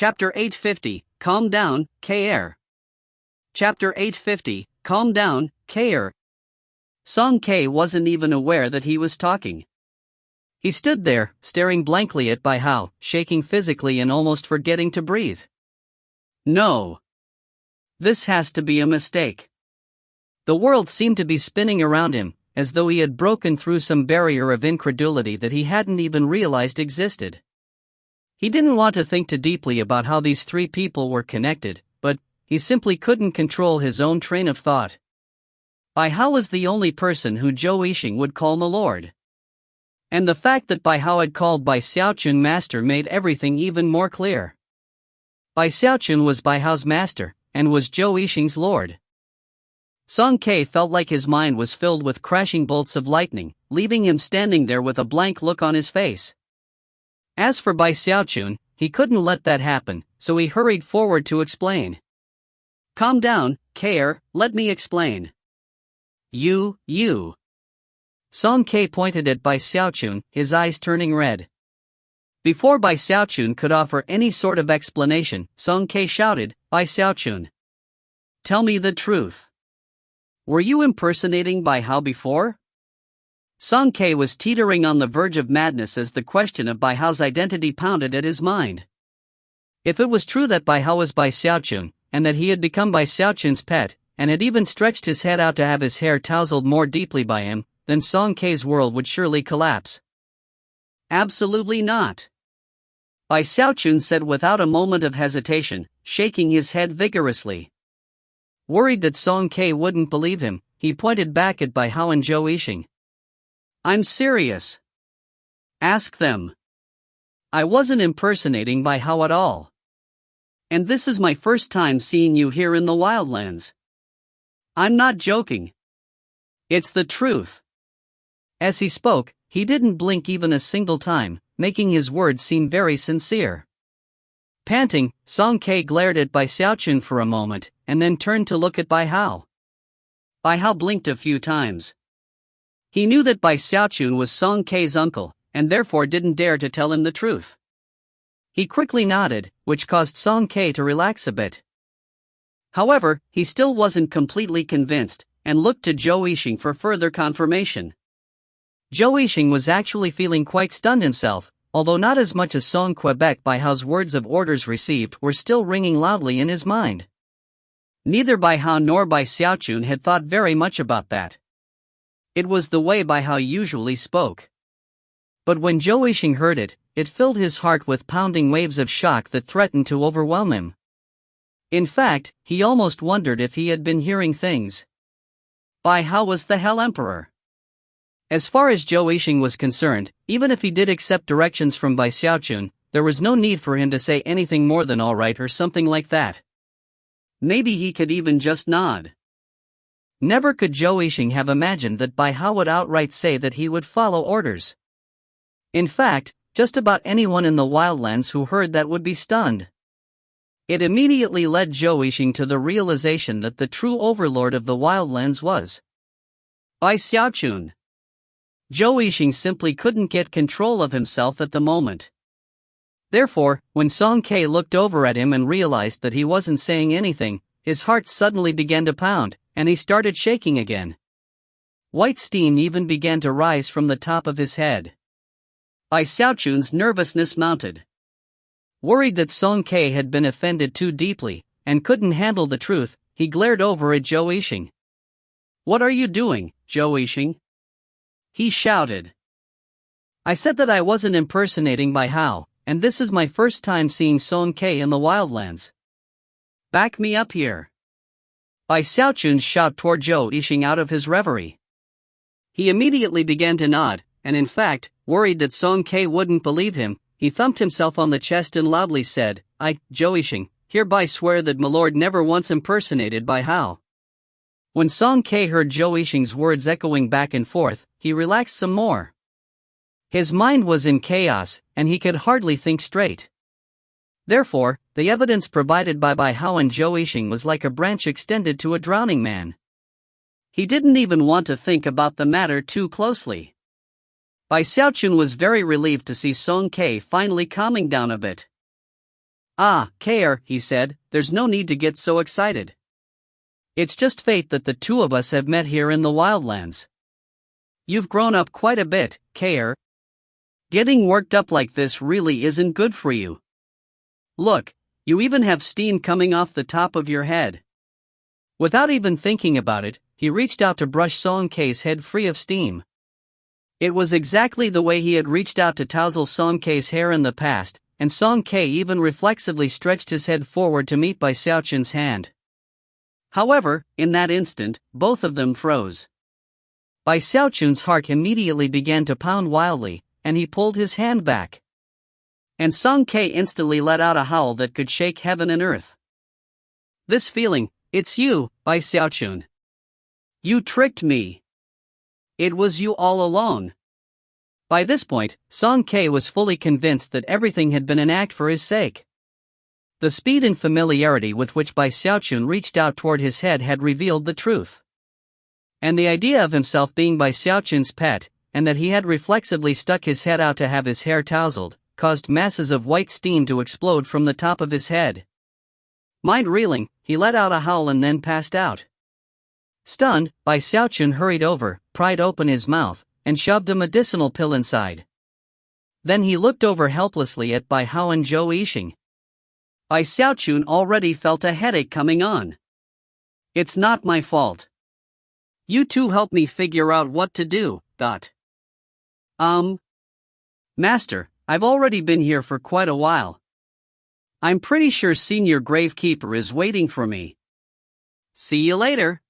Chapter 850, Calm Down, Kr. Chapter 850, Calm Down, Kr. Song K wasn't even aware that he was talking. He stood there, staring blankly at Bai Hao, shaking physically and almost forgetting to breathe. No. This has to be a mistake. The world seemed to be spinning around him, as though he had broken through some barrier of incredulity that he hadn't even realized existed. He didn't want to think too deeply about how these three people were connected, but he simply couldn't control his own train of thought. Bai Hao was the only person who Zhou Yixing would call my lord. And the fact that Bai Hao had called Bai Xiaochun master made everything even more clear. Bai Xiaochun was Bai Hao's master, and was Zhou Yixing's lord. Song K felt like his mind was filled with crashing bolts of lightning, leaving him standing there with a blank look on his face. As for Bai Xiaochun, he couldn't let that happen, so he hurried forward to explain. Calm down, Kr, let me explain. You. Song K pointed at Bai Xiaochun, his eyes turning red. Before Bai Xiaochun could offer any sort of explanation, Song K shouted, Bai Xiaochun, tell me the truth. Were you impersonating Bai Hao before? Song K was teetering on the verge of madness as the question of Bai Hao's identity pounded at his mind. If it was true that Bai Hao was Bai Xiaochun, and that he had become Bai Xiaochun's pet, and had even stretched his head out to have his hair tousled more deeply by him, then Song K's world would surely collapse. Absolutely not. Bai Xiaochun said without a moment of hesitation, shaking his head vigorously. Worried that Song K wouldn't believe him, he pointed back at Bai Hao and Zhou Yixing. I'm serious. Ask them. I wasn't impersonating Bai Hao at all. And this is my first time seeing you here in the wildlands. I'm not joking. It's the truth. As he spoke, he didn't blink even a single time, making his words seem very sincere. Panting, Song K glared at Bai Xiaochun for a moment, and then turned to look at Bai Hao. Bai Hao blinked a few times. He knew that Bai Xiaochun was Song K's uncle, and therefore didn't dare to tell him the truth. He quickly nodded, which caused Song K to relax a bit. However, he still wasn't completely convinced, and looked to Zhou Yixing for further confirmation. Zhou Yixing was actually feeling quite stunned himself, although not as much as Song Quebec. Bai Hao's words of orders received were still ringing loudly in his mind. Neither Bai Hao nor Bai Xiaochun had thought very much about that. It was the way Bai Hao usually spoke. But when Zhou Yixing heard it, it filled his heart with pounding waves of shock that threatened to overwhelm him. In fact, he almost wondered if he had been hearing things. Bai Hao was the Hell Emperor. As far as Zhou Yixing was concerned, even if he did accept directions from Bai Xiaochun, there was no need for him to say anything more than all right or something like that. Maybe he could even just nod. Never could Zhou Yixing have imagined that Bai Hao would outright say that he would follow orders. In fact, just about anyone in the wildlands who heard that would be stunned. It immediately led Zhou Yixing to the realization that the true overlord of the wildlands was Bai Xiaochun. Zhou Yixing simply couldn't get control of himself at the moment. Therefore, when Song K looked over at him and realized that he wasn't saying anything, his heart suddenly began to pound, and he started shaking again. White steam even began to rise from the top of his head. Bai Xiaochun's nervousness mounted. Worried that Song K had been offended too deeply, and couldn't handle the truth, he glared over at Zhou Yixing. What are you doing, Zhou Yixing? He shouted. I said that I wasn't impersonating Bai Hao, and this is my first time seeing Song K in the wildlands. Back me up here. Bai Xiaochun's shout toward Zhou Yixing out of his reverie. He immediately began to nod, and in fact, worried that Song K wouldn't believe him, he thumped himself on the chest and loudly said, I, Zhou Yixing, hereby swear that my lord never once impersonated Bai Hao. When Song K heard Zhou Yixing's words echoing back and forth, he relaxed some more. His mind was in chaos, and he could hardly think straight. Therefore, the evidence provided by Bai Hao and Zhou Yixing was like a branch extended to a drowning man. He didn't even want to think about the matter too closely. Bai Xiaochun was very relieved to see Song K finally calming down a bit. Ah, Kair, he said, there's no need to get so excited. It's just fate that the two of us have met here in the wildlands. You've grown up quite a bit, Kair. Getting worked up like this really isn't good for you. Look, you even have steam coming off the top of your head. Without even thinking about it, he reached out to brush Song Kei's head free of steam. It was exactly the way he had reached out to touzle Song Kei's hair in the past, and Song Kei even reflexively stretched his head forward to meet Bai Xiaochun's hand. However, in that instant, both of them froze. Bai Xiaochun's heart immediately began to pound wildly, and he pulled his hand back. And Song Kei instantly let out a howl that could shake heaven and earth. This feeling, it's you, Bai Xiaochun. You tricked me. It was you all along. By this point, Song Kei was fully convinced that everything had been an act for his sake. The speed and familiarity with which Bai Xiaochun reached out toward his head had revealed the truth. And the idea of himself being Bai Xiaochun's pet, and that he had reflexively stuck his head out to have his hair tousled, caused masses of white steam to explode from the top of his head. Mind reeling, he let out a howl and then passed out. Stunned, Bai Xiaochun hurried over, pried open his mouth, and shoved a medicinal pill inside. Then he looked over helplessly at Bai Hao and Zhou Yixing. Bai Xiaochun already felt a headache coming on. It's not my fault. You two help me figure out what to do, Master, I've already been here for quite a while. I'm pretty sure Senior Gravekeeper is waiting for me. See you later.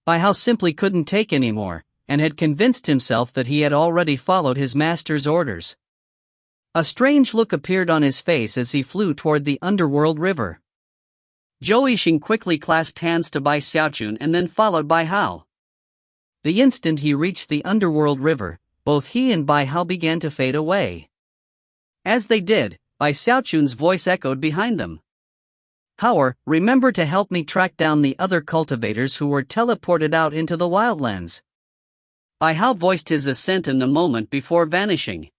Bai Hao simply couldn't take anymore, and had convinced himself that he had already followed his master's orders. A strange look appeared on his face as he flew toward the underworld river. Zhou Yixing quickly clasped hands to Bai Xiaochun and then followed Bai Hao. The instant he reached the underworld river, both he and Bai Hao began to fade away. As they did, Bai Xiaochun's voice echoed behind them. Howard, remember to help me track down the other cultivators who were teleported out into the wildlands. Bai Hao voiced his assent in a moment before vanishing.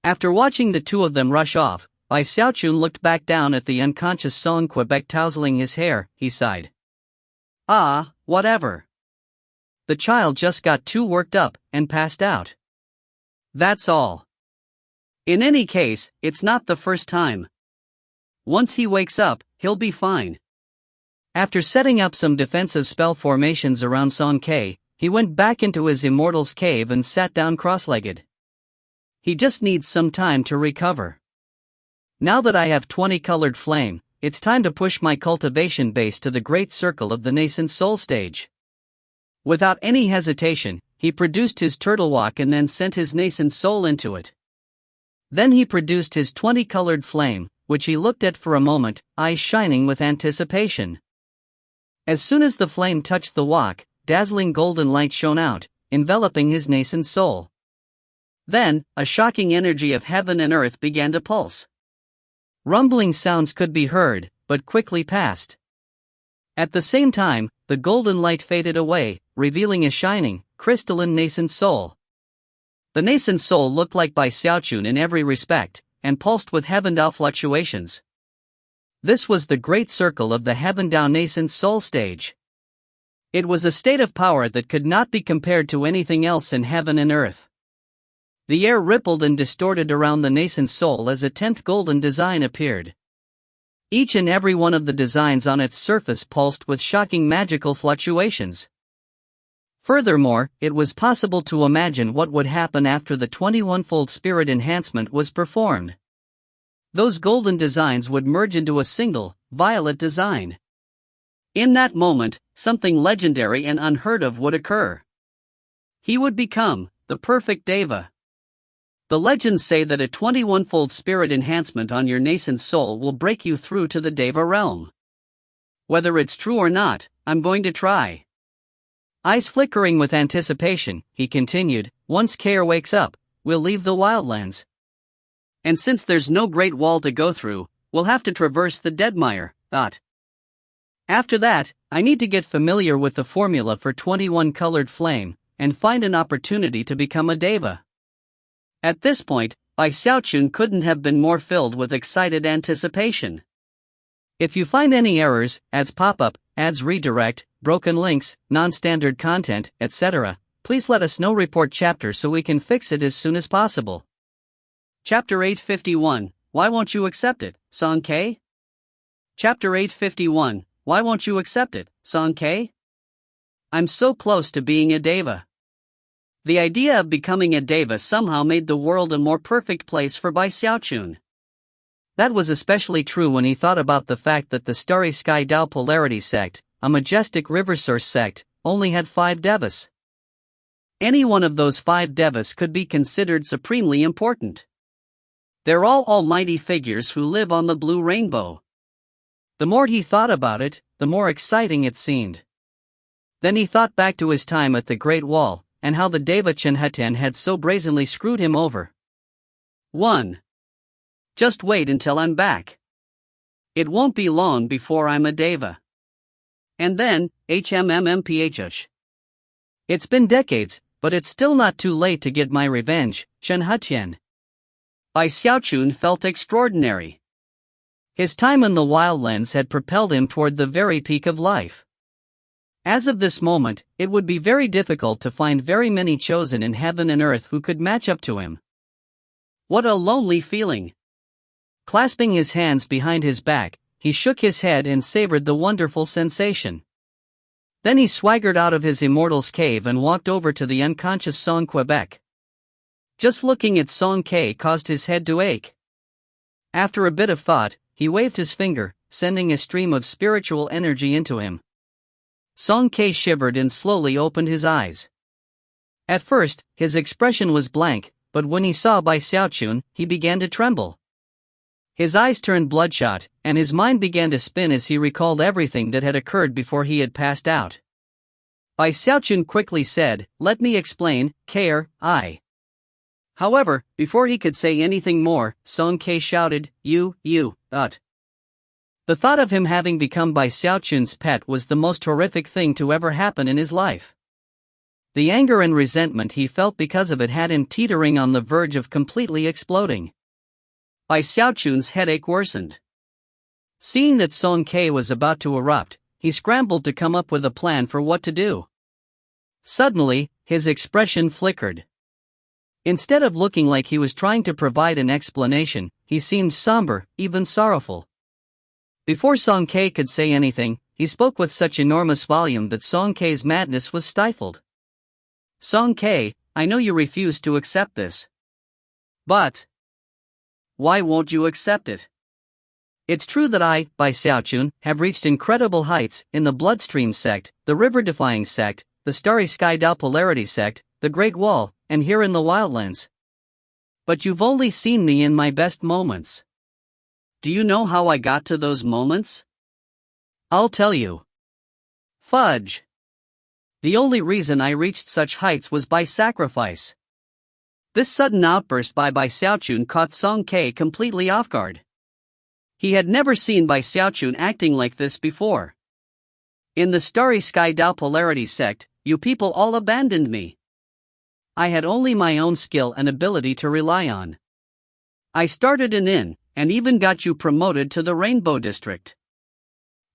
After watching the two of them rush off, Bai Xiaochun looked back down at the unconscious Song Quebec tousling his hair. He sighed. Ah, whatever. The child just got too worked up and passed out. That's all. In any case, it's not the first time. Once he wakes up, he'll be fine. After setting up some defensive spell formations around Song Kei, he went back into his immortal's cave and sat down cross-legged. He just needs some time to recover. Now that I have 20-colored flame, it's time to push my cultivation base to the great circle of the nascent soul stage. Without any hesitation, he produced his turtle walk and then sent his nascent soul into it. Then he produced his 20-colored flame, which he looked at for a moment, eyes shining with anticipation. As soon as the flame touched the walk, dazzling golden light shone out, enveloping his nascent soul. Then, a shocking energy of heaven and earth began to pulse. Rumbling sounds could be heard, but quickly passed. At the same time, the golden light faded away, revealing a shining, crystalline nascent soul. The nascent soul looked like Bai Xiaochun in every respect, and pulsed with Heaven-Dao fluctuations. This was the great circle of the Heaven-Dao nascent soul stage. It was a state of power that could not be compared to anything else in heaven and earth. The air rippled and distorted around the nascent soul as a 10th golden design appeared. Each and every one of the designs on its surface pulsed with shocking magical fluctuations. Furthermore, it was possible to imagine what would happen after the 21-fold spirit enhancement was performed. Those golden designs would merge into a single, violet design. In that moment, something legendary and unheard of would occur. He would become the perfect Deva. The legends say that a 21-fold spirit enhancement on your nascent soul will break you through to the Deva realm. Whether it's true or not, I'm going to try. Eyes flickering with anticipation, he continued, once Kair wakes up, we'll leave the wildlands. And since there's no great wall to go through, we'll have to traverse the Deadmire. After that, I need to get familiar with the formula for 21-colored flame, and find an opportunity to become a Deva. At this point, Bai Xiaochun couldn't have been more filled with excited anticipation. If you find any errors, ads pop up, ads redirect, broken links, non-standard content, etc., please let us know. Report chapter so we can fix it as soon as possible. Chapter 851, Why Won't You Accept It, Song K? Chapter 851, Why Won't You Accept It, Song K? I'm so close to being a deva. The idea of becoming a deva somehow made the world a more perfect place for Bai Xiaochun. That was especially true when he thought about the fact that the Starry Sky Dao Polarity sect, a majestic river source sect, only had 5 devas. Any one of those 5 devas could be considered supremely important. They're all almighty figures who live on the blue rainbow. The more he thought about it, the more exciting it seemed. Then he thought back to his time at the Great Wall, and how the Deva Xiaochun had so brazenly screwed him over. 1. Just wait until I'm back. It won't be long before I'm a deva. And then, HMMMPHH. It's been decades, but it's still not too late to get my revenge, Xiaochun. Bai Xiaochun felt extraordinary. His time in the Wildlands had propelled him toward the very peak of life. As of this moment, it would be very difficult to find very many chosen in heaven and earth who could match up to him. What a lonely feeling! Clasping his hands behind his back, he shook his head and savored the wonderful sensation. Then he swaggered out of his immortal's cave and walked over to the unconscious Song Quebec. Just looking at Song K caused his head to ache. After a bit of thought, he waved his finger, sending a stream of spiritual energy into him. Song K shivered and slowly opened his eyes. At first, his expression was blank, but when he saw Bai Xiaochun, he began to tremble. His eyes turned bloodshot, and his mind began to spin as he recalled everything that had occurred before he had passed out. Bai Xiaochun quickly said, "Let me explain, K'er, I." However, before he could say anything more, Song K shouted, You, The thought of him having become Bai Xiaochun's pet was the most horrific thing to ever happen in his life. The anger and resentment he felt because of it had him teetering on the verge of completely exploding. Bai Xiaochun's headache worsened. Seeing that Song K was about to erupt, he scrambled to come up with a plan for what to do. Suddenly, his expression flickered. Instead of looking like he was trying to provide an explanation, he seemed somber, even sorrowful. Before Song K could say anything, he spoke with such enormous volume that Song K's madness was stifled. Song K, I know you refuse to accept this. But why won't you accept it? It's true that I, Bai Xiaochun, have reached incredible heights in the Bloodstream sect, the River-Defying sect, the Starry Sky Dao Polarity sect, the Great Wall, and here in the Wildlands. But you've only seen me in my best moments. Do you know how I got to those moments? I'll tell you. Fudge. The only reason I reached such heights was by sacrifice. This sudden outburst by Bai Xiaochun caught Song K completely off guard. He had never seen Bai Xiaochun acting like this before. In the Starry Sky Dao Polarity sect, you people all abandoned me. I had only my own skill and ability to rely on. I started an inn, and even got you promoted to the Rainbow District.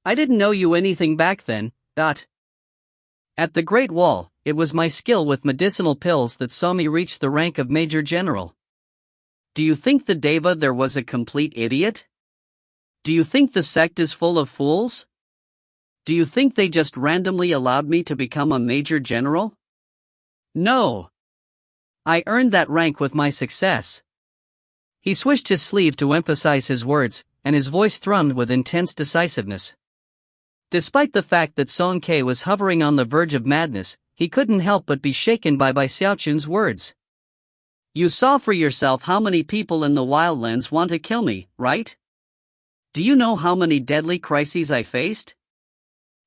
I didn't know you anything back then. At the Great Wall, it was my skill with medicinal pills that saw me reach the rank of Major General. Do you think the Deva there was a complete idiot? Do you think the sect is full of fools? Do you think they just randomly allowed me to become a Major General? No. I earned that rank with my success. He swished his sleeve to emphasize his words, and his voice thrummed with intense decisiveness. Despite the fact that Song K was hovering on the verge of madness, he couldn't help but be shaken by Bai Xiaochun's words. You saw for yourself how many people in the Wildlands want to kill me, right? Do you know how many deadly crises I faced?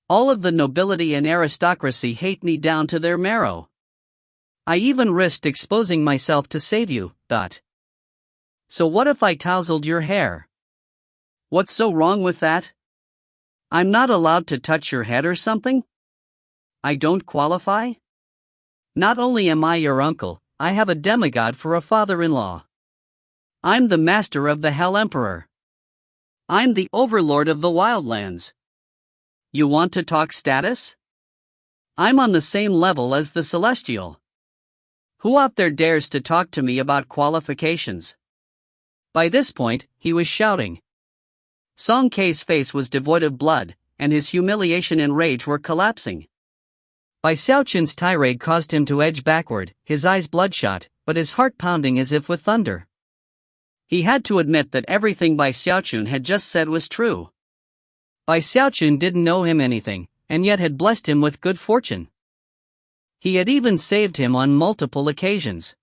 All of the nobility and aristocracy hate me down to their marrow. I even risked exposing myself to save you. So what if I tousled your hair? What's so wrong with that? I'm not allowed to touch your head or something? I don't qualify? Not only am I your uncle, I have a demigod for a father-in-law. I'm the master of the Hell Emperor. I'm the overlord of the wildlands. You want to talk status? I'm on the same level as the Celestial. Who out there dares to talk to me about qualifications? By this point, he was shouting. Song Kei's face was devoid of blood, and his humiliation and rage were collapsing. Bai Xiaochun's tirade caused him to edge backward, his eyes bloodshot, but his heart pounding as if with thunder. He had to admit that everything Bai Xiaochun had just said was true. Bai Xiaochun didn't know him anything, and yet had blessed him with good fortune. He had even saved him on multiple occasions.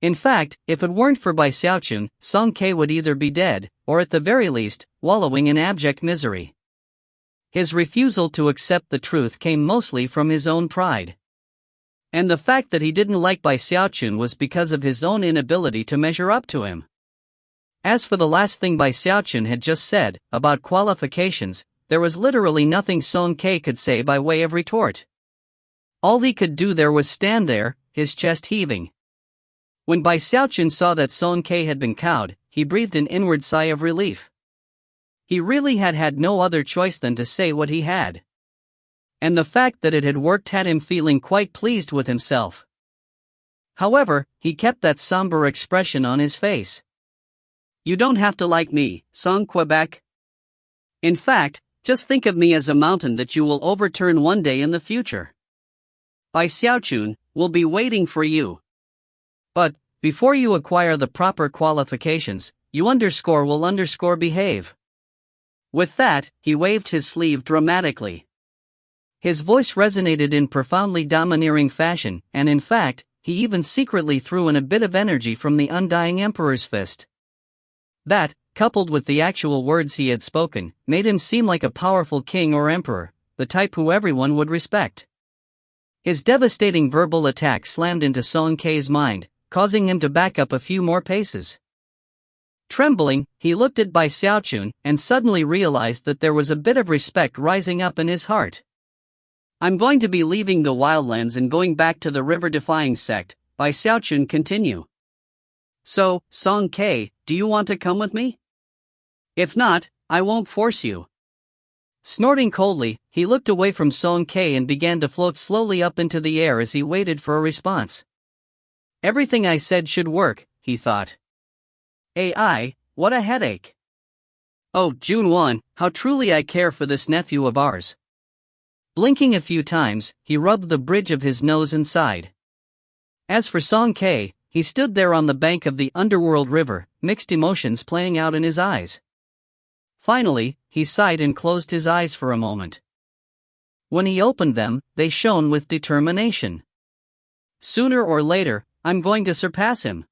In fact, if it weren't for Bai Xiaochun, Song Kei would either be dead, or at the very least, wallowing in abject misery. His refusal to accept the truth came mostly from his own pride. And the fact that he didn't like Bai Xiaochun was because of his own inability to measure up to him. As for the last thing Bai Xiaochun had just said, about qualifications, there was literally nothing Song Kei could say by way of retort. All he could do there was stand there, his chest heaving. When Bai Xiaochun saw that Song Kei had been cowed, he breathed an inward sigh of relief. He really had no other choice than to say what he had. And the fact that it had worked had him feeling quite pleased with himself. However, he kept that somber expression on his face. You don't have to like me, Song Quebec. In fact, just think of me as a mountain that you will overturn one day in the future. Bai Xiaochun will be waiting for you. But, before you acquire the proper qualifications, you will behave. With that, he waved his sleeve dramatically. His voice resonated in profoundly domineering fashion, and in fact, he even secretly threw in a bit of energy from the undying emperor's fist. That, coupled with the actual words he had spoken, made him seem like a powerful king or emperor, the type who everyone would respect. His devastating verbal attack slammed into Song Kei's mind, causing him to back up a few more paces. Trembling, he looked at Bai Xiaochun and suddenly realized that there was a bit of respect rising up in his heart. I'm going to be leaving the wildlands and going back to the river-defying sect, Bai Xiaochun continued. So, Song Kei, do you want to come with me? If not, I won't force you. Snorting coldly, he looked away from Song Kei and began to float slowly up into the air as he waited for a response. Everything I said should work, he thought. AI, what a headache. Oh, Jun-won, how truly I care for this nephew of ours. Blinking a few times, he rubbed the bridge of his nose and sighed. As for Song Kei, he stood there on the bank of the underworld river, mixed emotions playing out in his eyes. Finally, he sighed and closed his eyes for a moment. When he opened them, they shone with determination. Sooner or later, I'm going to surpass him.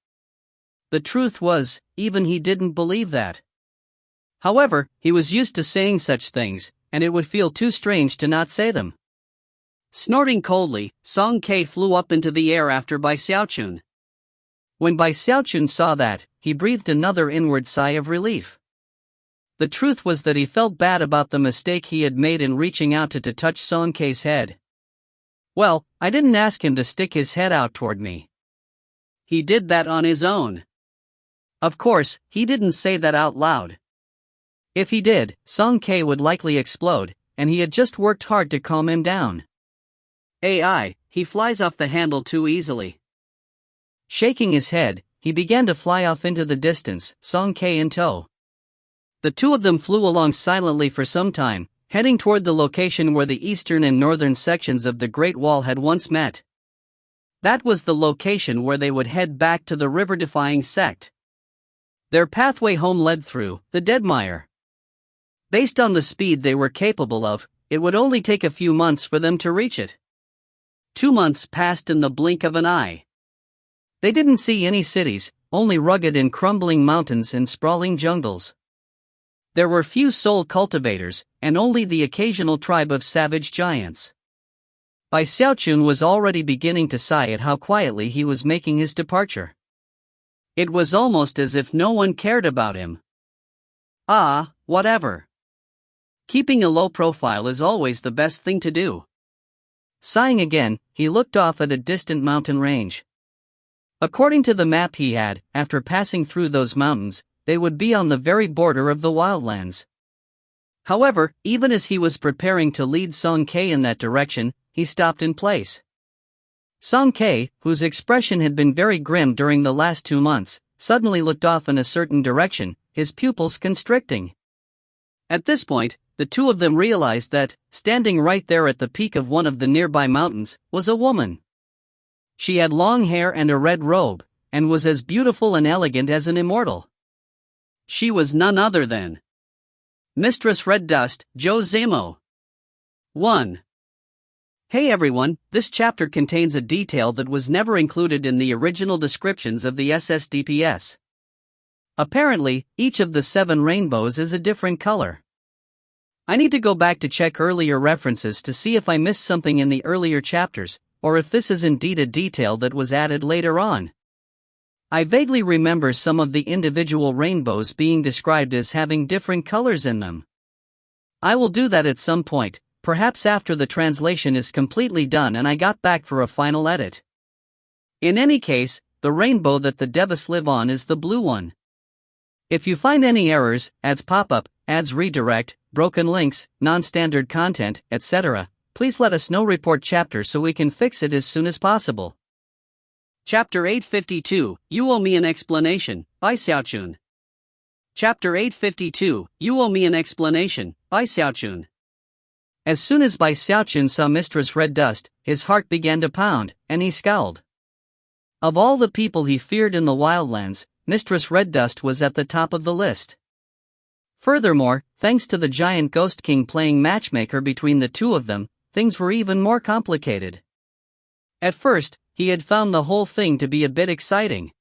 The truth was, even he didn't believe that. However, he was used to saying such things, and it would feel too strange to not say them. Snorting coldly, Song Kei flew up into the air after Bai Xiaochun. When Bai Xiaochun saw that, he breathed another inward sigh of relief. The truth was that he felt bad about the mistake he had made in reaching out to touch Song Kei's head. Well, I didn't ask him to stick his head out toward me. He did that on his own. Of course, he didn't say that out loud. If he did, Song Kei would likely explode, and he had just worked hard to calm him down. AI, he flies off the handle too easily. Shaking his head, he began to fly off into the distance, Song Kei in tow. The two of them flew along silently for some time, heading toward the location where the eastern and northern sections of the Great Wall had once met. That was the location where they would head back to the river-defying sect. Their pathway home led through the Deadmire. Based on the speed they were capable of, it would only take a few months for them to reach it. 2 months passed in the blink of an eye. They didn't see any cities, only rugged and crumbling mountains and sprawling jungles. There were few soul cultivators, and only the occasional tribe of savage giants. Bai Xiaochun was already beginning to sigh at how quietly he was making his departure. It was almost as if no one cared about him. Ah, whatever. Keeping a low profile is always the best thing to do. Sighing again, he looked off at a distant mountain range. According to the map he had, after passing through those mountains, they would be on the very border of the wildlands. However, even as he was preparing to lead Song K in that direction, he stopped in place. Song K, whose expression had been very grim during the last 2 months, suddenly looked off in a certain direction, his pupils constricting. At this point, the two of them realized that, standing right there at the peak of one of the nearby mountains, was a woman. She had long hair and a red robe, and was as beautiful and elegant as an immortal. She was none other than Mistress Red Dust, Joe Zemo. 1. Hey everyone, this chapter contains a detail that was never included in the original descriptions of the SSDPS. Apparently, each of the 7 rainbows is a different color. I need to go back to check earlier references to see if I missed something in the earlier chapters, or if this is indeed a detail that was added later on. I vaguely remember some of the individual rainbows being described as having different colors in them. I will do that at some point, perhaps after the translation is completely done and I got back for a final edit. In any case, the rainbow that the Devas live on is the blue one. If you find any errors, ads pop up, ads redirect, broken links, non-standard content, etc., please let us know. Report chapter so we can fix it as soon as possible. Chapter 852, You Owe Me an Explanation, by Xiaochun. Chapter 852, You Owe Me an Explanation, by Xiaochun. As soon as Bai Xiaochun saw Mistress Red Dust, his heart began to pound, and he scowled. Of all the people he feared in the wildlands, Mistress Red Dust was at the top of the list. Furthermore, thanks to the giant Ghost King playing matchmaker between the two of them, things were even more complicated. At first, he had found the whole thing to be a bit exciting.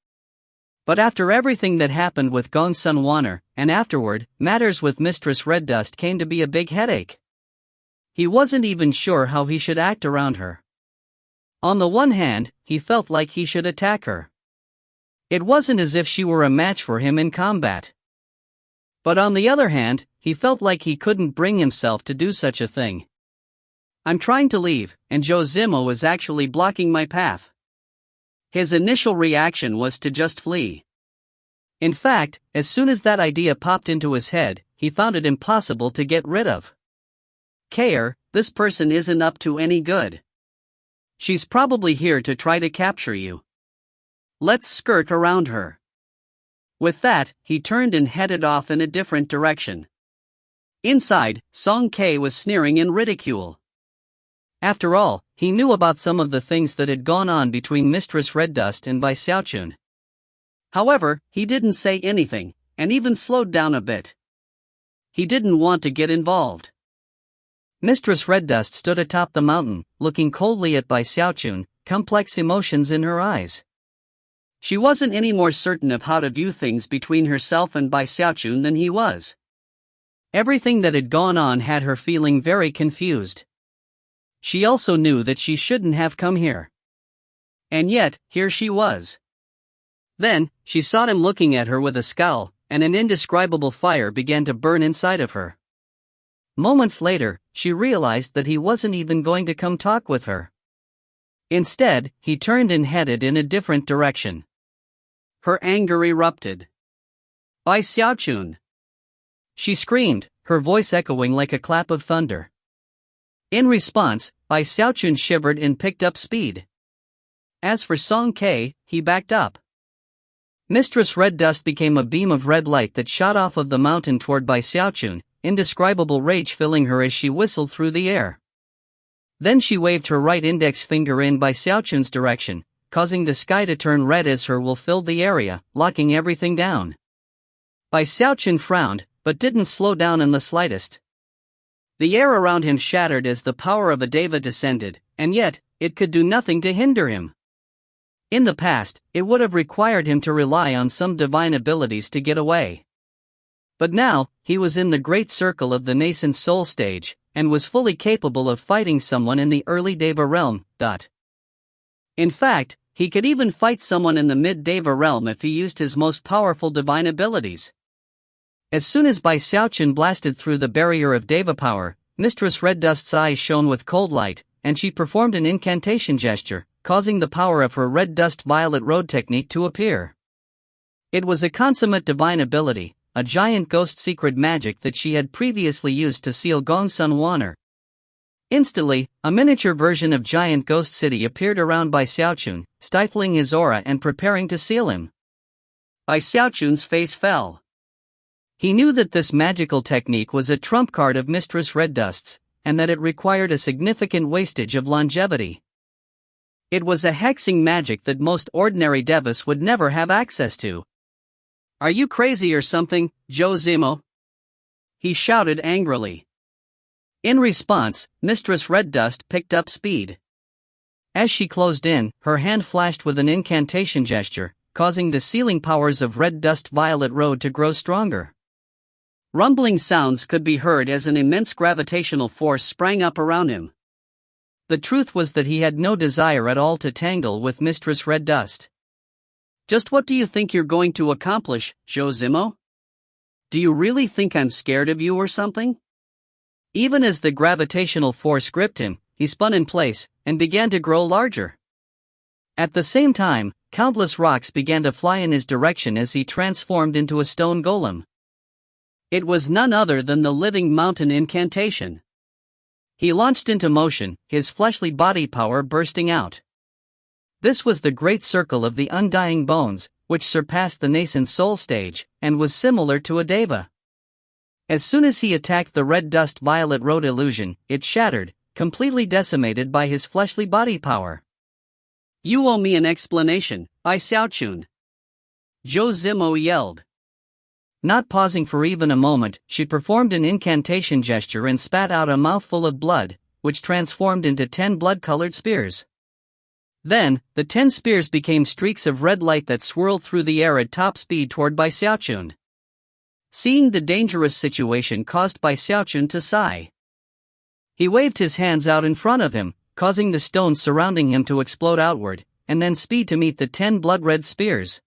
But after everything that happened with Gong Sun Wanner, and afterward, matters with Mistress Red Dust came to be a big headache. He wasn't even sure how he should act around her. On the one hand, he felt like he should attack her. It wasn't as if she were a match for him in combat. But on the other hand, he felt like he couldn't bring himself to do such a thing. I'm trying to leave, and Joe Zemo is actually blocking my path. His initial reaction was to just flee. In fact, as soon as that idea popped into his head, he found it impossible to get rid of. Care, this person isn't up to any good. She's probably here to try to capture you. Let's skirt around her. With that, he turned and headed off in a different direction. Inside, Song K was sneering in ridicule. After all, he knew about some of the things that had gone on between Mistress Red Dust and Bai Xiaochun. However, he didn't say anything, and even slowed down a bit. He didn't want to get involved. Mistress Red Dust stood atop the mountain, looking coldly at Bai Xiaochun, complex emotions in her eyes. She wasn't any more certain of how to view things between herself and Bai Xiaochun than he was. Everything that had gone on had her feeling very confused. She also knew that she shouldn't have come here. And yet, here she was. Then, she saw him looking at her with a scowl, and an indescribable fire began to burn inside of her. Moments later, she realized that he wasn't even going to come talk with her. Instead, he turned and headed in a different direction. Her anger erupted. Bai Xiaochun! She screamed, her voice echoing like a clap of thunder. In response, Bai Xiaochun shivered and picked up speed. As for Song K, he backed up. Mistress Red Dust became a beam of red light that shot off of the mountain toward Bai Xiaochun, indescribable rage filling her as she whistled through the air. Then she waved her right index finger in Bai Xiaochun's direction, causing the sky to turn red as her will filled the area, locking everything down. Bai Xiaochun frowned, but didn't slow down in the slightest. The air around him shattered as the power of a deva descended, and yet, it could do nothing to hinder him. In the past, it would have required him to rely on some divine abilities to get away. But now, he was in the great circle of the nascent soul stage, and was fully capable of fighting someone in the early Deva realm. In fact, he could even fight someone in the mid-Deva realm if he used his most powerful divine abilities. As soon as Bai Xiaochun blasted through the barrier of Deva power, Mistress Red Dust's eyes shone with cold light, and she performed an incantation gesture, causing the power of her red dust violet road technique to appear. It was a consummate divine ability, a giant ghost secret magic that she had previously used to seal Gongsun Wan'er. Instantly, a miniature version of Giant Ghost City appeared around Bai Xiaochun, stifling his aura and preparing to seal him. Bai Xiaochun's face fell. He knew that this magical technique was a trump card of Mistress Red Dust's, and that it required a significant wastage of longevity. It was a hexing magic that most ordinary devas would never have access to. "Are you crazy or something, Zhou Zimo?" he shouted angrily. In response, Mistress Red Dust picked up speed. As she closed in, her hand flashed with an incantation gesture, causing the sealing powers of Red Dust Violet Road to grow stronger. Rumbling sounds could be heard as an immense gravitational force sprang up around him. The truth was that he had no desire at all to tangle with Mistress Red Dust. "Just what do you think you're going to accomplish, Zhou Zimo? Do you really think I'm scared of you or something?" Even as the gravitational force gripped him, he spun in place and began to grow larger. At the same time, countless rocks began to fly in his direction as he transformed into a stone golem. It was none other than the living mountain incantation. He launched into motion, his fleshly body power bursting out. This was the great circle of the undying bones, which surpassed the nascent soul stage, and was similar to a deva. As soon as he attacked the red dust violet road illusion, it shattered, completely decimated by his fleshly body power. "You owe me an explanation, Bai Xiaochun," Zhou Zimo yelled. Not pausing for even a moment, she performed an incantation gesture and spat out a mouthful of blood, which transformed into 10 blood-colored spears. Then, the 10 spears became streaks of red light that swirled through the air at top speed toward Bai Xiaochun. Seeing the dangerous situation caused Bai Xiaochun to sigh. He waved his hands out in front of him, causing the stones surrounding him to explode outward, and then speed to meet the 10 blood-red spears.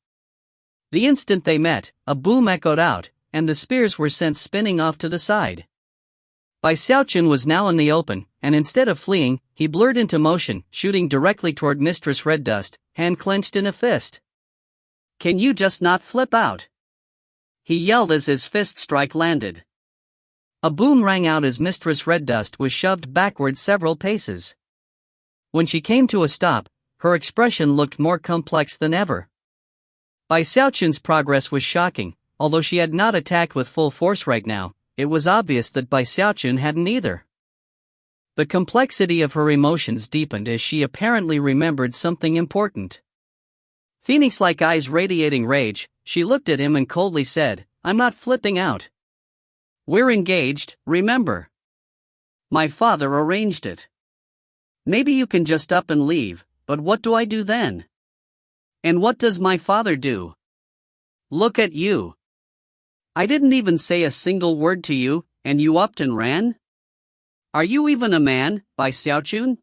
The instant they met, a boom echoed out, and the spears were sent spinning off to the side. Bai Xiaochun was now in the open, and instead of fleeing, he blurred into motion, shooting directly toward Mistress Red Dust, hand clenched in a fist. "Can you just not flip out?" he yelled as his fist strike landed. A boom rang out as Mistress Red Dust was shoved backward several paces. When she came to a stop, her expression looked more complex than ever. Bai Xiaochun's progress was shocking. Although she had not attacked with full force right now, it was obvious that Bai Xiaochun hadn't either. The complexity of her emotions deepened as she apparently remembered something important. Phoenix-like eyes radiating rage, she looked at him and coldly said, "I'm not flipping out. We're engaged, remember. My father arranged it. Maybe you can just up and leave, but what do I do then? And what does my father do? Look at you. I didn't even say a single word to you, and you upped and ran? Are you even a man, Bai Xiaochun?"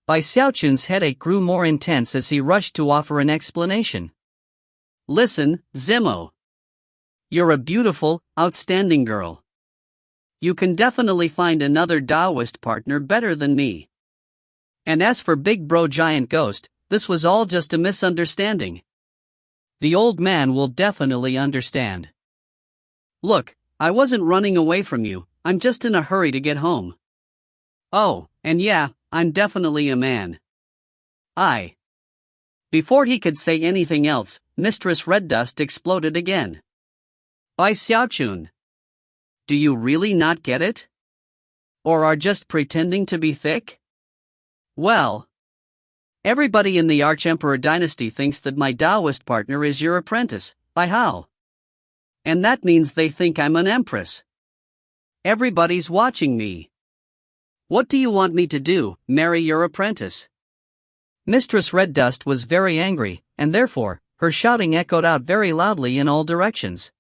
Bai Xiaochun's headache grew more intense as he rushed to offer an explanation. "Listen, Zimo. You're a beautiful, outstanding girl. You can definitely find another Taoist partner better than me. And as for Big Bro Giant Ghost, this was all just a misunderstanding. The old man will definitely understand. Look, I wasn't running away from you, I'm just in a hurry to get home. Oh, and yeah, I'm definitely a man. Before he could say anything else, Mistress Red Dust exploded again. Bai Xiaochun. Do you really not get it? Or are just pretending to be thick? Well, everybody in the Archemperor dynasty thinks that my Taoist partner is your apprentice, Bai Hao. And that means they think I'm an empress. Everybody's watching me. What do you want me to do, marry your apprentice? Mistress Red Dust was very angry, and therefore, her shouting echoed out very loudly in all directions.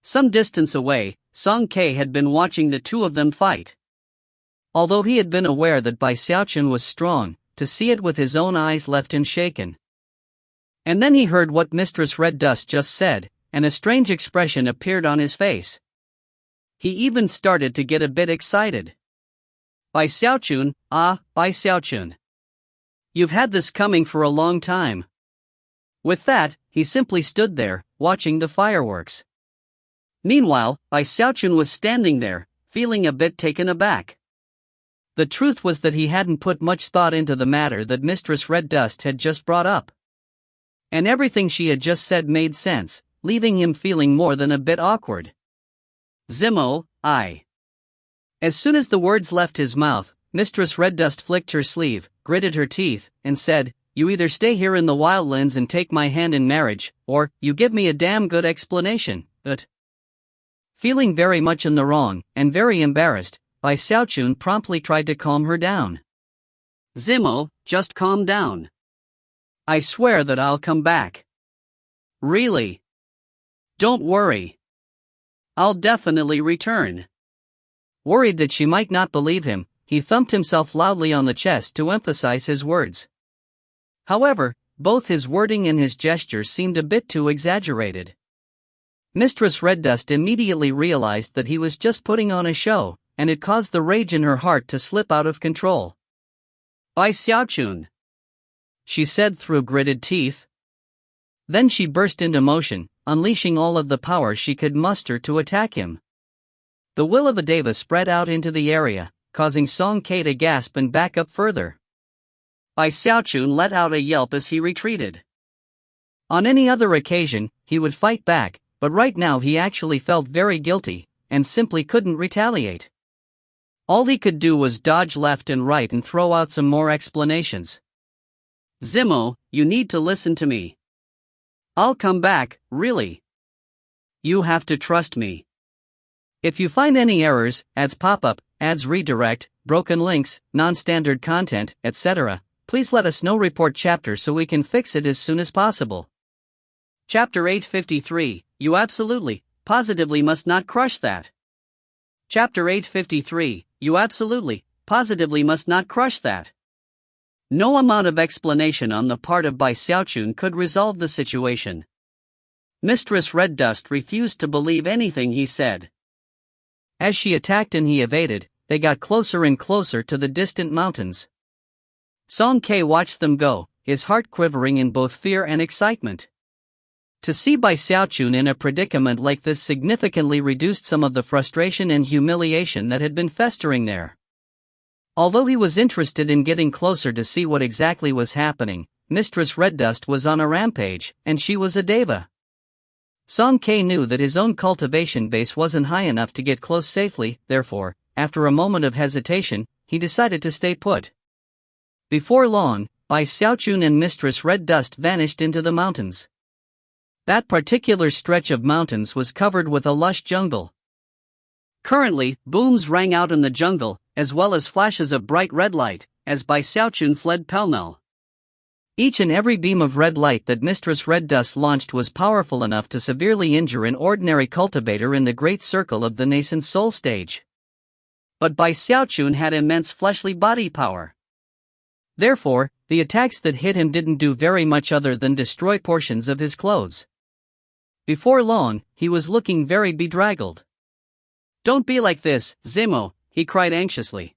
Some distance away, Song Ke had been watching the two of them fight. Although he had been aware that Bai Xiaochun was strong, to see it with his own eyes left him shaken. And then he heard what Mistress Red Dust just said, and a strange expression appeared on his face. He even started to get a bit excited. Bai Xiaochun, Bai Xiaochun. You've had this coming for a long time." With that, he simply stood there, watching the fireworks. Meanwhile, Xiaochun was standing there, feeling a bit taken aback. The truth was that he hadn't put much thought into the matter that Mistress Red Dust had just brought up. And everything she had just said made sense, leaving him feeling more than a bit awkward. Zimo, I. As soon as the words left his mouth, Mistress Red Dust flicked her sleeve, gritted her teeth, and said, "You either stay here in the wildlands and take my hand in marriage, or you give me a damn good explanation." But feeling very much in the wrong, and very embarrassed, Xiaochun promptly tried to calm her down. "Zimo, just calm down. I swear that I'll come back. Really. Don't worry. I'll definitely return." Worried that she might not believe him, he thumped himself loudly on the chest to emphasize his words. However, both his wording and his gestures seemed a bit too exaggerated. Mistress Red Dust immediately realized that he was just putting on a show, and it caused the rage in her heart to slip out of control. "Xiaochun," she said through gritted teeth. Then she burst into motion, unleashing all of the power she could muster to attack him. The will of a deva spread out into the area, causing Song Ke to gasp and back up further. Xiaochun let out a yelp as he retreated. On any other occasion, he would fight back, but right now he actually felt very guilty, and simply couldn't retaliate. All he could do was dodge left and right and throw out some more explanations. "Zimo, you need to listen to me. I'll come back, really. You have to trust me. If you find any errors, ads pop up, ads redirect, broken links, non-standard content, etc., please let us know. Report chapter so we can fix it as soon as possible." Chapter 853, You absolutely, positively must not crush that. Chapter 853, You absolutely, positively must not crush that. No amount of explanation on the part of Xiaochun could resolve the situation. Mistress Red Dust refused to believe anything he said. As she attacked and he evaded, they got closer and closer to the distant mountains. Song Ke watched them go, his heart quivering in both fear and excitement. To see Xiaochun in a predicament like this significantly reduced some of the frustration and humiliation that had been festering there. Although he was interested in getting closer to see what exactly was happening, Mistress Red Dust was on a rampage, and she was a deva. Song Ke knew that his own cultivation base wasn't high enough to get close safely, therefore, after a moment of hesitation, he decided to stay put. Before long, Xiaochun and Mistress Red Dust vanished into the mountains. That particular stretch of mountains was covered with a lush jungle. Currently, booms rang out in the jungle, as well as flashes of bright red light, as Xiaochun fled pell-mell. Each and every beam of red light that Mistress Red Dust launched was powerful enough to severely injure an ordinary cultivator in the great circle of the nascent soul stage. But Xiaochun had immense fleshly body power. Therefore, the attacks that hit him didn't do very much other than destroy portions of his clothes. Before long, he was looking very bedraggled. "Don't be like this, Zimo," he cried anxiously.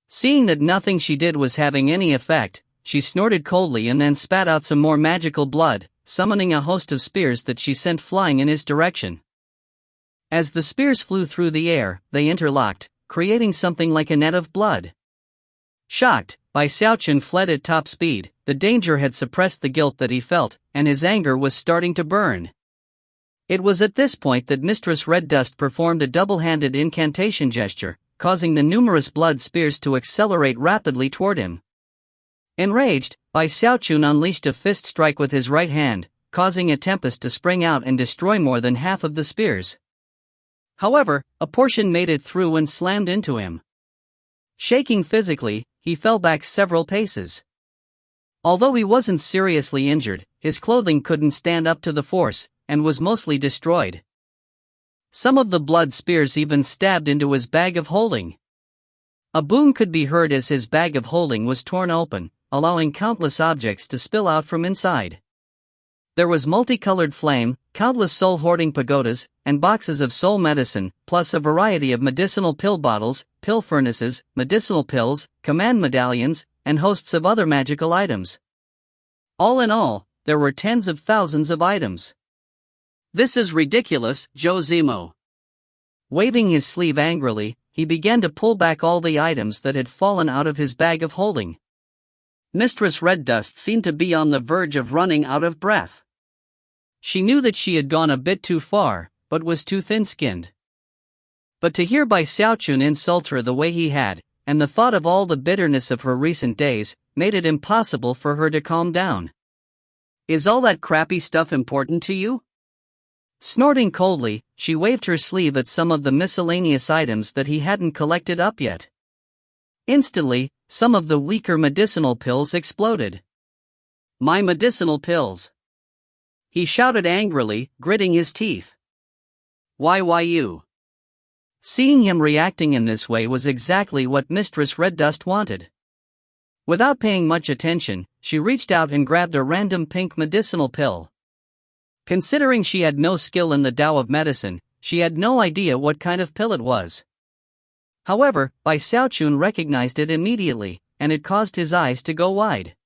Seeing that nothing she did was having any effect, she snorted coldly and then spat out some more magical blood, summoning a host of spears that she sent flying in his direction. As the spears flew through the air, they interlocked, creating something like a net of blood. Shocked, Xiaochun fled at top speed. The danger had suppressed the guilt that he felt, and his anger was starting to burn. It was at this point that Mistress Red Dust performed a double-handed incantation gesture, causing the numerous blood spears to accelerate rapidly toward him. Enraged, Xiaochun unleashed a fist strike with his right hand, causing a tempest to spring out and destroy more than half of the spears. However, a portion made it through and slammed into him. Shaking physically, he fell back several paces. Although he wasn't seriously injured, his clothing couldn't stand up to the force, and was mostly destroyed. Some of the blood spears even stabbed into his bag of holding. A boom could be heard as his bag of holding was torn open, allowing countless objects to spill out from inside. There was multicolored flame, countless soul-hoarding pagodas, and boxes of soul medicine, plus a variety of medicinal pill bottles, pill furnaces, medicinal pills, command medallions, and hosts of other magical items. All in all, there were tens of thousands of items. "This is ridiculous, Joe Zemo." Waving his sleeve angrily, he began to pull back all the items that had fallen out of his bag of holding. Mistress Red Dust seemed to be on the verge of running out of breath. She knew that she had gone a bit too far, but was too thin-skinned. But to hear Xiaochun insult her the way he had, and the thought of all the bitterness of her recent days, made it impossible for her to calm down. "Is all that crappy stuff important to you?" Snorting coldly, she waved her sleeve at some of the miscellaneous items that he hadn't collected up yet. Instantly, some of the weaker medicinal pills exploded. "My medicinal pills!" he shouted angrily, gritting his teeth. Why you?" Seeing him reacting in this way was exactly what Mistress Red Dust wanted. Without paying much attention, she reached out and grabbed a random pink medicinal pill. Considering she had no skill in the Tao of medicine, she had no idea what kind of pill it was. However, Xiaochun recognized it immediately, and it caused his eyes to go wide.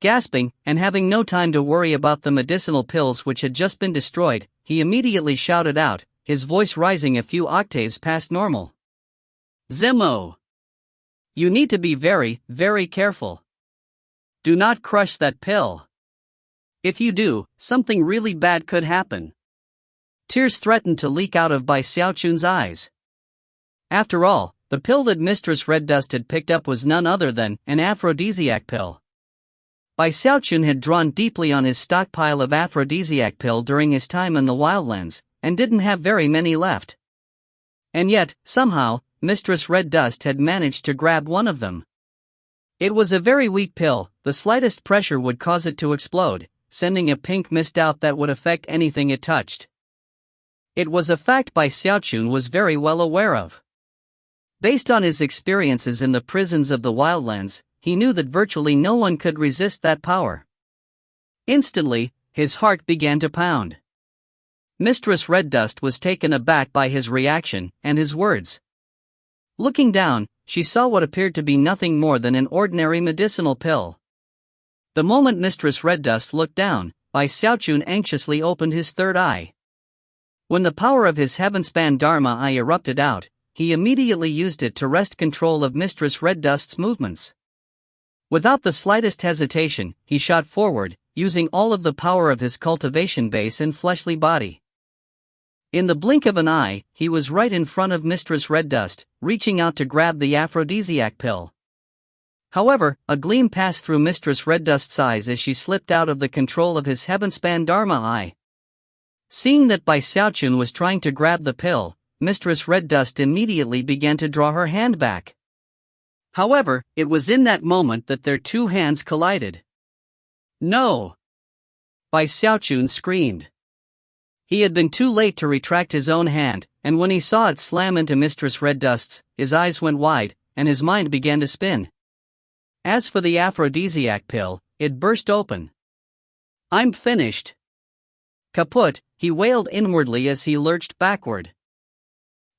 Gasping, and having no time to worry about the medicinal pills which had just been destroyed, he immediately shouted out, his voice rising a few octaves past normal. "Zemo! You need to be very, very careful. Do not crush that pill. If you do, something really bad could happen." Tears threatened to leak out of Xiaochun's eyes. After all, the pill that Mistress Red Dust had picked up was none other than an aphrodisiac pill. Xiaochun had drawn deeply on his stockpile of aphrodisiac pill during his time in the Wildlands, and didn't have very many left. And yet, somehow, Mistress Red Dust had managed to grab one of them. It was a very weak pill, the slightest pressure would cause it to explode, sending a pink mist out that would affect anything it touched. It was a fact Xiaochun was very well aware of. Based on his experiences in the prisons of the Wildlands, he knew that virtually no one could resist that power. Instantly, his heart began to pound. Mistress Red Dust was taken aback by his reaction and his words. Looking down, she saw what appeared to be nothing more than an ordinary medicinal pill. The moment Mistress Red Dust looked down, Xiaochun anxiously opened his third eye. When the power of his heaven-span Dharma eye erupted out, he immediately used it to wrest control of Mistress Red Dust's movements. Without the slightest hesitation, he shot forward, using all of the power of his cultivation base and fleshly body. In the blink of an eye, he was right in front of Mistress Red Dust, reaching out to grab the aphrodisiac pill. However, a gleam passed through Mistress Red Dust's eyes as she slipped out of the control of his heaven-span Dharma eye. Seeing that Xiaochun was trying to grab the pill, Mistress Red Dust immediately began to draw her hand back. However, it was in that moment that their two hands collided. "No!" Xiaochun screamed. He had been too late to retract his own hand, and when he saw it slam into Mistress Red Dust's, his eyes went wide, and his mind began to spin. As for the aphrodisiac pill, it burst open. "I'm finished." Kaput, he wailed inwardly as he lurched backward.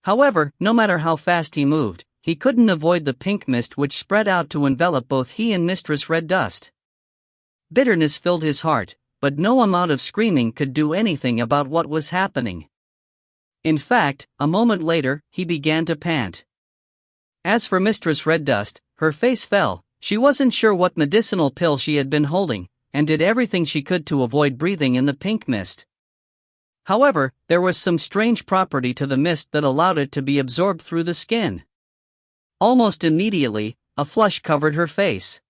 However, no matter how fast he moved, he couldn't avoid the pink mist which spread out to envelop both he and Mistress Red Dust. Bitterness filled his heart, but no amount of screaming could do anything about what was happening. In fact, a moment later, he began to pant. As for Mistress Red Dust, her face fell. She wasn't sure what medicinal pill she had been holding, and did everything she could to avoid breathing in the pink mist. However, there was some strange property to the mist that allowed it to be absorbed through the skin. Almost immediately, a flush covered her face.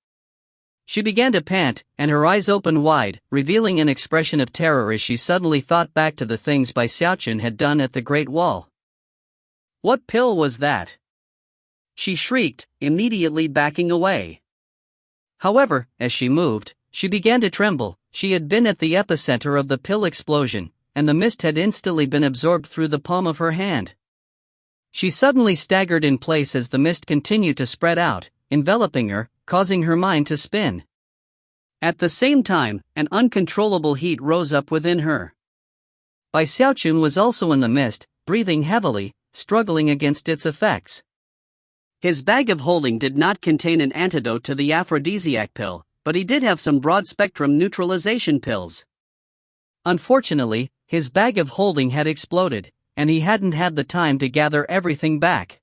She began to pant, and her eyes opened wide, revealing an expression of terror as she suddenly thought back to the things Xiaochun had done at the Great Wall. "What pill was that?" she shrieked, immediately backing away. However, as she moved, she began to tremble. She had been at the epicenter of the pill explosion, and the mist had instantly been absorbed through the palm of her hand. She suddenly staggered in place as the mist continued to spread out, enveloping her, causing her mind to spin. At the same time, an uncontrollable heat rose up within her. Xiaochun was also in the mist, breathing heavily, struggling against its effects. His bag of holding did not contain an antidote to the aphrodisiac pill, but he did have some broad-spectrum neutralization pills. Unfortunately, his bag of holding had exploded, and he hadn't had the time to gather everything back.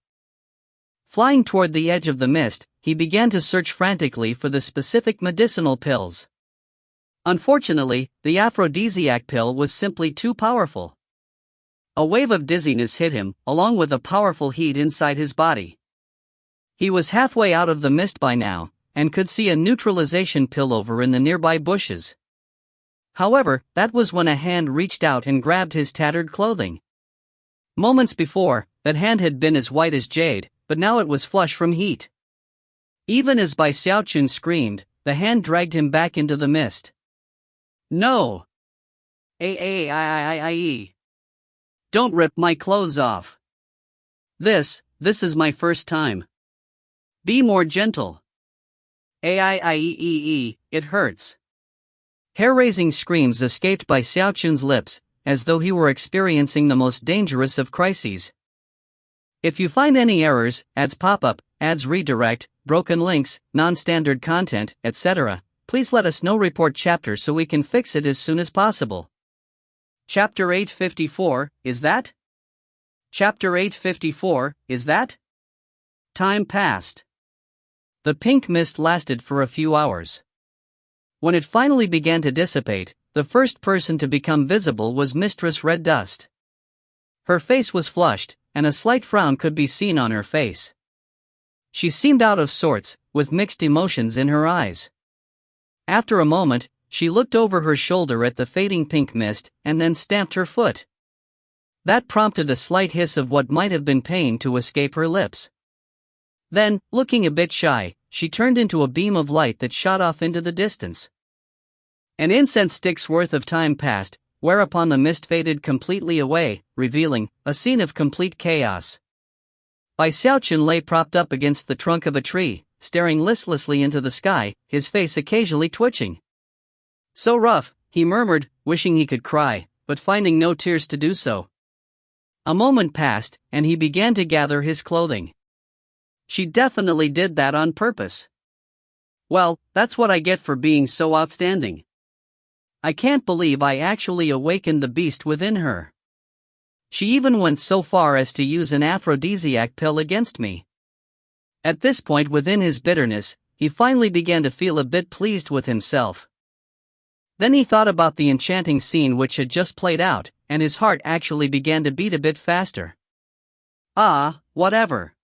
Flying toward the edge of the mist, he began to search frantically for the specific medicinal pills. Unfortunately, the aphrodisiac pill was simply too powerful. A wave of dizziness hit him, along with a powerful heat inside his body. He was halfway out of the mist by now, and could see a neutralization pill over in the nearby bushes. However, that was when a hand reached out and grabbed his tattered clothing. Moments before, that hand had been as white as jade, but now it was flush from heat. Even as Xiaochun screamed, the hand dragged him back into the mist. No! Don't rip my clothes off. This is my first time. Be more gentle. It hurts. Hair-raising screams escaped by Xiaochun's lips, as though he were experiencing the most dangerous of crises. If you find any errors, ads pop up, ads redirect, broken links, non-standard content, etc., please let us know. Report chapter so we can fix it as soon as possible. Chapter 854, is that? Chapter 854, is that? Time passed. The pink mist lasted for a few hours. When it finally began to dissipate, the first person to become visible was Mistress Red Dust. Her face was flushed, and a slight frown could be seen on her face. She seemed out of sorts, with mixed emotions in her eyes. After a moment, she looked over her shoulder at the fading pink mist, and then stamped her foot. That prompted a slight hiss of what might have been pain to escape her lips. Then, looking a bit shy, she turned into a beam of light that shot off into the distance. An incense stick's worth of time passed, whereupon the mist faded completely away, revealing a scene of complete chaos. Xiaochun lay propped up against the trunk of a tree, staring listlessly into the sky, his face occasionally twitching. So rough, he murmured, wishing he could cry, but finding no tears to do so. A moment passed, and he began to gather his clothing. She definitely did that on purpose. Well, that's what I get for being so outstanding. I can't believe I actually awakened the beast within her. She even went so far as to use an aphrodisiac pill against me. At this point within his bitterness, he finally began to feel a bit pleased with himself. Then he thought about the enchanting scene which had just played out, and his heart actually began to beat a bit faster. Whatever.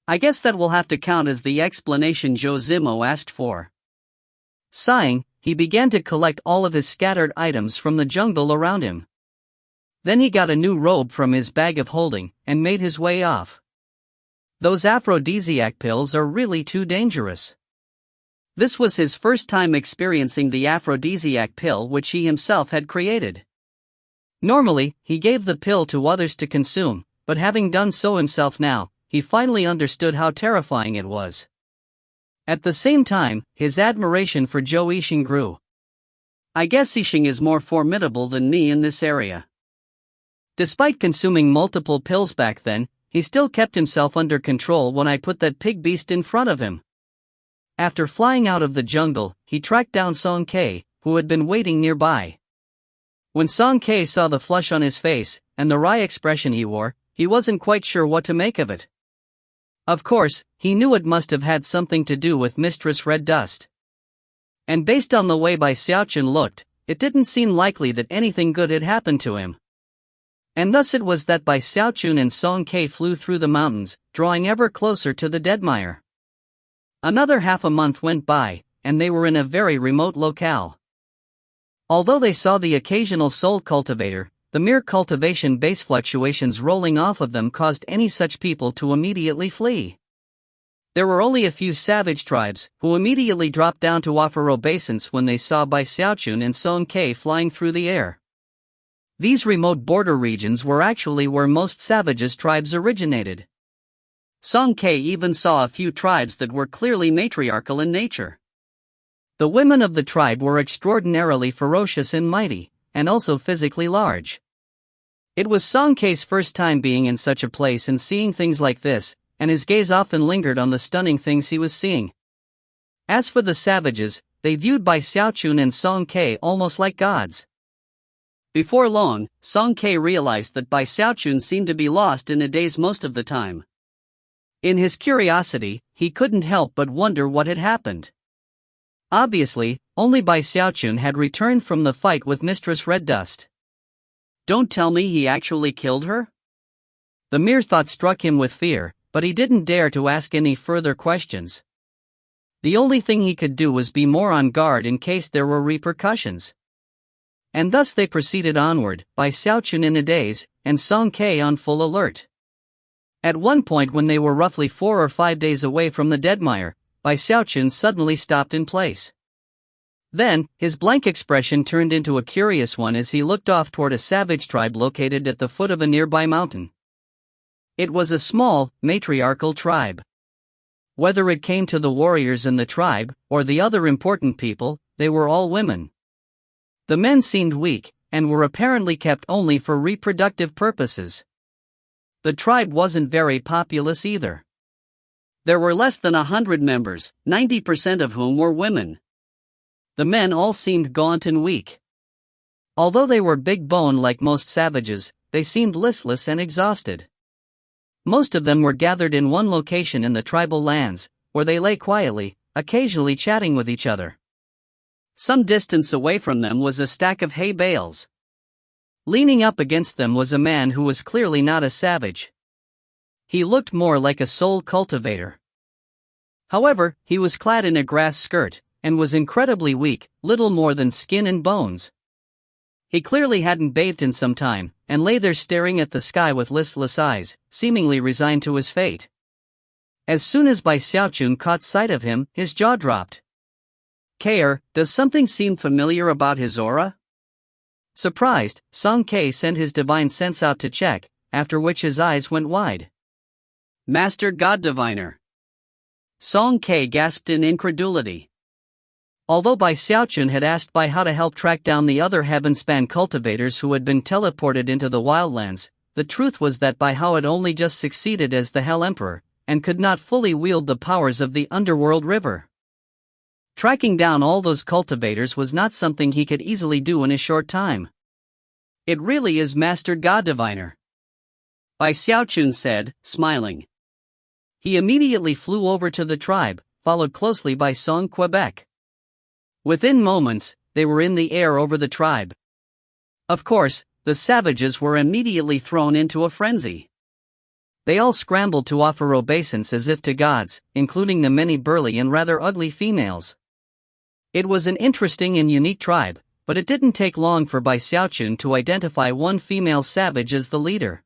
I guess that will have to count as the explanation Josimo asked for. Sighing, he began to collect all of his scattered items from the jungle around him. Then he got a new robe from his bag of holding, and made his way off. Those aphrodisiac pills are really too dangerous. This was his first time experiencing the aphrodisiac pill which he himself had created. Normally, he gave the pill to others to consume, but having done so himself now, he finally understood how terrifying it was. At the same time, his admiration for Zhou Yixing grew. I guess Yixing is more formidable than me in this area. Despite consuming multiple pills back then, he still kept himself under control when I put that pig beast in front of him. After flying out of the jungle, he tracked down Song Ke, who had been waiting nearby. When Song Ke saw the flush on his face, and the wry expression he wore, he wasn't quite sure what to make of it. Of course, he knew it must have had something to do with Mistress Red Dust. And based on the way Xiaochun looked, it didn't seem likely that anything good had happened to him. And thus it was that Xiaochun and Song Ke flew through the mountains, drawing ever closer to the Deadmire. Another half a month went by, and they were in a very remote locale. Although they saw the occasional soul cultivator, the mere cultivation base fluctuations rolling off of them caused any such people to immediately flee. There were only a few savage tribes, who immediately dropped down to offer obeisance when they saw Xiaochun and Song Ke flying through the air. These remote border regions were actually where most savages tribes originated. Song Ke even saw a few tribes that were clearly matriarchal in nature. The women of the tribe were extraordinarily ferocious and mighty, and also physically large. It was Song Ke's first time being in such a place and seeing things like this, and his gaze often lingered on the stunning things he was seeing. As for the savages, they viewed Bai Xiaochun and Song Ke almost like gods. Before long, Song Ke realized that Bai Xiaochun seemed to be lost in a daze most of the time. In his curiosity, he couldn't help but wonder what had happened. Obviously, only Bai Xiaochun had returned from the fight with Mistress Red Dust. Don't tell me he actually killed her? The mere thought struck him with fear, but he didn't dare to ask any further questions. The only thing he could do was be more on guard in case there were repercussions. And thus they proceeded onward, Bai Xiaochun in a daze, and Song Ke on full alert. At one point when they were roughly 4 or 5 days away from the Deadmire, Bai Xiaochun suddenly stopped in place. Then, his blank expression turned into a curious one as he looked off toward a savage tribe located at the foot of a nearby mountain. It was a small, matriarchal tribe. Whether it came to the warriors in the tribe, or the other important people, they were all women. The men seemed weak, and were apparently kept only for reproductive purposes. The tribe wasn't very populous either. There were less than 100 members, 90% of whom were women. The men all seemed gaunt and weak. Although they were big-boned like most savages, they seemed listless and exhausted. Most of them were gathered in one location in the tribal lands, where they lay quietly, occasionally chatting with each other. Some distance away from them was a stack of hay bales. Leaning up against them was a man who was clearly not a savage. He looked more like a soul cultivator. However, he was clad in a grass skirt, and was incredibly weak, little more than skin and bones. He clearly hadn't bathed in some time, and lay there staring at the sky with listless eyes, seemingly resigned to his fate. As soon as Bai Xiaochun caught sight of him, his jaw dropped. "Kaer, does something seem familiar about his aura?" Surprised, Song Ke sent his divine sense out to check, after which his eyes went wide. "Master God Diviner." Song Ke gasped in incredulity. Although Bai Xiaochun had asked Bai how to help track down the other heavenspan cultivators who had been teleported into the wildlands, the truth was that Bai Hao had only just succeeded as the Hell Emperor, and could not fully wield the powers of the underworld river. Tracking down all those cultivators was not something he could easily do in a short time. "It really is Master God Diviner," Bai Xiaochun said, smiling. He immediately flew over to the tribe, followed closely by Song Quebec. Within moments, they were in the air over the tribe. Of course, the savages were immediately thrown into a frenzy. They all scrambled to offer obeisance as if to gods, including the many burly and rather ugly females. It was an interesting and unique tribe, but it didn't take long for Bai Xiaochun to identify one female savage as the leader.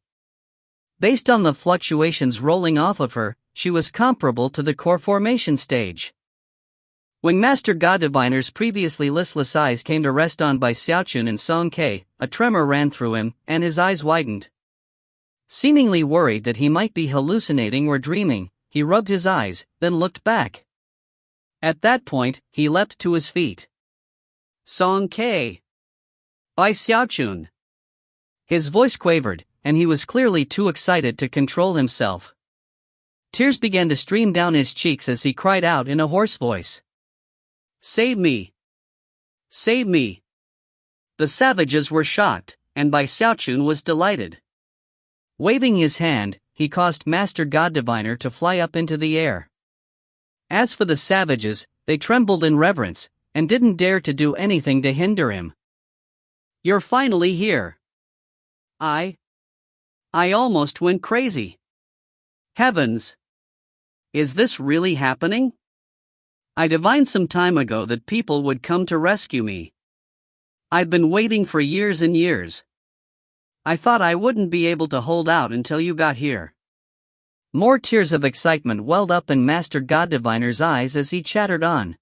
Based on the fluctuations rolling off of her, she was comparable to the core formation stage. When Master God Diviner's previously listless eyes came to rest on Bai Xiaochun and Song Ke, a tremor ran through him, and his eyes widened. Seemingly worried that he might be hallucinating or dreaming, he rubbed his eyes, then looked back. At that point, he leapt to his feet. "Song Ke! Bai Xiaochun!" His voice quavered, and he was clearly too excited to control himself. Tears began to stream down his cheeks as he cried out in a hoarse voice. "Save me! Save me!" The savages were shocked, and Bai Xiaochun was delighted. Waving his hand, he caused Master God Diviner to fly up into the air. As for the savages, they trembled in reverence, and didn't dare to do anything to hinder him. "You're finally here." I almost went crazy. Heavens! Is this really happening? I divined some time ago that people would come to rescue me. I'd been waiting for years and years. I thought I wouldn't be able to hold out until you got here. More tears of excitement welled up in Master God Diviner's eyes as he chattered on.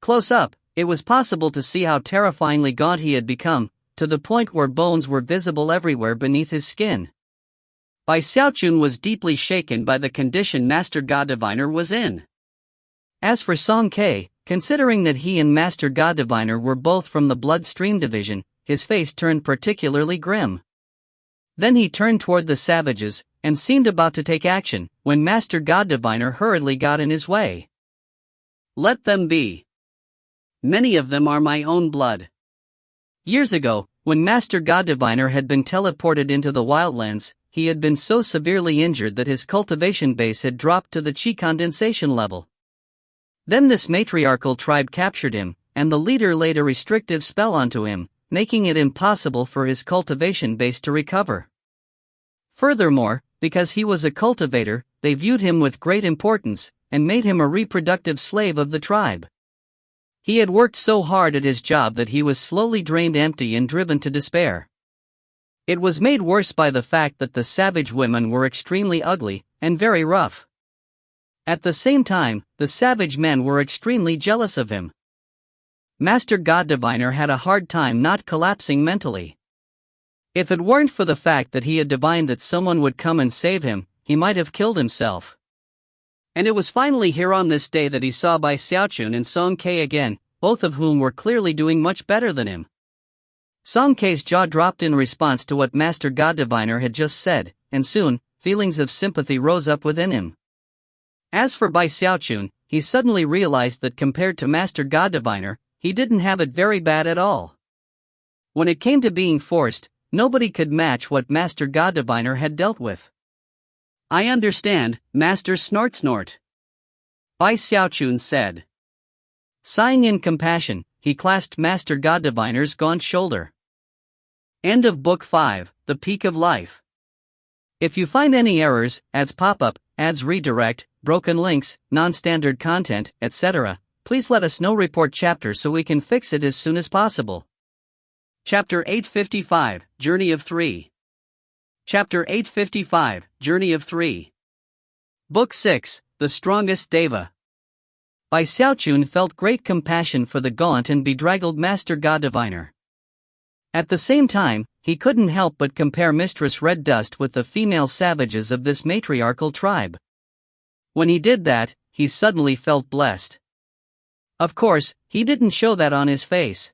Close up, it was possible to see how terrifyingly gaunt he had become, to the point where bones were visible everywhere beneath his skin. Bai Xiaochun was deeply shaken by the condition Master God Diviner was in. As for Song Ke, considering that he and Master God Diviner were both from the Bloodstream division, his face turned particularly grim. Then he turned toward the savages, and seemed about to take action, when Master God Diviner hurriedly got in his way. Let them be. Many of them are my own blood. Years ago, when Master God Diviner had been teleported into the wildlands, he had been so severely injured that his cultivation base had dropped to the chi condensation level. Then this matriarchal tribe captured him, and the leader laid a restrictive spell onto him, making it impossible for his cultivation base to recover. Furthermore, because he was a cultivator, they viewed him with great importance, and made him a reproductive slave of the tribe. He had worked so hard at his job that he was slowly drained empty and driven to despair. It was made worse by the fact that the savage women were extremely ugly, and very rough. At the same time, the savage men were extremely jealous of him. Master God Diviner had a hard time not collapsing mentally. If it weren't for the fact that he had divined that someone would come and save him, he might have killed himself. And it was finally here on this day that he saw Bai Xiaochun and Song Ke again, both of whom were clearly doing much better than him. Song Ke's jaw dropped in response to what Master God Diviner had just said, and soon, feelings of sympathy rose up within him. As for Bai Xiaochun, he suddenly realized that compared to Master God Diviner, he didn't have it very bad at all. When it came to being forced, nobody could match what Master God Diviner had dealt with. I understand, Master Snort. Bai Xiaochun said. Sighing in compassion, he clasped Master God Diviner's gaunt shoulder. End of Book 5, The Peak of Life. If you find any errors, ads pop up, ads redirect, broken links, non-standard content, etc., please let us know. Report chapter so we can fix it as soon as possible. Chapter 855, Journey of 3. Chapter 855, Journey of 3. Book 6, The Strongest Deva. Bai Xiaochun felt great compassion for the gaunt and bedraggled Master God Diviner. At the same time, he couldn't help but compare Mistress Red Dust with the female savages of this matriarchal tribe. When he did that, he suddenly felt blessed. Of course, he didn't show that on his face.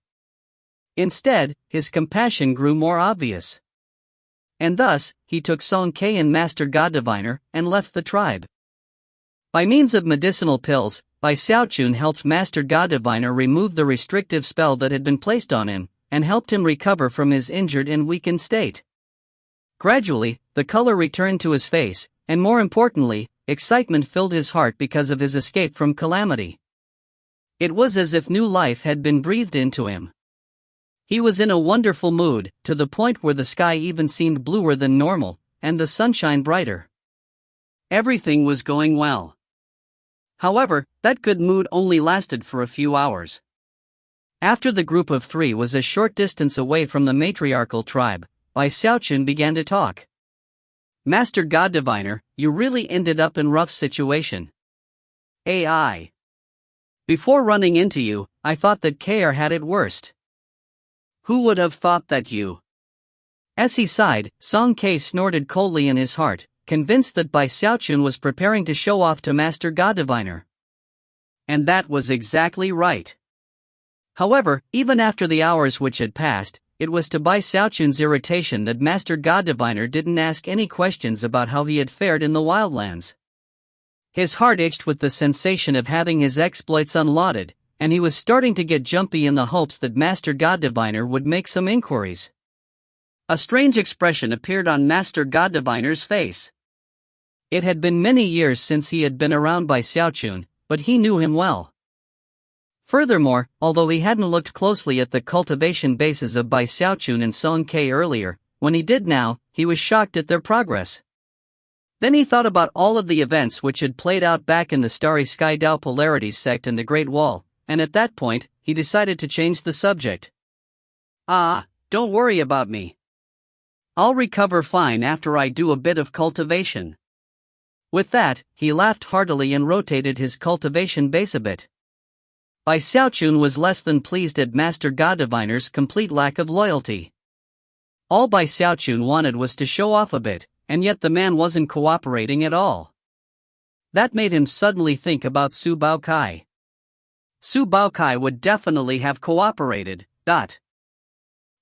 Instead, his compassion grew more obvious. And thus, he took Song Ke and Master God Diviner and left the tribe. By means of medicinal pills, Bai Xiaochun helped Master God Diviner remove the restrictive spell that had been placed on him, and helped him recover from his injured and weakened state. Gradually, the color returned to his face, and more importantly, excitement filled his heart because of his escape from calamity. It was as if new life had been breathed into him. He was in a wonderful mood, to the point where the sky even seemed bluer than normal, and the sunshine brighter. Everything was going well. However, that good mood only lasted for a few hours. After the group of three was a short distance away from the matriarchal tribe, Bai Xiaochun began to talk. Master God Diviner, you really ended up in rough situation. AI. Before running into you, I thought that KR had it worst. Who would have thought that you? As he sighed, Song Ke snorted coldly in his heart, convinced that Bai Xiaochun was preparing to show off to Master God Diviner. And that was exactly right. However, even after the hours which had passed, it was to Bai Xiaochun's irritation that Master God Diviner didn't ask any questions about how he had fared in the wildlands. His heart itched with the sensation of having his exploits unlauded, and he was starting to get jumpy in the hopes that Master God Diviner would make some inquiries. A strange expression appeared on Master God Diviner's face. It had been many years since he had been around Bai Xiaochun, but he knew him well. Furthermore, although he hadn't looked closely at the cultivation bases of Bai Xiaochun and Song Ke earlier, when he did now, he was shocked at their progress. Then he thought about all of the events which had played out back in the Starry Sky Dao Polarities sect and the Great Wall, and at that point, he decided to change the subject. Don't worry about me. I'll recover fine after I do a bit of cultivation. With that, he laughed heartily and rotated his cultivation base a bit. Bai Xiaochun was less than pleased at Master God Diviner's complete lack of loyalty. All Bai Xiaochun wanted was to show off a bit, and yet the man wasn't cooperating at all. That made him suddenly think about Su Baokai. Su Baokai would definitely have cooperated.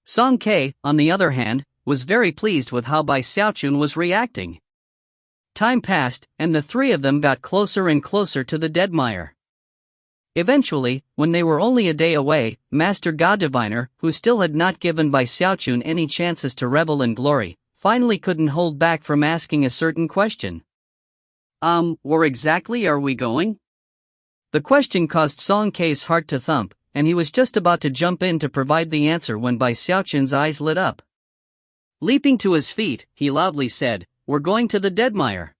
Song Ke, on the other hand, was very pleased with how Bai Xiaochun was reacting. Time passed, and the three of them got closer and closer to the Deadmire. Eventually, when they were only a day away, Master God Diviner, who still had not given Bai Xiaochun any chances to revel in glory, finally couldn't hold back from asking a certain question. Where exactly are we going? The question caused Song Kei's heart to thump, and he was just about to jump in to provide the answer when Bai Xiaochun's eyes lit up. Leaping to his feet, he loudly said, "We're going to the Deadmire.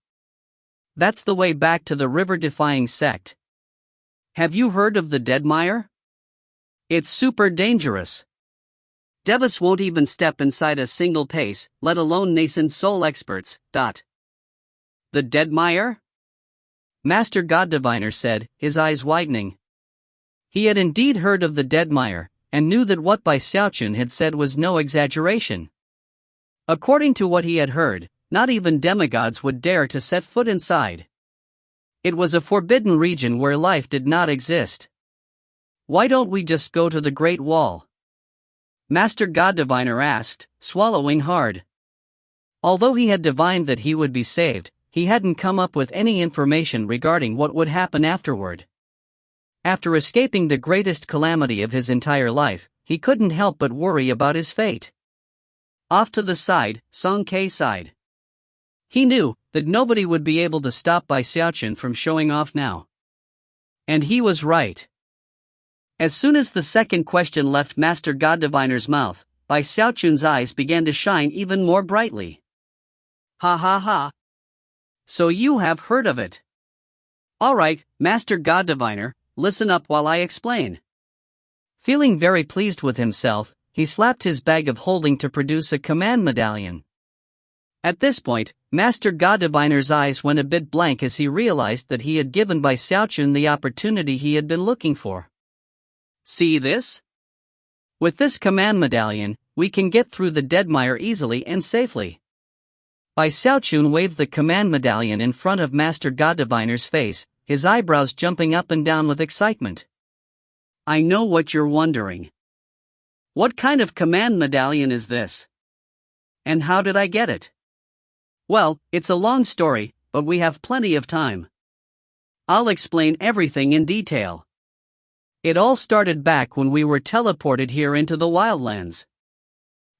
That's the way back to the river-defying sect. Have you heard of the Deadmire? It's super dangerous. Devis won't even step inside a single pace, let alone nascent soul experts. The Deadmire?" Master God Diviner said, his eyes widening. He had indeed heard of the Deadmire, and knew that what Bai Xiaochun had said was no exaggeration. According to what he had heard, not even demigods would dare to set foot inside. It was a forbidden region where life did not exist. "Why don't we just go to the Great Wall?" Master God Diviner asked, swallowing hard. Although he had divined that he would be saved, he hadn't come up with any information regarding what would happen afterward. After escaping the greatest calamity of his entire life, he couldn't help but worry about his fate. Off to the side, Song Kei sighed. He knew that nobody would be able to stop Bai Xiaochun from showing off now. And he was right. As soon as the second question left Master God Diviner's mouth, Bai Xiaochun's eyes began to shine even more brightly. "Ha ha ha. So you have heard of it. Alright, Master God Diviner, listen up while I explain." Feeling very pleased with himself, he slapped his bag of holding to produce a command medallion. At this point, Master God Diviner's eyes went a bit blank as he realized that he had given Bai Xiaochun the opportunity he had been looking for. "See this? With this command medallion, we can get through the Deadmire easily and safely." Bai Xiaochun waved the command medallion in front of Master God Diviner's face, his eyebrows jumping up and down with excitement. "I know what you're wondering. What kind of command medallion is this? And how did I get it? Well, it's a long story, but we have plenty of time. I'll explain everything in detail. It all started back when we were teleported here into the wildlands."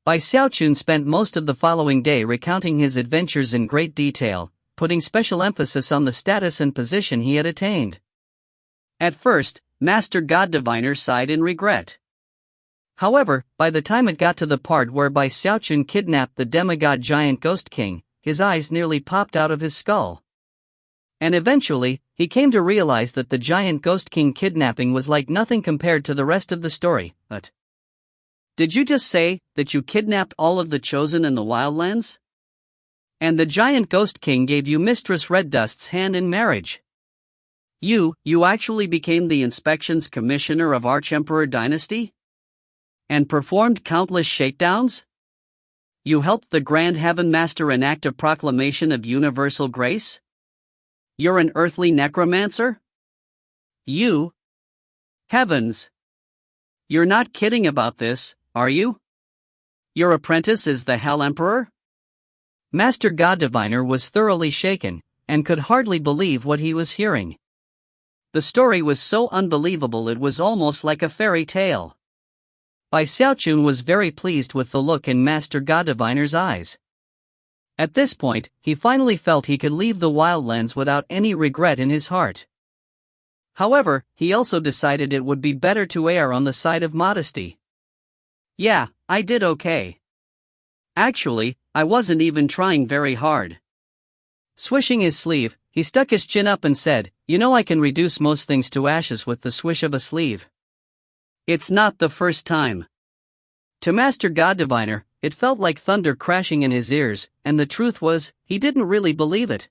Bai Xiaochun spent most of the following day recounting his adventures in great detail, putting special emphasis on the status and position he had attained. At first, Master God Diviner sighed in regret. However, by the time it got to the part where Bai Xiaochun kidnapped the demigod giant Ghost King, his eyes nearly popped out of his skull. And eventually, he came to realize that the giant Ghost King kidnapping was like nothing compared to the rest of the story. But did you just say that you kidnapped all of the chosen in the wildlands? And the giant Ghost King gave you Mistress Red Dust's hand in marriage? You actually became the inspections commissioner of Archemperor Dynasty? And performed countless shakedowns? You helped the Grand Heaven Master enact a proclamation of universal grace? You're an earthly necromancer? You? Heavens! You're not kidding about this, are you? Your apprentice is the Hell Emperor? Master God Diviner was thoroughly shaken, and could hardly believe what he was hearing. The story was so unbelievable it was almost like a fairy tale. Bai Xiaochun was very pleased with the look in Master God Diviner's eyes. At this point, he finally felt he could leave the wildlands without any regret in his heart. However, he also decided it would be better to err on the side of modesty. "Yeah, I did okay. Actually, I wasn't even trying very hard." Swishing his sleeve, he stuck his chin up and said, "You know I can reduce most things to ashes with the swish of a sleeve. It's not the first time." To Master God Diviner, it felt like thunder crashing in his ears, and the truth was, he didn't really believe it.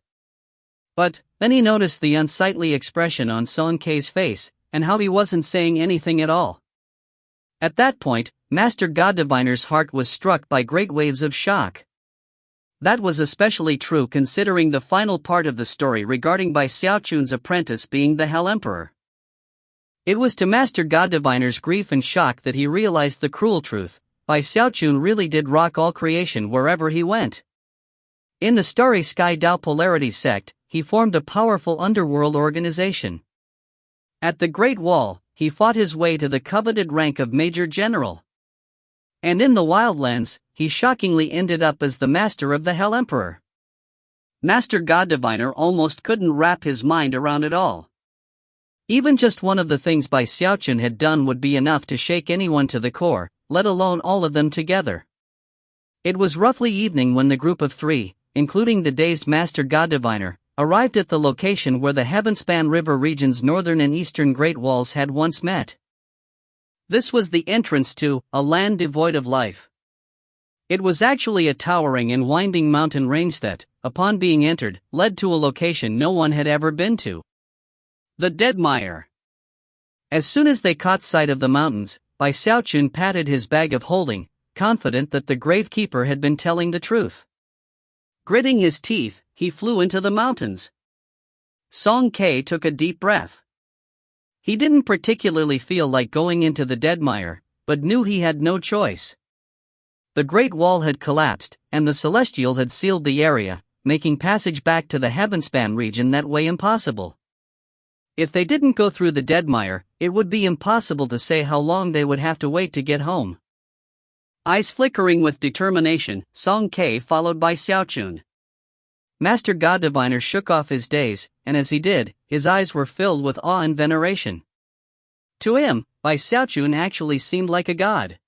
But then he noticed the unsightly expression on Song Kei's face, and how he wasn't saying anything at all. At that point, Master God Diviner's heart was struck by great waves of shock. That was especially true considering the final part of the story regarding Bai Xiaochun's apprentice being the Hell Emperor. It was to Master God Diviner's grief and shock that he realized the cruel truth. Bai Xiaochun really did rock all creation wherever he went. In the Starry Sky Dao Polarities sect, he formed a powerful underworld organization. At the Great Wall, he fought his way to the coveted rank of Major General. And in the Wildlands, he shockingly ended up as the Master of the Hell Emperor. Master God Diviner almost couldn't wrap his mind around it all. Even just one of the things Bai Xiaochun had done would be enough to shake anyone to the core, let alone all of them together. It was roughly evening when the group of three, including the dazed Master God Diviner, arrived at the location where the Heavenspan River region's northern and eastern Great Walls had once met. This was the entrance to a land devoid of life. It was actually a towering and winding mountain range that, upon being entered, led to a location no one had ever been to. The Deadmire. As soon as they caught sight of the mountains, Bai Xiaochun patted his bag of holding, confident that the gravekeeper had been telling the truth. Gritting his teeth, he flew into the mountains. Song Ke took a deep breath. He didn't particularly feel like going into the Deadmire, but knew he had no choice. The Great Wall had collapsed, and the Celestial had sealed the area, making passage back to the Heavenspan region that way impossible. If they didn't go through the Deadmire, it would be impossible to say how long they would have to wait to get home. Eyes flickering with determination, Song Ke followed Bai Xiaochun. Master God Diviner shook off his daze, and as he did, his eyes were filled with awe and veneration. To him, Bai Xiaochun actually seemed like a god.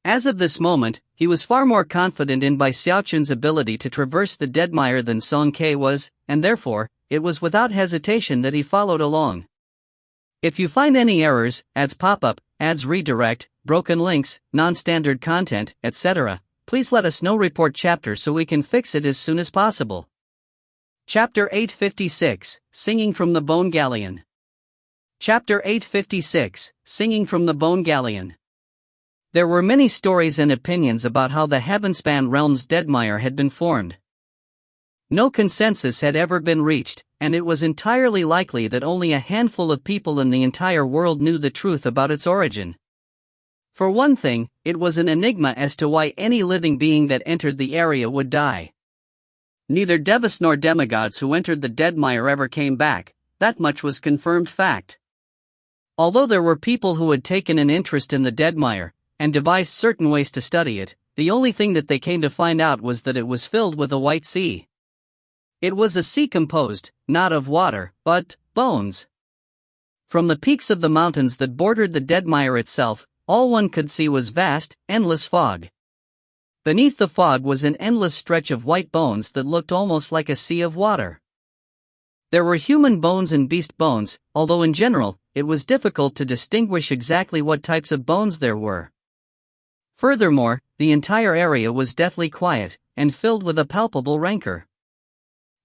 As of this moment, he was far more confident in Bai Xiaochun's ability to traverse the Deadmire than Song Ke was, and therefore, it was without hesitation that he followed along. If you find any errors, ads pop up, ads redirect, broken links, non-standard content, etc., please let us know. Report chapter so we can fix it as soon as possible. Chapter 856, Singing from the Bone Galleon. Chapter 856, Singing from the Bone Galleon. There were many stories and opinions about how the Heavenspan realm's Deadmire had been formed. No consensus had ever been reached, and it was entirely likely that only a handful of people in the entire world knew the truth about its origin. For one thing, it was an enigma as to why any living being that entered the area would die. Neither devas nor demigods who entered the Deadmire ever came back, that much was confirmed fact. Although there were people who had taken an interest in the Deadmire, and devised certain ways to study it, the only thing that they came to find out was that it was filled with a white sea. It was a sea composed, not of water, but bones. From the peaks of the mountains that bordered the Deadmire itself, all one could see was vast, endless fog. Beneath the fog was an endless stretch of white bones that looked almost like a sea of water. There were human bones and beast bones, although in general, it was difficult to distinguish exactly what types of bones there were. Furthermore, the entire area was deathly quiet, and filled with a palpable rancor.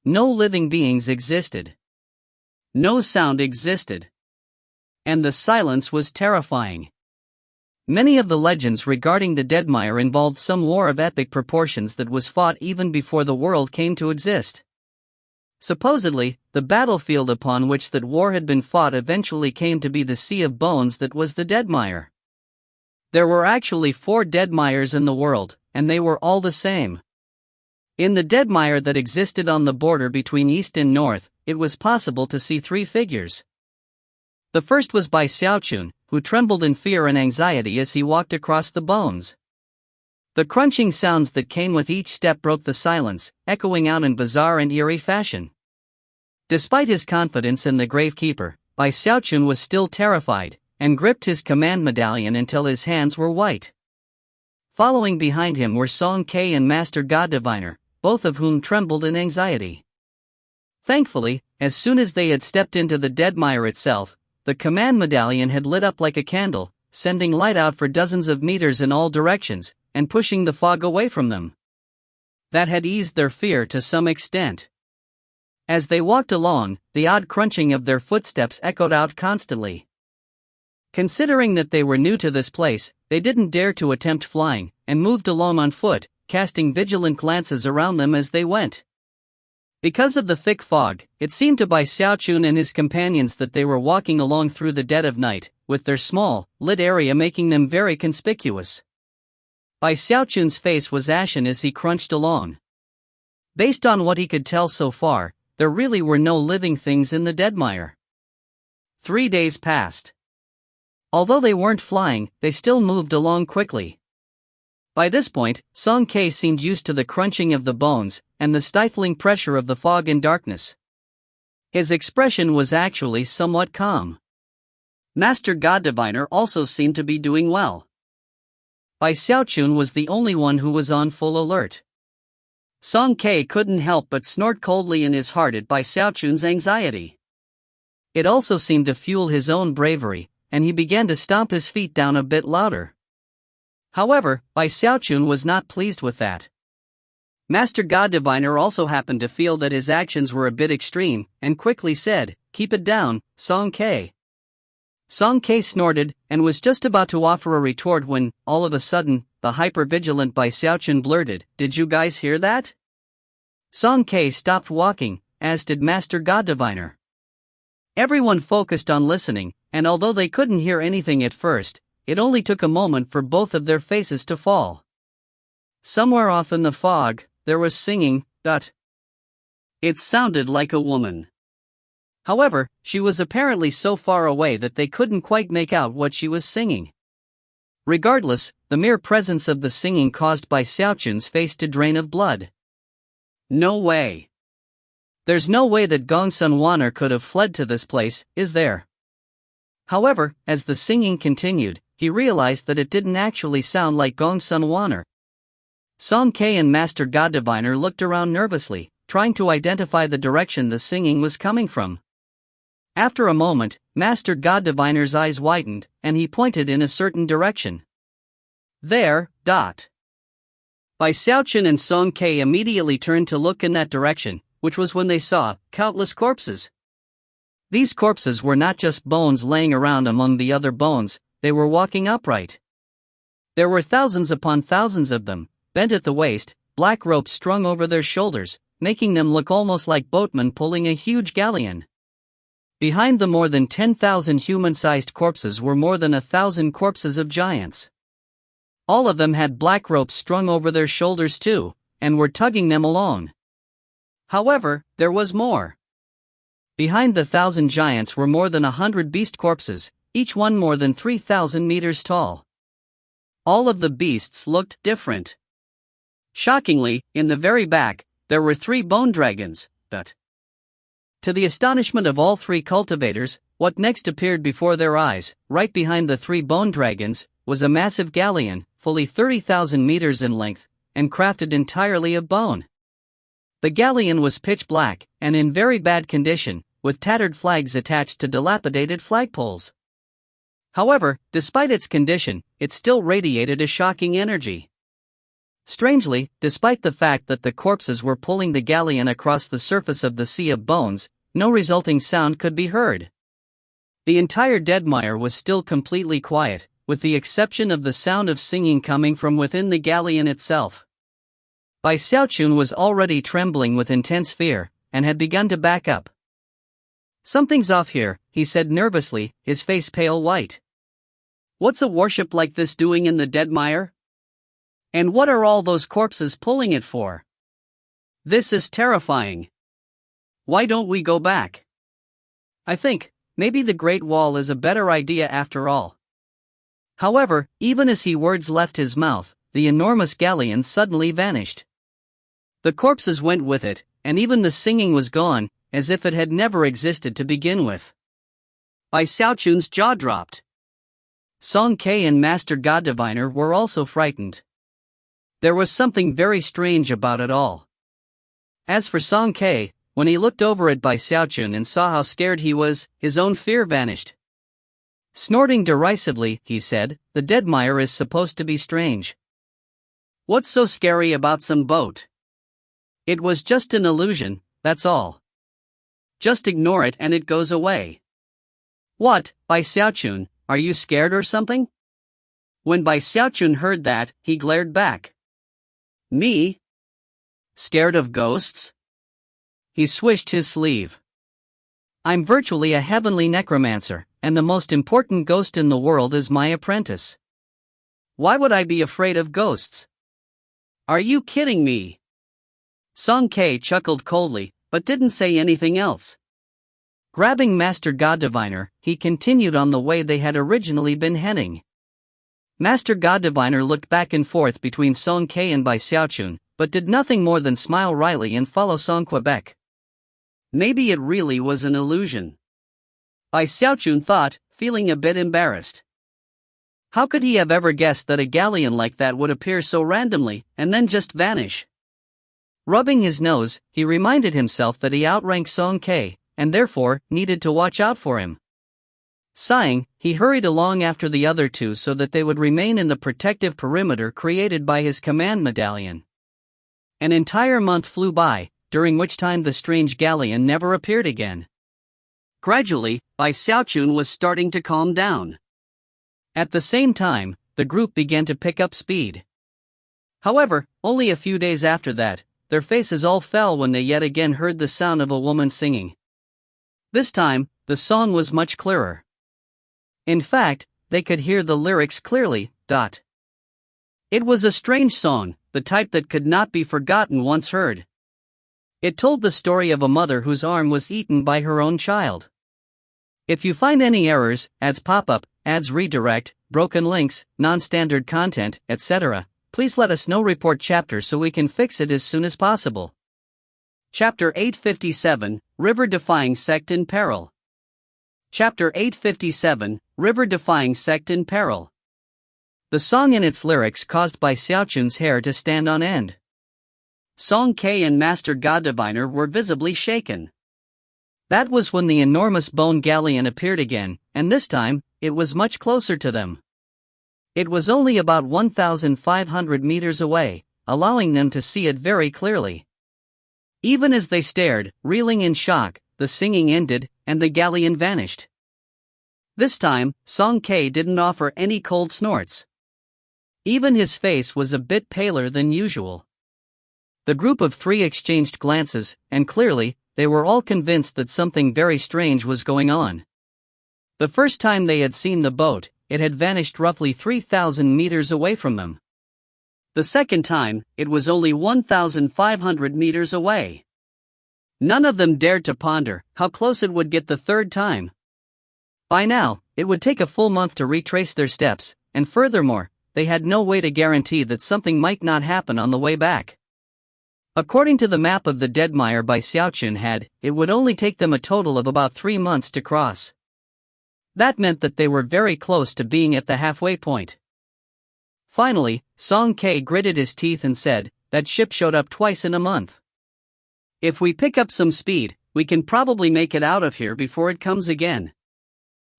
No living beings existed. No sound existed. And the silence was terrifying. Many of the legends regarding the Deadmire involved some war of epic proportions that was fought even before the world came to exist. Supposedly, the battlefield upon which that war had been fought eventually came to be the Sea of Bones that was the Deadmire. There were actually 4 Deadmires in the world, and they were all the same. In the Deadmire that existed on the border between East and North, it was possible to see 3 figures. The first was Bai Xiaochun, who trembled in fear and anxiety as he walked across the bones. The crunching sounds that came with each step broke the silence, echoing out in bizarre and eerie fashion. Despite his confidence in the gravekeeper, Bai Xiaochun was still terrified, and gripped his command medallion until his hands were white. Following behind him were Song Ke and Master God Diviner, both of whom trembled in anxiety. Thankfully, as soon as they had stepped into the Deadmire itself, the command medallion had lit up like a candle, sending light out for dozens of meters in all directions, and pushing the fog away from them. That had eased their fear to some extent. As they walked along, the odd crunching of their footsteps echoed out constantly. Considering that they were new to this place, they didn't dare to attempt flying, and moved along on foot, casting vigilant glances around them as they went. Because of the thick fog, it seemed to Bai Xiaochun and his companions that they were walking along through the dead of night, with their small, lit area making them very conspicuous. Bai Xiaochun's face was ashen as he crunched along. Based on what he could tell so far, there really were no living things in the dead mire. 3 days passed. Although they weren't flying, they still moved along quickly. By this point, Song Ke seemed used to the crunching of the bones and the stifling pressure of the fog and darkness. His expression was actually somewhat calm. Master God Diviner also seemed to be doing well. Bai Xiaochun was the only one who was on full alert. Song Ke couldn't help but snort coldly in his heart at Bai Xiaochun's anxiety. It also seemed to fuel his own bravery, and he began to stomp his feet down a bit louder. However, Bai Xiaochun was not pleased with that. Master God Diviner also happened to feel that his actions were a bit extreme, and quickly said, "Keep it down, Song Ke." Song Ke snorted, and was just about to offer a retort when, all of a sudden, the hyper-vigilant Bai Xiaochun blurted, "Did you guys hear that?" Song Ke stopped walking, as did Master God Diviner. Everyone focused on listening, and although they couldn't hear anything at first, it only took a moment for both of their faces to fall. Somewhere off in the fog, there was singing, It sounded like a woman. However, she was apparently so far away that they couldn't quite make out what she was singing. Regardless, the mere presence of the singing caused Bai Xiaochun's face to drain of blood. No way. There's no way that Gongsun Wan'er could have fled to this place, is there? However, as the singing continued, he realized that it didn't actually sound like Gongsun Wan'er. Song Ke and Master God Diviner looked around nervously, trying to identify the direction the singing was coming from. After a moment, Master God Diviner's eyes widened, and he pointed in a certain direction. There. Bai Xiaochun and Song Ke immediately turned to look in that direction, which was when they saw countless corpses. These corpses were not just bones laying around among the other bones, they were walking upright. There were thousands upon thousands of them, bent at the waist, black ropes strung over their shoulders, making them look almost like boatmen pulling a huge galleon. Behind the more than 10,000 human-sized corpses were more than 1,000 corpses of giants. All of them had black ropes strung over their shoulders too, and were tugging them along. However, there was more. Behind the 1,000 giants were more than 100 beast corpses, each one more than 3,000 meters tall. All of the beasts looked different. Shockingly, in the very back, there were 3 bone dragons, To the astonishment of all 3 cultivators, what next appeared before their eyes, right behind the 3 bone dragons, was a massive galleon, fully 30,000 meters in length, and crafted entirely of bone. The galleon was pitch black, and in very bad condition, with tattered flags attached to dilapidated flagpoles. However, despite its condition, it still radiated a shocking energy. Strangely, despite the fact that the corpses were pulling the galleon across the surface of the sea of bones, no resulting sound could be heard. The entire dead mire was still completely quiet, with the exception of the sound of singing coming from within the galleon itself. Bai Xiaochun was already trembling with intense fear, and had begun to back up. "Something's off here," he said nervously, his face pale white. "What's a warship like this doing in the dead mire? And what are all those corpses pulling it for? This is terrifying. Why don't we go back? I think, maybe the Great Wall is a better idea after all." However, even as words left his mouth, the enormous galleon suddenly vanished. The corpses went with it, and even the singing was gone, as if it had never existed to begin with. Bai Xiaochun's jaw dropped. Song Ke and Master God Diviner were also frightened. There was something very strange about it all. As for Song Ke, when he looked over at Bai Xiaochun and saw how scared he was, his own fear vanished. Snorting derisively, he said, "The dead mire is supposed to be strange. What's so scary about some boat? It was just an illusion, that's all. Just ignore it and it goes away." "What, Bai Xiaochun, are you scared or something?" When Bai Xiaochun heard that, he glared back. "Me? Scared of ghosts?" He swished his sleeve. "I'm virtually a heavenly necromancer, and the most important ghost in the world is my apprentice. Why would I be afraid of ghosts? Are you kidding me? Song K chuckled coldly, but didn't say anything else. Grabbing Master God Diviner, he continued on the way they had originally been heading. Master God Diviner looked back and forth between Song K and Bai Xiaochun, but did nothing more than smile wryly and follow Song Quebec. Maybe it really was an illusion. Bai Xiaochun thought, feeling a bit embarrassed. How could he have ever guessed that a galleon like that would appear so randomly, and then just vanish? Rubbing his nose, he reminded himself that he outranked Song K, and therefore, needed to watch out for him. Sighing, he hurried along after the other two so that they would remain in the protective perimeter created by his command medallion. An entire month flew by, during which time the strange galleon never appeared again. Gradually, Bai Xiaochun was starting to calm down. At the same time, the group began to pick up speed. However, only a few days after that, their faces all fell when they yet again heard the sound of a woman singing. This time, the song was much clearer. In fact, they could hear the lyrics clearly. It was a strange song, the type that could not be forgotten once heard. It told the story of a mother whose arm was eaten by her own child. If you find any errors, ads pop up, ads redirect, broken links, non-standard content, etc., please let us know. Report chapter so we can fix it as soon as possible. Chapter 857, River-Defying Sect in Peril. Chapter 857, River-Defying Sect in Peril. The song and its lyrics caused Bai Xiaochun's hair to stand on end. Song K and Master God Diviner were visibly shaken. That was when the enormous bone galleon appeared again, and this time, it was much closer to them. It was only about 1,500 meters away, allowing them to see it very clearly. Even as they stared, reeling in shock, the singing ended, and the galleon vanished. This time, Song K didn't offer any cold snorts. Even his face was a bit paler than usual. The group of three exchanged glances, and clearly, they were all convinced that something very strange was going on. The first time they had seen the boat, it had vanished roughly 3,000 meters away from them. The second time, it was only 1,500 meters away. None of them dared to ponder how close it would get the third time. By now, it would take a full month to retrace their steps, and furthermore, they had no way to guarantee that something might not happen on the way back. According to the map of the Deadmire Bai Xiaochun had, it would only take them a total of about 3 months to cross. That meant that they were very close to being at the halfway point. Finally, Song K gritted his teeth and said, "That ship showed up twice in a month. If we pick up some speed, we can probably make it out of here before it comes again."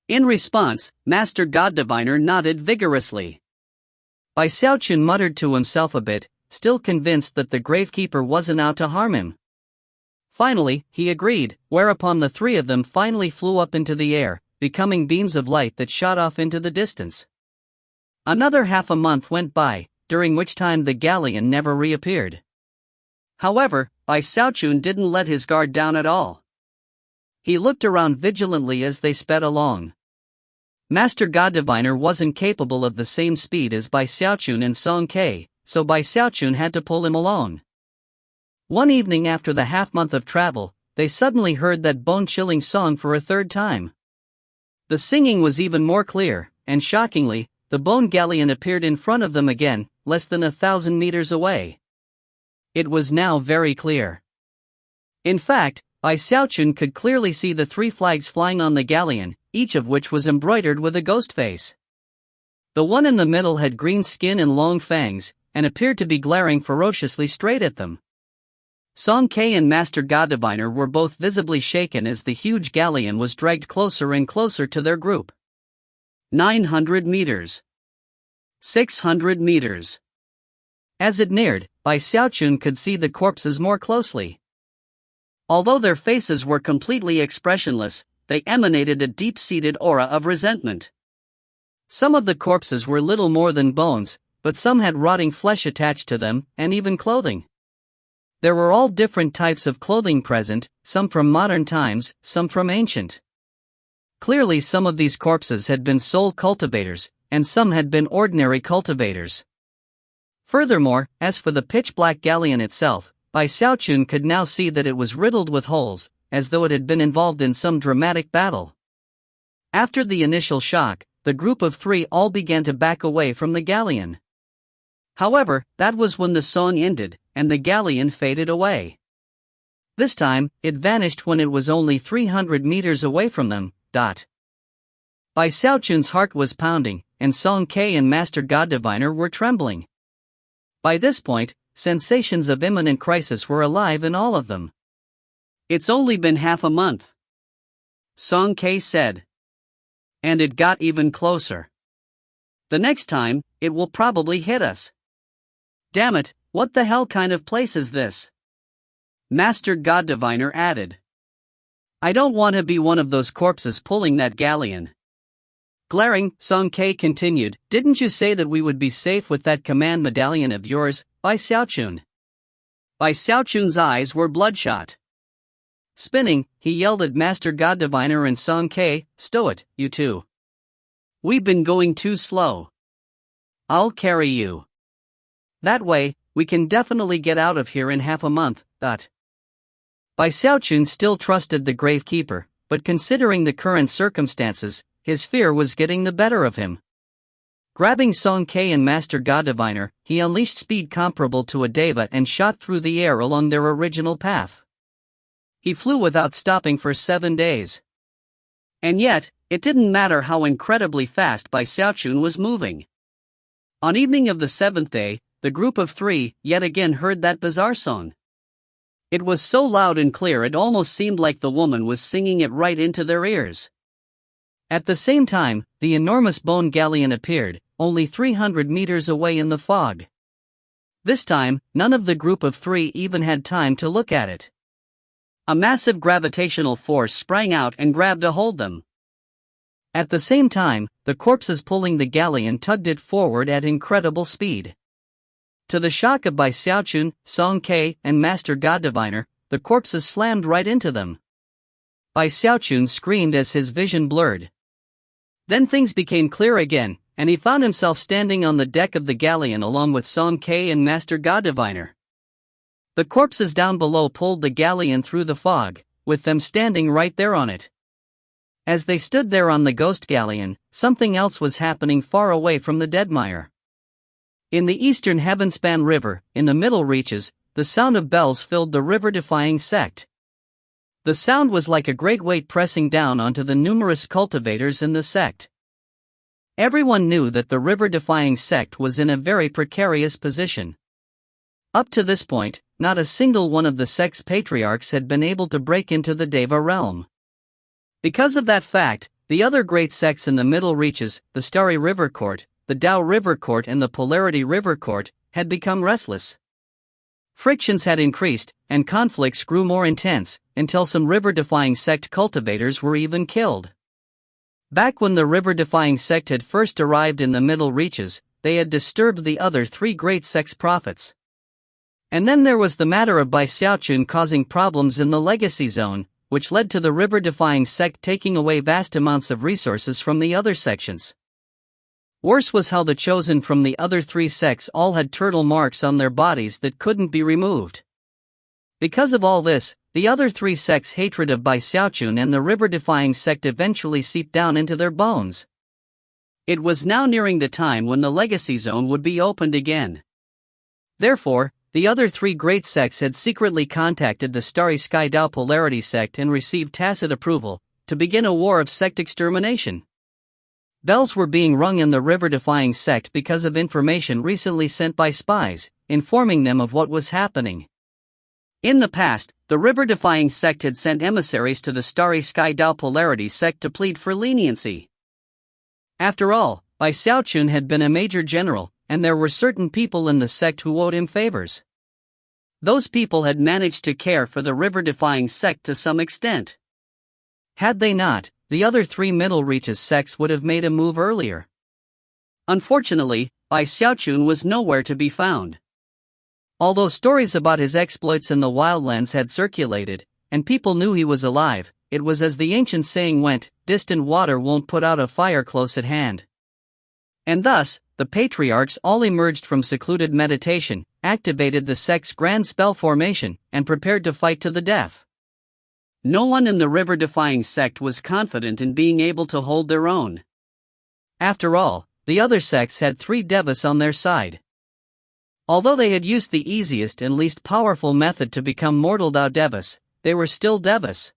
In response, Master God Diviner nodded vigorously. Bai Xiaochun muttered to himself a bit, still convinced that the gravekeeper wasn't out to harm him. Finally, he agreed, whereupon the three of them finally flew up into the air, becoming beams of light that shot off into the distance. Another half a month went by, during which time the galleon never reappeared. However, Bai Xiaochun didn't let his guard down at all. He looked around vigilantly as they sped along. Master God Diviner wasn't capable of the same speed as Bai Xiaochun and Song K, so Bai Xiaochun had to pull him along. One evening after the half-month of travel, they suddenly heard that bone-chilling song for a third time. The singing was even more clear, and shockingly, the bone galleon appeared in front of them again, less than 1,000 meters away. It was now very clear. In fact, Bai Xiaochun could clearly see the 3 flags flying on the galleon, each of which was embroidered with a ghost face. The one in the middle had green skin and long fangs, and appeared to be glaring ferociously straight at them. Song K and Master God Diviner were both visibly shaken as the huge galleon was dragged closer and closer to their group. 900 meters. 600 meters. As it neared, Bai Xiaochun could see the corpses more closely. Although their faces were completely expressionless, they emanated a deep-seated aura of resentment. Some of the corpses were little more than bones, but some had rotting flesh attached to them, and even clothing. There were all different types of clothing present, some from modern times, some from ancient. Clearly some of these corpses had been soul cultivators, and some had been ordinary cultivators. Furthermore, as for the pitch-black galleon itself, Bai Xiaochun could now see that it was riddled with holes, as though it had been involved in some dramatic battle. After the initial shock, the group of three all began to back away from the galleon. However, that was when the song ended, and the galleon faded away. This time, it vanished when it was only 300 meters away from them. Bai Xiaochun's heart was pounding, and Song Ke and Master God Diviner were trembling. By this point, sensations of imminent crisis were alive in all of them. "It's only been half a month," Song Ke said. "And it got even closer. The next time, it will probably hit us. Damn it, what the hell kind of place is this?" Master God Diviner added. "I don't want to be one of those corpses pulling that galleon." Glaring, Song Ke continued, "Didn't you say that we would be safe with that command medallion of yours, Bai Xiaochun?" Bai Xiaochun's eyes were bloodshot. Spinning, he yelled at Master God Diviner and Song Ke, "Stow it, you two. We've been going too slow. I'll carry you. That way, we can definitely get out of here in half a month." Bai Xiaochun still trusted the gravekeeper, but considering the current circumstances, his fear was getting the better of him. Grabbing Song Ke and Master God Diviner, he unleashed speed comparable to a deva and shot through the air along their original path. He flew without stopping for 7 days. And yet, it didn't matter how incredibly fast Bai Xiaochun was moving. On evening of the 7th day, the group of three yet again heard that bizarre song. It was so loud and clear it almost seemed like the woman was singing it right into their ears. At the same time, the enormous bone galleon appeared, only 300 meters away in the fog. This time, none of the group of three even had time to look at it. A massive gravitational force sprang out and grabbed a hold of them. At the same time, the corpses pulling the galleon tugged it forward at incredible speed. To the shock of Bai Xiaochun, Song Ke, and Master God Diviner, the corpses slammed right into them. Bai Xiaochun screamed as his vision blurred. Then things became clear again, and he found himself standing on the deck of the galleon along with Song Ke and Master God Diviner. The corpses down below pulled the galleon through the fog, with them standing right there on it. As they stood there on the ghost galleon, something else was happening far away from the deadmire. In the eastern Heavenspan River, in the middle reaches, the sound of bells filled the river-defying sect. The sound was like a great weight pressing down onto the numerous cultivators in the sect. Everyone knew that the river-defying sect was in a very precarious position. Up to this point, not a single one of the sect's patriarchs had been able to break into the Deva realm. Because of that fact, the other great sects in the middle reaches, the Starry River Court, the Tao River Court and the Polarity River Court, had become restless. Frictions had increased, and conflicts grew more intense, until some river-defying sect cultivators were even killed. Back when the river-defying sect had first arrived in the middle reaches, they had disturbed the other three great sects' prophets. And then there was the matter of Bai Xiaochun causing problems in the legacy zone, which led to the river-defying sect taking away vast amounts of resources from the other sections. Worse was how the chosen from the other three sects all had turtle marks on their bodies that couldn't be removed. Because of all this, the other three sects' hatred of Bai Xiaochun and the river-defying sect eventually seeped down into their bones. It was now nearing the time when the legacy zone would be opened again. Therefore, the other three great sects had secretly contacted the Starry Sky Tao Polarity sect and received tacit approval to begin a war of sect extermination. Bells were being rung in the river-defying sect because of information recently sent by spies, informing them of what was happening. In the past, the river-defying sect had sent emissaries to the Starry Sky Tao Polarity sect to plead for leniency. After all, Bai Xiaochun had been a major general, and there were certain people in the sect who owed him favors. Those people had managed to care for the river-defying sect to some extent. Had they not, the other three middle reaches sects would have made a move earlier. Unfortunately, Bai Xiaochun was nowhere to be found. Although stories about his exploits in the wildlands had circulated, and people knew he was alive, it was as the ancient saying went, distant water won't put out a fire close at hand. And thus, the patriarchs all emerged from secluded meditation, activated the sect's grand spell formation, and prepared to fight to the death. No one in the river-defying sect was confident in being able to hold their own. After all, the other sects had 3 devas on their side. Although they had used the easiest and least powerful method to become mortal devas, they were still devas.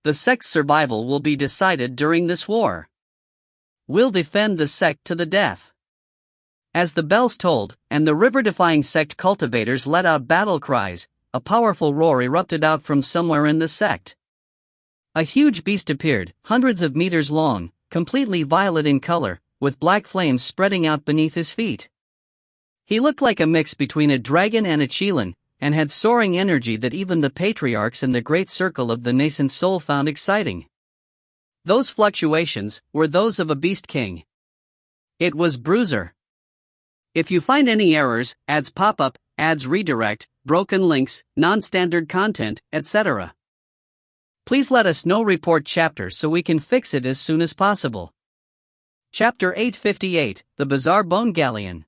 The sect's survival will be decided during this war. We'll defend the sect to the death. As the bells tolled, and the river-defying sect cultivators let out battle cries, a powerful roar erupted out from somewhere in the sect. A huge beast appeared, hundreds of meters long, completely violet in color, with black flames spreading out beneath his feet. He looked like a mix between a dragon and a qilin, and had soaring energy that even the patriarchs in the great circle of the nascent soul found exciting. Those fluctuations were those of a beast king. It was Bruiser. If you find any errors, ads pop up, ads redirect, broken links, non-standard content, etc., please let us know. Report chapter so we can fix it as soon as possible. Chapter 858, The Bizarre Bone Galleon.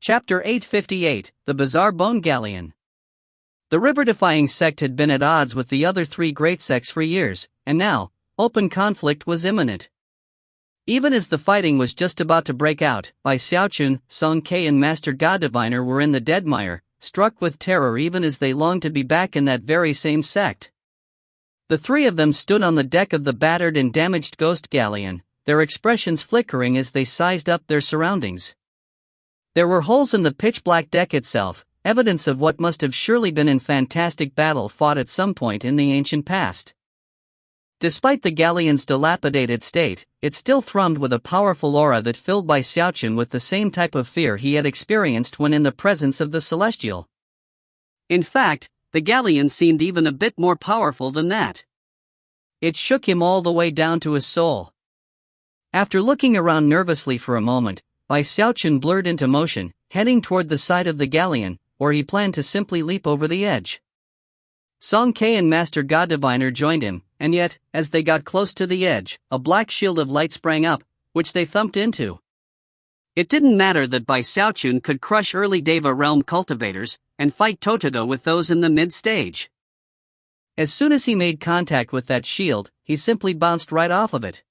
Chapter 858, The Bizarre Bone Galleon. The river-defying sect had been at odds with the other 3 great sects for years, and now, open conflict was imminent. Even as the fighting was just about to break out, Xiaochun, Song Ke and Master God Diviner were in the deadmire, struck with terror even as they longed to be back in that very same sect. The 3 of them stood on the deck of the battered and damaged ghost galleon, their expressions flickering as they sized up their surroundings. There were holes in the pitch-black deck itself, evidence of what must have surely been a fantastic battle fought at some point in the ancient past. Despite the galleon's dilapidated state, it still thrummed with a powerful aura that filled Xiaochun with the same type of fear he had experienced when in the presence of the Celestial. In fact, the galleon seemed even a bit more powerful than that. It shook him all the way down to his soul. After looking around nervously for a moment, Xiaochun blurred into motion, heading toward the side of the galleon, where he planned to simply leap over the edge. Song Ke and Master God Diviner joined him, and yet, as they got close to the edge, a black shield of light sprang up, which they thumped into. It didn't matter that Xiaochun could crush early Deva realm cultivators, and fight toe-to-toe with those in the mid-stage. As soon as he made contact with that shield, he simply bounced right off of it.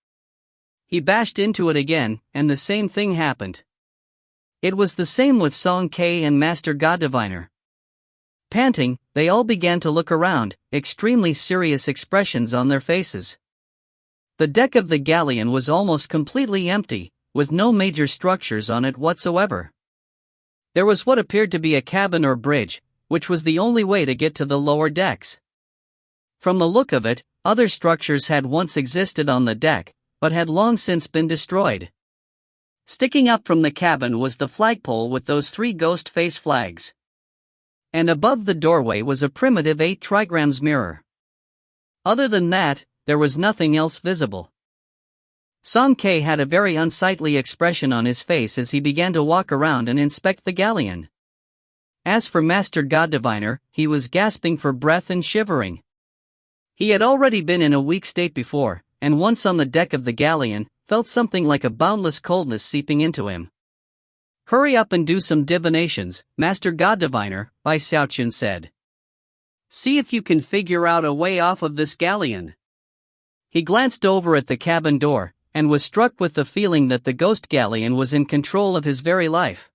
He bashed into it again, and the same thing happened. It was the same with Song Ke and Master God Diviner. Panting, they all began to look around, extremely serious expressions on their faces. The deck of the galleon was almost completely empty, with no major structures on it whatsoever. There was what appeared to be a cabin or bridge, which was the only way to get to the lower decks. From the look of it, other structures had once existed on the deck, but had long since been destroyed. Sticking up from the cabin was the flagpole with those 3 ghost face flags. And above the doorway was a primitive 8 trigrams mirror. Other than that, there was nothing else visible. Song Ke had a very unsightly expression on his face as he began to walk around and inspect the galleon. As for Master God Diviner, he was gasping for breath and shivering. He had already been in a weak state before, and once on the deck of the galleon, felt something like a boundless coldness seeping into him. "Hurry up and do some divinations, Master God Diviner," Xiaochun said. "See if you can figure out a way off of this galleon." He glanced over at the cabin door, and was struck with the feeling that the ghost galleon was in control of his very life.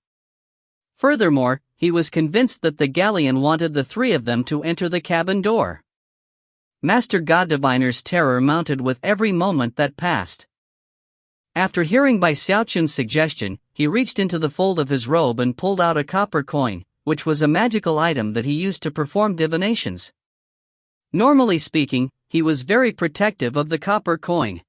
Furthermore, he was convinced that the galleon wanted the 3 of them to enter the cabin door. Master God Diviner's terror mounted with every moment that passed. After hearing Xiaochun's suggestion, he reached into the fold of his robe and pulled out a copper coin, which was a magical item that he used to perform divinations. Normally speaking, he was very protective of the copper coin.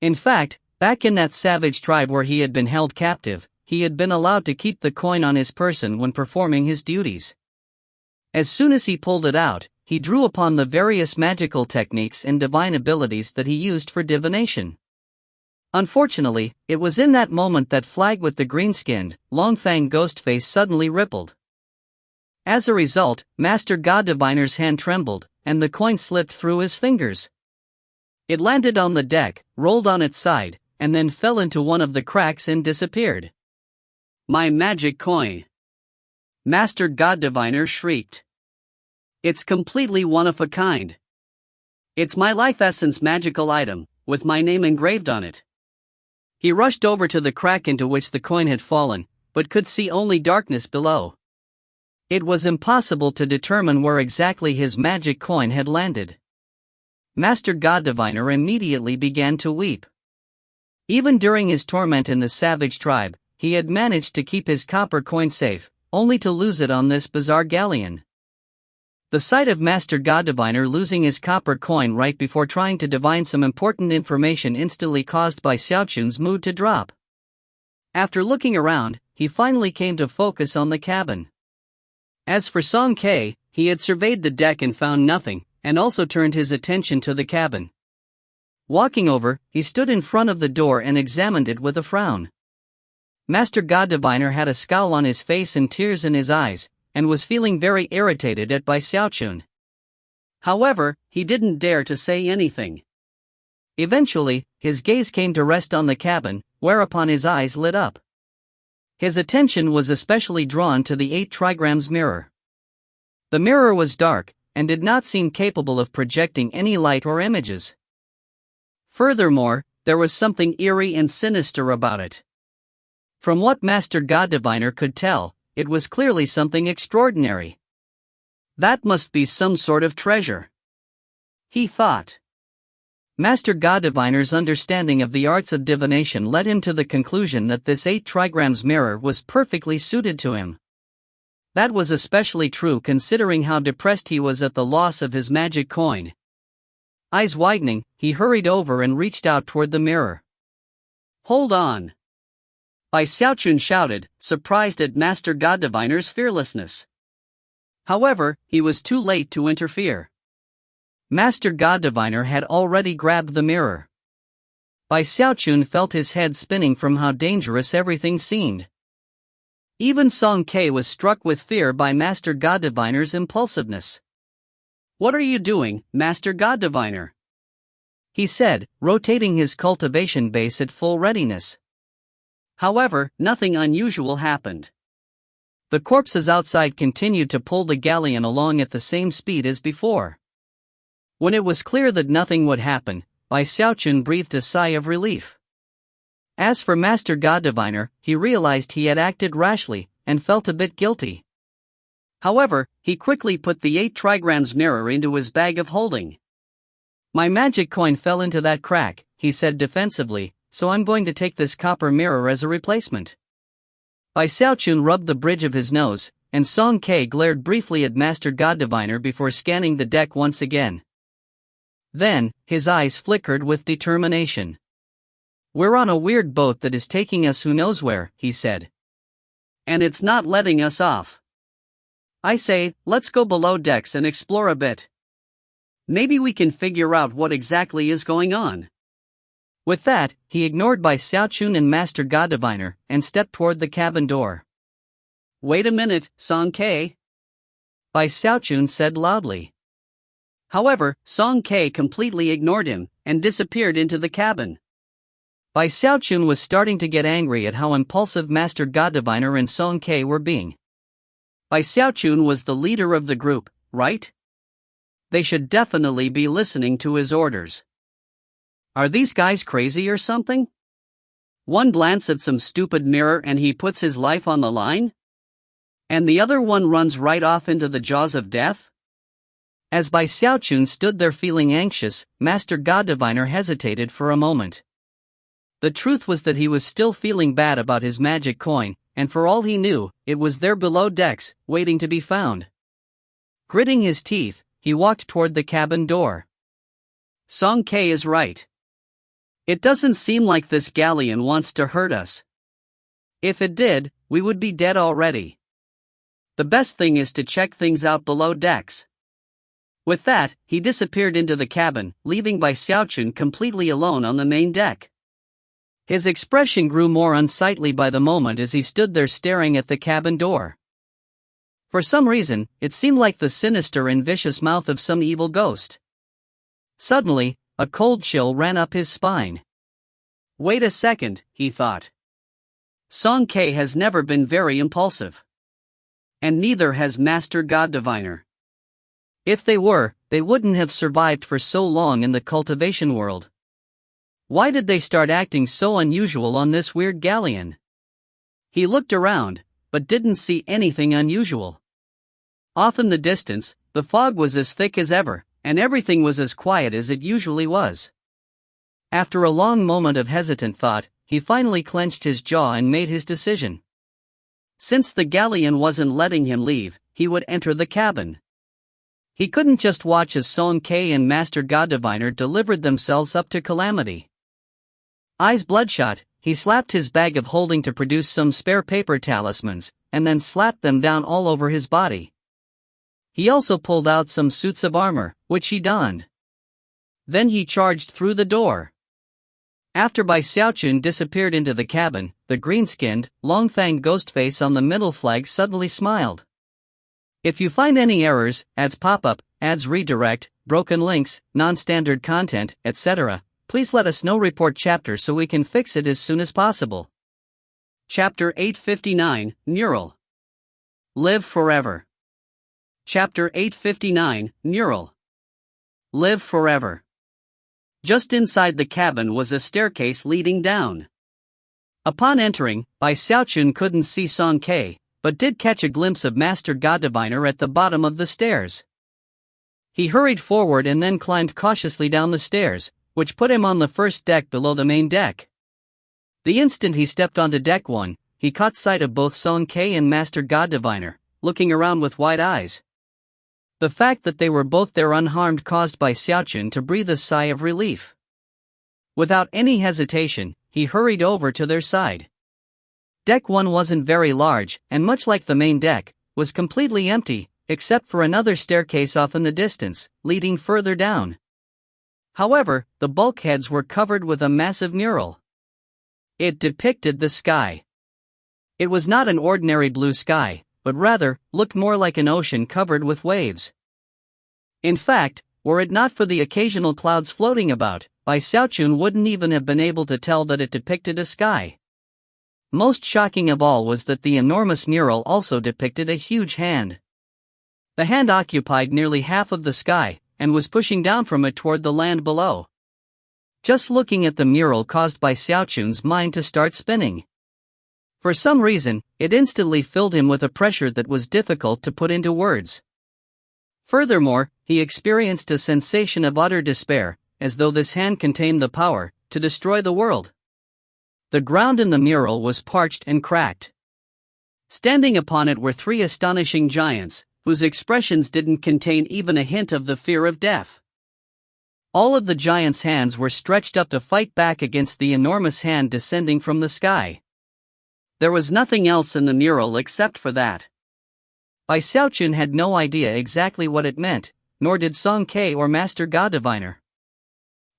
In fact, back in that savage tribe where he had been held captive, he had been allowed to keep the coin on his person when performing his duties. As soon as he pulled it out, he drew upon the various magical techniques and divine abilities that he used for divination. Unfortunately, it was in that moment that flag with the green-skinned, long-fanged ghost face suddenly rippled. As a result, Master God Diviner's hand trembled, and the coin slipped through his fingers. It landed on the deck, rolled on its side, and then fell into one of the cracks and disappeared. My magic coin! Master God Diviner shrieked. It's completely one of a kind. It's my life essence magical item, with my name engraved on it. He rushed over to the crack into which the coin had fallen, but could see only darkness below. It was impossible to determine where exactly his magic coin had landed. Master God Diviner immediately began to weep. Even during his torment in the savage tribe, he had managed to keep his copper coin safe, only to lose it on this bizarre galleon. The sight of Master God Diviner losing his copper coin right before trying to divine some important information instantly caused by Xiaochun's mood to drop. After looking around, he finally came to focus on the cabin. As for Song Ke, he had surveyed the deck and found nothing, and also turned his attention to the cabin. Walking over, he stood in front of the door and examined it with a frown. Master God Diviner had a scowl on his face and tears in his eyes, and was feeling very irritated at by Xiaochun. However, he didn't dare to say anything. Eventually, his gaze came to rest on the cabin, whereupon his eyes lit up. His attention was especially drawn to the 8 trigrams mirror. The mirror was dark, and did not seem capable of projecting any light or images. Furthermore, there was something eerie and sinister about it. From what Master God Diviner could tell, it was clearly something extraordinary. That must be some sort of treasure, he thought. Master God Diviner's understanding of the arts of divination led him to the conclusion that this 8 trigrams mirror was perfectly suited to him. That was especially true considering how depressed he was at the loss of his magic coin. Eyes widening, he hurried over and reached out toward the mirror. Hold on! Bai Xiaochun shouted, surprised at Master God Diviner's fearlessness. However, he was too late to interfere. Master God Diviner had already grabbed the mirror. Bai Xiaochun felt his head spinning from how dangerous everything seemed. Even Song Ke was struck with fear by Master God Diviner's impulsiveness. What are you doing, Master God Diviner? He said, rotating his cultivation base at full readiness. However, nothing unusual happened. The corpses outside continued to pull the galleon along at the same speed as before. When it was clear that nothing would happen, Bai Xiaochun breathed a sigh of relief. As for Master God Diviner, he realized he had acted rashly, and felt a bit guilty. However, he quickly put the 8 trigrams mirror into his bag of holding. My magic coin fell into that crack, he said defensively, so I'm going to take this copper mirror as a replacement. Bai Xiaochun rubbed the bridge of his nose, and Song Ke glared briefly at Master God Diviner before scanning the deck once again. Then, his eyes flickered with determination. We're on a weird boat that is taking us who knows where, he said. And it's not letting us off. I say, let's go below decks and explore a bit. Maybe we can figure out what exactly is going on. With that, he ignored Bai Xiaochun and Master God Diviner, and stepped toward the cabin door. Wait a minute, Song Ke, Bai Xiaochun said loudly. However, Song Ke completely ignored him, and disappeared into the cabin. Bai Xiaochun was starting to get angry at how impulsive Master God Diviner and Song Ke were being. Bai Xiaochun was the leader of the group, right? They should definitely be listening to his orders. Are these guys crazy or something? One glance at some stupid mirror and he puts his life on the line? And the other one runs right off into the jaws of death? As Bai Xiaochun stood there feeling anxious, Master God Diviner hesitated for a moment. The truth was that he was still feeling bad about his magic coin, and for all he knew, it was there below decks, waiting to be found. Gritting his teeth, he walked toward the cabin door. Song Ke is right. It doesn't seem like this galleon wants to hurt us. If it did, we would be dead already. The best thing is to check things out below decks. With that, he disappeared into the cabin, leaving Bai Xiaochun completely alone on the main deck. His expression grew more unsightly by the moment as he stood there staring at the cabin door. For some reason, it seemed like the sinister and vicious mouth of some evil ghost. Suddenly, a cold chill ran up his spine. Wait a second, he thought. Song K has never been very impulsive. And neither has Master God Diviner. If they were, they wouldn't have survived for so long in the cultivation world. Why did they start acting so unusual on this weird galleon? He looked around, but didn't see anything unusual. Off in the distance, the fog was as thick as ever, and everything was as quiet as it usually was. After a long moment of hesitant thought, he finally clenched his jaw and made his decision. Since the galleon wasn't letting him leave, he would enter the cabin. He couldn't just watch as Song K and Master God Diviner delivered themselves up to calamity. Eyes bloodshot, he slapped his bag of holding to produce some spare paper talismans, and then slapped them down all over his body. He also pulled out some suits of armor, which he donned. Then he charged through the door. After Xiaochun disappeared into the cabin, the green-skinned, long-fanged ghost face on the middle flag suddenly smiled. If you find any errors, ads pop-up, ads redirect, broken links, non-standard content, etc., please let us know. Report chapter so we can fix it as soon as possible. Chapter 859, Neural. Live Forever. Chapter 859, Neural. Live Forever. Just inside the cabin was a staircase leading down. Upon entering, Xiaochun couldn't see Song K, but did catch a glimpse of Master God Diviner at the bottom of the stairs. He hurried forward and then climbed cautiously down the stairs, which put him on the first deck below the main deck. The instant he stepped onto deck 1, he caught sight of both Song K and Master God Diviner, looking around with wide eyes. The fact that they were both there unharmed caused Xiaochun to breathe a sigh of relief. Without any hesitation, he hurried over to their side. Deck 1 wasn't very large, and much like the main deck, was completely empty, except for another staircase off in the distance, leading further down. However, the bulkheads were covered with a massive mural. It depicted the sky. It was not an ordinary blue sky, but rather, looked more like an ocean covered with waves. In fact, were it not for the occasional clouds floating about, Xiaochun wouldn't even have been able to tell that it depicted a sky. Most shocking of all was that the enormous mural also depicted a huge hand. The hand occupied nearly half of the sky, and was pushing down from it toward the land below. Just looking at the mural caused Xiaochun's mind to start spinning. For some reason, it instantly filled him with a pressure that was difficult to put into words. Furthermore, he experienced a sensation of utter despair, as though this hand contained the power to destroy the world. The ground in the mural was parched and cracked. Standing upon it were 3 astonishing giants, whose expressions didn't contain even a hint of the fear of death. All of the giants' hands were stretched up to fight back against the enormous hand descending from the sky. There was nothing else in the mural except for that. Xiaochun had no idea exactly what it meant, nor did Song K or Master God Diviner.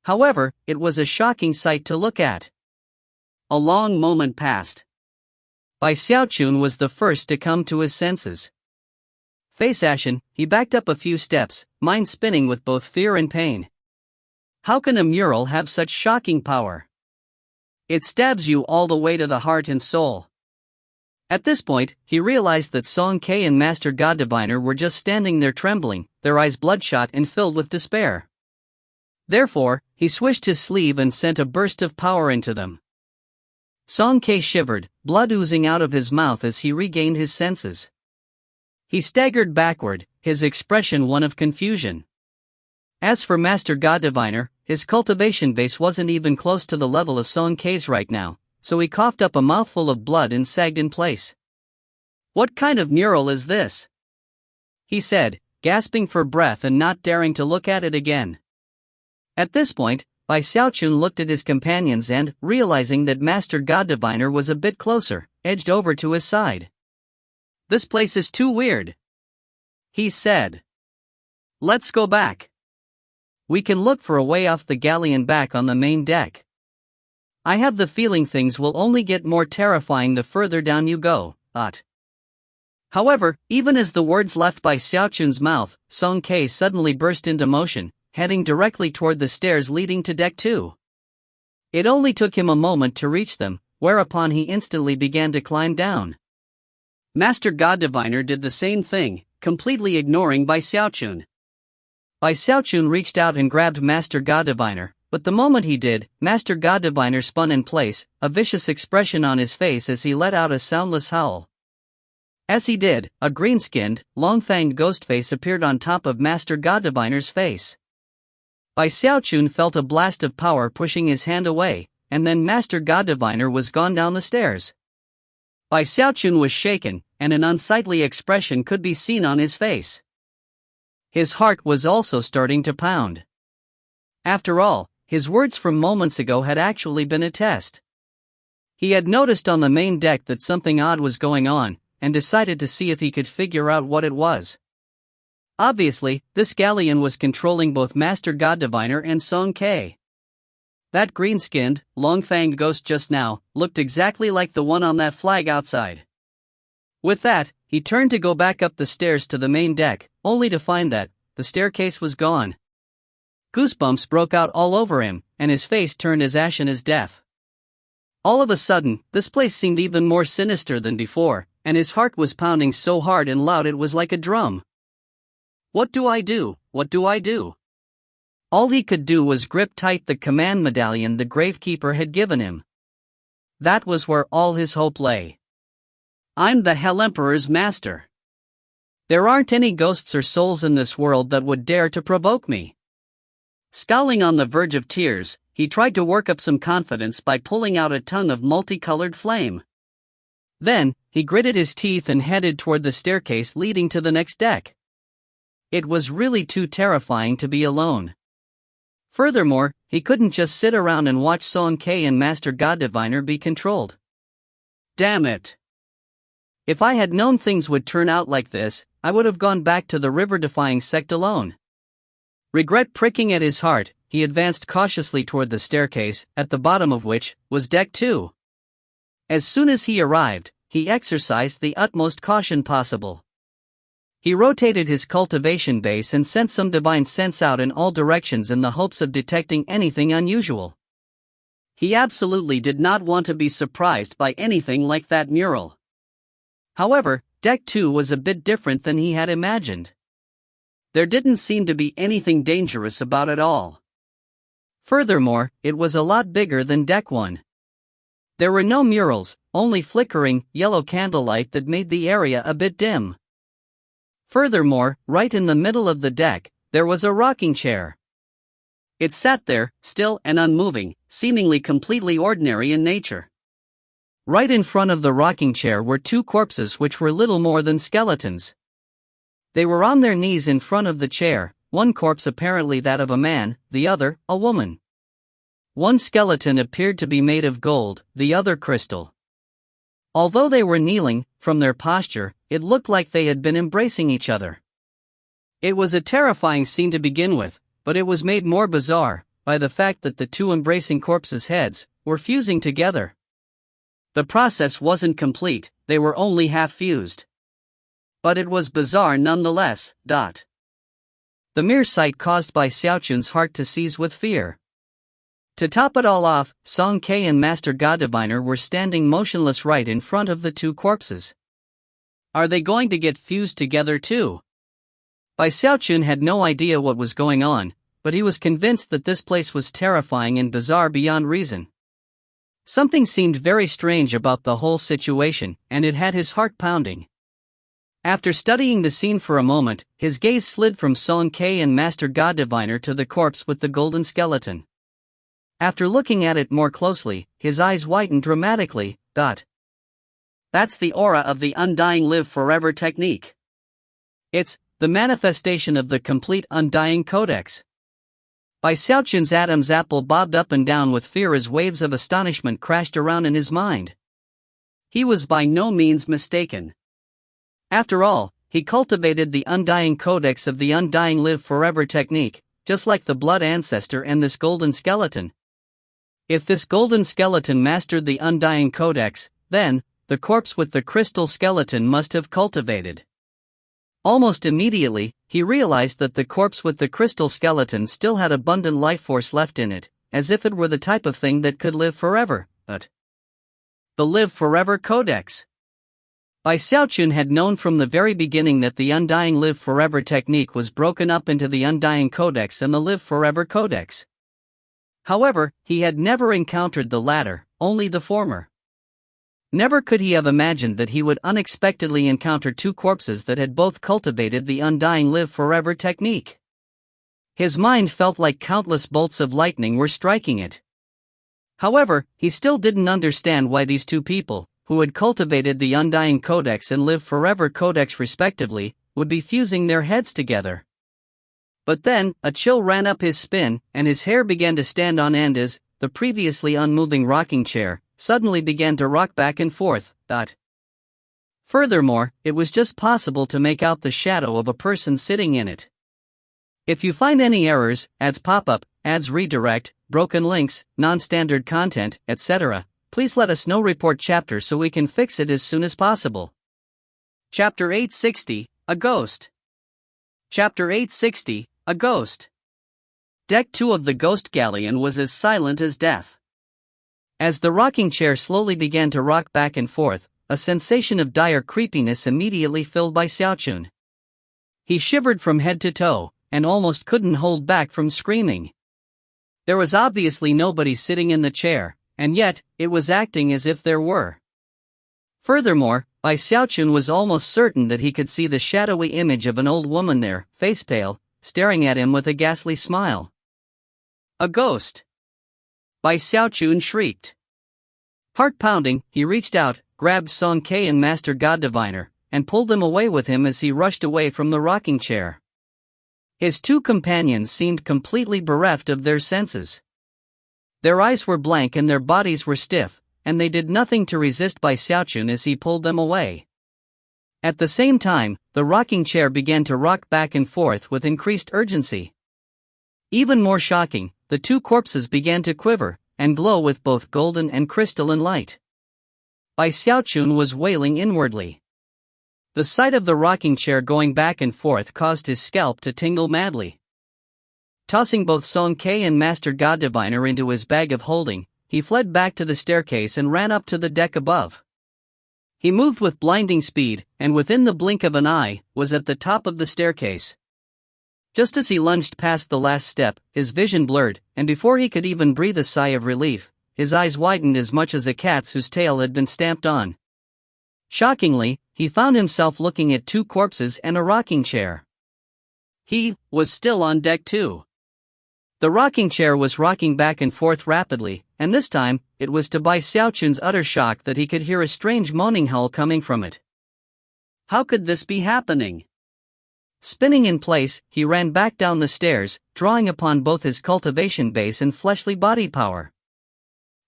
However, it was a shocking sight to look at. A long moment passed. Xiaochun was the first to come to his senses. Face ashen, he backed up a few steps, mind spinning with both fear and pain. How can a mural have such shocking power? It stabs you all the way to the heart and soul. At this point, he realized that Song K and Master God Diviner were just standing there trembling, their eyes bloodshot and filled with despair. Therefore, he swished his sleeve and sent a burst of power into them. Song K shivered, blood oozing out of his mouth as he regained his senses. He staggered backward, his expression one of confusion. As for Master God Diviner, his cultivation base wasn't even close to the level of Song K's right now, so he coughed up a mouthful of blood and sagged in place. "What kind of mural is this?" he said, gasping for breath and not daring to look at it again. At this point, Xiaochun looked at his companions and, realizing that Master God Diviner was a bit closer, edged over to his side. "This place is too weird," he said. "Let's go back. We can look for a way off the galleon back on the main deck. I have the feeling things will only get more terrifying the further down you go, Ot." However, even as the words left Xiaochun's mouth, Song K suddenly burst into motion, heading directly toward the stairs leading to deck 2. It only took him a moment to reach them, whereupon he instantly began to climb down. Master God Diviner did the same thing, completely ignoring Bai Xiaochun. Bai Xiaochun reached out and grabbed Master God Diviner, but the moment he did, Master God Diviner spun in place, a vicious expression on his face as he let out a soundless howl. As he did, a green-skinned, long-fanged ghost face appeared on top of Master God Diviner's face. Bai Xiaochun felt a blast of power pushing his hand away, and then Master God Diviner was gone down the stairs. Bai Xiaochun was shaken, and an unsightly expression could be seen on his face. His heart was also starting to pound. After all, his words from moments ago had actually been a test. He had noticed on the main deck that something odd was going on, and decided to see if he could figure out what it was. Obviously, this galleon was controlling both Master God Diviner and Song Ke. That green-skinned, long-fanged ghost just now looked exactly like the one on that flag outside. With that, he turned to go back up the stairs to the main deck, only to find that the staircase was gone. Goosebumps broke out all over him, and his face turned as ashen as death. All of a sudden, this place seemed even more sinister than before, and his heart was pounding so hard and loud it was like a drum. What do I do? What do I do? All he could do was grip tight the command medallion the Gravekeeper had given him. That was where all his hope lay. I'm the Hell Emperor's master. There aren't any ghosts or souls in this world that would dare to provoke me. Scowling on the verge of tears, he tried to work up some confidence by pulling out a tongue of multicolored flame. Then, he gritted his teeth and headed toward the staircase leading to the next deck. It was really too terrifying to be alone. Furthermore, he couldn't just sit around and watch Song Ke and Master God Diviner be controlled. Damn it! If I had known things would turn out like this, I would have gone back to the river-defying sect alone. Regret pricking at his heart, he advanced cautiously toward the staircase, at the bottom of which was Deck 2. As soon as he arrived, he exercised the utmost caution possible. He rotated his cultivation base and sent some divine sense out in all directions in the hopes of detecting anything unusual. He absolutely did not want to be surprised by anything like that mural. However, Deck 2 was a bit different than he had imagined. There didn't seem to be anything dangerous about it all. Furthermore, it was a lot bigger than Deck 1. There were no murals, only flickering, yellow candlelight that made the area a bit dim. Furthermore, right in the middle of the deck, there was a rocking chair. It sat there, still and unmoving, seemingly completely ordinary in nature. Right in front of the rocking chair were two corpses which were little more than skeletons. They were on their knees in front of the chair, one corpse apparently that of a man, the other, a woman. One skeleton appeared to be made of gold, the other crystal. Although they were kneeling, from their posture, it looked like they had been embracing each other. It was a terrifying scene to begin with, but it was made more bizarre by the fact that the two embracing corpses' heads were fusing together. The process wasn't complete, they were only half fused. But it was bizarre nonetheless. The mere sight caused Bai Xiaochun's heart to seize with fear. To top it all off, Song Ke and Master God Diviner were standing motionless right in front of the two corpses. Are they going to get fused together too? Bai Xiaochun had no idea what was going on, but he was convinced that this place was terrifying and bizarre beyond reason. Something seemed very strange about the whole situation, and it had his heart pounding. After studying the scene for a moment, his gaze slid from Song Ke and Master God Diviner to the corpse with the golden skeleton. After looking at it more closely, his eyes widened dramatically. That's the aura of the Undying Live Forever technique. It's the manifestation of the complete Undying Codex. Bai Xiaochun's Adam's apple bobbed up and down with fear as waves of astonishment crashed around in his mind. He was by no means mistaken. After all, he cultivated the Undying Codex of the Undying Live Forever technique, just like the Blood Ancestor and this golden skeleton. If this golden skeleton mastered the Undying Codex, then the corpse with the crystal skeleton must have cultivated. Almost immediately, he realized that the corpse with the crystal skeleton still had abundant life force left in it, as if it were the type of thing that could live forever. But the Live Forever Codex. Bai Xiaochun had known from the very beginning that the Undying Live Forever technique was broken up into the Undying Codex and the Live Forever Codex. However, he had never encountered the latter, only the former. Never could he have imagined that he would unexpectedly encounter two corpses that had both cultivated the Undying Live Forever technique. His mind felt like countless bolts of lightning were striking it. However, he still didn't understand why these two people, who had cultivated the Undying Codex and Live Forever Codex respectively, would be fusing their heads together. But then, a chill ran up his spine, and his hair began to stand on end as the previously unmoving rocking chair suddenly began to rock back and forth. Furthermore, it was just possible to make out the shadow of a person sitting in it. If you find any errors, ads pop up, ads redirect, broken links, non-standard content, etc., please let us know. Report chapter so we can fix it as soon as possible. Chapter 860, A Ghost. Chapter 860, A Ghost. Deck 2 of the Ghost Galleon was as silent as death. As the rocking chair slowly began to rock back and forth, a sensation of dire creepiness immediately filled Bai Xiaochun. He shivered from head to toe, and almost couldn't hold back from screaming. There was obviously nobody sitting in the chair, and yet, it was acting as if there were. Furthermore, Bai Xiaochun was almost certain that he could see the shadowy image of an old woman there, face pale, staring at him with a ghastly smile. A ghost! Bai Xiaochun shrieked. Heart pounding, he reached out, grabbed Song Ke and Master God Diviner, and pulled them away with him as he rushed away from the rocking chair. His two companions seemed completely bereft of their senses. Their eyes were blank and their bodies were stiff, and they did nothing to resist Bai Xiaochun as he pulled them away. At the same time, the rocking chair began to rock back and forth with increased urgency. Even more shocking, the two corpses began to quiver and glow with both golden and crystalline light. Bai Xiaochun was wailing inwardly. The sight of the rocking chair going back and forth caused his scalp to tingle madly. Tossing both Song Ke and Master God Diviner into his bag of holding, he fled back to the staircase and ran up to the deck above. He moved with blinding speed, and within the blink of an eye, was at the top of the staircase. Just as he lunged past the last step, his vision blurred, and before he could even breathe a sigh of relief, his eyes widened as much as a cat's whose tail had been stamped on. Shockingly, he found himself looking at two corpses and a rocking chair. He was still on deck 2. The rocking chair was rocking back and forth rapidly, and this time, it was to Bai Xiaochun's utter shock that he could hear a strange moaning howl coming from it. How could this be happening? Spinning in place, he ran back down the stairs, drawing upon both his cultivation base and fleshly body power.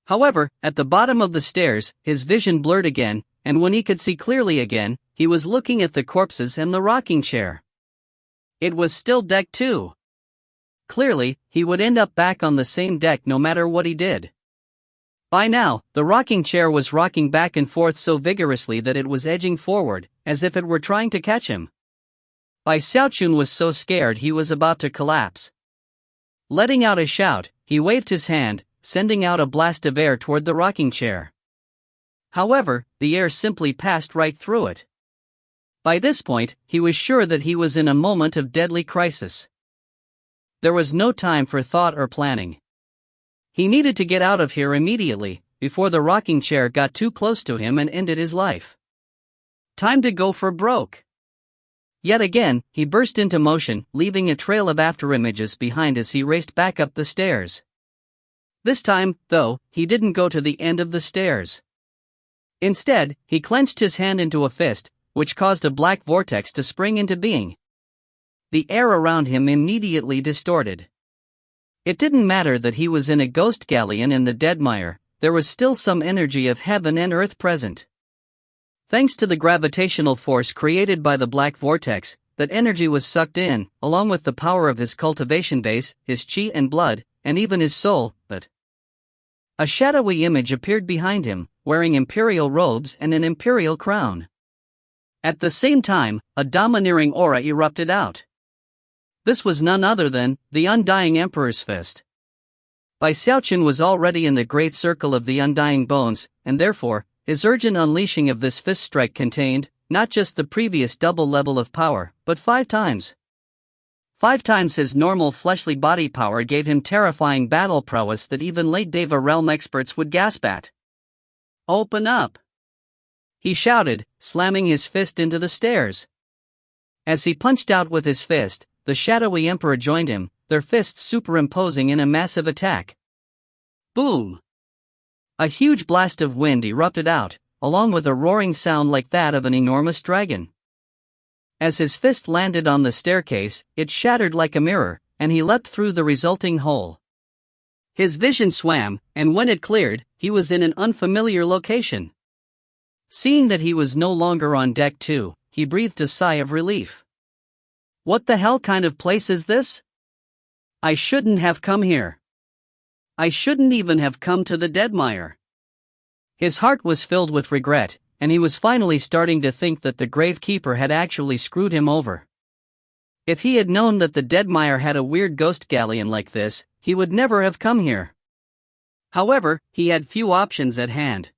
However, at the bottom of the stairs, his vision blurred again, and when he could see clearly again, he was looking at the corpses and the rocking chair. It was still deck 2. Clearly, he would end up back on the same deck no matter what he did. By now, the rocking chair was rocking back and forth so vigorously that it was edging forward, as if it were trying to catch him. Bai Xiaochun was so scared he was about to collapse. Letting out a shout, he waved his hand, sending out a blast of air toward the rocking chair. However, the air simply passed right through it. By this point, he was sure that he was in a moment of deadly crisis. There was no time for thought or planning. He needed to get out of here immediately, before the rocking chair got too close to him and ended his life. Time to go for broke. Yet again, he burst into motion, leaving a trail of afterimages behind as he raced back up the stairs. This time, though, he didn't go to the end of the stairs. Instead, he clenched his hand into a fist, which caused a black vortex to spring into being. The air around him immediately distorted. It didn't matter that he was in a ghost galleon in the Deadmire, there was still some energy of heaven and earth present. Thanks to the gravitational force created by the black vortex, that energy was sucked in, along with the power of his cultivation base, his chi and blood, and even his soul, but a shadowy image appeared behind him, wearing imperial robes and an imperial crown. At the same time, a domineering aura erupted out. This was none other than the Undying Emperor's Fist. Bai Xiaochun was already in the great circle of the undying bones, and therefore, his urgent unleashing of this fist strike contained, not just the previous double level of power, but 5 times. 5 times his normal fleshly body power gave him terrifying battle prowess that even late Deva realm experts would gasp at. "Open up!" he shouted, slamming his fist into the stairs. As he punched out with his fist, the shadowy emperor joined him, their fists superimposing in a massive attack. Boom! A huge blast of wind erupted out, along with a roaring sound like that of an enormous dragon. As his fist landed on the staircase, it shattered like a mirror, and he leapt through the resulting hole. His vision swam, and when it cleared, he was in an unfamiliar location. Seeing that he was no longer on deck 2, he breathed a sigh of relief. What the hell kind of place is this? I shouldn't have come here. I shouldn't even have come to the Deadmire. His heart was filled with regret, and he was finally starting to think that the Gravekeeper had actually screwed him over. If he had known that the Deadmire had a weird ghost galleon like this, he would never have come here. However, he had few options at hand.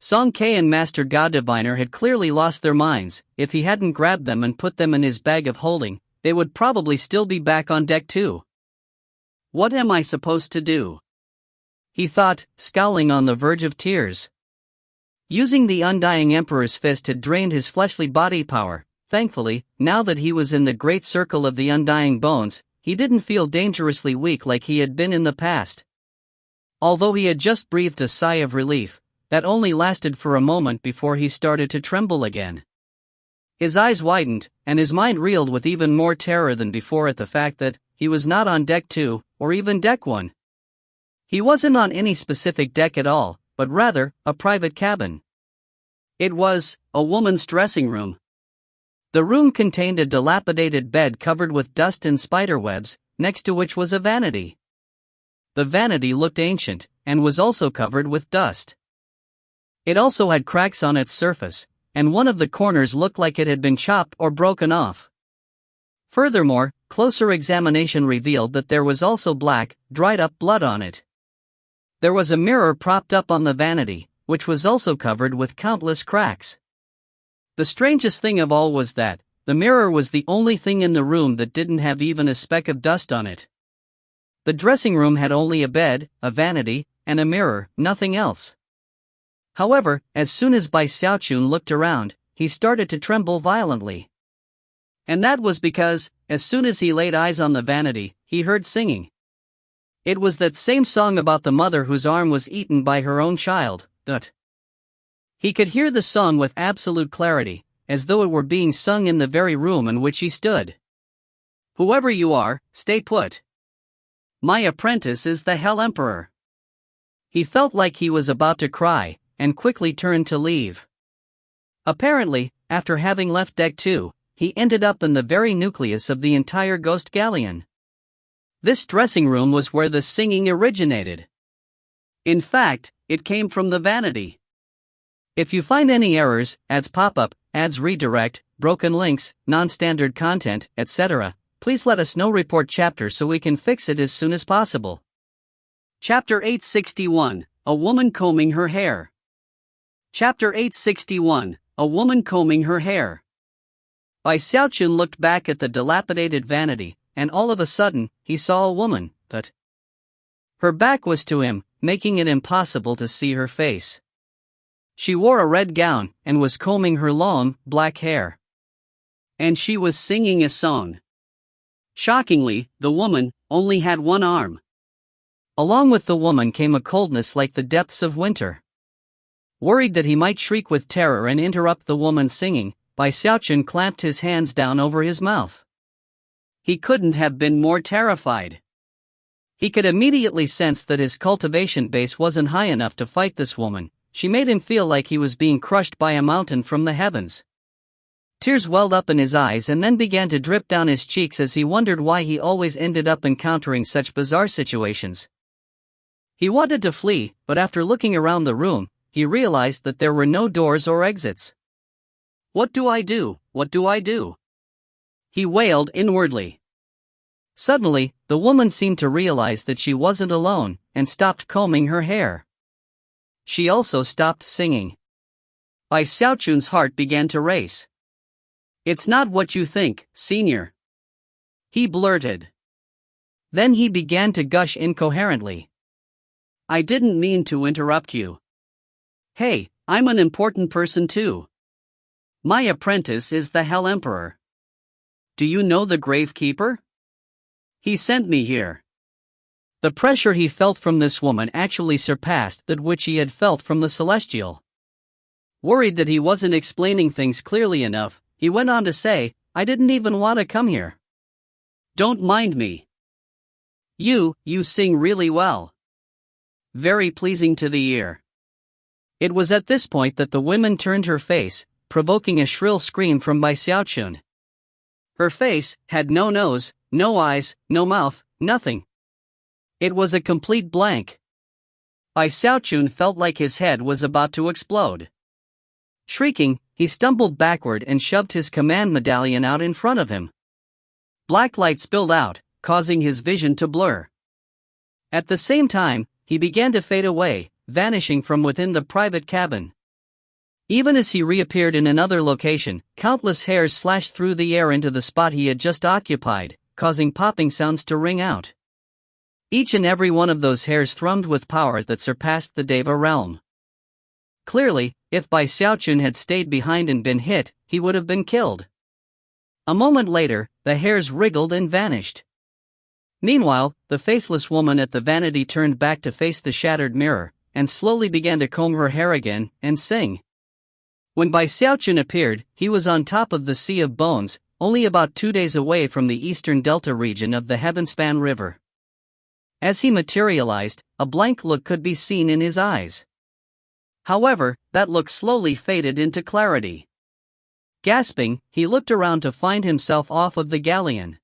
Song Ke and Master God Diviner had clearly lost their minds. If he hadn't grabbed them and put them in his bag of holding, they would probably still be back on deck 2. What am I supposed to do? He thought, scowling on the verge of tears. Using the undying Emperor's fist had drained his fleshly body power. Thankfully, now that he was in the great circle of the undying bones, he didn't feel dangerously weak like he had been in the past. Although he had just breathed a sigh of relief, that only lasted for a moment before he started to tremble again. His eyes widened, and his mind reeled with even more terror than before at the fact that he was not on deck 2, or even deck 1. He wasn't on any specific deck at all, but rather, a private cabin. It was a woman's dressing room. The room contained a dilapidated bed covered with dust and spiderwebs, next to which was a vanity. The vanity looked ancient, and was also covered with dust. It also had cracks on its surface, and one of the corners looked like it had been chopped or broken off. Furthermore, closer examination revealed that there was also black, dried-up blood on it. There was a mirror propped up on the vanity, which was also covered with countless cracks. The strangest thing of all was that the mirror was the only thing in the room that didn't have even a speck of dust on it. The dressing room had only a bed, a vanity, and a mirror, nothing else. However, as soon as Bai Xiaochun looked around, he started to tremble violently. And that was because, as soon as he laid eyes on the vanity, he heard singing. It was that same song about the mother whose arm was eaten by her own child, but he could hear the song with absolute clarity, as though it were being sung in the very room in which he stood. Whoever you are, stay put. My apprentice is the Hell Emperor. He felt like he was about to cry, and quickly turned to leave. Apparently, after having left deck 2, he ended up in the very nucleus of the entire ghost galleon. This dressing room was where the singing originated. In fact, it came from the vanity. If you find any errors, ads pop up, ads redirect, broken links, non-standard content, etc., please let us know. Report chapter so we can fix it as soon as possible. Chapter 861, A Woman Combing Her Hair. Chapter 861, A Woman Combing Her Hair. Bai Xiaochun looked back at the dilapidated vanity, and all of a sudden, he saw a woman, but her back was to him, making it impossible to see her face. She wore a red gown, and was combing her long, black hair. And she was singing a song. Shockingly, the woman only had one arm. Along with the woman came a coldness like the depths of winter. Worried that he might shriek with terror and interrupt the woman's singing, Bai Xiaochun clamped his hands down over his mouth. He couldn't have been more terrified. He could immediately sense that his cultivation base wasn't high enough to fight this woman. She made him feel like he was being crushed by a mountain from the heavens. Tears welled up in his eyes and then began to drip down his cheeks as he wondered why he always ended up encountering such bizarre situations. He wanted to flee, but after looking around the room, he realized that there were no doors or exits. What do I do? What do I do? He wailed inwardly. Suddenly, the woman seemed to realize that she wasn't alone, and stopped combing her hair. She also stopped singing. Bai Xiaochun's heart began to race. "It's not what you think, senior," he blurted. Then he began to gush incoherently. "I didn't mean to interrupt you. Hey, I'm an important person too. My apprentice is the Hell Emperor. Do you know the Gravekeeper? He sent me here." The pressure he felt from this woman actually surpassed that which he had felt from the Celestial. Worried that he wasn't explaining things clearly enough, he went on to say, "I didn't even want to come here. Don't mind me. You sing really well. Very pleasing to the ear." It was at this point that the woman turned her face, provoking a shrill scream from Bai Xiaochun. Her face had no nose, no eyes, no mouth, nothing. It was a complete blank. Bai Xiaochun felt like his head was about to explode. Shrieking, he stumbled backward and shoved his command medallion out in front of him. Black light spilled out, causing his vision to blur. At the same time, he began to fade away, vanishing from within the private cabin. Even as he reappeared in another location, countless hairs slashed through the air into the spot he had just occupied, causing popping sounds to ring out. Each and every one of those hairs thrummed with power that surpassed the Deva realm. Clearly, if Bai Xiaochun had stayed behind and been hit, he would have been killed. A moment later, the hairs wriggled and vanished. Meanwhile, the faceless woman at the vanity turned back to face the shattered mirror, and slowly began to comb her hair again, and sing. When Bai Xiaochun appeared, he was on top of the Sea of Bones, only about 2 days away from the eastern delta region of the Heavenspan River. As he materialized, a blank look could be seen in his eyes. However, that look slowly faded into clarity. Gasping, he looked around to find himself off of the galleon.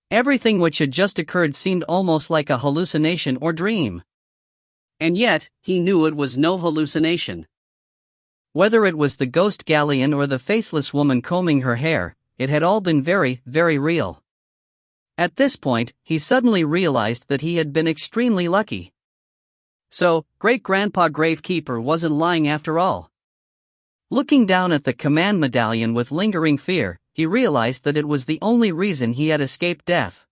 Everything which had just occurred seemed almost like a hallucination or dream. And yet, he knew it was no hallucination. Whether it was the ghost galleon or the faceless woman combing her hair, it had all been very, very real. At this point, he suddenly realized that he had been extremely lucky. So, Great-Grandpa Gravekeeper wasn't lying after all. Looking down at the command medallion with lingering fear, he realized that it was the only reason he had escaped death.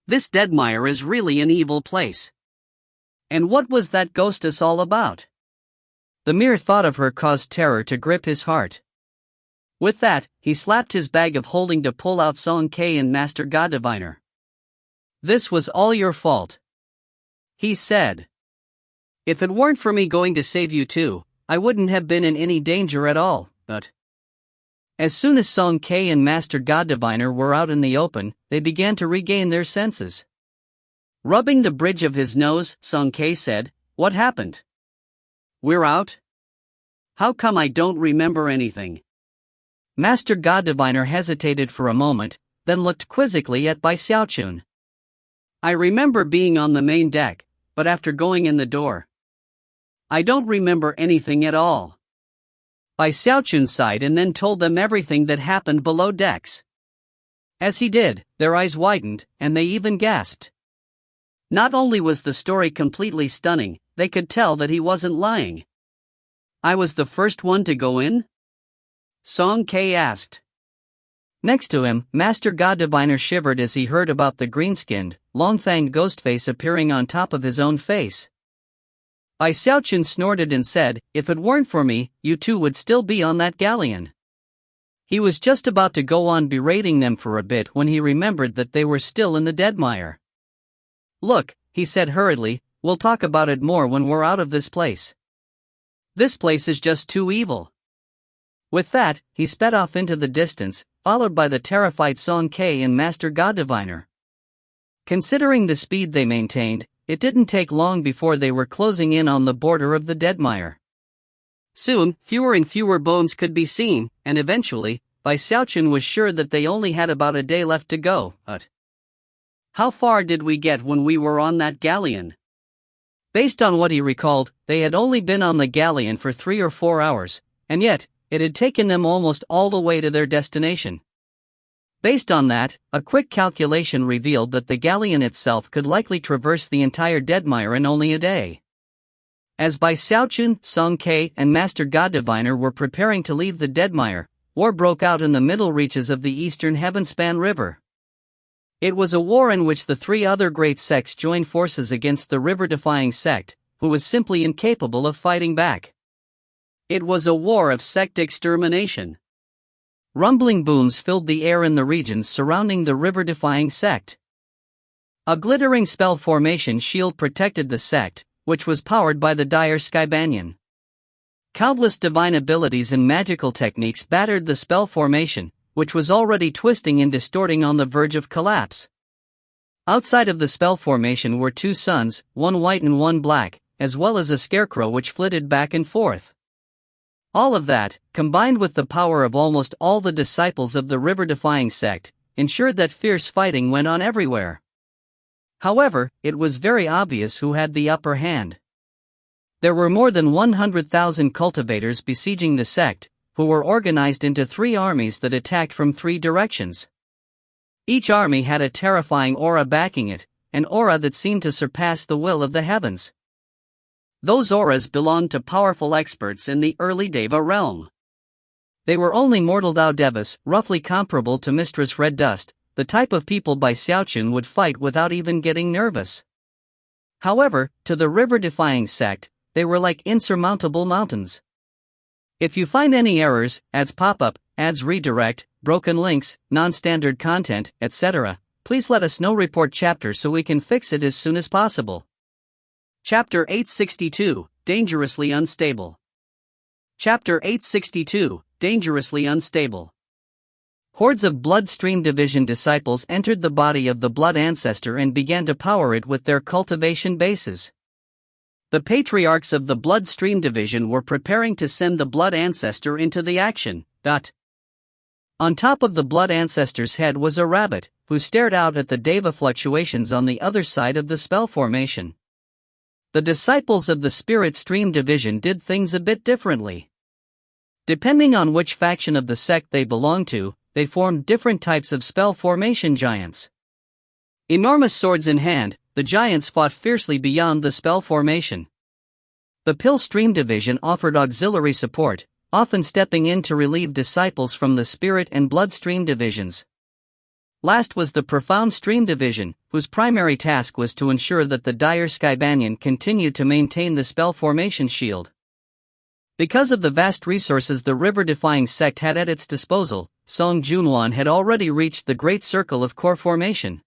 This Deadmire is really an evil place. And what was that ghostess all about? The mere thought of her caused terror to grip his heart. With that, he slapped his bag of holding to pull out Song K and Master God Diviner. "This was all your fault," he said. "If it weren't for me going to save you too, I wouldn't have been in any danger at all, but..." As soon as Song K and Master God Diviner were out in the open, they began to regain their senses. Rubbing the bridge of his nose, Song K said, "What happened? We're out? How come I don't remember anything?" Master God Diviner hesitated for a moment, then looked quizzically at Bai Xiaochun. "I remember being on the main deck, but after going in the door, I don't remember anything at all." Bai Xiaochun sighed and then told them everything that happened below decks. As he did, their eyes widened, and they even gasped. Not only was the story completely stunning, they could tell that he wasn't lying. "I was the first one to go in?" Song K asked. Next to him, Master God Diviner shivered as he heard about the green-skinned, long-fanged ghost face appearing on top of his own face. Bai Xiaochun snorted and said, "If it weren't for me, you two would still be on that galleon." He was just about to go on berating them for a bit when he remembered that they were still in the Deadmire. "Look," he said hurriedly, "we'll talk about it more when we're out of this place. This place is just too evil." With that, he sped off into the distance, followed by the terrified Song K and Master God Diviner. Considering the speed they maintained, it didn't take long before they were closing in on the border of the Deadmire. Soon, fewer and fewer bones could be seen, and eventually, Bai Xiaochun was sure that they only had about a day left to go. But how far did we get when we were on that galleon? Based on what he recalled, they had only been on the galleon for 3 or 4 hours, and yet, it had taken them almost all the way to their destination. Based on that, a quick calculation revealed that the galleon itself could likely traverse the entire Deadmire in only a day. As Bai Xiaochun, Song Ke, and Master God Diviner were preparing to leave the Deadmire, war broke out in the middle reaches of the eastern Heavenspan River. It was a war in which the three other great sects joined forces against the river-defying sect, who was simply incapable of fighting back. It was a war of sect extermination. Rumbling booms filled the air in the regions surrounding the river-defying sect. A glittering spell formation shield protected the sect, which was powered by the dire Sky Banyan. Countless divine abilities and magical techniques battered the spell formation, which was already twisting and distorting on the verge of collapse. Outside of the spell formation were two suns, one white and one black, as well as a scarecrow which flitted back and forth. All of that, combined with the power of almost all the disciples of the river-defying sect, ensured that fierce fighting went on everywhere. However, it was very obvious who had the upper hand. There were more than 100,000 cultivators besieging the sect, who were organized into three armies that attacked from three directions. Each army had a terrifying aura backing it, an aura that seemed to surpass the will of the heavens. Those auras belonged to powerful experts in the early Deva realm. They were only mortal Dao Devas, roughly comparable to Mistress Red Dust, the type of people Bai Xiaochun would fight without even getting nervous. However, to the river-defying sect, they were like insurmountable mountains. If you find any errors, ads pop up, ads redirect, broken links, non-standard content, etc., please let us know. Report chapter so we can fix it as soon as possible. Chapter 862, Dangerously Unstable. Chapter 862, Dangerously Unstable. Hordes of Bloodstream Division disciples entered the body of the Blood Ancestor and began to power it with their cultivation bases. The patriarchs of the Bloodstream Division were preparing to send the Blood Ancestor into the action. On top of the Blood Ancestor's head was a rabbit, who stared out at the Deva fluctuations on the other side of the spell formation. The disciples of the Spirit Stream Division did things a bit differently. Depending on which faction of the sect they belonged to, they formed different types of spell formation giants. Enormous swords in hand, the giants fought fiercely beyond the spell formation. The Pill Stream Division offered auxiliary support, often stepping in to relieve disciples from the Spirit and Bloodstream Divisions. Last was the Profound Stream Division, whose primary task was to ensure that the dire Sky Banyan continued to maintain the spell formation shield. Because of the vast resources the river-defying sect had at its disposal, Song Junwan had already reached the great circle of core formation.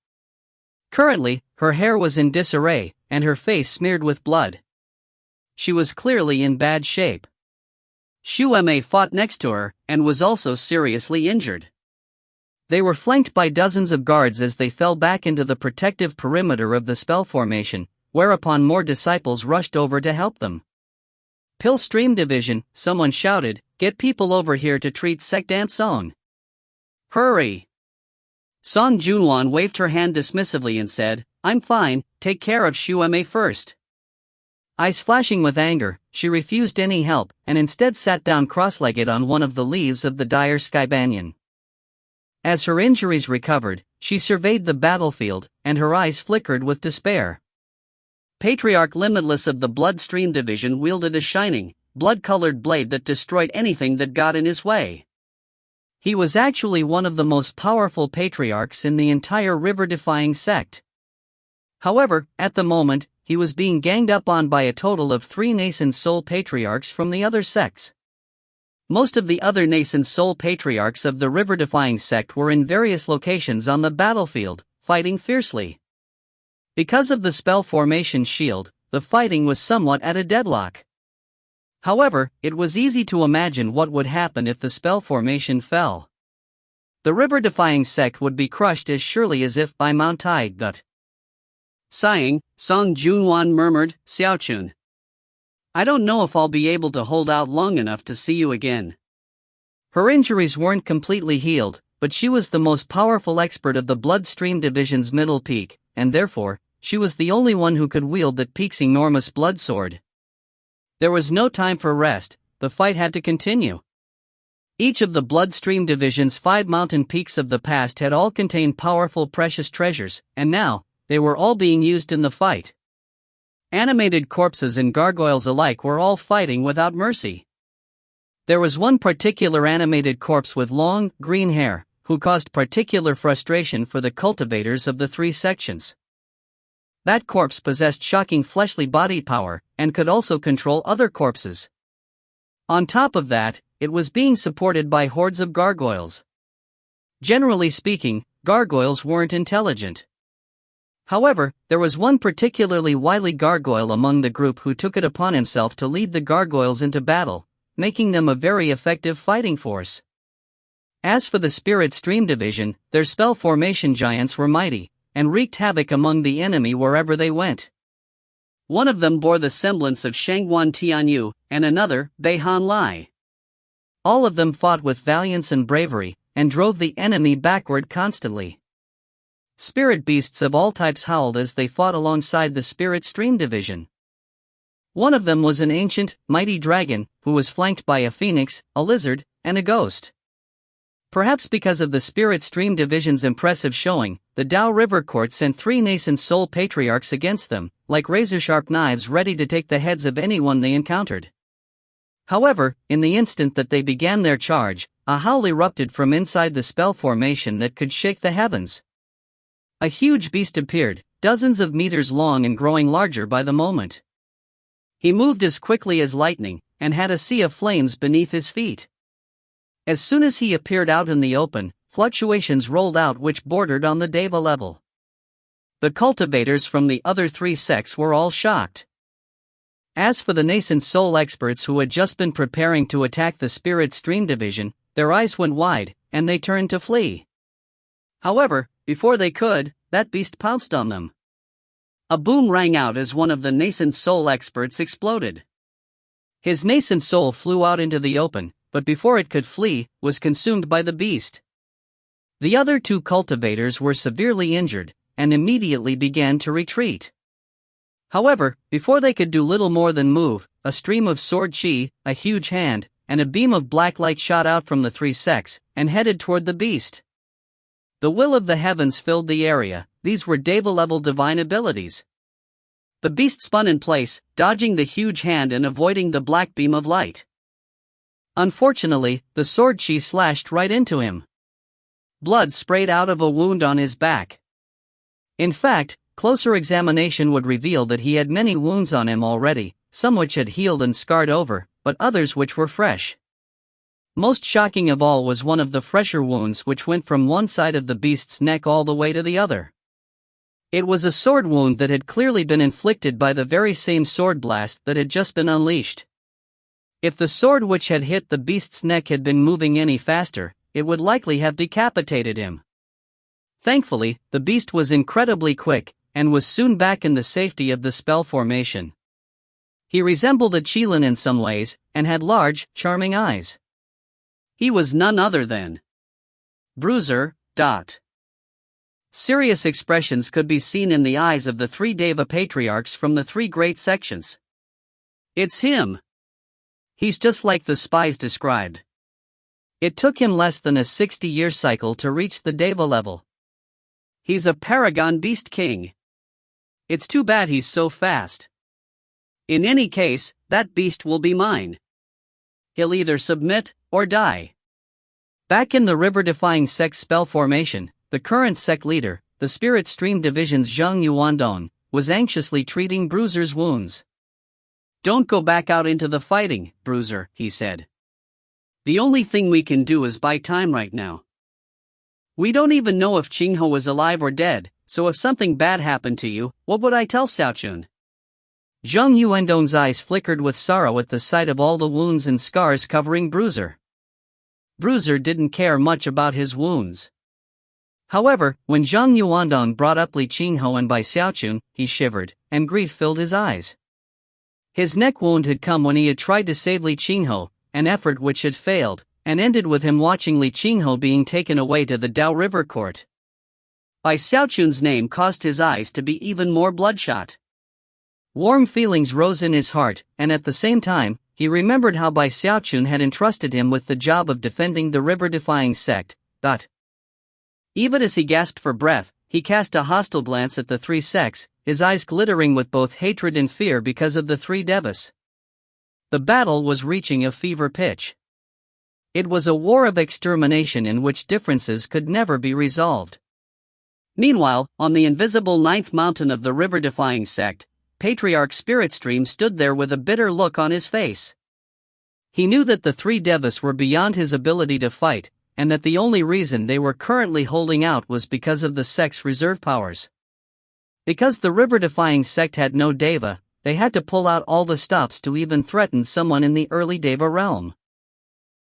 Currently, her hair was in disarray, and her face smeared with blood. She was clearly in bad shape. Xu Ma fought next to her, and was also seriously injured. They were flanked by dozens of guards as they fell back into the protective perimeter of the spell formation, whereupon more disciples rushed over to help them. Pill Stream Division, someone shouted, "Get people over here to treat Sectant Song. Hurry!" Song Junwan waved her hand dismissively and said, "I'm fine, take care of Xu Ma first." Eyes flashing with anger, she refused any help, and instead sat down cross-legged on one of the leaves of the dire Sky Banyan. As her injuries recovered, she surveyed the battlefield, and her eyes flickered with despair. Patriarch Limitless of the Bloodstream Division wielded a shining, blood-colored blade that destroyed anything that got in his way. He was actually one of the most powerful patriarchs in the entire river-defying sect. However, at the moment, he was being ganged up on by a total of 3 nascent soul patriarchs from the other sects. Most of the other nascent soul patriarchs of the river-defying sect were in various locations on the battlefield, fighting fiercely. Because of the spell formation shield, the fighting was somewhat at a deadlock. However, it was easy to imagine what would happen if the spell formation fell. The river-defying sect would be crushed as surely as if by Mount Taigut. Sighing, Song Junwan murmured, "Xiaochun. I don't know if I'll be able to hold out long enough to see you again." Her injuries weren't completely healed, but she was the most powerful expert of the Bloodstream Division's middle peak, and therefore, she was the only one who could wield that peak's enormous blood sword. There was no time for rest, the fight had to continue. Each of the Bloodstream Division's 5 mountain peaks of the past had all contained powerful precious treasures, and now, they were all being used in the fight. Animated corpses and gargoyles alike were all fighting without mercy. There was one particular animated corpse with long, green hair, who caused particular frustration for the cultivators of the 3 sections. That corpse possessed shocking fleshly body power, and could also control other corpses. On top of that, it was being supported by hordes of gargoyles. Generally speaking, gargoyles weren't intelligent. However, there was one particularly wily gargoyle among the group who took it upon himself to lead the gargoyles into battle, making them a very effective fighting force. As for the Spirit Stream Division, their spell formation giants were mighty, and wreaked havoc among the enemy wherever they went. One of them bore the semblance of Shangguan Tianyu, and another, Beihan Lai. All of them fought with valiance and bravery, and drove the enemy backward constantly. Spirit beasts of all types howled as they fought alongside the Spirit Stream Division. One of them was an ancient, mighty dragon, who was flanked by a phoenix, a lizard, and a ghost. Perhaps because of the Spirit Stream Division's impressive showing, the Dao River Court sent 3 nascent soul patriarchs against them, like razor-sharp knives ready to take the heads of anyone they encountered. However, in the instant that they began their charge, a howl erupted from inside the spell formation that could shake the heavens. A huge beast appeared, dozens of meters long and growing larger by the moment. He moved as quickly as lightning, and had a sea of flames beneath his feet. As soon as he appeared out in the open, fluctuations rolled out which bordered on the Deva level. The cultivators from the other 3 sects were all shocked. As for the nascent soul experts who had just been preparing to attack the Spirit Stream Division, their eyes went wide, and they turned to flee. However, before they could, that beast pounced on them. A boom rang out as one of the nascent soul experts exploded. His nascent soul flew out into the open, but before it could flee, was consumed by the beast. The other 2 cultivators were severely injured, and immediately began to retreat. However, before they could do little more than move, a stream of sword chi, a huge hand, and a beam of black light shot out from the 3 sects, and headed toward the beast. The will of the heavens filled the area. These were Deva-level divine abilities. The beast spun in place, dodging the huge hand and avoiding the black beam of light. Unfortunately, the sword chi slashed right into him. Blood sprayed out of a wound on his back. In fact, closer examination would reveal that he had many wounds on him already, some which had healed and scarred over, but others which were fresh. Most shocking of all was one of the fresher wounds which went from one side of the beast's neck all the way to the other. It was a sword wound that had clearly been inflicted by the very same sword blast that had just been unleashed. If the sword which had hit the beast's neck had been moving any faster, it would likely have decapitated him. Thankfully, the beast was incredibly quick, and was soon back in the safety of the spell formation. He resembled a Qilin in some ways, and had large, charming eyes. He was none other than Bruiser. Serious expressions could be seen in the eyes of the 3 Deva patriarchs from the 3 great sections. It's him. He's just like the spies described. It took him less than a 60-year cycle to reach the Deva level. He's a paragon beast king. It's too bad he's so fast. In any case, that beast will be mine. He'll either submit, or die. Back in the river-defying sect spell formation, the current sect leader, the Spirit Stream Division's Zhang Yuandong, was anxiously treating Bruiser's wounds. "Don't go back out into the fighting, Bruiser," he said. "The only thing we can do is buy time right now. We don't even know if Qinghe is alive or dead, so if something bad happened to you, what would I tell Xiaochun?" Zhang Yuandong's eyes flickered with sorrow at the sight of all the wounds and scars covering Bruiser. Bruiser didn't care much about his wounds. However, when Zhang Yuandong brought up Li Qinghe and Bai Xiaochun, he shivered, and grief filled his eyes. His neck wound had come when he had tried to save Li Qinghe, an effort which had failed, and ended with him watching Li Qinghe being taken away to the Dao River Court. Bai Xiaochun's name caused his eyes to be even more bloodshot. Warm feelings rose in his heart, and at the same time, he remembered how Bai Xiaochun had entrusted him with the job of defending the river-defying sect. Even as he gasped for breath, he cast a hostile glance at the three sects, his eyes glittering with both hatred and fear because of the three devas. The battle was reaching a fever pitch. It was a war of extermination in which differences could never be resolved. Meanwhile, on the invisible ninth mountain of the river-defying sect, Patriarch Spiritstream stood there with a bitter look on his face. He knew that the three devas were beyond his ability to fight, and that the only reason they were currently holding out was because of the sect's reserve powers. Because the river-defying sect had no deva, they had to pull out all the stops to even threaten someone in the early deva realm.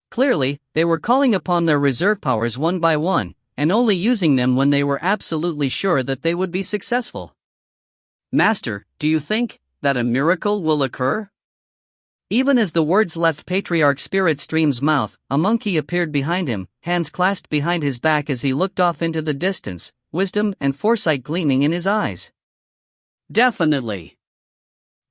Clearly, they were calling upon their reserve powers one by one, and only using them when they were absolutely sure that they would be successful. Master, do you think that a miracle will occur? Even as the words left Patriarch Spiritstream's mouth, a monkey appeared behind him, hands clasped behind his back as he looked off into the distance, wisdom and foresight gleaming in his eyes. Definitely.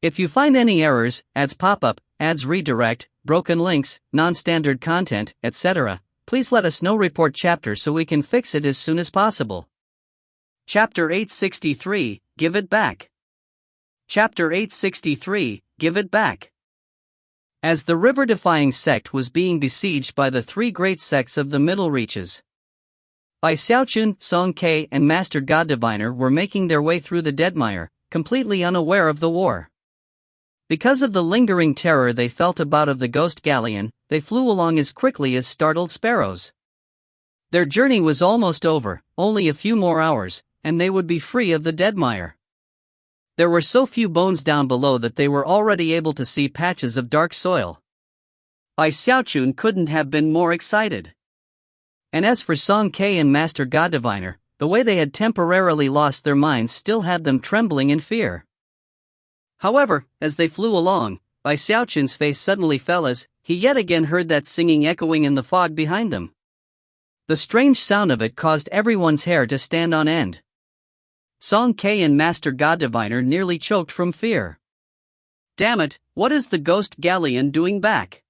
If you find any errors, ads pop-up, ads redirect, broken links, non-standard content, etc., please let us know. Report chapter so we can fix it as soon as possible. Chapter 863, Give It Back. Chapter 863, Give It Back. As the river-defying sect was being besieged by the three great sects of the Middle Reaches, Bai Xiaochun, Song Ke, and Master God Diviner were making their way through the Deadmire, completely unaware of the war. Because of the lingering terror they felt about of the ghost galleon, they flew along as quickly as startled sparrows. Their journey was almost over, only a few more hours, and they would be free of the Deadmire. There were so few bones down below that they were already able to see patches of dark soil. Bai Xiaochun couldn't have been more excited. And as for Song Ke and Master God Diviner, the way they had temporarily lost their minds still had them trembling in fear. However, as they flew along, Bai Xiaochun's face suddenly fell as he yet again heard that singing echoing in the fog behind them. The strange sound of it caused everyone's hair to stand on end. Song Ke and Master God Diviner nearly choked from fear. Damn it, what is the ghost galleon doing back?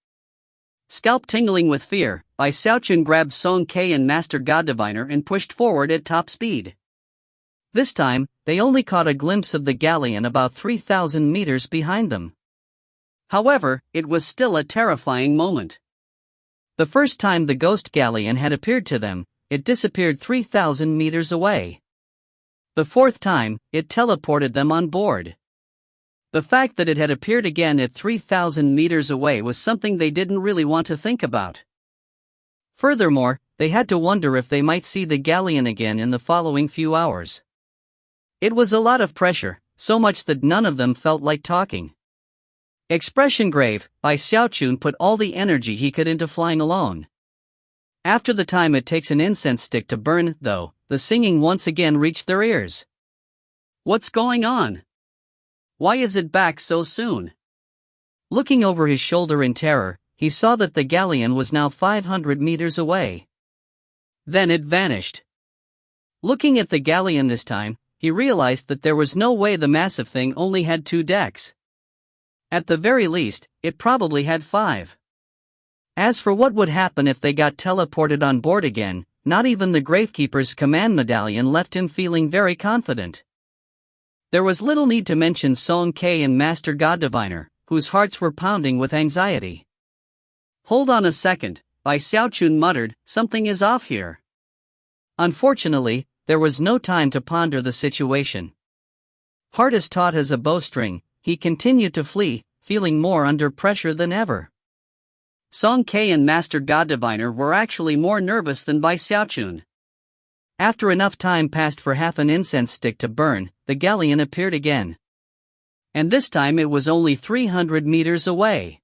Scalp tingling with fear, Bai Xiaochun grabbed Song Ke and Master God Diviner and pushed forward at top speed. This time, they only caught a glimpse of the galleon about 3,000 meters behind them. However, it was still a terrifying moment. The first time the ghost galleon had appeared to them, it disappeared 3,000 meters away. The fourth time, it teleported them on board. The fact that it had appeared again at 3,000 meters away was something they didn't really want to think about. Furthermore, they had to wonder if they might see the galleon again in the following few hours. It was a lot of pressure, so much that none of them felt like talking. Expression grave, Bai Xiaochun put all the energy he could into flying alone. After the time it takes an incense stick to burn, though, the singing once again reached their ears. What's going on? Why is it back so soon? Looking over his shoulder in terror, he saw that the galleon was now 500 meters away. Then it vanished. Looking at the galleon this time, he realized that there was no way the massive thing only had 2 decks. At the very least, it probably had 5. As for what would happen if they got teleported on board again, not even the Gravekeeper's command medallion left him feeling very confident. There was little need to mention Song Ke and Master God Diviner, whose hearts were pounding with anxiety. Hold on a second, Bai Xiaochun muttered, something is off here. Unfortunately, there was no time to ponder the situation. Heart as taut as a bowstring, he continued to flee, feeling more under pressure than ever. Song Ke and Master God Diviner were actually more nervous than Bai Xiaochun. After enough time passed for half an incense stick to burn, the galleon appeared again. And this time it was only 300 meters away.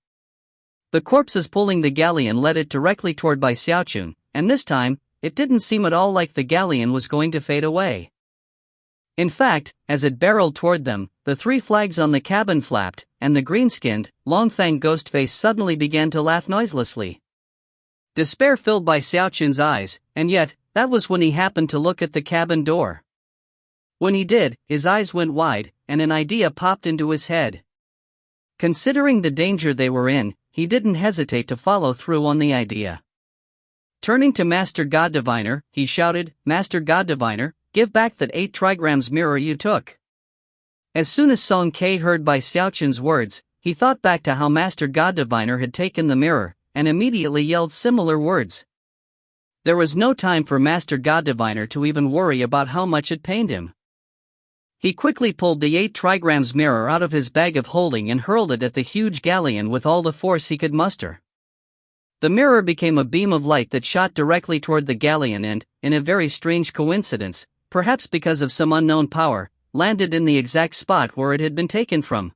The corpses pulling the galleon led it directly toward Bai Xiaochun, and this time, it didn't seem at all like the galleon was going to fade away. In fact, as it barreled toward them, the 3 flags on the cabin flapped, and the green-skinned, long-fanged Ghostface suddenly began to laugh noiselessly. Despair filled Bai Xiaochun's eyes, and yet, that was when he happened to look at the cabin door. When he did, his eyes went wide, and an idea popped into his head. Considering the danger they were in, he didn't hesitate to follow through on the idea. Turning to Master God Diviner, he shouted, "Master God Diviner, give back that 8 trigrams mirror you took." As soon as Song Ke heard Bai Xiaochun's words, he thought back to how Master God Diviner had taken the mirror, and immediately yelled similar words. There was no time for Master God Diviner to even worry about how much it pained him. He quickly pulled the 8 trigrams mirror out of his bag of holding and hurled it at the huge galleon with all the force he could muster. The mirror became a beam of light that shot directly toward the galleon and, in a very strange coincidence, perhaps because of some unknown power, landed in the exact spot where it had been taken from.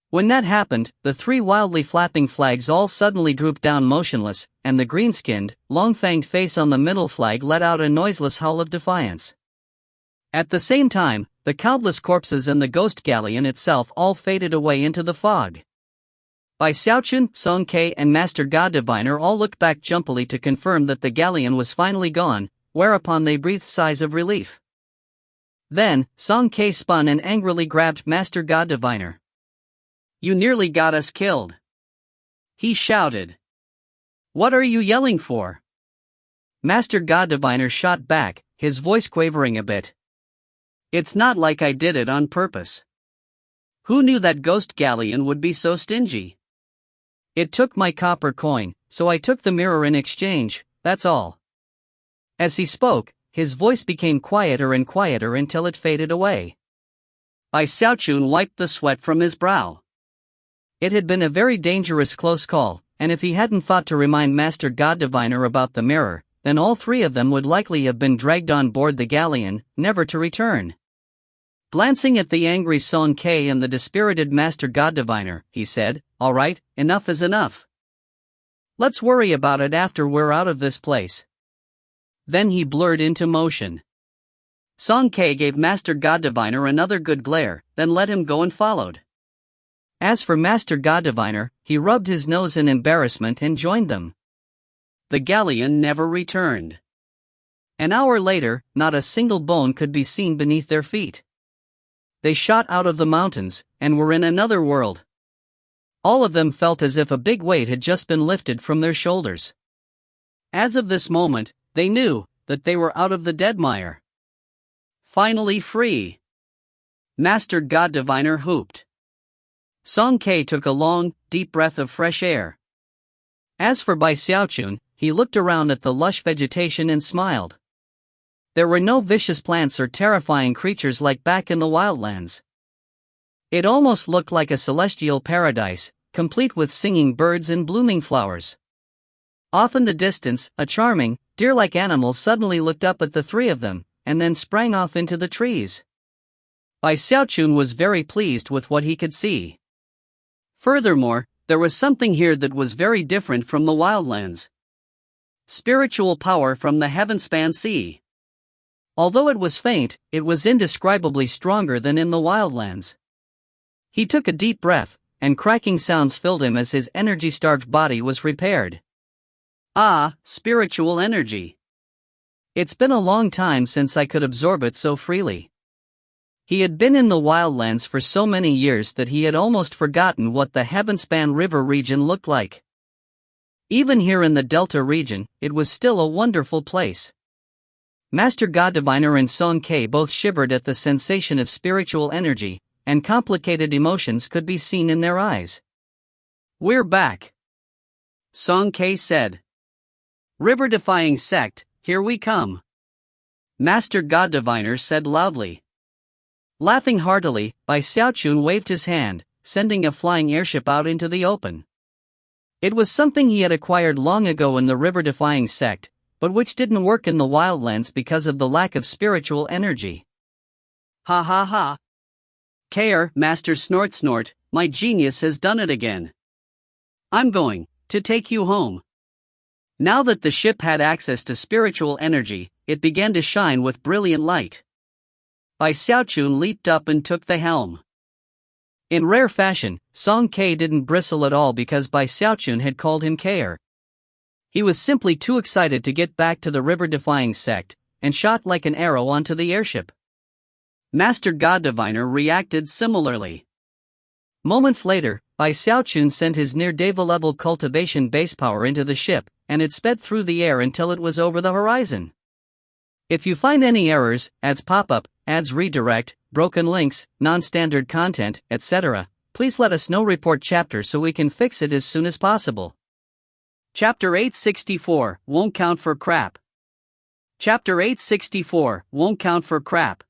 When that happened, the 3 wildly flapping flags all suddenly drooped down motionless, and the green-skinned, long-fanged face on the middle flag let out a noiseless howl of defiance. At the same time, the countless corpses and the ghost galleon itself all faded away into the fog. Bai Xiaochun, Song Ke and Master God Diviner all looked back jumpily to confirm that the galleon was finally gone, whereupon they breathed sighs of relief. Then, Song Ke spun and angrily grabbed Master God Diviner. "You nearly got us killed," he shouted. "What are you yelling for?" Master God Diviner shot back, his voice quavering a bit. "It's not like I did it on purpose. Who knew that ghost galleon would be so stingy? It took my copper coin, so I took the mirror in exchange, that's all." As he spoke, his voice became quieter and quieter until it faded away. Bai Xiaochun wiped the sweat from his brow. It had been a very dangerous close call, and if he hadn't thought to remind Master God Diviner about the mirror, then all 3 of them would likely have been dragged on board the galleon, never to return. Glancing at the angry Song Ke and the dispirited Master God Diviner, he said, "All right, enough is enough. Let's worry about it after we're out of this place." Then he blurred into motion. Song Ke gave Master God Diviner another good glare, then let him go and followed. As for Master God Diviner, he rubbed his nose in embarrassment and joined them. The galleon never returned. An hour later, not a single bone could be seen beneath their feet. They shot out of the mountains, and were in another world. All of them felt as if a big weight had just been lifted from their shoulders. As of this moment, they knew that they were out of the deadmire. Finally free. Master God Diviner whooped. Song Ke took a long, deep breath of fresh air. As for Bai Xiaochun, he looked around at the lush vegetation and smiled. There were no vicious plants or terrifying creatures like back in the wildlands. It almost looked like a celestial paradise, complete with singing birds and blooming flowers. Off in the distance, a charming, deer-like animal suddenly looked up at the 3 of them, and then sprang off into the trees. Bai Xiaochun was very pleased with what he could see. Furthermore, there was something here that was very different from the wildlands. Spiritual power from the heaven-span sea. Although it was faint, it was indescribably stronger than in the wildlands. He took a deep breath, and cracking sounds filled him as his energy-starved body was repaired. Ah, spiritual energy. It's been a long time since I could absorb it so freely. He had been in the wildlands for so many years that he had almost forgotten what the Heavenspan River region looked like. Even here in the Delta region, it was still a wonderful place. Master God Diviner and Song Ke both shivered at the sensation of spiritual energy, and complicated emotions could be seen in their eyes. "We're back," Song Ke said. "River-defying sect, here we come," Master God Diviner said loudly. Laughing heartily, Bai Xiaochun waved his hand, sending a flying airship out into the open. It was something he had acquired long ago in the river-defying sect, but which didn't work in the wildlands because of the lack of spiritual energy. "Ha ha ha. Care, Master Snort Snort, my genius has done it again. I'm going to take you home." Now that the ship had access to spiritual energy, it began to shine with brilliant light. Bai Xiaochun leaped up and took the helm. In rare fashion, Song Ke didn't bristle at all because Bai Xiaochun had called him Care. He was simply too excited to get back to the river-defying sect, and shot like an arrow onto the airship. Master God Diviner reacted similarly. Moments later, Xiaochun sent his near-Deva-level cultivation base power into the ship, and it sped through the air until it was over the horizon. If you find any errors, ads pop-up, ads redirect, broken links, non-standard content, etc., please let us know. Report chapter so we can fix it as soon as possible. Chapter 864, Won't Count for Crap. Chapter 864, Won't Count for Crap.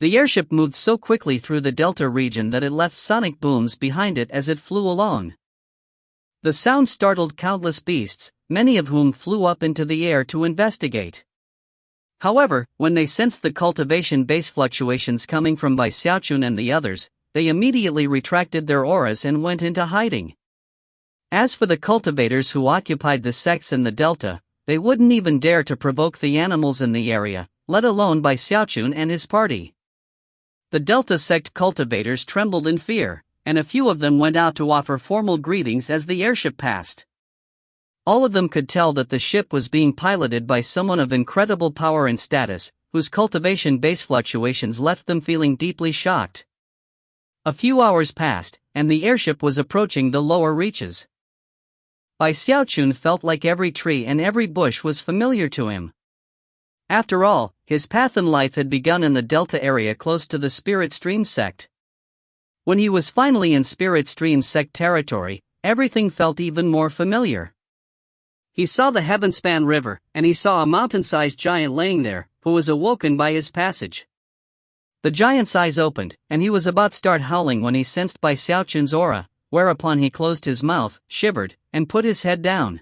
The airship moved so quickly through the Delta region that it left sonic booms behind it as it flew along. The sound startled countless beasts, many of whom flew up into the air to investigate. However, when they sensed the cultivation base fluctuations coming from Xiaochun and the others, they immediately retracted their auras and went into hiding. As for the cultivators who occupied the sects in the Delta, they wouldn't even dare to provoke the animals in the area, let alone Xiaochun and his party. The Delta sect cultivators trembled in fear, and a few of them went out to offer formal greetings as the airship passed. All of them could tell that the ship was being piloted by someone of incredible power and status, whose cultivation base fluctuations left them feeling deeply shocked. A few hours passed, and the airship was approaching the lower reaches. Xiaochun felt like every tree and every bush was familiar to him. After all, his path in life had begun in the Delta area close to the Spirit Stream sect. When he was finally in Spirit Stream sect territory, everything felt even more familiar. He saw the Heavenspan River, and he saw a mountain-sized giant laying there, who was awoken by his passage. The giant's eyes opened, and he was about to start howling when he sensed Xiaochun's aura, whereupon he closed his mouth, shivered, and put his head down.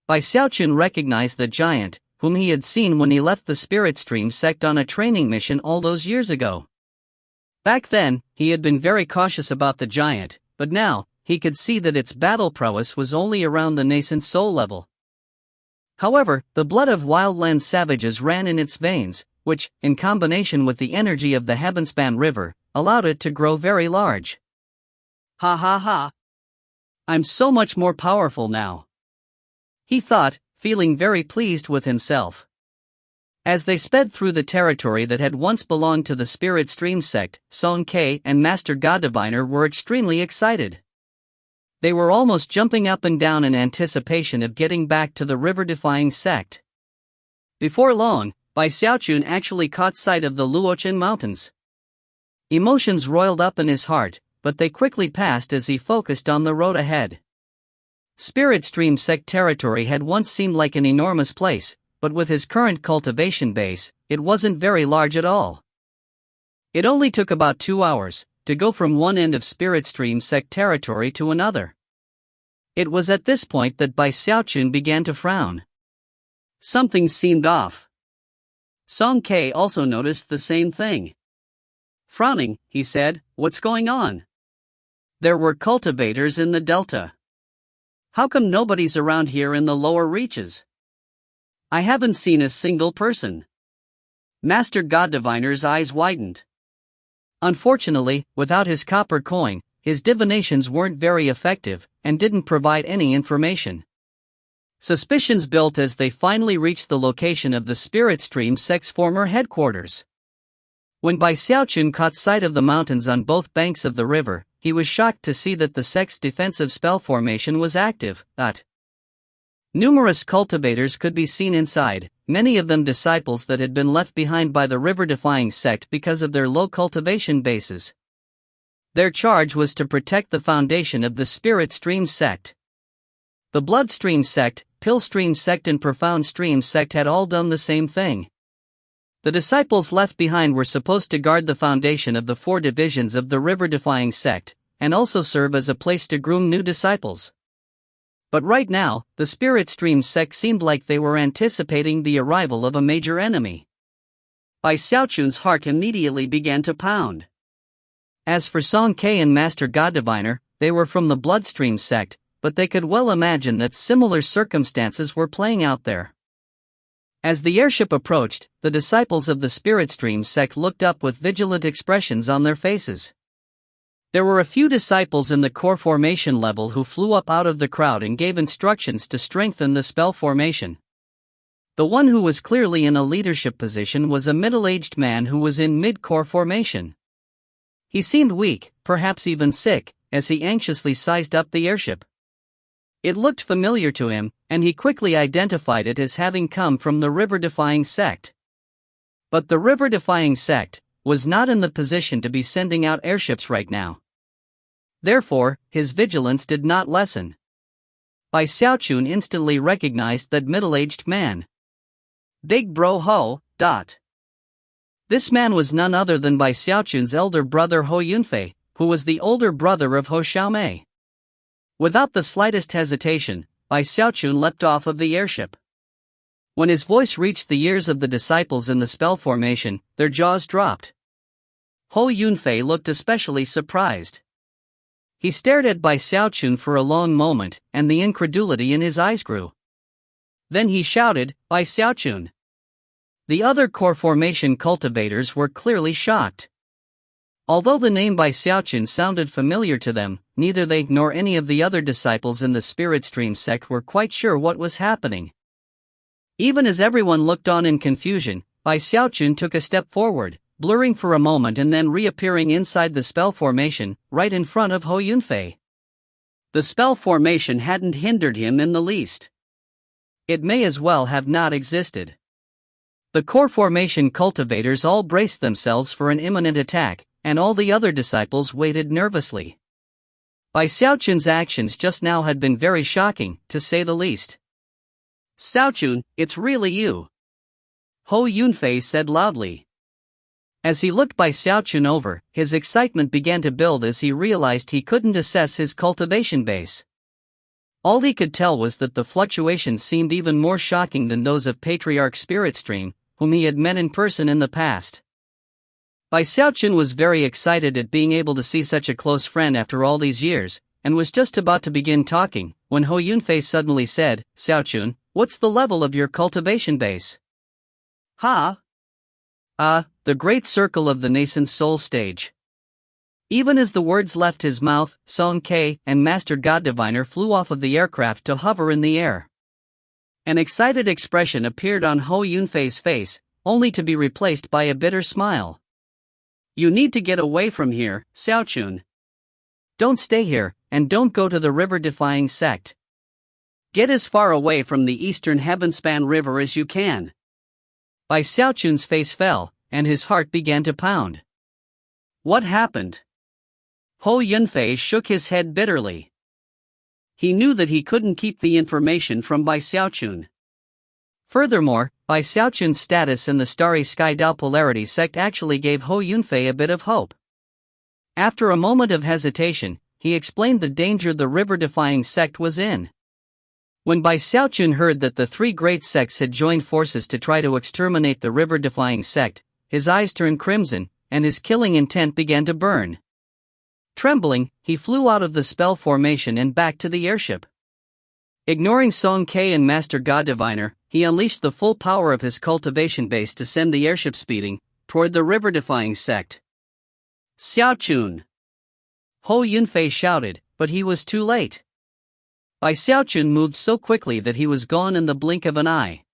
Xiaochun recognized the giant, whom he had seen when he left the Spirit Stream sect on a training mission all those years ago. Back then, he had been very cautious about the giant, but now, he could see that its battle prowess was only around the nascent soul level. However, the blood of wildland savages ran in its veins, which, in combination with the energy of the Heavenspan River, allowed it to grow very large. Ha ha ha! I'm so much more powerful now, he thought, feeling very pleased with himself. As they sped through the territory that had once belonged to the Spirit Stream sect, Song Ke and Master God Diviner were extremely excited. They were almost jumping up and down in anticipation of getting back to the river-defying sect. Before long, Xiaochun actually caught sight of the Luochen Mountains. Emotions roiled up in his heart, but they quickly passed as he focused on the road ahead. Spirit Stream sect territory had once seemed like an enormous place, but with his current cultivation base, it wasn't very large at all. It only took about 2 hours to go from one end of Spirit Stream sect territory to another. It was at this point that Xiaochun began to frown. Something seemed off. Song Ke also noticed the same thing. Frowning, he said, "What's going on? There were cultivators in the Delta. How come nobody's around here in the lower reaches? I haven't seen a single person." Master God Diviner's eyes widened. Unfortunately, without his copper coin, his divinations weren't very effective, and didn't provide any information. Suspicions built as they finally reached the location of the Spirit Stream sect's former headquarters. When Xiaochun caught sight of the mountains on both banks of the river, he was shocked to see that the sect's defensive spell formation was active. Numerous cultivators could be seen inside, many of them disciples that had been left behind by the river-defying sect because of their low cultivation bases. Their charge was to protect the foundation of the Spirit Stream sect. The Blood Stream sect, Pill Stream sect and Profound Stream sect had all done the same thing. The disciples left behind were supposed to guard the foundation of the 4 divisions of the river-defying sect, and also serve as a place to groom new disciples. But right now, the Spirit Stream sect seemed like they were anticipating the arrival of a major enemy. Xiaochun's heart immediately began to pound. As for Song Ke and Master God Diviner, they were from the Bloodstream sect, but they could well imagine that similar circumstances were playing out there. As the airship approached, the disciples of the Spirit Stream sect looked up with vigilant expressions on their faces. There were a few disciples in the core formation level who flew up out of the crowd and gave instructions to strengthen the spell formation. The one who was clearly in a leadership position was a middle-aged man who was in mid-core formation. He seemed weak, perhaps even sick, as he anxiously sized up the airship. It looked familiar to him, and he quickly identified it as having come from the river-defying sect. But the river-defying sect was not in the position to be sending out airships right now. Therefore, his vigilance did not lessen. Bai Xiaochun instantly recognized that middle-aged man. Big Bro Ho. This man was none other than Bai Xiaochun's elder brother Ho Yunfei, who was the older brother of Ho Xiaomei. Without the slightest hesitation, Bai Xiaochun leapt off of the airship. When his voice reached the ears of the disciples in the spell formation, their jaws dropped. Ho Yunfei looked especially surprised. He stared at Bai Xiaochun for a long moment, and the incredulity in his eyes grew. Then he shouted, "Bai Xiaochun!" The other core formation cultivators were clearly shocked. Although the name Bai Xiaochun sounded familiar to them, neither they nor any of the other disciples in the Spirit Stream sect were quite sure what was happening. Even as everyone looked on in confusion, Bai Xiaochun took a step forward, blurring for a moment and then reappearing inside the spell formation, right in front of Ho Yunfei. The spell formation hadn't hindered him in the least. It may as well have not existed. The core formation cultivators all braced themselves for an imminent attack, and all the other disciples waited nervously. Bai Xiaochun's actions just now had been very shocking, to say the least. "Xiaochun, it's really you," Ho Yunfei said loudly. As he looked Bai Xiaochun over, his excitement began to build as he realized he couldn't assess his cultivation base. All he could tell was that the fluctuations seemed even more shocking than those of Patriarch Spirit Stream, whom he had met in person in the past. Bai Xiaochun was very excited at being able to see such a close friend after all these years, and was just about to begin talking, when Ho Yunfei suddenly said, "Xiaochun, what's the level of your cultivation base?" The great circle of the nascent soul stage." Even as the words left his mouth, Song Ke and Master God Diviner flew off of the aircraft to hover in the air. An excited expression appeared on Ho Yunfei's face, only to be replaced by a bitter smile. "You need to get away from here, Xiaochun. Don't stay here, and don't go to the river-defying sect. Get as far away from the eastern Heavenspan River as you can." Bai Xiaochun's face fell, and his heart began to pound. What happened? Ho Yunfei shook his head bitterly. He knew that he couldn't keep the information from Bai Xiaochun. Furthermore, Bai Xiaochun's status in the Starry Sky Dao Polarity sect actually gave Ho Yunfei a bit of hope. After a moment of hesitation, he explained the danger the river-defying sect was in. When Bai Xiaochun heard that the three great sects had joined forces to try to exterminate the river-defying sect, his eyes turned crimson, and his killing intent began to burn. Trembling, he flew out of the spell formation and back to the airship. Ignoring Song Ke and Master God Diviner, he unleashed the full power of his cultivation base to send the airship speeding toward the river-defying sect. "Xiaochun!" Ho Yunfei shouted, but he was too late. Bai Xiaochun moved so quickly that he was gone in the blink of an eye.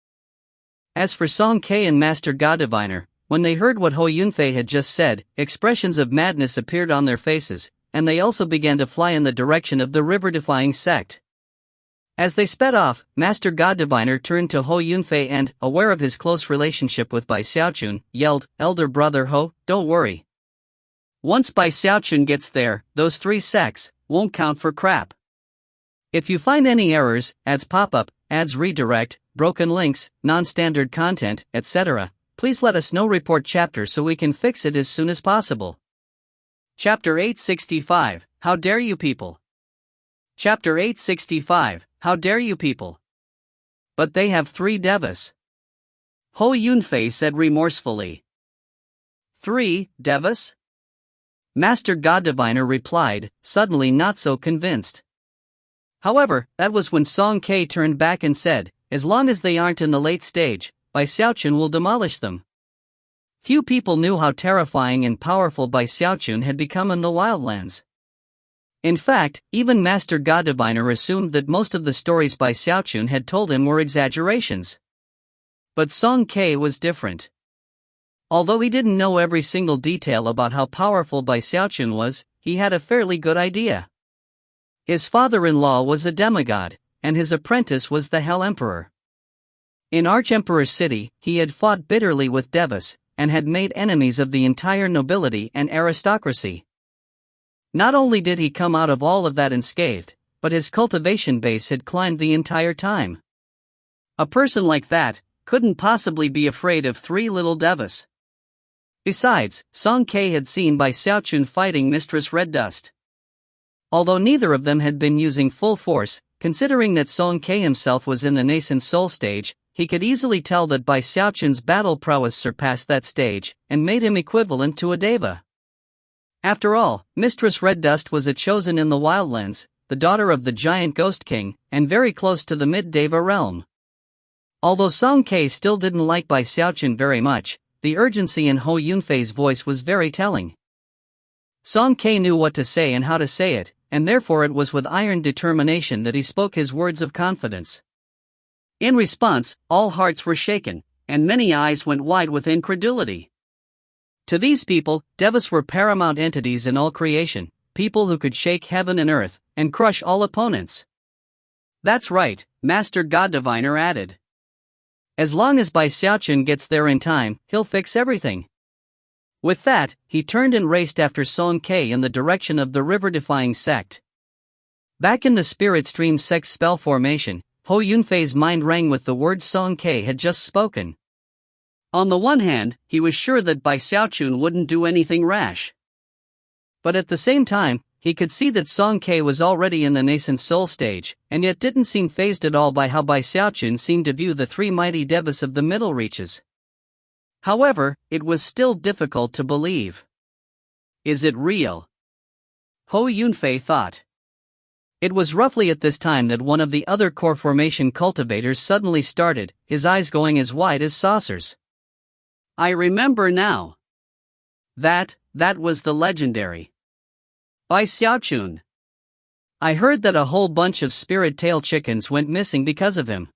As for Song Ke and Master God Diviner, when they heard what Ho Yunfei had just said, expressions of madness appeared on their faces, and they also began to fly in the direction of the river-defying sect. As they sped off, Master God Diviner turned to Ho Yunfei and, aware of his close relationship with Bai Xiaochun, yelled, "Elder brother Ho, don't worry. Once Bai Xiaochun gets there, those three sects won't count for crap. If you find any errors, ads pop up, ads redirect, broken links, non-standard content, etc., please let us know. Report chapter so we can fix it as soon as possible." Chapter 865, How Dare You People? Chapter 865, How Dare You People? But they have 3 devas. Ho Yunfei said remorsefully. 3 devas? Master God Diviner replied, suddenly not so convinced. However, that was when Song Ke turned back and said, as long as they aren't in the late stage, Bai Xiaochun will demolish them. Few people knew how terrifying and powerful Bai Xiaochun had become in the wildlands. In fact, even Master God Diviner assumed that most of the stories Bai Xiaochun had told him were exaggerations. But Song Ke was different. Although he didn't know every single detail about how powerful Xiaochun was, he had a fairly good idea. His father-in-law was a demigod, and his apprentice was the Hell Emperor. In Archemperor's city, he had fought bitterly with devas, and had made enemies of the entire nobility and aristocracy. Not only did he come out of all of that unscathed, but his cultivation base had climbed the entire time. A person like that couldn't possibly be afraid of three little devas. Besides, Song Ke had seen Xiaochun fighting Mistress Red Dust. Although neither of them had been using full force, considering that Song Ke himself was in the nascent soul stage, he could easily tell that Xiaochun's battle prowess surpassed that stage, and made him equivalent to a deva. After all, Mistress Red Dust was a chosen in the Wildlands, the daughter of the giant Ghost King, and very close to the mid-deva realm. Although Song Ke still didn't like Xiaochun very much, the urgency in Hou Yunfei's voice was very telling. Song Ke knew what to say and how to say it, and therefore it was with iron determination that he spoke his words of confidence. In response, all hearts were shaken, and many eyes went wide with incredulity. To these people, devas were paramount entities in all creation, people who could shake heaven and earth, and crush all opponents. That's right, Master God Diviner added. As long as Xiaochun gets there in time, he'll fix everything. With that, he turned and raced after Song Ke in the direction of the river-defying sect. Back in the Spirit Stream sect's spell formation, Hou Yunfei's mind rang with the words Song Ke had just spoken. On the one hand, he was sure that Xiaochun wouldn't do anything rash. But at the same time, he could see that Song Ke was already in the nascent soul stage, and yet didn't seem fazed at all by how Xiaochun seemed to view the three mighty devas of the middle reaches. However, it was still difficult to believe. Is it real? Hou Yunfei thought. It was roughly at this time that one of the other core formation cultivators suddenly started, his eyes going as wide as saucers. I remember now. That was the legendary Xiaochun. I heard that a whole bunch of spirit tail chickens went missing because of him.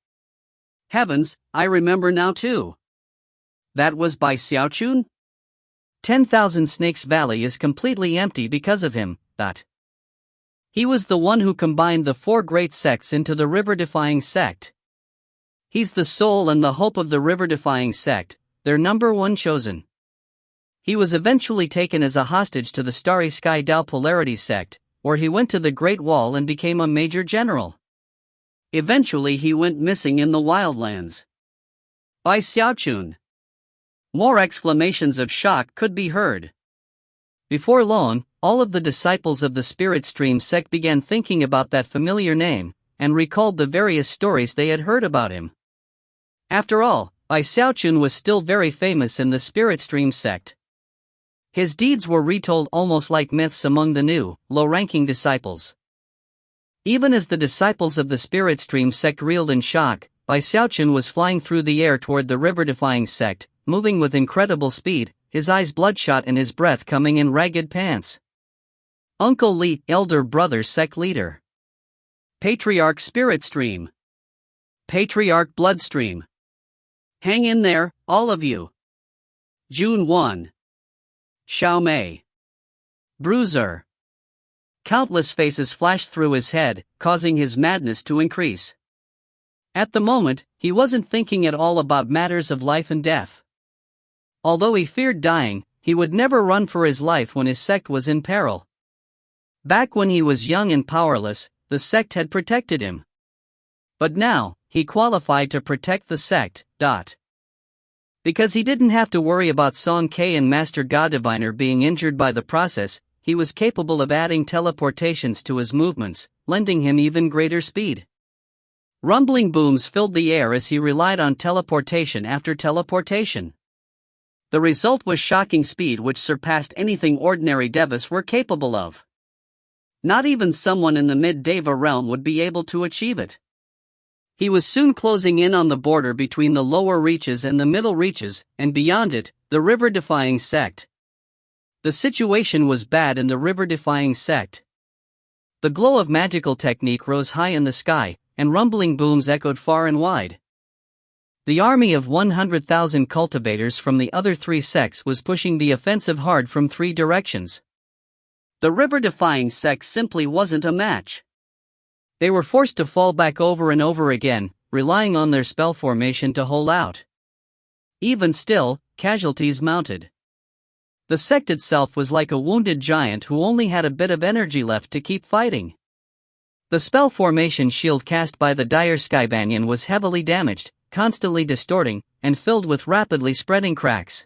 Heavens, I remember now too. That was Xiaochun? 10,000 Snakes Valley is completely empty because of him. He was the one who combined the four great sects into the river-defying sect. He's the soul and the hope of the river-defying sect, their number one chosen. He was eventually taken as a hostage to the Starry Sky Dao Polarity sect, where he went to the Great Wall and became a major general. Eventually he went missing in the wildlands. Xiaochun. More exclamations of shock could be heard. Before long, all of the disciples of the Spirit Stream sect began thinking about that familiar name, and recalled the various stories they had heard about him. After all, Xiaochun was still very famous in the Spirit Stream sect. His deeds were retold almost like myths among the new, low-ranking disciples. Even as the disciples of the Spirit Stream sect reeled in shock, Xiaochun was flying through the air toward the river-defying sect, moving with incredible speed, his eyes bloodshot and his breath coming in ragged pants. Uncle Li, elder brother sect leader. Patriarch Spirit Stream. Patriarch Bloodstream. Hang in there, all of you. June 1. Xiaomei. Bruiser. Countless faces flashed through his head, causing his madness to increase. At the moment, he wasn't thinking at all about matters of life and death. Although he feared dying, he would never run for his life when his sect was in peril. Back when he was young and powerless, the sect had protected him. But now, he qualified to protect the sect. Because he didn't have to worry about Song Ke and Master God Diviner being injured by the process, he was capable of adding teleportations to his movements, lending him even greater speed. Rumbling booms filled the air as he relied on teleportation after teleportation. The result was shocking speed which surpassed anything ordinary devas were capable of. Not even someone in the mid-deva realm would be able to achieve it. He was soon closing in on the border between the lower reaches and the middle reaches, and beyond it, the river-defying sect. The situation was bad in the river-defying sect. The glow of magical technique rose high in the sky, and rumbling booms echoed far and wide. The army of 100,000 cultivators from the other three sects was pushing the offensive hard from three directions. The river-defying sect simply wasn't a match. They were forced to fall back over and over again, relying on their spell formation to hold out. Even still, casualties mounted. The sect itself was like a wounded giant who only had a bit of energy left to keep fighting. The spell formation shield cast by the dire Skybanyan was heavily damaged, constantly distorting, and filled with rapidly spreading cracks.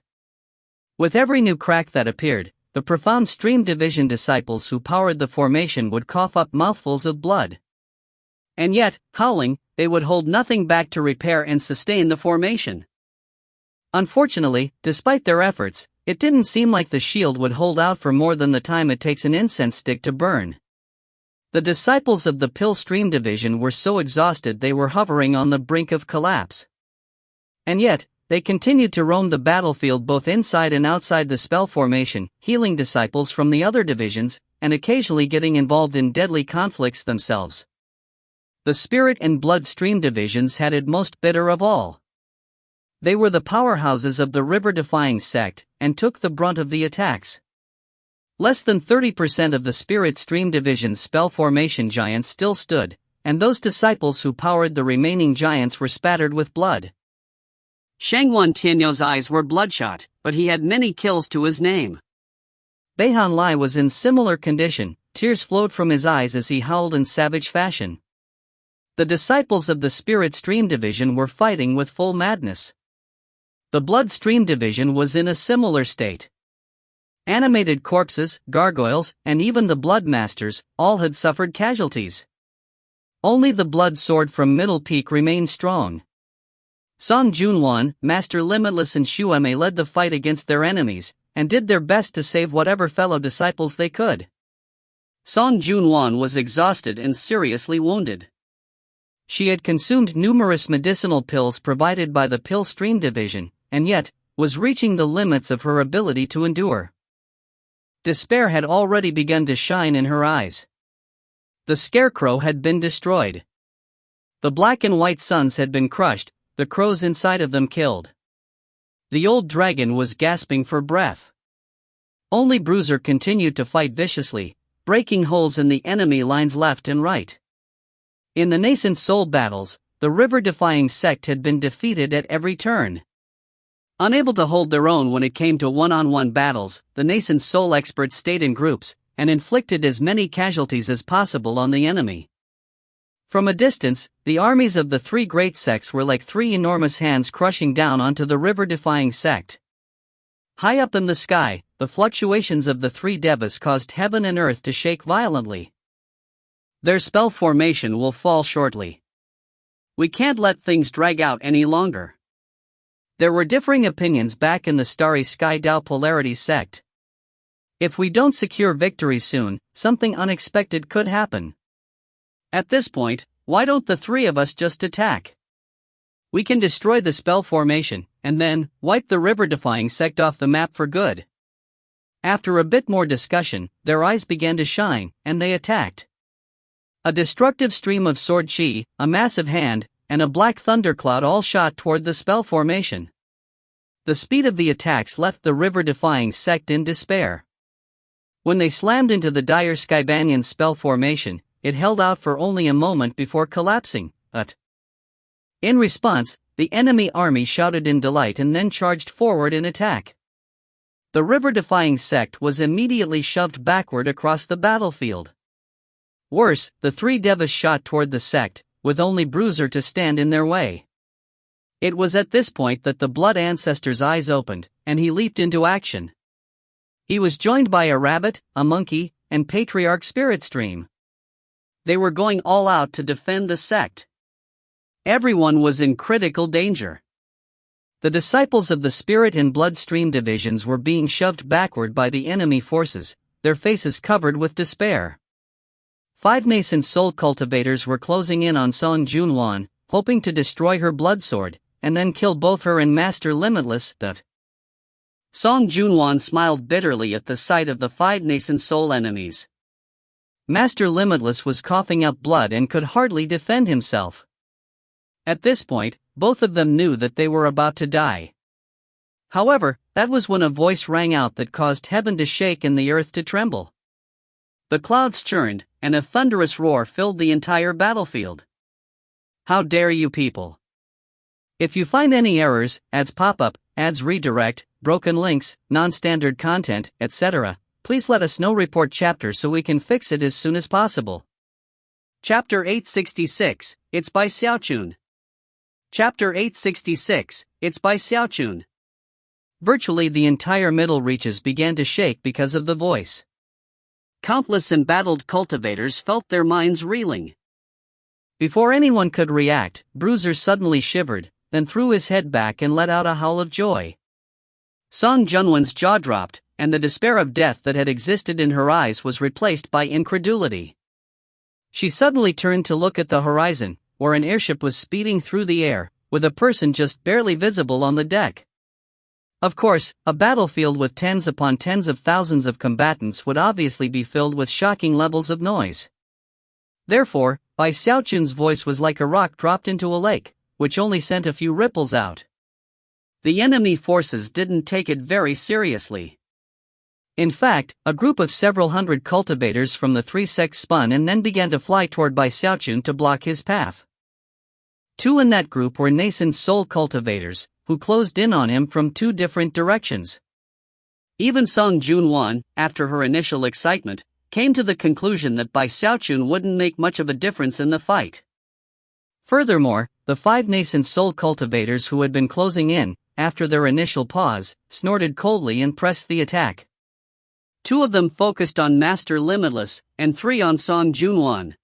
With every new crack that appeared, the profound Stream Division disciples who powered the formation would cough up mouthfuls of blood. And yet, howling, they would hold nothing back to repair and sustain the formation. Unfortunately, despite their efforts, it didn't seem like the shield would hold out for more than the time it takes an incense stick to burn. The disciples of the Pill Stream Division were so exhausted they were hovering on the brink of collapse. And yet, they continued to roam the battlefield both inside and outside the spell formation, healing disciples from the other divisions, and occasionally getting involved in deadly conflicts themselves. The Spirit and Blood Stream Divisions had it most bitter of all. They were the powerhouses of the river-defying sect, and took the brunt of the attacks. Less than 30% of the Spirit Stream Division's spell formation giants still stood, and those disciples who powered the remaining giants were spattered with blood. Shangwan Tianyou's eyes were bloodshot, but he had many kills to his name. Beihan Lai was in similar condition, tears flowed from his eyes as he howled in savage fashion. The disciples of the Spirit Stream Division were fighting with full madness. The Blood Stream Division was in a similar state. Animated corpses, gargoyles, and even the Blood Masters, all had suffered casualties. Only the Blood Sword from Middle Peak remained strong. Song Junwan, Master Limitless and Shueme led the fight against their enemies, and did their best to save whatever fellow disciples they could. Song Junwan was exhausted and seriously wounded. She had consumed numerous medicinal pills provided by the Pill Stream Division, and yet, was reaching the limits of her ability to endure. Despair had already begun to shine in her eyes. The Scarecrow had been destroyed. The black and white suns had been crushed, the crows inside of them killed. The old dragon was gasping for breath. Only Bruiser continued to fight viciously, breaking holes in the enemy lines left and right. In the nascent soul battles, the river-defying sect had been defeated at every turn. Unable to hold their own when it came to one-on-one battles, the nascent soul experts stayed in groups, and inflicted as many casualties as possible on the enemy. From a distance, the armies of the three great sects were like three enormous hands crushing down onto the river-defying sect. High up in the sky, the fluctuations of the three devas caused heaven and earth to shake violently. Their spell formation will fall shortly. We can't let things drag out any longer. There were differing opinions back in the Starry Sky Dao Polarity sect. If we don't secure victory soon, something unexpected could happen. At this point, why don't the three of us just attack? We can destroy the spell formation, and then, wipe the river-defying sect off the map for good. After a bit more discussion, their eyes began to shine, and they attacked. A destructive stream of sword chi, a massive hand, and a black thundercloud all shot toward the spell formation. The speed of the attacks left the river-defying sect in despair. When they slammed into the dire Skybanyan spell formation, it held out for only a moment before collapsing, In response, the enemy army shouted in delight and then charged forward in attack. The river-defying sect was immediately shoved backward across the battlefield. Worse, the three devas shot toward the sect, with only Bruiser to stand in their way. It was at this point that the Blood Ancestor's eyes opened, and he leaped into action. He was joined by a rabbit, a monkey, and Patriarch Spirit Stream. They were going all out to defend the sect. Everyone was in critical danger. The disciples of the Spirit and Blood Stream Divisions were being shoved backward by the enemy forces, their faces covered with despair. 5 nascent soul cultivators were closing in on Song Junwan, hoping to destroy her blood sword, and then kill both her and Master Limitless. Song Junwan smiled bitterly at the sight of the 5 nascent soul enemies. Master Limitless was coughing up blood and could hardly defend himself. At this point, both of them knew that they were about to die. However, that was when a voice rang out that caused heaven to shake and the earth to tremble. The clouds churned, and a thunderous roar filled the entire battlefield. How dare you people! If you find any errors, ads pop up, ads redirect, broken links, non-standard content, etc., please let us know. Report chapter so we can fix it as soon as possible. Chapter 866, It's by Xiaochun. Chapter 866, It's by Xiaochun. Virtually the entire middle reaches began to shake because of the voice. Countless embattled cultivators felt their minds reeling. Before anyone could react, Bruiser suddenly shivered, then threw his head back and let out a howl of joy. Song Junwan's jaw dropped, and the despair of death that had existed in her eyes was replaced by incredulity. She suddenly turned to look at the horizon, where an airship was speeding through the air, with a person just barely visible on the deck. Of course, a battlefield with tens upon tens of thousands of combatants would obviously be filled with shocking levels of noise. Therefore, Bai Xiaochun's voice was like a rock dropped into a lake, which only sent a few ripples out. The enemy forces didn't take it very seriously. In fact, a group of several hundred cultivators from the three sects spun and then began to fly toward Bai Xiaochun to block his path. Two in that group were nascent soul cultivators, who closed in on him from two different directions. Even Song Junwan, after her initial excitement, came to the conclusion that Bai Xiaochun wouldn't make much of a difference in the fight. Furthermore, the five nascent soul cultivators who had been closing in, after their initial pause, snorted coldly and pressed the attack. Two of them focused on Master Limitless, and three on Song Junwan.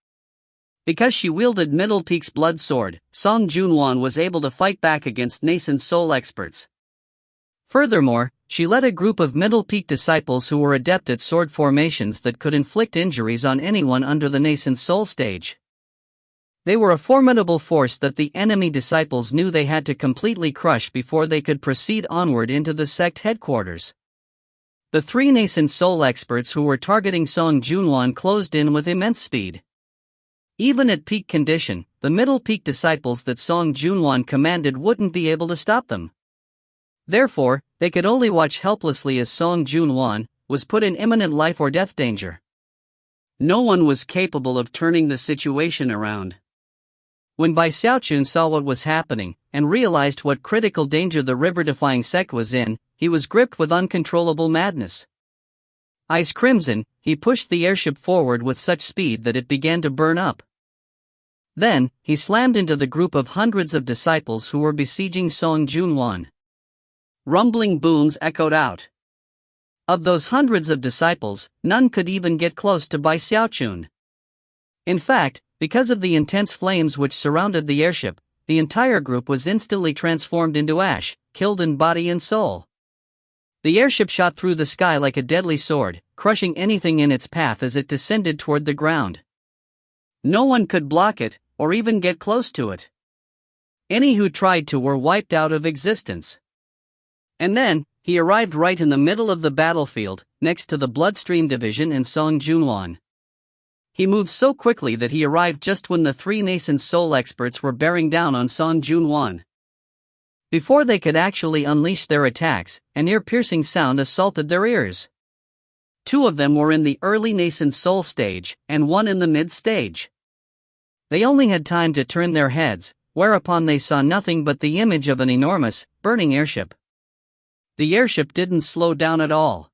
Because she wielded Middle Peak's blood sword, Song Junwan was able to fight back against nascent soul experts. Furthermore, she led a group of Middle Peak disciples who were adept at sword formations that could inflict injuries on anyone under the nascent soul stage. They were a formidable force that the enemy disciples knew they had to completely crush before they could proceed onward into the sect headquarters. The three nascent soul experts who were targeting Song Junwan closed in with immense speed. Even at peak condition, the Middle Peak disciples that Song Junwan commanded wouldn't be able to stop them. Therefore, they could only watch helplessly as Song Junwan was put in imminent life or death danger. No one was capable of turning the situation around. When Bai Xiaochun saw what was happening, and realized what critical danger the river-defying sect was in, he was gripped with uncontrollable madness. Eyes crimson, he pushed the airship forward with such speed that it began to burn up. Then, he slammed into the group of hundreds of disciples who were besieging Song Junwan. Rumbling booms echoed out. Of those hundreds of disciples, none could even get close to Bai Xiaochun. In fact, because of the intense flames which surrounded the airship, the entire group was instantly transformed into ash, killed in body and soul. The airship shot through the sky like a deadly sword, crushing anything in its path as it descended toward the ground. No one could block it, or even get close to it. Any who tried to were wiped out of existence. And then, he arrived right in the middle of the battlefield, next to the Bloodstream Division and Song Junwan. He moved so quickly that he arrived just when the three nascent soul experts were bearing down on Song Junwan. Before they could actually unleash their attacks, an ear-piercing sound assaulted their ears. Two of them were in the early nascent soul stage, and one in the mid-stage. They only had time to turn their heads, whereupon they saw nothing but the image of an enormous, burning airship. The airship didn't slow down at all.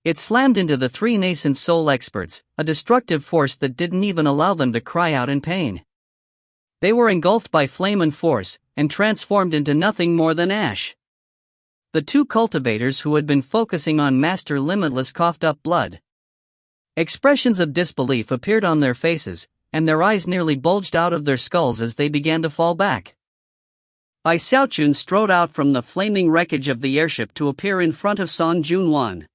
It slammed into the three nascent soul experts, a destructive force that didn't even allow them to cry out in pain. They were engulfed by flame and force, and transformed into nothing more than ash. The two cultivators who had been focusing on Master Limitless coughed up blood. Expressions of disbelief appeared on their faces, and their eyes nearly bulged out of their skulls as they began to fall back. Bai Xiaochun strode out from the flaming wreckage of the airship to appear in front of Song Junwan.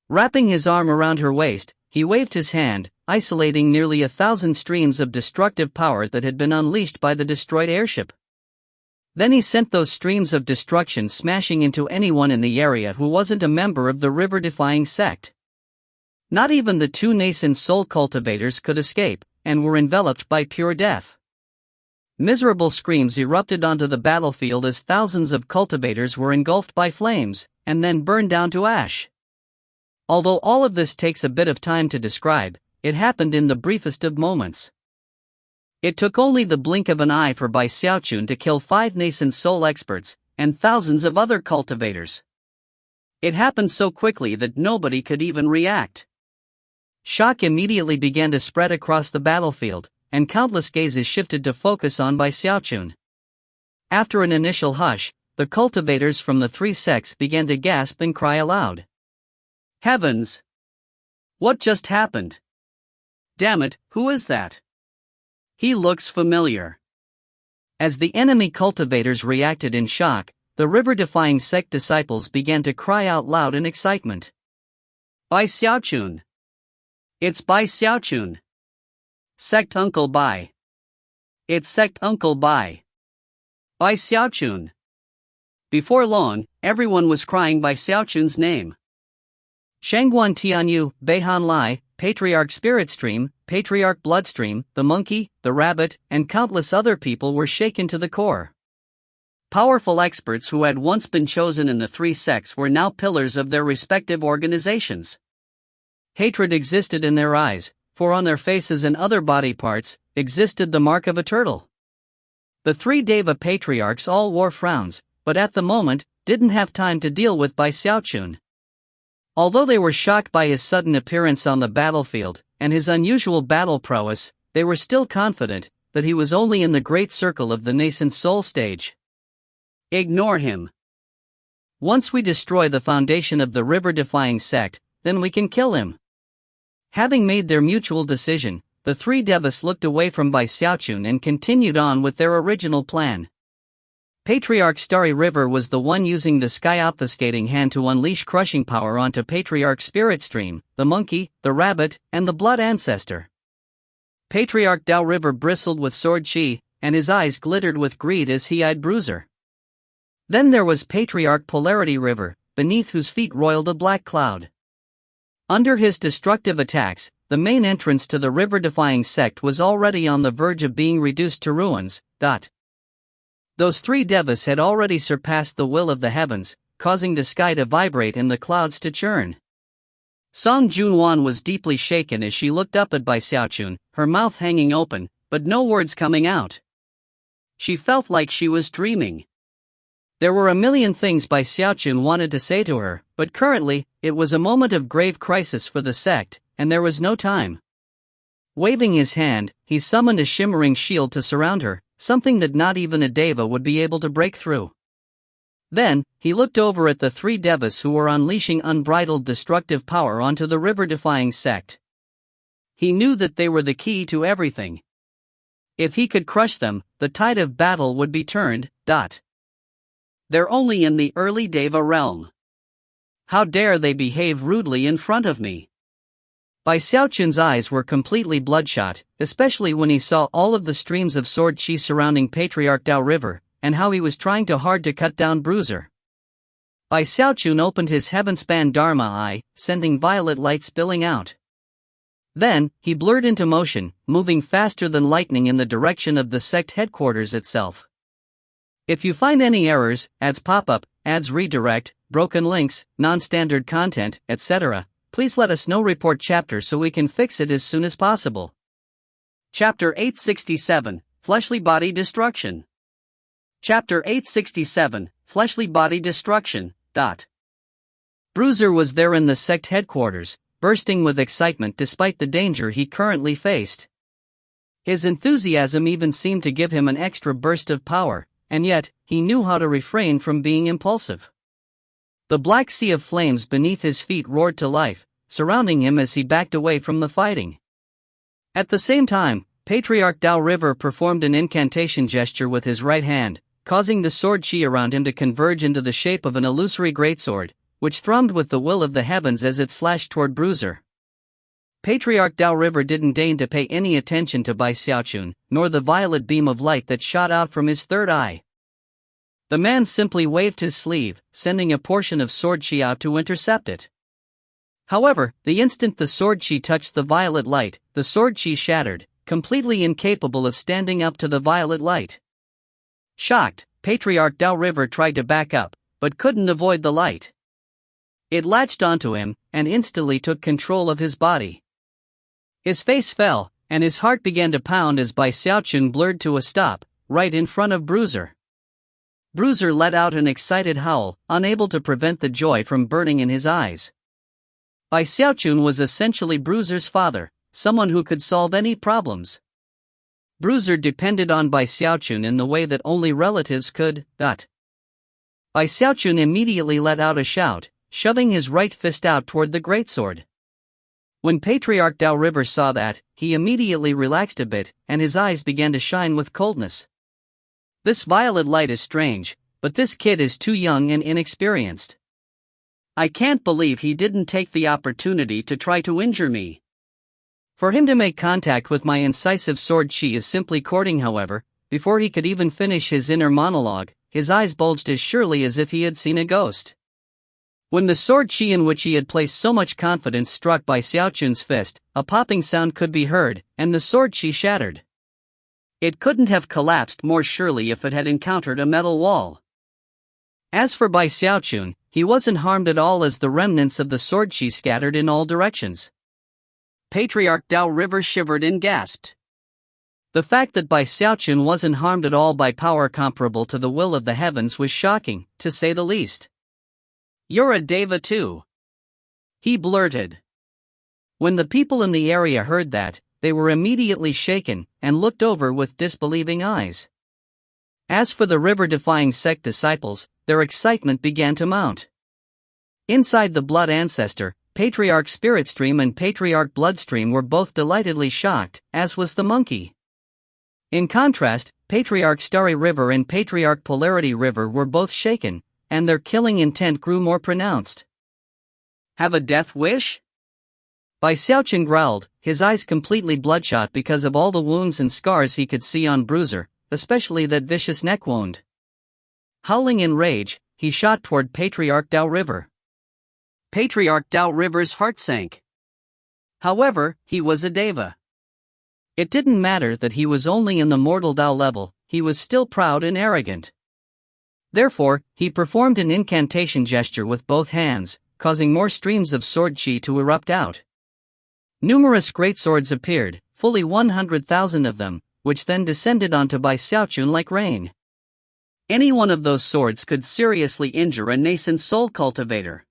Wrapping his arm around her waist, he waved his hand, isolating nearly 1,000 streams of destructive power that had been unleashed by the destroyed airship. Then he sent those streams of destruction smashing into anyone in the area who wasn't a member of the river-defying sect. Not even the two nascent soul cultivators could escape, and were enveloped by pure death. Miserable screams erupted onto the battlefield as thousands of cultivators were engulfed by flames, and then burned down to ash. Although all of this takes a bit of time to describe, it happened in the briefest of moments. It took only the blink of an eye for Bai Xiaochun to kill 5 nascent soul experts, and thousands of other cultivators. It happened so quickly that nobody could even react. Shock immediately began to spread across the battlefield, and countless gazes shifted to focus on Bai Xiaochun. After an initial hush, the cultivators from the 3 sects began to gasp and cry aloud. Heavens! What just happened? Damn it, who is that? He looks familiar. As the enemy cultivators reacted in shock, the river-defying sect disciples began to cry out loud in excitement. Bai Xiaochun! It's Bai Xiaochun! Sect Uncle Bai! It's Sect Uncle Bai! Bai Xiaochun! Before long, everyone was crying Bai Xiaochun's name. Shangguan Tianyu, Beihan Lai, Patriarch Spirit Stream, Patriarch Bloodstream, the monkey, the rabbit, and countless other people were shaken to the core. Powerful experts who had once been chosen in the 3 sects were now pillars of their respective organizations. Hatred existed in their eyes, for on their faces and other body parts existed the mark of a turtle. The 3 Deva patriarchs all wore frowns, but at the moment didn't have time to deal with Bai Xiaochun. Although they were shocked by his sudden appearance on the battlefield and his unusual battle prowess, they were still confident that he was only in the great circle of the nascent soul stage. Ignore him. Once we destroy the foundation of the river-defying sect, then we can kill him. Having made their mutual decision, the 3 Devas looked away from Bai Xiaochun and continued on with their original plan. Patriarch Starry River was the one using the sky-obfuscating hand to unleash crushing power onto Patriarch Spirit Stream, the monkey, the rabbit, and the blood ancestor. Patriarch Dao River bristled with sword chi, and his eyes glittered with greed as he eyed Bruiser. Then there was Patriarch Polarity River, beneath whose feet roiled a black cloud. Under his destructive attacks, the main entrance to the river-defying sect was already on the verge of being reduced to ruins. Those 3 Devas had already surpassed the will of the heavens, causing the sky to vibrate and the clouds to churn. Song Junwan was deeply shaken as she looked up at Bai Xiaochun, her mouth hanging open, but no words coming out. She felt like she was dreaming. There were a million things Bai Xiaochun wanted to say to her, but currently, it was a moment of grave crisis for the sect, and there was no time. Waving his hand, he summoned a shimmering shield to surround her, something that not even a Deva would be able to break through. Then, he looked over at the 3 Devas who were unleashing unbridled destructive power onto the river-defying sect. He knew that they were the key to everything. If he could crush them, the tide of battle would be turned. They're only in the early Deva realm. How dare they behave rudely in front of me? Bai Xiaochun's eyes were completely bloodshot, especially when he saw all of the streams of sword chi surrounding Patriarch Dao River, and how he was trying hard to cut down Bruiser. Bai Xiaochun opened his heaven-span Dharma eye, sending violet light spilling out. Then, he blurred into motion, moving faster than lightning in the direction of the sect headquarters itself. If you find any errors, ads pop-up, ads redirect, broken links, non-standard content, etc., please let us know. Report chapter so we can fix it as soon as possible. Chapter 867, Fleshly Body Destruction. Chapter 867, Fleshly Body Destruction. Bruiser was there in the sect headquarters, bursting with excitement despite the danger he currently faced. His enthusiasm even seemed to give him an extra burst of power, and yet, he knew how to refrain from being impulsive. The black sea of flames beneath his feet roared to life, surrounding him as he backed away from the fighting. At the same time, Patriarch Dao River performed an incantation gesture with his right hand, causing the sword chi around him to converge into the shape of an illusory greatsword, which thrummed with the will of the heavens as it slashed toward Bruiser. Patriarch Dao River didn't deign to pay any attention to Bai Xiaochun, nor the violet beam of light that shot out from his third eye. The man simply waved his sleeve, sending a portion of sword chi out to intercept it. However, the instant the sword chi touched the violet light, the sword chi shattered, completely incapable of standing up to the violet light. Shocked, Patriarch Dao River tried to back up, but couldn't avoid the light. It latched onto him, and instantly took control of his body. His face fell, and his heart began to pound as Bai Xiaochun blurred to a stop, right in front of Bruiser. Bruiser let out an excited howl, unable to prevent the joy from burning in his eyes. Bai Xiaochun was essentially Bruiser's father, someone who could solve any problems. Bruiser depended on Bai Xiaochun in the way that only relatives could. Bai Xiaochun immediately let out a shout, shoving his right fist out toward the greatsword. When Patriarch Dao River saw that, he immediately relaxed a bit, and his eyes began to shine with coldness. This violet light is strange, but this kid is too young and inexperienced. I can't believe he didn't take the opportunity to try to injure me. For him to make contact with my incisive sword chi is simply courting. However, before he could even finish his inner monologue, his eyes bulged as surely as if he had seen a ghost. When the sword chi in which he had placed so much confidence struck Bai Xiaochun's fist, a popping sound could be heard, and the sword chi shattered. It couldn't have collapsed more surely if it had encountered a metal wall. As for Bai Xiaochun, he wasn't harmed at all as the remnants of the sword chi scattered in all directions. Patriarch Dao River shivered and gasped. The fact that Bai Xiaochun wasn't harmed at all by power comparable to the will of the heavens was shocking, to say the least. "You're a deva too," he blurted. When the people in the area heard that, they were immediately shaken, and looked over with disbelieving eyes. As for the river-defying sect disciples, their excitement began to mount. Inside the Blood Ancestor, Patriarch Spirit Stream and Patriarch Bloodstream were both delightedly shocked, as was the monkey. In contrast, Patriarch Starry River and Patriarch Polarity River were both shaken, and their killing intent grew more pronounced. "Have a death wish?" Bai Xiaochun growled, his eyes completely bloodshot because of all the wounds and scars he could see on Bruiser, especially that vicious neck wound. Howling in rage, he shot toward Patriarch Dao River. Patriarch Dao River's heart sank. However, he was a deva. It didn't matter that he was only in the mortal Dao level, he was still proud and arrogant. Therefore, he performed an incantation gesture with both hands, causing more streams of sword chi to erupt out. Numerous greatswords appeared, fully 100,000 of them, which then descended onto Bai Xiaochun like rain. Any one of those swords could seriously injure a nascent soul cultivator.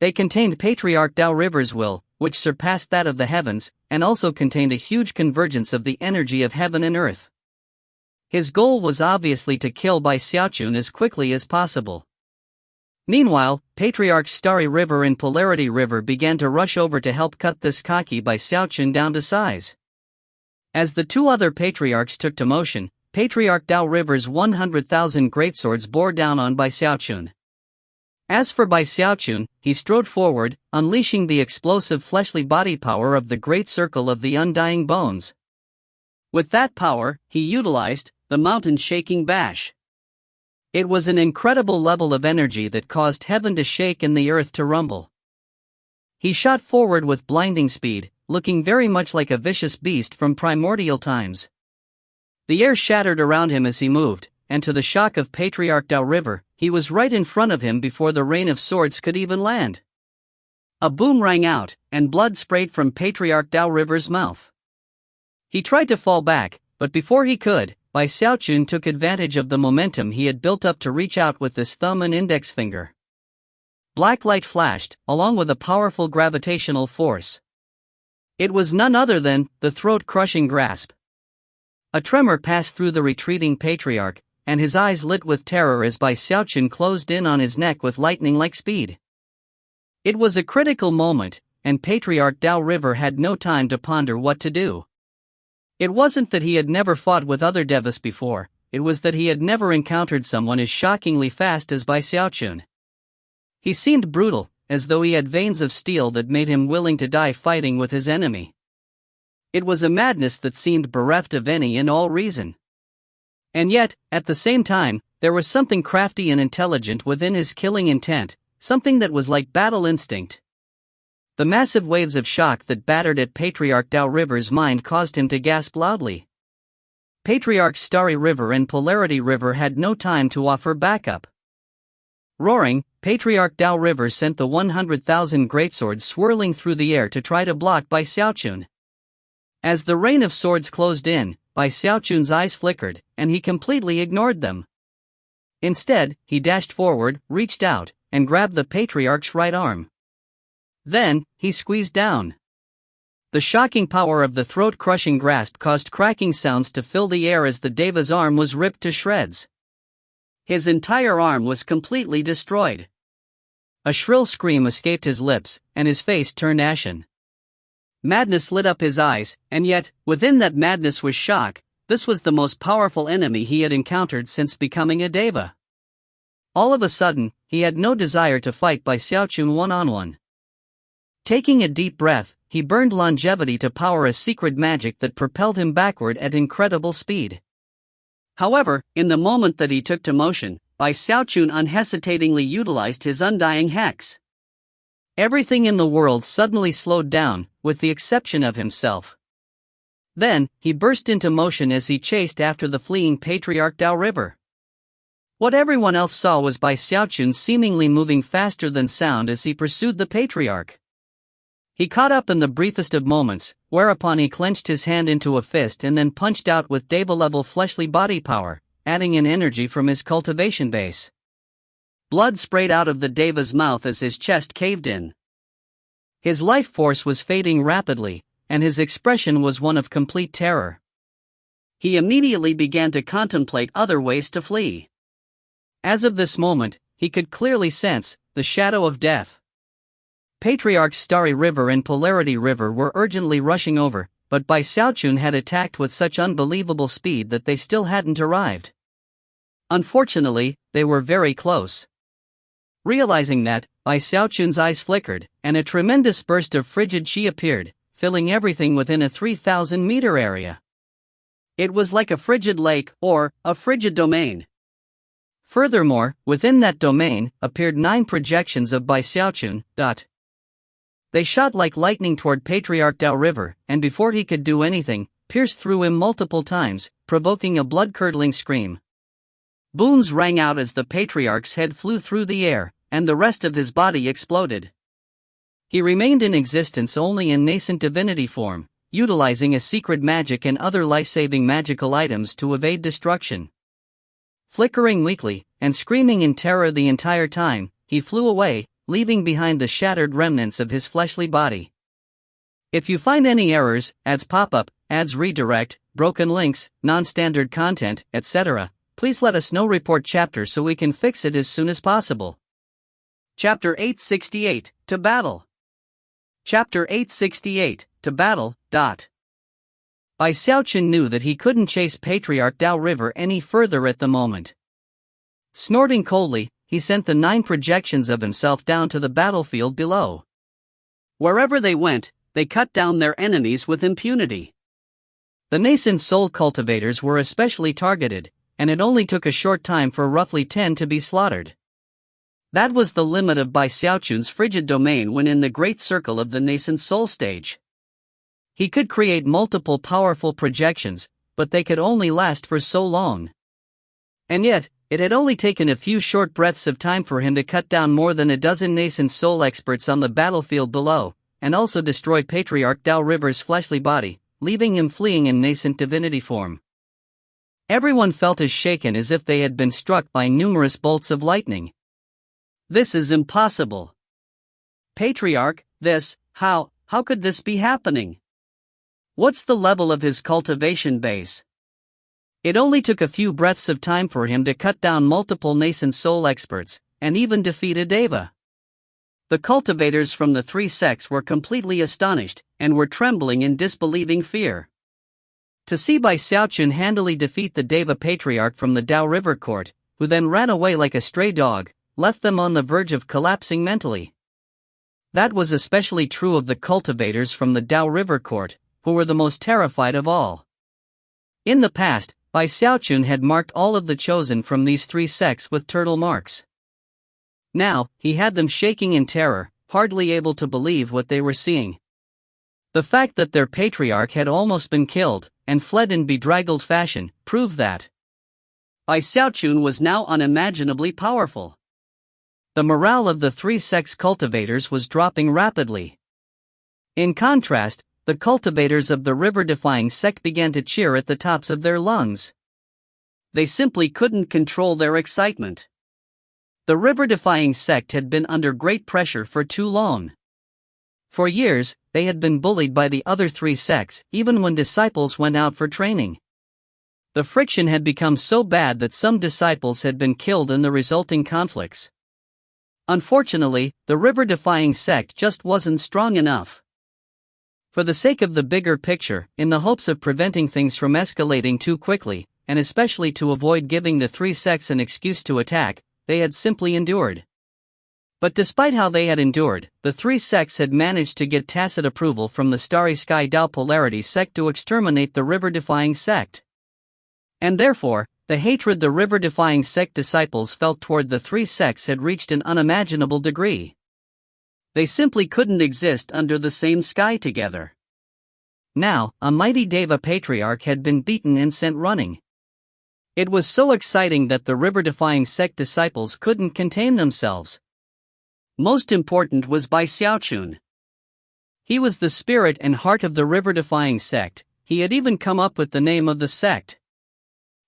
They contained Patriarch Dao River's will, which surpassed that of the heavens, and also contained a huge convergence of the energy of heaven and earth. His goal was obviously to kill Bai Xiaochun as quickly as possible. Meanwhile, Patriarch Starry River and Polarity River began to rush over to help cut this cocky Bai Xiaochun down to size. As the two other patriarchs took to motion, Patriarch Dao River's 100,000 greatswords bore down on Bai Xiaochun. As for Bai Xiaochun, he strode forward, unleashing the explosive fleshly body power of the Great Circle of the Undying Bones. With that power, he utilized the mountain-shaking bash. It was an incredible level of energy that caused heaven to shake and the earth to rumble. He shot forward with blinding speed, looking very much like a vicious beast from primordial times. The air shattered around him as he moved, and to the shock of Patriarch Dao River, he was right in front of him before the rain of swords could even land. A boom rang out, and blood sprayed from Patriarch Dao River's mouth. He tried to fall back, but before he could, Bai Xiaochun took advantage of the momentum he had built up to reach out with his thumb and index finger. Black light flashed, along with a powerful gravitational force. It was none other than the throat-crushing grasp. A tremor passed through the retreating patriarch, and his eyes lit with terror as Bai Xiaochun closed in on his neck with lightning-like speed. It was a critical moment, and Patriarch Dao River had no time to ponder what to do. It wasn't that he had never fought with other devas before, it was that he had never encountered someone as shockingly fast as Bai Xiaochun. He seemed brutal, as though he had veins of steel that made him willing to die fighting with his enemy. It was a madness that seemed bereft of any and all reason. And yet, at the same time, there was something crafty and intelligent within his killing intent, something that was like battle instinct. The massive waves of shock that battered at Patriarch Dao River's mind caused him to gasp loudly. Patriarch Starry River and Polarity River had no time to offer backup. Roaring, Patriarch Dao River sent the 100,000 greatswords swirling through the air to try to block Bai Xiaochun. As the rain of swords closed in, Bai Xiaochun's eyes flickered, and he completely ignored them. Instead, he dashed forward, reached out, and grabbed the Patriarch's right arm. Then, he squeezed down. The shocking power of the throat-crushing grasp caused cracking sounds to fill the air as the Deva's arm was ripped to shreds. His entire arm was completely destroyed. A shrill scream escaped his lips, and his face turned ashen. Madness lit up his eyes, and yet, within that madness was shock. This was the most powerful enemy he had encountered since becoming a Deva. All of a sudden, he had no desire to fight Bai Xiaochun one-on-one. Taking a deep breath, he burned longevity to power a secret magic that propelled him backward at incredible speed. However, in the moment that he took to motion, Bai Xiaochun unhesitatingly utilized his undying hex. Everything in the world suddenly slowed down, with the exception of himself. Then, he burst into motion as he chased after the fleeing Patriarch Dao River. What everyone else saw was Bai Xiaochun seemingly moving faster than sound as he pursued the Patriarch. He caught up in the briefest of moments, whereupon he clenched his hand into a fist and then punched out with Deva-level fleshly body power, adding in energy from his cultivation base. Blood sprayed out of the Deva's mouth as his chest caved in. His life force was fading rapidly, and his expression was one of complete terror. He immediately began to contemplate other ways to flee. As of this moment, he could clearly sense the shadow of death. Patriarch Starry River and Polarity River were urgently rushing over, but Bai Xiaochun had attacked with such unbelievable speed that they still hadn't arrived. Unfortunately, they were very close. Realizing that, Bai Xiaochun's eyes flickered, and a tremendous burst of frigid qi appeared, filling everything within a 3,000-meter area. It was like a frigid lake, or a frigid domain. Furthermore, within that domain, appeared 9 projections of Bai Xiaochun. They shot like lightning toward Patriarch Dao River, and before he could do anything, pierced through him multiple times, provoking a blood-curdling scream. Booms rang out as the Patriarch's head flew through the air, and the rest of his body exploded. He remained in existence only in nascent divinity form, utilizing a secret magic and other life-saving magical items to evade destruction. Flickering weakly, and screaming in terror the entire time, he flew away, leaving behind the shattered remnants of his fleshly body. If you find any errors, ads pop up, ads redirect, broken links, non-standard content, etc., please let us know. Report chapter so we can fix it as soon as possible. Chapter 868, To Battle. Chapter 868, To Battle. Bai Xiaochun knew that he couldn't chase Patriarch Dao River any further at the moment. Snorting coldly, he sent the 9 projections of himself down to the battlefield below. Wherever they went, they cut down their enemies with impunity. The nascent soul cultivators were especially targeted, and it only took a short time for roughly 10 to be slaughtered. That was the limit of Bai Xiaochun's frigid domain when in the great circle of the nascent soul stage. He could create multiple powerful projections, but they could only last for so long. And yet, it had only taken a few short breaths of time for him to cut down more than a dozen nascent soul experts on the battlefield below, and also destroy Patriarch Dao River's fleshly body, leaving him fleeing in nascent divinity form. Everyone felt as shaken as if they had been struck by numerous bolts of lightning. This is impossible. Patriarch, how could this be happening? What's the level of his cultivation base? It only took a few breaths of time for him to cut down multiple nascent soul experts, and even defeat a Deva. The cultivators from the 3 sects were completely astonished, and were trembling in disbelieving fear. To see Bai Xiaochun handily defeat the Deva Patriarch from the Dao River court, who then ran away like a stray dog, left them on the verge of collapsing mentally. That was especially true of the cultivators from the Dao River court, who were the most terrified of all. In the past, Bai Xiaochun had marked all of the chosen from these 3 sects with turtle marks. Now, he had them shaking in terror, hardly able to believe what they were seeing. The fact that their patriarch had almost been killed, and fled in bedraggled fashion, proved that Bai Xiaochun was now unimaginably powerful. The morale of the three sect's cultivators was dropping rapidly. In contrast, the cultivators of the river-defying sect began to cheer at the tops of their lungs. They simply couldn't control their excitement. The river-defying sect had been under great pressure for too long. For years, they had been bullied by the other three sects, even when disciples went out for training. The friction had become so bad that some disciples had been killed in the resulting conflicts. Unfortunately, the river-defying sect just wasn't strong enough. For the sake of the bigger picture, in the hopes of preventing things from escalating too quickly, and especially to avoid giving the three sects an excuse to attack, they had simply endured. But despite how they had endured, the three sects had managed to get tacit approval from the Starry Sky Dao Polarity sect to exterminate the river-defying sect. And therefore, the hatred the river-defying sect disciples felt toward the three sects had reached an unimaginable degree. They simply couldn't exist under the same sky together. Now, a mighty Deva patriarch had been beaten and sent running. It was so exciting that the river-defying sect disciples couldn't contain themselves. Most important was Bai Xiaochun. He was the spirit and heart of the river-defying sect. He had even come up with the name of the sect.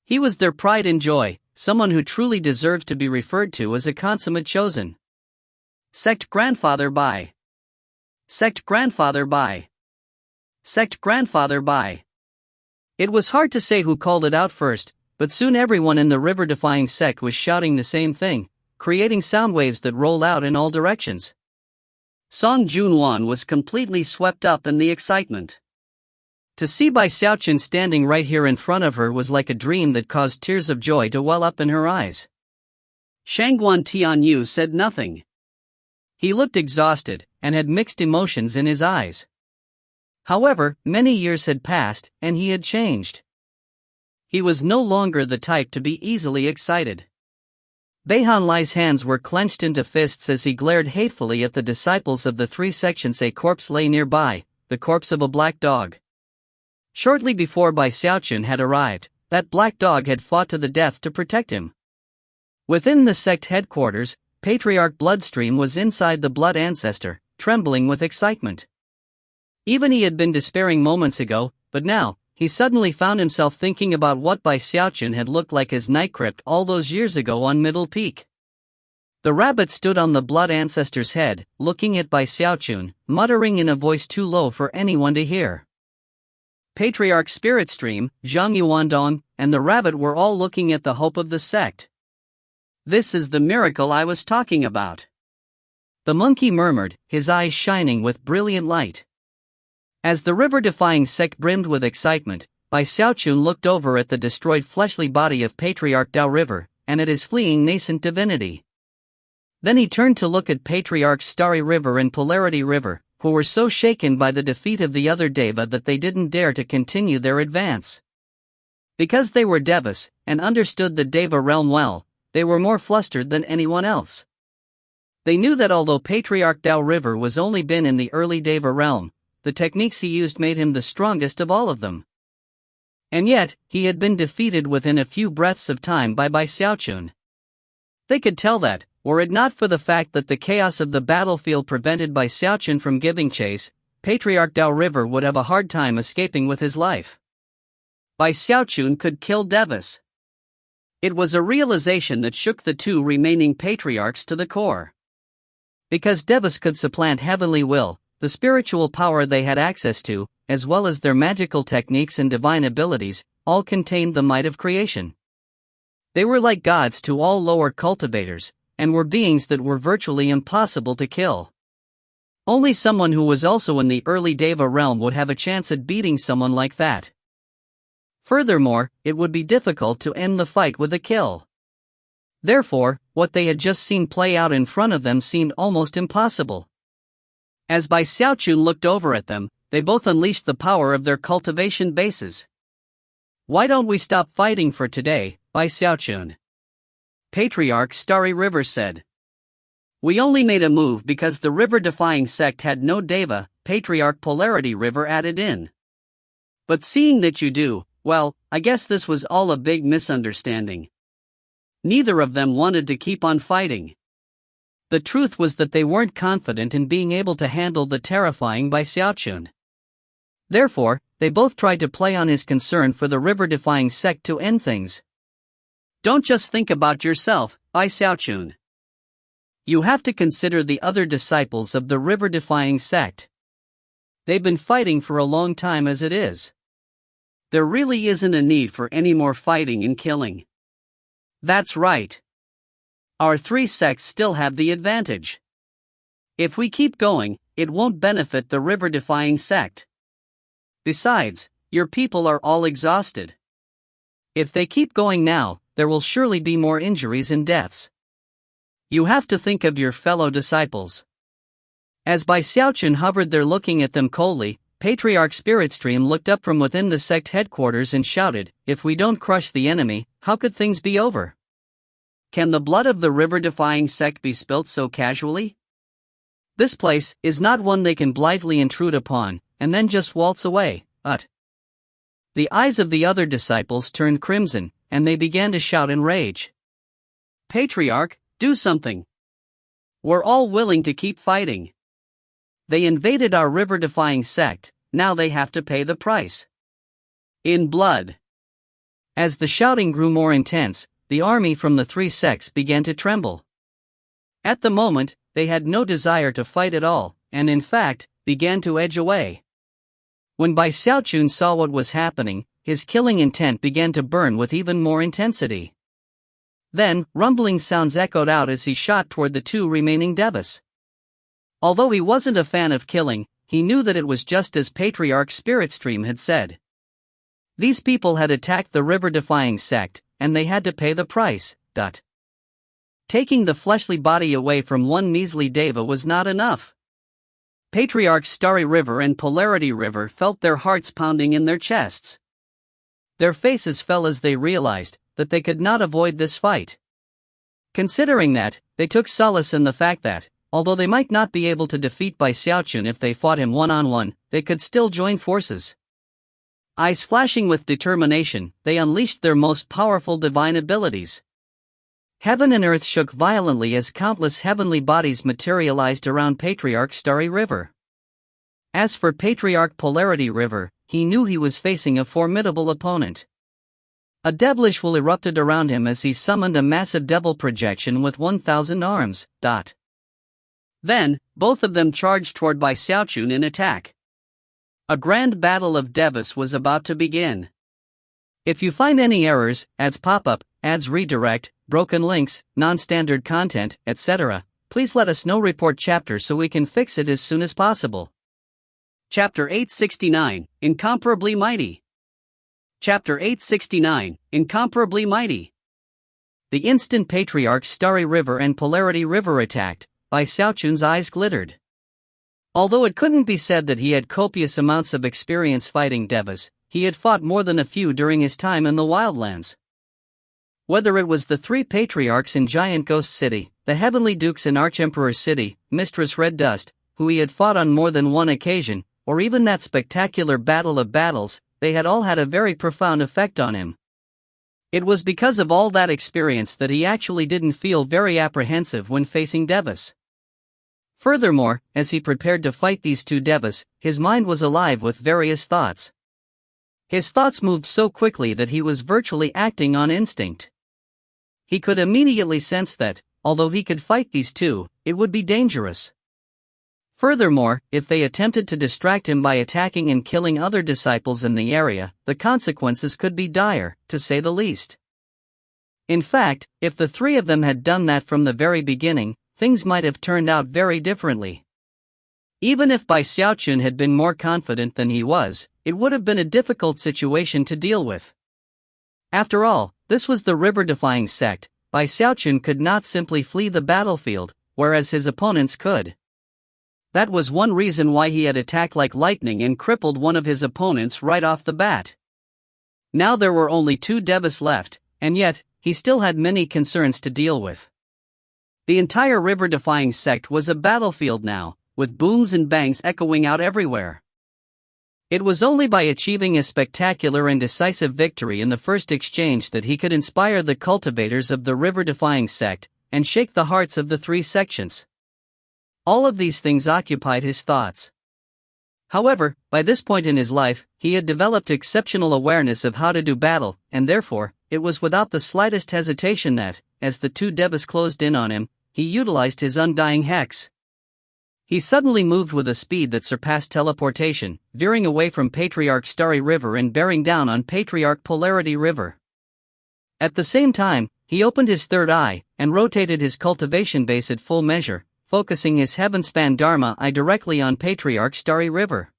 He was their pride and joy, someone who truly deserved to be referred to as a consummate chosen. Sect Grandfather Bai. Sect Grandfather Bai. Sect Grandfather Bai. It was hard to say who called it out first, but soon everyone in the river-defying sect was shouting the same thing, creating sound waves that rolled out in all directions. Song Junwan was completely swept up in the excitement. To see Bai Xiaochun standing right here in front of her was like a dream that caused tears of joy to well up in her eyes. Shangguan Tianyu said nothing. He looked exhausted, and had mixed emotions in his eyes. However, many years had passed, and he had changed. He was no longer the type to be easily excited. Beihan Lai's hands were clenched into fists as he glared hatefully at the disciples of the three sections. A corpse lay nearby, the corpse of a black dog. Shortly before Bai Xiaochun had arrived, that black dog had fought to the death to protect him. Within the sect headquarters, Patriarch Bloodstream was inside the blood ancestor, trembling with excitement. Even he had been despairing moments ago, but now, he suddenly found himself thinking about what Bai Xiaochun had looked like as night crypt all those years ago on Middle Peak. The rabbit stood on the blood ancestor's head, looking at Bai Xiaochun, muttering in a voice too low for anyone to hear. Patriarch Spirit Stream, Zhang Yuandong, and the rabbit were all looking at the hope of the sect. This is the miracle I was talking about. The monkey murmured, his eyes shining with brilliant light. As the river-defying sect brimmed with excitement, Bai Xiaochun looked over at the destroyed fleshly body of Patriarch Dao River, and at his fleeing nascent divinity. Then he turned to look at Patriarchs Starry River and Polarity River, who were so shaken by the defeat of the other Deva that they didn't dare to continue their advance. Because they were Devas, and understood the Deva realm well, they were more flustered than anyone else. They knew that although Patriarch Dao River was only been in the early Deva realm, the techniques he used made him the strongest of all of them. And yet, he had been defeated within a few breaths of time by Bai Xiaochun. They could tell that, were it not for the fact that the chaos of the battlefield prevented Bai Xiaochun from giving chase, Patriarch Dao River would have a hard time escaping with his life. Bai Xiaochun could kill Devas. It was a realization that shook the two remaining patriarchs to the core. Because Devas could supplant heavenly will, the spiritual power they had access to, as well as their magical techniques and divine abilities, all contained the might of creation. They were like gods to all lower cultivators, and were beings that were virtually impossible to kill. Only someone who was also in the early Deva realm would have a chance at beating someone like that. Furthermore, it would be difficult to end the fight with a kill. Therefore, what they had just seen play out in front of them seemed almost impossible. As Bai Xiaochun looked over at them, they both unleashed the power of their cultivation bases. "Why don't we stop fighting for today, Bai Xiaochun?" Patriarch Starry River said. We only made a move because the river-defying sect had no Deva, Patriarch Polarity River added in. But seeing that you do, well, I guess this was all a big misunderstanding. Neither of them wanted to keep on fighting. The truth was that they weren't confident in being able to handle the terrifying by Xiaochun. Therefore, they both tried to play on his concern for the river-defying sect to end things. Don't just think about yourself, by Xiaochun. You have to consider the other disciples of the river-defying sect. They've been fighting for a long time as it is. There really isn't a need for any more fighting and killing. That's right. Our three sects still have the advantage. If we keep going, it won't benefit the river-defying sect. Besides, your people are all exhausted. If they keep going now, there will surely be more injuries and deaths. You have to think of your fellow disciples. As Bai Xiaochun hovered there looking at them coldly, Patriarch Spiritstream looked up from within the sect headquarters and shouted, "If we don't crush the enemy, how could things be over? Can the blood of the river-defying sect be spilt so casually? This place is not one they can blithely intrude upon, and then just waltz away, The eyes of the other disciples turned crimson, and they began to shout in rage. Patriarch, do something. We're all willing to keep fighting. They invaded our river-defying sect, now they have to pay the price. In blood. As the shouting grew more intense, the army from the three sects began to tremble. At the moment, they had no desire to fight at all, and in fact, began to edge away. When Bai Xiaochun saw what was happening, his killing intent began to burn with even more intensity. Then, rumbling sounds echoed out as he shot toward the two remaining devas. Although he wasn't a fan of killing, he knew that it was just as Patriarch Spiritstream had said. These people had attacked the river-defying sect, and they had to pay the price. Taking the fleshly body away from one measly deva was not enough. Patriarch Starry River and Polarity River felt their hearts pounding in their chests. Their faces fell as they realized that they could not avoid this fight. Considering that, they took solace in the fact that, although they might not be able to defeat Bai Xiaochun if they fought him one-on-one, they could still join forces. Eyes flashing with determination, they unleashed their most powerful divine abilities. Heaven and earth shook violently as countless heavenly bodies materialized around Patriarch Starry River. As for Patriarch Polarity River, he knew he was facing a formidable opponent. A devilish will erupted around him as he summoned a massive devil projection with 1,000 arms. Then, both of them charged toward Bai Xiaochun in attack. A grand battle of devas was about to begin. If you find any errors, ads pop up, ads redirect, broken links, non-standard content, etc., please let us know. Report chapter so we can fix it as soon as possible. Chapter 869, Incomparably Mighty. Chapter 869, Incomparably Mighty. The instant Patriarch Starry River and Polarity River attacked, Bai Xiaochun's eyes glittered. Although it couldn't be said that he had copious amounts of experience fighting devas, he had fought more than a few during his time in the wildlands. Whether it was the three patriarchs in Giant Ghost City, the Heavenly Dukes in Archemperor City, Mistress Red Dust, who he had fought on more than one occasion, or even that spectacular battle of battles, they had all had a very profound effect on him. It was because of all that experience that he actually didn't feel very apprehensive when facing devas. Furthermore, as he prepared to fight these two devas, his mind was alive with various thoughts. His thoughts moved so quickly that he was virtually acting on instinct. He could immediately sense that, although he could fight these two, it would be dangerous. Furthermore, if they attempted to distract him by attacking and killing other disciples in the area, the consequences could be dire, to say the least. In fact, if the three of them had done that from the very beginning, things might have turned out very differently. Even if Bai Xiaochun had been more confident than he was, it would have been a difficult situation to deal with. After all, this was the river-defying sect. Bai Xiaochun could not simply flee the battlefield, whereas his opponents could. That was one reason why he had attacked like lightning and crippled one of his opponents right off the bat. Now there were only two devas left, and yet, he still had many concerns to deal with. The entire river-defying sect was a battlefield now, with booms and bangs echoing out everywhere. It was only by achieving a spectacular and decisive victory in the first exchange that he could inspire the cultivators of the river-defying sect, and shake the hearts of the three sections. All of these things occupied his thoughts. However, by this point in his life, he had developed exceptional awareness of how to do battle, and therefore, it was without the slightest hesitation that, as the two devas closed in on him, he utilized his undying hex. He suddenly moved with a speed that surpassed teleportation, veering away from Patriarch Starry River and bearing down on Patriarch Polarity River. At the same time, he opened his third eye, and rotated his cultivation base at full measure, focusing his heaven-span Dharma eye directly on Patriarch Starry River.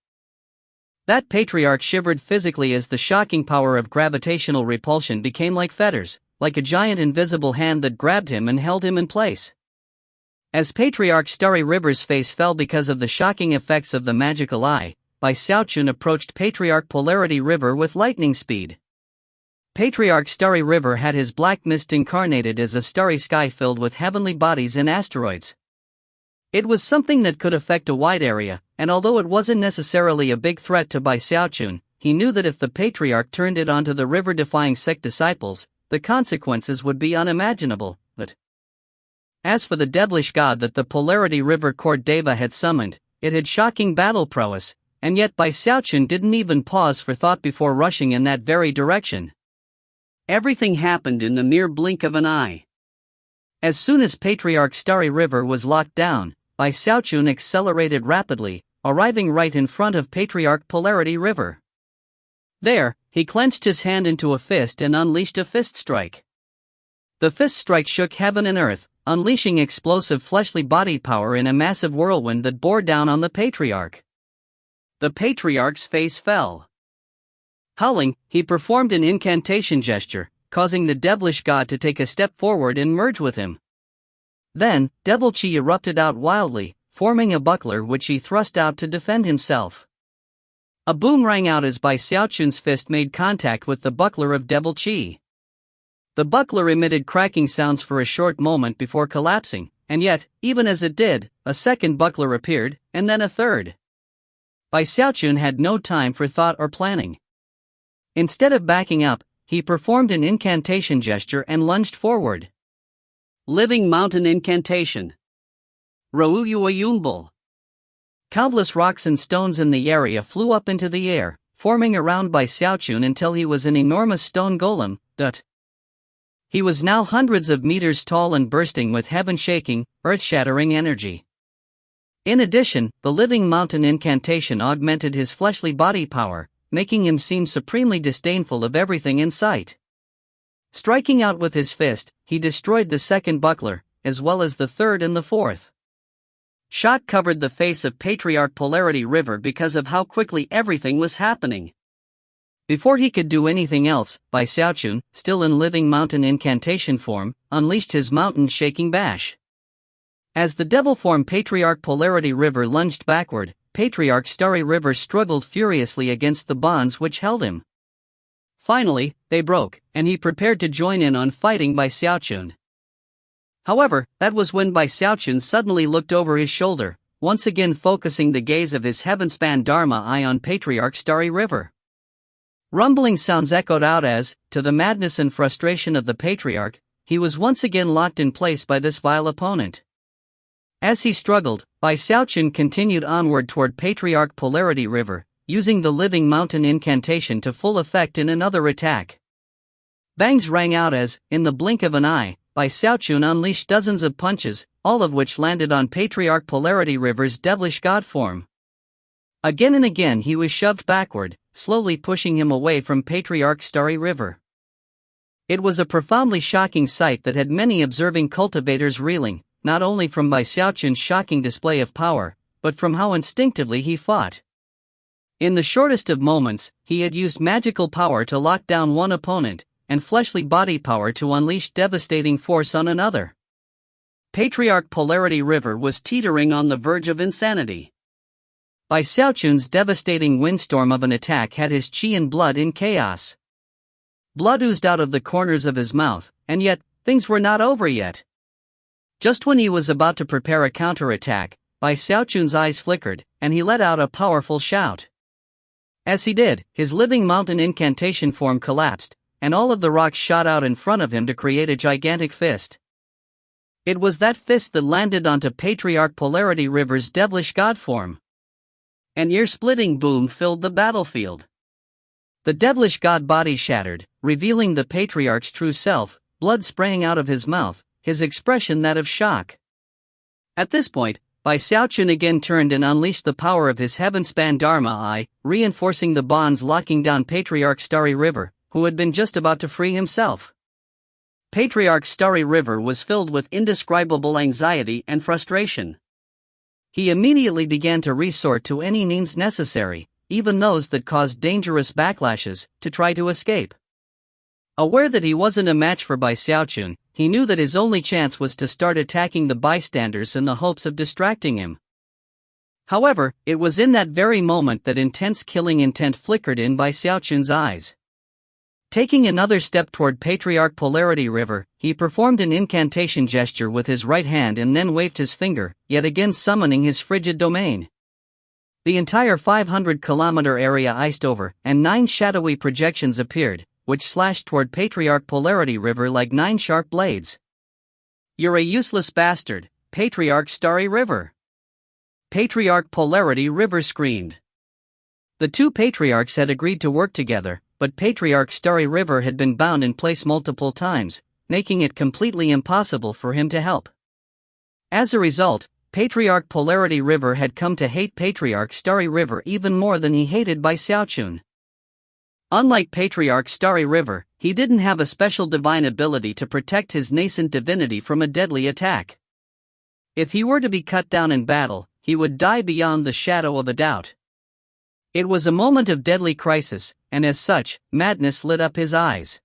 That Patriarch shivered physically as the shocking power of gravitational repulsion became like fetters, like a giant invisible hand that grabbed him and held him in place. As Patriarch Starry River's face fell because of the shocking effects of the magical eye, Xiaochun approached Patriarch Polarity River with lightning speed. Patriarch Starry River had his black mist incarnated as a starry sky filled with heavenly bodies and asteroids. It was something that could affect a wide area, and although it wasn't necessarily a big threat to Xiaochun, he knew that if the Patriarch turned it onto the river-defying sect disciples, the consequences would be unimaginable. But as for the devilish god that the Polarity River Court Deva had summoned, it had shocking battle prowess, and yet Xiaochun didn't even pause for thought before rushing in that very direction. Everything happened in the mere blink of an eye. As soon as Patriarch Starry River was locked down, Xiaochun accelerated rapidly, arriving right in front of Patriarch Polarity River. There, he clenched his hand into a fist and unleashed a fist strike. The fist strike shook heaven and earth, unleashing explosive fleshly body power in a massive whirlwind that bore down on the Patriarch. The Patriarch's face fell. Howling, he performed an incantation gesture, causing the devilish god to take a step forward and merge with him. Then, devil chi erupted out wildly, forming a buckler which he thrust out to defend himself. A boom rang out as Xiaochun's fist made contact with the buckler of devil chi. The buckler emitted cracking sounds for a short moment before collapsing, and yet, even as it did, a second buckler appeared, and then a third. Xiaochun had no time for thought or planning. Instead of backing up, he performed an incantation gesture and lunged forward. Living Mountain Incantation. Rouyuayumbul. Countless rocks and stones in the area flew up into the air, forming around Xiaochun until he was an enormous stone golem. He was now hundreds of meters tall and bursting with heaven-shaking, earth-shattering energy. In addition, the Living Mountain Incantation augmented his fleshly body power, making him seem supremely disdainful of everything in sight. Striking out with his fist, he destroyed the second buckler, as well as the third and the fourth. Shock covered the face of Patriarch Polarity River because of how quickly everything was happening. Before he could do anything else, Xiaochun, still in Living Mountain Incantation form, unleashed his mountain-shaking bash. As the devil form Patriarch Polarity River lunged backward, Patriarch Starry River struggled furiously against the bonds which held him. Finally, they broke, and he prepared to join in on fighting Xiaochun. However, that was when Xiaochun suddenly looked over his shoulder, once again focusing the gaze of his heaven-span Dharma eye on Patriarch Starry River. Rumbling sounds echoed out as, to the madness and frustration of the Patriarch, he was once again locked in place by this vile opponent. As he struggled, Xiaochun continued onward toward Patriarch Polarity River, using the Living Mountain Incantation to full effect in another attack. Bangs rang out as, in the blink of an eye, Xiaochun unleashed dozens of punches, all of which landed on Patriarch Polarity River's devilish god form. Again and again he was shoved backward, slowly pushing him away from Patriarch Starry River. It was a profoundly shocking sight that had many observing cultivators reeling, not only from Xiaochun's shocking display of power, but from how instinctively he fought. In the shortest of moments, he had used magical power to lock down one opponent, and fleshly body power to unleash devastating force on another. Patriarch Polarity River was teetering on the verge of insanity. Xiaochun's devastating windstorm of an attack had his chi and blood in chaos. Blood oozed out of the corners of his mouth, and yet, things were not over yet. Just when he was about to prepare a counterattack, Bai Xiaochun's eyes flickered, and he let out a powerful shout. As he did, his living mountain incantation form collapsed, and all of the rocks shot out in front of him to create a gigantic fist. It was that fist that landed onto Patriarch Polarity River's devilish god form. An ear-splitting boom filled the battlefield. The devilish god body shattered, revealing the Patriarch's true self, blood spraying out of his mouth, his expression that of shock. At this point, Bai Xiaochun again turned and unleashed the power of his heaven-span Dharma Eye, reinforcing the bonds locking down Patriarch Starry River, who had been just about to free himself. Patriarch Starry River was filled with indescribable anxiety and frustration. He immediately began to resort to any means necessary, even those that caused dangerous backlashes, to try to escape. Aware that he wasn't a match for Bai Xiaochun, he knew that his only chance was to start attacking the bystanders in the hopes of distracting him. However, it was in that very moment that intense killing intent flickered in Bai Xiaochun's eyes. Taking another step toward Patriarch Polarity River, he performed an incantation gesture with his right hand and then waved his finger, yet again summoning his frigid domain. The entire 500-kilometer area iced over, and 9 shadowy projections appeared, which slashed toward Patriarch Polarity River like 9 sharp blades. "You're a useless bastard, Patriarch Starry River!" Patriarch Polarity River screamed. The two patriarchs had agreed to work together, but Patriarch Starry River had been bound in place multiple times, making it completely impossible for him to help. As a result, Patriarch Polarity River had come to hate Patriarch Starry River even more than he hated Bai Xiaochun. Unlike Patriarch Starry River, he didn't have a special divine ability to protect his nascent divinity from a deadly attack. If he were to be cut down in battle, he would die beyond the shadow of a doubt. It was a moment of deadly crisis, and as such, madness lit up his eyes.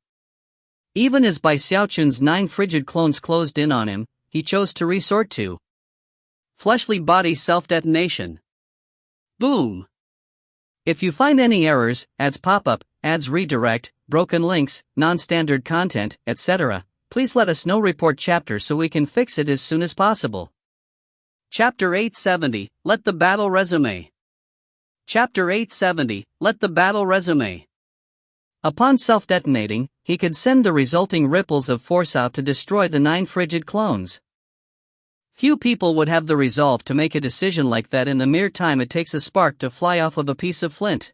Even as Bai Xiaochun's 9 frigid clones closed in on him, he chose to resort to fleshly body self-detonation. Boom! If you find any errors, ads pop up, ads redirect, broken links, non-standard content, etc., please let us know. Report chapter so we can fix it as soon as possible. Chapter 870, Let the Battle Resume. Chapter 870, Let the Battle Resume. Upon self-detonating, he could send the resulting ripples of force out to destroy the 9 frigid clones. Few people would have the resolve to make a decision like that in the mere time it takes a spark to fly off of a piece of flint.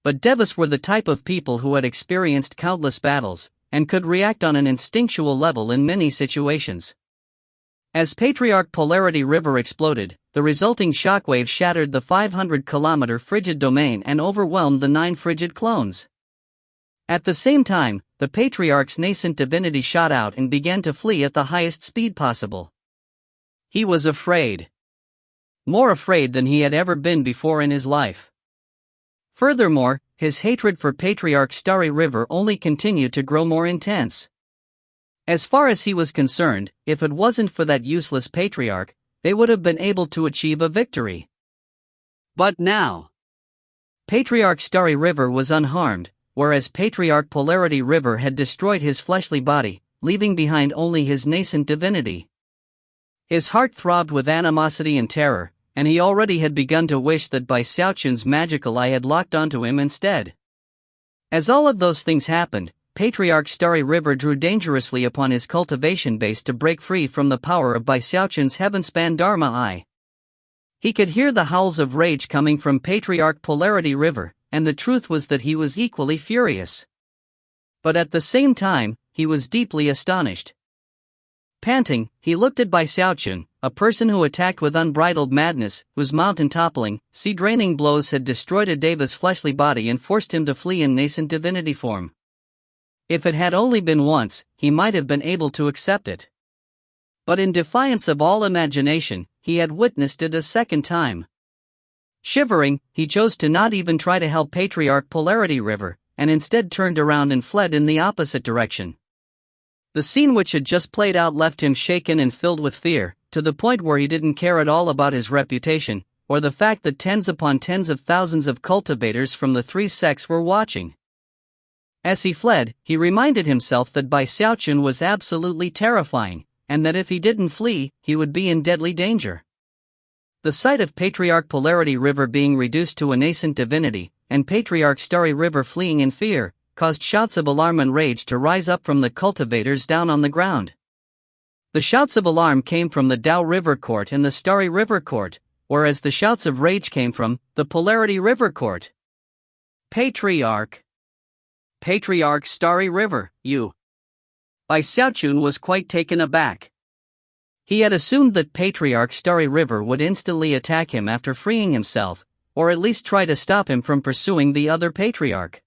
But Devas were the type of people who had experienced countless battles, and could react on an instinctual level in many situations. As Patriarch Polarity River exploded, the resulting shockwave shattered the 500-kilometer frigid domain and overwhelmed the 9 frigid clones. At the same time, the Patriarch's nascent divinity shot out and began to flee at the highest speed possible. He was afraid. More afraid than he had ever been before in his life. Furthermore, his hatred for Patriarch Starry River only continued to grow more intense. As far as he was concerned, if it wasn't for that useless patriarch, they would have been able to achieve a victory. But now, Patriarch Starry River was unharmed, whereas Patriarch Polarity River had destroyed his fleshly body, leaving behind only his nascent divinity. His heart throbbed with animosity and terror, and he already had begun to wish that Bai Xiaochun's magical eye had locked onto him instead. As all of those things happened, Patriarch Starry River drew dangerously upon his cultivation base to break free from the power of Bai Xiaochun's heaven-span Dharma Eye. He could hear the howls of rage coming from Patriarch Polarity River, and the truth was that he was equally furious. But at the same time, he was deeply astonished. Panting, he looked at Bai Xiaochun, a person who attacked with unbridled madness, whose mountain-toppling, sea-draining blows had destroyed a Deva's fleshly body and forced him to flee in nascent divinity form. If it had only been once, he might have been able to accept it. But in defiance of all imagination, he had witnessed it a second time. Shivering, he chose to not even try to help Patriarch Polarity River, and instead turned around and fled in the opposite direction. The scene which had just played out left him shaken and filled with fear, to the point where he didn't care at all about his reputation, or the fact that tens upon tens of thousands of cultivators from the 3 sects were watching. As he fled, he reminded himself that Bai Xiaochun was absolutely terrifying, and that if he didn't flee, he would be in deadly danger. The sight of Patriarch Polarity River being reduced to a nascent divinity, and Patriarch Starry River fleeing in fear, caused shouts of alarm and rage to rise up from the cultivators down on the ground. The shouts of alarm came from the Dao River Court and the Starry River Court, whereas the shouts of rage came from the Polarity River Court. Patriarch Starry River, you. Bai Xiaochun was quite taken aback. He had assumed that Patriarch Starry River would instantly attack him after freeing himself, or at least try to stop him from pursuing the other patriarch.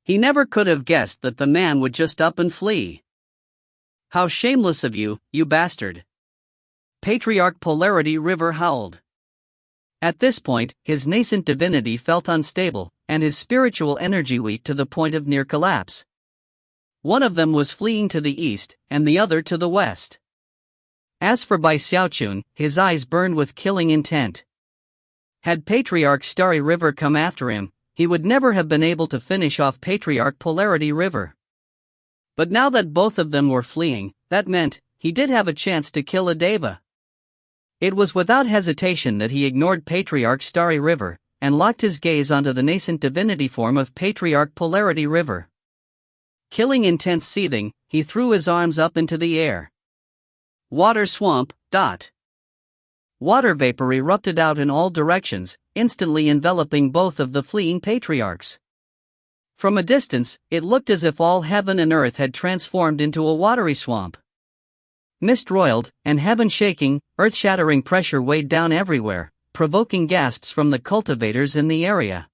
He never could have guessed that the man would just up and flee. How shameless of you, you bastard! Patriarch Polarity River howled. At this point, his nascent divinity felt unstable, and his spiritual energy weak to the point of near collapse. One of them was fleeing to the east, and the other to the west. As for Bai Xiaochun, his eyes burned with killing intent. Had Patriarch Starry River come after him, he would never have been able to finish off Patriarch Polarity River. But now that both of them were fleeing, that meant he did have a chance to kill a deva. It was without hesitation that he ignored Patriarch Starry River, and locked his gaze onto the nascent divinity form of Patriarch Polarity River. Killing intense seething, he threw his arms up into the air. Water swamp. Water vapor erupted out in all directions, instantly enveloping both of the fleeing patriarchs. From a distance, it looked as if all heaven and earth had transformed into a watery swamp. Mist roiled, and heaven shaking, earth-shattering pressure weighed down everywhere, provoking gasps from the cultivators in the area.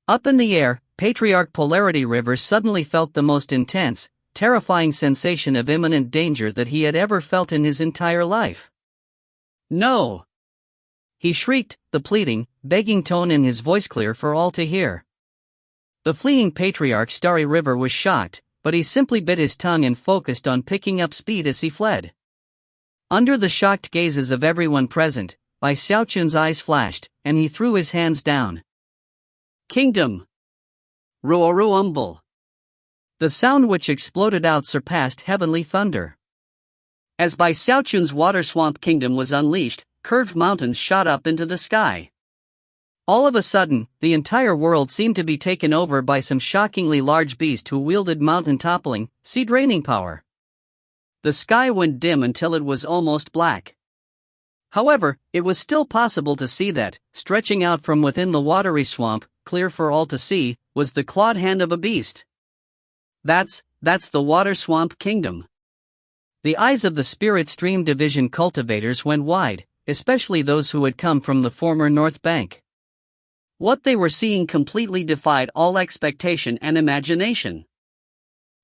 Up in the air, Patriarch Polarity River suddenly felt the most intense, terrifying sensation of imminent danger that he had ever felt in his entire life. No! He shrieked, the pleading, begging tone in his voice clear for all to hear. The fleeing Patriarch Starry River was shocked, but he simply bit his tongue and focused on picking up speed as he fled. Under the shocked gazes of everyone present, Bai Xiaochun's eyes flashed, and he threw his hands down. Kingdom! Ruoruumbul! The sound which exploded out surpassed heavenly thunder. As Bai Xiaochun's water swamp kingdom was unleashed, curved mountains shot up into the sky. All of a sudden, the entire world seemed to be taken over by some shockingly large beast who wielded mountain-toppling, sea-draining power. The sky went dim until it was almost black. However, it was still possible to see that, stretching out from within the watery swamp, clear for all to see, was the clawed hand of a beast. That's the Water Swamp Kingdom. The eyes of the Spirit Stream Division cultivators went wide, especially those who had come from the former North Bank. What they were seeing completely defied all expectation and imagination.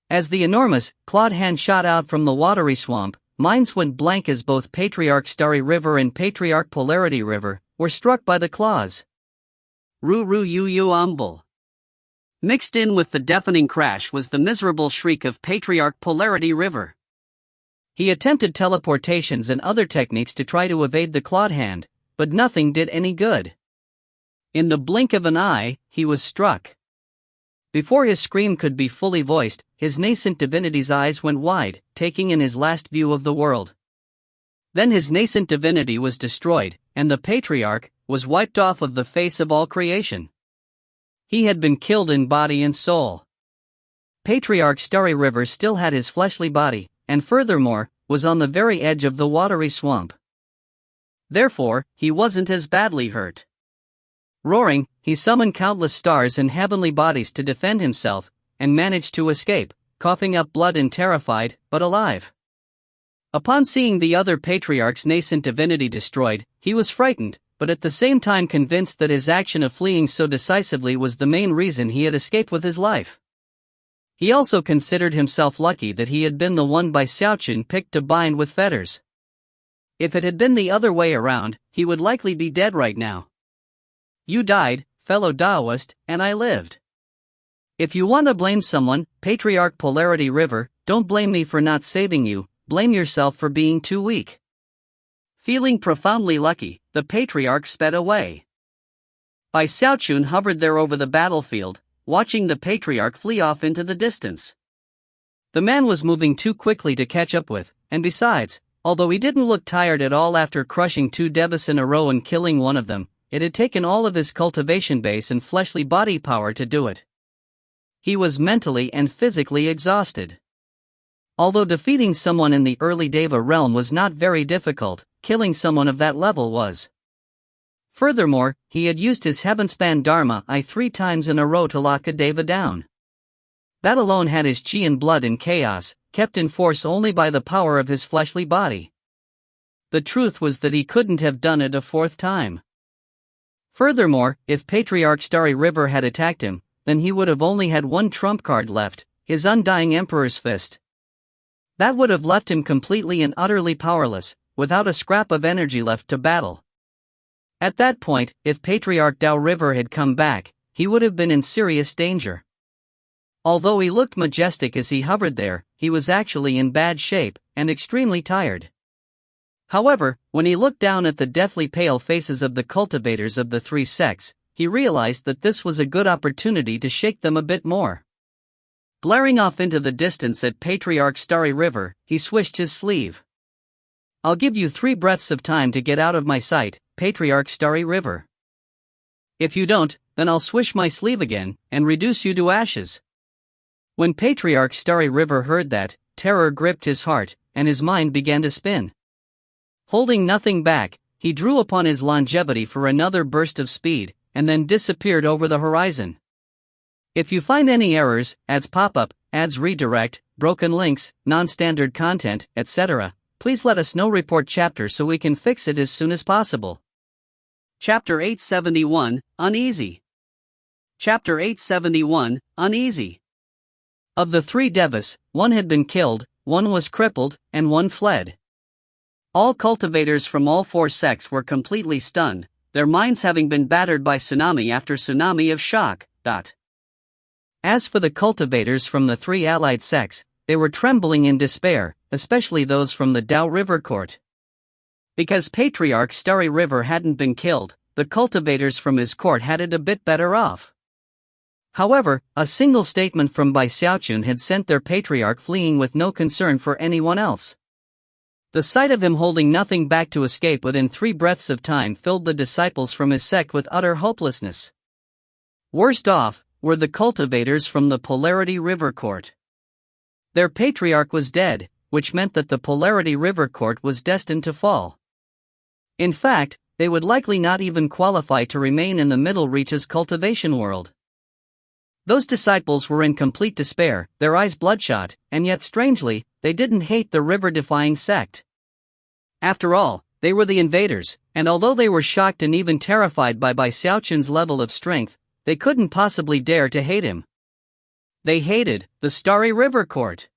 As the enormous, clawed hand shot out from the watery swamp, minds went blank as both Patriarch Starry River and Patriarch Polarity River were struck by the claws. Ru-ru-yu-yu-umbul. Mixed in with the deafening crash was the miserable shriek of Patriarch Polarity River. He attempted teleportations and other techniques to try to evade the clawed hand, but nothing did any good. In the blink of an eye, he was struck. Before his scream could be fully voiced, his nascent divinity's eyes went wide, taking in his last view of the world. Then his nascent divinity was destroyed, and the Patriarch was wiped off of the face of all creation. He had been killed in body and soul. Patriarch Starry River still had his fleshly body, and furthermore, was on the very edge of the watery swamp. Therefore, he wasn't as badly hurt. Roaring, he summoned countless stars and heavenly bodies to defend himself, and managed to escape, coughing up blood and terrified, but alive. Upon seeing the other patriarch's nascent divinity destroyed, he was frightened, but at the same time convinced that his action of fleeing so decisively was the main reason he had escaped with his life. He also considered himself lucky that he had been the one Bai Xiaochun picked to bind with fetters. If it had been the other way around, he would likely be dead right now. You died, fellow Daoist, and I lived. If you want to blame someone, Patriarch Polarity River, don't blame me for not saving you, blame yourself for being too weak. Feeling profoundly lucky, the Patriarch sped away. Bai Xiaochun hovered there over the battlefield, watching the Patriarch flee off into the distance. The man was moving too quickly to catch up with, and besides, although he didn't look tired at all after crushing 2 devas in a row and killing one of them, it had taken all of his cultivation base and fleshly body power to do it. He was mentally and physically exhausted. Although defeating someone in the early Deva realm was not very difficult, killing someone of that level was. Furthermore, he had used his heavenspan Dharma 3 times in a row to lock a Deva down. That alone had his chi and blood in chaos, kept in force only by the power of his fleshly body. The truth was that he couldn't have done it a 4th time. Furthermore, if Patriarch Starry River had attacked him, then he would have only had one trump card left, his undying Emperor's Fist. That would have left him completely and utterly powerless, without a scrap of energy left to battle. At that point, if Patriarch Dao River had come back, he would have been in serious danger. Although he looked majestic as he hovered there, he was actually in bad shape, and extremely tired. However, when he looked down at the deathly pale faces of the cultivators of the 3 sects, he realized that this was a good opportunity to shake them a bit more. Glaring off into the distance at Patriarch Starry River, he swished his sleeve. "I'll give you 3 breaths of time to get out of my sight, Patriarch Starry River. If you don't, then I'll swish my sleeve again, and reduce you to ashes." When Patriarch Starry River heard that, terror gripped his heart, and his mind began to spin. Holding nothing back, he drew upon his longevity for another burst of speed, and then disappeared over the horizon. If you find any errors, ads pop up, ads redirect, broken links, non-standard content, etc., please let us know. Report chapter so we can fix it as soon as possible. Chapter 871, Uneasy. Chapter 871, Uneasy. Of the 3 devas, 1 had been killed, 1 was crippled, and 1 fled. All cultivators from all 4 sects were completely stunned, their minds having been battered by tsunami after tsunami of shock. As for the cultivators from the 3 allied sects, they were trembling in despair, especially those from the Dao River court. Because Patriarch Starry River hadn't been killed, the cultivators from his court had it a bit better off. However, a single statement from Bai Xiaochun had sent their patriarch fleeing with no concern for anyone else. The sight of him holding nothing back to escape within 3 breaths of time filled the disciples from his sect with utter hopelessness. Worst off were the cultivators from the Polarity River Court. Their patriarch was dead, which meant that the Polarity River Court was destined to fall. In fact, they would likely not even qualify to remain in the Middle Reaches cultivation world. Those disciples were in complete despair, their eyes bloodshot, and yet strangely, they didn't hate the river-defying sect. After all, they were the invaders, and although they were shocked and even terrified by Bai Xiaochun's level of strength, they couldn't possibly dare to hate him. They hated the Starry River Court.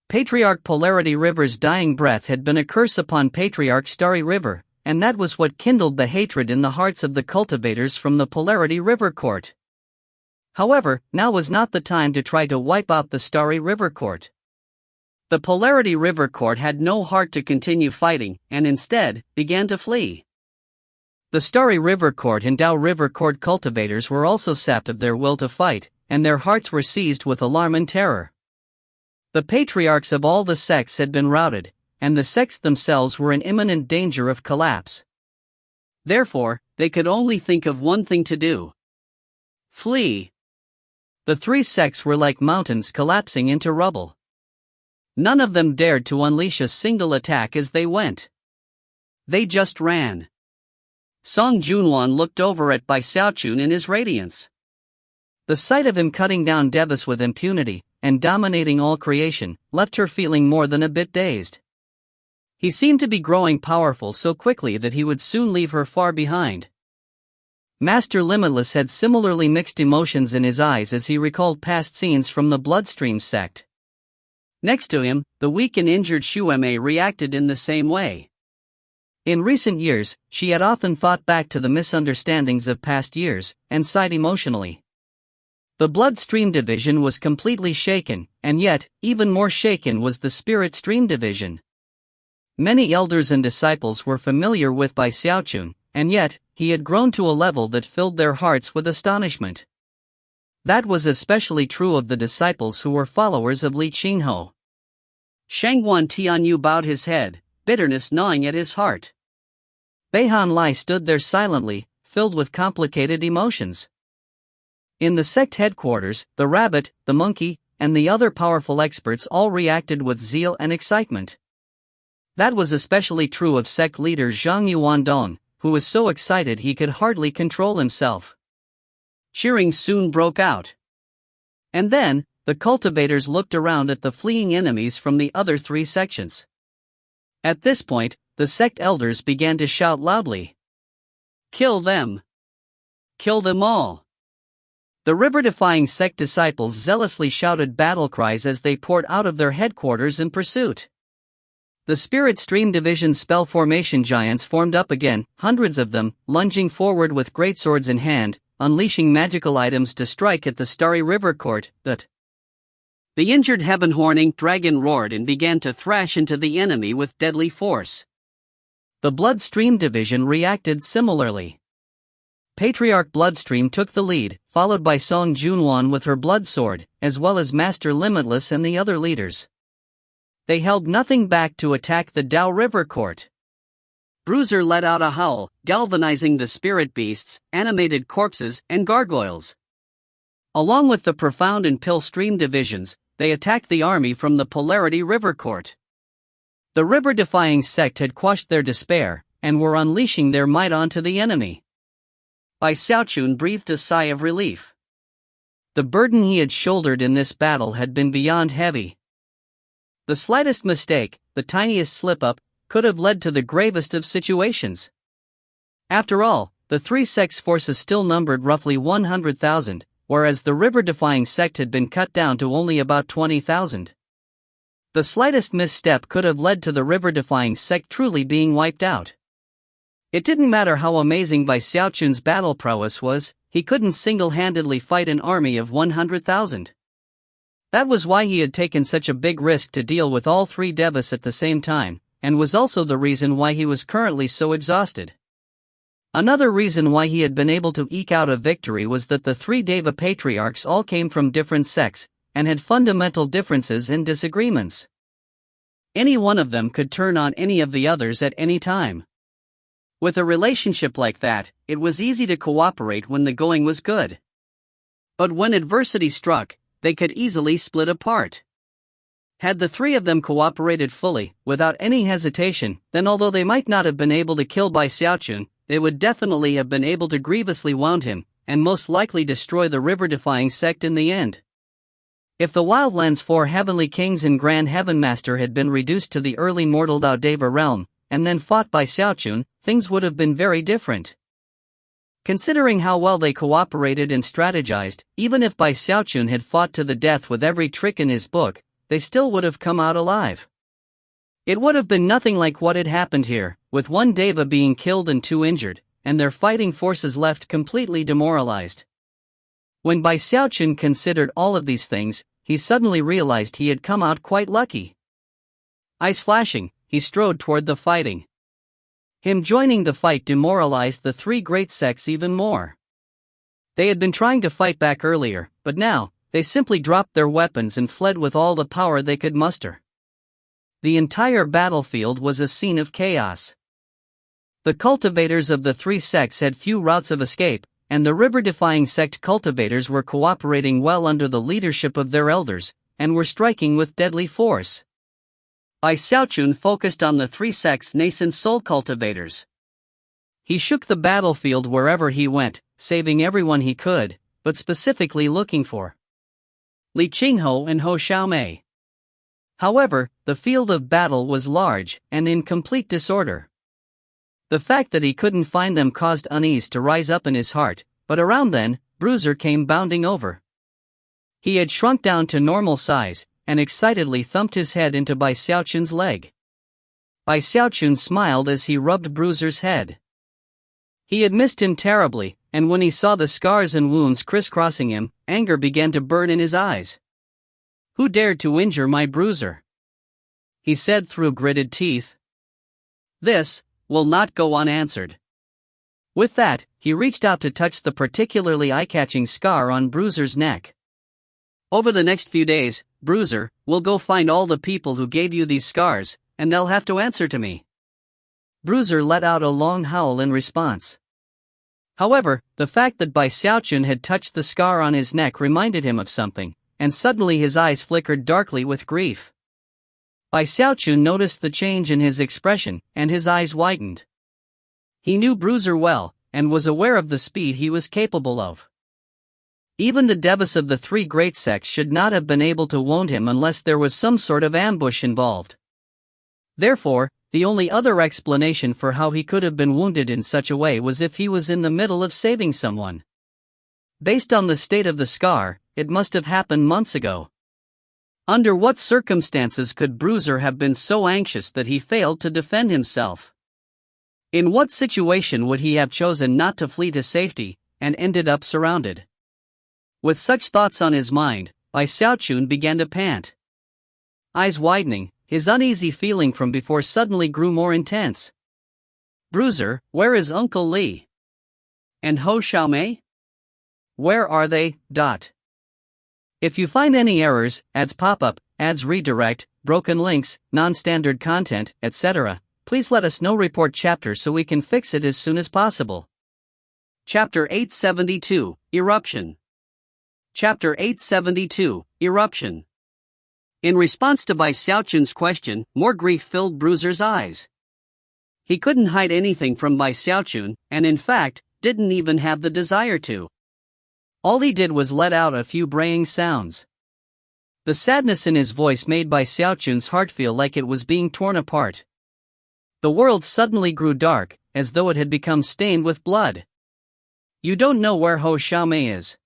Patriarch Polarity River's dying breath had been a curse upon Patriarch Starry River, and that was what kindled the hatred in the hearts of the cultivators from the Polarity River Court. However, now was not the time to try to wipe out the Starry River Court. The Polarity River Court had no heart to continue fighting, and instead, began to flee. The Starry River Court and Dao River Court cultivators were also sapped of their will to fight, and their hearts were seized with alarm and terror. The patriarchs of all the sects had been routed, and the sects themselves were in imminent danger of collapse. Therefore, they could only think of one thing to do: flee. The 3 sects were like mountains collapsing into rubble. None of them dared to unleash a single attack as they went. They just ran. Song Junwan looked over at Bai Xiaochun in his radiance. The sight of him cutting down devas with impunity, and dominating all creation, left her feeling more than a bit dazed. He seemed to be growing powerful so quickly that he would soon leave her far behind. Master Limitless had similarly mixed emotions in his eyes as he recalled past scenes from the Bloodstream sect. Next to him, the weak and injured Shueme reacted in the same way. In recent years, she had often thought back to the misunderstandings of past years, and sighed emotionally. The Bloodstream division was completely shaken, and yet, even more shaken was the Spirit Stream division. Many elders and disciples were familiar with Bai Xiaochun, and yet, he had grown to a level that filled their hearts with astonishment. That was especially true of the disciples who were followers of Li Qingho. Shangguan Tianyu bowed his head, bitterness gnawing at his heart. Beihan Lai stood there silently, filled with complicated emotions. In the sect headquarters, the rabbit, the monkey, and the other powerful experts all reacted with zeal and excitement. That was especially true of sect leader Zhang Yuandong, who was so excited he could hardly control himself. Cheering soon broke out. And then, the cultivators looked around at the fleeing enemies from the other three sections. At this point, the sect elders began to shout loudly. "Kill them! Kill them all!" The river-defying sect disciples zealously shouted battle cries as they poured out of their headquarters in pursuit. The Spirit Stream Division spell formation giants formed up again, hundreds of them, lunging forward with greatswords in hand, unleashing magical items to strike at the starry river court. But the injured heaven-horning dragon roared and began to thrash into the enemy with deadly force. The Bloodstream Division reacted similarly. Patriarch Bloodstream took the lead, followed by Song Junwan with her blood sword, as well as Master Limitless and the other leaders. They held nothing back to attack the Dao River Court. Bruiser let out a howl, galvanizing the spirit beasts, animated corpses, and gargoyles. Along with the Profound and Pill Stream divisions, they attacked the army from the Polarity River Court. The river-defying sect had quashed their despair, and were unleashing their might onto the enemy. Bai Xiaochun breathed a sigh of relief. The burden he had shouldered in this battle had been beyond heavy. The slightest mistake, the tiniest slip-up, could have led to the gravest of situations. After all, the three sects' forces still numbered roughly 100,000, whereas the river-defying sect had been cut down to only about 20,000. The slightest misstep could have led to the river-defying sect truly being wiped out. It didn't matter how amazing Bai Xiaochun's battle prowess was, he couldn't single-handedly fight an army of 100,000. That was why he had taken such a big risk to deal with all three devas at the same time, and was also the reason why he was currently so exhausted. Another reason why he had been able to eke out a victory was that the three Deva patriarchs all came from different sects, and had fundamental differences and disagreements. Any one of them could turn on any of the others at any time. With a relationship like that, it was easy to cooperate when the going was good. But when adversity struck, they could easily split apart. Had the three of them cooperated fully, without any hesitation, then although they might not have been able to kill Bai Xiaochun, they would definitely have been able to grievously wound him, and most likely destroy the river-defying sect in the end. If the Wildlands 4 Heavenly Kings and Grand Heaven Master had been reduced to the early mortal Dao Deva realm, and then fought by Xiaochun, things would have been very different. Considering how well they cooperated and strategized, even if Bai Xiaochun had fought to the death with every trick in his book, they still would have come out alive. It would have been nothing like what had happened here, with one Deva being killed and two injured, and their fighting forces left completely demoralized. When Bai Xiaochun considered all of these things, he suddenly realized he had come out quite lucky. Eyes flashing, he strode toward the fighting. Him joining the fight demoralized the three great sects even more. They had been trying to fight back earlier, but now, they simply dropped their weapons and fled with all the power they could muster. The entire battlefield was a scene of chaos. The cultivators of the three sects had few routes of escape, and the river-defying sect cultivators were cooperating well under the leadership of their elders, and were striking with deadly force. Bai Xiaochun focused on the three sects' nascent soul cultivators. He shook the battlefield wherever he went, saving everyone he could, but specifically looking for Li Qingho and Ho Xiaomei. However, the field of battle was large and in complete disorder. The fact that he couldn't find them caused unease to rise up in his heart, but around then, Bruiser came bounding over. He had shrunk down to normal size, and excitedly thumped his head into Bai Xiaochun's leg. Bai Xiaochun smiled as he rubbed Bruiser's head. He had missed him terribly, and when he saw the scars and wounds crisscrossing him, anger began to burn in his eyes. "Who dared to injure my Bruiser?" he said through gritted teeth. "This will not go unanswered." With that, he reached out to touch the particularly eye-catching scar on Bruiser's neck. Over the next few days, Bruiser, we'll go find all the people who gave you these scars, and they'll have to answer to me." Bruiser let out a long howl in response. However, the fact that Bai Xiaochun had touched the scar on his neck reminded him of something, and suddenly his eyes flickered darkly with grief. Bai Xiaochun noticed the change in his expression, and his eyes widened. He knew Bruiser well, and was aware of the speed he was capable of. Even the devas of the three great sects should not have been able to wound him unless there was some sort of ambush involved. Therefore, the only other explanation for how he could have been wounded in such a way was if he was in the middle of saving someone. Based on the state of the scar, it must have happened months ago. Under what circumstances could Bruiser have been so anxious that he failed to defend himself? In what situation would he have chosen not to flee to safety, and ended up surrounded? With such thoughts on his mind, Bai Xiaochun began to pant. Eyes widening, his uneasy feeling from before suddenly grew more intense. "Bruiser, where is Uncle Li? And Ho Xiaomei? Where are they?" If you find any errors, ads pop-up, ads redirect, broken links, non-standard content, etc., please let us know. Report chapter so we can fix it as soon as possible. Chapter 872, Eruption. Chapter 872, Eruption. In response to Bai Xiaochun's question, more grief filled Bruiser's eyes. He couldn't hide anything from Bai Xiaochun, and in fact, didn't even have the desire to. All he did was let out a few braying sounds. The sadness in his voice made Bai Xiaochun's heart feel like it was being torn apart. The world suddenly grew dark, as though it had become stained with blood. "You don't know where Ho Xiaomei is?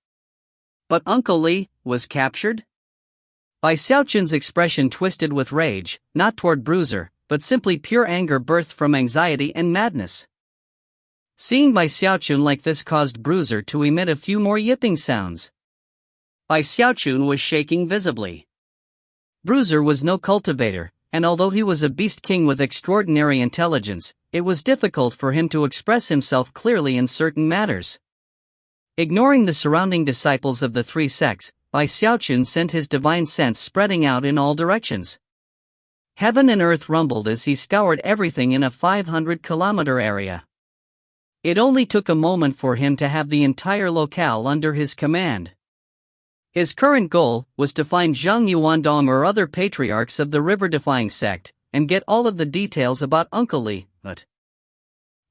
But Uncle Li was captured?" Bai Xiaochun's expression twisted with rage, not toward Bruiser, but simply pure anger birthed from anxiety and madness. Seeing Bai Xiaochun like this caused Bruiser to emit a few more yipping sounds. Bai Xiaochun was shaking visibly. Bruiser was no cultivator, and although he was a beast king with extraordinary intelligence, it was difficult for him to express himself clearly in certain matters. Ignoring the surrounding disciples of the three sects, Bai Xiaochun sent his divine sense spreading out in all directions. Heaven and earth rumbled as he scoured everything in a 500-kilometer area. It only took a moment for him to have the entire locale under his command. His current goal was to find Zhang Yuandong or other patriarchs of the river-defying sect, and get all of the details about Uncle Li, but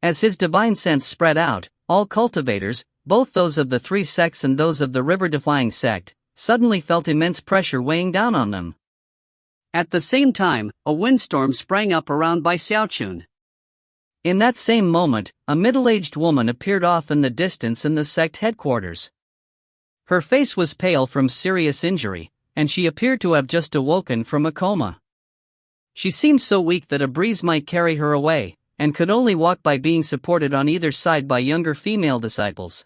as his divine sense spread out, all cultivators, both those of the three sects and those of the river-defying sect, suddenly felt immense pressure weighing down on them. At the same time, a windstorm sprang up around Bai Xiaochun. In that same moment, a middle-aged woman appeared off in the distance in the sect headquarters. Her face was pale from serious injury, and she appeared to have just awoken from a coma. She seemed so weak that a breeze might carry her away, and could only walk by being supported on either side by younger female disciples.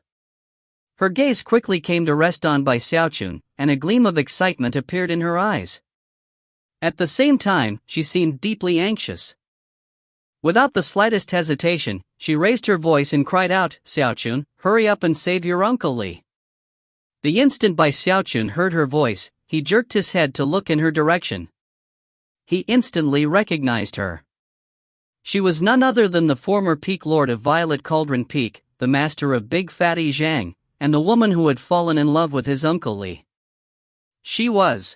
Her gaze quickly came to rest on Bai Xiaochun, and a gleam of excitement appeared in her eyes. At the same time, she seemed deeply anxious. Without the slightest hesitation, she raised her voice and cried out, "Xiaochun, hurry up and save your Uncle Li." The instant Bai Xiaochun heard her voice, he jerked his head to look in her direction. He instantly recognized her. She was none other than the former Peak Lord of Violet Cauldron Peak, the master of Big Fatty Zhang, and the woman who had fallen in love with his Uncle Li. She was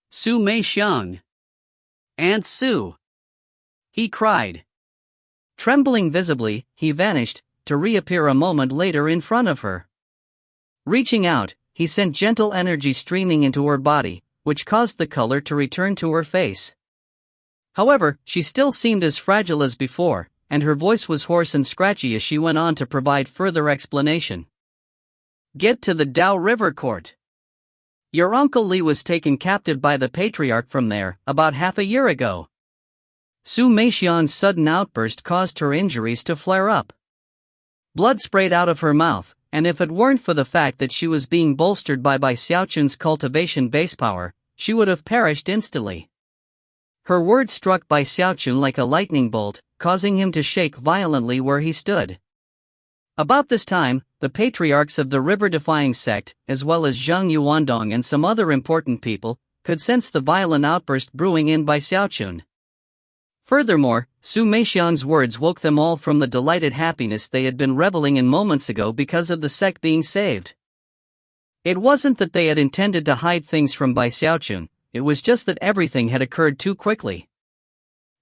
Su Meixiang. "Aunt Su!" he cried. Trembling visibly, he vanished, to reappear a moment later in front of her. Reaching out, he sent gentle energy streaming into her body, which caused the color to return to her face. However, she still seemed as fragile as before, and her voice was hoarse and scratchy as she went on to provide further explanation. "Get to the Dao River Court. Your Uncle Li was taken captive by the Patriarch from there, about half a year ago." Su Meixian's sudden outburst caused her injuries to flare up. Blood sprayed out of her mouth, and if it weren't for the fact that she was being bolstered by Bai Xiaochun's cultivation base power, she would have perished instantly. Her words struck Bai Xiaochun like a lightning bolt, causing him to shake violently where he stood. About this time, the patriarchs of the river-defying sect, as well as Zhang Yuandong and some other important people, could sense the violent outburst brewing in by Xiaochun. Furthermore, Su Meixiang's words woke them all from the delighted happiness they had been reveling in moments ago because of the sect being saved. It wasn't that they had intended to hide things from Bai Xiaochun, it was just that everything had occurred too quickly.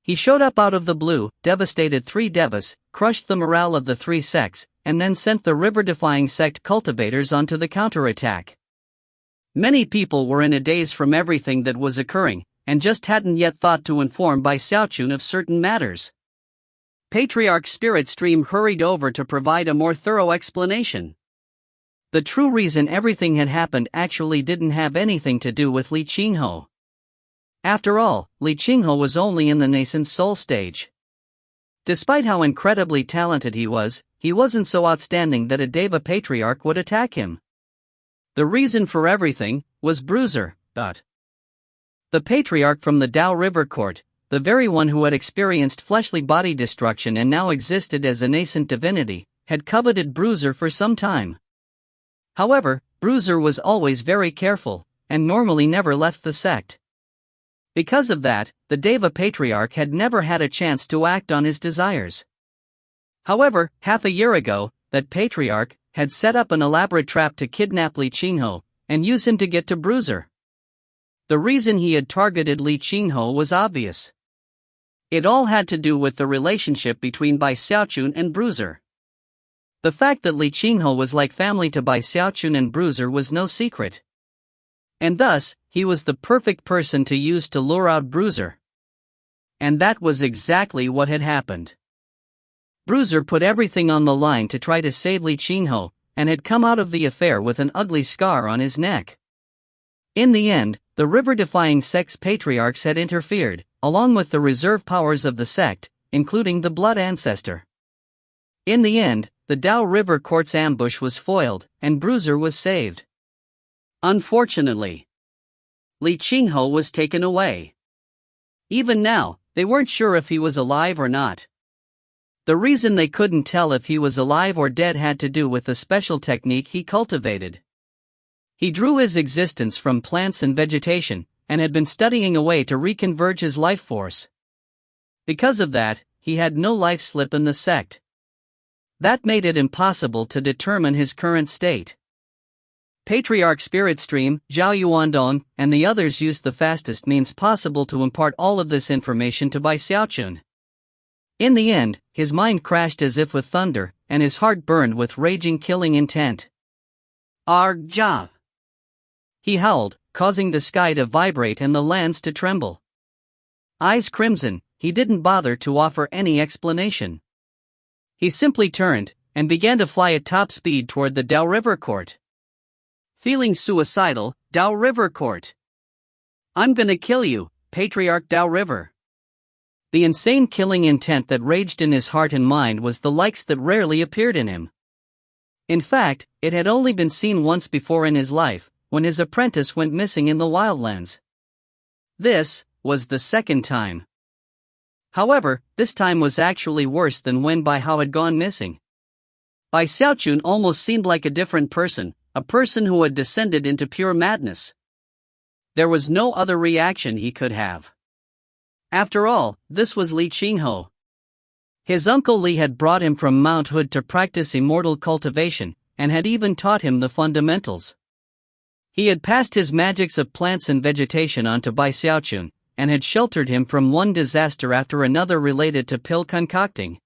He showed up out of the blue, devastated 3 devas, crushed the morale of the 3 sects, and then sent the river-defying sect cultivators onto the counterattack. Many people were in a daze from everything that was occurring, and just hadn't yet thought to inform Bai Xiaochun of certain matters. Patriarch Spirit Stream hurried over to provide a more thorough explanation. The true reason everything had happened actually didn't have anything to do with Li Qinghe. After all, Li Qinghe was only in the nascent soul stage. Despite how incredibly talented he wasn't so outstanding that a Deva Patriarch would attack him. The reason for everything was Bruiser. The Patriarch from the Dao River Court, the very one who had experienced fleshly body destruction and now existed as a nascent divinity, had coveted Bruiser for some time. However, Bruiser was always very careful, and normally never left the sect. Because of that, the Deva Patriarch had never had a chance to act on his desires. However, half a year ago, that Patriarch had set up an elaborate trap to kidnap Li Qinghe and use him to get to Bruiser. The reason he had targeted Li Qinghe was obvious. It all had to do with the relationship between Bai Xiaochun and Bruiser. The fact that Li Qinghe was like family to Bai Xiaochun and Bruiser was no secret. And thus, he was the perfect person to use to lure out Bruiser. And that was exactly what had happened. Bruiser put everything on the line to try to save Li Qinghe, and had come out of the affair with an ugly scar on his neck. In the end, the river-defying sect's patriarchs had interfered, along with the reserve powers of the sect, including the Blood Ancestor. In the end, the Dao River Court's ambush was foiled, and Bruiser was saved. Unfortunately, Li Qinghe was taken away. Even now, they weren't sure if he was alive or not. The reason they couldn't tell if he was alive or dead had to do with the special technique he cultivated. He drew his existence from plants and vegetation, and had been studying a way to reconverge his life force. Because of that, he had no life slip in the sect. That made it impossible to determine his current state. Patriarch Spirit Stream, Zhao Yuandong, and the others used the fastest means possible to impart all of this information to Bai Xiaochun. In the end, his mind crashed as if with thunder, and his heart burned with raging killing intent. Arg-ja! He howled, causing the sky to vibrate and the lands to tremble. Eyes crimson, he didn't bother to offer any explanation. He simply turned, and began to fly at top speed toward the Dao River Court. Feeling suicidal, Dao River Court. I'm gonna kill you, Patriarch Dao River. The insane killing intent that raged in his heart and mind was the likes that rarely appeared in him. In fact, it had only been seen once before in his life, when his apprentice went missing in the wildlands. This was the second time. However, this time was actually worse than when Bai Hao had gone missing. Bai Xiaochun almost seemed like a different person, a person who had descended into pure madness. There was no other reaction he could have. After all, this was Li Qinghe. His uncle Li had brought him from Mount Hood to practice immortal cultivation, and had even taught him the fundamentals. He had passed his magics of plants and vegetation on to Bai Xiaochun, and had sheltered him from one disaster after another related to pill concocting.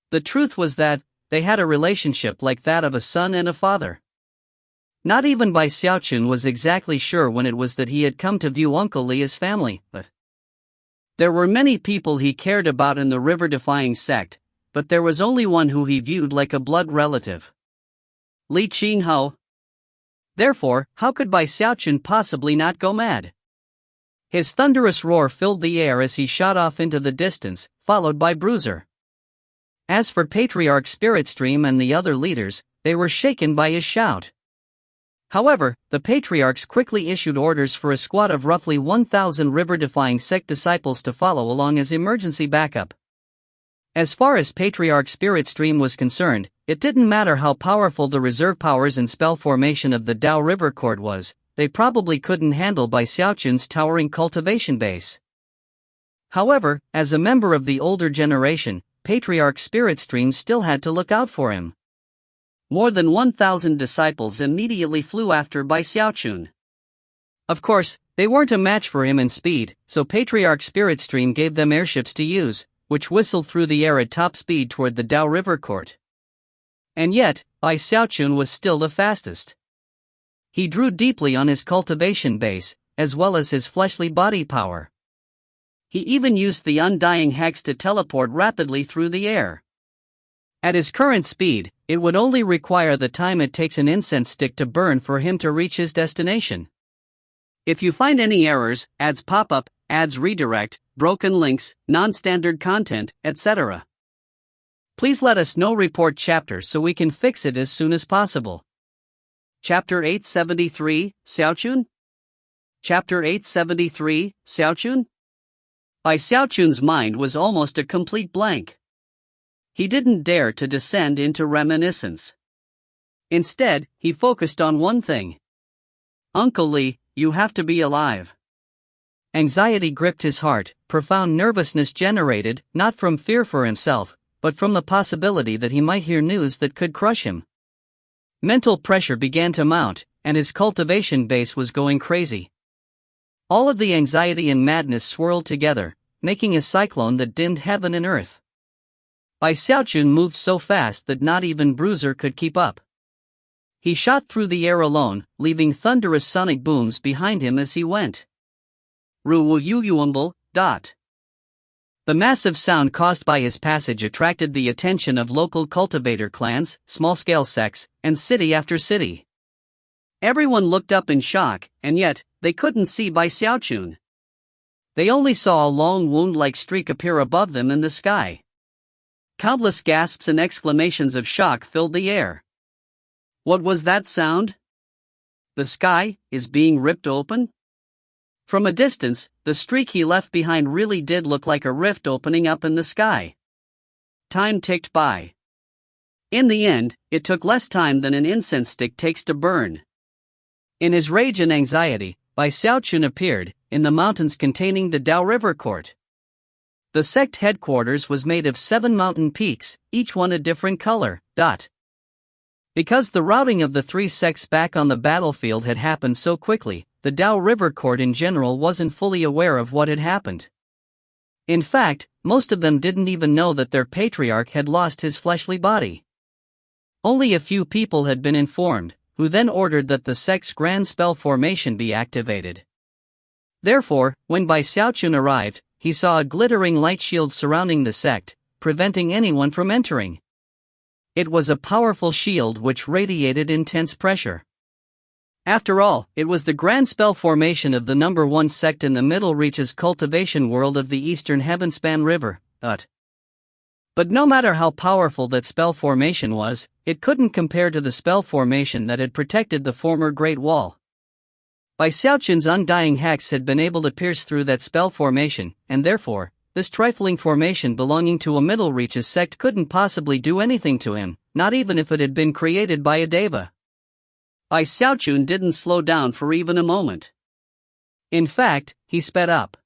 The truth was that they had a relationship like that of a son and a father. Not even Bai Xiaochun was exactly sure when it was that he had come to view Uncle Li as family, but there were many people he cared about in the river-defying sect, but there was only one who he viewed like a blood relative. Li Qinghe. Therefore, how could Bai Xiaochun possibly not go mad? His thunderous roar filled the air as he shot off into the distance, followed by Bruiser. As for Patriarch Spirit Stream and the other leaders, they were shaken by his shout. However, the patriarchs quickly issued orders for a squad of roughly 1,000 river-defying sect disciples to follow along as emergency backup. As far as Patriarch Spirit Stream was concerned, it didn't matter how powerful the reserve powers and spell formation of the Dao River Court was, they probably couldn't handle Bai Xiaochun's towering cultivation base. However, as a member of the older generation, Patriarch Spirit Stream still had to look out for him. More than 1,000 disciples immediately flew after Bai Xiaochun. Of course, they weren't a match for him in speed, so Patriarch Spirit Stream gave them airships to use, which whistled through the air at top speed toward the Dao River Court. And yet, Bai Xiaochun was still the fastest. He drew deeply on his cultivation base, as well as his fleshly body power. He even used the undying hex to teleport rapidly through the air. At his current speed, it would only require the time it takes an incense stick to burn for him to reach his destination. If you find any errors, ads pop up, ads redirect, broken links, non-standard content, etc., please let us know. Report chapter so we can fix it as soon as possible. Chapter 873, Xiaochun? Chapter 873, Xiaochun? Bai Xiaochun's mind was almost a complete blank. He didn't dare to descend into reminiscence. Instead, he focused on one thing. Uncle Li, you have to be alive. Anxiety gripped his heart, profound nervousness generated, not from fear for himself, but from the possibility that he might hear news that could crush him. Mental pressure began to mount, and his cultivation base was going crazy. All of the anxiety and madness swirled together, making a cyclone that dimmed heaven and earth. Bai Xiaochun moved so fast that not even Bruiser could keep up. He shot through the air alone, leaving thunderous sonic booms behind him as he went. Ruwuyuyuumble. The massive sound caused by his passage attracted the attention of local cultivator clans, small-scale sects, and city after city. Everyone looked up in shock, and yet, they couldn't see Bai Xiaochun. They only saw a long wound-like streak appear above them in the sky. Countless gasps and exclamations of shock filled the air. What was that sound? The sky is being ripped open? From a distance, the streak he left behind really did look like a rift opening up in the sky. Time ticked by. In the end, it took less time than an incense stick takes to burn. In his rage and anxiety, Bai Xiaochun appeared, in the mountains containing the Dao River Court. The sect headquarters was made of 7 mountain peaks, each one a different color. Because the routing of the 3 sects back on the battlefield had happened so quickly, the Dao River Court in general wasn't fully aware of what had happened. In fact, most of them didn't even know that their patriarch had lost his fleshly body. Only a few people had been informed, who then ordered that the sect's grand spell formation be activated. Therefore, when Bai Xiaochun arrived, he saw a glittering light shield surrounding the sect, preventing anyone from entering. It was a powerful shield which radiated intense pressure. After all, it was the grand spell formation of the number 1 sect in the Middle Reaches cultivation world of the Eastern Heavenspan River, But no matter how powerful that spell formation was, it couldn't compare to the spell formation that had protected the former Great Wall. Bai Xiaochun's undying hex had been able to pierce through that spell formation, and therefore, this trifling formation belonging to a Middle Reaches sect couldn't possibly do anything to him, not even if it had been created by a deva. Bai Xiaochun didn't slow down for even a moment. In fact, he sped up.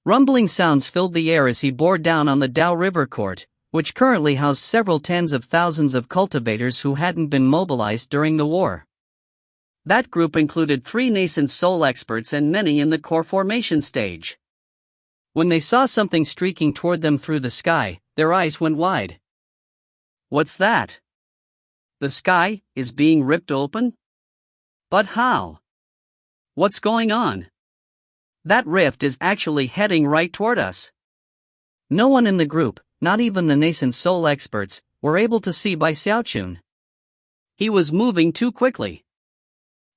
Rumbling sounds filled the air as he bore down on the Dao River Court, which currently housed several tens of thousands of cultivators who hadn't been mobilized during the war. That group included 3 nascent soul experts and many in the core formation stage. When they saw something streaking toward them through the sky, their eyes went wide. What's that? The sky is being ripped open? But how? What's going on? That rift is actually heading right toward us. No one in the group, not even the nascent soul experts, were able to see Bai Xiaochun. He was moving too quickly.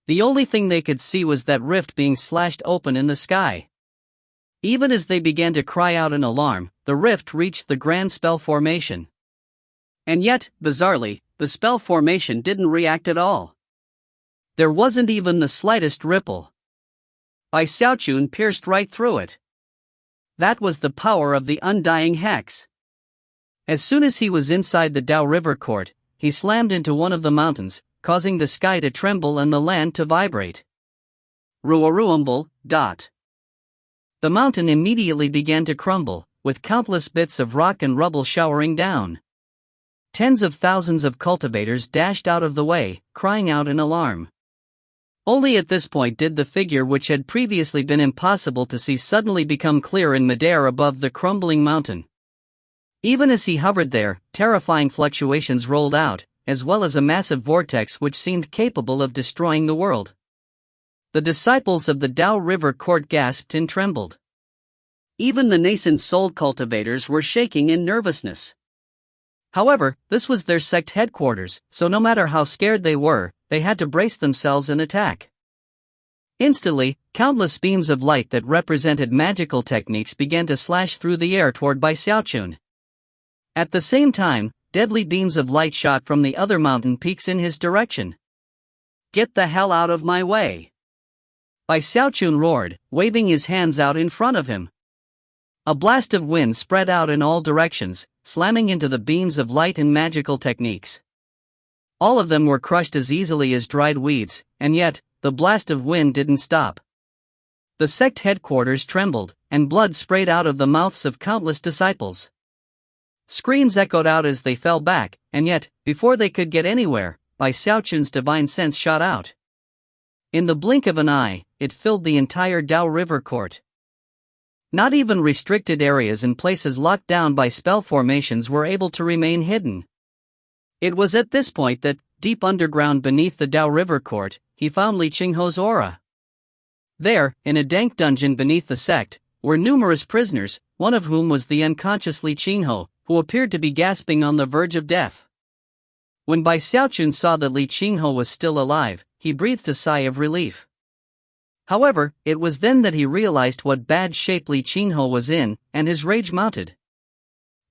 The only thing they could see was that rift being slashed open in the sky. Even as they began to cry out in alarm, the rift reached the grand spell formation. And yet, bizarrely, the spell formation didn't react at all. There wasn't even the slightest ripple. Bai Xiaochun pierced right through it. That was the power of the undying hex. As soon as he was inside the Dao River court, he slammed into one of the mountains, causing the sky to tremble and the land to vibrate. Ruaruumble. The mountain immediately began to crumble, with countless bits of rock and rubble showering down. Tens of thousands of cultivators dashed out of the way, crying out in alarm. Only at this point did the figure which had previously been impossible to see suddenly become clear in midair above the crumbling mountain. Even as he hovered there, terrifying fluctuations rolled out, as well as a massive vortex which seemed capable of destroying the world. The disciples of the Dao River court gasped and trembled. Even the nascent soul cultivators were shaking in nervousness. However, this was their sect headquarters, so no matter how scared they were, they had to brace themselves and attack. Instantly, countless beams of light that represented magical techniques began to slash through the air toward Xiaochun. At the same time, deadly beams of light shot from the other mountain peaks in his direction. "Get the hell out of my way!" Xiaochun roared, waving his hands out in front of him. A blast of wind spread out in all directions, slamming into the beams of light and magical techniques. All of them were crushed as easily as dried weeds, and yet, the blast of wind didn't stop. The sect headquarters trembled, and blood sprayed out of the mouths of countless disciples. Screams echoed out as they fell back, and yet, before they could get anywhere, Xiaochun's divine sense shot out. In the blink of an eye, it filled the entire Dao River court. Not even restricted areas and places locked down by spell formations were able to remain hidden. It was at this point that, deep underground beneath the Dao River court, he found Li Qingho's aura. There, in a dank dungeon beneath the sect, were numerous prisoners, one of whom was the unconscious Li Qingho, who appeared to be gasping on the verge of death. When Xiaochun saw that Li Qingho was still alive, he breathed a sigh of relief. However, it was then that he realized what bad shape Li Qingho was in, and his rage mounted.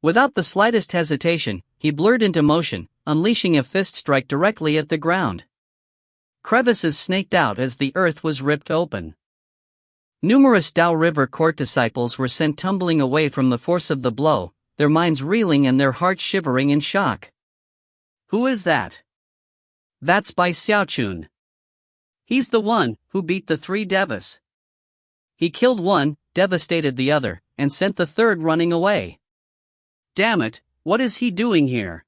Without the slightest hesitation, he blurred into motion, unleashing a fist strike directly at the ground. Crevices snaked out as the earth was ripped open. Numerous Dao River court disciples were sent tumbling away from the force of the blow, their minds reeling and their hearts shivering in shock. "Who is that?" "That's Xiaochun. He's the one who beat the 3 devas. He killed one, devastated the other, and sent the third running away. Damn it, what is he doing here?"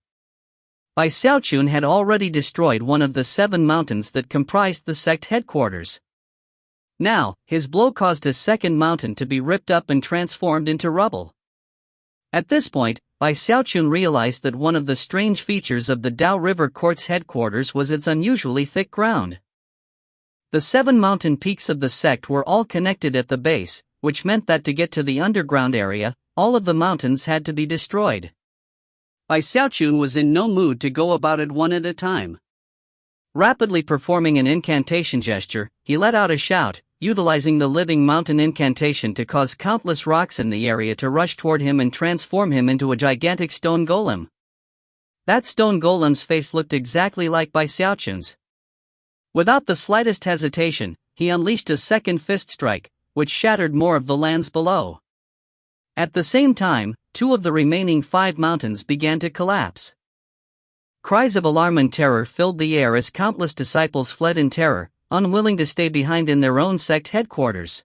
Xiaochun had already destroyed one of the 7 mountains that comprised the sect headquarters. Now, his blow caused a second mountain to be ripped up and transformed into rubble. At this point, Xiaochun realized that one of the strange features of the Dao River court's headquarters was its unusually thick ground. The 7 mountain peaks of the sect were all connected at the base, which meant that to get to the underground area, all of the mountains had to be destroyed. Xiaochun was in no mood to go about it one at a time. Rapidly performing an incantation gesture, he let out a shout, utilizing the living mountain incantation to cause countless rocks in the area to rush toward him and transform him into a gigantic stone golem. That stone golem's face looked exactly like Xiaochun's. Without the slightest hesitation, he unleashed a second fist strike, which shattered more of the lands below. At the same time, 2 of the remaining 5 mountains began to collapse. Cries of alarm and terror filled the air as countless disciples fled in terror, unwilling to stay behind in their own sect headquarters.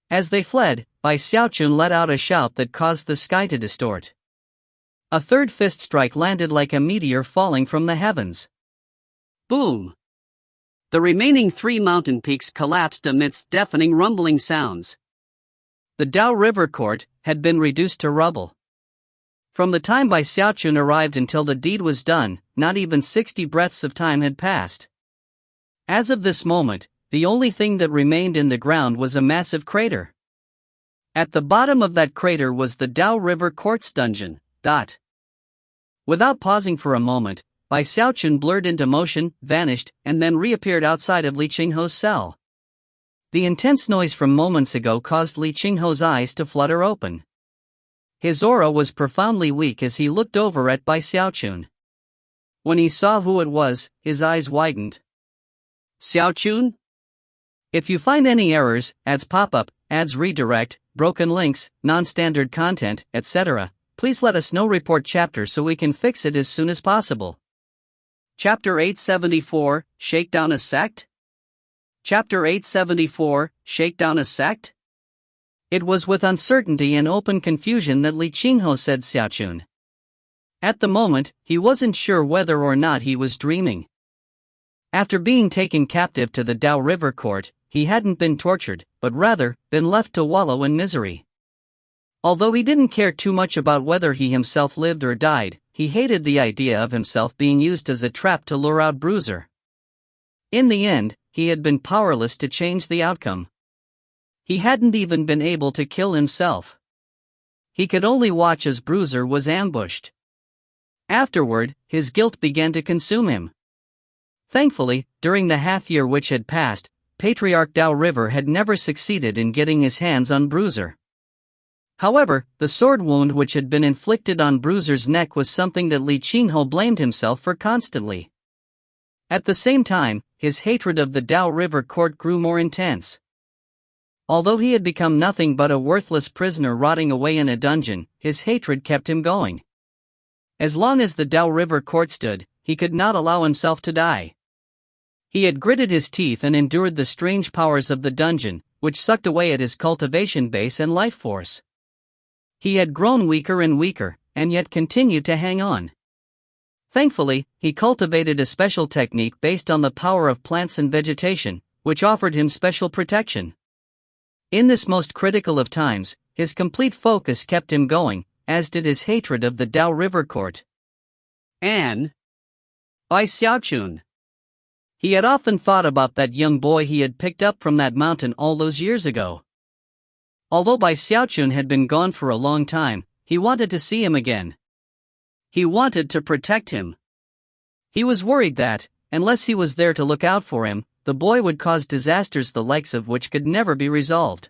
As they fled, Xiaochun let out a shout that caused the sky to distort. A third fist strike landed like a meteor falling from the heavens. Boom! The remaining 3 mountain peaks collapsed amidst deafening rumbling sounds. The Dao River court had been reduced to rubble. From the time Xiaochun arrived until the deed was done, not even 60 breaths of time had passed. As of this moment, the only thing that remained in the ground was a massive crater. At the bottom of that crater was the Dao River court's dungeon. Without pausing for a moment, Xiaochun blurred into motion, vanished, and then reappeared outside of Li Qingho's cell. The intense noise from moments ago caused Li Qingho's eyes to flutter open. His aura was profoundly weak as he looked over at Xiaochun. When he saw who it was, his eyes widened. "Xiaochun? If you find any errors, ads pop-up, ads redirect, broken links, non-standard content, etc., please let us know report chapter so we can fix it as soon as possible. Chapter 874, Shake Down a Sect? Chapter 874, Shake Down a Sect? It was with uncertainty and open confusion that Li Qinghe said Xiaochun. At the moment, he wasn't sure whether or not he was dreaming. After being taken captive to the Dao River court, he hadn't been tortured, but rather, been left to wallow in misery. Although he didn't care too much about whether he himself lived or died, he hated the idea of himself being used as a trap to lure out Bruiser. In the end, he had been powerless to change the outcome. He hadn't even been able to kill himself. He could only watch as Bruiser was ambushed. Afterward, his guilt began to consume him. Thankfully, during the half-year which had passed, Patriarch Dao River had never succeeded in getting his hands on Bruiser. However, the sword wound which had been inflicted on Bruiser's neck was something that Li Qinghe blamed himself for constantly. At the same time, his hatred of the Dao River court grew more intense. Although he had become nothing but a worthless prisoner rotting away in a dungeon, his hatred kept him going. As long as the Dao River court stood, he could not allow himself to die. He had gritted his teeth and endured the strange powers of the dungeon, which sucked away at his cultivation base and life force. He had grown weaker and weaker, and yet continued to hang on. Thankfully, he cultivated a special technique based on the power of plants and vegetation, which offered him special protection. In this most critical of times, his complete focus kept him going, as did his hatred of the Dao River court. And by Xiaochun. He had often thought about that young boy he had picked up from that mountain all those years ago. Although Bai Xiaochun had been gone for a long time, he wanted to see him again. He wanted to protect him. He was worried that, unless he was there to look out for him, the boy would cause disasters the likes of which could never be resolved.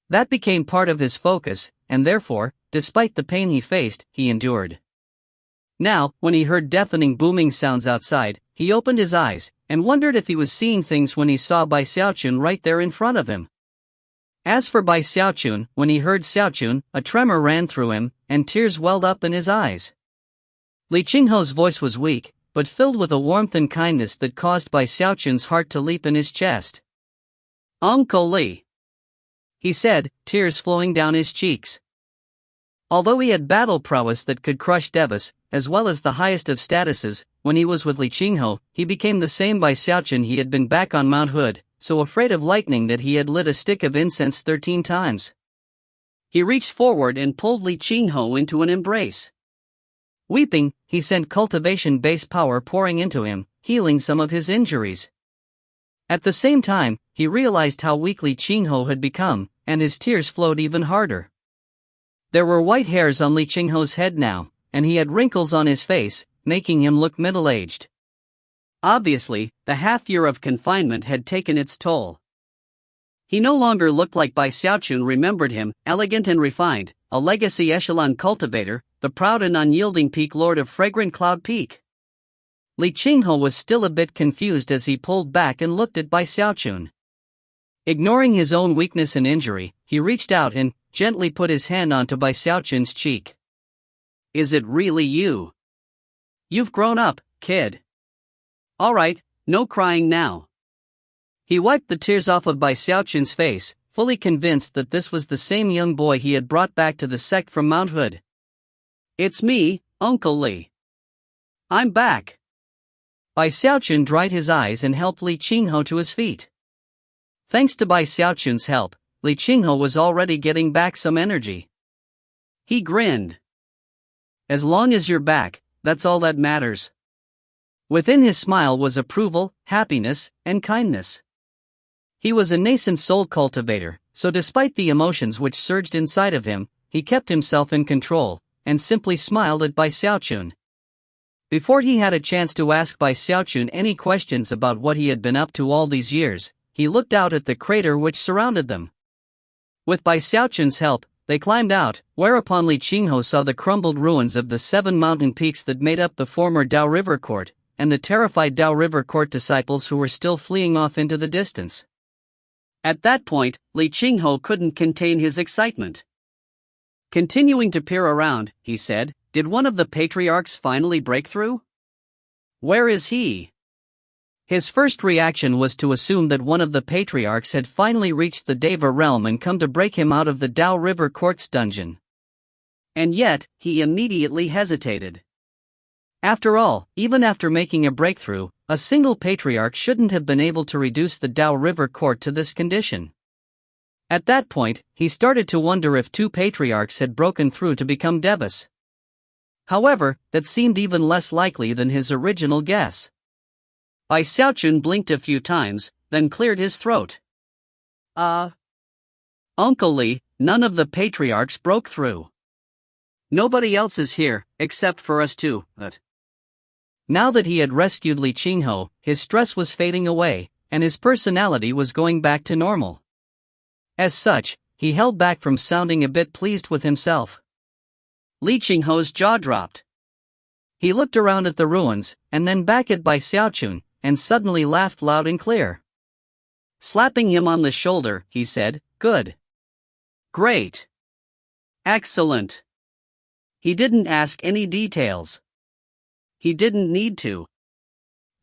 That became part of his focus, and therefore, despite the pain he faced, he endured. Now, when he heard deafening booming sounds outside, he opened his eyes, and wondered if he was seeing things when he saw Bai Xiaochun right there in front of him. As for Bai Xiaochun, when he heard Xiaochun, a tremor ran through him, and tears welled up in his eyes. Li Qinghe's voice was weak, but filled with a warmth and kindness that caused Bai Xiaochun's heart to leap in his chest. "Uncle Li," he said, tears flowing down his cheeks. Although he had battle prowess that could crush Devas, as well as the highest of statuses, when he was with Li Qinghe, he became the same Bai Xiaochun he had been back on Mount Hood, so afraid of lightning that he had lit a stick of incense 13 times. He reached forward and pulled Li Qinghe into an embrace. Weeping, he sent cultivation base power pouring into him, healing some of his injuries. At the same time, he realized how weak Li Qinghe had become, and his tears flowed even harder. There were white hairs on Li Qinghe's head now, and he had wrinkles on his face, making him look middle-aged. Obviously, the half-year of confinement had taken its toll. He no longer looked like Bai Xiaochun remembered him, elegant and refined, a legacy echelon cultivator, the proud and unyielding peak lord of Fragrant Cloud Peak. Li Qinghe was still a bit confused as he pulled back and looked at Bai Xiaochun. Ignoring his own weakness and injury, he reached out and gently put his hand onto Bai Xiaochun's cheek. "Is it really you? You've grown up, kid. Alright, no crying now." He wiped the tears off of Bai Xiaochun's face, fully convinced that this was the same young boy he had brought back to the sect from Mount Hood. "It's me, Uncle Li. I'm back." Bai Xiaochun dried his eyes and helped Li Qinghe to his feet. Thanks to Bai Xiaochun's help, Li Qinghe was already getting back some energy. He grinned. "As long as you're back, that's all that matters." Within his smile was approval, happiness, and kindness. He was a nascent soul cultivator, so despite the emotions which surged inside of him, he kept himself in control, and simply smiled at Bai Xiaochun. Before he had a chance to ask Bai Xiaochun any questions about what he had been up to all these years, he looked out at the crater which surrounded them. With Bai Xiaochun's help, they climbed out, whereupon Li Qinghe saw the crumbled ruins of the 7 mountain peaks that made up the former Dao River Court, and the terrified Dao River Court disciples who were still fleeing off into the distance. At that point, Li Qinghe couldn't contain his excitement. Continuing to peer around, he said, "Did one of the patriarchs finally break through? Where is he?" His first reaction was to assume that one of the patriarchs had finally reached the Deva realm and come to break him out of the Dao River Court's dungeon. And yet, he immediately hesitated. After all, even after making a breakthrough, a single patriarch shouldn't have been able to reduce the Dao River Court to this condition. At that point, he started to wonder if two patriarchs had broken through to become devas. However, that seemed even less likely than his original guess. Bai Xiaochun blinked a few times, then cleared his throat. Uncle Li, none of the patriarchs broke through. Nobody else is here, except for us two, but... Now that he had rescued Li Qingho, his stress was fading away, and his personality was going back to normal. As such, he held back from sounding a bit pleased with himself. Li Qingho's jaw dropped. He looked around at the ruins, and then back at Bai Xiaochun, and suddenly laughed loud and clear. Slapping him on the shoulder, he said, "Good. Great. Excellent." He didn't ask any details. He didn't need to.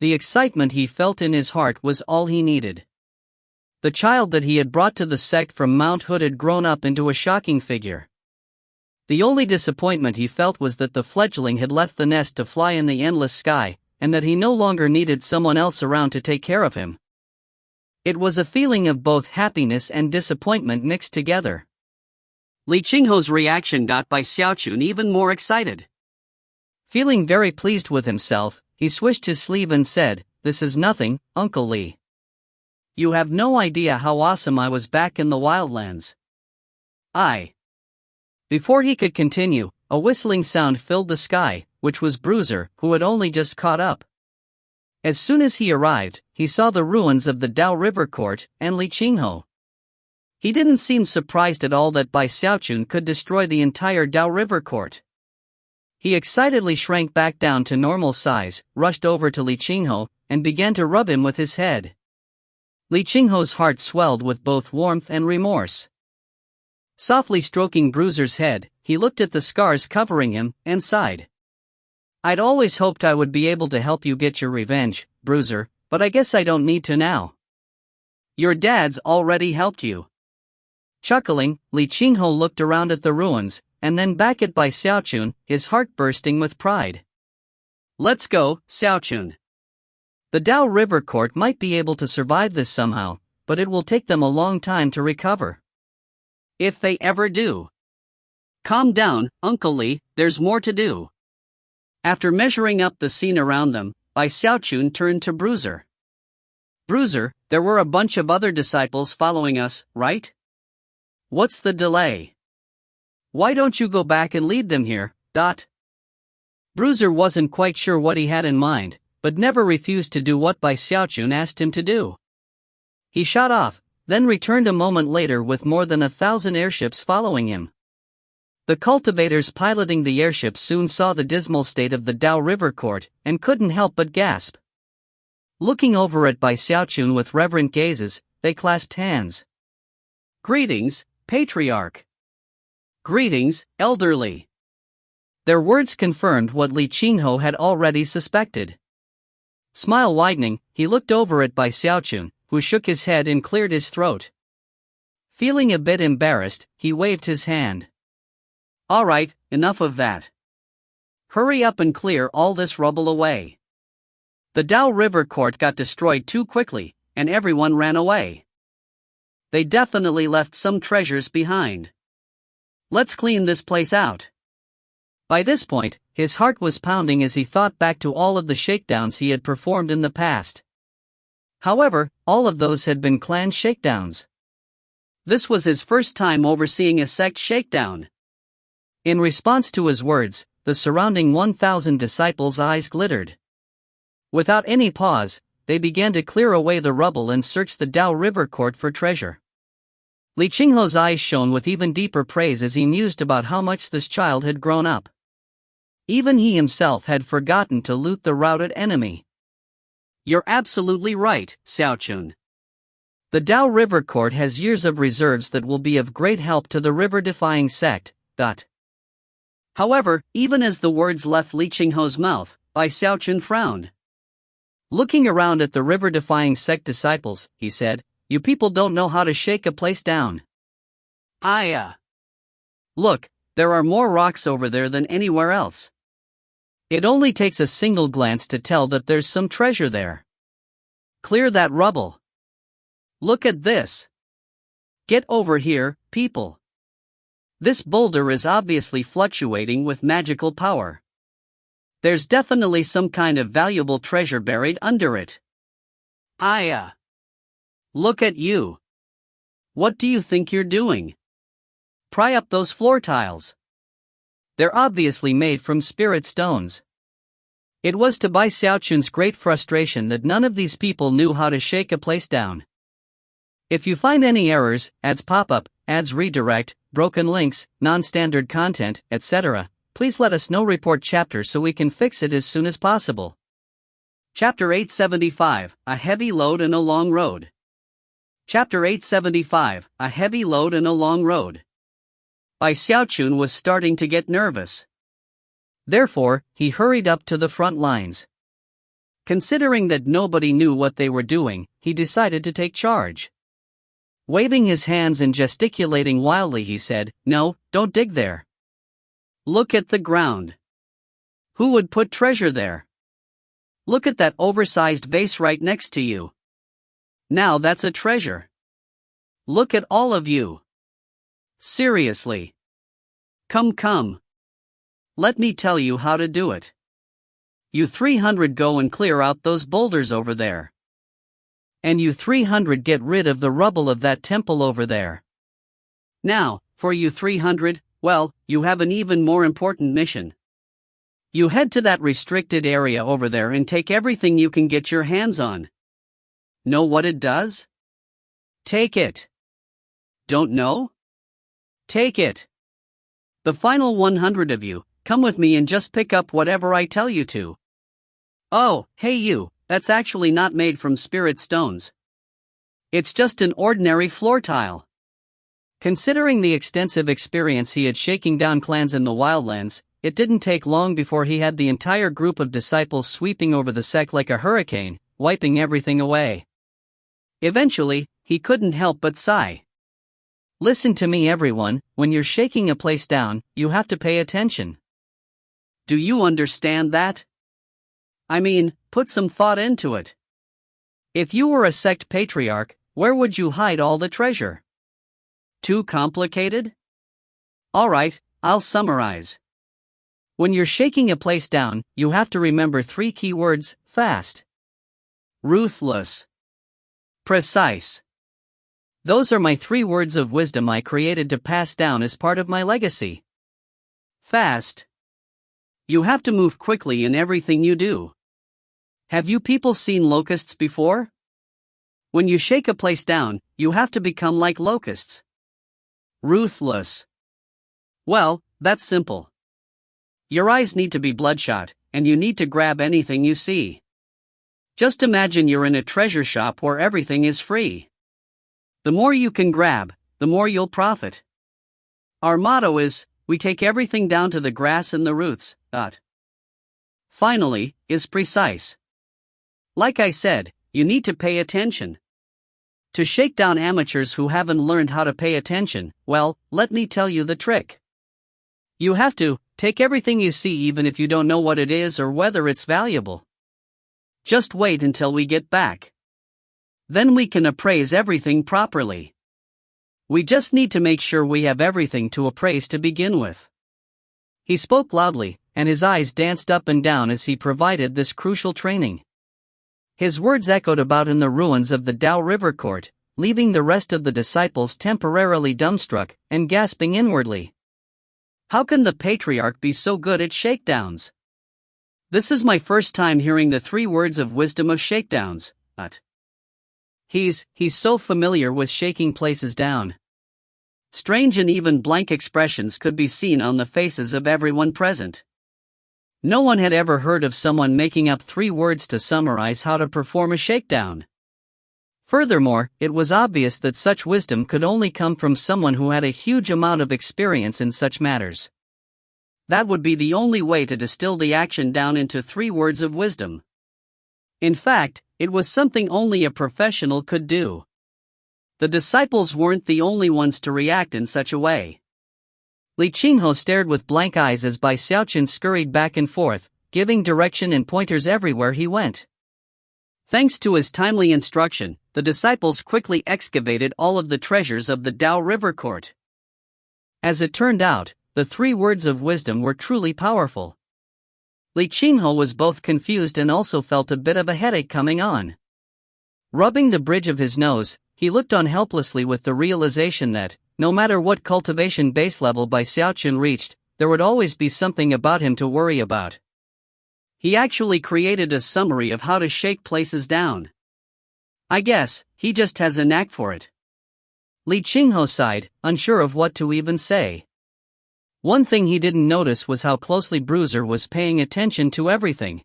The excitement he felt in his heart was all he needed. The child that he had brought to the sect from Mount Hood had grown up into a shocking figure. The only disappointment he felt was that the fledgling had left the nest to fly in the endless sky, and that he no longer needed someone else around to take care of him. It was a feeling of both happiness and disappointment mixed together. Li Qingho's reaction got Bai Xiaochun even more excited. Feeling very pleased with himself, he swished his sleeve and said, "This is nothing, Uncle Li. You have no idea how awesome I was back in the wildlands." Before he could continue, a whistling sound filled the sky, which was Bruiser, who had only just caught up. As soon as he arrived, he saw the ruins of the Dao River Court and Li Qingho. He didn't seem surprised at all that Bai Xiaochun could destroy the entire Dao River Court. He excitedly shrank back down to normal size, rushed over to Li Qingho, and began to rub him with his head. Li Qingho's heart swelled with both warmth and remorse. Softly stroking Bruiser's head, he looked at the scars covering him, and sighed. "I'd always hoped I would be able to help you get your revenge, Bruiser, but I guess I don't need to now. Your dad's already helped you." Chuckling, Li Qingho looked around at the ruins, and then back at Bai Xiaochun, his heart bursting with pride. "Let's go, Xiaochun. The Dao River Court might be able to survive this somehow, but it will take them a long time to recover. If they ever do. Calm down, Uncle Li, there's more to do." After measuring up the scene around them, Bai Xiaochun turned to Bruiser. "Bruiser, there were a bunch of other disciples following us, right? What's the delay? Why don't you go back and lead them here, Dot?" Bruiser wasn't quite sure what he had in mind, but never refused to do what Bai Xiaochun asked him to do. He shot off, then returned a moment later with more than 1,000 airships following him. The cultivators piloting the airships soon saw the dismal state of the Dao River Court, and couldn't help but gasp. Looking over at Bai Xiaochun with reverent gazes, they clasped hands. "Greetings, Patriarch. Greetings, Elderly." Their words confirmed what Li Qingho had already suspected. Smile widening, he looked over at Bai Xiaochun, who shook his head and cleared his throat. Feeling a bit embarrassed, he waved his hand. "All right, enough of that. Hurry up and clear all this rubble away. The Dao River Court got destroyed too quickly, and everyone ran away. They definitely left some treasures behind. Let's clean this place out." By this point, his heart was pounding as he thought back to all of the shakedowns he had performed in the past. However, all of those had been clan shakedowns. This was his first time overseeing a sect shakedown. In response to his words, the surrounding 1,000 disciples' eyes glittered. Without any pause, they began to clear away the rubble and search the Dao River Court for treasure. Li Qingho's eyes shone with even deeper praise as he mused about how much this child had grown up. Even he himself had forgotten to loot the routed enemy. "You're absolutely right, Xiaochun. The Dao River Court has years of reserves that will be of great help to the river-defying sect, However, even as the words left Li Qinghuo's mouth, Xiaochun frowned. Looking around at the river-defying sect disciples, he said, "You people don't know how to shake a place down. Look, there are more rocks over there than anywhere else. It only takes a single glance to tell that there's some treasure there. Clear that rubble. Look at this. Get over here, people. This boulder is obviously fluctuating with magical power. There's definitely some kind of valuable treasure buried under it. Look at you. What do you think you're doing? Pry up those floor tiles. They're obviously made from spirit stones." It was to Bai Xiaochun's great frustration that none of these people knew how to shake a place down. If you find any errors, ads pop up, ads redirect, broken links, non-standard content, etc., please let us know. Report chapter so we can fix it as soon as possible. Chapter 875, A Heavy Load and a Long Road. Chapter 875, A Heavy Load and a Long Road. Bai Xiaochun was starting to get nervous. Therefore, he hurried up to the front lines. Considering that nobody knew what they were doing, he decided to take charge. Waving his hands and gesticulating wildly, he said, "No, don't dig there. Look at the ground. Who would put treasure there? Look at that oversized vase right next to you. Now that's a treasure. Look at all of you. Seriously. Come. Let me tell you how to do it. You 300 go and clear out those boulders over there. And you 300 get rid of the rubble of that temple over there. Now, for you 300, well, you have an even more important mission. You head to that restricted area over there and take everything you can get your hands on. Know what it does? Take it. Don't know? Take it. The final 100 of you, come with me and just pick up whatever I tell you to. Oh, hey you, that's actually not made from spirit stones. It's just an ordinary floor tile." Considering the extensive experience he had shaking down clans in the wildlands, it didn't take long before he had the entire group of disciples sweeping over the sect like a hurricane, wiping everything away. Eventually, he couldn't help but sigh. Listen to me everyone, when you're shaking a place down, you have to pay attention. Do you understand that? I mean, put some thought into it. If you were a sect patriarch, where would you hide all the treasure? Too complicated? Alright, I'll summarize. When you're shaking a place down, you have to remember 3 key words, fast, ruthless, precise. Those are my 3 words of wisdom I created to pass down as part of my legacy. Fast. You have to move quickly in everything you do. Have you people seen locusts before? When you shake a place down, you have to become like locusts. Ruthless. Well, that's simple. Your eyes need to be bloodshot, and you need to grab anything you see. Just imagine you're in a treasure shop where everything is free. The more you can grab, the more you'll profit. Our motto is, we take everything down to the grass and the roots. Finally, is precise. Like I said, you need to pay attention. To shake down amateurs who haven't learned how to pay attention, well, let me tell you the trick. You have to take everything you see even if you don't know what it is or whether it's valuable. Just wait until we get back. Then we can appraise everything properly. We just need to make sure we have everything to appraise to begin with. He spoke loudly, and his eyes danced up and down as he provided this crucial training. His words echoed about in the ruins of the Dao River Court, leaving the rest of the disciples temporarily dumbstruck and gasping inwardly. How can the patriarch be so good at shakedowns? This is my first time hearing the 3 words of wisdom of shakedowns. He's so familiar with shaking places down. Strange and even blank expressions could be seen on the faces of everyone present. No one had ever heard of someone making up 3 words to summarize how to perform a shakedown. Furthermore, it was obvious that such wisdom could only come from someone who had a huge amount of experience in such matters. That would be the only way to distill the action down into 3 words of wisdom. In fact, it was something only a professional could do. The disciples weren't the only ones to react in such a way. Li Qinghe stared with blank eyes as Bai Xiaochun scurried back and forth, giving direction and pointers everywhere he went. Thanks to his timely instruction, the disciples quickly excavated all of the treasures of the Dao River Court. As it turned out, the 3 words of wisdom were truly powerful. Li Qinghe was both confused and also felt a bit of a headache coming on. Rubbing the bridge of his nose, he looked on helplessly with the realization that, no matter what cultivation base level Bai Xiaochun reached, there would always be something about him to worry about. He actually created a summary of how to shake places down. I guess, he just has a knack for it. Li Qinghe sighed, unsure of what to even say. One thing he didn't notice was how closely Bruiser was paying attention to everything.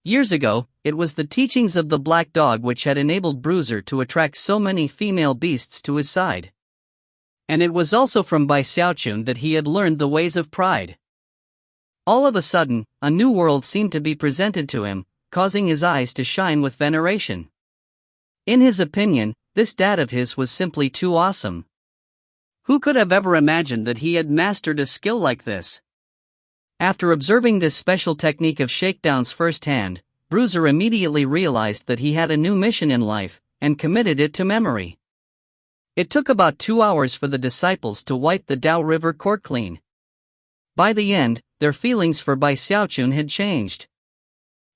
Years ago, it was the teachings of the black dog which had enabled Bruiser to attract so many female beasts to his side. And it was also from Bai Xiaochun that he had learned the ways of pride. All of a sudden, a new world seemed to be presented to him, causing his eyes to shine with veneration. In his opinion, this dad of his was simply too awesome. Who could have ever imagined that he had mastered a skill like this? After observing this special technique of shakedowns firsthand, Bruiser immediately realized that he had a new mission in life, and committed it to memory. It took about 2 hours for the disciples to wipe the Dao River Court clean. By the end, their feelings for Bai Xiaochun had changed.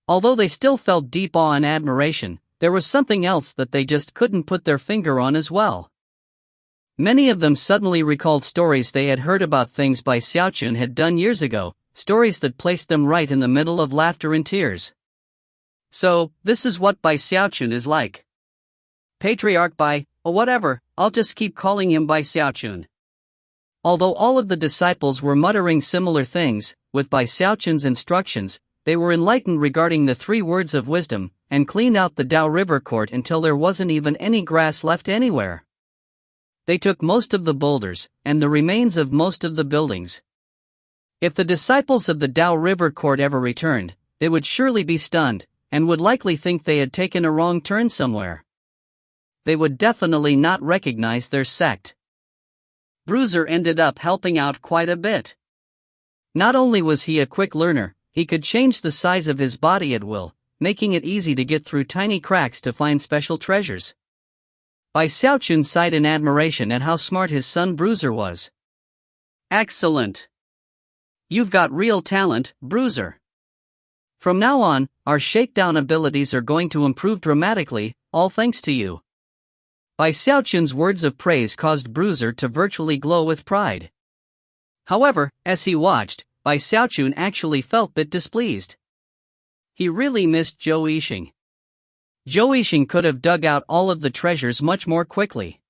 Although they still felt deep awe and admiration, there was something else that they just couldn't put their finger on as well. Many of them suddenly recalled stories they had heard about things Bai Xiaochun had done years ago, stories that placed them right in the middle of laughter and tears. So, this is what Bai Xiaochun is like. Patriarch Bai, or whatever, I'll just keep calling him Bai Xiaochun. Although all of the disciples were muttering similar things, with Bai Xiaochun's instructions, they were enlightened regarding the 3 words of wisdom, and cleaned out the Dao River Court until there wasn't even any grass left anywhere. They took most of the boulders, and the remains of most of the buildings. If the disciples of the Dao River Court ever returned, they would surely be stunned, and would likely think they had taken a wrong turn somewhere. They would definitely not recognize their sect. Bruiser ended up helping out quite a bit. Not only was he a quick learner, he could change the size of his body at will, making it easy to get through tiny cracks to find special treasures. Bai Xiaochun sighed in admiration at how smart his son Bruiser was. Excellent. You've got real talent, Bruiser. From now on, our shakedown abilities are going to improve dramatically, all thanks to you. Bai Xiaochun's words of praise caused Bruiser to virtually glow with pride. However, as he watched, Bai Xiaochun actually felt a bit displeased. He really missed Zhou Yixing. Zhou Yixing could have dug out all of the treasures much more quickly.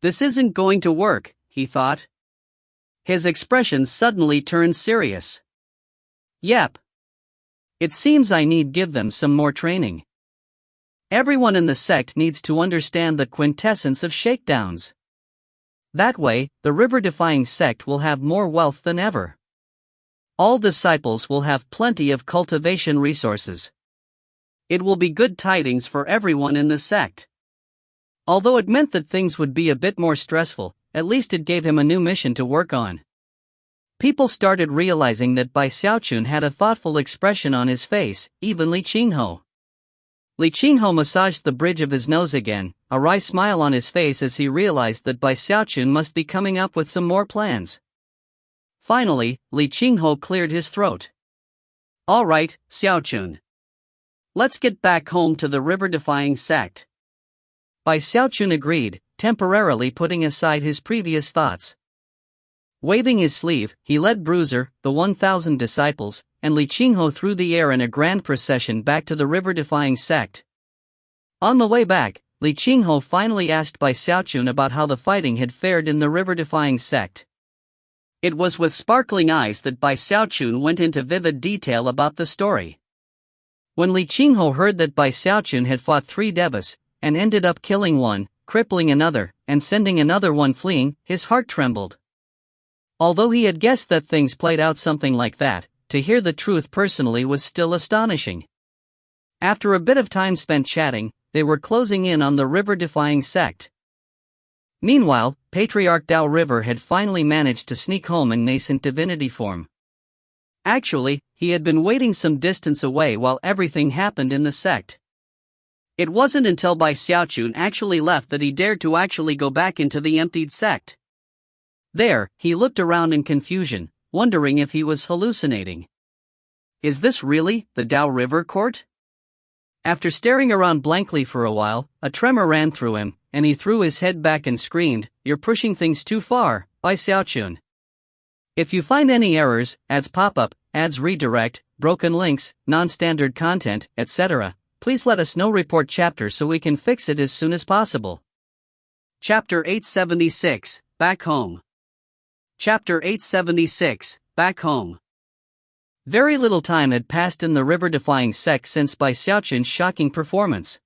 This isn't going to work, he thought. His expression suddenly turned serious. Yep. It seems I need give them some more training. Everyone in the sect needs to understand the quintessence of shakedowns. That way, the river-defying sect will have more wealth than ever. All disciples will have plenty of cultivation resources. It will be good tidings for everyone in the sect. Although it meant that things would be a bit more stressful, at least it gave him a new mission to work on. People started realizing that Bai Xiaochun had a thoughtful expression on his face, even Li Qinghe. Li Qinghe massaged the bridge of his nose again, a wry smile on his face as he realized that Bai Xiaochun must be coming up with some more plans. Finally, Li Qinghe cleared his throat. All right, Xiaochun. Let's get back home to the river-defying sect. Bai Xiaochun agreed, temporarily putting aside his previous thoughts. Waving his sleeve, he led Bruiser, the 1,000 disciples, and Li Qinghe through the air in a grand procession back to the river-defying sect. On the way back, Li Qinghe finally asked Bai Xiaochun about how the fighting had fared in the river-defying sect. It was with sparkling eyes that Bai Xiaochun went into vivid detail about the story. When Li Qinghe heard that Bai Xiaochun had fought 3 devas, and ended up killing one, crippling another, and sending another one fleeing. His heart trembled. Although he had guessed that things played out something like that, to hear the truth personally was still astonishing. After a bit of time spent chatting, they were closing in on the river-defying sect. Meanwhile, Patriarch Dao River had finally managed to sneak home in nascent divinity form. Actually, he had been waiting some distance away while everything happened in the sect. It wasn't until Bai Xiaochun actually left that he dared to actually go back into the emptied sect. There, he looked around in confusion, wondering if he was hallucinating. Is this really the Dao River court? After staring around blankly for a while, a tremor ran through him, and he threw his head back and screamed, "You're pushing things too far, Bai Xiaochun. If you find any errors, ads pop up, ads redirect, broken links, non-standard content, etc., please let us know. Report chapter so we can fix it as soon as possible." Chapter 876, Back Home. Chapter 876, Back Home. Very little time had passed in the river-defying sect since Bai Xiaochun's shocking performance.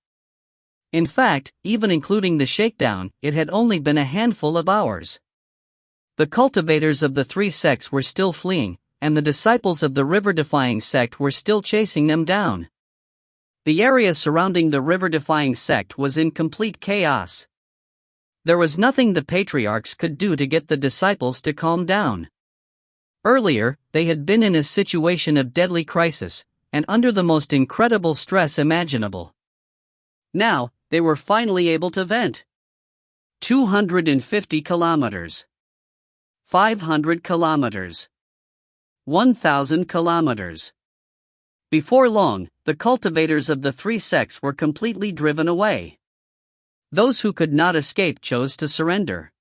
In fact, even including the shakedown, it had only been a handful of hours. The cultivators of the three sects were still fleeing, and the disciples of the river-defying sect were still chasing them down. The area surrounding the river-defying sect was in complete chaos. There was nothing the patriarchs could do to get the disciples to calm down. Earlier, they had been in a situation of deadly crisis, and under the most incredible stress imaginable. Now, they were finally able to vent. 250 kilometers. 500 kilometers. 1,000 kilometers. Before long, the cultivators of the three sects were completely driven away. Those who could not escape chose to surrender.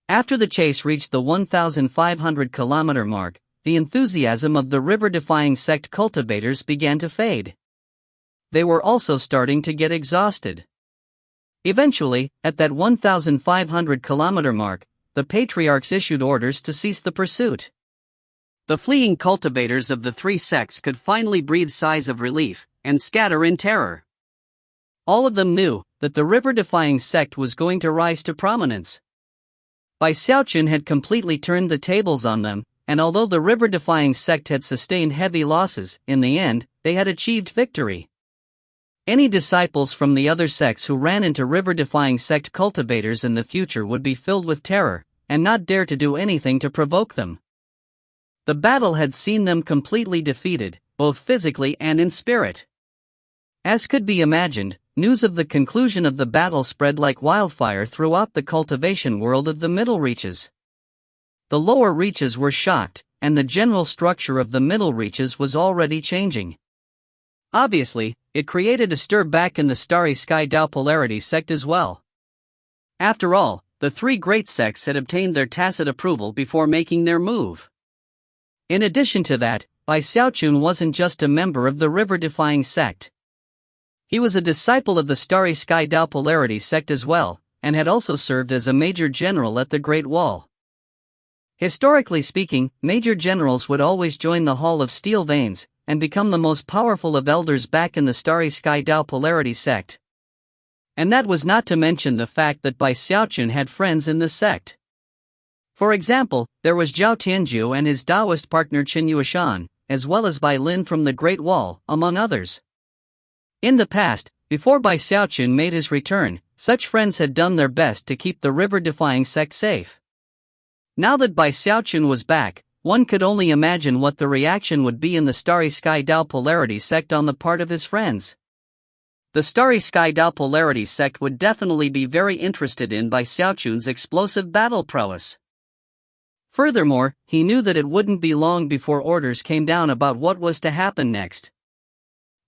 After the chase reached the 1,500-kilometer mark, the enthusiasm of the river-defying sect cultivators began to fade. They were also starting to get exhausted. Eventually, at that 1,500-kilometer mark, the patriarchs issued orders to cease the pursuit. The fleeing cultivators of the three sects could finally breathe sighs of relief and scatter in terror. All of them knew that the river-defying sect was going to rise to prominence. Bai Xiaochun had completely turned the tables on them, and although the river-defying sect had sustained heavy losses, in the end, they had achieved victory. Any disciples from the other sects who ran into river-defying sect cultivators in the future would be filled with terror, and not dare to do anything to provoke them. The battle had seen them completely defeated, both physically and in spirit. As could be imagined, news of the conclusion of the battle spread like wildfire throughout the cultivation world of the middle reaches. The lower reaches were shocked, and the general structure of the middle reaches was already changing. Obviously, it created a stir back in the Starry Sky Dao Polarity sect as well. After all, the three great sects had obtained their tacit approval before making their move. In addition to that, Bai Xiaochun wasn't just a member of the river-defying sect. He was a disciple of the Starry Sky Dao Polarity sect as well, and had also served as a major general at the Great Wall. Historically speaking, major generals would always join the Hall of Steel Veins, and become the most powerful of elders back in the Starry Sky Dao Polarity sect. And that was not to mention the fact that Bai Xiaochun had friends in the sect. For example, there was Zhao Tianjiu and his Taoist partner Xiaochun, as well as Bai Lin from the Great Wall, among others. In the past, before Bai Xiaochun made his return, such friends had done their best to keep the river-defying sect safe. Now that Bai Xiaochun was back, one could only imagine what the reaction would be in the Starry Sky Dao Polarity sect on the part of his friends. The Starry Sky Dao Polarity sect would definitely be very interested in Bai Xiaochun's explosive battle prowess. Furthermore, he knew that it wouldn't be long before orders came down about what was to happen next.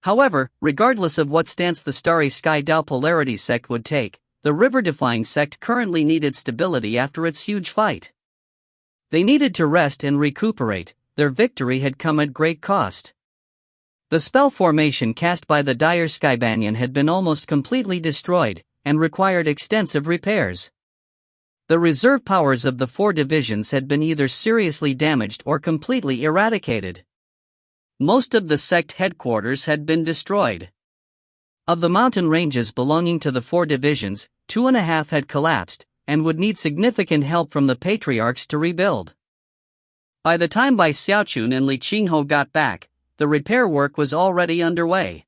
However, regardless of what stance the Starry Sky Dao Polarity sect would take, the river-defying sect currently needed stability after its huge fight. They needed to rest and recuperate. Their victory had come at great cost. The spell formation cast by the Dire Skybanyan had been almost completely destroyed, and required extensive repairs. The reserve powers of the four divisions had been either seriously damaged or completely eradicated. Most of the sect headquarters had been destroyed. Of the mountain ranges belonging to the 4 divisions, 2.5 had collapsed, and would need significant help from the patriarchs to rebuild. By the time Bai Xiaochun and Li Qingho got back, the repair work was already underway.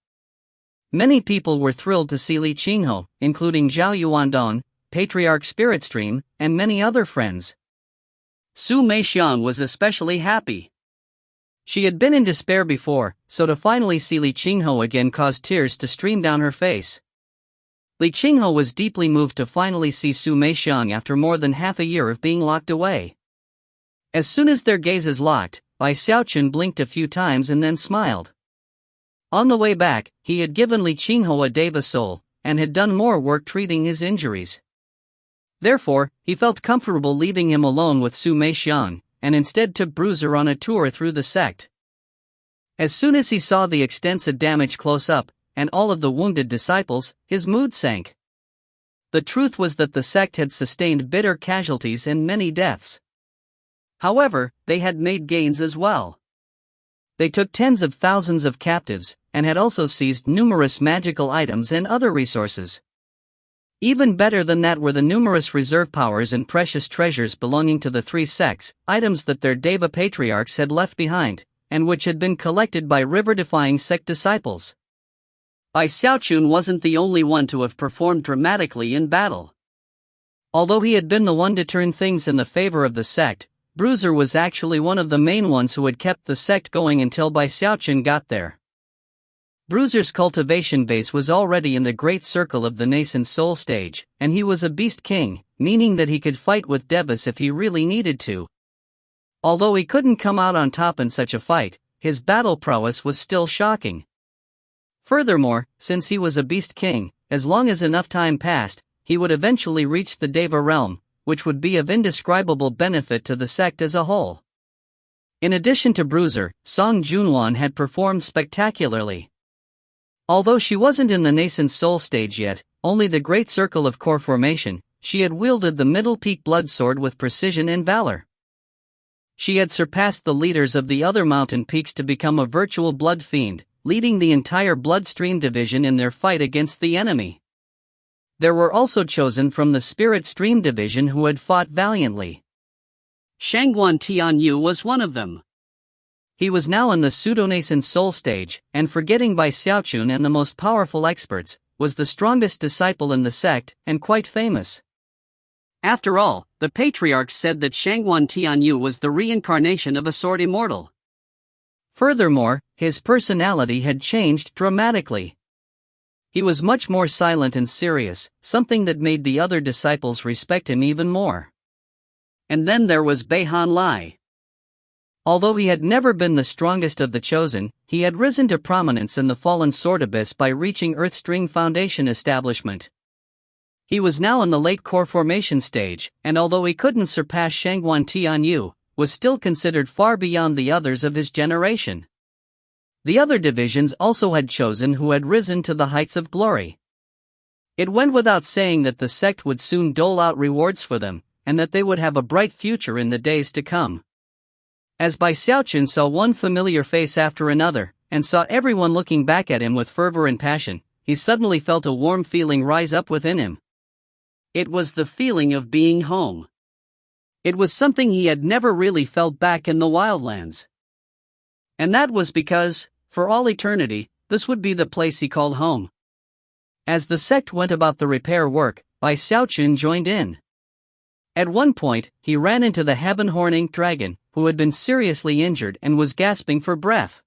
Many people were thrilled to see Li Qingho, including Zhao Yuandong, Patriarch Spirit Stream, and many other friends. Su Meixiang was especially happy. She had been in despair before, so to finally see Li Qingho again caused tears to stream down her face. Li Qingho was deeply moved to finally see Su Meixiang after more than half a year of being locked away. As soon as their gazes locked, Bai Xiaochun blinked a few times and then smiled. On the way back, he had given Li Qingho a deva soul, and had done more work treating his injuries. Therefore, he felt comfortable leaving him alone with Su Meixiang, and instead took Bruiser on a tour through the sect. As soon as he saw the extensive damage close up, and all of the wounded disciples, his mood sank. The truth was that the sect had sustained bitter casualties and many deaths. However, they had made gains as well. They took tens of thousands of captives, and had also seized numerous magical items and other resources. Even better than that were the numerous reserve powers and precious treasures belonging to the 3 sects, items that their Deva patriarchs had left behind, and which had been collected by river-defying sect disciples. Bai Xiaochun wasn't the only one to have performed dramatically in battle. Although he had been the one to turn things in the favor of the sect, Bruiser was actually one of the main ones who had kept the sect going until Bai Xiaochun got there. Bruiser's cultivation base was already in the great circle of the nascent soul stage, and he was a beast king, meaning that he could fight with devas if he really needed to. Although he couldn't come out on top in such a fight, his battle prowess was still shocking. Furthermore, since he was a beast king, as long as enough time passed, he would eventually reach the Deva realm, which would be of indescribable benefit to the sect as a whole. In addition to Bruiser, Song Junwan had performed spectacularly. Although she wasn't in the nascent soul stage yet, only the great circle of core formation, she had wielded the middle peak blood sword with precision and valor. She had surpassed the leaders of the other mountain peaks to become a virtual blood fiend, leading the entire bloodstream division in their fight against the enemy. There were also chosen from the Spirit Stream division who had fought valiantly. Shangguan Tianyu was one of them. He was now in the pseudo-nascent soul stage, and forgetting Bai Xiaochun and the most powerful experts, was the strongest disciple in the sect, and quite famous. After all, the patriarchs said that Shangguan Tianyu was the reincarnation of a sword immortal. Furthermore, his personality had changed dramatically. He was much more silent and serious, something that made the other disciples respect him even more. And then there was Beihan Lai. Although he had never been the strongest of the chosen, he had risen to prominence in the fallen sword abyss by reaching Earthstring Foundation establishment. He was now in the late core formation stage, and although he couldn't surpass Shangguan Tianyu, was still considered far beyond the others of his generation. The other divisions also had chosen who had risen to the heights of glory. It went without saying that the sect would soon dole out rewards for them, and that they would have a bright future in the days to come. As Bai Xiaochun saw one familiar face after another, and saw everyone looking back at him with fervor and passion, he suddenly felt a warm feeling rise up within him. It was the feeling of being home. It was something he had never really felt back in the wildlands. And that was because, for all eternity, this would be the place he called home. As the sect went about the repair work, Bai Xiaochun joined in. At one point, he ran into the heaven-horn ink dragon, who had been seriously injured and was gasping for breath.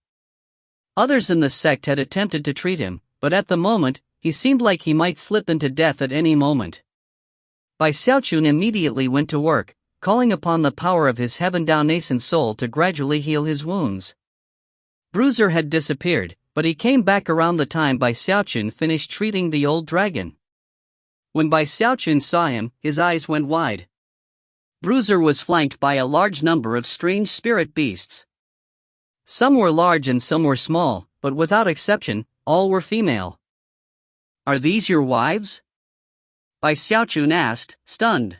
Others in the sect had attempted to treat him, but at the moment, he seemed like he might slip into death at any moment. Bai Xiaochun immediately went to work, calling upon the power of his heaven-down nascent soul to gradually heal his wounds. Bruiser had disappeared, but he came back around the time Bai Xiaochun finished treating the old dragon. When Bai Xiaochun saw him, his eyes went wide. Bruiser was flanked by a large number of strange spirit beasts. Some were large and some were small, but without exception, all were female. "Are these your wives?" Bai Xiaochun asked, stunned.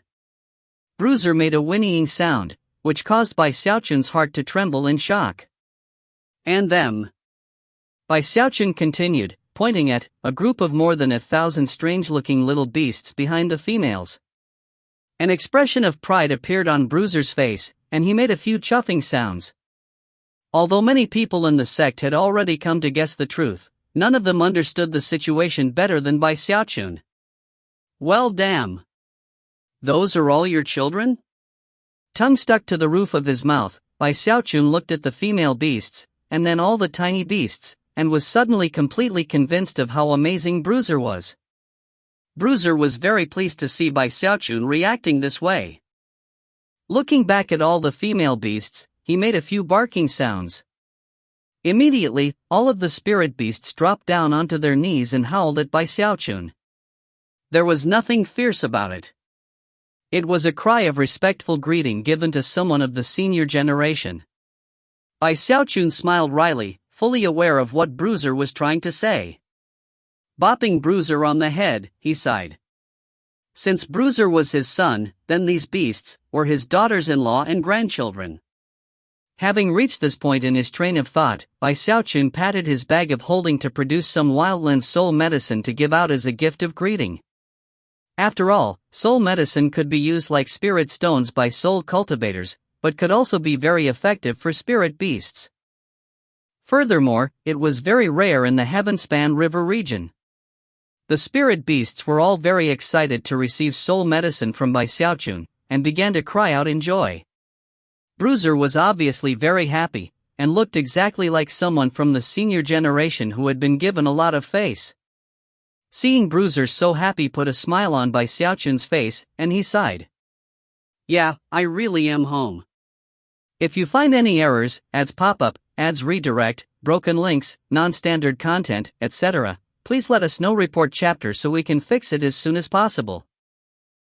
Bruiser made a whinnying sound, which caused Bai Xiaochun's heart to tremble in shock. "And them?" Bai Xiaochun continued, pointing at a group of more than 1,000 strange-looking little beasts behind the females. An expression of pride appeared on Bruiser's face, and he made a few chuffing sounds. Although many people in the sect had already come to guess the truth, none of them understood the situation better than by Xiaochun. Well, damn. Those are all your children? Tongue stuck to the roof of his mouth, Bai Xiaochun looked at the female beasts, and then all the tiny beasts, and was suddenly completely convinced of how amazing Bruiser was. Bruiser was very pleased to see Bai Xiaochun reacting this way. Looking back at all the female beasts, he made a few barking sounds. Immediately, all of the spirit beasts dropped down onto their knees and howled at Bai Xiaochun. There was nothing fierce about it. It was a cry of respectful greeting given to someone of the senior generation. Bai Xiaochun smiled wryly, fully aware of what Bruiser was trying to say. Bopping Bruiser on the head, he sighed. Since Bruiser was his son, then these beasts were his daughters-in-law and grandchildren. Having reached this point in his train of thought, Bai Xiaochun patted his bag of holding to produce some wildland soul medicine to give out as a gift of greeting. After all, soul medicine could be used like spirit stones by soul cultivators, but could also be very effective for spirit beasts. Furthermore, it was very rare in the Heavenspan River region. The spirit beasts were all very excited to receive soul medicine from Bai Xiaochun, and began to cry out in joy. Bruiser was obviously very happy, and looked exactly like someone from the senior generation who had been given a lot of face. Seeing Bruiser so happy put a smile on Bai Xiaochun's face, and he sighed. Yeah, I really am home. If you find any errors, ads pop-up, ads redirect, broken links, non-standard content, etc., please let us know. Report chapter so we can fix it as soon as possible.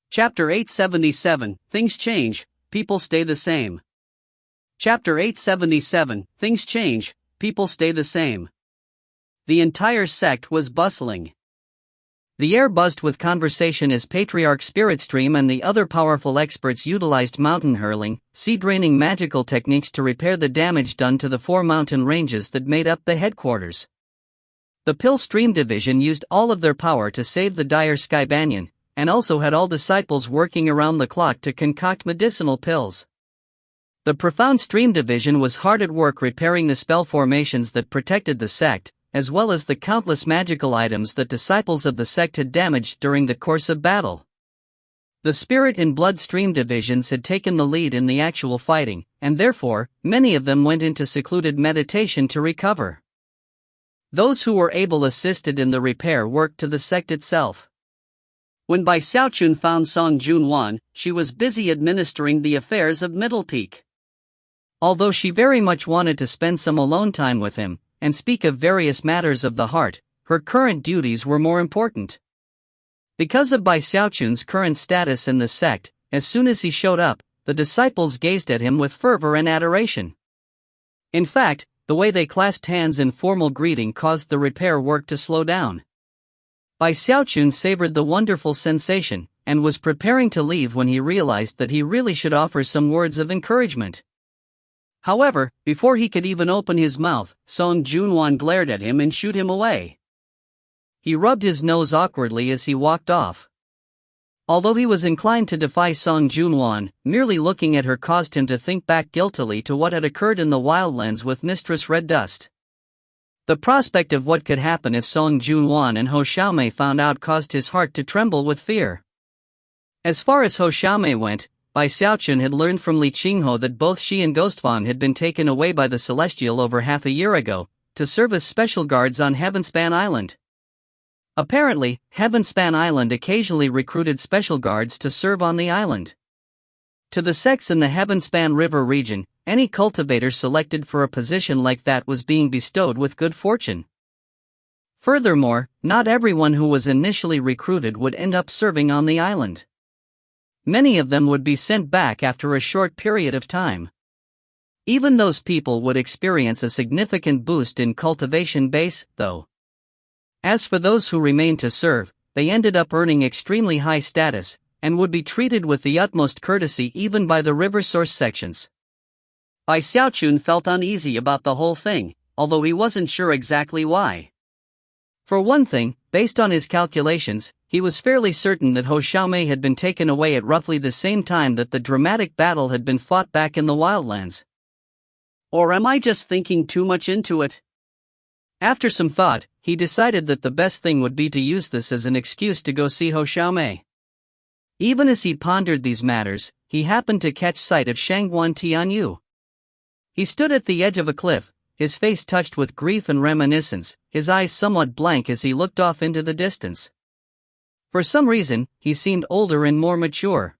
Chapter 877, Things Change, People Stay the Same. Chapter 877, Things Change, People Stay the Same. The entire sect was bustling. The air buzzed with conversation as Patriarch Spiritstream and the other powerful experts utilized mountain hurling, sea-draining magical techniques to repair the damage done to the 4 mountain ranges that made up the headquarters. The Pill Stream Division used all of their power to save the dire Sky Banyan, and also had all disciples working around the clock to concoct medicinal pills. The Profound Stream Division was hard at work repairing the spell formations that protected the sect, as well as the countless magical items that disciples of the sect had damaged during the course of battle. The Spirit and Blood Stream divisions had taken the lead in the actual fighting, and therefore, many of them went into secluded meditation to recover. Those who were able assisted in the repair worked to the sect itself. When Bai Xiaochun found Song Junwan, she was busy administering the affairs of Middle Peak. Although she very much wanted to spend some alone time with him, and speak of various matters of the heart, her current duties were more important. Because of Bai Xiaochun's current status in the sect, as soon as he showed up, the disciples gazed at him with fervor and adoration. In fact, the way they clasped hands in formal greeting caused the repair work to slow down. Bai Xiaochun savored the wonderful sensation, and was preparing to leave when he realized that he really should offer some words of encouragement. However, before he could even open his mouth, Song Junwan glared at him and shooed him away. He rubbed his nose awkwardly as he walked off. Although he was inclined to defy Song Junwan, merely looking at her caused him to think back guiltily to what had occurred in the Wildlands with Mistress Red Dust. The prospect of what could happen if Song Junwan and Ho Xiaomei found out caused his heart to tremble with fear. As far as Ho Xiaomei went, Bai Xiaochun had learned from Li Qingho that both she and Ghostfang had been taken away by the Celestial over half a year ago, to serve as special guards on Heavenspan Island. Apparently, Heavenspan Island occasionally recruited special guards to serve on the island. To the sects in the Heavenspan River region, any cultivator selected for a position like that was being bestowed with good fortune. Furthermore, not everyone who was initially recruited would end up serving on the island. Many of them would be sent back after a short period of time. Even those people would experience a significant boost in cultivation base, though. As for those who remained to serve, they ended up earning extremely high status, and would be treated with the utmost courtesy even by the river source sections. Bai Xiaochun felt uneasy about the whole thing, although he wasn't sure exactly why. For one thing, based on his calculations, he was fairly certain that Ho Xiaomei had been taken away at roughly the same time that the dramatic battle had been fought back in the wildlands. Or am I just thinking too much into it? After some thought, he decided that the best thing would be to use this as an excuse to go see Ho Xiaomei. Even as he pondered these matters, he happened to catch sight of Shangguan Tianyu. He stood at the edge of a cliff, his face touched with grief and reminiscence, his eyes somewhat blank as he looked off into the distance. For some reason, he seemed older and more mature.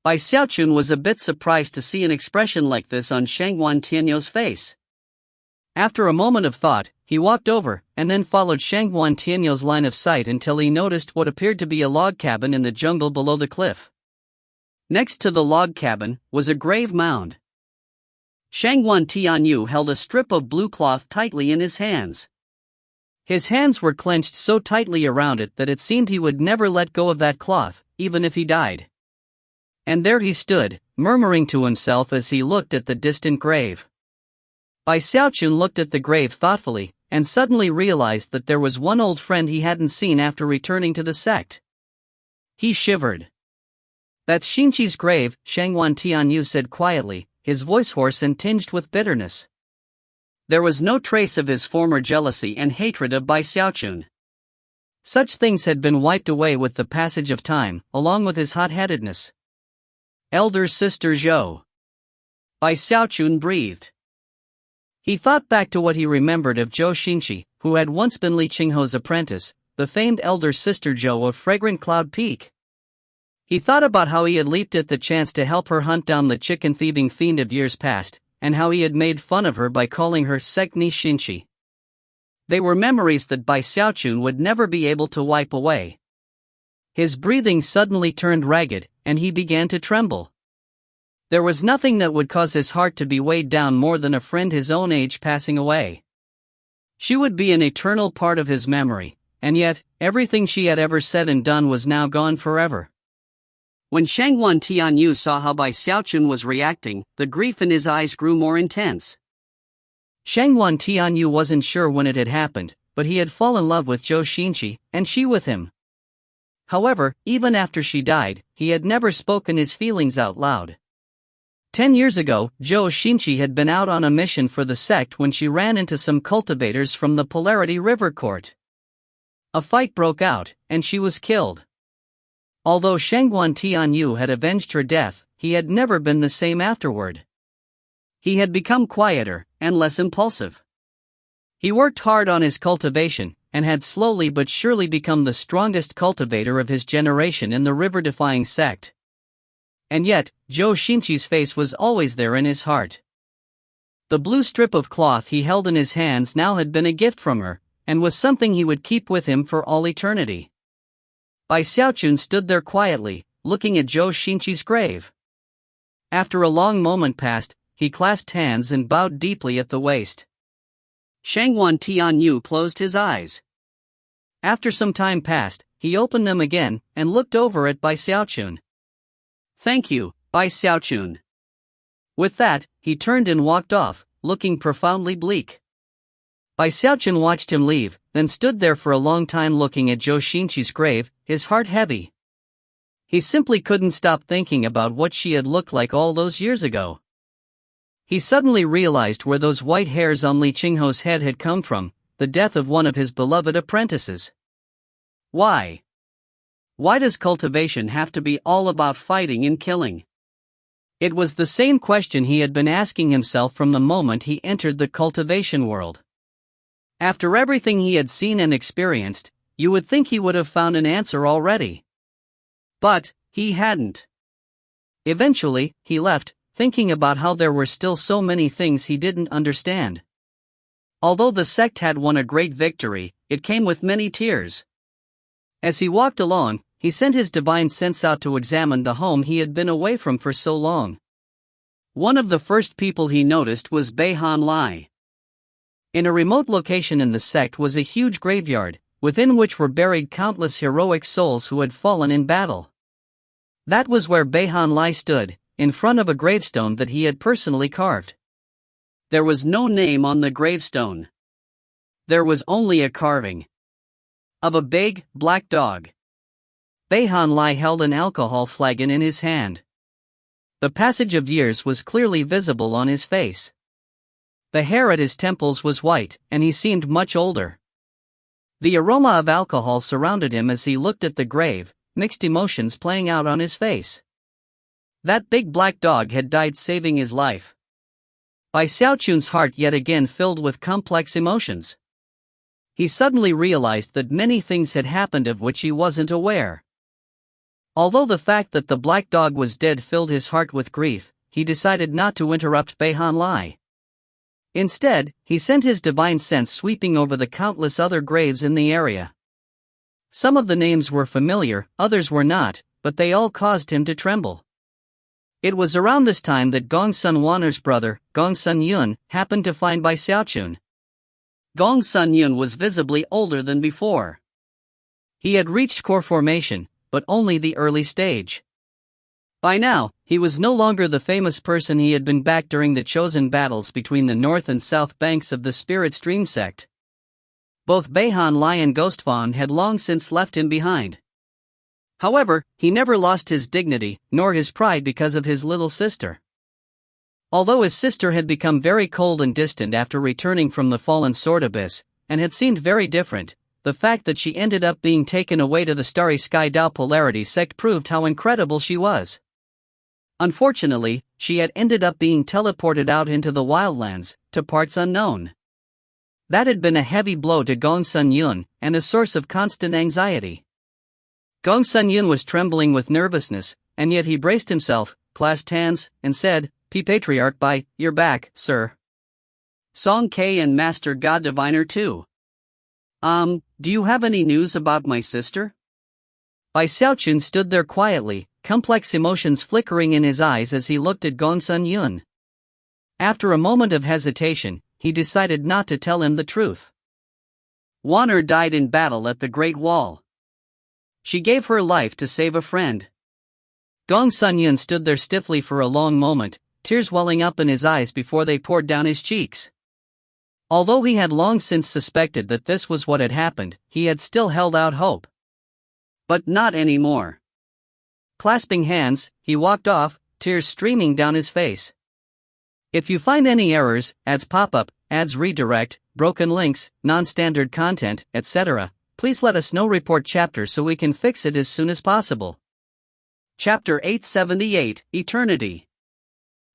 Bai Xiaochun was a bit surprised to see an expression like this on Shangguan Tianyu's face. After a moment of thought, he walked over, and then followed Shangguan Tianyu's line of sight until he noticed what appeared to be a log cabin in the jungle below the cliff. Next to the log cabin was a grave mound. Shangguan Tianyu held a strip of blue cloth tightly in his hands. His hands were clenched so tightly around it that it seemed he would never let go of that cloth, even if he died. And there he stood, murmuring to himself as he looked at the distant grave. Bai Xiaochun looked at the grave thoughtfully, and suddenly realized that there was one old friend he hadn't seen after returning to the sect. He shivered. "That's Xinqi's grave," Shangguan Tianyu said quietly, his voice hoarse and tinged with bitterness. There was no trace of his former jealousy and hatred of Bai Xiaochun. Such things had been wiped away with the passage of time, along with his hot-headedness. "Elder sister Zhou." Bai Xiaochun breathed. He thought back to what he remembered of Zhou Xinqi, who had once been Li Qinghe's apprentice, the famed elder sister Zhou of Fragrant Cloud Peak. He thought about how he had leaped at the chance to help her hunt down the chicken-thieving fiend of years past, and how he had made fun of her by calling her Sekni Xinqi. They were memories that Bai Xiaochun would never be able to wipe away. His breathing suddenly turned ragged, and he began to tremble. There was nothing that would cause his heart to be weighed down more than a friend his own age passing away. She would be an eternal part of his memory, and yet, everything she had ever said and done was now gone forever. When Shangguan Tianyu saw how Bai Xiaochun was reacting, the grief in his eyes grew more intense. Shangguan Tianyu wasn't sure when it had happened, but he had fallen in love with Zhou Xinqi, and she with him. However, even after she died, he had never spoken his feelings out loud. 10 years ago, Zhou Xinqi had been out on a mission for the sect when she ran into some cultivators from the Polarity River Court. A fight broke out, and she was killed. Although Shangguan Tianyu had avenged her death, he had never been the same afterward. He had become quieter, and less impulsive. He worked hard on his cultivation, and had slowly but surely become the strongest cultivator of his generation in the river-defying sect. And yet, Zhou Xinqi's face was always there in his heart. The blue strip of cloth he held in his hands now had been a gift from her, and was something he would keep with him for all eternity. Bai Xiaochun stood there quietly, looking at Zhou Xinqi's grave. After a long moment passed, he clasped hands and bowed deeply at the waist. Shangguan Tianyu closed his eyes. After some time passed, he opened them again, and looked over at Bai Xiaochun. "Thank you, Bai Xiaochun." With that, he turned and walked off, looking profoundly bleak. Bai Xiaochun watched him leave, then stood there for a long time looking at Zhou Xinqi's grave, his heart heavy. He simply couldn't stop thinking about what she had looked like all those years ago. He suddenly realized where those white hairs on Li Qinghe's head had come from, the death of one of his beloved apprentices. Why? Why does cultivation have to be all about fighting and killing? It was the same question he had been asking himself from the moment he entered the cultivation world. After everything he had seen and experienced, you would think he would have found an answer already. But he hadn't. Eventually, he left, thinking about how there were still so many things he didn't understand. Although the sect had won a great victory, it came with many tears. As he walked along, he sent his divine sense out to examine the home he had been away from for so long. One of the first people he noticed was Beihan Lai. In a remote location in the sect was a huge graveyard, within which were buried countless heroic souls who had fallen in battle. That was where Beihan Lai stood, in front of a gravestone that he had personally carved. There was no name on the gravestone. There was only a carving. of a big, black dog. Bai Hanlai held an alcohol flagon in his hand. The passage of years was clearly visible on his face. The hair at his temples was white, and he seemed much older. The aroma of alcohol surrounded him as he looked at the grave, mixed emotions playing out on his face. That big black dog had died saving his life. Bai Xiaochun's heart yet again filled with complex emotions. He suddenly realized that many things had happened of which he wasn't aware. Although the fact that the black dog was dead filled his heart with grief, he decided not to interrupt Bai Hanlai. Instead, he sent his divine sense sweeping over the countless other graves in the area. Some of the names were familiar, others were not, but they all caused him to tremble. It was around this time that Gongsun Wan'er's brother, Gongsun Yun, happened to find Bai Xiaochun. Gongsun Yun was visibly older than before. He had reached core formation, but only the early stage. By now, he was no longer the famous person he had been back during the chosen battles between the north and south banks of the Spirit Stream sect. Both Bai Hanlai and Ghostfawn had long since left him behind. However, he never lost his dignity, nor his pride because of his little sister. Although his sister had become very cold and distant after returning from the fallen sword abyss, and had seemed very different, the fact that she ended up being taken away to the Starry Sky Dao Polarity sect proved how incredible she was. Unfortunately, she had ended up being teleported out into the wildlands, to parts unknown. That had been a heavy blow to Gongsun Yun, and a source of constant anxiety. Gongsun Yun was trembling with nervousness, and yet he braced himself, clasped hands, and said, "P Patriarch Bai, you're back, sir. Song K and Master God Diviner too. Do you have any news about my sister?" Bai Xiaochun stood there quietly, complex emotions flickering in his eyes as he looked at Gongsun Yun. After a moment of hesitation, he decided not to tell him the truth. Wan'er died in battle at the Great Wall. She gave her life to save a friend. Gongsun Yun stood there stiffly for a long moment, tears welling up in his eyes before they poured down his cheeks. Although he had long since suspected that this was what had happened, he had still held out hope. But not anymore. Clasping hands, he walked off, tears streaming down his face. If you find any errors, ads pop up, ads redirect, broken links, non-standard content, etc., please let us know. Report chapter so we can fix it as soon as possible. Chapter 878, Eternity.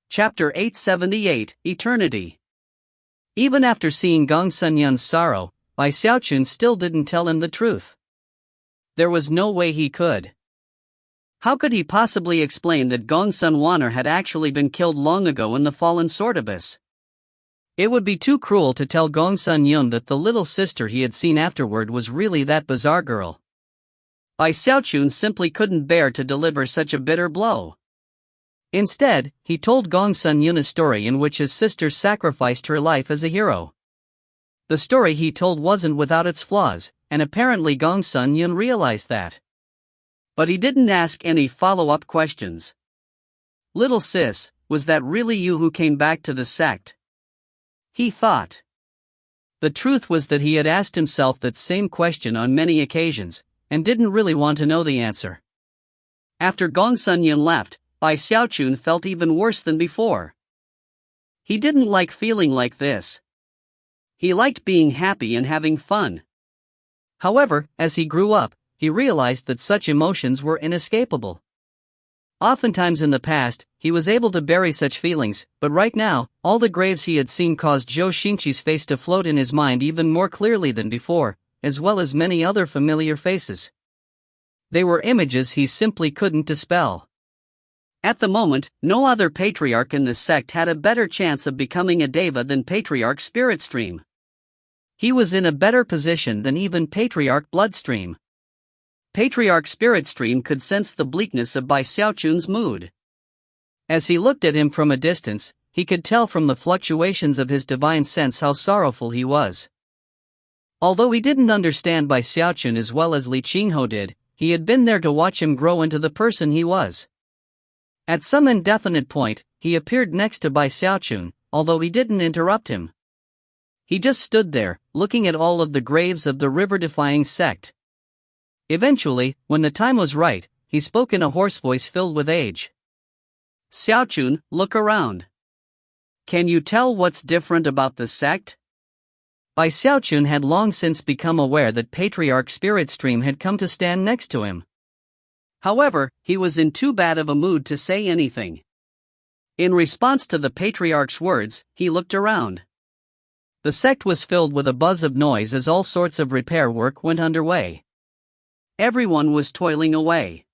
Chapter 878, Eternity. Even after seeing Gongsun Yun's sorrow, Bai Xiaochun still didn't tell him the truth. There was no way he could. How could he possibly explain that Gongsun Wan'er had actually been killed long ago in the fallen sword abyss? It would be too cruel to tell Gongsun Yun that the little sister he had seen afterward was really that bizarre girl. Bai Xiaochun simply couldn't bear to deliver such a bitter blow. Instead, he told Gongsun Yun a story in which his sister sacrificed her life as a hero. The story he told wasn't without its flaws, and apparently Gongsun Yun realized that. But he didn't ask any follow-up questions. "Little sis, was that really you who came back to the sect?" he thought. The truth was that he had asked himself that same question on many occasions, and didn't really want to know the answer. After Gongsun Yun left, Bai Xiaochun felt even worse than before. He didn't like feeling like this. He liked being happy and having fun. However, as he grew up, he realized that such emotions were inescapable. Oftentimes in the past, he was able to bury such feelings, but right now, all the graves he had seen caused Zhou Xingqi's face to float in his mind even more clearly than before, as well as many other familiar faces. They were images he simply couldn't dispel. At the moment, no other patriarch in the sect had a better chance of becoming a deva than Patriarch Spiritstream. He was in a better position than even Patriarch Bloodstream. Patriarch Spiritstream could sense the bleakness of Bai Xiaochun's mood. As he looked at him from a distance, he could tell from the fluctuations of his divine sense how sorrowful he was. Although he didn't understand Bai Xiaochun as well as Li Qingho did, he had been there to watch him grow into the person he was. At some indefinite point, he appeared next to Bai Xiaochun, although he didn't interrupt him. He just stood there, looking at all of the graves of the river-defying sect. Eventually, when the time was right, he spoke in a hoarse voice filled with age. Xiaochun, look around. Can you tell what's different about the sect? Bai Xiaochun had long since become aware that Patriarch Spirit Stream had come to stand next to him. However, he was in too bad of a mood to say anything. In response to the Patriarch's words, he looked around. The sect was filled with a buzz of noise as all sorts of repair work went underway. Everyone was toiling away.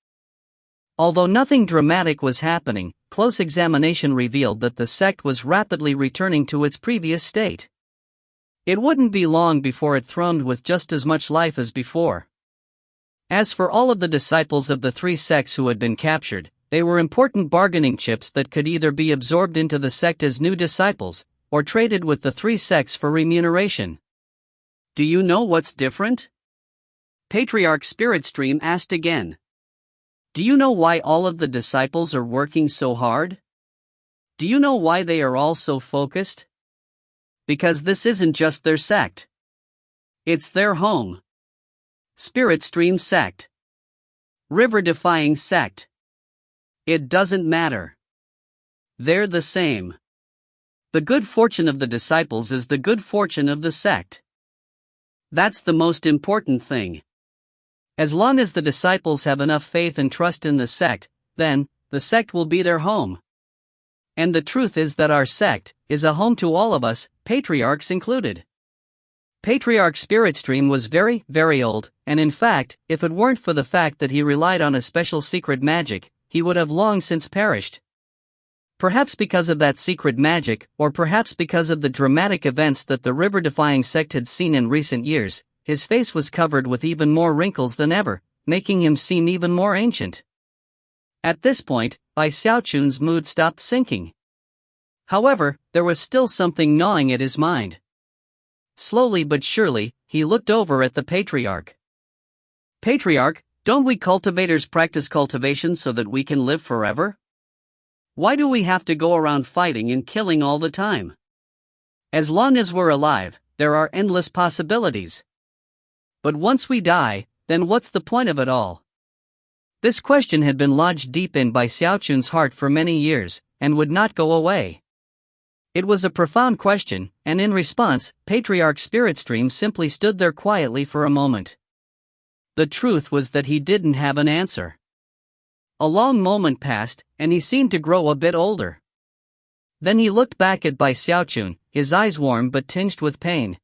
Although nothing dramatic was happening, close examination revealed that the sect was rapidly returning to its previous state. It wouldn't be long before it thrummed with just as much life as before. As for all of the disciples of the three sects who had been captured, they were important bargaining chips that could either be absorbed into the sect as new disciples, or traded with the three sects for remuneration. Do you know what's different? Patriarch Spirit Stream asked again. Do you know why all of the disciples are working so hard? Do you know why they are all so focused? Because this isn't just their sect. It's their home. Spirit Stream Sect. River-defying sect. It doesn't matter. They're the same. The good fortune of the disciples is the good fortune of the sect. That's the most important thing. As long as the disciples have enough faith and trust in the sect, then, the sect will be their home. And the truth is that our sect is a home to all of us, patriarchs included. Patriarch Spirit Stream was very, very old, and in fact, if it weren't for the fact that he relied on a special secret magic, he would have long since perished. Perhaps because of that secret magic, or perhaps because of the dramatic events that the river-defying sect had seen in recent years, his face was covered with even more wrinkles than ever, making him seem even more ancient. At this point, Bai Xiaochun's mood stopped sinking. However, there was still something gnawing at his mind. Slowly but surely, he looked over at the Patriarch. Patriarch, don't we cultivators practice cultivation so that we can live forever? Why do we have to go around fighting and killing all the time? As long as we're alive, there are endless possibilities. But once we die, then what's the point of it all? This question had been lodged deep in Bai Xiaochun's heart for many years, and would not go away. It was a profound question, and in response, Patriarch Spirit Stream simply stood there quietly for a moment. The truth was that he didn't have an answer. A long moment passed, and he seemed to grow a bit older. Then he looked back at Bai Xiaochun, his eyes warm but tinged with pain.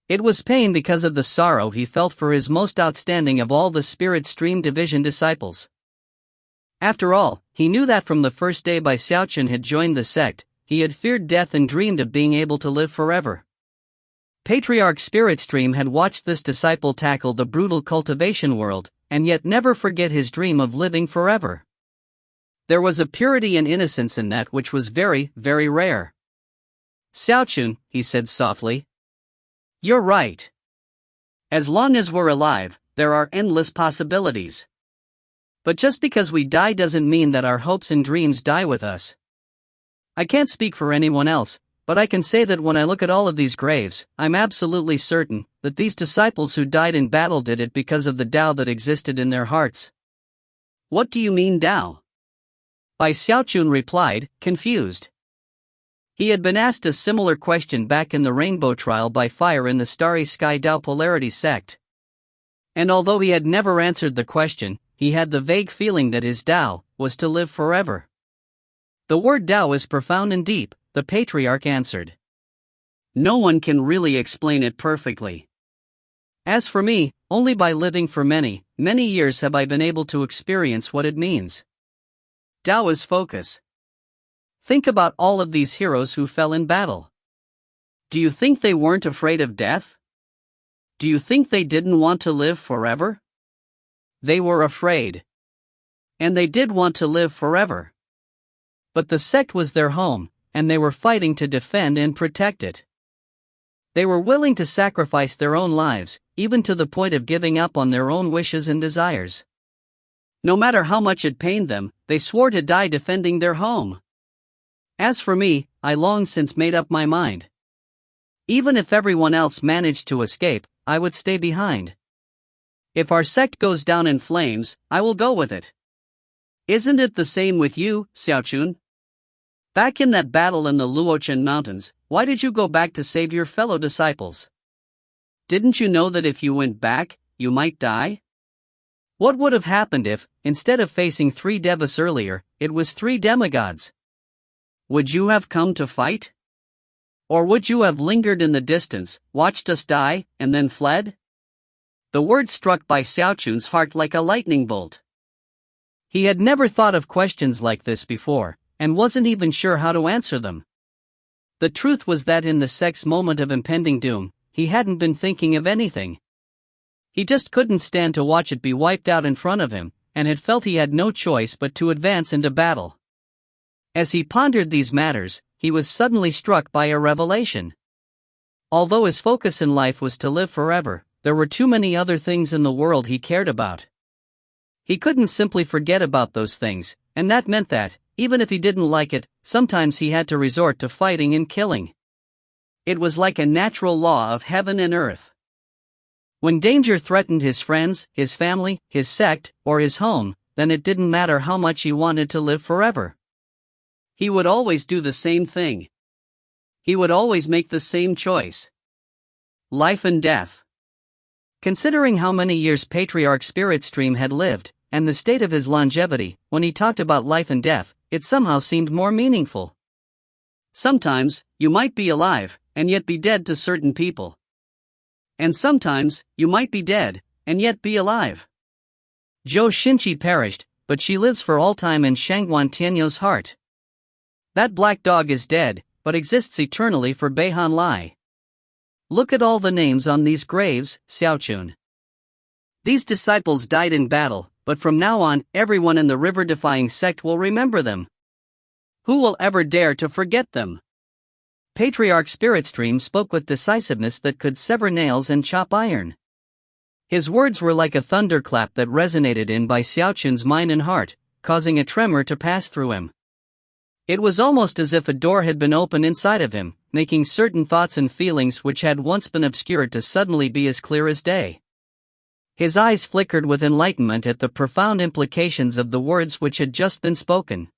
It was pain because of the sorrow he felt for his most outstanding of all the Spirit Stream Division disciples. After all, he knew that from the first day Bai Xiaochun had joined the sect, he had feared death and dreamed of being able to live forever. Patriarch Spirit Stream had watched this disciple tackle the brutal cultivation world, and yet never forget his dream of living forever. There was a purity and innocence in that which was very, very rare. Xiaochun, he said softly. You're right. As long as we're alive, there are endless possibilities. But just because we die doesn't mean that our hopes and dreams die with us. I can't speak for anyone else, but I can say that when I look at all of these graves, I'm absolutely certain that these disciples who died in battle did it because of the Tao that existed in their hearts. What do you mean Tao? Bai Xiaochun replied, confused. He had been asked a similar question back in the Rainbow Trial by Fire in the Starry Sky Tao Polarity sect. And although he had never answered the question, he had the vague feeling that his Tao was to live forever. The word Tao is profound and deep, the Patriarch answered. No one can really explain it perfectly. As for me, only by living for many, many years have I been able to experience what it means. Tao is focus. Think about all of these heroes who fell in battle. Do you think they weren't afraid of death? Do you think they didn't want to live forever? They were afraid. And they did want to live forever. But the sect was their home, and they were fighting to defend and protect it. They were willing to sacrifice their own lives, even to the point of giving up on their own wishes and desires. No matter how much it pained them, they swore to die defending their home. As for me, I long since made up my mind. Even if everyone else managed to escape, I would stay behind. If our sect goes down in flames, I will go with it. Isn't it the same with you, Xiaochun? Back in that battle in the Luochen Mountains, why did you go back to save your fellow disciples? Didn't you know that if you went back, you might die? What would have happened if, instead of facing 3 devas earlier, it was 3 demigods? Would you have come to fight? Or would you have lingered in the distance, watched us die, and then fled? The words struck by Xiaochun's heart like a lightning bolt. He had never thought of questions like this before, and wasn't even sure how to answer them. The truth was that in the sect's moment of impending doom, he hadn't been thinking of anything. He just couldn't stand to watch it be wiped out in front of him, and had felt he had no choice but to advance into battle. As he pondered these matters, he was suddenly struck by a revelation. Although his focus in life was to live forever, there were too many other things in the world he cared about. He couldn't simply forget about those things, and that meant that, even if he didn't like it, sometimes he had to resort to fighting and killing. It was like a natural law of heaven and earth. When danger threatened his friends, his family, his sect, or his home, then it didn't matter how much he wanted to live forever. He would always do the same thing. He would always make the same choice. Life and death. Considering how many years Patriarch Spirit Stream had lived, and the state of his longevity, when he talked about life and death, it somehow seemed more meaningful. Sometimes, you might be alive, and yet be dead to certain people. And sometimes, you might be dead, and yet be alive. Zhou Xinqi perished, but she lives for all time in Shangguan Tianyou's heart. That black dog is dead, but exists eternally for Beihan Lai. Look at all the names on these graves, Xiaochun. These disciples died in battle, but from now on, everyone in the river-defying sect will remember them. Who will ever dare to forget them? Patriarch Spirit Stream spoke with decisiveness that could sever nails and chop iron. His words were like a thunderclap that resonated in by Xiaochun's mind and heart, causing a tremor to pass through him. It was almost as if a door had been opened inside of him, making certain thoughts and feelings which had once been obscured to suddenly be as clear as day. His eyes flickered with enlightenment at the profound implications of the words which had just been spoken.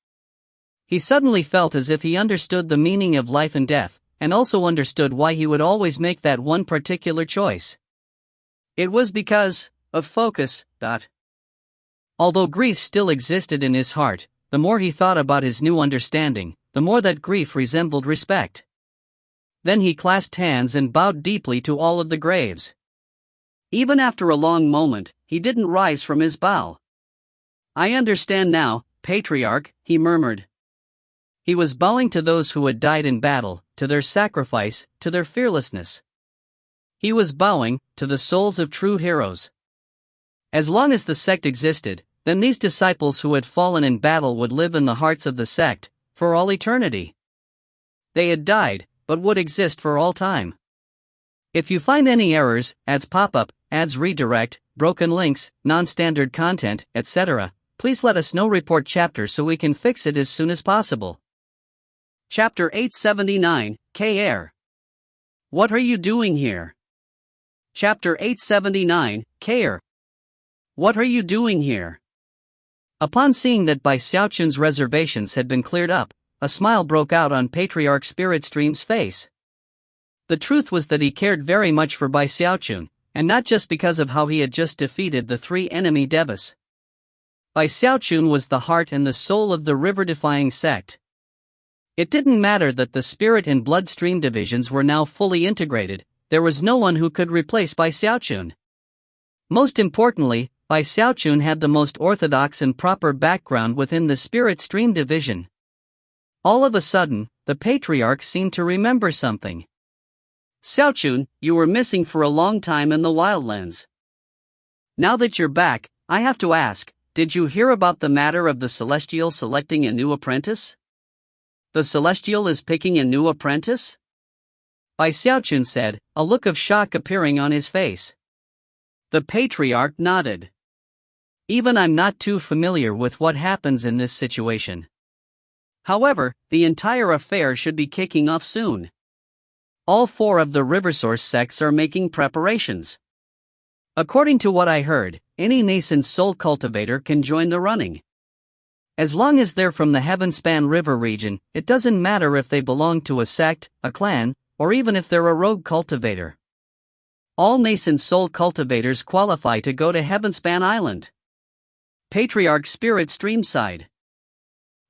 He suddenly felt as if he understood the meaning of life and death, and also understood why he would always make that one particular choice. It was because of focus. Although grief still existed in his heart, the more he thought about his new understanding, the more that grief resembled respect. Then he clasped hands and bowed deeply to all of the graves. Even after a long moment, he didn't rise from his bow. "I understand now, Patriarch," he murmured. He was bowing to those who had died in battle, to their sacrifice, to their fearlessness. He was bowing to the souls of true heroes. As long as the sect existed, then these disciples who had fallen in battle would live in the hearts of the sect, for all eternity. They had died, but would exist for all time. If you find any errors, ads pop up, ads redirect, broken links, non-standard content, etc., please let us know. Report chapter so we can fix it as soon as possible. Chapter 879, Kr. What are you doing here? Chapter 879, Kr. What are you doing here? Upon seeing that Bai Xiaochun's reservations had been cleared up, a smile broke out on Patriarch Spirit Stream's face. The truth was that he cared very much for Bai Xiaochun, and not just because of how he had just defeated the 3 enemy devas. Bai Xiaochun was the heart and the soul of the river-defying sect. It didn't matter that the spirit and bloodstream divisions were now fully integrated, there was no one who could replace Bai Xiaochun. Most importantly, Bai Xiaochun had the most orthodox and proper background within the spirit stream division. All of a sudden, the Patriarch seemed to remember something. "Xiaochun, you were missing for a long time in the wildlands. Now that you're back, I have to ask, did you hear about the matter of the Celestial selecting a new apprentice? The Celestial is picking a new apprentice?" Bai Xiaochun said, a look of shock appearing on his face. The Patriarch nodded. "Even I'm not too familiar with what happens in this situation. However, the entire affair should be kicking off soon. All 4 of the river source sects are making preparations. According to what I heard, any nascent soul cultivator can join the running. As long as they're from the Heavenspan River region, it doesn't matter if they belong to a sect, a clan, or even if they're a rogue cultivator. All nascent soul cultivators qualify to go to Heavenspan Island. Patriarch Spirit Stream sighed.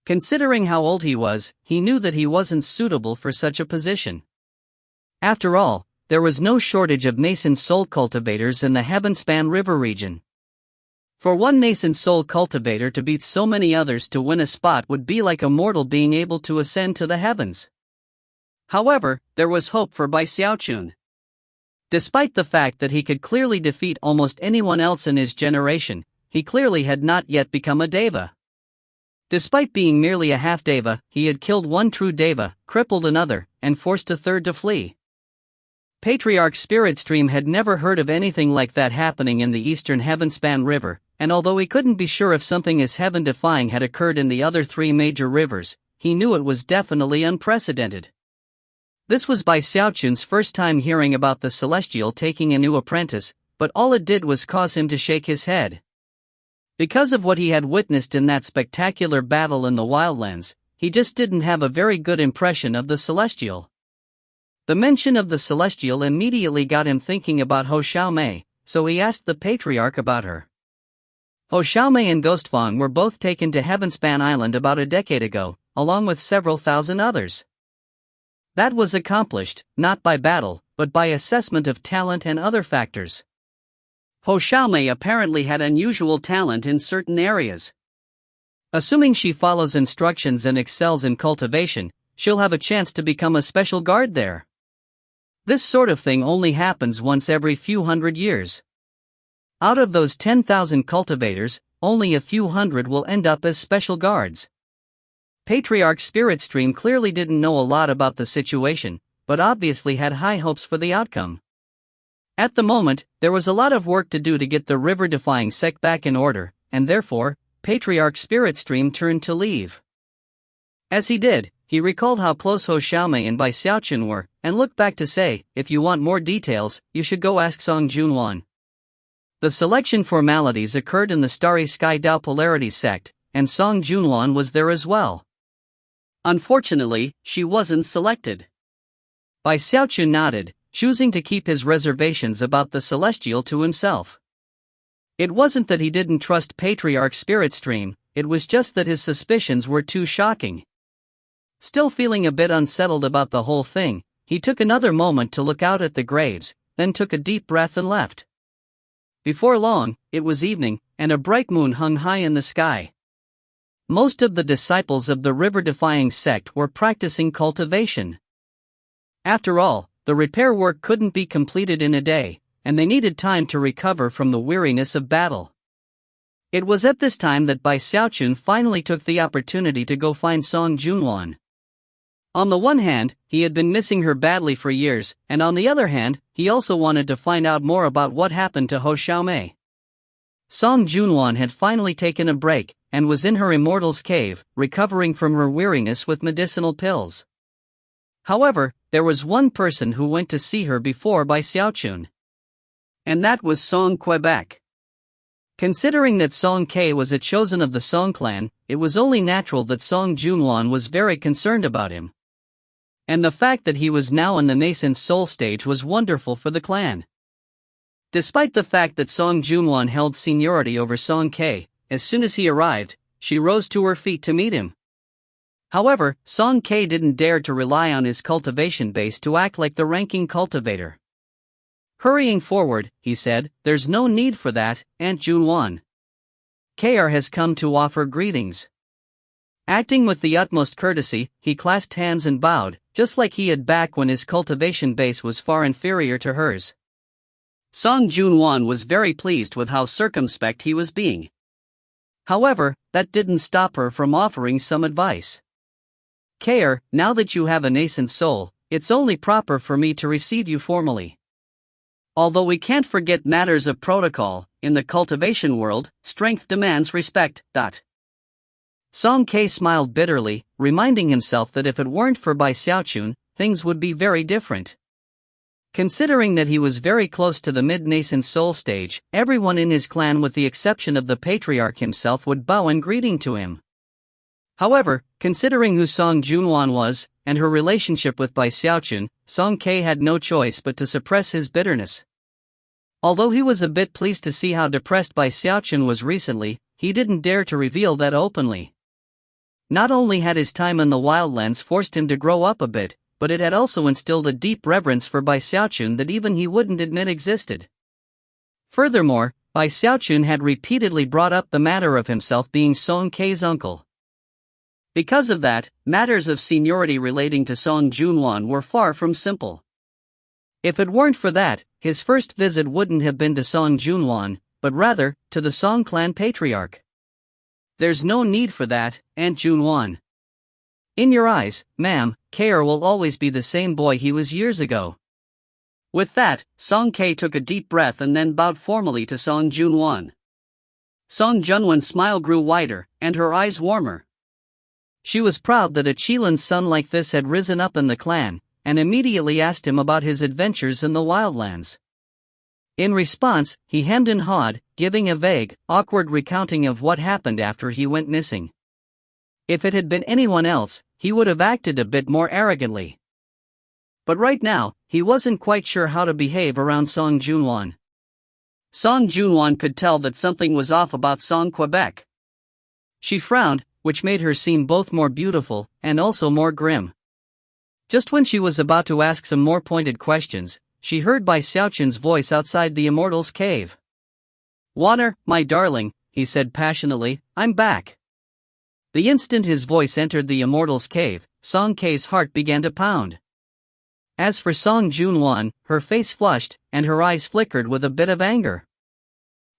Considering how old he was, he knew that he wasn't suitable for such a position. After all, there was no shortage of nascent soul cultivators in the Heavenspan River region. For one nascent soul cultivator to beat so many others to win a spot would be like a mortal being able to ascend to the heavens. However, there was hope for Xiaochun. Despite the fact that he could clearly defeat almost anyone else in his generation, he clearly had not yet become a deva. Despite being merely a half-deva, he had killed one true deva, crippled another, and forced a third to flee. Patriarch Spirit Stream had never heard of anything like that happening in the eastern Heavenspan River, and although he couldn't be sure if something as heaven-defying had occurred in the other 3 major rivers, he knew it was definitely unprecedented. This was Xiaochun's first time hearing about the Celestial taking a new apprentice, but all it did was cause him to shake his head. Because of what he had witnessed in that spectacular battle in the Wildlands, he just didn't have a very good impression of the Celestial. The mention of the Celestial immediately got him thinking about Ho Xiaomei, so he asked the Patriarch about her. Ho Xiaomei and Ghostfang were both taken to Heavenspan Island about a decade ago, along with several thousand others. That was accomplished, not by battle, but by assessment of talent and other factors. Ho Xiaomei apparently had unusual talent in certain areas. Assuming she follows instructions and excels in cultivation, she'll have a chance to become a special guard there. This sort of thing only happens once every few hundred years. Out of those 10,000 cultivators, only a few hundred will end up as special guards. Patriarch Spirit Stream clearly didn't know a lot about the situation, but obviously had high hopes for the outcome. At the moment, there was a lot of work to do to get the river-defying sect back in order, and therefore, Patriarch Spirit Stream turned to leave. As he did, he recalled how close Ho Xiaomei and Xiaochun were, and looked back to say, if you want more details, you should go ask Song Junwan. The selection formalities occurred in the Starry Sky Dao Polarity sect, and Song Junwan was there as well. Unfortunately, she wasn't selected. Xiaochun nodded, choosing to keep his reservations about the Celestial to himself. It wasn't that he didn't trust Patriarch Spirit Stream, it was just that his suspicions were too shocking. Still feeling a bit unsettled about the whole thing, he took another moment to look out at the graves, then took a deep breath and left. Before long, it was evening, and a bright moon hung high in the sky. Most of the disciples of the river-defying sect were practicing cultivation. After all, the repair work couldn't be completed in a day, and they needed time to recover from the weariness of battle. It was at this time that Xiaochun finally took the opportunity to go find Song Junwan. On the one hand, he had been missing her badly for years, and on the other hand, he also wanted to find out more about what happened to Ho Xiaomei. Song Junwan had finally taken a break, and was in her immortal's cave, recovering from her weariness with medicinal pills. However, there was one person who went to see her before Xiaochun. And that was Song Quebec. Considering that Song K was a chosen of the Song clan, it was only natural that Song Junwan was very concerned about him. And the fact that he was now in the nascent soul stage was wonderful for the clan. Despite the fact that Song Junwan held seniority over Song K, as soon as he arrived, she rose to her feet to meet him. However, Song K didn't dare to rely on his cultivation base to act like the ranking cultivator. Hurrying forward, he said, "There's no need for that, Aunt Junwan. KR has come to offer greetings." Acting with the utmost courtesy, he clasped hands and bowed, just like he had back when his cultivation base was far inferior to hers. Song Junwan was very pleased with how circumspect he was being. However, that didn't stop her from offering some advice. "KR, now that you have a nascent soul, it's only proper for me to receive you formally. Although we can't forget matters of protocol, in the cultivation world, strength demands respect. Song K smiled bitterly, reminding himself that if it weren't for Xiaochun, things would be very different. Considering that he was very close to the mid-nascent soul stage, everyone in his clan with the exception of the patriarch himself would bow in greeting to him. However, considering who Song Junwan was, and her relationship with Bai Xiaochun, Song Ke had no choice but to suppress his bitterness. Although he was a bit pleased to see how depressed Bai Xiaochun was recently, he didn't dare to reveal that openly. Not only had his time in the wildlands forced him to grow up a bit, but it had also instilled a deep reverence for Bai Xiaochun that even he wouldn't admit existed. Furthermore, Bai Xiaochun had repeatedly brought up the matter of himself being Song Ke's uncle. Because of that, matters of seniority relating to Song Junwan were far from simple. If it weren't for that, his first visit wouldn't have been to Song Junwan, but rather, to the Song clan patriarch. There's no need for that, Aunt Junwan. In your eyes, ma'am, Kare will always be the same boy he was years ago. With that, Song Ke took a deep breath and then bowed formally to Song Junwan. Song Junwan's smile grew wider, and her eyes warmer. She was proud that a Chilan's son like this had risen up in the clan, and immediately asked him about his adventures in the wildlands. In response, he hemmed and hawed, giving a vague, awkward recounting of what happened after he went missing. If it had been anyone else, he would have acted a bit more arrogantly. But right now, he wasn't quite sure how to behave around Song Junwan. Song Junwan could tell that something was off about Song Quebec. She frowned, which made her seem both more beautiful and also more grim. Just when she was about to ask some more pointed questions, she heard Bai Xiaochun's voice outside the Immortal's cave. "Water, my darling," he said passionately, "I'm back." The instant his voice entered the Immortal's cave, Song Ke's heart began to pound. As for Song Junwan, her face flushed, and her eyes flickered with a bit of anger.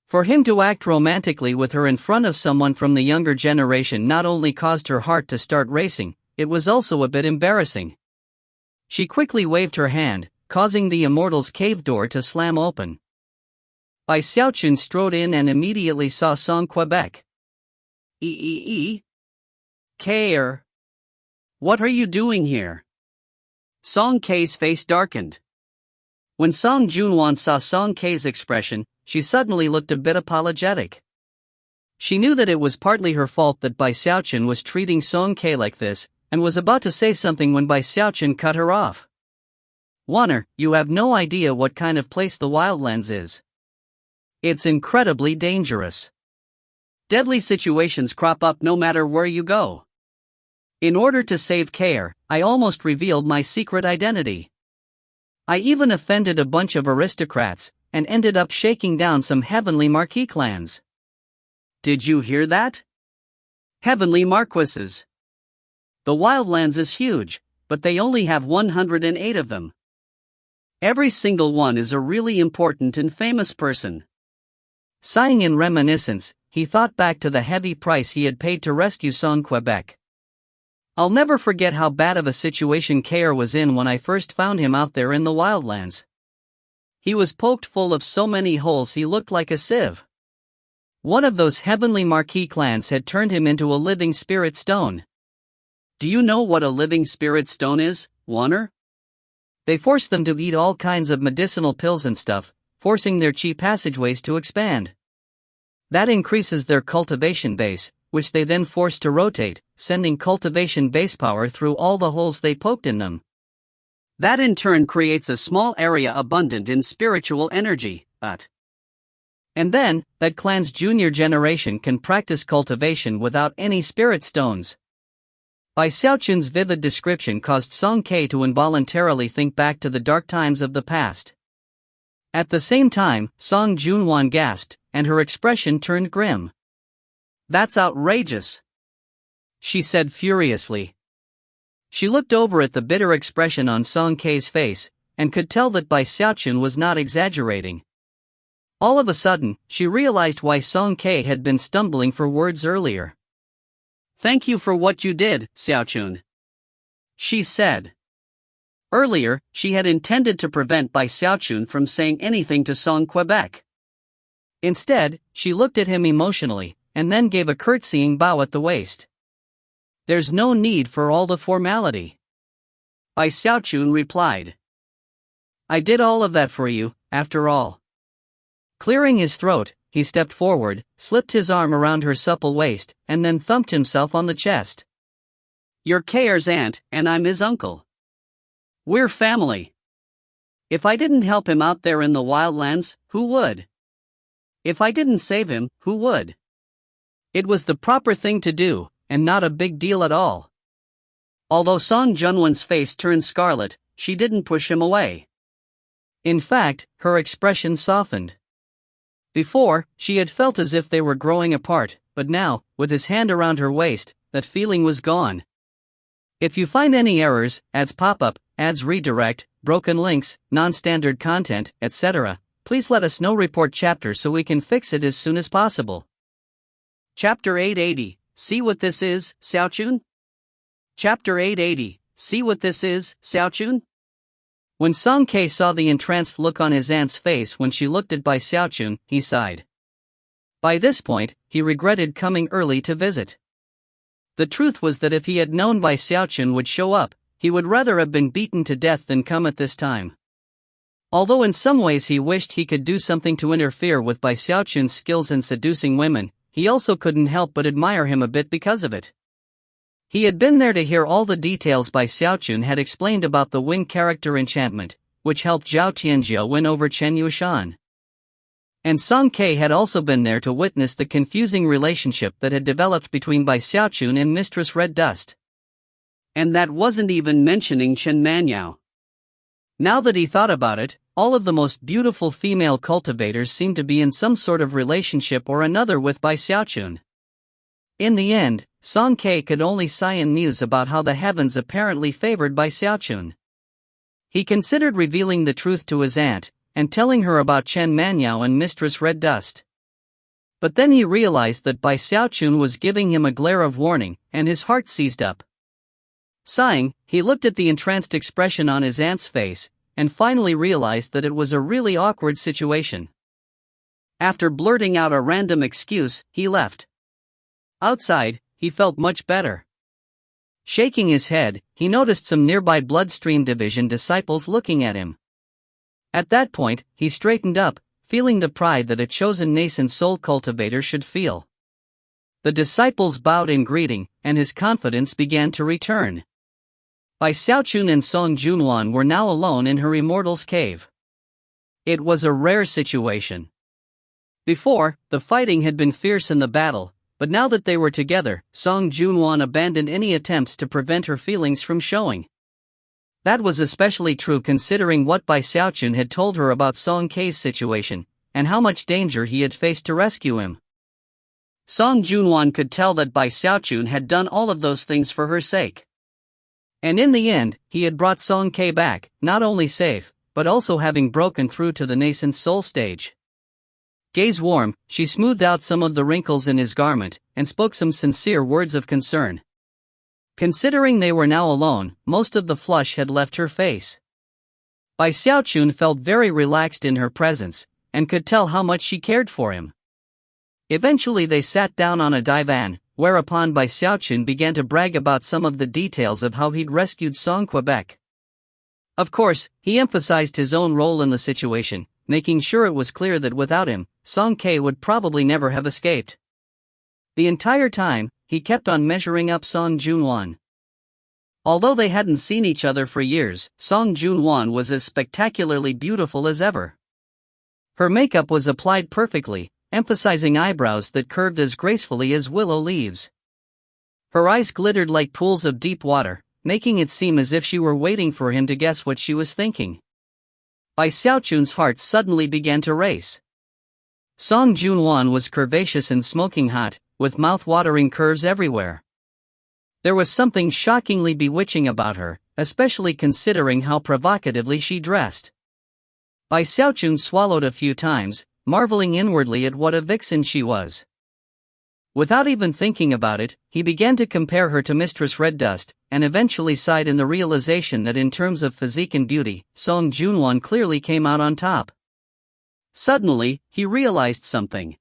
For him to act romantically with her in front of someone from the younger generation not only caused her heart to start racing, it was also a bit embarrassing. She quickly waved her hand, causing the Immortal's cave door to slam open. Bai Xiaochun strode in and immediately saw Song Quebec. Care. What are you doing here? Song Ke's face darkened. When Song Junwan saw Song Ke's expression, she suddenly looked a bit apologetic. She knew that it was partly her fault that Bai Xiaochun was treating Song Ke like this, and was about to say something when Bai Xiaochun cut her off. "Waner, you have no idea what kind of place the wildlands is. It's incredibly dangerous. Deadly situations crop up no matter where you go. In order to save Care, I almost revealed my secret identity. I even offended a bunch of aristocrats, and ended up shaking down some heavenly marquis clans." Did you hear that? Heavenly marquises. The wildlands is huge, but they only have 108 of them. Every single one is a really important and famous person. Sighing in reminiscence, he thought back to the heavy price he had paid to rescue Song Quebec. "I'll never forget how bad of a situation Care was in when I first found him out there in the wildlands. He was poked full of so many holes he looked like a sieve. One of those heavenly marquis clans had turned him into a living spirit stone. Do you know what a living spirit stone is, Waner? They force them to eat all kinds of medicinal pills and stuff, forcing their chi passageways to expand. That increases their cultivation base, which they then force to rotate, sending cultivation base power through all the holes they poked in them. That in turn creates a small area abundant in spiritual energy, and then, that clan's junior generation can practice cultivation without any spirit stones." Bai Xiaochun's vivid description caused Song Ke to involuntarily think back to the dark times of the past. At the same time, Song Junwan gasped, and her expression turned grim. "That's outrageous," she said furiously. She looked over at the bitter expression on Song Ke's face, and could tell that Bai Xiaochun was not exaggerating. All of a sudden, she realized why Song Ke had been stumbling for words earlier. "Thank you for what you did, Xiaochun," she said. Earlier, she had intended to prevent Bai Xiaochun from saying anything to Song Quebec. Instead, she looked at him emotionally, and then gave a curtsying bow at the waist. "There's no need for all the formality," Bai Xiaochun replied. I did all of that for you, after all. Clearing his throat, he stepped forward, slipped his arm around her supple waist, and then thumped himself on the chest. You're Kair's aunt, and I'm his uncle. We're family. If I didn't help him out there in the wildlands, who would? If I didn't save him, who would? It was the proper thing to do, and not a big deal at all. Although Song Junwan's face turned scarlet, she didn't push him away. In fact, her expression softened. Before, she had felt as if they were growing apart, but now, with his hand around her waist, that feeling was gone. If you find any errors, ads pop up, ads redirect, broken links, non-standard content, etc., please let us know. Report chapter so we can fix it as soon as possible. Chapter 880, See What This Is, Xiaochun? Chapter 880, See What This Is, Xiaochun? When Song Ke saw the entranced look on his aunt's face when she looked at Bai Xiaochun, he sighed. By this point, he regretted coming early to visit. The truth was that if he had known Bai Xiaochun would show up, he would rather have been beaten to death than come at this time. Although in some ways he wished he could do something to interfere with Bai Xiaochun's skills in seducing women, he also couldn't help but admire him a bit because of it. He had been there to hear all the details Bai Xiaochun had explained about the wing character enchantment, which helped Zhao Tianjia win over Chen Yuxian. And Song Ke had also been there to witness the confusing relationship that had developed between Bai Xiaochun and Mistress Red Dust. And that wasn't even mentioning Chen Manyao. Now that he thought about it, all of the most beautiful female cultivators seemed to be in some sort of relationship or another with Bai Xiaochun. In the end, Song Ke could only sigh and muse about how the heavens apparently favored Bai Xiaochun. He considered revealing the truth to his aunt, and telling her about Chen Manyao and Mistress Red Dust. But then he realized that Bai Xiaochun was giving him a glare of warning, and his heart seized up. Sighing, he looked at the entranced expression on his aunt's face, and finally realized that it was a really awkward situation. After blurting out a random excuse, he left. Outside, he felt much better. Shaking his head, he noticed some nearby Bloodstream Division disciples looking at him. At that point, he straightened up, feeling the pride that a chosen nascent soul cultivator should feel. The disciples bowed in greeting, and his confidence began to return. Bai Xiaochun and Song Junwan were now alone in her immortal's cave. It was a rare situation. Before, the fighting had been fierce in the battle, but now that they were together, Song Junwan abandoned any attempts to prevent her feelings from showing. That was especially true considering what Bai Xiaochun had told her about Song Ke's situation, and how much danger he had faced to rescue him. Song Junwan could tell that Bai Xiaochun had done all of those things for her sake. And in the end, he had brought Song Ke back, not only safe, but also having broken through to the nascent soul stage. Gaze warm, she smoothed out some of the wrinkles in his garment, and spoke some sincere words of concern. Considering they were now alone, most of the flush had left her face. Bai Xiaochun felt very relaxed in her presence, and could tell how much she cared for him. Eventually they sat down on a divan, whereupon Bai Xiaochun began to brag about some of the details of how he'd rescued Song Quebec. Of course, he emphasized his own role in the situation, making sure it was clear that without him, Song Ke would probably never have escaped. The entire time, he kept on measuring up Song Junwan. Although they hadn't seen each other for years, Song Junwan was as spectacularly beautiful as ever. Her makeup was applied perfectly, emphasizing eyebrows that curved as gracefully as willow leaves. Her eyes glittered like pools of deep water, making it seem as if she were waiting for him to guess what she was thinking. Bai Xiaochun's heart suddenly began to race. Song Junwan was curvaceous and smoking hot, with mouth-watering curves everywhere. There was something shockingly bewitching about her, especially considering how provocatively she dressed. Bai Xiaochun swallowed a few times, marveling inwardly at what a vixen she was. Without even thinking about it, he began to compare her to Mistress Red Dust, and eventually sighed in the realization that in terms of physique and beauty, Song Junwan clearly came out on top. Suddenly, he realized something.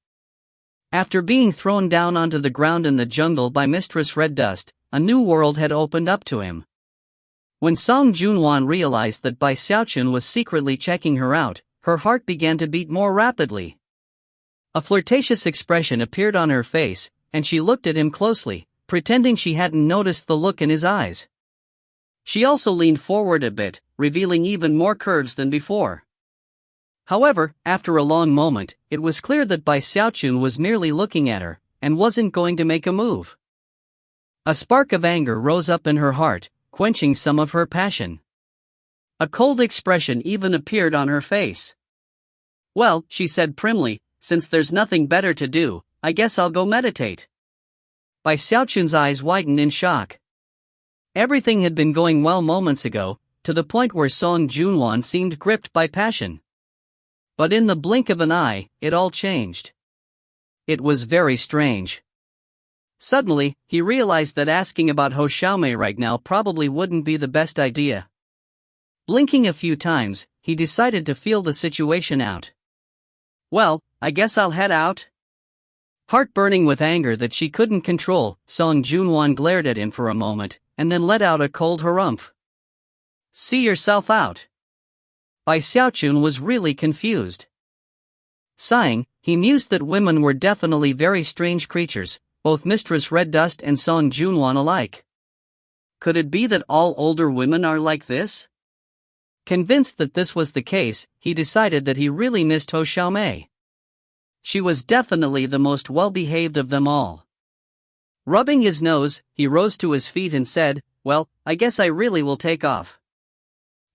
After being thrown down onto the ground in the jungle by Mistress Red Dust, a new world had opened up to him. When Song Junwan realized that Bai Xiaochun was secretly checking her out, her heart began to beat more rapidly. A flirtatious expression appeared on her face, and she looked at him closely, pretending she hadn't noticed the look in his eyes. She also leaned forward a bit, revealing even more curves than before. However, after a long moment, it was clear that Bai Xiaochun was merely looking at her, and wasn't going to make a move. A spark of anger rose up in her heart, quenching some of her passion. A cold expression even appeared on her face. "Well," she said primly, "since there's nothing better to do, I guess I'll go meditate." Bai Xiaochun's eyes widened in shock. Everything had been going well moments ago, to the point where Song Junwan seemed gripped by passion. But in the blink of an eye, it all changed. It was very strange. Suddenly, he realized that asking about Ho Xiaomei right now probably wouldn't be the best idea. Blinking a few times, he decided to feel the situation out. "Well, I guess I'll head out." Heart burning with anger that she couldn't control, Song Junwan glared at him for a moment, and then let out a cold harumph. "See yourself out." Bai Xiaochun was really confused. Sighing, he mused that women were definitely very strange creatures, both Mistress Red Dust and Song Junwan alike. Could it be that all older women are like this? Convinced that this was the case, he decided that he really missed Ho Xiaomei. She was definitely the most well-behaved of them all. Rubbing his nose, he rose to his feet and said, "Well, I guess I really will take off."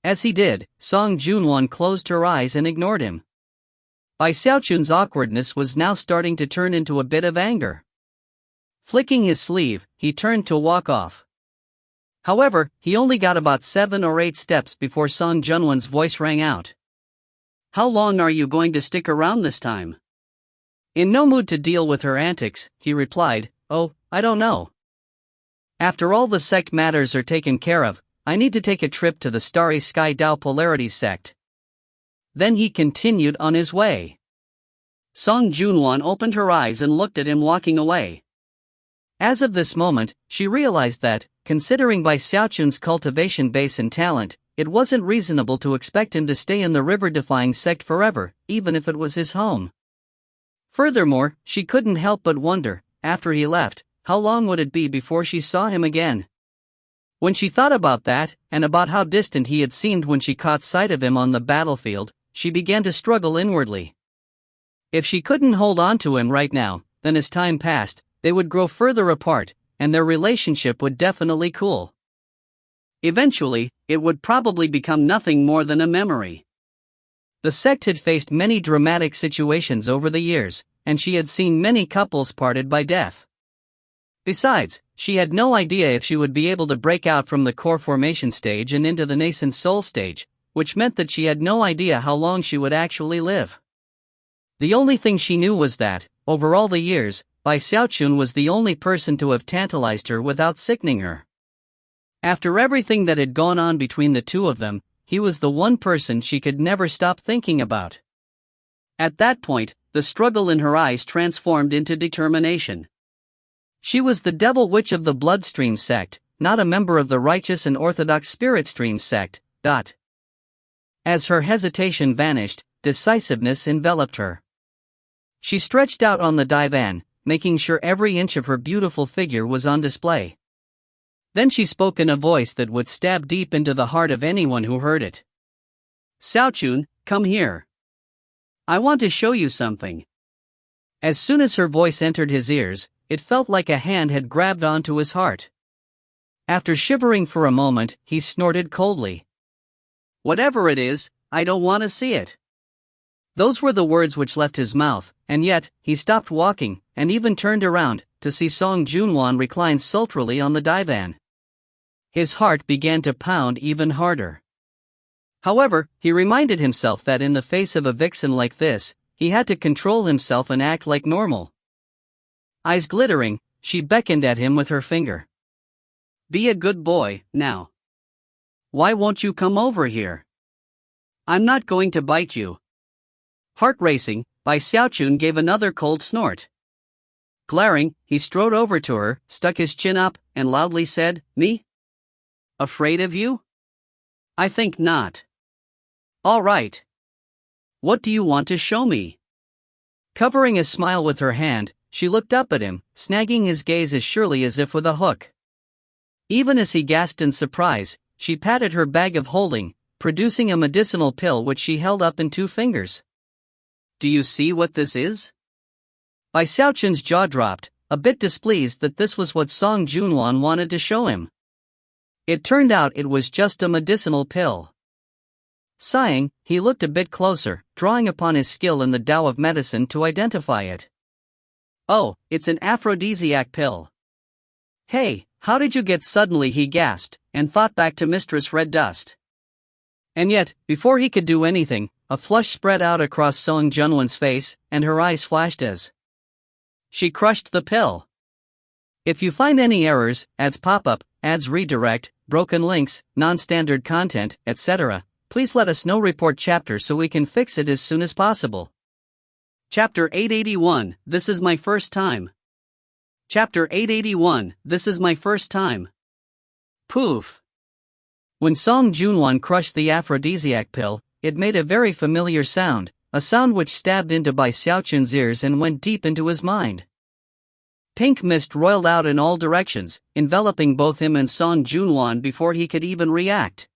As he did, Song Junwan closed her eyes and ignored him. Bai Xiaochun's awkwardness was now starting to turn into a bit of anger. Flicking his sleeve, he turned to walk off. However, he only got about 7 or 8 steps before Song Junwan's voice rang out. "How long are you going to stick around this time?" In no mood to deal with her antics, he replied, "Oh, I don't know. After all the sect matters are taken care of, I need to take a trip to the Starry Sky Dao Polarities sect." Then he continued on his way. Song Junwan opened her eyes and looked at him walking away. As of this moment, she realized that, considering Bai Xiaochun's cultivation base and talent, it wasn't reasonable to expect him to stay in the river-defying sect forever, even if it was his home. Furthermore, she couldn't help but wonder, after he left, how long would it be before she saw him again? When she thought about that, and about how distant he had seemed when she caught sight of him on the battlefield, she began to struggle inwardly. If she couldn't hold on to him right now, then as time passed, they would grow further apart, and their relationship would definitely cool. Eventually, it would probably become nothing more than a memory. The sect had faced many dramatic situations over the years, and she had seen many couples parted by death. Besides, she had no idea if she would be able to break out from the core formation stage and into the nascent soul stage, which meant that she had no idea how long she would actually live. The only thing she knew was that, over all the years, Bai Xiaochun was the only person to have tantalized her without sickening her. After everything that had gone on between the two of them, he was the one person she could never stop thinking about. At that point, the struggle in her eyes transformed into determination. She was the Devil Witch of the Bloodstream sect, not a member of the Righteous and Orthodox Spirit Stream sect. As her hesitation vanished, decisiveness enveloped her. She stretched out on the divan, making sure every inch of her beautiful figure was on display. Then she spoke in a voice that would stab deep into the heart of anyone who heard it. "Xiaochun, come here. I want to show you something." As soon as her voice entered his ears, it felt like a hand had grabbed onto his heart. After shivering for a moment, he snorted coldly. "Whatever it is, I don't want to see it." Those were the words which left his mouth, and yet, he stopped walking, and even turned around, to see Song Junwan reclined sultrily on the divan. His heart began to pound even harder. However, he reminded himself that in the face of a vixen like this, he had to control himself and act like normal. Eyes glittering, she beckoned at him with her finger. "Be a good boy, now. Why won't you come over here? I'm not going to bite you." Heart racing, Bai Xiaochun gave another cold snort. Glaring, he strode over to her, stuck his chin up, and loudly said, "Me? Afraid of you?" I think not. All right. What do you want to show me? Covering a smile with her hand, she looked up at him, snagging his gaze as surely as if with a hook. Even as he gasped in surprise, she patted her bag of holding, producing a medicinal pill which she held up in 2 fingers. Do you see what this is? Bai Xiaochun's jaw dropped, a bit displeased that this was what Song Junwan wanted to show him. It turned out it was just a medicinal pill. Sighing, he looked a bit closer, drawing upon his skill in the Tao of medicine to identify it. Oh, it's an aphrodisiac pill. Hey, how did you get suddenly? He gasped, and thought back to Mistress Red Dust. And yet, before he could do anything, a flush spread out across Song Junwan's face, and her eyes flashed as she crushed the pill. If you find any errors, ads pop-up, ads redirect, broken links, non-standard content, etc., please let us know. Report chapter so we can fix it as soon as possible. Chapter 881, This is my first time. Chapter 881, This is my first time. Poof. When Song Junwan crushed the aphrodisiac pill, it made a very familiar sound, a sound which stabbed into Bai Xiaochun's ears and went deep into his mind. Pink mist roiled out in all directions, enveloping both him and Song Junwan before he could even react.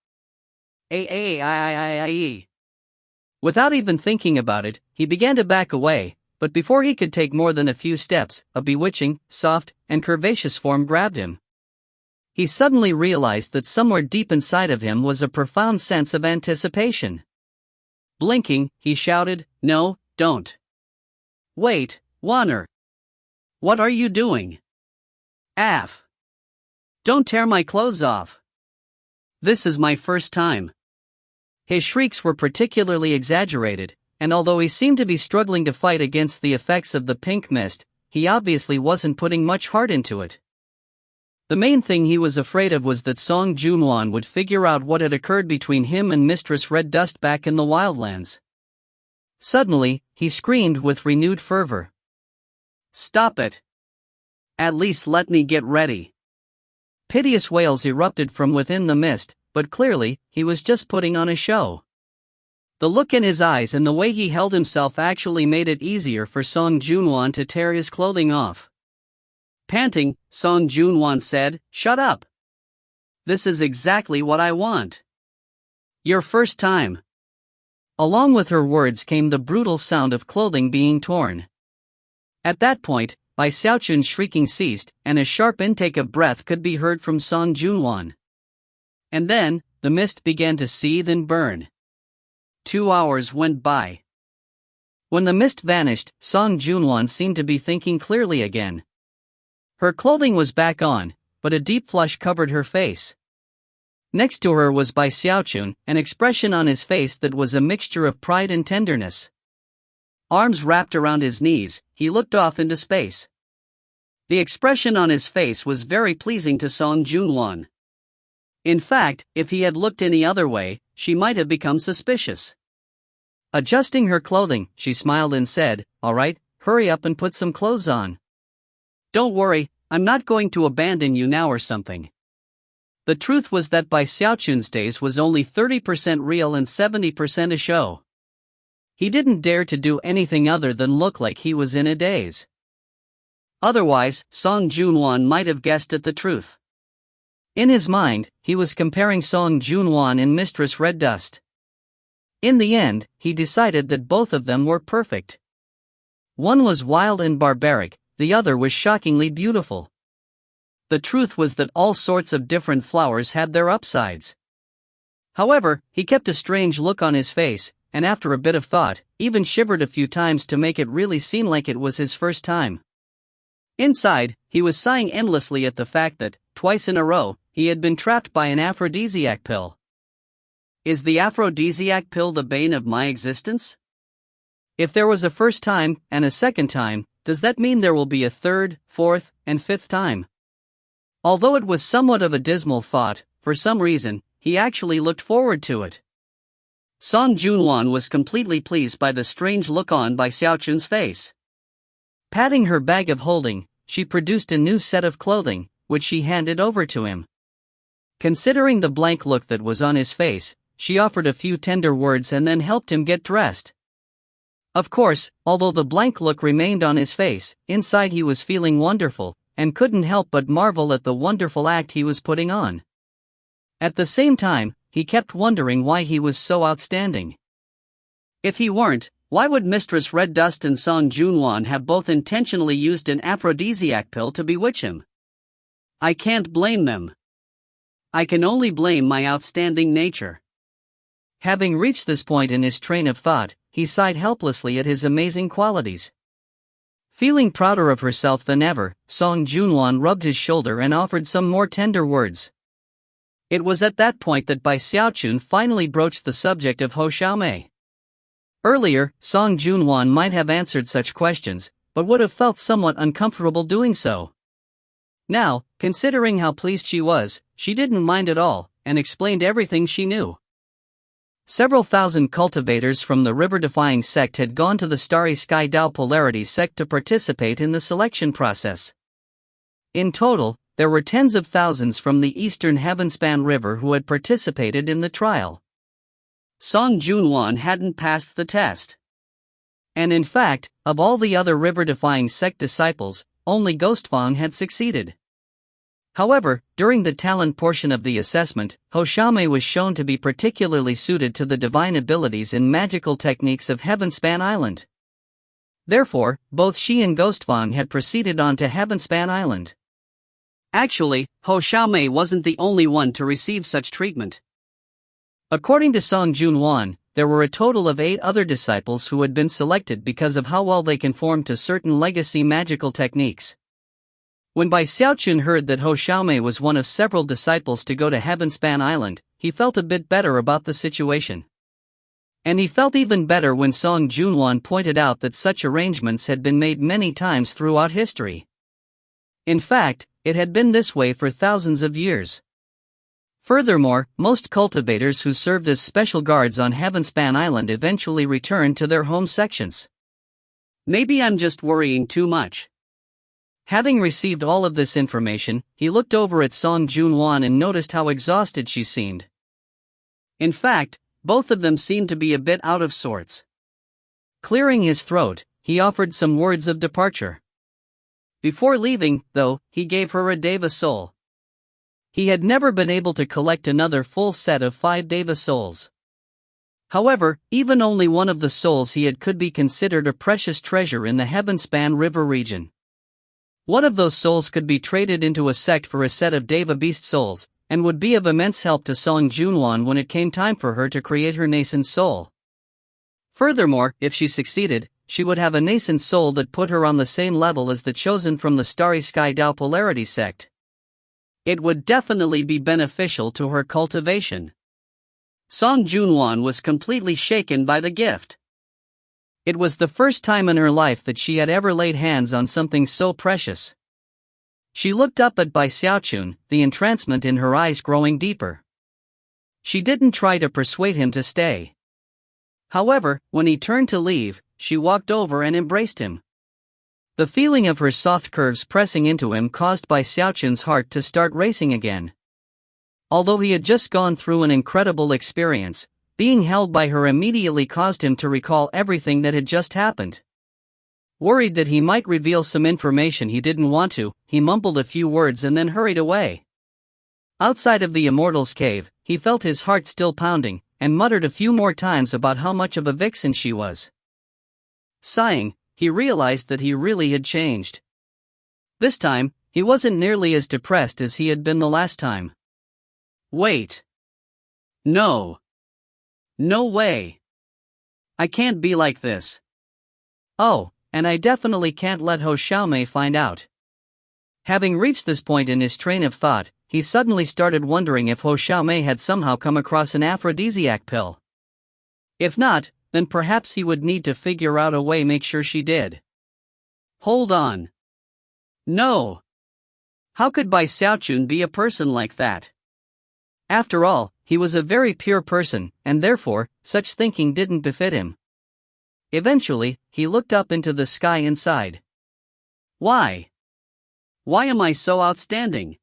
Without even thinking about it, he began to back away, but before he could take more than a few steps, a bewitching, soft, and curvaceous form grabbed him. He suddenly realized that somewhere deep inside of him was a profound sense of anticipation. Blinking, he shouted, "No, don't. Wait, Wanner. What are you doing? Aff. Don't tear my clothes off. This is my first time." His shrieks were particularly exaggerated, and although he seemed to be struggling to fight against the effects of the pink mist, he obviously wasn't putting much heart into it. The main thing he was afraid of was that Song Junwan would figure out what had occurred between him and Mistress Red Dust back in the wildlands. Suddenly, he screamed with renewed fervor. "Stop it! At least let me get ready." Piteous wails erupted from within the mist, but clearly, he was just putting on a show. The look in his eyes and the way he held himself actually made it easier for Song Junwan to tear his clothing off. Panting, Song Junwan said, "Shut up. This is exactly what I want. Your first time." Along with her words came the brutal sound of clothing being torn. At that point, Bai Xiaochun's shrieking ceased, and a sharp intake of breath could be heard from Song Junwan. And then, the mist began to seethe and burn. 2 hours went by. When the mist vanished, Song Junwan seemed to be thinking clearly again. Her clothing was back on, but a deep flush covered her face. Next to her was Bai Xiaochun, an expression on his face that was a mixture of pride and tenderness. Arms wrapped around his knees, he looked off into space. The expression on his face was very pleasing to Song Junwan. In fact, if he had looked any other way, she might have become suspicious. Adjusting her clothing, she smiled and said, "All right, hurry up and put some clothes on. Don't worry, I'm not going to abandon you now or something." The truth was that Bai Xiaochun's days was only 30% real and 70% a show. He didn't dare to do anything other than look like he was in a daze. Otherwise, Song Junwan might have guessed at the truth. In his mind, he was comparing Song Junwan and Mistress Red Dust. In the end, he decided that both of them were perfect. One was wild and barbaric, the other was shockingly beautiful. The truth was that all sorts of different flowers had their upsides. However, he kept a strange look on his face, and after a bit of thought, even shivered a few times to make it really seem like it was his first time. Inside, he was sighing endlessly at the fact that, twice in a row, he had been trapped by an aphrodisiac pill. Is the aphrodisiac pill the bane of my existence? If there was a first time, and a second time, does that mean there will be a third, fourth, and fifth time? Although it was somewhat of a dismal thought, for some reason, he actually looked forward to it. Song Junwan was completely pleased by the strange look on Bai Xiaochun's face. Patting her bag of holding, she produced a new set of clothing, which she handed over to him. Considering the blank look that was on his face, she offered a few tender words and then helped him get dressed. Of course, although the blank look remained on his face, inside he was feeling wonderful, and couldn't help but marvel at the wonderful act he was putting on. At the same time, he kept wondering why he was so outstanding. If he weren't, why would Mistress Red Dust and Song Junwan have both intentionally used an aphrodisiac pill to bewitch him? I can't blame them. I can only blame my outstanding nature. Having reached this point in his train of thought, he sighed helplessly at his amazing qualities. Feeling prouder of herself than ever, Song Junwan rubbed his shoulder and offered some more tender words. It was at that point that Bai Xiaochun finally broached the subject of Ho Xiaomei. Earlier, Song Junwan might have answered such questions, but would have felt somewhat uncomfortable doing so. Now, considering how pleased she was, she didn't mind at all, and explained everything she knew. Several thousand cultivators from the river-defying sect had gone to the Starry Sky Dao Polarity sect to participate in the selection process. In total, there were tens of thousands from the eastern Heavenspan River who had participated in the trial. Song Junwan hadn't passed the test. And in fact, of all the other river-defying sect disciples, only Ghostfang had succeeded. However, during the talent portion of the assessment, Ho Xiaomei was shown to be particularly suited to the divine abilities and magical techniques of Heavenspan Island. Therefore, both she and Ghostfang had proceeded on to Heavenspan Island. Actually, Ho Xiaomei wasn't the only one to receive such treatment. According to Song Junwan, there were a total of 8 other disciples who had been selected because of how well they conformed to certain legacy magical techniques. When Bai Xiaochun heard that Ho Xiaomei was one of several disciples to go to Heavenspan Island, he felt a bit better about the situation. And he felt even better when Song Junwan pointed out that such arrangements had been made many times throughout history. In fact, it had been this way for thousands of years. Furthermore, most cultivators who served as special guards on Heavenspan Island eventually returned to their home sections. Maybe I'm just worrying too much. Having received all of this information, he looked over at Song Junwan and noticed how exhausted she seemed. In fact, both of them seemed to be a bit out of sorts. Clearing his throat, he offered some words of departure. Before leaving, though, he gave her a Deva soul. He had never been able to collect another full set of 5 Deva souls. However, even only one of the souls he had could be considered a precious treasure in the Heavenspan River region. One of those souls could be traded into a sect for a set of Deva beast souls, and would be of immense help to Song Junwan when it came time for her to create her nascent soul. Furthermore, if she succeeded, she would have a nascent soul that put her on the same level as the chosen from the Starry Sky Dao Polarity sect. It would definitely be beneficial to her cultivation. Song Junwan was completely shaken by the gift. It was the first time in her life that she had ever laid hands on something so precious. She looked up at Bai Xiaochun, the entrancement in her eyes growing deeper. She didn't try to persuade him to stay. However, when he turned to leave, she walked over and embraced him. The feeling of her soft curves pressing into him caused Bai Xiaochun's heart to start racing again. Although he had just gone through an incredible experience, being held by her immediately caused him to recall everything that had just happened. Worried that he might reveal some information he didn't want to, he mumbled a few words and then hurried away. Outside of the Immortal's cave, he felt his heart still pounding, and muttered a few more times about how much of a vixen she was. Sighing, he realized that he really had changed. This time, he wasn't nearly as depressed as he had been the last time. Wait. No. No way. I can't be like this. Oh, and I definitely can't let Ho Xiaomei find out. Having reached this point in his train of thought, he suddenly started wondering if Ho Xiaomei had somehow come across an aphrodisiac pill. If not, then perhaps he would need to figure out a way make sure she did. Hold on. No. How could Bai Xiaochun be a person like that? After all, he was a very pure person, and therefore, such thinking didn't befit him. Eventually, he looked up into the sky and sighed. Why? Why am I so outstanding?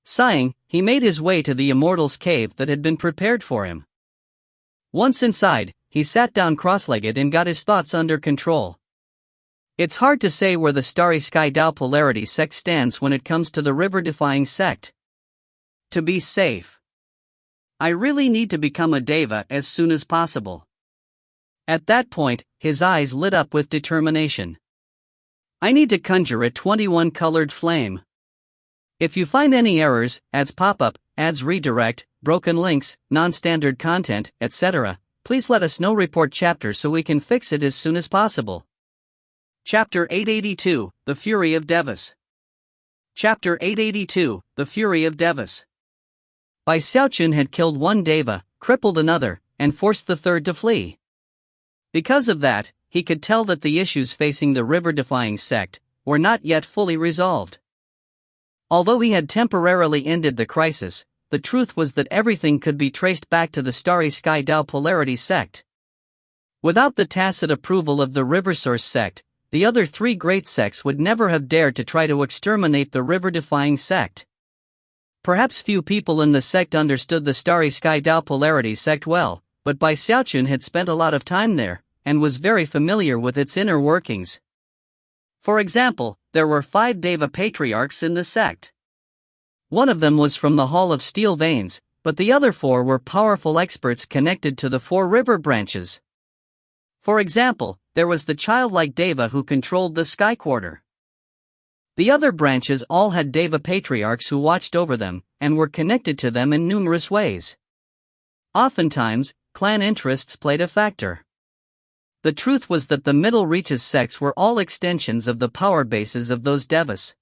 Sighing, he made his way to the immortal's cave that had been prepared for him. Once inside, he sat down cross-legged and got his thoughts under control. It's hard to say where the Starry Sky Dao Polarity sect stands when it comes to the river-defying sect. To be safe, I really need to become a deva as soon as possible. At that point, his eyes lit up with determination. I need to conjure a 21-colored flame. If you find any errors, ads pop up, ads redirect, broken links, non-standard content, etc., please let us know. Report chapter so we can fix it as soon as possible. Chapter 882, The Fury of Devas. Chapter 882, The Fury of Devas. Bai Xiaochun had killed one deva, crippled another, and forced the third to flee. Because of that, he could tell that the issues facing the river-defying sect were not yet fully resolved. Although he had temporarily ended the crisis, the truth was that everything could be traced back to the Starry Sky Dao Polarity sect. Without the tacit approval of the River Source sect, the other three great sects would never have dared to try to exterminate the river-defying sect. Perhaps few people in the sect understood the Starry Sky Dao Polarity sect well, but Bai Xiaochun had spent a lot of time there, and was very familiar with its inner workings. For example, there were 5 Deva patriarchs in the sect. One of them was from the Hall of Steel Veins, but the other 4 were powerful experts connected to the 4 river branches. For example, there was the childlike Deva who controlled the Sky Quarter. The other branches all had Deva patriarchs who watched over them, and were connected to them in numerous ways. Oftentimes, clan interests played a factor. The truth was that the Middle Reaches sects were all extensions of the power bases of those devas.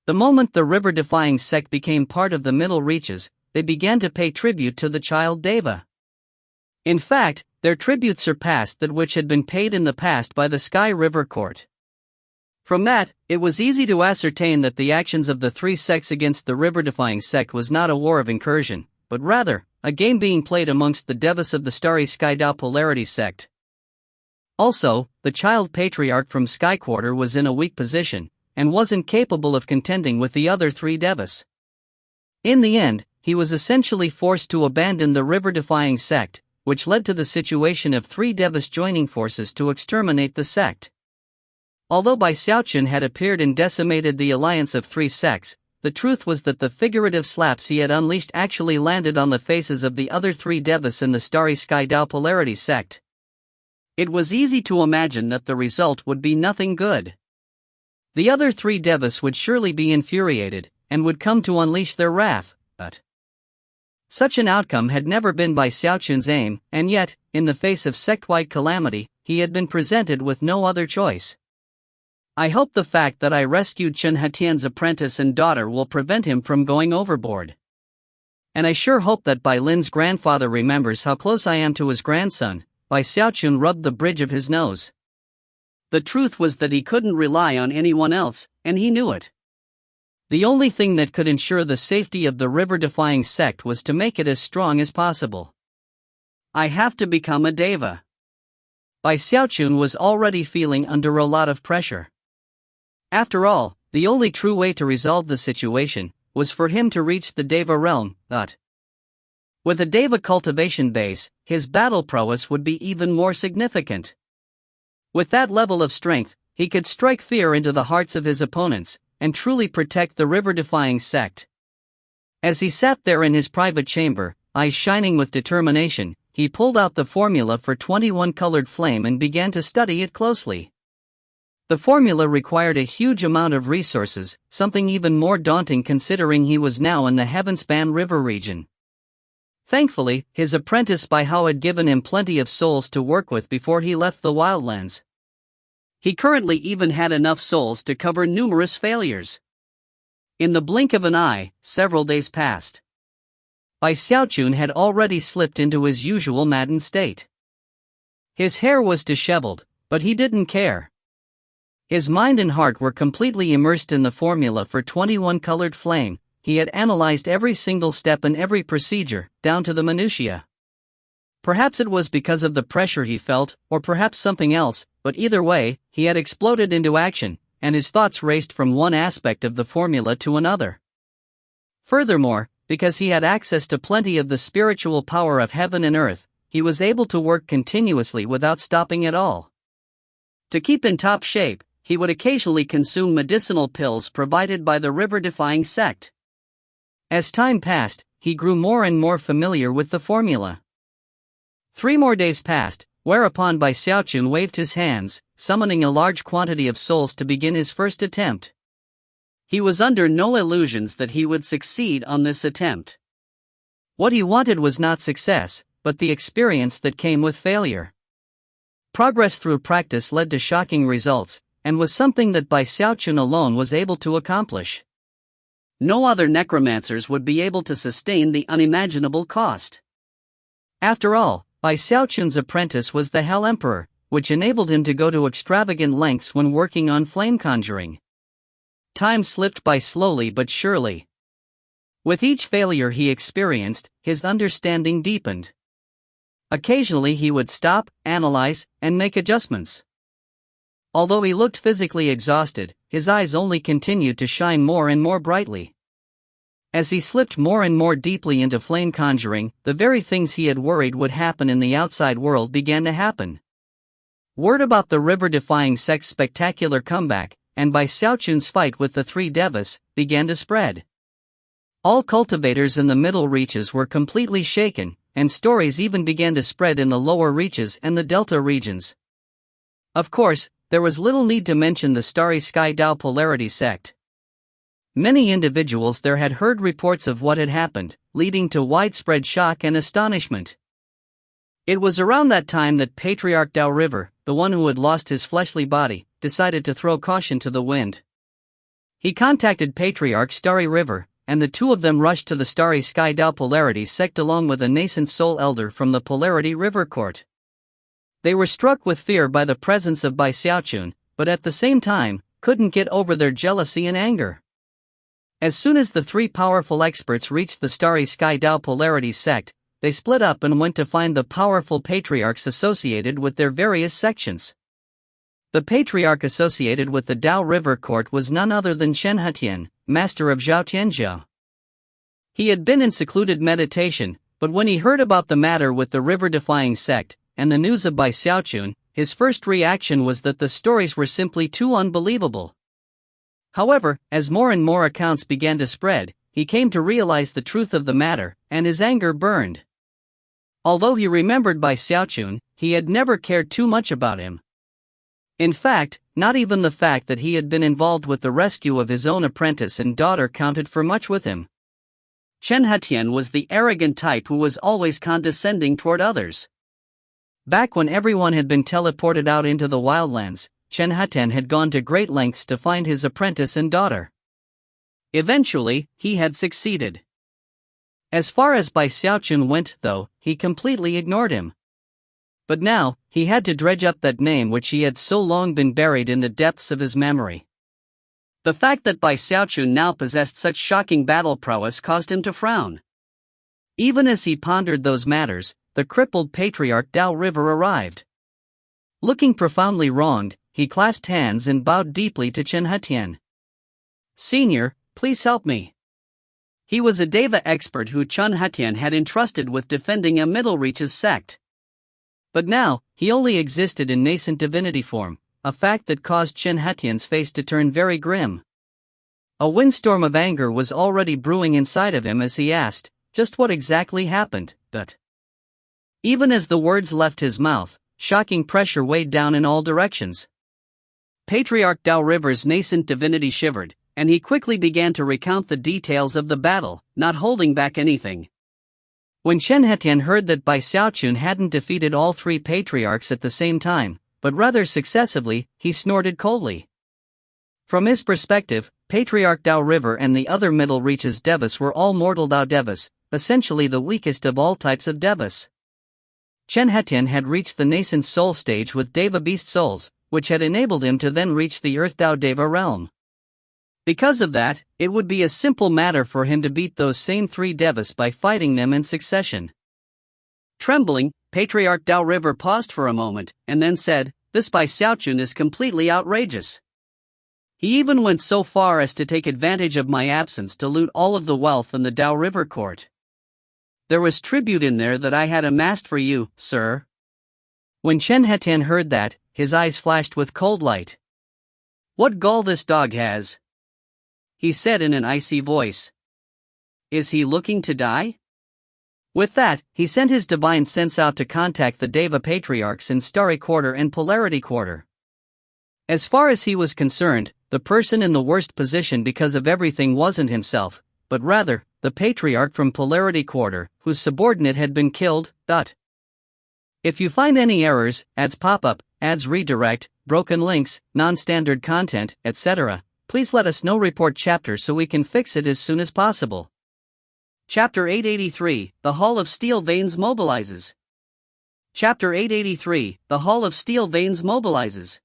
The moment the river-defying sect became part of the Middle Reaches, they began to pay tribute to the child deva. In fact, their tribute surpassed that which had been paid in the past by the Sky River Court. From that, it was easy to ascertain that the actions of the 3 sects against the river-defying sect was not a war of incursion, but rather, a game being played amongst the devas of the Starry Sky Dao Polarity sect. Also, the child patriarch from Sky Quarter was in a weak position, and wasn't capable of contending with the other 3 devas. In the end, he was essentially forced to abandon the river-defying sect, which led to the situation of 3 devas joining forces to exterminate the sect. Although Bai Xiaochun had appeared and decimated the alliance of 3 sects, the truth was that the figurative slaps he had unleashed actually landed on the faces of the other 3 devas in the Starry Sky Dao Polarity sect. It was easy to imagine that the result would be nothing good. The other 3 devas would surely be infuriated, and would come to unleash their wrath, but such an outcome had never been Bai Xiaochun's aim, and yet, in the face of sect-wide calamity, he had been presented with no other choice. I hope the fact that I rescued Chen Hetian's apprentice and daughter will prevent him from going overboard. And I sure hope that Bai Lin's grandfather remembers how close I am to his grandson. Bai Xiaochun rubbed the bridge of his nose. The truth was that he couldn't rely on anyone else, and he knew it. The only thing that could ensure the safety of the river-defying sect was to make it as strong as possible. I have to become a deva. Bai Xiaochun was already feeling under a lot of pressure. After all, the only true way to resolve the situation was for him to reach the deva realm, but with a deva cultivation base, his battle prowess would be even more significant. With that level of strength, he could strike fear into the hearts of his opponents, and truly protect the river-defying sect. As he sat there in his private chamber, eyes shining with determination, he pulled out the formula for 21-colored flame and began to study it closely. The formula required a huge amount of resources, something even more daunting considering he was now in the Heavenspan River region. Thankfully, his apprentice Bai Hao had given him plenty of souls to work with before he left the wildlands. He currently even had enough souls to cover numerous failures. In the blink of an eye, several days passed. Bai Xiaochun had already slipped into his usual maddened state. His hair was disheveled, but he didn't care. His mind and heart were completely immersed in the formula for 21-colored flame. He had analyzed every single step and every procedure, down to the minutiae. Perhaps it was because of the pressure he felt, or perhaps something else, but either way, he had exploded into action, and his thoughts raced from one aspect of the formula to another. Furthermore, because he had access to plenty of the spiritual power of heaven and earth, he was able to work continuously without stopping at all. To keep in top shape, he would occasionally consume medicinal pills provided by the river-defying sect. As time passed, he grew more and more familiar with the formula. 3 more days passed, whereupon Xiaochun waved his hands, summoning a large quantity of souls to begin his first attempt. He was under no illusions that he would succeed on this attempt. What he wanted was not success, but the experience that came with failure. Progress through practice led to shocking results, and was something that Xiaochun alone was able to accomplish. No other necromancers would be able to sustain the unimaginable cost. After all, Xiaochun's apprentice was the Hell Emperor, which enabled him to go to extravagant lengths when working on flame conjuring. Time slipped by slowly but surely. With each failure he experienced, his understanding deepened. Occasionally he would stop, analyze, and make adjustments. Although he looked physically exhausted, his eyes only continued to shine more and more brightly. As he slipped more and more deeply into flame conjuring, the very things he had worried would happen in the outside world began to happen. Word about the river-defying sect's spectacular comeback, and Xiaochun's fight with the 3 devas, began to spread. All cultivators in the middle reaches were completely shaken, and stories even began to spread in the lower reaches and the delta regions. Of course, there was little need to mention the Starry Sky Tao Polarity sect. Many individuals there had heard reports of what had happened, leading to widespread shock and astonishment. It was around that time that Patriarch Tao River, the one who had lost his fleshly body, decided to throw caution to the wind. He contacted Patriarch Starry River, and the two of them rushed to the Starry Sky Tao Polarity sect along with a nascent soul elder from the Polarity River Court. They were struck with fear by the presence of Xiaochun, but at the same time, couldn't get over their jealousy and anger. As soon as the 3 powerful experts reached the Starry Sky Tao Polarity sect, they split up and went to find the powerful patriarchs associated with their various sections. The patriarch associated with the Tao River Court was none other than Xiaochun, master of Zhao Tianzhou. He had been in secluded meditation, but when he heard about the matter with the river-defying sect, and the news of Xiaochun, his first reaction was that the stories were simply too unbelievable. However, as more and more accounts began to spread, he came to realize the truth of the matter, and his anger burned. Although he remembered Xiaochun, he had never cared too much about him. In fact, not even the fact that he had been involved with the rescue of his own apprentice and daughter counted for much with him. Xiaochun was the arrogant type who was always condescending toward others. Back when everyone had been teleported out into the wildlands, Xiaochun had gone to great lengths to find his apprentice and daughter. Eventually, he had succeeded. As far as Xiaochun went, though, he completely ignored him. But now, he had to dredge up that name which he had so long been buried in the depths of his memory. The fact that Xiaochun now possessed such shocking battle prowess caused him to frown. Even as he pondered those matters, the crippled patriarch Tao River arrived. Looking profoundly wronged, he clasped hands and bowed deeply to Xiaochun. "Senior, please help me." He was a Deva expert who Xiaochun had entrusted with defending a Middle Reaches sect. But now, he only existed in nascent divinity form, a fact that caused Xiaochun's face to turn very grim. A windstorm of anger was already brewing inside of him as he asked, just what exactly happened, but... Even as the words left his mouth, shocking pressure weighed down in all directions. Patriarch Tao River's nascent divinity shivered, and he quickly began to recount the details of the battle, not holding back anything. When Xiaochun heard that Xiaochun hadn't defeated all 3 patriarchs at the same time, but rather successively, he snorted coldly. From his perspective, Patriarch Tao River and the other Middle Reaches Devas were all mortal Tao Devas, essentially the weakest of all types of Devas. Xiaochun had reached the nascent soul stage with Deva beast souls, which had enabled him to then reach the Earth Tao Deva realm. Because of that, it would be a simple matter for him to beat those same 3 Devas by fighting them in succession. Trembling, Patriarch Tao River paused for a moment, and then said, "This Xiaochun is completely outrageous. He even went so far as to take advantage of my absence to loot all of the wealth in the Dao River Court. There was tribute in there that I had amassed for you, sir. When Chen Hetian heard that, his eyes flashed with cold light. What gall this dog has, he said in an icy voice. Is he looking to die? With that, he sent his divine sense out to contact the Deva patriarchs in Starry Quarter and Polarity Quarter. As far as he was concerned, the person in the worst position because of everything wasn't himself, but rather, the patriarch from Polarity Quarter, whose subordinate had been killed. If you find any errors, ads pop up, ads redirect, broken links, non-standard content, etc., please let us know. Report chapter so we can fix it as soon as possible. Chapter 883, The Hall of Steel Veins mobilizes. Chapter 883, The Hall of Steel Veins mobilizes.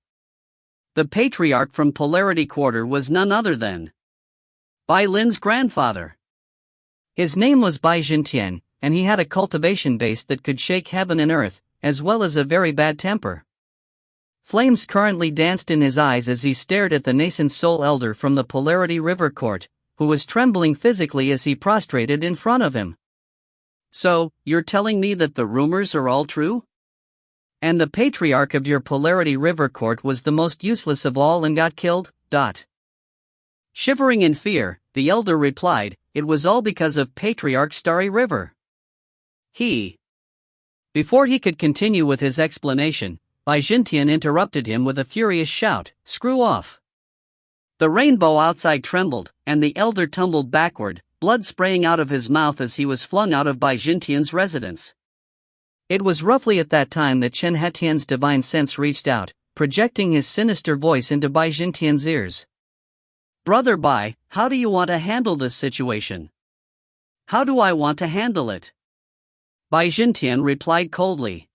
The patriarch from Polarity Quarter was none other than Bai Lin's grandfather. His name was Bai Jintian, and he had a cultivation base that could shake heaven and earth, as well as a very bad temper. Flames currently danced in his eyes as he stared at the nascent soul elder from the Polarity River Court, who was trembling physically as he prostrated in front of him. So, you're telling me that the rumors are all true? And the patriarch of your Polarity River Court was the most useless of all and got killed? Shivering in fear, the elder replied, it was all because of Patriarch Starry River. Before he could continue with his explanation, Bai Jintian interrupted him with a furious shout, screw off. The rainbow outside trembled, and the elder tumbled backward, blood spraying out of his mouth as he was flung out of Bai Jintian's residence. It was roughly at that time that Chen Hetian's divine sense reached out, projecting his sinister voice into Bai Jintian's ears. Brother Bai, how do you want to handle this situation? How do I want to handle it? Bai Jintian replied coldly.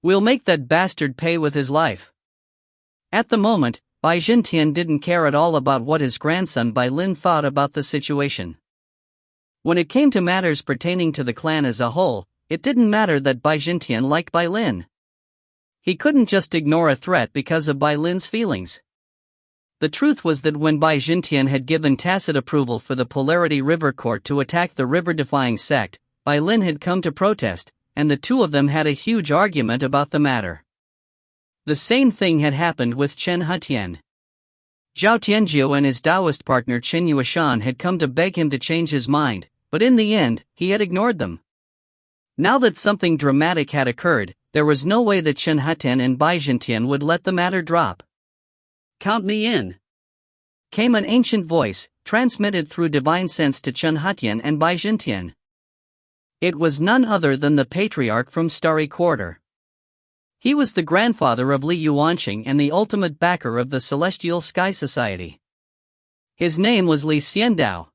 We'll make that bastard pay with his life. At the moment, Bai Jintian didn't care at all about what his grandson Bai Lin thought about the situation. When it came to matters pertaining to the clan as a whole, it didn't matter that Bai Jintian liked Bai Lin. He couldn't just ignore a threat because of Bai Lin's feelings. The truth was that when Bai Jintian had given tacit approval for the Polarity River Court to attack the river-defying sect, Bai Lin had come to protest, and the two of them had a huge argument about the matter. The same thing had happened with Chen Hetian. Zhao Tianjiu and his Taoist partner Qin Yuashan had come to beg him to change his mind, but in the end, he had ignored them. Now that something dramatic had occurred, there was no way that Chen Hetian and Bai Jintian would let the matter drop. Count me in, came an ancient voice, transmitted through divine sense to Chen Hetian and Bai Jintian. It was none other than the patriarch from Starry Quarter. He was the grandfather of Li Yuanqing and the ultimate backer of the Celestial Sky Society. His name was Li Xiandao.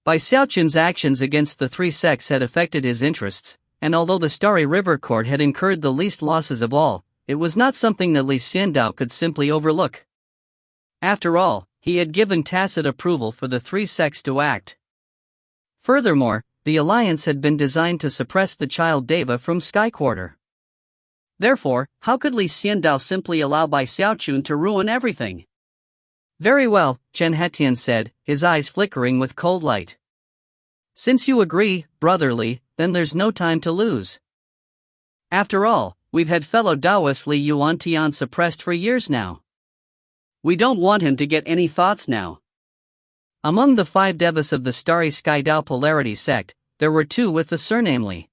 Bai Xiaochun's actions against the three sects had affected his interests, and although the Starry River Court had incurred the least losses of all, it was not something that Li Xiandao could simply overlook. After all, he had given tacit approval for the three sects to act. Furthermore, the alliance had been designed to suppress the child Deva from Sky Quarter. Therefore, how could Li Xiandao simply allow Bai Xiaochun to ruin everything? Very well, Chen Hetian said, his eyes flickering with cold light. Since you agree, brotherly, then there's no time to lose. After all, we've had fellow Taoist Li Yuantian suppressed for years now. We don't want him to get any thoughts now. Among the 5 devas of the Starry Sky Tao Polarity sect, there were 2 with the surname Li.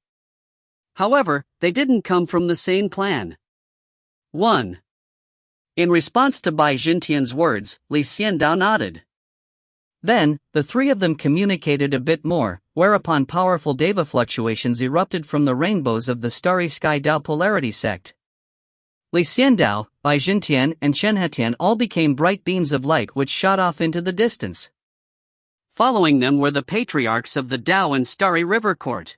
However, they didn't come from the same clan. 1. In response to Bai Jintian's words, Li Xiandao nodded. Then, the 3 of them communicated a bit more, whereupon powerful Deva fluctuations erupted from the rainbows of the Starry Sky Tao Polarity sect. Li Xiandao, Bai Jintian, and Chen Hetian all became bright beams of light which shot off into the distance. Following them were the patriarchs of the Tao and Starry River Court.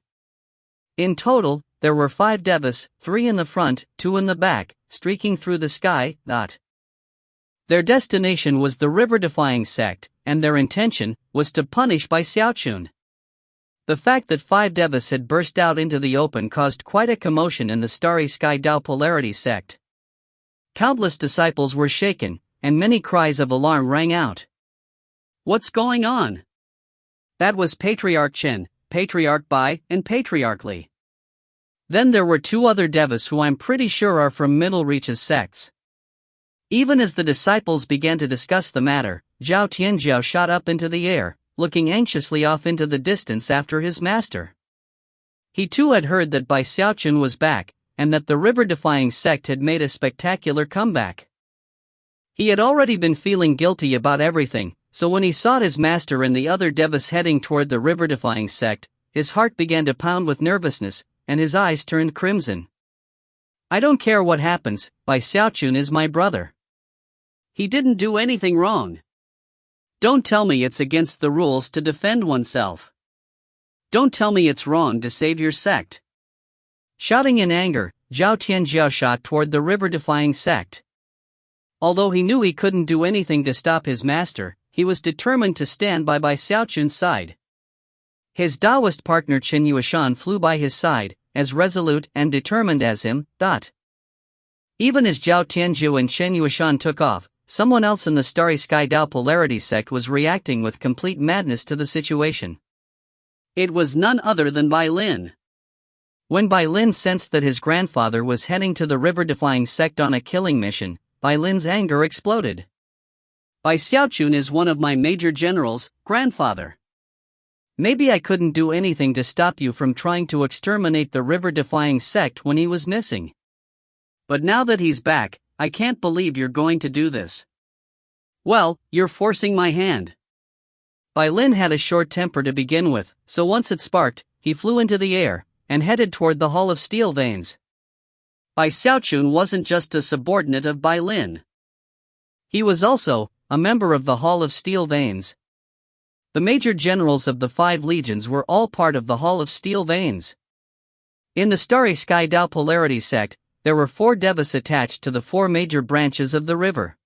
In total, there were 5 devas, 3 in the front, 2 in the back, streaking through the sky. Their destination was the river-defying sect, and their intention was to punish Bai Xiaochun. The fact that 5 devas had burst out into the open caused quite a commotion in the Starry Sky Tao Polarity sect. Countless disciples were shaken, and many cries of alarm rang out. What's going on? That was Patriarch Chen, Patriarch Bai, and Patriarch Li. Then there were two other devas who I'm pretty sure are from Middle Reaches sects. Even as the disciples began to discuss the matter, Zhao Tianzhao shot up into the air, looking anxiously off into the distance after his master. He too had heard that Bai Xiaochun was back, and that the river-defying sect had made a spectacular comeback. He had already been feeling guilty about everything, so when he saw his master and the other devas heading toward the river-defying sect, his heart began to pound with nervousness, and his eyes turned crimson. I don't care what happens, Bai Xiaochun is my brother. He didn't do anything wrong. Don't tell me it's against the rules to defend oneself. Don't tell me it's wrong to save your sect. Shouting in anger, Zhao Tianzhao shot toward the river-defying sect. Although he knew he couldn't do anything to stop his master, he was determined to stand by Bai Xiaochun's side. His Taoist partner Xiaochun flew by his side, as resolute and determined as him. Even as Zhao Tianzhao and Xiaochun took off, someone else in the Starry Sky Dao Polarity sect was reacting with complete madness to the situation. It was none other than Bai Lin. When Bai Lin sensed that his grandfather was heading to the river-defying sect on a killing mission, Bai Lin's anger exploded. Bai Xiaochun is one of my major generals, grandfather. Maybe I couldn't do anything to stop you from trying to exterminate the river-defying sect when he was missing. But now that he's back, I can't believe you're going to do this. Well, you're forcing my hand. Bai Lin had a short temper to begin with, so once it sparked, he flew into the air, and headed toward the Hall of Steel Veins. Bai Xiaochun wasn't just a subordinate of Bai Lin. He was also a member of the Hall of Steel Veins. The major generals of the 5 legions were all part of the Hall of Steel Veins. In the Starry Sky Dao Polarity sect, there were 4 devas attached to the 4 major branches of the river.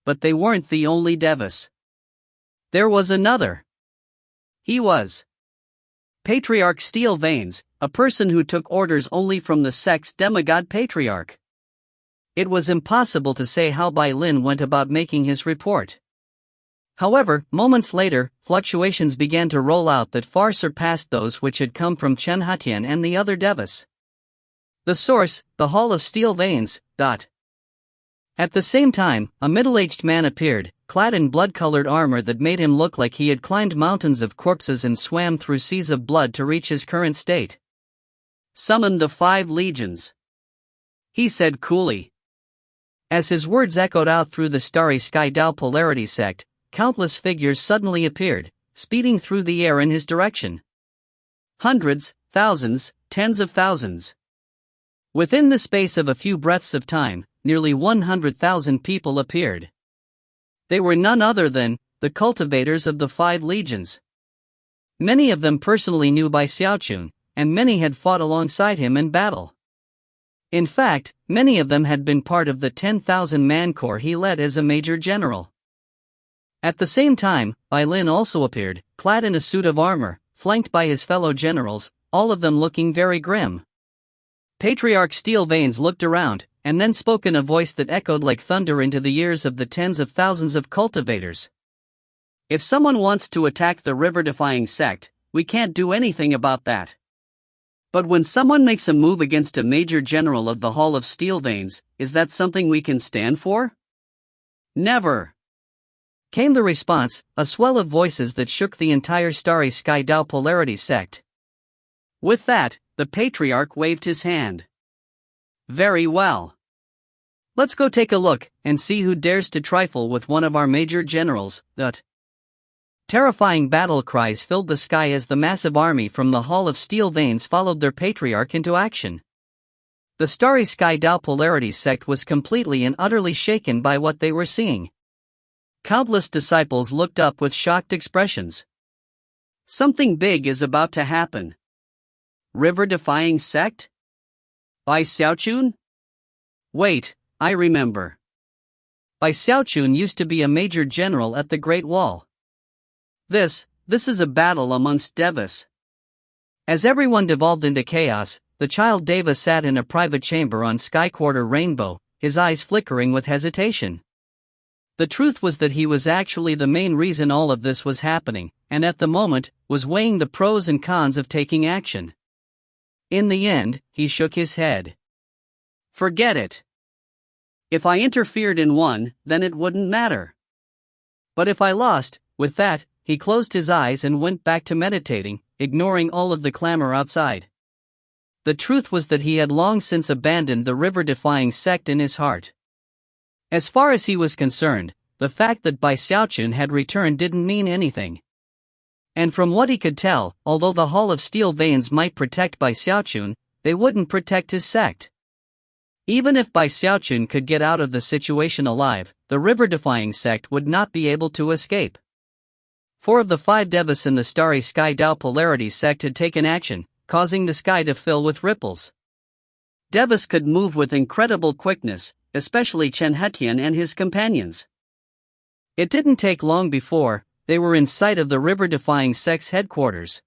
But they weren't the only devas. There was another. He was Patriarch Steel Veins, a person who took orders only from the sect's demigod patriarch. It was impossible to say how Bai Lin went about making his report. However, moments later, fluctuations began to roll out that far surpassed those which had come from Chen Hatian and the other devas. The source, the Hall of Steel Veins. At the same time, a middle-aged man appeared, clad in blood-colored armor that made him look like he had climbed mountains of corpses and swam through seas of blood to reach his current state. Summon the 5 legions, he said coolly. As his words echoed out through the Starry Sky Dao Polarity sect, countless figures suddenly appeared, speeding through the air in his direction. Hundreds, thousands, tens of thousands. Within the space of a few breaths of time, nearly 100,000 people appeared. They were none other than the cultivators of the 5 legions. Many of them personally knew Bai Xiaochun, and many had fought alongside him in battle. In fact, many of them had been part of the 10,000-man corps he led as a major general. At the same time, Bai Lin also appeared, clad in a suit of armor, flanked by his fellow generals, all of them looking very grim. Patriarch Steel Veins looked around, and then spoke in a voice that echoed like thunder into the ears of the tens of thousands of cultivators. If someone wants to attack the river-defying sect, we can't do anything about that. But when someone makes a move against a major general of the Hall of Steel Veins, is that something we can stand for? Never! Came the response, a swell of voices that shook the entire Starry Sky Dao Polarity sect. With that, the patriarch waved his hand. Very well. Let's go take a look and see who dares to trifle with one of our major generals. Terrifying battle cries filled the sky as the massive army from the Hall of Steel Veins followed their patriarch into action. The Starry Sky Dao Polarity sect was completely and utterly shaken by what they were seeing. Countless disciples looked up with shocked expressions. Something big is about to happen. River-defying sect? Bai Xiaochun? Wait, I remember. Bai Xiaochun used to be a major general at the Great Wall. This is a battle amongst devas. As everyone devolved into chaos, the child Deva sat in a private chamber on Sky Quarter Rainbow, his eyes flickering with hesitation. The truth was that he was actually the main reason all of this was happening, and at the moment, was weighing the pros and cons of taking action. In the end, he shook his head. Forget it. If I interfered in one, then it wouldn't matter. But if I lost, with that, he closed his eyes and went back to meditating, ignoring all of the clamor outside. The truth was that he had long since abandoned the river-defying sect in his heart. As far as he was concerned, the fact that Xiaochun had returned didn't mean anything. And from what he could tell, although the Hall of Steel Veins might protect Xiaochun, they wouldn't protect his sect. Even if Xiaochun could get out of the situation alive, the river-defying sect would not be able to escape. 4 of the 5 devas in the Starry Sky Tao Polarity sect had taken action, causing the sky to fill with ripples. Devas could move with incredible quickness, especially Chen Hetian and his companions. It didn't take long before they were in sight of the river-defying sect's headquarters.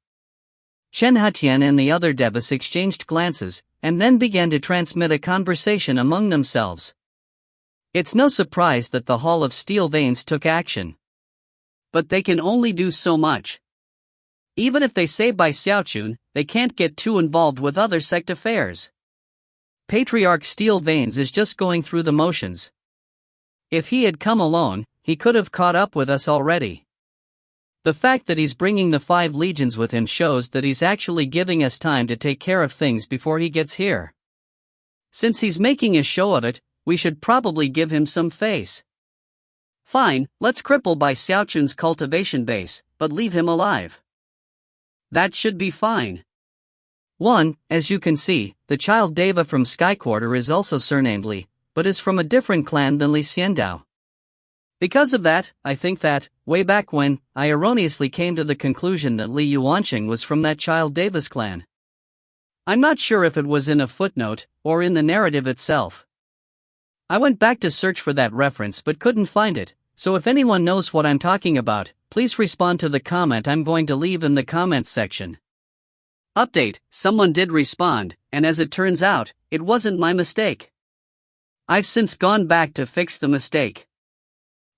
Chen Hetian and the other devas exchanged glances, and then began to transmit a conversation among themselves. It's no surprise that the Hall of Steel Veins took action. But they can only do so much. Even if they save Xiaochun, they can't get too involved with other sect affairs. Patriarch Steel Veins is just going through the motions. If he had come alone, he could have caught up with us already. The fact that he's bringing the 5 legions with him shows that he's actually giving us time to take care of things before he gets here. Since he's making a show of it, we should probably give him some face. Fine, let's cripple Xiaochun's cultivation base, but leave him alive. That should be fine. 1. As you can see, the child Deva from Sky Quarter is also surnamed Li, but is from a different clan than Li Xiandao. Because of that, I think that, way back when, I erroneously came to the conclusion that Li Yuanqing was from that child Deva's clan. I'm not sure if it was in a footnote, or in the narrative itself. I went back to search for that reference but couldn't find it, so if anyone knows what I'm talking about, please respond to the comment I'm going to leave in the comments section. Update, someone did respond, and as it turns out, it wasn't my mistake. I've since gone back to fix the mistake.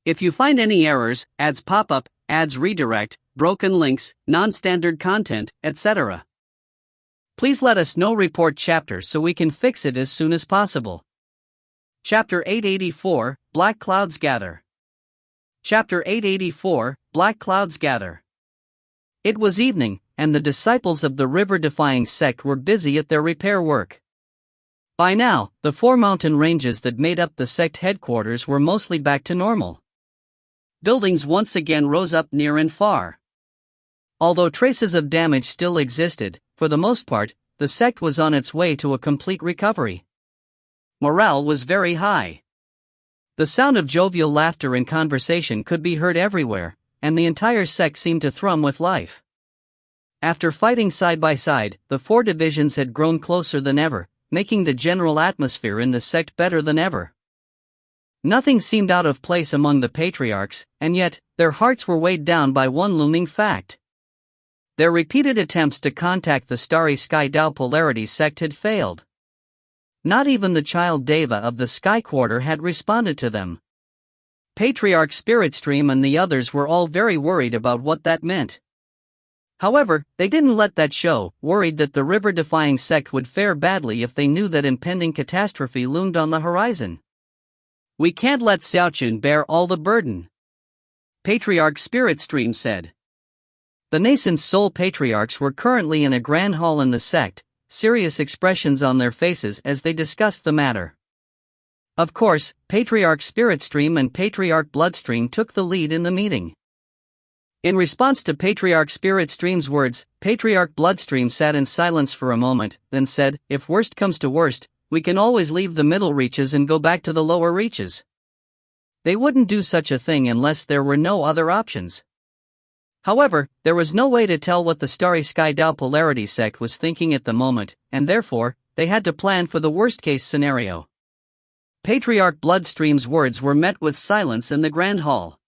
If you find any errors, ads pop up, ads redirect, broken links, non-standard content, etc., please let us know. Report chapter so we can fix it as soon as possible. Chapter 884, Black Clouds Gather. Chapter 884, Black Clouds Gather. It was evening, and the disciples of the river-defying sect were busy at their repair work. By now, the 4 mountain ranges that made up the sect headquarters were mostly back to normal. Buildings once again rose up near and far. Although traces of damage still existed, for the most part, the sect was on its way to a complete recovery. Morale was very high. The sound of jovial laughter and conversation could be heard everywhere, and the entire sect seemed to thrum with life. After fighting side by side, the 4 divisions had grown closer than ever, making the general atmosphere in the sect better than ever. Nothing seemed out of place among the patriarchs, and yet, their hearts were weighed down by one looming fact. Their repeated attempts to contact the Starry Sky Tao Polarity sect had failed. Not even the child Deva of the Sky Quarter had responded to them. Patriarch Spiritstream and the others were all very worried about what that meant. However, they didn't let that show, worried that the river-defying sect would fare badly if they knew that impending catastrophe loomed on the horizon. We can't let Xiaochun bear all the burden, Patriarch Spiritstream said. The nascent soul patriarchs were currently in a grand hall in the sect, serious expressions on their faces as they discussed the matter. Of course, Patriarch Spiritstream and Patriarch Bloodstream took the lead in the meeting. In response to Patriarch Spiritstream's words, Patriarch Bloodstream sat in silence for a moment, then said, "If worst comes to worst, we can always leave the middle reaches and go back to the lower reaches." They wouldn't do such a thing unless there were no other options. However, there was no way to tell what the Starry Sky Tao Polarity sect was thinking at the moment, and therefore, they had to plan for the worst-case scenario. Patriarch Bloodstream's words were met with silence in the Grand Hall.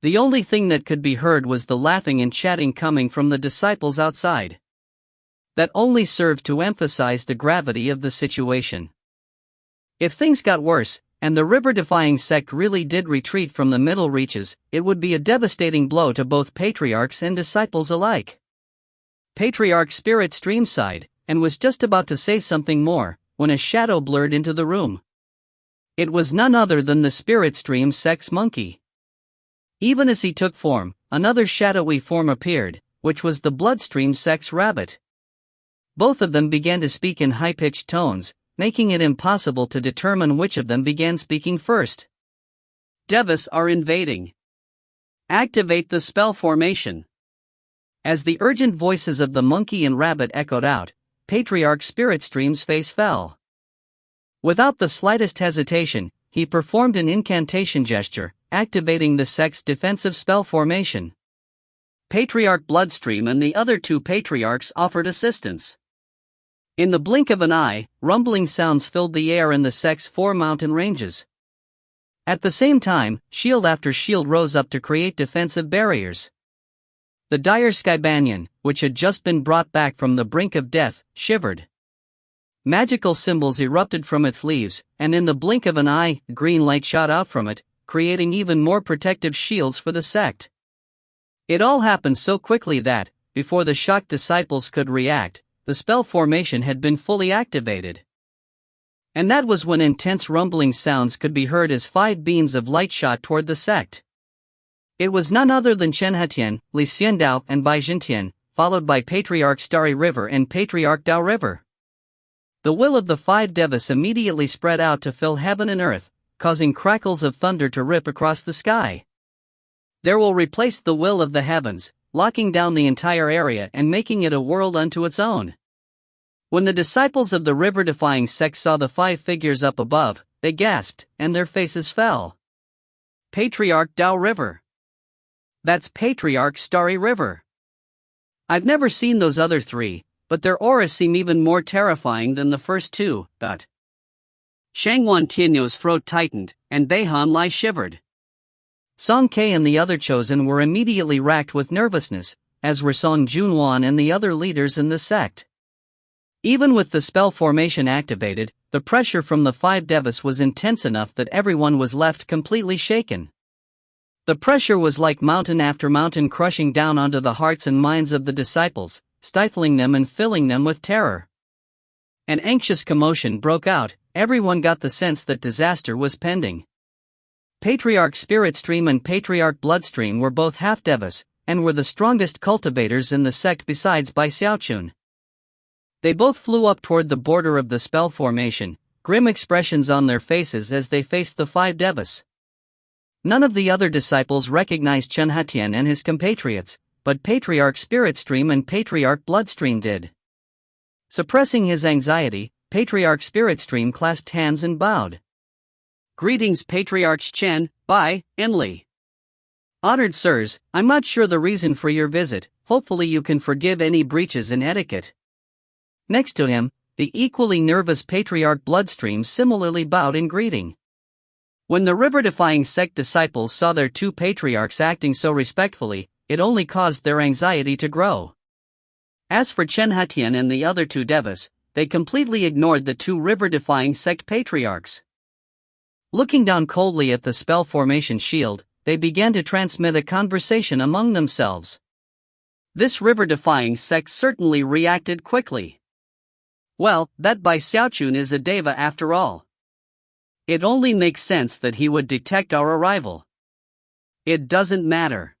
The only thing that could be heard was the laughing and chatting coming from the disciples outside. That only served to emphasize the gravity of the situation. If things got worse, and the river-defying sect really did retreat from the middle reaches, it would be a devastating blow to both patriarchs and disciples alike. Patriarch Spirit Stream sighed, and was just about to say something more, when a shadow blurred into the room. It was none other than the Spirit Stream sect's monkey. Even as he took form, another shadowy form appeared, which was the Bloodstream sect's rabbit. Both of them began to speak in high-pitched tones, making it impossible to determine which of them began speaking first. Devas are invading. Activate the spell formation. As the urgent voices of the monkey and rabbit echoed out, Patriarch Spirit Stream's face fell. Without the slightest hesitation, he performed an incantation gesture, activating the sect's defensive spell formation. Patriarch Bloodstream and the other two patriarchs offered assistance. In the blink of an eye, rumbling sounds filled the air in the sect's 4 mountain ranges. At the same time, shield after shield rose up to create defensive barriers. The dire sky banyan, which had just been brought back from the brink of death, shivered. Magical symbols erupted from its leaves, and in the blink of an eye, green light shot out from it, creating even more protective shields for the sect. It all happened so quickly that, before the shocked disciples could react, the spell formation had been fully activated. And that was when intense rumbling sounds could be heard as 5 beams of light shot toward the sect. It was none other than Chen Hetian, Li Xiandao, and Bai Jintian, followed by Patriarch Starry River and Patriarch Dao River. The will of the 5 devas immediately spread out to fill heaven and earth, causing crackles of thunder to rip across the sky. There will replace the will of the heavens, locking down the entire area and making it a world unto its own. When the disciples of the river-defying sect saw the 5 figures up above, they gasped, and their faces fell. Patriarch Dao River. That's Patriarch Starry River. I've never seen those other 3, but their auras seem even more terrifying than the first 2, Shangwan Tianyou's throat tightened, and Beihan Lai shivered. Song Ke and the other chosen were immediately racked with nervousness, as were Song Junwan and the other leaders in the sect. Even with the spell formation activated, the pressure from the 5 devas was intense enough that everyone was left completely shaken. The pressure was like mountain after mountain crushing down onto the hearts and minds of the disciples, stifling them and filling them with terror. An anxious commotion broke out, everyone got the sense that disaster was pending. Patriarch Spirit Stream and Patriarch Bloodstream were both half-devas, and were the strongest cultivators in the sect besides Bai Xiaochun. They both flew up toward the border of the spell formation, grim expressions on their faces as they faced the 5 devas. None of the other disciples recognized Chen Hetian and his compatriots, but Patriarch Spirit Stream and Patriarch Bloodstream did. Suppressing his anxiety, Patriarch Spirit Stream clasped hands and bowed. Greetings Patriarchs Chen, Bai, and Li. Honored sirs, I'm not sure the reason for your visit, hopefully you can forgive any breaches in etiquette. Next to him, the equally nervous Patriarch Bloodstream similarly bowed in greeting. When the river-defying sect disciples saw their 2 patriarchs acting so respectfully, it only caused their anxiety to grow. As for Chen Hetian and the other 2 devas, they completely ignored the 2 river-defying sect patriarchs. Looking down coldly at the spell formation shield, they began to transmit a conversation among themselves. This river-defying sect certainly reacted quickly. Well, that Bai Xiaochun is a deva after all. It only makes sense that he would detect our arrival. It doesn't matter.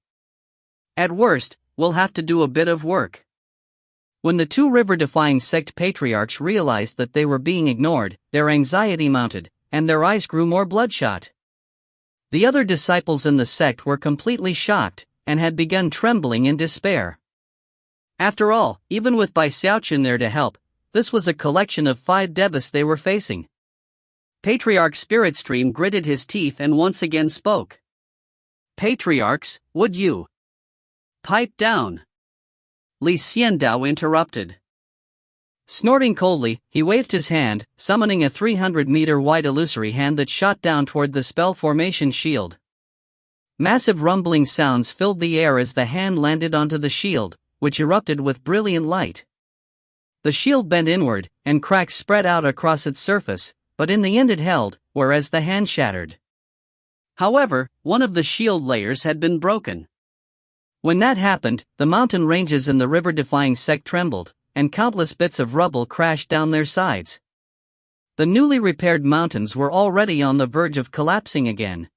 At worst, we'll have to do a bit of work. When the 2 river-defying sect patriarchs realized that they were being ignored, their anxiety mounted, and their eyes grew more bloodshot. The other disciples in the sect were completely shocked, and had begun trembling in despair. After all, even with Bai Xiaochun there to help, this was a collection of 5 devas they were facing. Patriarch Spirit Stream gritted his teeth and once again spoke. Patriarchs, would you pipe down? Li Xiandao interrupted. Snorting coldly, he waved his hand, summoning a 300-meter-wide illusory hand that shot down toward the spell formation shield. Massive rumbling sounds filled the air as the hand landed onto the shield, which erupted with brilliant light. The shield bent inward, and cracks spread out across its surface, but in the end it held, whereas the hand shattered. However, one of the shield layers had been broken. When that happened, the mountain ranges in the river-defying sect trembled, and countless bits of rubble crashed down their sides. The newly repaired mountains were already on the verge of collapsing again.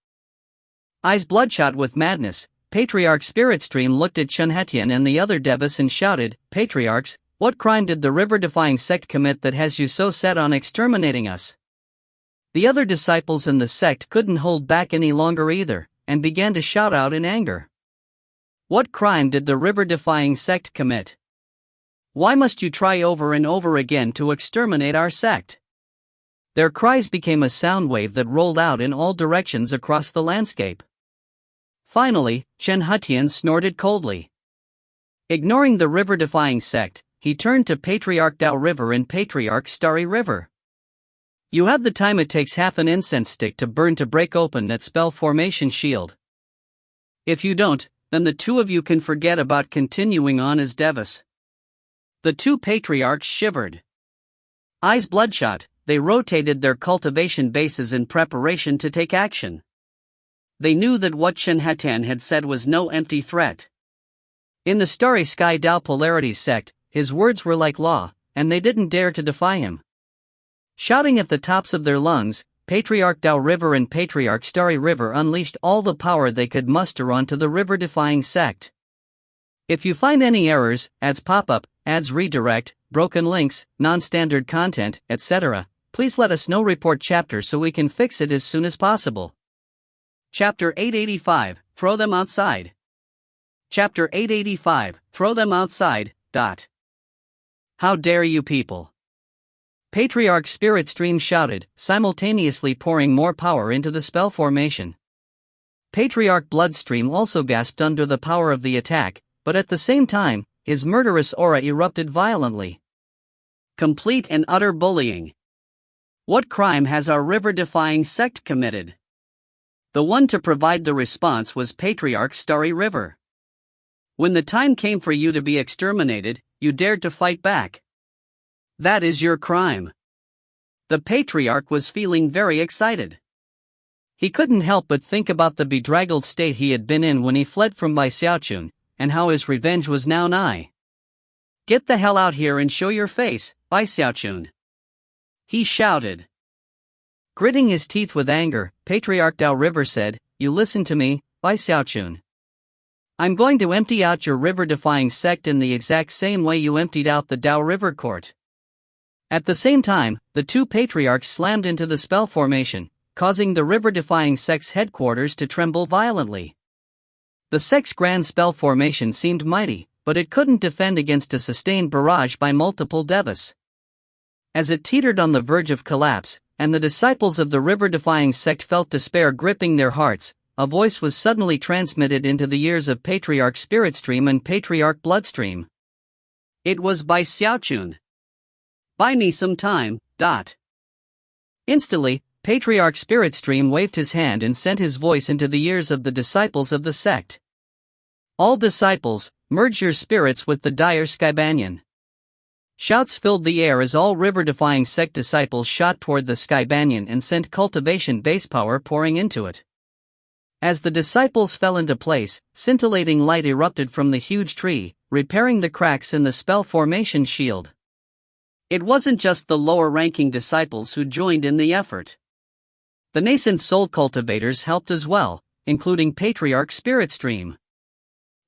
Eyes bloodshot with madness, Patriarch Spirit Stream looked at Xiaochun and the other devas and shouted, "Patriarchs, what crime did the river-defying sect commit that has you so set on exterminating us?" The other disciples in the sect couldn't hold back any longer either, and began to shout out in anger. What crime did the river-defying sect commit? Why must you try over and over again to exterminate our sect? Their cries became a sound wave that rolled out in all directions across the landscape. Finally, Xiaochun snorted coldly. Ignoring the river-defying sect, he turned to Patriarch Dao River and Patriarch Starry River. You have the time it takes half an incense stick to burn to break open that spell formation shield. If you don't, then the two of you can forget about continuing on as devas. The two patriarchs shivered. Eyes bloodshot, they rotated their cultivation bases in preparation to take action. They knew that what Xiaochun had said was no empty threat. In the Starry Sky Dao Polarities sect, his words were like law, and they didn't dare to defy him. Shouting at the tops of their lungs, Patriarch Dao River and Patriarch Starry River unleashed all the power they could muster onto the river-defying sect. If you find any errors, ads pop up, ads redirect, broken links, non-standard content, etc., please let us know. Report chapter so we can fix it as soon as possible. Chapter 885, Throw Them Outside. Chapter 885, Throw Them Outside. How dare you people! Patriarch Spirit Stream shouted, simultaneously pouring more power into the spell formation. Patriarch Bloodstream also gasped under the power of the attack, but at the same time, his murderous aura erupted violently. Complete and utter bullying. What crime has our river-defying sect committed? The one to provide the response was Patriarch Starry River. When the time came for you to be exterminated, you dared to fight back. That is your crime. The Patriarch was feeling very excited. He couldn't help but think about the bedraggled state he had been in when he fled from Xiaochun, and how his revenge was now nigh. Get the hell out here and show your face, Xiaochun! He shouted. Gritting his teeth with anger, Patriarch Dao River said, "You listen to me, Xiaochun. I'm going to empty out your river-defying sect in the exact same way you emptied out the Dao River Court." At the same time, the two patriarchs slammed into the spell formation, causing the river-defying sect's headquarters to tremble violently. The sect's grand spell formation seemed mighty, but it couldn't defend against a sustained barrage by multiple devas. As it teetered on the verge of collapse, and the disciples of the river-defying sect felt despair gripping their hearts, a voice was suddenly transmitted into the ears of Patriarch Spirit Stream and Patriarch Bloodstream. It was by Xiaochun. Buy me some time. Instantly, Patriarch Spirit Stream waved his hand and sent his voice into the ears of the disciples of the sect. All disciples, merge your spirits with the dire Sky Banyan. Shouts filled the air as all river-defying sect disciples shot toward the Sky Banyan and sent cultivation base power pouring into it. As the disciples fell into place, scintillating light erupted from the huge tree, repairing the cracks in the spell formation shield. It wasn't just the lower-ranking disciples who joined in the effort. The nascent soul cultivators helped as well, including Patriarch Spirit Stream.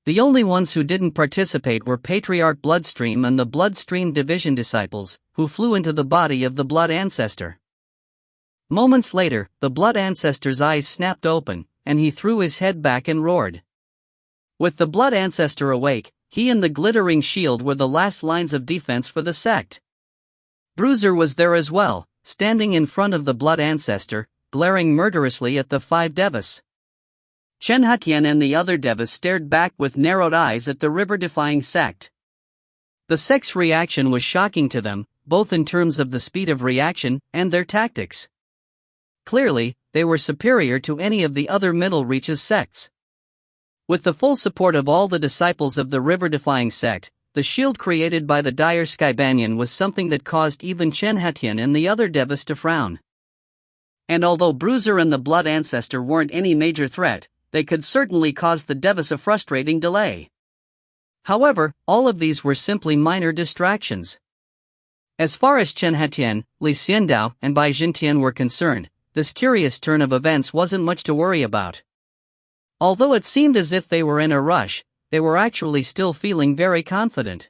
The only ones who didn't participate were Patriarch Bloodstream and the Bloodstream Division disciples, who flew into the body of the Blood Ancestor. Moments later, the Blood Ancestor's eyes snapped open, and he threw his head back and roared. With the Blood Ancestor awake, he and the glittering shield were the last lines of defense for the sect. Bruiser was there as well, standing in front of the Blood Ancestor, glaring murderously at the five devas. Xiaochun and the other devas stared back with narrowed eyes at the river-defying sect. The sect's reaction was shocking to them, both in terms of the speed of reaction and their tactics. Clearly, they were superior to any of the other Middle Reaches sects. With the full support of all the disciples of the river-defying sect, the shield created by the dire Sky Banyan was something that caused even Xiaochun and the other devas to frown. And although Bruiser and the Blood Ancestor weren't any major threat, they could certainly cause the Devas a frustrating delay. However, all of these were simply minor distractions. As far as Chen Hetian, Li Xiandao, and Bai Jintian were concerned, this curious turn of events wasn't much to worry about. Although it seemed as if they were in a rush, they were actually still feeling very confident.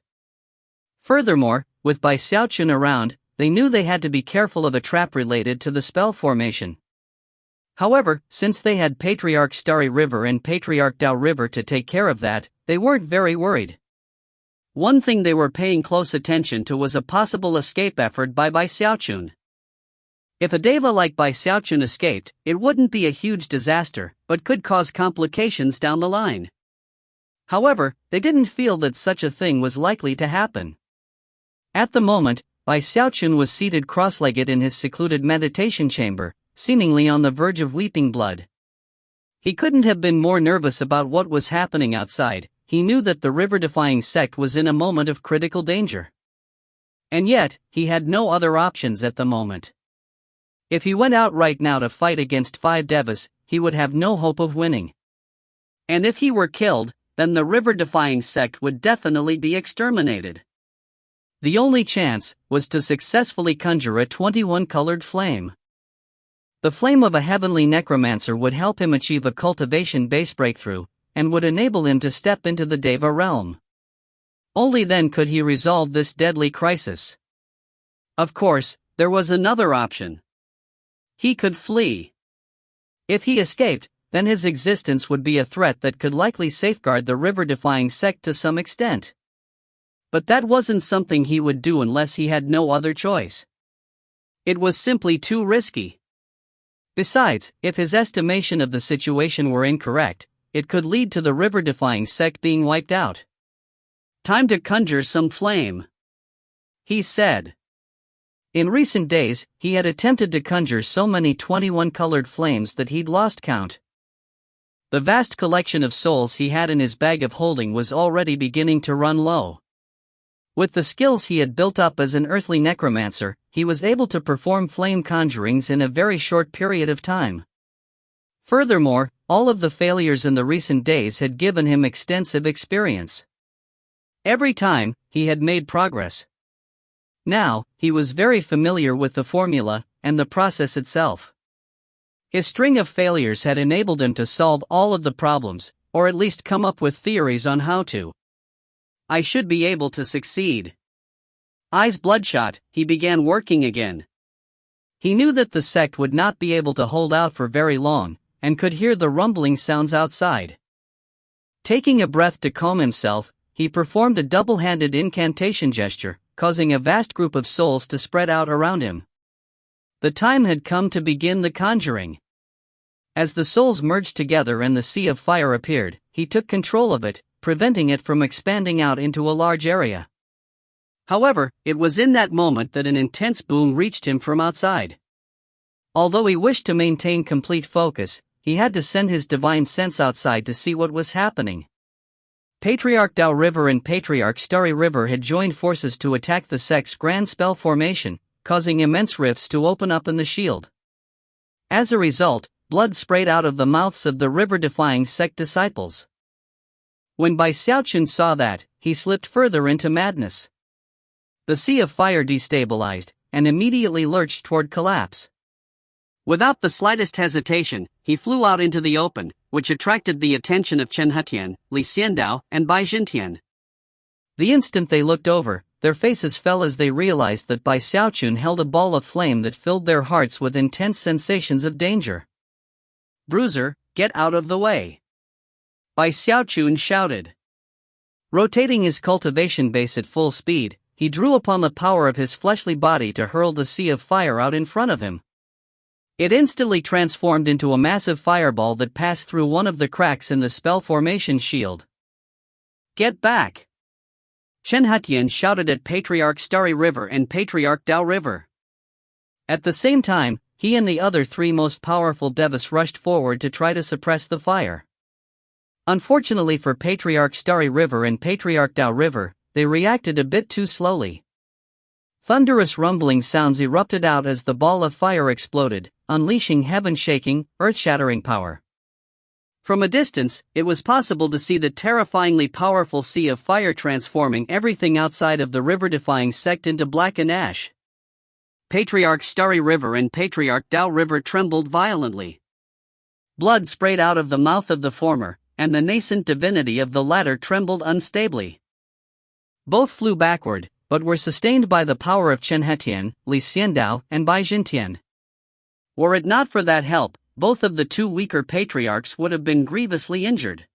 Furthermore, with Bai Xiaochun around, they knew they had to be careful of a trap related to the spell formation. However, since they had Patriarch Starry River and Patriarch Dao River to take care of that, they weren't very worried. One thing they were paying close attention to was a possible escape effort by Bai Xiaochun. If a deva like Bai Xiaochun escaped, it wouldn't be a huge disaster, but could cause complications down the line. However, they didn't feel that such a thing was likely to happen. At the moment, Bai Xiaochun was seated cross-legged in his secluded meditation chamber, seemingly on the verge of weeping blood. He couldn't have been more nervous about what was happening outside. He knew that the river-defying sect was in a moment of critical danger. And yet, he had no other options at the moment. If he went out right now to fight against 5 devas, he would have no hope of winning. And if he were killed, then the river-defying sect would definitely be exterminated. The only chance was to successfully conjure a 21-colored flame. The flame of a heavenly necromancer would help him achieve a cultivation-based breakthrough, and would enable him to step into the Deva realm. Only then could he resolve this deadly crisis. Of course, there was another option. He could flee. If he escaped, then his existence would be a threat that could likely safeguard the river-defying sect to some extent. But that wasn't something he would do unless he had no other choice. It was simply too risky. Besides, if his estimation of the situation were incorrect, it could lead to the river-defying sect being wiped out. Time to conjure some flame, he said. In recent days, he had attempted to conjure so many 21-colored flames that he'd lost count. The vast collection of souls he had in his bag of holding was already beginning to run low. With the skills he had built up as an earthly necromancer, he was able to perform flame conjurings in a very short period of time. Furthermore, all of the failures in the recent days had given him extensive experience. Every time, he had made progress. Now, he was very familiar with the formula and the process itself. His string of failures had enabled him to solve all of the problems, or at least come up with theories on how to. I should be able to succeed. Eyes bloodshot, he began working again. He knew that the sect would not be able to hold out for very long, and could hear the rumbling sounds outside. Taking a breath to calm himself, he performed a double-handed incantation gesture, causing a vast group of souls to spread out around him. The time had come to begin the conjuring. As the souls merged together and the sea of fire appeared, he took control of it, preventing it from expanding out into a large area. However, it was in that moment that an intense boom reached him from outside. Although he wished to maintain complete focus, he had to send his divine sense outside to see what was happening. Patriarch Dao River and Patriarch Starry River had joined forces to attack the sect's grand spell formation, causing immense rifts to open up in the shield. As a result, blood sprayed out of the mouths of the river-defying sect disciples. When Bai Xiaochun saw that, he slipped further into madness. The sea of fire destabilized, and immediately lurched toward collapse. Without the slightest hesitation, he flew out into the open, which attracted the attention of Chen Hetian, Li Xiandao, and Bai Jintian. The instant they looked over, their faces fell as they realized that Bai Xiaochun held a ball of flame that filled their hearts with intense sensations of danger. "Bruiser, get out of the way!" Bai Xiaochun shouted. Rotating his cultivation base at full speed, he drew upon the power of his fleshly body to hurl the sea of fire out in front of him. It instantly transformed into a massive fireball that passed through one of the cracks in the spell formation shield. "Get back!" Chen Hetian shouted at Patriarch Starry River and Patriarch Dao River. At the same time, he and the other 3 most powerful devas rushed forward to try to suppress the fire. Unfortunately for Patriarch Starry River and Patriarch Dao River, they reacted a bit too slowly. Thunderous rumbling sounds erupted out as the ball of fire exploded, unleashing heaven-shaking, earth-shattering power. From a distance, it was possible to see the terrifyingly powerful sea of fire transforming everything outside of the river-defying sect into black and ash. Patriarch Starry River and Patriarch Tao River trembled violently. Blood sprayed out of the mouth of the former, and the nascent divinity of the latter trembled unstably. Both flew backward, but were sustained by the power of Chen Hetian, Li Xiandao, and Bai Jintian. Were it not for that help, both of the two weaker patriarchs would have been grievously injured.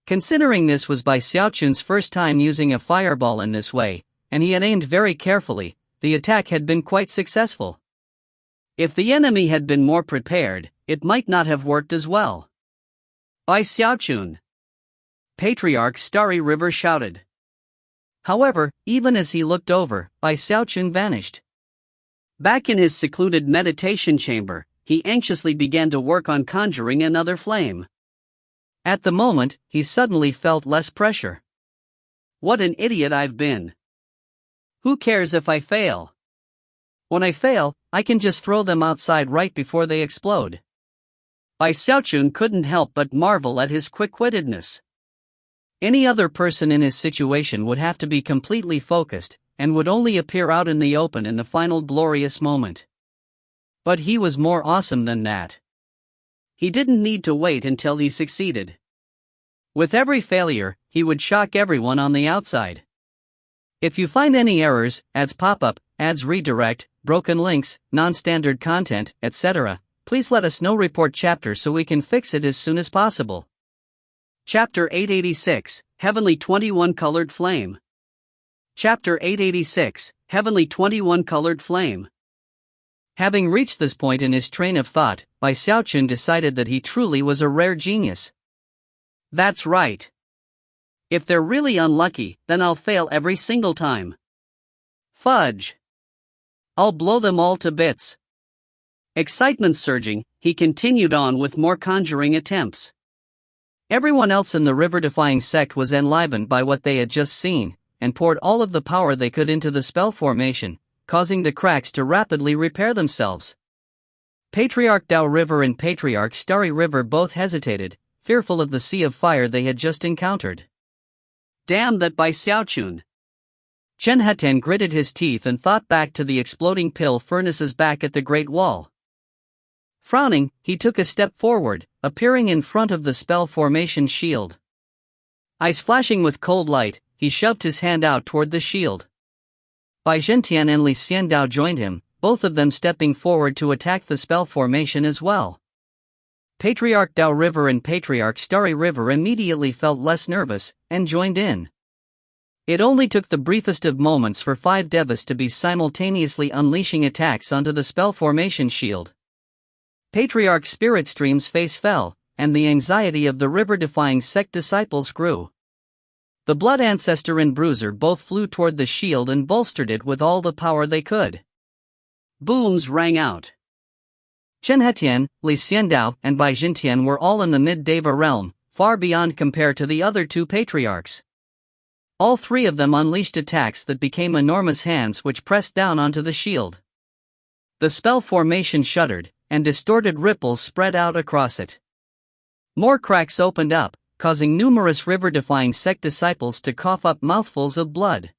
Considering this was Bai Xiaochun's first time using a fireball in this way, and he had aimed very carefully, the attack had been quite successful. If the enemy had been more prepared, it might not have worked as well. Bai Xiaochun! Patriarch Starry River shouted. However, even as he looked over, Bai Xiaochun vanished. Back in his secluded meditation chamber, he anxiously began to work on conjuring another flame. At the moment, he suddenly felt less pressure. What an idiot I've been! Who cares if I fail? When I fail, I can just throw them outside right before they explode. Bai Xiaochun couldn't help but marvel at his quick-wittedness. Any other person in his situation would have to be completely focused, and would only appear out in the open in the final glorious moment. But he was more awesome than that. He didn't need to wait until he succeeded. With every failure, he would shock everyone on the outside. If you find any errors, ads pop up, ads redirect, broken links, non-standard content, etc., please let us know. Report chapter so we can fix it as soon as possible. Chapter 886, Heavenly 21 Colored Flame. Chapter 886, Heavenly 21 Colored Flame. Having reached this point in his train of thought, Bai Xiaochun decided that he truly was a rare genius. That's right. If they're really unlucky, then I'll fail every single time. Fudge! I'll blow them all to bits. Excitement surging, he continued on with more conjuring attempts. Everyone else in the river-defying sect was enlivened by what they had just seen, and poured all of the power they could into the spell formation, causing the cracks to rapidly repair themselves. Patriarch Tao River and Patriarch Starry River both hesitated, fearful of the sea of fire they had just encountered. Damn that Bai Xiaochun! Chen Hetian gritted his teeth and thought back to the exploding pill furnaces back at the Great Wall. Frowning, he took a step forward, appearing in front of the spell formation shield. Eyes flashing with cold light, he shoved his hand out toward the shield. Bai Jintian and Li Xiandao joined him, both of them stepping forward to attack the spell formation as well. Patriarch Tao River and Patriarch Starry River immediately felt less nervous, and joined in. It only took the briefest of moments for 5 devas to be simultaneously unleashing attacks onto the spell formation shield. Patriarch Spirit Stream's face fell, and the anxiety of the river-defying sect disciples grew. The Blood Ancestor and Bruiser both flew toward the shield and bolstered it with all the power they could. Booms rang out. Chen Hetian, Li Xiandao, and Bai Jintian were all in the mid-Deva realm, far beyond compare to the other two patriarchs. All 3 of them unleashed attacks that became enormous hands which pressed down onto the shield. The spell formation shuddered, and distorted ripples spread out across it. More cracks opened up, causing numerous river-defying sect disciples to cough up mouthfuls of blood.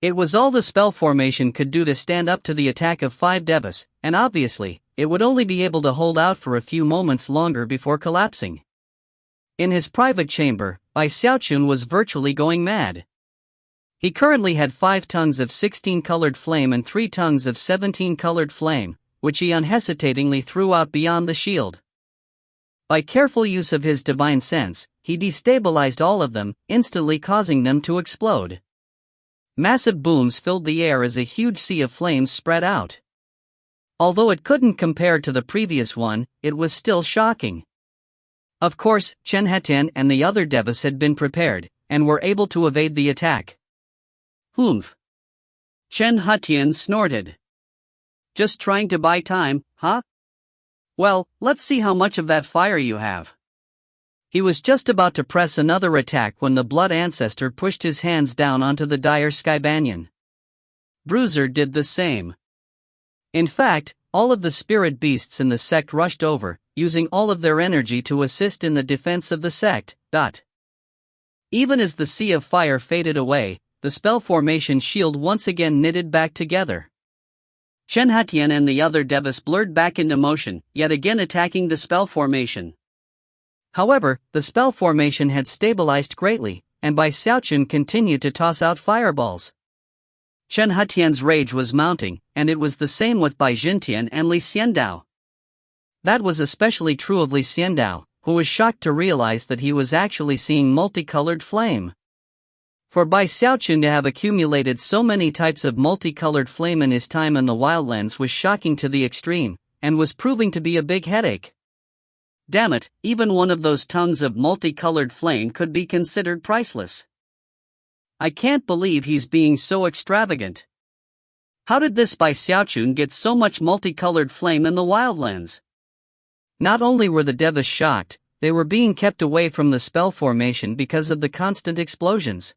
It was all the spell formation could do to stand up to the attack of 5 devas, and obviously, it would only be able to hold out for a few moments longer before collapsing. In his private chamber, Bai Xiaochun was virtually going mad. He currently had 5 tongues of 16-colored flame and 3 tongues of 17-colored flame, which he unhesitatingly threw out beyond the shield. By careful use of his divine sense, he destabilized all of them, instantly causing them to explode. Massive booms filled the air as a huge sea of flames spread out. Although it couldn't compare to the previous one, it was still shocking. Of course, Chen Hetian and the other devas had been prepared, and were able to evade the attack. Humph! Chen Hetian snorted. Just trying to buy time, huh? Well, let's see how much of that fire you have. He was just about to press another attack when the Blood Ancestor pushed his hands down onto the dire Sky Banyan. Bruiser did the same. In fact, all of the spirit beasts in the sect rushed over, using all of their energy to assist in the defense of the sect. Even as the sea of fire faded away, the spell formation shield once again knitted back together. Chen Hatian and the other devas blurred back into motion, yet again attacking the spell formation. However, the spell formation had stabilized greatly, and Bai Xiaochun continued to toss out fireballs. Chen Hatian's rage was mounting, and it was the same with Bai Jintian and Li Xiandao. That was especially true of Li Xiandao, who was shocked to realize that he was actually seeing multicolored flame. For Bai Xiaochun to have accumulated so many types of multicolored flame in his time in the Wildlands was shocking to the extreme, and was proving to be a big headache. Damn it, even one of those tongues of multicolored flame could be considered priceless. I can't believe he's being so extravagant. How did this Bai Xiaochun get so much multicolored flame in the Wildlands? Not only were the devas shocked, they were being kept away from the spell formation because of the constant explosions.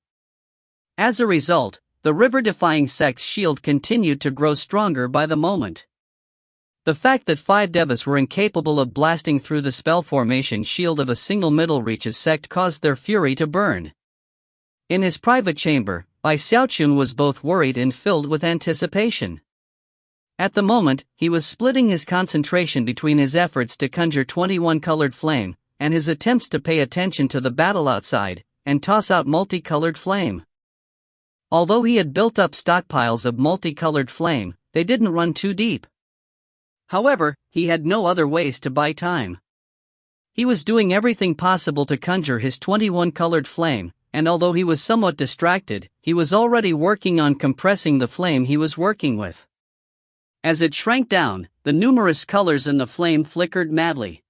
As a result, the river-defying sect's shield continued to grow stronger by the moment. The fact that 5 devas were incapable of blasting through the spell formation shield of a single middle reaches sect caused their fury to burn. In his private chamber, Bai Xiaochun was both worried and filled with anticipation. At the moment, he was splitting his concentration between his efforts to conjure 21 colored flame, and his attempts to pay attention to the battle outside, and toss out multicolored flame. Although he had built up stockpiles of multicolored flame, they didn't run too deep. However, he had no other ways to buy time. He was doing everything possible to conjure his 21 colored flame, and although he was somewhat distracted, he was already working on compressing the flame he was working with. As it shrank down, the numerous colors in the flame flickered madly.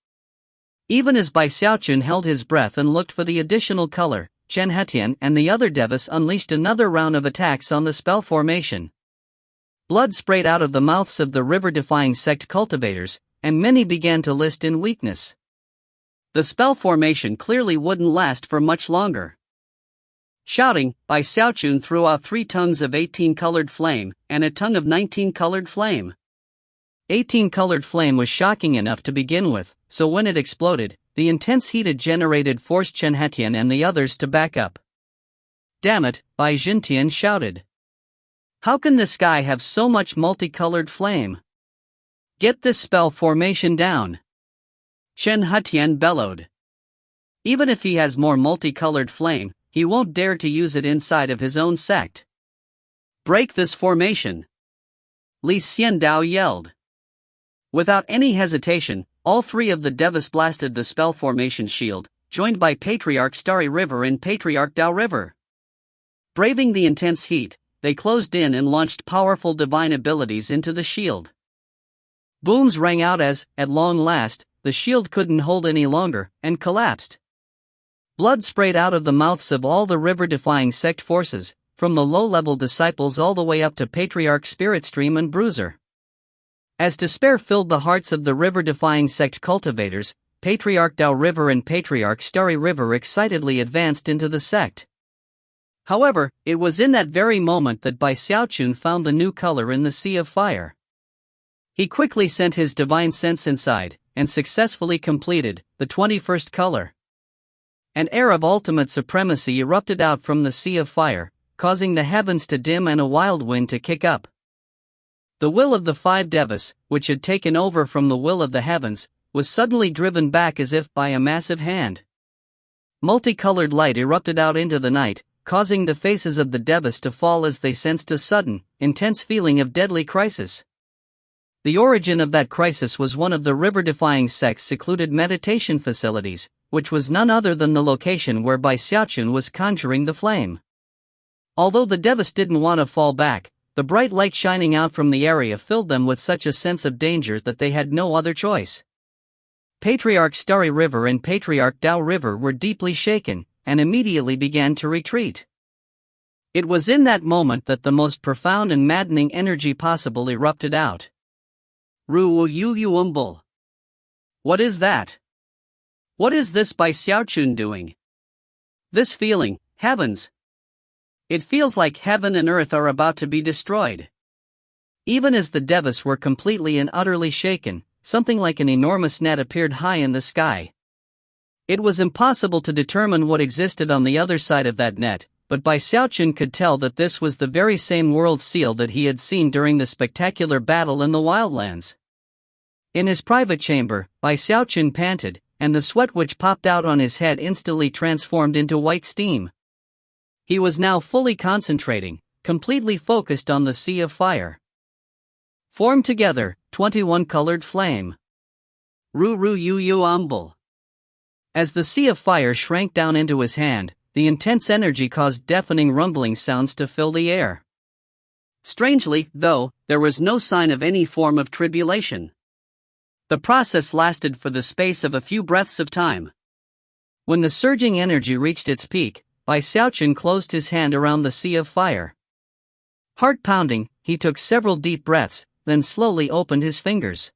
Even as Bai Xiaochun held his breath and looked for the additional color, Chen Hetian and the other devas unleashed another round of attacks on the spell formation. Blood sprayed out of the mouths of the river-defying sect cultivators, and many began to list in weakness. The spell formation clearly wouldn't last for much longer. Shouting, Bai Xiaochun threw out 3 tongues of 18 colored flame, and a tongue of 19 colored flame. 18 colored flame was shocking enough to begin with, so when it exploded, the intense heat it generated forced Chen Hetian and the others to back up. Damn it, Bai Jintian shouted. How can this guy have so much multicolored flame? Get this spell formation down. Chen Hetian bellowed. Even if he has more multicolored flame, he won't dare to use it inside of his own sect. Break this formation. Li Xiandao yelled. Without any hesitation, all 3 of the devas blasted the spell formation shield, joined by Patriarch Starry River and Patriarch Dao River. Braving the intense heat, they closed in and launched powerful divine abilities into the shield. Booms rang out as, at long last, the shield couldn't hold any longer, and collapsed. Blood sprayed out of the mouths of all the river-defying sect forces, from the low-level disciples all the way up to Patriarch Spirit Stream and Bruiser. As despair filled the hearts of the river-defying sect cultivators, Patriarch Dao River and Patriarch Starry River excitedly advanced into the sect. However, it was in that very moment that Bai Xiaochun found the new color in the sea of fire. He quickly sent his divine sense inside, and successfully completed the 21st color. An air of ultimate supremacy erupted out from the sea of fire, causing the heavens to dim and a wild wind to kick up. The will of the 5 devas, which had taken over from the will of the heavens, was suddenly driven back as if by a massive hand. Multicolored light erupted out into the night, causing the faces of the devas to fall as they sensed a sudden, intense feeling of deadly crisis. The origin of that crisis was one of the river-defying sect's secluded meditation facilities, which was none other than the location where Bai Xiaochun was conjuring the flame. Although the devas didn't want to fall back, the bright light shining out from the area filled them with such a sense of danger that they had no other choice. Patriarch Starry River and Patriarch Dao River were deeply shaken, and immediately began to retreat. It was in that moment that the most profound and maddening energy possible erupted out. Ru Yu Yuumbul. What is that? What is this Bai Xiaochun doing? This feeling, heavens! It feels like heaven and earth are about to be destroyed. Even as the devas were completely and utterly shaken, something like an enormous net appeared high in the sky. It was impossible to determine what existed on the other side of that net, but Xiaochun could tell that this was the very same world seal that he had seen during the spectacular battle in the wildlands. In his private chamber, Xiaochun panted, and the sweat which popped out on his head instantly transformed into white steam. He was now fully concentrating, completely focused on the sea of fire. Formed together, 21 colored flame. Ru ru yu yu umbel. As the sea of fire shrank down into his hand, the intense energy caused deafening rumbling sounds to fill the air. Strangely, though, there was no sign of any form of tribulation. The process lasted for the space of a few breaths of time. When the surging energy reached its peak, Xiaochun closed his hand around the sea of fire. Heart pounding, he took several deep breaths, then slowly opened his fingers.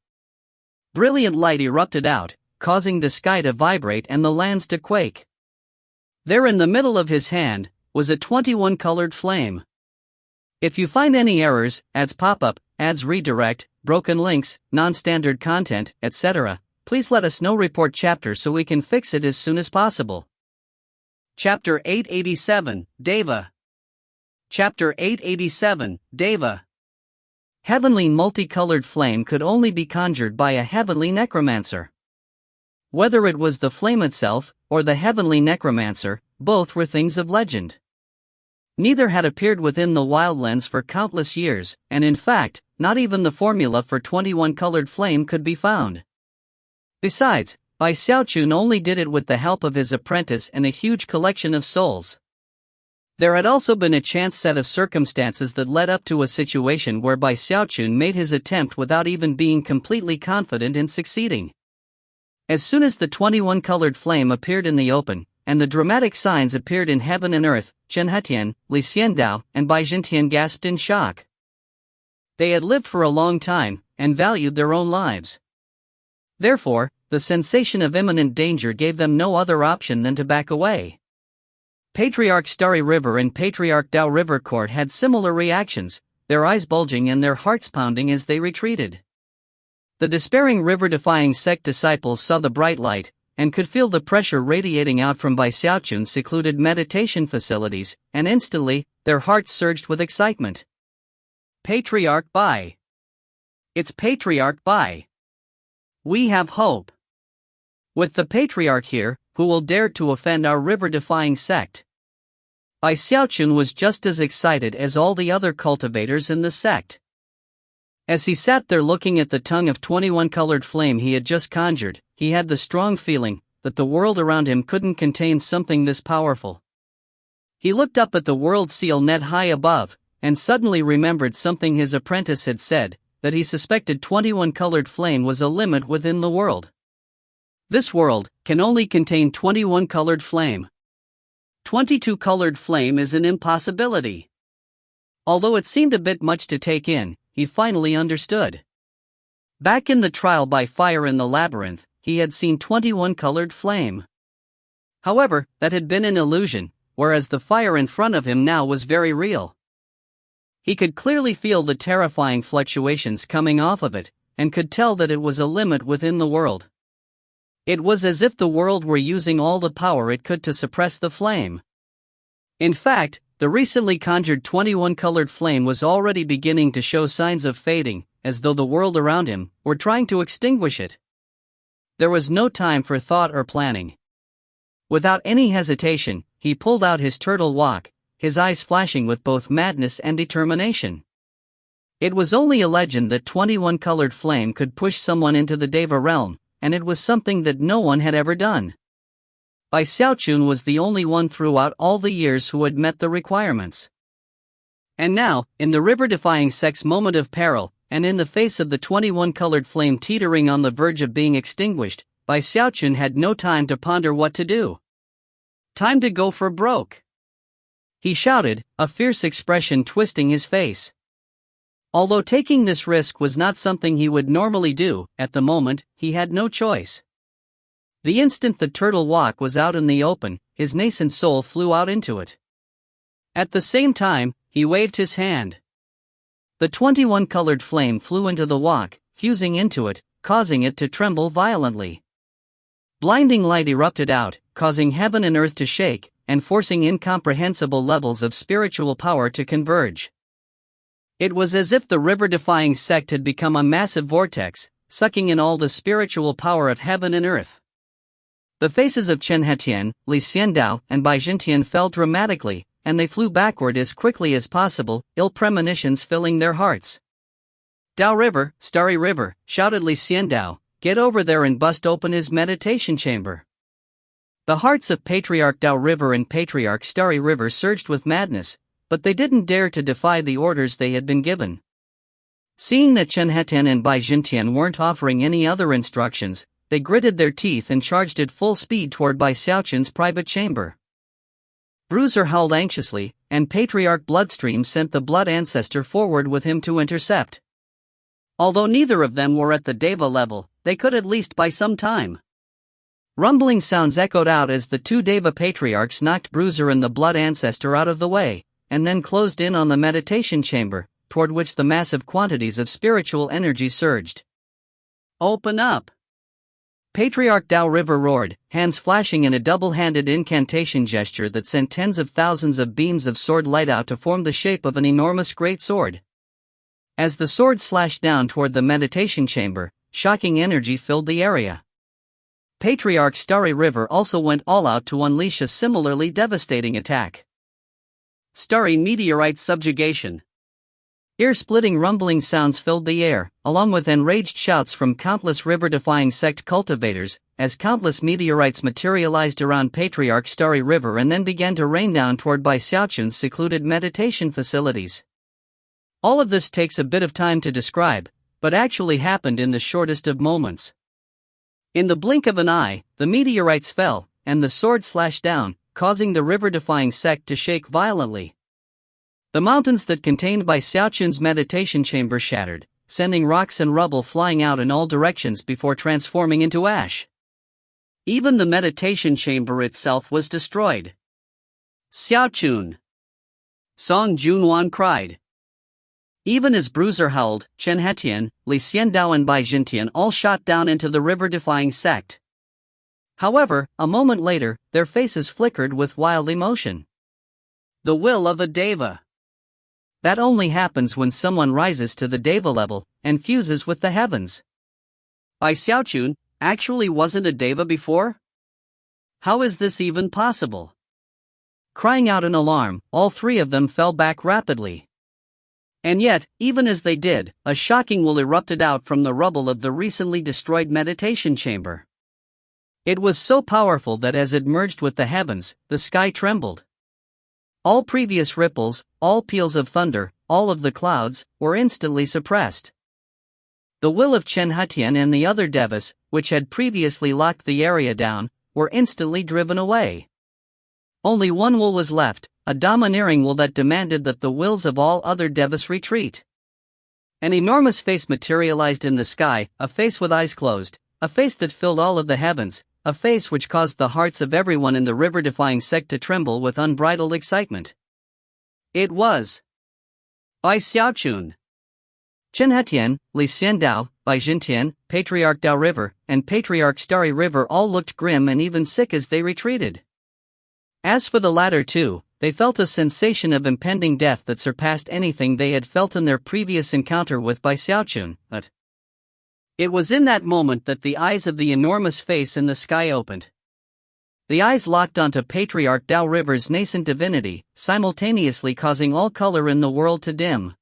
Brilliant light erupted out, causing the sky to vibrate and the lands to quake. There in the middle of his hand was a 21-colored flame. If you find any errors, ads pop-up, ads redirect, broken links, non-standard content, etc., please let us know. Report chapter so we can fix it as soon as possible. Chapter 887, Deva. Chapter 887, Deva. Heavenly multicolored flame could only be conjured by a heavenly necromancer. Whether it was the flame itself, or the heavenly necromancer, both were things of legend. Neither had appeared within the wildlands for countless years, and in fact, not even the formula for 21-colored flame could be found. Besides, Xiaochun only did it with the help of his apprentice and a huge collection of souls. There had also been a chance set of circumstances that led up to a situation whereby Xiaochun made his attempt without even being completely confident in succeeding. As soon as the 21-colored flame appeared in the open, and the dramatic signs appeared in heaven and earth, Chen Hetian, Li Xiandao, and Bai Jintian gasped in shock. They had lived for a long time, and valued their own lives. Therefore, the sensation of imminent danger gave them no other option than to back away. Patriarch Starry River and Patriarch Dao River Court had similar reactions, their eyes bulging and their hearts pounding as they retreated. The despairing river-defying sect disciples saw the bright light, and could feel the pressure radiating out from Xiaochun's secluded meditation facilities, and instantly, their hearts surged with excitement. Patriarch Bai. It's Patriarch Bai. We have hope. With the Patriarch here, who will dare to offend our river-defying sect? Xiaochun was just as excited as all the other cultivators in the sect. As he sat there looking at the tongue of 21-colored flame he had just conjured, he had the strong feeling that the world around him couldn't contain something this powerful. He looked up at the world seal net high above, and suddenly remembered something his apprentice had said, that he suspected 21-colored flame was a limit within the world. This world can only contain 21-colored flame. 22-colored flame is an impossibility. Although it seemed a bit much to take in, he finally understood. Back in the trial by fire in the labyrinth, he had seen 21-colored flame. However, that had been an illusion, whereas the fire in front of him now was very real. He could clearly feel the terrifying fluctuations coming off of it, and could tell that it was a limit within the world. It was as if the world were using all the power it could to suppress the flame. In fact, the recently conjured 21-colored flame was already beginning to show signs of fading, as though the world around him were trying to extinguish it. There was no time for thought or planning. Without any hesitation, he pulled out his turtle walk, his eyes flashing with both madness and determination. It was only a legend that 21-colored flame could push someone into the Deva realm, and it was something that no one had ever done. Xiaochun was the only one throughout all the years who had met the requirements. And now, in the river-defying sect's moment of peril, and in the face of the 21-colored flame teetering on the verge of being extinguished, Xiaochun had no time to ponder what to do. Time to go for broke. He shouted, a fierce expression twisting his face. Although taking this risk was not something he would normally do, at the moment, he had no choice. The instant the turtle walk was out in the open, his nascent soul flew out into it. At the same time, he waved his hand. The 21-colored flame flew into the wok, fusing into it, causing it to tremble violently. Blinding light erupted out, causing heaven and earth to shake, and forcing incomprehensible levels of spiritual power to converge. It was as if the river-defying sect had become a massive vortex, sucking in all the spiritual power of heaven and earth. The faces of Chen Hetian, Li Xiandao, and Bai Jintian fell dramatically, and they flew backward as quickly as possible, ill premonitions filling their hearts. "Dao River, Starry River," shouted Li Xiandao, "get over there and bust open his meditation chamber." The hearts of Patriarch Dao River and Patriarch Starry River surged with madness, but they didn't dare to defy the orders they had been given. Seeing that Chen Hetian and Bai Jintian weren't offering any other instructions, they gritted their teeth and charged at full speed toward Bai Xiaochun's private chamber. Bruiser howled anxiously, and Patriarch Bloodstream sent the Blood Ancestor forward with him to intercept. Although neither of them were at the Deva level, they could at least buy some time. Rumbling sounds echoed out as the two Deva Patriarchs knocked Bruiser and the Blood Ancestor out of the way, and then closed in on the meditation chamber, toward which the massive quantities of spiritual energy surged. "Open up!" Patriarch Dao River roared, hands flashing in a double-handed incantation gesture that sent tens of thousands of beams of sword light out to form the shape of an enormous great sword. As the sword slashed down toward the meditation chamber, shocking energy filled the area. Patriarch Starry River also went all out to unleash a similarly devastating attack. Starry Meteorite Subjugation. Ear-splitting rumbling sounds filled the air, along with enraged shouts from countless river-defying sect cultivators, as countless meteorites materialized around Patriarch Starry River and then began to rain down toward Bai Xiaochun's secluded meditation facilities. All of this takes a bit of time to describe, but actually happened in the shortest of moments. In the blink of an eye, the meteorites fell, and the sword slashed down, causing the river-defying sect to shake violently. The mountains that contained Bai Xiaochun's meditation chamber shattered, sending rocks and rubble flying out in all directions before transforming into ash. Even the meditation chamber itself was destroyed. "Xiaochun!" Song Junwan cried. Even as Bruiser howled, Chen Hetian, Li Xiandao and Bai Jintian all shot down into the river-defying sect. However, a moment later, their faces flickered with wild emotion. The will of a Deva. That only happens when someone rises to the Deva level and fuses with the heavens. Bai Xiaochun actually wasn't a Deva before? How is this even possible? Crying out in alarm, all three of them fell back rapidly. And yet, even as they did, a shocking will erupted out from the rubble of the recently destroyed meditation chamber. It was so powerful that as it merged with the heavens, the sky trembled. All previous ripples, all peals of thunder, all of the clouds, were instantly suppressed. The will of Chen Hetian and the other Devas, which had previously locked the area down, were instantly driven away. Only one will was left, a domineering will that demanded that the wills of all other Devas retreat. An enormous face materialized in the sky, a face with eyes closed, a face that filled all of the heavens, a face which caused the hearts of everyone in the river-defying sect to tremble with unbridled excitement. It was Bai Xiaochun. Chen Hetian, Li Xiandao, Bai Jintian, Patriarch Dao River, and Patriarch Starry River all looked grim and even sick as they retreated. As for the latter two, they felt a sensation of impending death that surpassed anything they had felt in their previous encounter with Bai Xiaochun, but it was in that moment that the eyes of the enormous face in the sky opened. The eyes locked onto Patriarch Dao River's nascent divinity, simultaneously causing all color in the world to dim.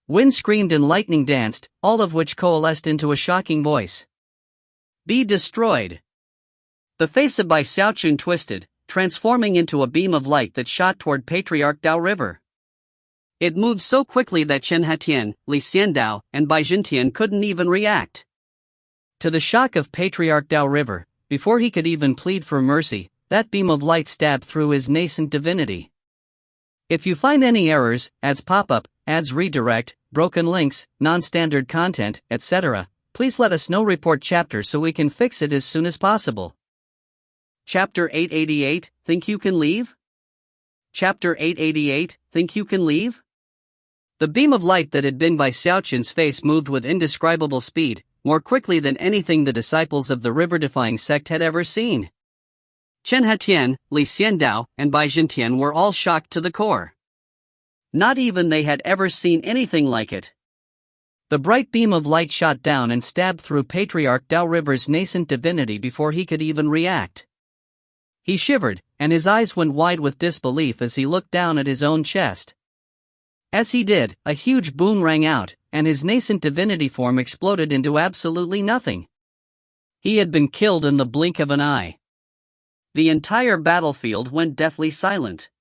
Wind screamed and lightning danced, all of which coalesced into a shocking voice. "Be destroyed!" The face of Bai Xiaochun twisted, transforming into a beam of light that shot toward Patriarch Dao River. It moved so quickly that Chen Hetian, Li Xiandao, and Bai Jintian couldn't even react. To the shock of Patriarch Dao River, before he could even plead for mercy, that beam of light stabbed through his nascent divinity. If you find any errors, ads pop up, ads redirect, broken links, non-standard content, etc., please let us know. Report chapter so we can fix it as soon as possible. Chapter 888, Think You Can Leave? Chapter 888, Think You Can Leave? The beam of light that had been by Xiaochun's face moved with indescribable speed, more quickly than anything the disciples of the river-defying sect had ever seen. Chen Hetian, Li Xiandao, and Bai Zhentian were all shocked to the core. Not even they had ever seen anything like it. The bright beam of light shot down and stabbed through Patriarch Dao River's nascent divinity before he could even react. He shivered, and his eyes went wide with disbelief as he looked down at his own chest. As he did, a huge boom rang out, and his nascent divinity form exploded into absolutely nothing. He had been killed in the blink of an eye. The entire battlefield went deathly silent.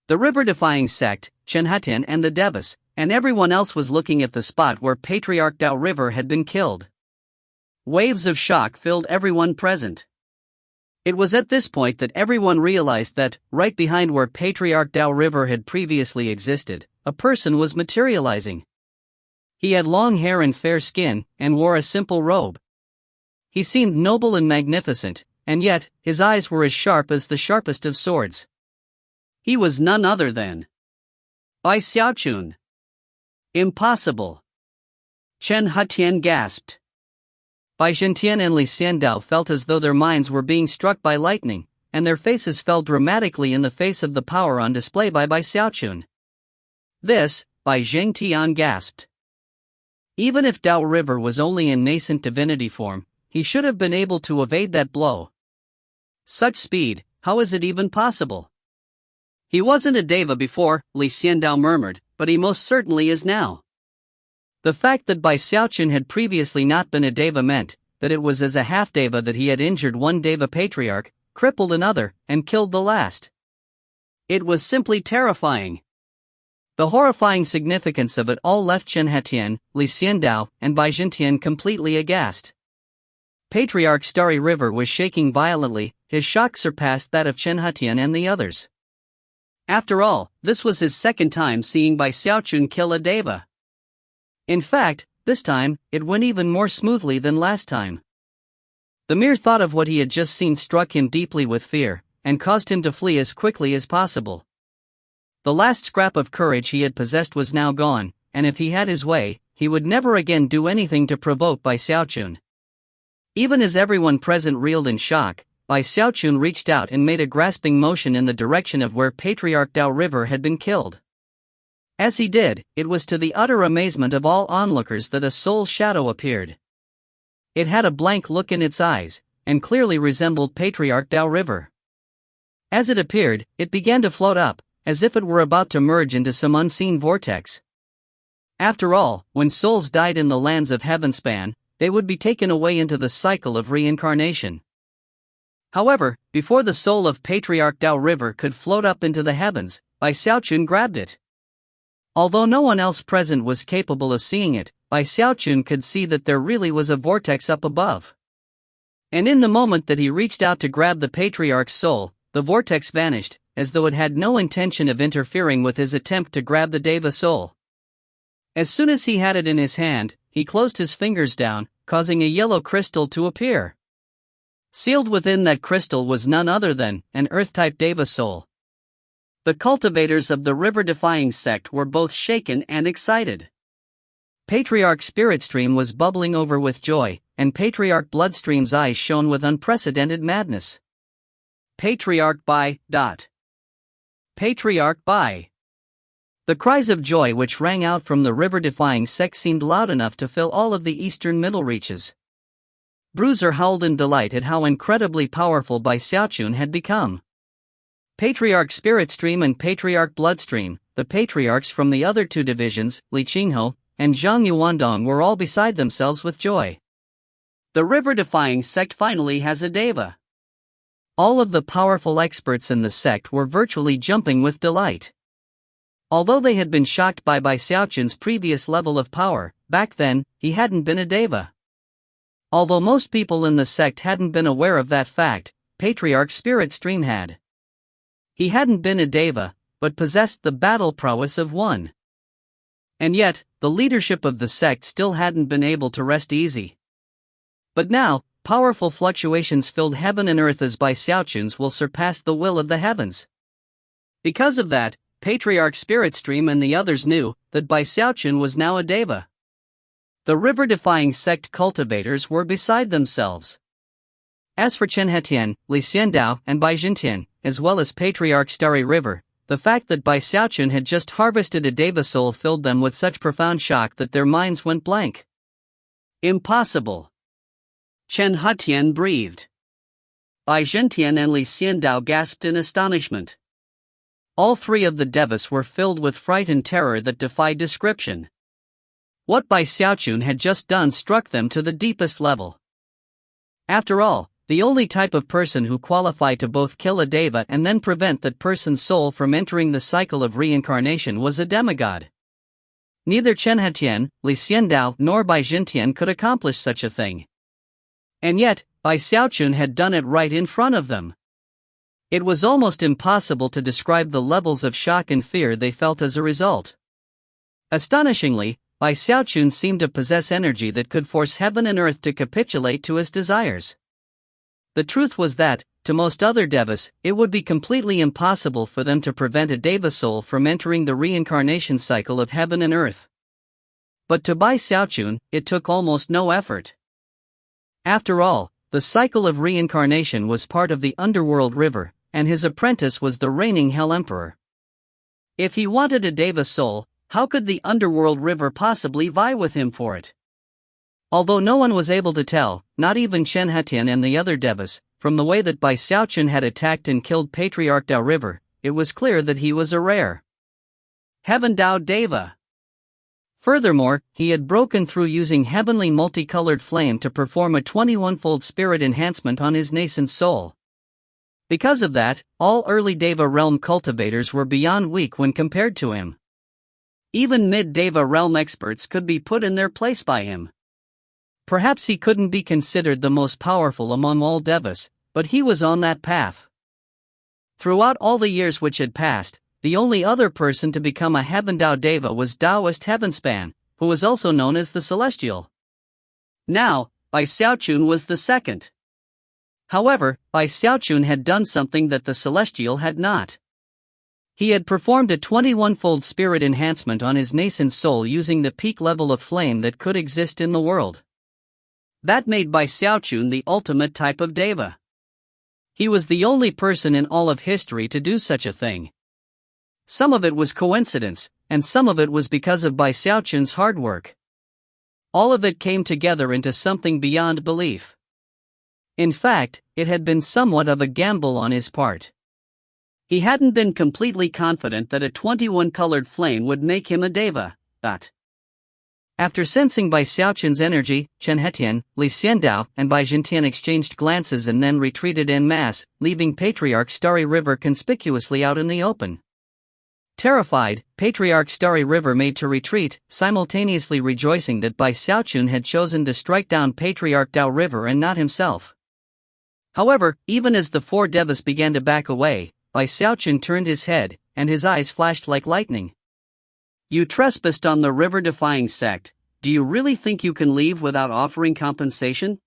The river-defying sect, Chen Hetian and the Devas, and everyone else was looking at the spot where Patriarch Dao River had been killed. Waves of shock filled everyone present. It was at this point that everyone realized that, right behind where Patriarch Dao River had previously existed, a person was materializing. He had long hair and fair skin, and wore a simple robe. He seemed noble and magnificent, and yet, his eyes were as sharp as the sharpest of swords. He was none other than Bai Xiaochun. Impossible! Chen Hetian gasped. Bai Zhentian and Li Xiandao felt as though their minds were being struck by lightning, and their faces fell dramatically in the face of the power on display by Bai Xiaochun. This, Bai Zhentian gasped. Even if Dao River was only in nascent divinity form, he should have been able to evade that blow. Such speed, how is it even possible? He wasn't a deva before, Li Xiandao murmured, but he most certainly is now. The fact that Bai Xiaochun had previously not been a deva meant that it was as a half-deva that he had injured one deva patriarch, crippled another, and killed the last. It was simply terrifying. The horrifying significance of it all left Chen Hetian, Li Xiandao, and Bai Zhentian completely aghast. Patriarch Starry River was shaking violently, his shock surpassed that of Chen Hetian and the others. After all, this was his second time seeing Bai Xiaochun kill a deva. In fact, this time, it went even more smoothly than last time. The mere thought of what he had just seen struck him deeply with fear, and caused him to flee as quickly as possible. The last scrap of courage he had possessed was now gone, and if he had his way, he would never again do anything to provoke Bai Xiaochun. Even as everyone present reeled in shock, Bai Xiaochun reached out and made a grasping motion in the direction of where Patriarch Dao River had been killed. As he did, it was to the utter amazement of all onlookers that a soul shadow appeared. It had a blank look in its eyes, and clearly resembled Patriarch Dao River. As it appeared, it began to float up, as if it were about to merge into some unseen vortex. After all, when souls died in the lands of Heavenspan, they would be taken away into the cycle of reincarnation. However, before the soul of Patriarch Dao River could float up into the heavens, Bai Xiaochun grabbed it. Although no one else present was capable of seeing it, Bai Xiaochun could see that there really was a vortex up above. And in the moment that he reached out to grab the Patriarch's soul, the vortex vanished, as though it had no intention of interfering with his attempt to grab the Deva soul. As soon as he had it in his hand, he closed his fingers down, causing a yellow crystal to appear. Sealed within that crystal was none other than an Earth-type Deva soul. The cultivators of the river-defying sect were both shaken and excited. Patriarch Spirit Stream was bubbling over with joy, and Patriarch Bloodstream's eyes shone with unprecedented madness. Patriarch Bai. Patriarch Bai. The cries of joy which rang out from the river-defying sect seemed loud enough to fill all of the eastern middle reaches. Bruiser howled in delight at how incredibly powerful Bai Xiaochun had become. Patriarch Spirit Stream and Patriarch Bloodstream, the patriarchs from the other two divisions, Li Qinghe and Zhang Yuandong, were all beside themselves with joy. The river-defying sect finally has a Deva. All of the powerful experts in the sect were virtually jumping with delight. Although they had been shocked by Bai Xiaochun's previous level of power, back then, he hadn't been a Deva. Although most people in the sect hadn't been aware of that fact, Patriarch Spirit Stream had. He hadn't been a Deva, but possessed the battle prowess of one. And yet, the leadership of the sect still hadn't been able to rest easy. But now, powerful fluctuations filled heaven and earth as Bai Xiaochun's will surpass the will of the heavens. Because of that, Patriarch Spirit Stream and the others knew that Bai Xiaochun was now a deva. The river-defying sect cultivators were beside themselves. As for Chen Hetian, Li Xiandao, and Bai Jintian, as well as Patriarch Starry River, the fact that Bai Xiaochun had just harvested a deva soul filled them with such profound shock that their minds went blank. Impossible. Chen Hetian breathed. Bai Jintian and Li Xiandao gasped in astonishment. All three of the devas were filled with fright and terror that defied description. What Bai Xiaochun had just done struck them to the deepest level. After all, the only type of person who qualified to both kill a deva and then prevent that person's soul from entering the cycle of reincarnation was a demigod. Neither Chen Hetian, Li Xiandao, nor Bai Jintian could accomplish such a thing. And yet, Bai Xiaochun had done it right in front of them. It was almost impossible to describe the levels of shock and fear they felt as a result. Astonishingly, Bai Xiaochun seemed to possess energy that could force heaven and earth to capitulate to his desires. The truth was that, to most other devas, it would be completely impossible for them to prevent a deva soul from entering the reincarnation cycle of heaven and earth. But to Bai Xiaochun, it took almost no effort. After all, the cycle of reincarnation was part of the underworld river, and his apprentice was the reigning Hell Emperor. If he wanted a deva soul, how could the underworld river possibly vie with him for it? Although no one was able to tell, not even Chen Hetian and the other devas, from the way that Bai Xiaochun had attacked and killed Patriarch Dao River, it was clear that he was a rare Heaven Dao Deva. Furthermore, he had broken through using heavenly multicolored flame to perform a 21-fold spirit enhancement on his nascent soul. Because of that, all early Deva realm cultivators were beyond weak when compared to him. Even mid-Deva realm experts could be put in their place by him. Perhaps he couldn't be considered the most powerful among all devas, but he was on that path. Throughout all the years which had passed, the only other person to become a Heaven Dao Deva was Taoist Heavenspan, who was also known as the Celestial. Now, Bai Xiaochun was the second. However, Bai Xiaochun had done something that the Celestial had not. He had performed a 21-fold spirit enhancement on his nascent soul using the peak level of flame that could exist in the world. That made Bai Xiaochun the ultimate type of Deva. He was the only person in all of history to do such a thing. Some of it was coincidence, and some of it was because of Bai Xiaochun's hard work. All of it came together into something beyond belief. In fact, it had been somewhat of a gamble on his part. He hadn't been completely confident that a 21-colored flame would make him a Deva, but after sensing Bai Xiaochun's energy, Chen Hetian, Li Xiandao, and Bai Jintian exchanged glances and then retreated en masse, leaving Patriarch Starry River conspicuously out in the open. Terrified, Patriarch Starry River made to retreat, simultaneously rejoicing that Bai Xiaochun had chosen to strike down Patriarch Dao River and not himself. However, even as the four devas began to back away, Bai Xiaochun turned his head, and his eyes flashed like lightning. "You trespassed on the river-defying sect. Do you really think you can leave without offering compensation?"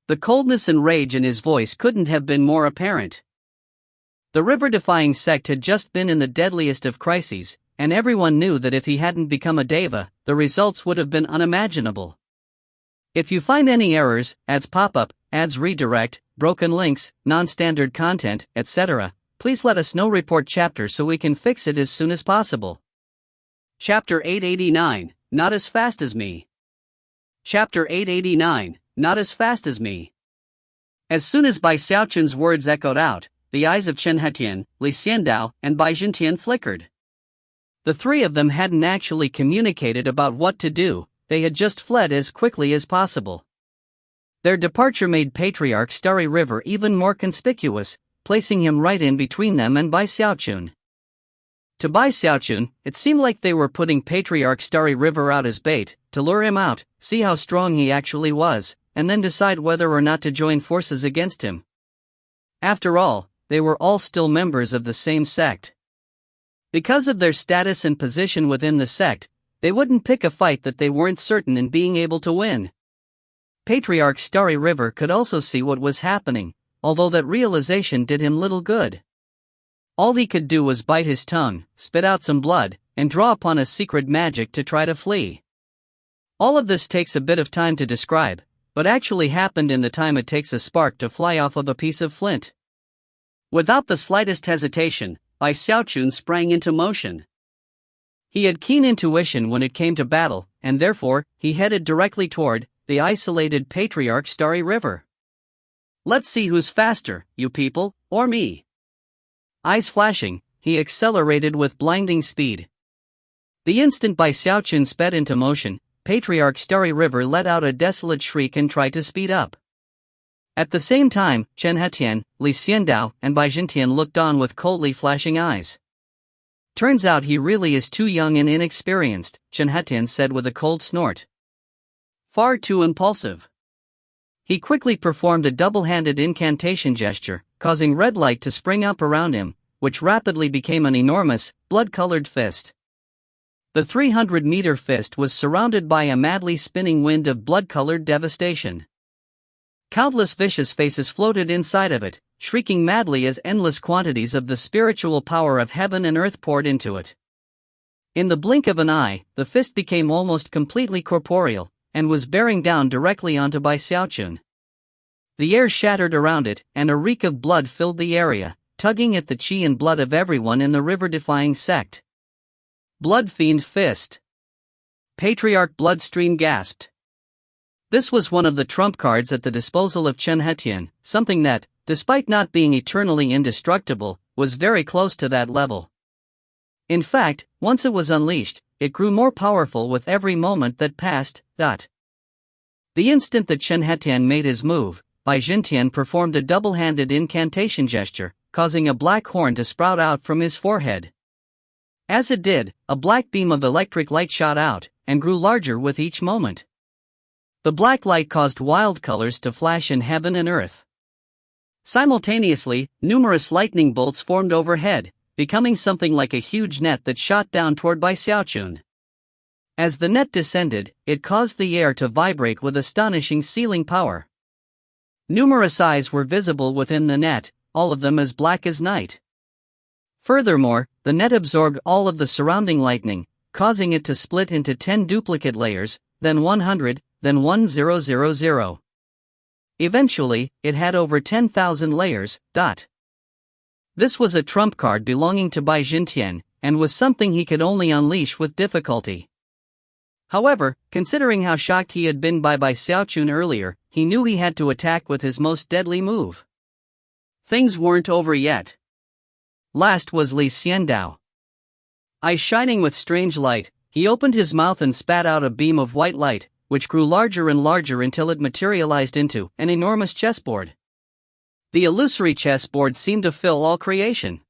The coldness and rage in his voice couldn't have been more apparent. The river-defying sect had just been in the deadliest of crises, and everyone knew that if he hadn't become a Deva, the results would have been unimaginable. If you find any errors, ads pop up, ads redirect, broken links, non-standard content, etc., please let us know. Report chapter so we can fix it as soon as possible. Chapter 889, Not as Fast as Me. Chapter 889, Not as Fast as Me. As soon as Bai Xiaochun's words echoed out, the eyes of Chen Hetian, Li Xiandao, and Bai Jintian flickered. The three of them hadn't actually communicated about what to do, they had just fled as quickly as possible. Their departure made Patriarch Starry River even more conspicuous, placing him right in between them and Bai Xiaochun. To Bai Xiaochun, it seemed like they were putting Patriarch Starry River out as bait, to lure him out, see how strong he actually was, and then decide whether or not to join forces against him. After all, they were all still members of the same sect. Because of their status and position within the sect, they wouldn't pick a fight that they weren't certain in being able to win. Patriarch Starry River could also see what was happening, although that realization did him little good. All he could do was bite his tongue, spit out some blood, and draw upon a secret magic to try to flee. All of this takes a bit of time to describe, but actually happened in the time it takes a spark to fly off of a piece of flint. Without the slightest hesitation, Xiaochun sprang into motion. He had keen intuition when it came to battle, and therefore, he headed directly toward the isolated Patriarch Starry River. Let's see who's faster, you people, or me. Eyes flashing, he accelerated with blinding speed. The instant Xiaochun sped into motion, Patriarch Starry River let out a desolate shriek and tried to speed up. At the same time, Chen Hetian, Li Xiandao, and Bai Jintian looked on with coldly flashing eyes. Turns out he really is too young and inexperienced, Chen Hetian said with a cold snort. Far too impulsive. He quickly performed a double-handed incantation gesture, causing red light to spring up around him, which rapidly became an enormous, blood-colored fist. The 300-meter fist was surrounded by a madly spinning wind of blood-colored devastation. Countless vicious faces floated inside of it, shrieking madly as endless quantities of the spiritual power of heaven and earth poured into it. In the blink of an eye, the fist became almost completely corporeal, and was bearing down directly onto Xiaochun. The air shattered around it, and a reek of blood filled the area, tugging at the chi and blood of everyone in the river-defying sect. Blood Fiend Fist. Patriarch Bloodstream gasped. This was one of the trump cards at the disposal of Chen Hetian, something that, despite not being eternally indestructible, was very close to that level. In fact, once it was unleashed, it grew more powerful with every moment that passed. The instant that Chen Hetian made his move, Bai Jintian performed a double-handed incantation gesture, causing a black horn to sprout out from his forehead. As it did, a black beam of electric light shot out, and grew larger with each moment. The black light caused wild colors to flash in heaven and earth. Simultaneously, numerous lightning bolts formed overhead, becoming something like a huge net that shot down toward Xiaochun. As the net descended, it caused the air to vibrate with astonishing sealing power. Numerous eyes were visible within the net, all of them as black as night. Furthermore, the net absorbed all of the surrounding lightning, causing it to split into 10 duplicate layers, then 100, then 1000. Eventually, it had over 10,000 layers. This was a trump card belonging to Bai Jintian, and was something he could only unleash with difficulty. However, considering how shocked he had been by Xiaochun earlier, he knew he had to attack with his most deadly move. Things weren't over yet. Last was Li Xiandao. Eyes shining with strange light, he opened his mouth and spat out a beam of white light, which grew larger and larger until it materialized into an enormous chessboard. The illusory chessboard seemed to fill all creation.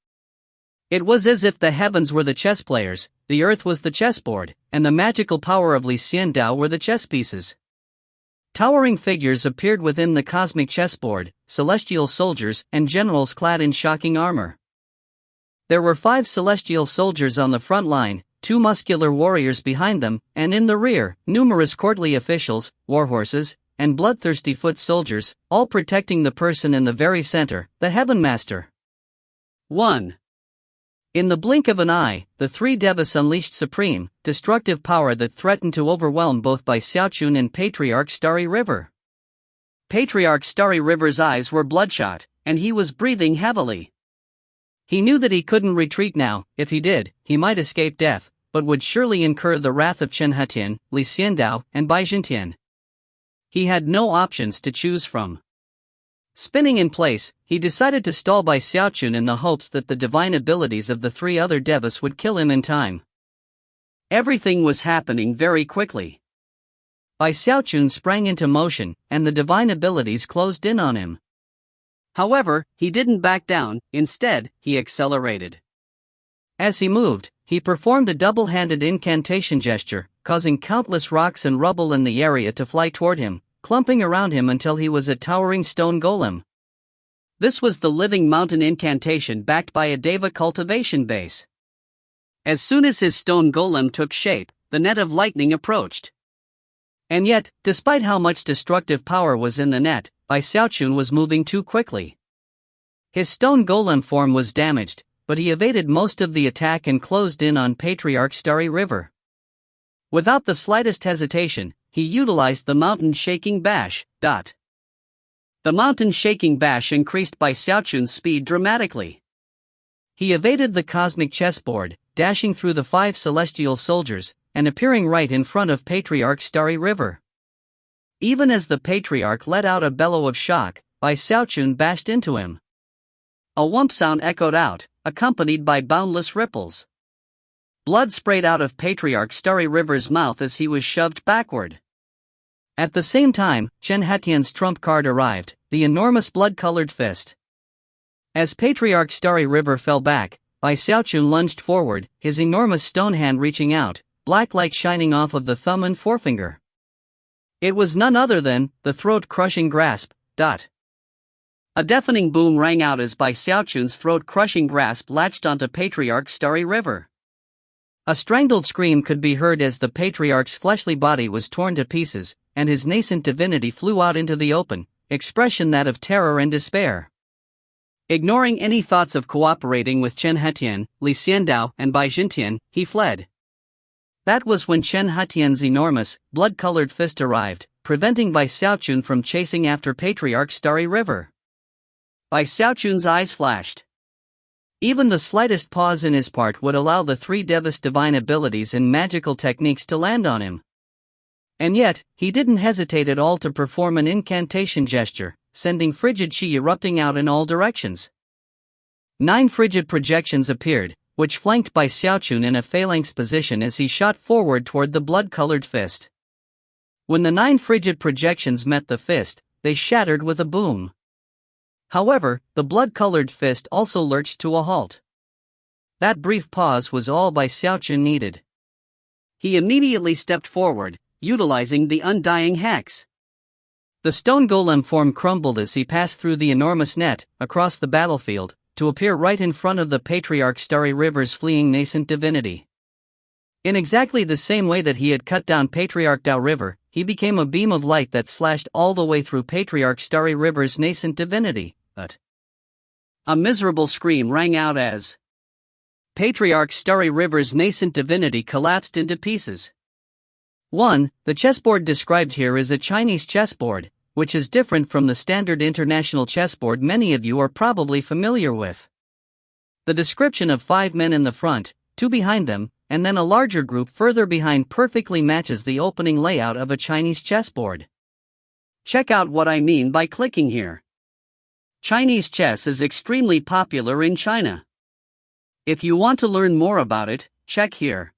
It was as if the heavens were the chess players, the earth was the chessboard, and the magical power of Li Xiandao were the chess pieces. Towering figures appeared within the cosmic chessboard, celestial soldiers and generals clad in shocking armor. There were 5 celestial soldiers on the front line, 2 muscular warriors behind them, and in the rear, numerous courtly officials, warhorses, and bloodthirsty foot soldiers, all protecting the person in the very center, the Heaven Master. 1. In the blink of an eye, the 3 devas unleashed supreme, destructive power that threatened to overwhelm both Xiaochun and Patriarch Starry River. Patriarch Starry River's eyes were bloodshot, and he was breathing heavily. He knew that he couldn't retreat now. If he did, he might escape death, but would surely incur the wrath of Chen Hetian, Li Xiandao, and Bai Jintian. He had no options to choose from. Spinning in place, he decided to stall Xiaochun in the hopes that the divine abilities of the 3 other devas would kill him in time. Everything was happening very quickly. Xiaochun sprang into motion, and the divine abilities closed in on him. However, he didn't back down, instead, he accelerated. As he moved, he performed a double-handed incantation gesture, causing countless rocks and rubble in the area to fly toward him, clumping around him until he was a towering stone golem. This was the living mountain incantation backed by a deva cultivation base. As soon as his stone golem took shape, the net of lightning approached. And yet, despite how much destructive power was in the net, Xiaochun was moving too quickly. His stone golem form was damaged, but he evaded most of the attack and closed in on Patriarch Starry River. Without the slightest hesitation, he utilized the mountain shaking bash. The mountain shaking bash increased by Xiaochun's speed dramatically. He evaded the cosmic chessboard, dashing through the 5 celestial soldiers, and appearing right in front of Patriarch Starry River. Even as the Patriarch let out a bellow of shock, Bai Xiaochun bashed into him. A whump sound echoed out, accompanied by boundless ripples. Blood sprayed out of Patriarch Starry River's mouth as he was shoved backward. At the same time, Chen Hatian's trump card arrived, the enormous blood-colored fist. As Patriarch Starry River fell back, Bai Xiaochun lunged forward, his enormous stone hand reaching out, black light shining off of the thumb and forefinger. It was none other than the throat-crushing grasp. A deafening boom rang out as Bai Xiaochun's throat-crushing grasp latched onto Patriarch Starry River. A strangled scream could be heard as the Patriarch's fleshly body was torn to pieces, and his nascent divinity flew out into the open, expression that of terror and despair. Ignoring any thoughts of cooperating with Chen Hatian, Li Xiandao, and Bai Jintian, he fled. That was when Chen Hatian's enormous, blood-colored fist arrived, preventing Bai Xiaochun from chasing after Patriarch Starry River. Bai Xiaochun's eyes flashed. Even the slightest pause in his part would allow the 3 Deva's divine abilities and magical techniques to land on him. And yet, he didn't hesitate at all to perform an incantation gesture, sending frigid chi erupting out in all directions. 9 frigid projections appeared, which flanked Bai Xiaochun in a phalanx position as he shot forward toward the blood-colored fist. When the 9 frigid projections met the fist, they shattered with a boom. However, the blood-colored fist also lurched to a halt. That brief pause was all Bai Xiaochun needed. He immediately stepped forward, utilizing the undying hex. The stone golem form crumbled as he passed through the enormous net, across the battlefield, to appear right in front of the Patriarch Starry River's fleeing nascent divinity. In exactly the same way that he had cut down Patriarch Dao River, he became a beam of light that slashed all the way through Patriarch Starry River's nascent divinity. But a miserable scream rang out as Patriarch Starry River's nascent divinity collapsed into pieces. 1. The chessboard described here is a Chinese chessboard, which is different from the standard international chessboard many of you are probably familiar with. The description of 5 men in the front, 2 behind them, and then a larger group further behind perfectly matches the opening layout of a Chinese chessboard. Check out what I mean by clicking here. Chinese chess is extremely popular in China. If you want to learn more about it, check here.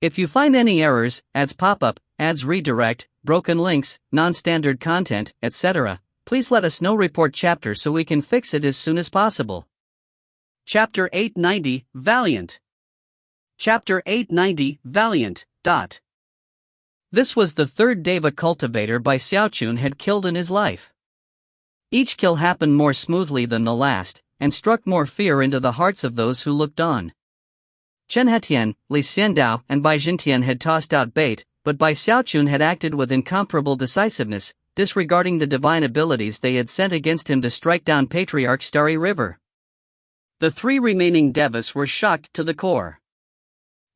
If you find any errors, ads pop up, ads redirect, broken links, non-standard content, etc., please let us know. Report chapter so we can fix it as soon as possible. Chapter 890, Valiant. Chapter 890, Valiant. This was the 3rd Deva cultivator Bai Xiaochun had killed in his life. Each kill happened more smoothly than the last, and struck more fear into the hearts of those who looked on. Chen Hatian, Li Xiandao, and Bai Jintian had tossed out bait, but Bai Xiaochun had acted with incomparable decisiveness, disregarding the divine abilities they had sent against him to strike down Patriarch Starry River. The 3 remaining Devas were shocked to the core.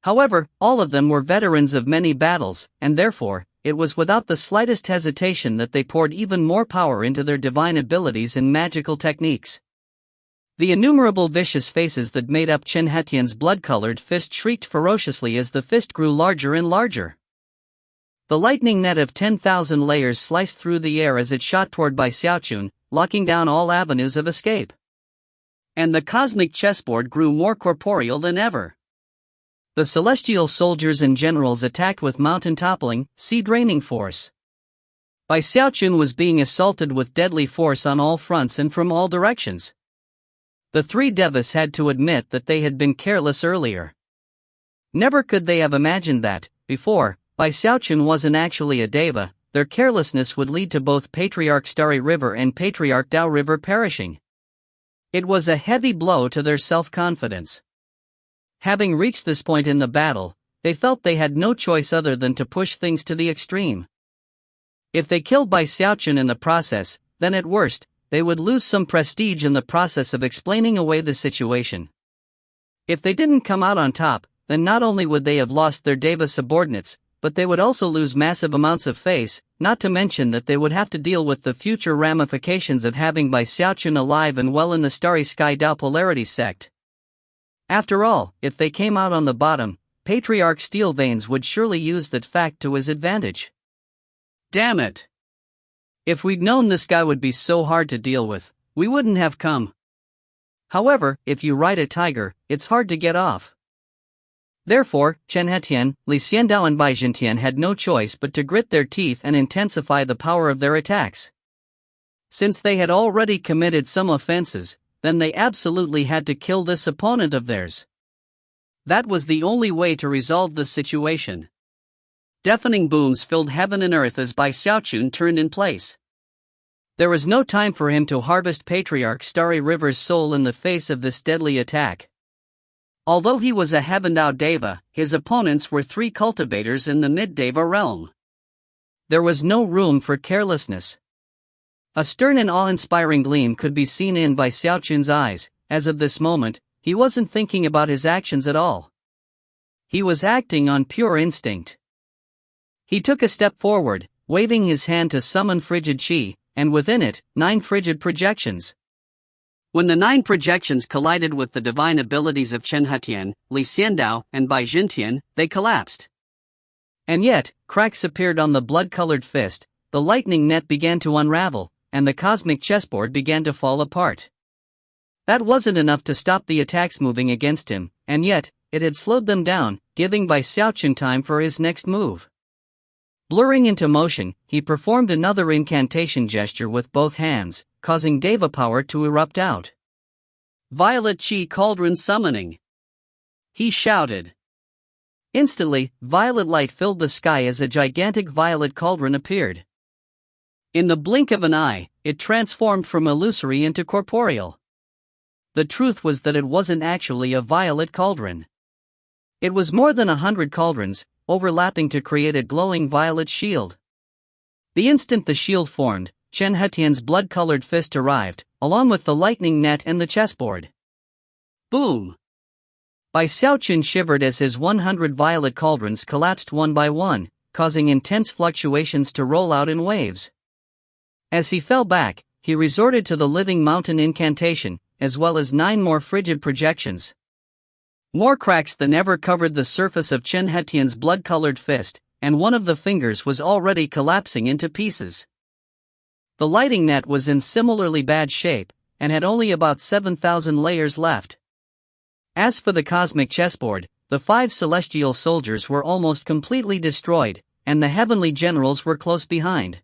However, all of them were veterans of many battles, and therefore, it was without the slightest hesitation that they poured even more power into their divine abilities and magical techniques. The innumerable vicious faces that made up Chen Hatian's blood-colored fist shrieked ferociously as the fist grew larger and larger. The lightning net of 10,000 layers sliced through the air as it shot toward Bai Xiaochun, locking down all avenues of escape. And the cosmic chessboard grew more corporeal than ever. The celestial soldiers and generals attacked with mountain-toppling, sea-draining force. Bai Xiaochun was being assaulted with deadly force on all fronts and from all directions. The 3 Devas had to admit that they had been careless earlier. Never could they have imagined that, before, Bai Xiaochun wasn't actually a Deva, their carelessness would lead to both Patriarch Starry River and Patriarch Dao River perishing. It was a heavy blow to their self-confidence. Having reached this point in the battle, they felt they had no choice other than to push things to the extreme. If they killed Bai Xiaochun in the process, then at worst, they would lose some prestige in the process of explaining away the situation. If they didn't come out on top, then not only would they have lost their Deva subordinates, but they would also lose massive amounts of face, not to mention that they would have to deal with the future ramifications of having Bai Xiaochun alive and well in the Starry Sky Dao Polarity sect. After all, if they came out on the bottom, Patriarch Steelveins would surely use that fact to his advantage. Damn it! If we'd known this guy would be so hard to deal with, we wouldn't have come. However, if you ride a tiger, it's hard to get off. Therefore, Chen Hetian, Li Xiandao and Bai Jintian had no choice but to grit their teeth and intensify the power of their attacks. Since they had already committed some offenses, then they absolutely had to kill this opponent of theirs. That was the only way to resolve the situation. Deafening booms filled heaven and earth as Bai Xiaochun turned in place. There was no time for him to harvest Patriarch Starry River's soul in the face of this deadly attack. Although he was a Heaven Dao Deva, his opponents were 3 cultivators in the Mid-Deva realm. There was no room for carelessness. A stern and awe-inspiring gleam could be seen in Bai Xiaochun's eyes. As of this moment, he wasn't thinking about his actions at all. He was acting on pure instinct. He took a step forward, waving his hand to summon frigid qi, and within it, 9 frigid projections. When the 9 projections collided with the divine abilities of Chen Hetian, Li Xiandao, and Bai Jintian, they collapsed. And yet, cracks appeared on the blood-colored fist, the lightning net began to unravel, and the cosmic chessboard began to fall apart. That wasn't enough to stop the attacks moving against him, and yet, it had slowed them down, giving Bai Xiaochun time for his next move. Blurring into motion, he performed another incantation gesture with both hands, causing Deva power to erupt out. Violet Qi Cauldron Summoning! He shouted. Instantly, violet light filled the sky as a gigantic violet cauldron appeared. In the blink of an eye, it transformed from illusory into corporeal. The truth was that it wasn't actually a violet cauldron. It was more than 100 cauldrons, overlapping to create a glowing violet shield. The instant the shield formed, Chen Hetian's blood-colored fist arrived, along with the lightning net and the chessboard. Boom! Bai Xiaochun shivered as his 100 violet cauldrons collapsed one by one, causing intense fluctuations to roll out in waves. As he fell back, he resorted to the living mountain incantation, as well as 9 more frigid projections. More cracks than ever covered the surface of Chen Hetian's blood-colored fist, and one of the fingers was already collapsing into pieces. The lighting net was in similarly bad shape, and had only about 7,000 layers left. As for the cosmic chessboard, the 5 celestial soldiers were almost completely destroyed, and the heavenly generals were close behind.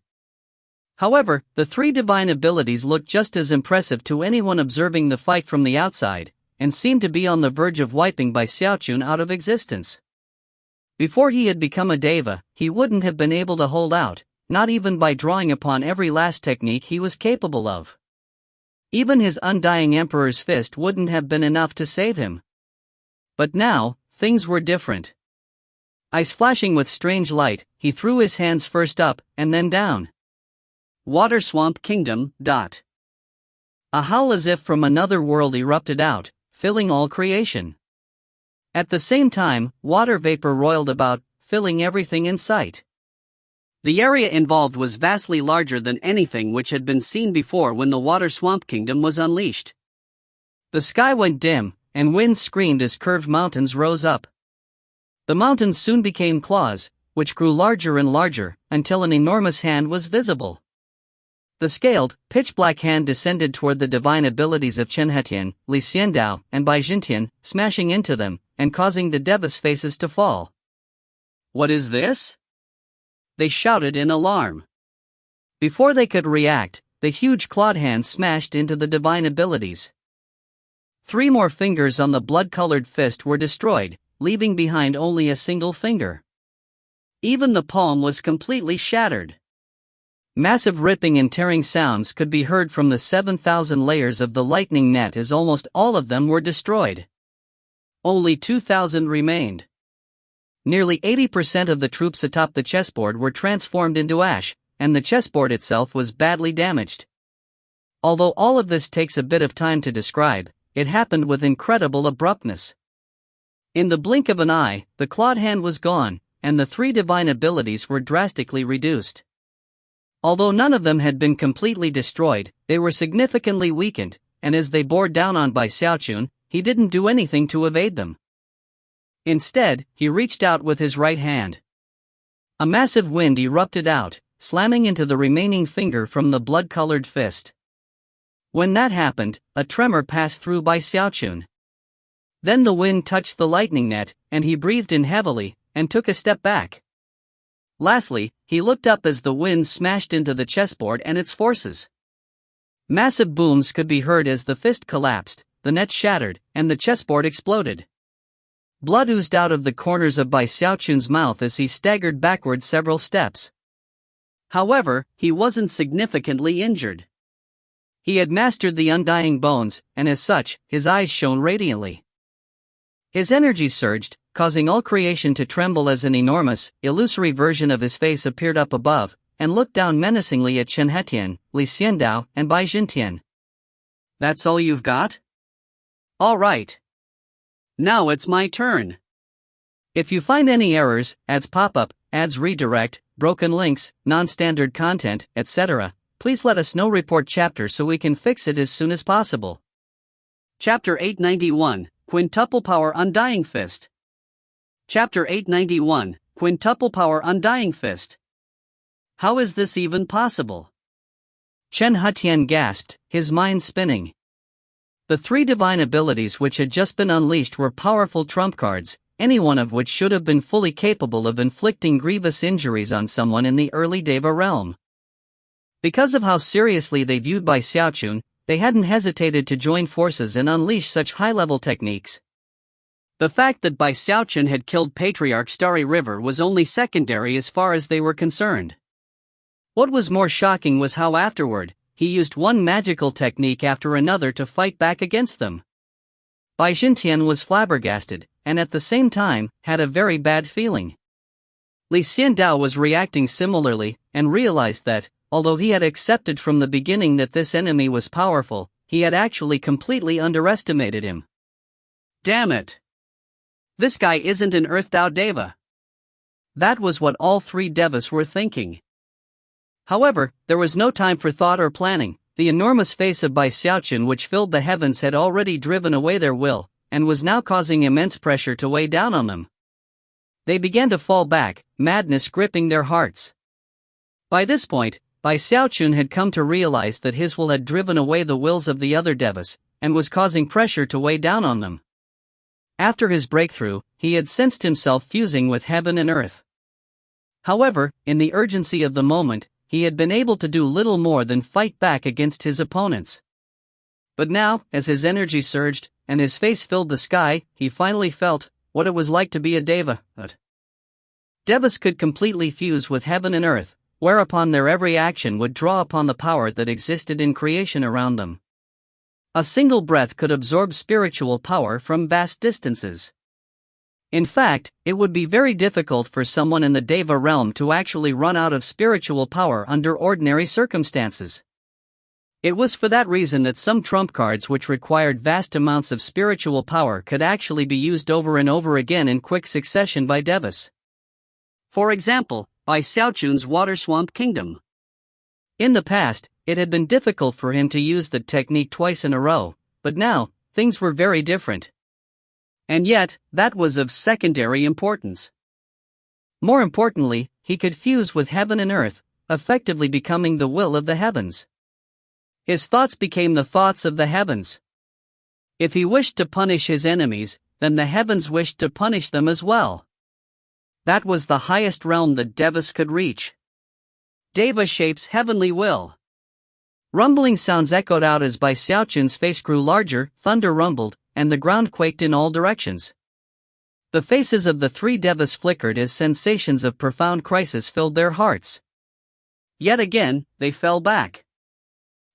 However, the 3 divine abilities looked just as impressive to anyone observing the fight from the outside, and seemed to be on the verge of wiping Bai Xiaochun out of existence. Before he had become a Deva, he wouldn't have been able to hold out, not even by drawing upon every last technique he was capable of. Even his undying Emperor's fist wouldn't have been enough to save him. But now, things were different. Eyes flashing with strange light, he threw his hands first up, and then down. Water Swamp Kingdom. A howl as if from another world erupted out, filling all creation. At the same time, water vapor roiled about, filling everything in sight. The area involved was vastly larger than anything which had been seen before when the Water Swamp Kingdom was unleashed. The sky went dim, and winds screamed as curved mountains rose up. The mountains soon became claws, which grew larger and larger, until an enormous hand was visible. The scaled, pitch-black hand descended toward the divine abilities of Chen Hetian, Li Xiandao, and Bai Jintian, smashing into them, and causing the Deva's faces to fall. "What is this?" they shouted in alarm. Before they could react, the huge clawed hand smashed into the divine abilities. 3 more fingers on the blood-colored fist were destroyed, leaving behind only a single finger. Even the palm was completely shattered. Massive ripping and tearing sounds could be heard from the 7,000 layers of the lightning net as almost all of them were destroyed. Only 2,000 remained. Nearly 80% of the troops atop the chessboard were transformed into ash, and the chessboard itself was badly damaged. Although all of this takes a bit of time to describe, it happened with incredible abruptness. In the blink of an eye, the clawed hand was gone, and the 3 divine abilities were drastically reduced. Although none of them had been completely destroyed, they were significantly weakened, and as they bore down on Bai Xiaochun, he didn't do anything to evade them. Instead, he reached out with his right hand. A massive wind erupted out, slamming into the remaining finger from the blood-colored fist. When that happened, a tremor passed through Bai Xiaochun. Then the wind touched the lightning net, and he breathed in heavily, and took a step back. Lastly, he looked up as the wind smashed into the chessboard and its forces. Massive booms could be heard as the fist collapsed, the net shattered, and the chessboard exploded. Blood oozed out of the corners of Bai Xiaochun's mouth as he staggered backward several steps. However, he wasn't significantly injured. He had mastered the undying bones, and as such, his eyes shone radiantly. His energy surged, causing all creation to tremble as an enormous, illusory version of his face appeared up above, and looked down menacingly at Chen Hetian, Li Xiandao, and Bai Jintian. "That's all you've got? All right. Now it's my turn. If you find any errors, ads pop up, ads redirect, broken links, non-standard content, etc., please let us know. Report chapter so we can fix it as soon as possible." Chapter 891, Quintuple Power Undying Fist. Chapter 891, Quintuple Power Undying Fist. How is this even possible? Chen Hetian gasped, his mind spinning. The 3 divine abilities which had just been unleashed were powerful trump cards, any one of which should have been fully capable of inflicting grievous injuries on someone in the early Deva realm. Because of how seriously they viewed Bai Xiaochun, they hadn't hesitated to join forces and unleash such high-level techniques. The fact that Bai Xiaochun had killed Patriarch Starry River was only secondary as far as they were concerned. What was more shocking was how afterward, he used one magical technique after another to fight back against them. Bai Jintian was flabbergasted, and at the same time, had a very bad feeling. Li Xiandao was reacting similarly, and realized that, although he had accepted from the beginning that this enemy was powerful, he had actually completely underestimated him. Damn it! This guy isn't an Earth Dao Deva. That was what all 3 Devas were thinking. However, there was no time for thought or planning. The enormous face of Bai Xiaochun which filled the heavens had already driven away their will, and was now causing immense pressure to weigh down on them. They began to fall back, madness gripping their hearts. By this point, Bai Xiaochun had come to realize that his will had driven away the wills of the other Devas, and was causing pressure to weigh down on them. After his breakthrough, he had sensed himself fusing with heaven and earth. However, in the urgency of the moment, he had been able to do little more than fight back against his opponents. But now, as his energy surged, and his face filled the sky, he finally felt what it was like to be a Deva. Devas could completely fuse with heaven and earth, whereupon their every action would draw upon the power that existed in creation around them. A single breath could absorb spiritual power from vast distances. In fact, it would be very difficult for someone in the Deva realm to actually run out of spiritual power under ordinary circumstances. It was for that reason that some trump cards which required vast amounts of spiritual power could actually be used over and over again in quick succession by Devas. For example, Bai Xiaochun's Water Swamp Kingdom. In the past, it had been difficult for him to use the technique twice in a row, but now, things were very different. And yet, that was of secondary importance. More importantly, he could fuse with heaven and earth, effectively becoming the will of the heavens. His thoughts became the thoughts of the heavens. If he wished to punish his enemies, then the heavens wished to punish them as well. That was the highest realm that Devas could reach. Deva shapes heavenly will. Rumbling sounds echoed out as Bai Xiaochun's face grew larger, thunder rumbled, and the ground quaked in all directions. The faces of the 3 Devas flickered as sensations of profound crisis filled their hearts. Yet again, they fell back.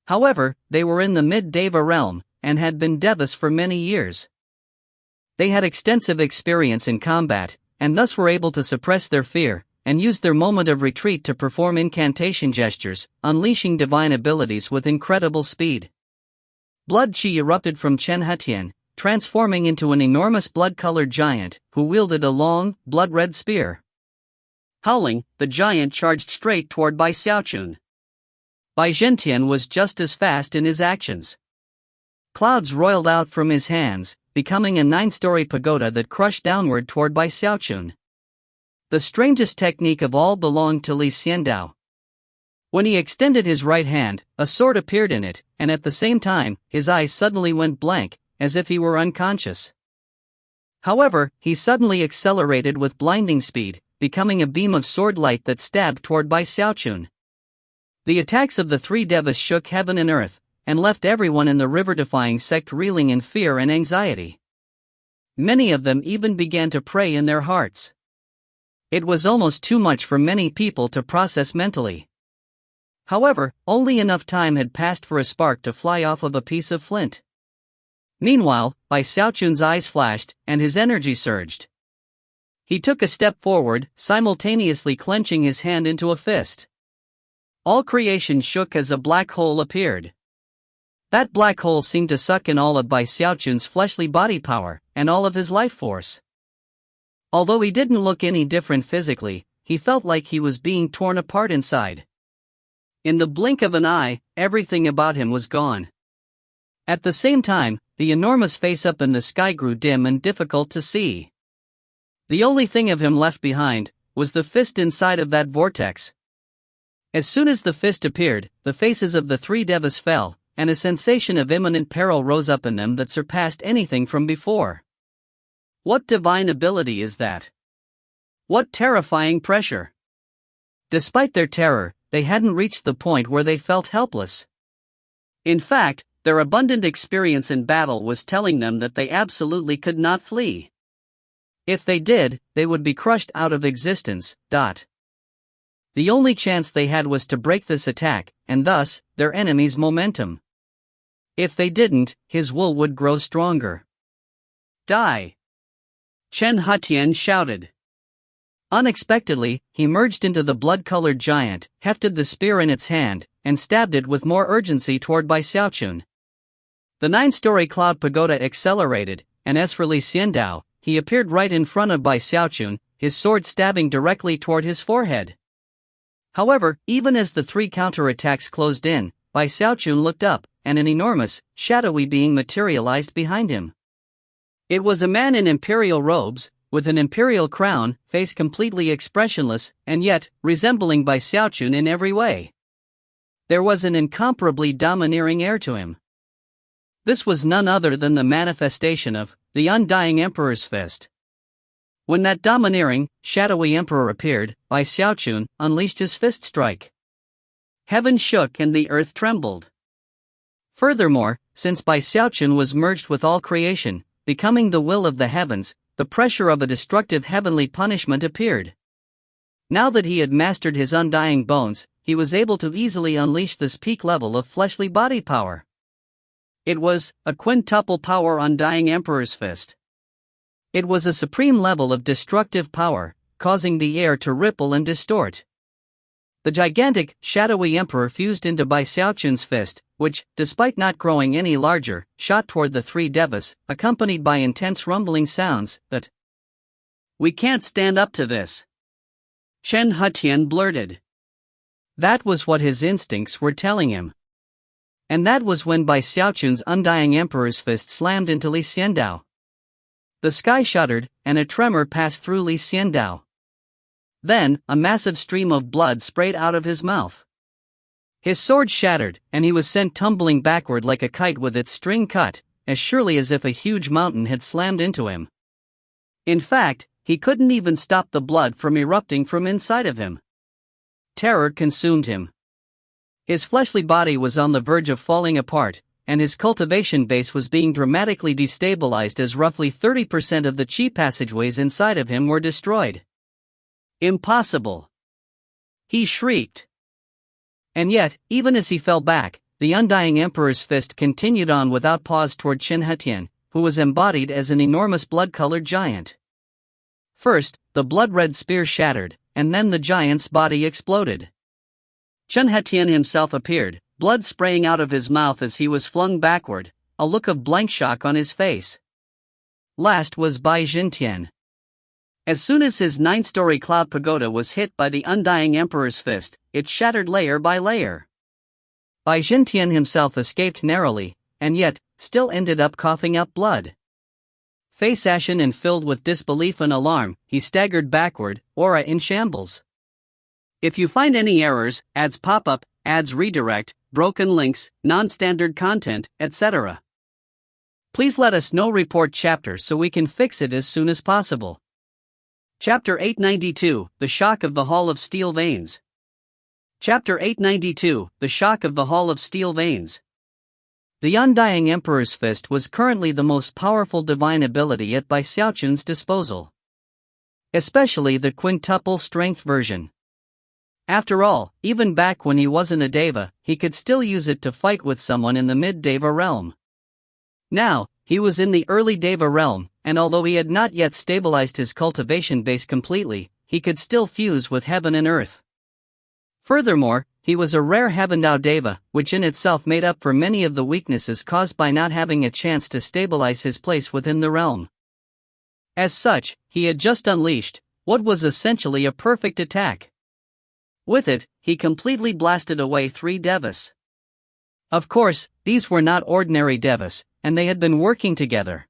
However, they were in the mid-Deva realm, and had been Devas for many years. They had extensive experience in combat, and thus were able to suppress their fear, and used their moment of retreat to perform incantation gestures, unleashing divine abilities with incredible speed. Blood chi erupted from Chen Hetian, transforming into an enormous blood-colored giant, who wielded a long, blood-red spear. Howling, the giant charged straight toward Bai Xiaochun. Bai Zhentian was just as fast in his actions. Clouds roiled out from his hands, becoming a 9-story pagoda that crushed downward toward Bai Xiaochun. The strangest technique of all belonged to Li Xiandao. When he extended his right hand, a sword appeared in it, and at the same time, his eyes suddenly went blank, as if he were unconscious. However, he suddenly accelerated with blinding speed, becoming a beam of sword light that stabbed toward Bai Xiaochun. The attacks of the 3 devas shook heaven and earth, and left everyone in the river-defying sect reeling in fear and anxiety. Many of them even began to pray in their hearts. It was almost too much for many people to process mentally. However, only enough time had passed for a spark to fly off of a piece of flint. Meanwhile, Bai Xiaochun's eyes flashed, and his energy surged. He took a step forward, simultaneously clenching his hand into a fist. All creation shook as a black hole appeared. That black hole seemed to suck in all of Bai Xiaochun's fleshly body power, and all of his life force. Although he didn't look any different physically, he felt like he was being torn apart inside. In the blink of an eye, everything about him was gone. At the same time, the enormous face up in the sky grew dim and difficult to see. The only thing of him left behind was the fist inside of that vortex. As soon as the fist appeared, the faces of the 3 devas fell, and a sensation of imminent peril rose up in them that surpassed anything from before. What divine ability is that? What terrifying pressure! Despite their terror, they hadn't reached the point where they felt helpless. In fact, their abundant experience in battle was telling them that they absolutely could not flee. If they did, they would be crushed out of existence. The only chance they had was to break this attack, and thus, their enemy's momentum. If they didn't, his will would grow stronger. Die! Chen Hutian shouted. Unexpectedly, he merged into the blood-colored giant, hefted the spear in its hand, and stabbed it with more urgency toward Bai Xiaochun. The 9-story cloud pagoda accelerated, and as for Li Xiandao, he appeared right in front of Bai Xiaochun, his sword stabbing directly toward his forehead. However, even as the 3 counterattacks closed in, Bai Xiaochun looked up, and an enormous, shadowy being materialized behind him. It was a man in imperial robes, with an imperial crown, face completely expressionless, and yet, resembling Bai Xiaochun in every way. There was an incomparably domineering air to him. This was none other than the manifestation of the Undying Emperor's fist. When that domineering, shadowy emperor appeared, Bai Xiaochun unleashed his fist strike. Heaven shook and the earth trembled. Furthermore, since Bai Xiaochun was merged with all creation, becoming the will of the heavens, the pressure of a destructive heavenly punishment appeared. Now that he had mastered his undying bones, he was able to easily unleash this peak level of fleshly body power. It was a quintuple power Undying Emperor's fist. It was a supreme level of destructive power, causing the air to ripple and distort. The gigantic, shadowy emperor fused into Bai Xiaochun's fist, which, despite not growing any larger, shot toward the 3 devas, accompanied by intense rumbling sounds that "We can't stand up to this," Chen Hutian blurted. That was what his instincts were telling him. And that was when Bai Xiaochun's Undying Emperor's fist slammed into Li Xiandao. The sky shuddered, and a tremor passed through Li Xiandao. Then, a massive stream of blood sprayed out of his mouth. His sword shattered, and he was sent tumbling backward like a kite with its string cut, as surely as if a huge mountain had slammed into him. In fact, he couldn't even stop the blood from erupting from inside of him. Terror consumed him. His fleshly body was on the verge of falling apart, and his cultivation base was being dramatically destabilized as roughly 30% of the chi passageways inside of him were destroyed. Impossible! He shrieked. And yet, even as he fell back, the Undying Emperor's fist continued on without pause toward Chen Hutian, who was embodied as an enormous blood-colored giant. First, the blood-red spear shattered, and then the giant's body exploded. Chen Hutian himself appeared, blood spraying out of his mouth as he was flung backward, a look of blank shock on his face. Last was Bai Jintian. As soon as his 9-story cloud pagoda was hit by the undying emperor's fist, it shattered layer by layer. Bai Jintian himself escaped narrowly, and yet, still ended up coughing up blood. Face ashen and filled with disbelief and alarm, he staggered backward, aura in shambles. If you find any errors, ads pop up, ads redirect, broken links, non-standard content, etc., please let us know. Report chapter so we can fix it as soon as possible. Chapter 892, The Shock of the Hall of Steel Veins. Chapter 892, The Shock of the Hall of Steel Veins. The undying Emperor's Fist was currently the most powerful divine ability at Bai Xiaochun's disposal. Especially the quintuple strength version. After all, even back when he wasn't a Deva, he could still use it to fight with someone in the mid-Deva realm. Now, he was in the early Deva realm, and although he had not yet stabilized his cultivation base completely, he could still fuse with heaven and earth. Furthermore, he was a rare Heavendao Deva, which in itself made up for many of the weaknesses caused by not having a chance to stabilize his place within the realm. As such, he had just unleashed what was essentially a perfect attack. With it, he completely blasted away 3 Devas. Of course, these were not ordinary Devas, and they had been working together.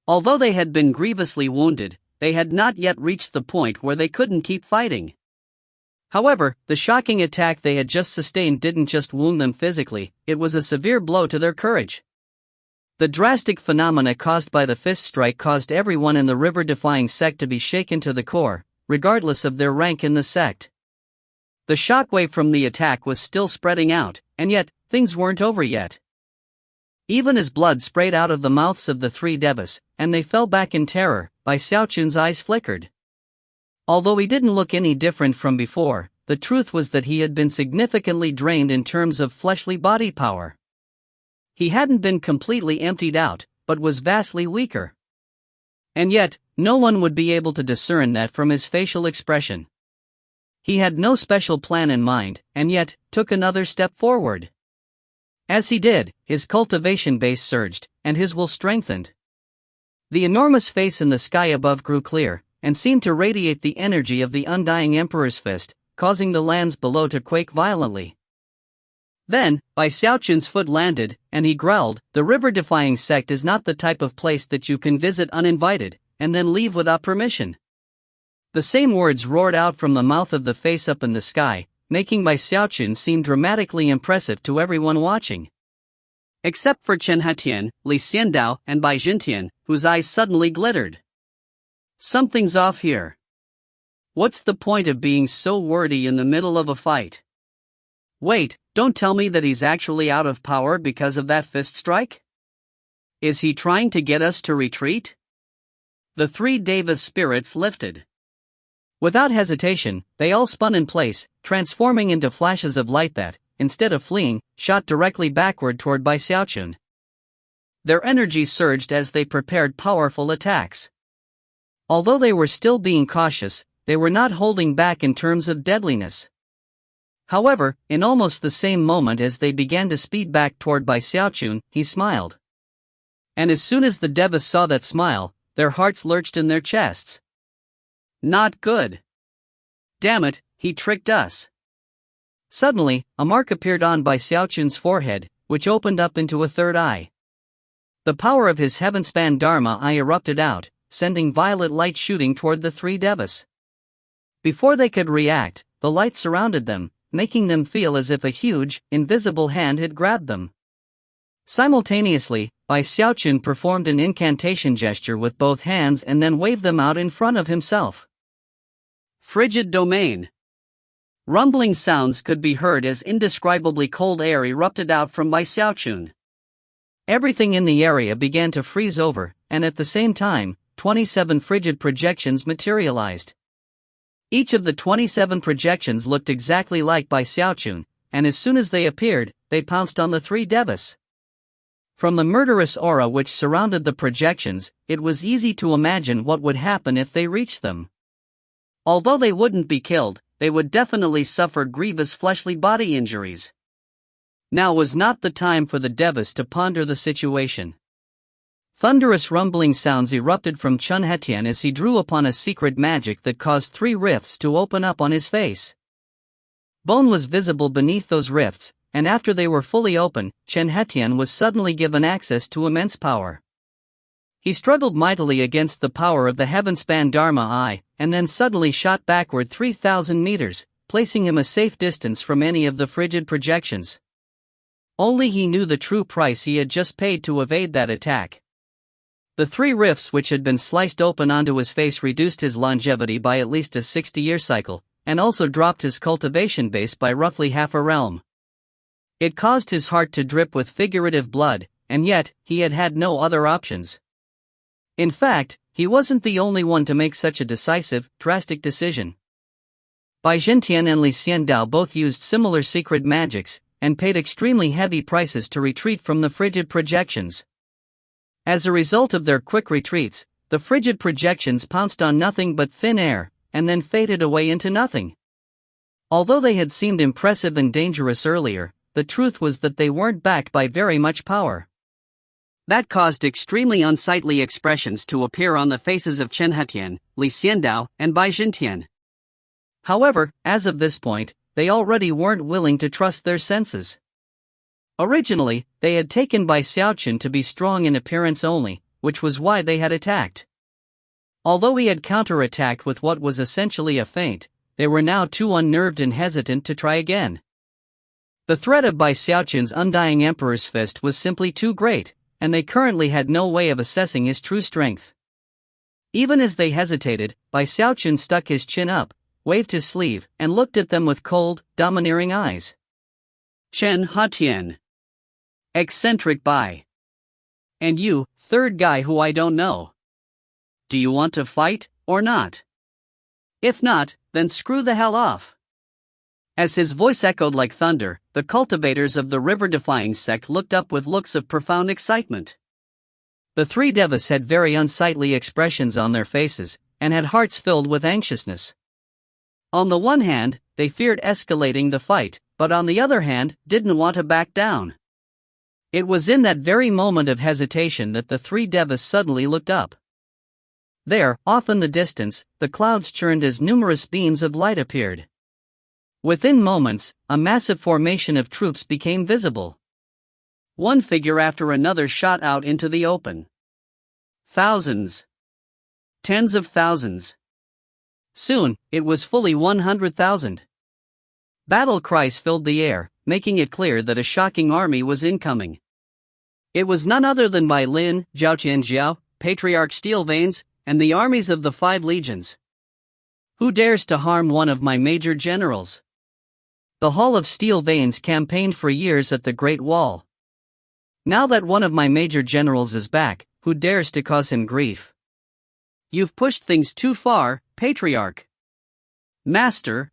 Although they had been grievously wounded, they had not yet reached the point where they couldn't keep fighting. However, the shocking attack they had just sustained didn't just wound them physically, it was a severe blow to their courage. The drastic phenomena caused by the fist strike caused everyone in the river-defying sect to be shaken to the core, regardless of their rank in the sect. The shockwave from the attack was still spreading out, and yet, things weren't over yet. Even as blood sprayed out of the mouths of the 3 Devas, and they fell back in terror, Bai Xiaochun's eyes flickered. Although he didn't look any different from before, the truth was that he had been significantly drained in terms of fleshly body power. He hadn't been completely emptied out, but was vastly weaker. And yet, no one would be able to discern that from his facial expression. He had no special plan in mind, and yet, took another step forward. As he did, his cultivation base surged, and his will strengthened. The enormous face in the sky above grew clear, and seemed to radiate the energy of the undying Emperor's Fist, causing the lands below to quake violently. Then, Bai Xiaochun's foot landed, and he growled, "The river-defying sect is not the type of place that you can visit uninvited, and then leave without permission." The same words roared out from the mouth of the face up in the sky, making Bai Xiaochun seem dramatically impressive to everyone watching. Except for Chen Hatian, Li Xiandao, and Bai Jintian, whose eyes suddenly glittered. Something's off here. What's the point of being so wordy in the middle of a fight? Wait, don't tell me that he's actually out of power because of that fist strike? Is he trying to get us to retreat? The 3 Devas' spirits lifted. Without hesitation, they all spun in place, transforming into flashes of light that, instead of fleeing, shot directly backward toward Bai Xiaochun. Their energy surged as they prepared powerful attacks. Although they were still being cautious, they were not holding back in terms of deadliness. However, in almost the same moment as they began to speed back toward Bai Xiaochun, he smiled. And as soon as the Devas saw that smile, their hearts lurched in their chests. Not good. Damn it, he tricked us. Suddenly, a mark appeared on Bai Xiaochun's forehead, which opened up into a 3rd eye. The power of his heaven-span Dharma eye erupted out, sending violet light shooting toward the 3 Devas. Before they could react, the light surrounded them, making them feel as if a huge, invisible hand had grabbed them. Simultaneously, Bai Xiaochun performed an incantation gesture with both hands and then waved them out in front of himself. Frigid domain. Rumbling sounds could be heard as indescribably cold air erupted out from Bai Xiaochun. Everything in the area began to freeze over, and at the same time, 27 frigid projections materialized. Each of the 27 projections looked exactly like Bai Xiaochun, and as soon as they appeared, they pounced on the 3 Devas. From the murderous aura which surrounded the projections, it was easy to imagine what would happen if they reached them. Although they wouldn't be killed, they would definitely suffer grievous fleshly body injuries. Now was not the time for the Devas to ponder the situation. Thunderous rumbling sounds erupted from Chen Hetian as he drew upon a secret magic that caused 3 rifts to open up on his face. Bone was visible beneath those rifts, and after they were fully open, Chen Hetian was suddenly given access to immense power. He struggled mightily against the power of the heaven-span Dharma Eye, and then suddenly shot backward 3,000 meters, placing him a safe distance from any of the frigid projections. Only he knew the true price he had just paid to evade that attack. The 3 rifts which had been sliced open onto his face reduced his longevity by at least a 60-year cycle, and also dropped his cultivation base by roughly half a realm. It caused his heart to drip with figurative blood, and yet, he had had no other options. In fact, he wasn't the only one to make such a decisive, drastic decision. Bai Jintian and Li Xiandao both used similar secret magics, and paid extremely heavy prices to retreat from the frigid projections. As a result of their quick retreats, the frigid projections pounced on nothing but thin air, and then faded away into nothing. Although they had seemed impressive and dangerous earlier, the truth was that they weren't backed by very much power. That caused extremely unsightly expressions to appear on the faces of Chen Hetian, Li Xiandao, and Bai Jintian. However, as of this point, they already weren't willing to trust their senses. Originally, they had taken Bai Xiaochun to be strong in appearance only, which was why they had attacked. Although he had counterattacked with what was essentially a feint, they were now too unnerved and hesitant to try again. The threat of Bai Xiaochun's undying Emperor's Fist was simply too great, and they currently had no way of assessing his true strength. Even as they hesitated, Bai Xiaochun stuck his chin up, waved his sleeve, and looked at them with cold, domineering eyes. Chen Hetian. Eccentric Bai. And you, third guy who I don't know. Do you want to fight, or not? If not, then screw the hell off. As his voice echoed like thunder, the cultivators of the river-defying sect looked up with looks of profound excitement. The 3 devas had very unsightly expressions on their faces, and had hearts filled with anxiousness. On the one hand, they feared escalating the fight, but on the other hand, didn't want to back down. It was in that very moment of hesitation that the 3 devas suddenly looked up. There, off in the distance, the clouds churned as numerous beams of light appeared. Within moments, a massive formation of troops became visible. One figure after another shot out into the open. Thousands. Tens of thousands. Soon, it was fully 100,000. Battle cries filled the air, making it clear that a shocking army was incoming. It was none other than Bai Lin, Zhao Qianjiao, Patriarch Steel Veins, and the armies of the 5 legions. Who dares to harm one of my major generals? The Hall of Steel Veins campaigned for years at the Great Wall. Now that one of my major generals is back, who dares to cause him grief? You've pushed things too far, Patriarch. Master.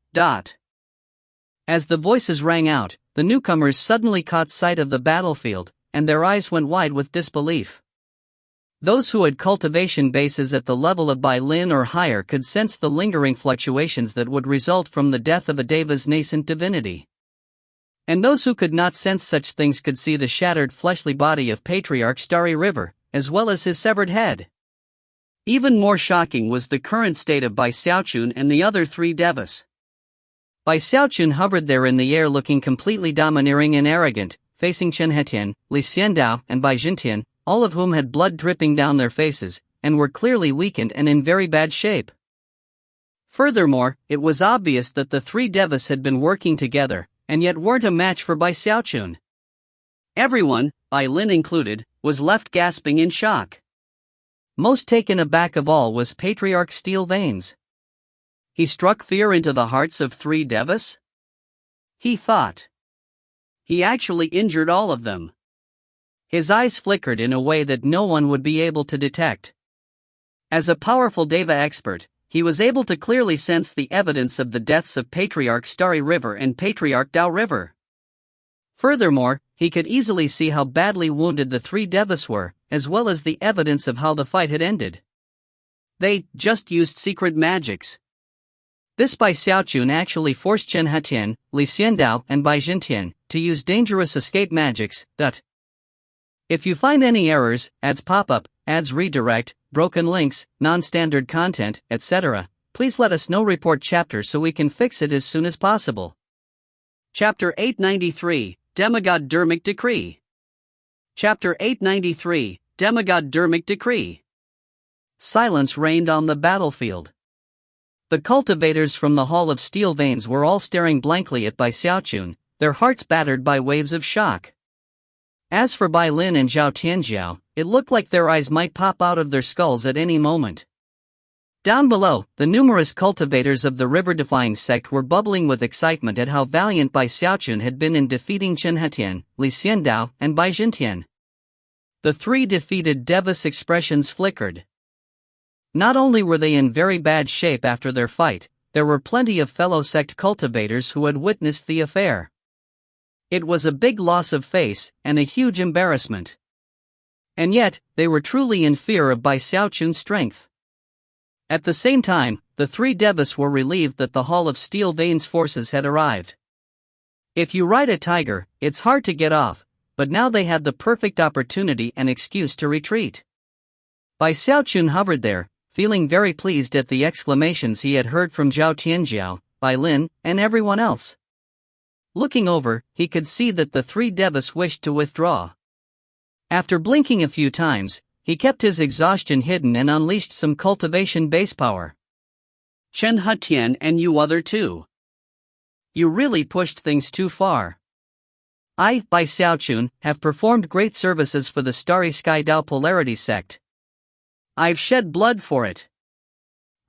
As the voices rang out, the newcomers suddenly caught sight of the battlefield, and their eyes went wide with disbelief. Those who had cultivation bases at the level of Bai Lin or higher could sense the lingering fluctuations that would result from the death of a deva's nascent divinity. And those who could not sense such things could see the shattered fleshly body of Patriarch Starry River, as well as his severed head. Even more shocking was the current state of Bai Xiaochun and the other 3 devas. Bai Xiaochun hovered there in the air looking completely domineering and arrogant, facing Chen Hetian, Li Xiandao, and Bai Jintian, all of whom had blood dripping down their faces, and were clearly weakened and in very bad shape. Furthermore, it was obvious that the 3 devas had been working together, and yet weren't a match for Bai Xiaochun. Everyone, Bai Lin included, was left gasping in shock. Most taken aback of all was Patriarch Steel Veins. He struck fear into the hearts of 3 devas? He thought. He actually injured all of them. His eyes flickered in a way that no one would be able to detect. As a powerful Deva expert, he was able to clearly sense the evidence of the deaths of Patriarch Starry River and Patriarch Dao River. Furthermore, he could easily see how badly wounded the 3 devas were, as well as the evidence of how the fight had ended. They just used secret magics. This Bai Xiaochun actually forced Chen Hetian, Li Xiandao, and Bai Jintian to use dangerous escape magics. If you find any errors, ads pop up, ads redirect, broken links, non-standard content, etc., please let us know. Report chapter so we can fix it as soon as possible. Chapter 893, Demigod Dermic Decree. Chapter 893, Demigod Dermic Decree. Silence reigned on the battlefield. The cultivators from the Hall of Steel Veins were all staring blankly at Bai Xiaochun, their hearts battered by waves of shock. As for Bai Lin and Zhao Tianjiao, it looked like their eyes might pop out of their skulls at any moment. Down below, the numerous cultivators of the river-defying sect were bubbling with excitement at how valiant Bai Xiaochun had been in defeating Chen Hetian, Li Xiandao, and Bai Jintian. The three defeated devas' expressions flickered. Not only were they in very bad shape after their fight, there were plenty of fellow sect cultivators who had witnessed the affair. It was a big loss of face, and a huge embarrassment. And yet, they were truly in fear of Bai Xiaochun's strength. At the same time, the three devas were relieved that the Hall of Steel Veins forces had arrived. If you ride a tiger, it's hard to get off, but now they had the perfect opportunity and excuse to retreat. Bai Xiaochun hovered there, feeling very pleased at the exclamations he had heard from Zhao Tianjiao, Bai Lin, and everyone else. Looking over, he could see that the three devas wished to withdraw. After blinking a few times, he kept his exhaustion hidden and unleashed some cultivation base power. Chen Hetian and you other two. You really pushed things too far. I, Bai Xiaochun, have performed great services for the Starry Sky Dao Polarity sect. I've shed blood for it.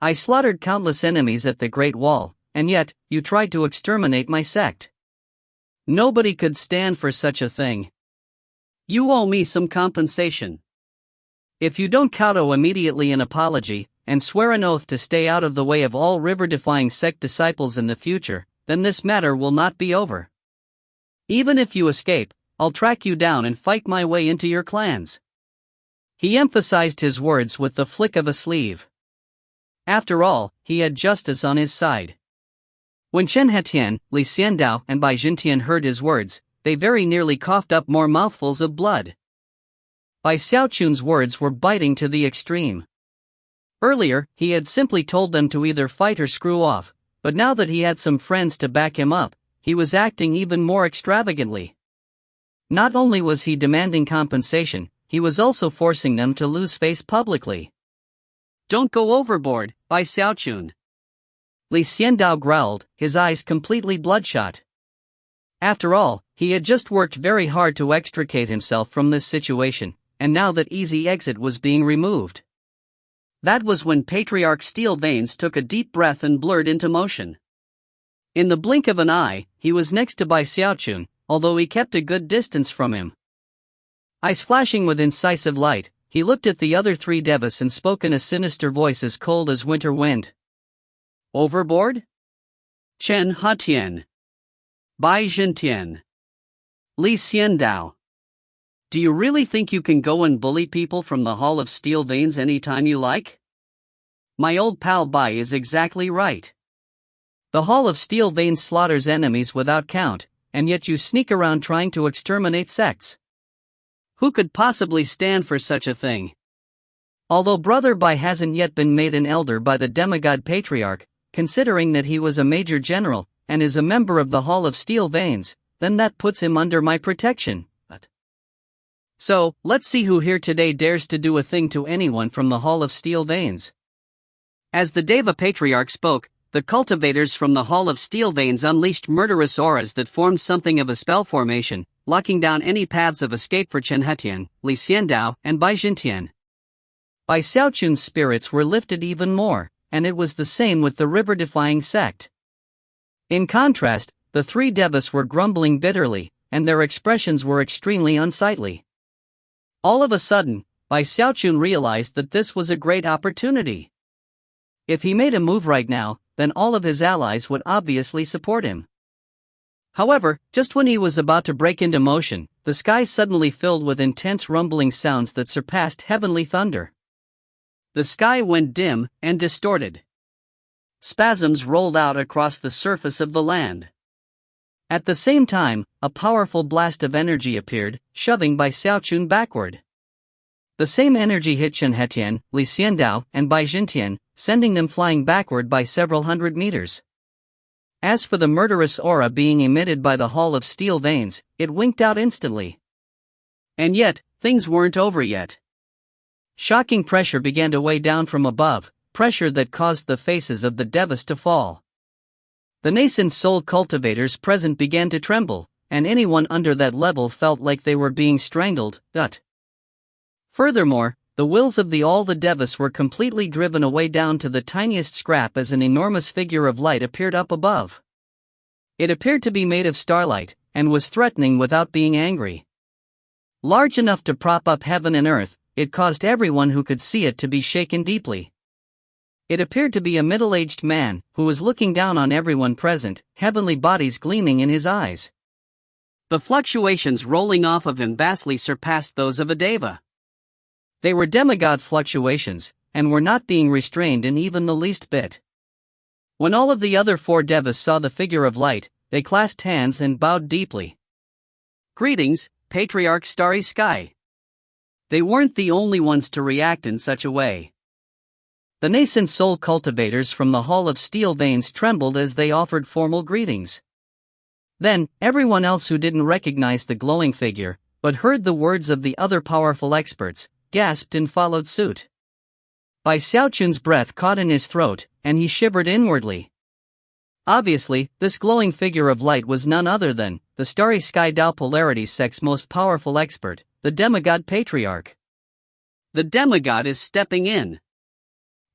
I slaughtered countless enemies at the Great Wall, and yet, you tried to exterminate my sect. Nobody could stand for such a thing. You owe me some compensation. If you don't kowtow immediately an apology, and swear an oath to stay out of the way of all river-defying sect disciples in the future, then this matter will not be over. Even if you escape, I'll track you down and fight my way into your clans. He emphasized his words with the flick of a sleeve. After all, he had justice on his side. When Chen Hetian, Li Xiandao, and Bai Jintian heard his words, they very nearly coughed up more mouthfuls of blood. Bai Xiaochun's words were biting to the extreme. Earlier, he had simply told them to either fight or screw off, but now that he had some friends to back him up, he was acting even more extravagantly. Not only was he demanding compensation, he was also forcing them to lose face publicly. Don't go overboard, Bai Xiaochun. Li Xiandao growled, his eyes completely bloodshot. After all, he had just worked very hard to extricate himself from this situation, and now that easy exit was being removed. That was when Patriarch Steel Veins took a deep breath and blurred into motion. In the blink of an eye, he was next to Bai Xiaochun, although he kept a good distance from him. Eyes flashing with incisive light, he looked at the other three devas and spoke in a sinister voice as cold as winter wind. Overboard? Chen Hetian. Bai Jintian. Li Xiandao. Do you really think you can go and bully people from the Hall of Steel Veins anytime you like? My old pal Bai is exactly right. The Hall of Steel Veins slaughters enemies without count, and yet you sneak around trying to exterminate sects. Who could possibly stand for such a thing? Although Brother Bai hasn't yet been made an elder by the demigod patriarch, considering that he was a major general, and is a member of the Hall of Steel Veins, then that puts him under my protection. So, let's see who here today dares to do a thing to anyone from the Hall of Steel Veins. As the Deva Patriarch spoke, the cultivators from the Hall of Steel Veins unleashed murderous auras that formed something of a spell formation, locking down any paths of escape for Chen Hetian, Li Xiandao, and Bai Jintian. Bai Xiaochun's spirits were lifted even more, and it was the same with the river-defying sect. In contrast, the three devas were grumbling bitterly, and their expressions were extremely unsightly. All of a sudden, Bai Xiaochun realized that this was a great opportunity. If he made a move right now, then all of his allies would obviously support him. However, just when he was about to break into motion, the sky suddenly filled with intense rumbling sounds that surpassed heavenly thunder. The sky went dim and distorted. Spasms rolled out across the surface of the land. At the same time, a powerful blast of energy appeared, shoving Bai Xiaochun backward. The same energy hit Chen Hetian, Li Xiandao, and Bai Jintian, sending them flying backward by several hundred meters. As for the murderous aura being emitted by the Hall of Steel Veins, it winked out instantly. And yet, things weren't over yet. Shocking pressure began to weigh down from above, pressure that caused the faces of the devas to fall. The nascent soul cultivators present began to tremble, and anyone under that level felt like they were being strangled. Furthermore, the wills of all the devas were completely driven away down to the tiniest scrap as an enormous figure of light appeared up above. It appeared to be made of starlight, and was threatening without being angry. Large enough to prop up heaven and earth, it caused everyone who could see it to be shaken deeply. It appeared to be a middle-aged man, who was looking down on everyone present, heavenly bodies gleaming in his eyes. The fluctuations rolling off of him vastly surpassed those of a deva. They were demigod fluctuations, and were not being restrained in even the least bit. When all of the other 4 devas saw the figure of light, they clasped hands and bowed deeply. Greetings, Patriarch Starry Sky. They weren't the only ones to react in such a way. The nascent soul cultivators from the Hall of Steel Veins trembled as they offered formal greetings. Then, everyone else who didn't recognize the glowing figure, but heard the words of the other powerful experts, gasped and followed suit. Bai Xiaochun's breath caught in his throat, and he shivered inwardly. Obviously, this glowing figure of light was none other than the Starry Sky Tao Polarity sect's most powerful expert, the demigod patriarch. The demigod is stepping in.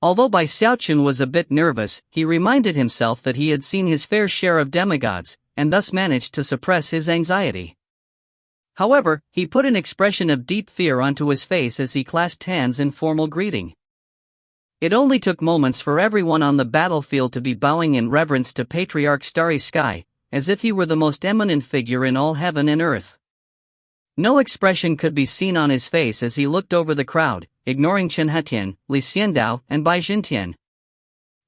Although Bai Xiaochun was a bit nervous, he reminded himself that he had seen his fair share of demigods, and thus managed to suppress his anxiety. However, he put an expression of deep fear onto his face as he clasped hands in formal greeting. It only took moments for everyone on the battlefield to be bowing in reverence to Patriarch Starry Sky, as if he were the most eminent figure in all heaven and earth. No expression could be seen on his face as he looked over the crowd, ignoring Chen Hetian, Li Xiandao, and Bai Jintian.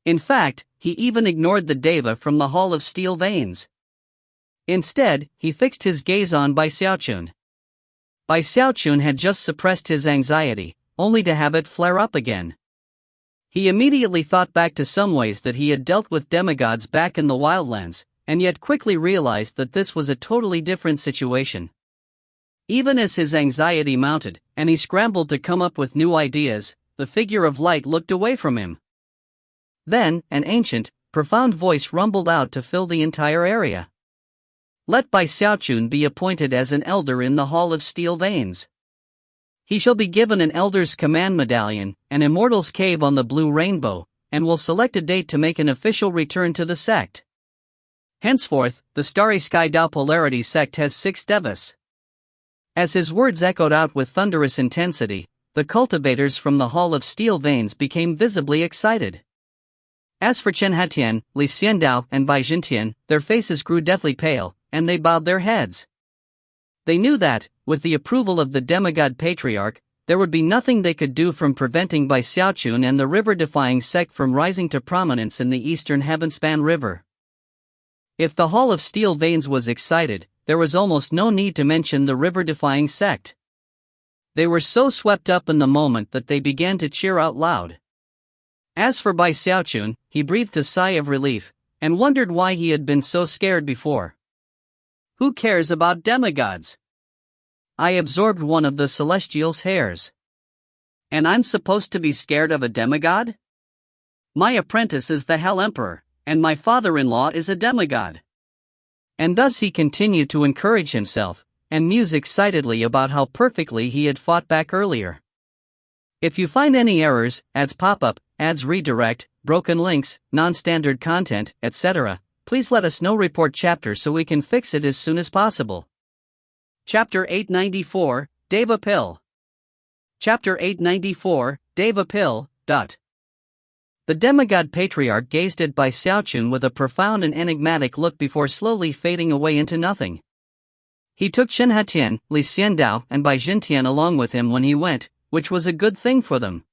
In fact, he even ignored the deva from the Hall of Steel Veins. Instead, he fixed his gaze on Bai Xiaochun. Bai Xiaochun had just suppressed his anxiety, only to have it flare up again. He immediately thought back to some ways that he had dealt with demigods back in the wildlands, and yet quickly realized that this was a totally different situation. Even as his anxiety mounted, and he scrambled to come up with new ideas, the figure of light looked away from him. Then, an ancient, profound voice rumbled out to fill the entire area. Let Bai Xiaochun be appointed as an elder in the Hall of Steel Veins. He shall be given an Elder's Command Medallion, an Immortal's Cave on the Blue Rainbow, and will select a date to make an official return to the sect. Henceforth, the Starry Sky Tao Polarity sect has 6 devas. As his words echoed out with thunderous intensity, the cultivators from the Hall of Steel Veins became visibly excited. As for Chen Hetian, Li Xiandao, and Bai Jintian, their faces grew deathly pale, and they bowed their heads. They knew that, with the approval of the demigod patriarch, there would be nothing they could do from preventing Bai Xiaochun and the river-defying sect from rising to prominence in the eastern Heavenspan River. If the Hall of Steel Veins was excited, there was almost no need to mention the river-defying sect. They were so swept up in the moment that they began to cheer out loud. As for Bai Xiaochun, he breathed a sigh of relief, and wondered why he had been so scared before. Who cares about demigods? I absorbed one of the celestial's hairs. And I'm supposed to be scared of a demigod? My apprentice is the Hell Emperor, and my father-in-law is a demigod. And thus he continued to encourage himself, and muse excitedly about how perfectly he had fought back earlier. If you find any errors, ads pop up, ads redirect, broken links, non-standard content, etc., please let us know. Report chapter so we can fix it as soon as possible. Chapter 894, Deva Pill. Chapter 894, Deva Pill. The demigod patriarch gazed at Bai Xiaochun with a profound and enigmatic look before slowly fading away into nothing. He took Chen Hetian, Li Xiandao, and Bai Jintian along with him when he went, which was a good thing for them.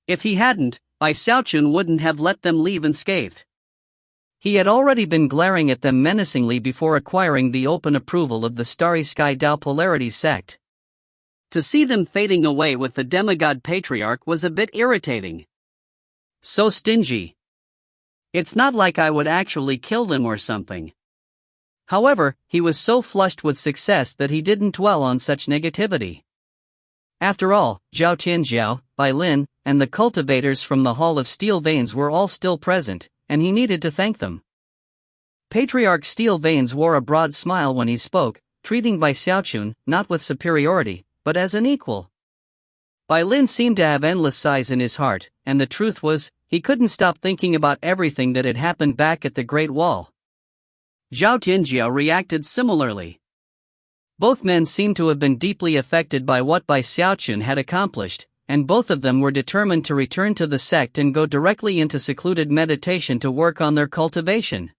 If he hadn't, Bai Xiaochun wouldn't have let them leave unscathed. He had already been glaring at them menacingly before acquiring the open approval of the Starry Sky Tao Polarities sect. To see them fading away with the demigod patriarch was a bit irritating. So stingy. It's not like I would actually kill them or something. However, he was so flushed with success that he didn't dwell on such negativity. After all, Zhao Tianjiao, Bai Lin, and the cultivators from the Hall of Steel Veins were all still present, and he needed to thank them. Patriarch Steel Veins wore a broad smile when he spoke, treating Bai Xiaochun not with superiority, but as an equal. Bai Lin seemed to have endless sighs in his heart, and the truth was, he couldn't stop thinking about everything that had happened back at the Great Wall. Zhao Tianjiao reacted similarly. Both men seemed to have been deeply affected by what Bai Xiaochun had accomplished, and both of them were determined to return to the sect and go directly into secluded meditation to work on their cultivation.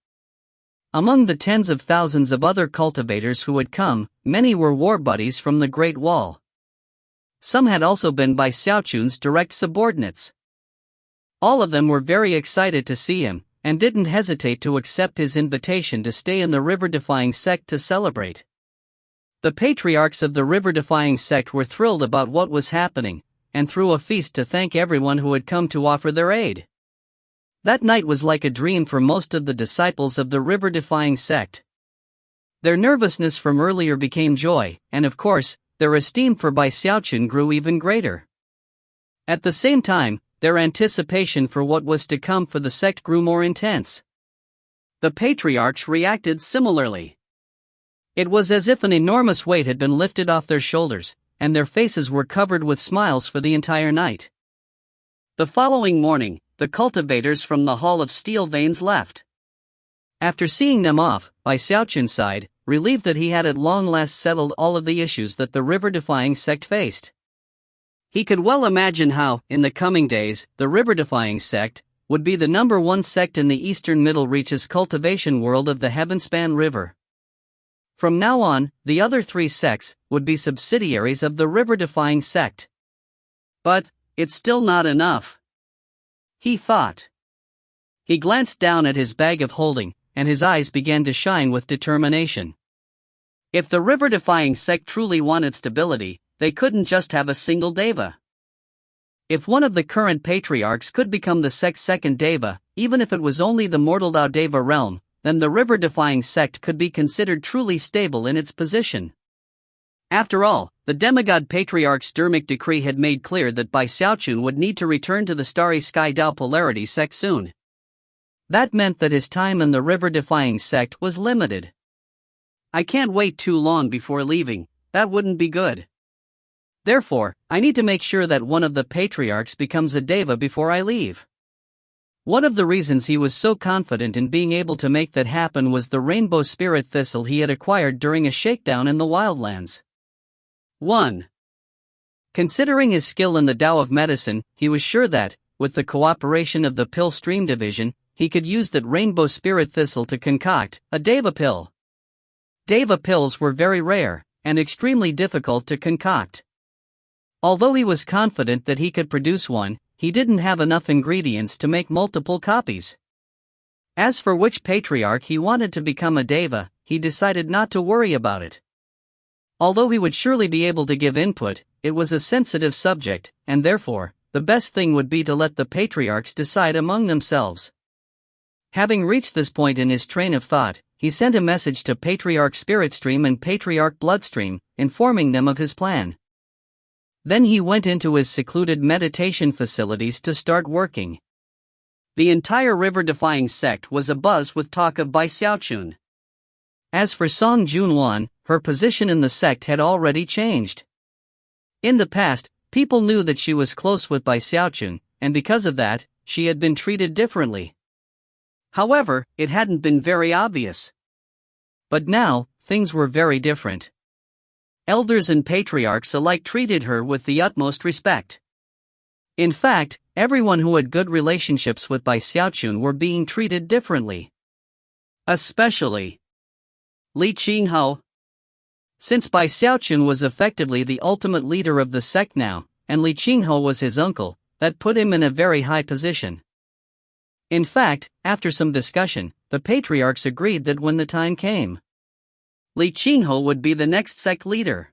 Among the tens of thousands of other cultivators who had come, many were war buddies from the Great Wall. Some had also been Bai Xiaochun's direct subordinates. All of them were very excited to see him, and didn't hesitate to accept his invitation to stay in the river-defying sect to celebrate. The patriarchs of the river-defying sect were thrilled about what was happening, and threw a feast to thank everyone who had come to offer their aid. That night was like a dream for most of the disciples of the river-defying sect. Their nervousness from earlier became joy, and of course, their esteem for Bai Xiaochun grew even greater. At the same time, their anticipation for what was to come for the sect grew more intense. The patriarchs reacted similarly. It was as if an enormous weight had been lifted off their shoulders, and their faces were covered with smiles for the entire night. The following morning, the cultivators from the Hall of Steel Veins left. After seeing them off, Bai Xiaochun sighed, relieved that he had at long last settled all of the issues that the river-defying sect faced. He could well imagine how, in the coming days, the river-defying sect would be the #1 sect in the eastern Middle Reaches cultivation world of the Heavenspan River. From now on, the other 3 sects would be subsidiaries of the river-defying sect. But it's still not enough, he thought. He glanced down at his bag of holding, and his eyes began to shine with determination. If the river-defying sect truly wanted stability, they couldn't just have a single deva. If one of the current patriarchs could become the sect's second deva, even if it was only the mortal Dao deva realm, then the river-defying sect could be considered truly stable in its position. After all, the demigod patriarch's Dharmic decree had made clear that Bai Xiaochun would need to return to the Starry Sky Tao Polarity sect soon. That meant that his time in the river-defying sect was limited. I can't wait too long before leaving, that wouldn't be good. Therefore, I need to make sure that one of the patriarchs becomes a deva before I leave. One of the reasons he was so confident in being able to make that happen was the rainbow spirit thistle he had acquired during a shakedown in the wildlands. 1. Considering his skill in the Tao of medicine, he was sure that, with the cooperation of the pill stream division, he could use that rainbow spirit thistle to concoct a deva pill. Deva pills were very rare, and extremely difficult to concoct. Although he was confident that he could produce one, he didn't have enough ingredients to make multiple copies. As for which patriarch he wanted to become a deva, he decided not to worry about it. Although he would surely be able to give input, it was a sensitive subject, and therefore, the best thing would be to let the patriarchs decide among themselves. Having reached this point in his train of thought, he sent a message to Patriarch Spiritstream and Patriarch Bloodstream, informing them of his plan. Then he went into his secluded meditation facilities to start working. The entire river-defying sect was abuzz with talk of Bai Xiaochun. As for Song Junwan, her position in the sect had already changed. In the past, people knew that she was close with Bai Xiaochun, and because of that, she had been treated differently. However, it hadn't been very obvious. But now, things were very different. Elders and patriarchs alike treated her with the utmost respect. In fact, everyone who had good relationships with Bai Xiaochun were being treated differently. Especially Li Qinghao. Since Bai Xiaochun was effectively the ultimate leader of the sect now, and Li Qinghao was his uncle, that put him in a very high position. In fact, after some discussion, the patriarchs agreed that when the time came, Li Qinghe would be the next sect leader.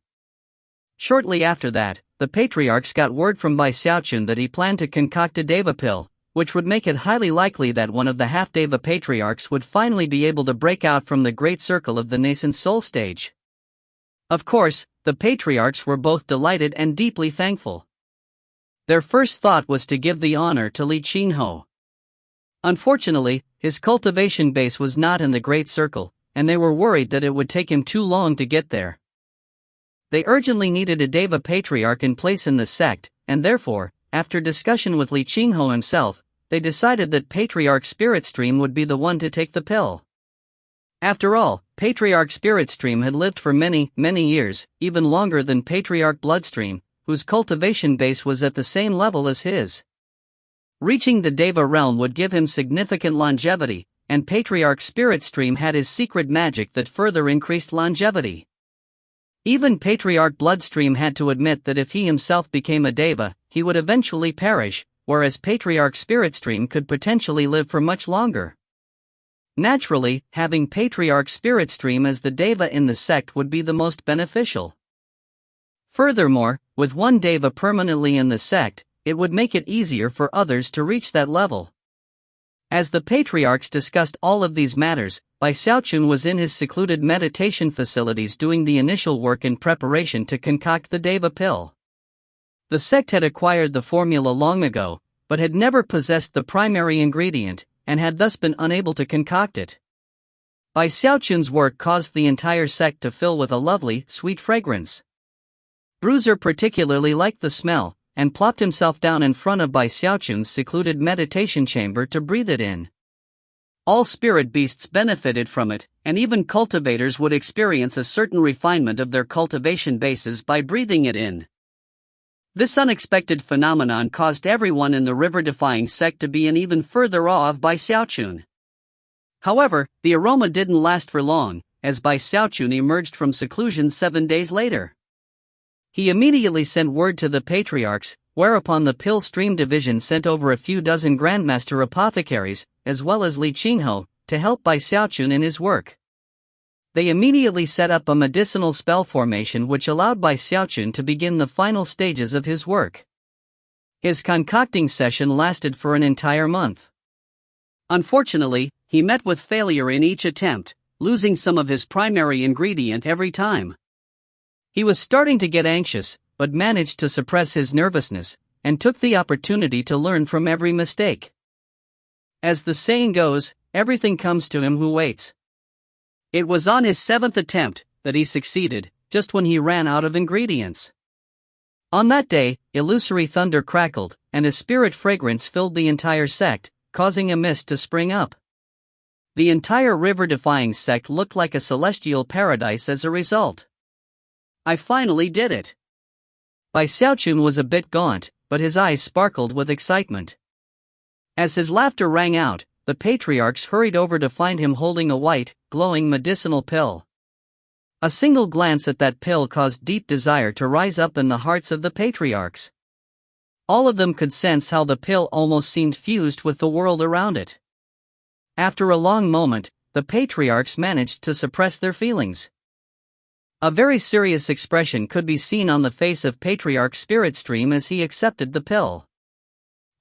Shortly after that, the patriarchs got word from Bai Xiaochun that he planned to concoct a Deva pill, which would make it highly likely that one of the half-Deva patriarchs would finally be able to break out from the great circle of the nascent soul stage. Of course, the patriarchs were both delighted and deeply thankful. Their first thought was to give the honor to Li Qinghe. Unfortunately, his cultivation base was not in the great circle, and they were worried that it would take him too long to get there. They urgently needed a Deva patriarch in place in the sect, and therefore, after discussion with Li Qinghe himself, they decided that Patriarch Spirit Stream would be the one to take the pill. After all, Patriarch Spirit Stream had lived for many years, even longer than Patriarch Bloodstream, whose cultivation base was at the same level as his. Reaching the Deva realm would give him significant longevity, and Patriarch Spirit Stream had his secret magic that further increased longevity. Even Patriarch Bloodstream had to admit that if he himself became a Deva, he would eventually perish, whereas Patriarch Spirit Stream could potentially live for much longer. Naturally, having Patriarch Spirit Stream as the Deva in the sect would be the most beneficial. Furthermore, with one Deva permanently in the sect, it would make it easier for others to reach that level. As the patriarchs discussed all of these matters, Bai Xiaochun was in his secluded meditation facilities doing the initial work in preparation to concoct the Deva pill. The sect had acquired the formula long ago, but had never possessed the primary ingredient, and had thus been unable to concoct it. Bai Xiaochun's work caused the entire sect to fill with a lovely, sweet fragrance. Bruiser particularly liked the smell, and plopped himself down in front of Bai Xiaochun's secluded meditation chamber to breathe it in. All spirit beasts benefited from it, and even cultivators would experience a certain refinement of their cultivation bases by breathing it in. This unexpected phenomenon caused everyone in the river-defying sect to be in even further awe of Bai Xiaochun. However, the aroma didn't last for long, as Bai Xiaochun emerged from seclusion 7 days later. He immediately sent word to the patriarchs, whereupon the Pill Stream Division sent over a few dozen Grandmaster apothecaries, as well as Li Qinghe, to help Bai Xiaochun in his work. They immediately set up a medicinal spell formation which allowed Bai Xiaochun to begin the final stages of his work. His concocting session lasted for an entire month. Unfortunately, he met with failure in each attempt, losing some of his primary ingredient every time. He was starting to get anxious, but managed to suppress his nervousness, and took the opportunity to learn from every mistake. As the saying goes, everything comes to him who waits. It was on his 7th attempt that he succeeded, just when he ran out of ingredients. On that day, illusory thunder crackled, and a spirit fragrance filled the entire sect, causing a mist to spring up. The entire river-defying sect looked like a celestial paradise as a result. I finally did it. Bai Xiaochun was a bit gaunt, but his eyes sparkled with excitement. As his laughter rang out, the patriarchs hurried over to find him holding a white, glowing medicinal pill. A single glance at that pill caused deep desire to rise up in the hearts of the patriarchs. All of them could sense how the pill almost seemed fused with the world around it. After a long moment, the patriarchs managed to suppress their feelings. A very serious expression could be seen on the face of Patriarch Spirit Stream as he accepted the pill.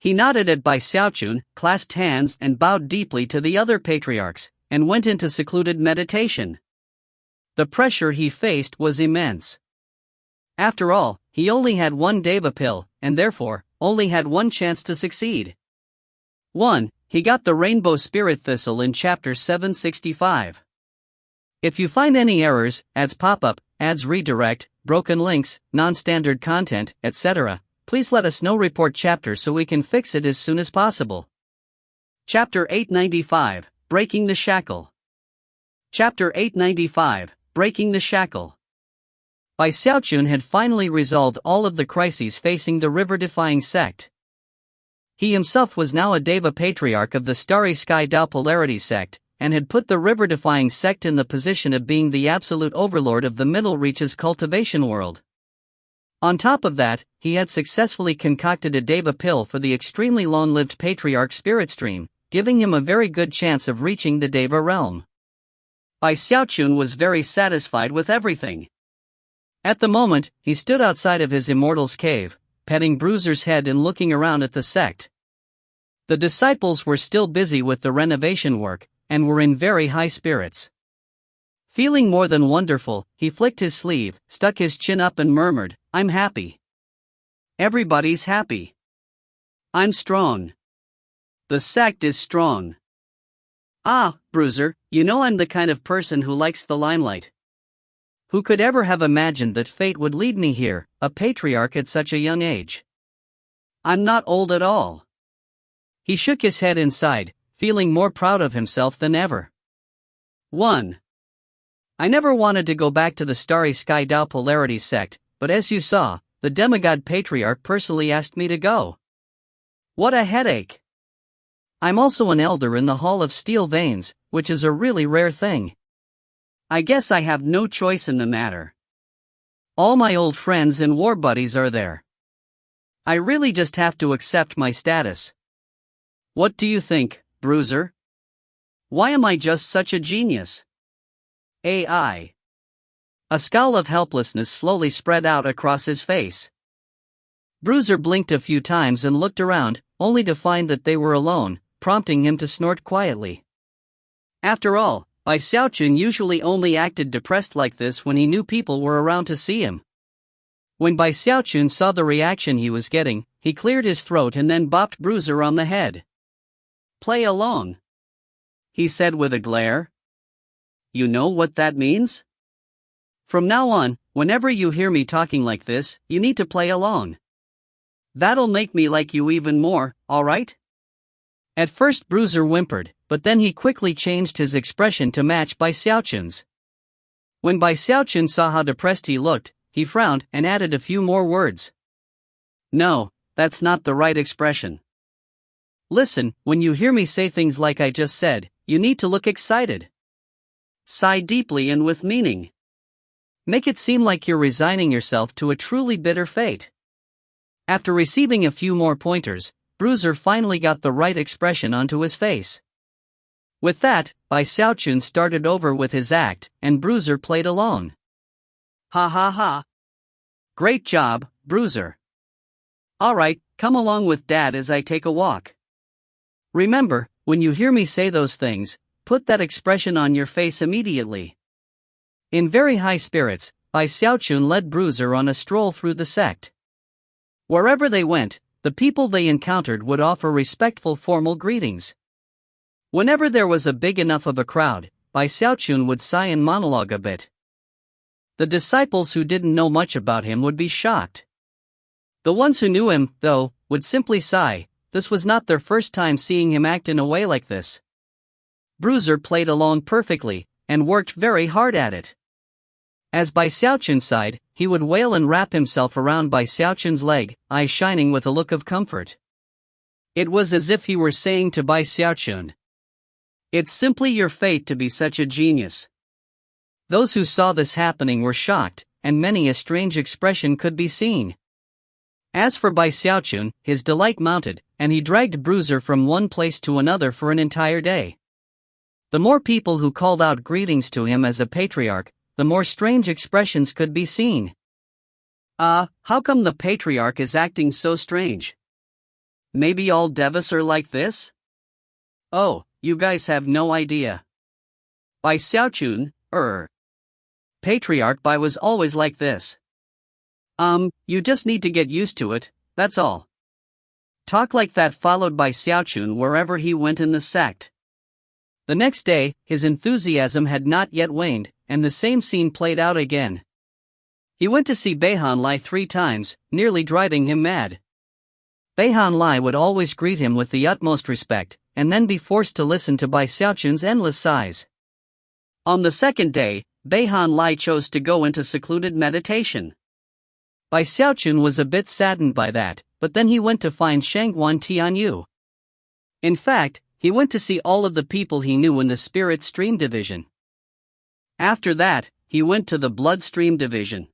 He nodded at Bai Xiaochun, clasped hands and bowed deeply to the other patriarchs, and went into secluded meditation. The pressure he faced was immense. After all, he only had one Deva pill, and therefore, only had one chance to succeed. 1. He got the Rainbow Spirit Thistle in Chapter 765. If you find any errors, ads pop up, ads redirect, broken links, non-standard content, etc., please let us know. Report chapter so we can fix it as soon as possible. Chapter 895, Breaking the Shackle. Chapter 895, Breaking the Shackle. Bai Xiaochun had finally resolved all of the crises facing the river-defying sect. He himself was now a Deva Patriarch of the Starry Sky Tao Polarity sect, and had put the river-defying sect in the position of being the absolute overlord of the Middle Reaches cultivation world. On top of that, he had successfully concocted a Deva pill for the extremely long-lived Patriarch Spirit Stream, giving him a very good chance of reaching the Deva realm. Bai Xiaochun was very satisfied with everything. At the moment, he stood outside of his immortal's cave, petting Bruiser's head and looking around at the sect. The disciples were still busy with the renovation work, and were in very high spirits. Feeling more than wonderful, he flicked his sleeve, stuck his chin up and murmured, "I'm happy. Everybody's happy. I'm strong. The sect is strong. Ah, Bruiser, you know I'm the kind of person who likes the limelight. Who could ever have imagined that fate would lead me here, a patriarch at such a young age? I'm not old at all." He shook his head inside, feeling more proud of himself than ever. 1. I never wanted to go back to the Starry Sky Tao Polarity sect, but as you saw, the demigod patriarch personally asked me to go. What a headache! I'm also an elder in the Hall of Steel Veins, which is a really rare thing. I guess I have no choice in the matter. All my old friends and war buddies are there. I really just have to accept my status. What do you think, Bruiser? Why am I just such a genius? AI. A scowl of helplessness slowly spread out across his face. Bruiser blinked a few times and looked around, only to find that they were alone, prompting him to snort quietly. After all, Bai Xiaochun usually only acted depressed like this when he knew people were around to see him. When Bai Xiaochun saw the reaction he was getting, he cleared his throat and then bopped Bruiser on the head. "Play along," he said with a glare. You know what that means? From now on, whenever you hear me talking like this, you need to play along. That'll make me like you even more, alright? At first Bruiser whimpered, but then he quickly changed his expression to match Bai Xiaochun's. When Bai Xiaochun saw how depressed he looked, he frowned and added a few more words. No, that's not the right expression. Listen, when you hear me say things like I just said, you need to look excited. Sigh deeply and with meaning. Make it seem like you're resigning yourself to a truly bitter fate. After receiving a few more pointers, Bruiser finally got the right expression onto his face. With that, Bai Xiaochun started over with his act, and Bruiser played along. Ha ha ha. Great job, Bruiser. Alright, come along with Dad as I take a walk. Remember, when you hear me say those things, put that expression on your face immediately. In very high spirits, Bai Xiaochun led Bruiser on a stroll through the sect. Wherever they went, the people they encountered would offer respectful formal greetings. Whenever there was a big enough of a crowd, Bai Xiaochun would sigh and monologue a bit. The disciples who didn't know much about him would be shocked. The ones who knew him, though, would simply sigh. This was not their first time seeing him act in a way like this. Bruiser played along perfectly, and worked very hard at it. As Bai Xiaochun sighed, he would wail and wrap himself around Bai Xiaochun's leg, eyes shining with a look of comfort. It was as if he were saying to Bai Xiaochun, "It's simply your fate to be such a genius." Those who saw this happening were shocked, and many a strange expression could be seen. As for Bai Xiaochun, his delight mounted, and he dragged Bruiser from one place to another for an entire day. The more people who called out greetings to him as a patriarch, the more strange expressions could be seen. How come the patriarch is acting so strange? Maybe all Devas are like this? Oh, you guys have no idea. Bai Xiaochun, Patriarch Bai was always like this. You just need to get used to it, that's all. Talk like that followed Bai Xiaochun wherever he went in the sect. The next day, his enthusiasm had not yet waned, and the same scene played out again. He went to see Beihan Lai 3 times, nearly driving him mad. Beihan Lai would always greet him with the utmost respect, and then be forced to listen to Bai Xiaochun's endless sighs. On the second day, Beihan Lai chose to go into secluded meditation. Bai Xiaochun was a bit saddened by that, but then he went to find Shangguan Tianyu. In fact, he went to see all of the people he knew in the Spirit Stream Division. After that, he went to the Bloodstream Division.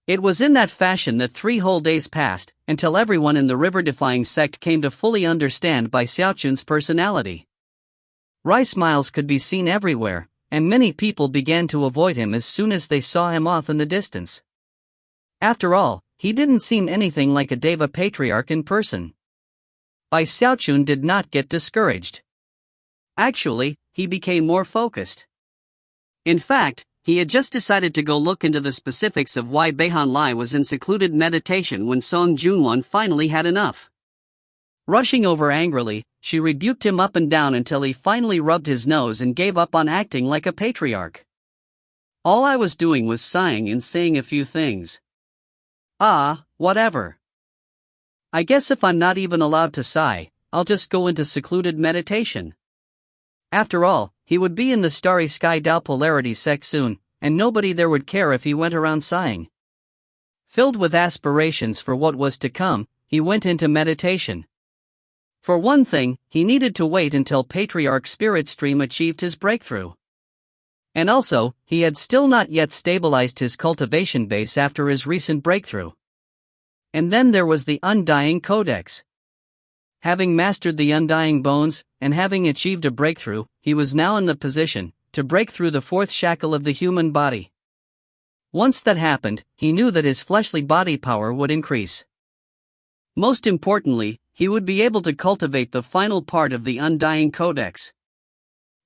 It was in that fashion that 3 whole days passed, until everyone in the river-defying sect came to fully understand Bai Xiaochun's personality. Wry smiles could be seen everywhere, and many people began to avoid him as soon as they saw him off in the distance. After all, he didn't seem anything like a Deva patriarch in person. Bai Xiaochun did not get discouraged. Actually, he became more focused. In fact, he had just decided to go look into the specifics of why Beihan Lai was in secluded meditation when Song Junwan finally had enough. Rushing over angrily, she rebuked him up and down until he finally rubbed his nose and gave up on acting like a patriarch. All I was doing was sighing and saying a few things. Whatever. I guess if I'm not even allowed to sigh, I'll just go into secluded meditation. After all, he would be in the starry sky Dao polarity sect soon, and nobody there would care if he went around sighing. Filled with aspirations for what was to come, he went into meditation. For one thing, he needed to wait until Patriarch Spirit Stream achieved his breakthrough. And also, he had still not yet stabilized his cultivation base after his recent breakthrough. And then there was the Undying Codex. Having mastered the Undying Bones, and having achieved a breakthrough, he was now in the position to break through the 4th shackle of the human body. Once that happened, he knew that his fleshly body power would increase. Most importantly, he would be able to cultivate the final part of the Undying Codex.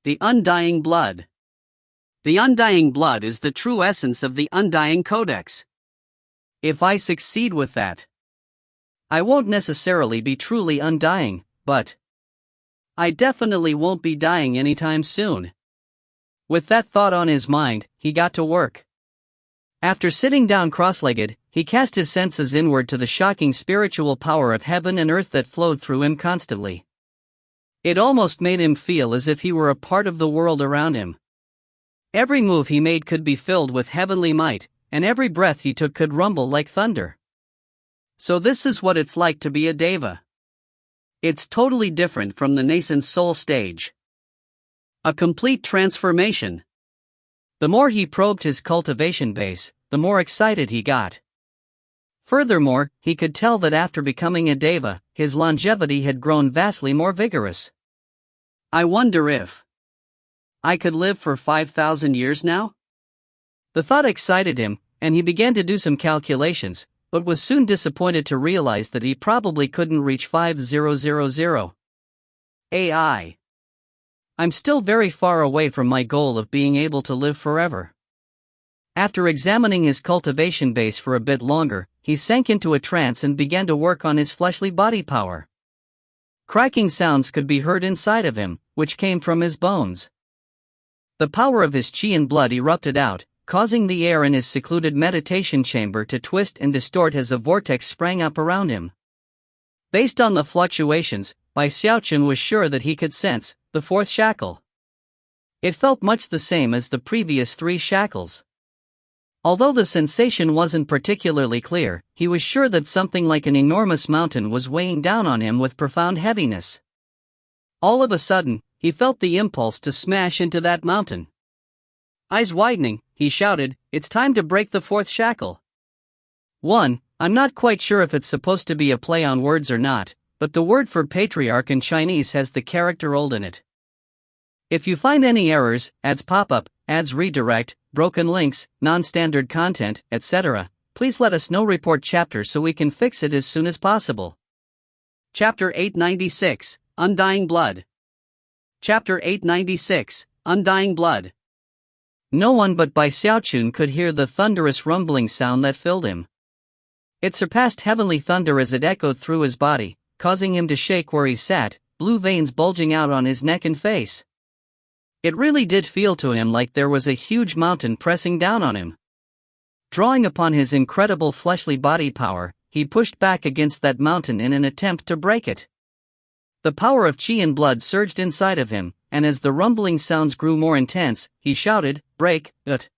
The Undying Blood. The Undying Blood is the true essence of the Undying Codex. If I succeed with that, I won't necessarily be truly undying, but I definitely won't be dying anytime soon. With that thought on his mind, he got to work. After sitting down cross-legged, he cast his senses inward to the shocking spiritual power of heaven and earth that flowed through him constantly. It almost made him feel as if he were a part of the world around him. Every move he made could be filled with heavenly might, and every breath he took could rumble like thunder. So this is what it's like to be a Deva. It's totally different from the nascent soul stage. A complete transformation. The more he probed his cultivation base, the more excited he got. Furthermore, he could tell that after becoming a Deva, his longevity had grown vastly more vigorous. I wonder if I could live for 5,000 years now? The thought excited him, and he began to do some calculations, but was soon disappointed to realize that he probably couldn't reach 5000. I'm still very far away from my goal of being able to live forever. After examining his cultivation base for a bit longer, he sank into a trance and began to work on his fleshly body power. Cracking sounds could be heard inside of him, which came from his bones. The power of his chi and blood erupted out, causing the air in his secluded meditation chamber to twist and distort as a vortex sprang up around him. Based on the fluctuations, Bai Xiaochun was sure that he could sense the 4th shackle. It felt much the same as the previous 3 shackles. Although the sensation wasn't particularly clear, he was sure that something like an enormous mountain was weighing down on him with profound heaviness. All of a sudden, he felt the impulse to smash into that mountain. Eyes widening, he shouted, "It's time to break the 4th shackle." 1. I'm not quite sure if it's supposed to be a play on words or not, but the word for patriarch in Chinese has the character old in it. If you find any errors, ads pop up, ads redirect, broken links, non-standard content, etc., please let us know. Report chapter so we can fix it as soon as possible. Chapter 896, Undying Blood. Chapter 896, Undying Blood. No one but Bai Xiaochun could hear the thunderous rumbling sound that filled him. It surpassed heavenly thunder as it echoed through his body, causing him to shake where he sat, blue veins bulging out on his neck and face. It really did feel to him like there was a huge mountain pressing down on him. Drawing upon his incredible fleshly body power, he pushed back against that mountain in an attempt to break it. The power of chi and blood surged inside of him, and as the rumbling sounds grew more intense, he shouted, "Break it!"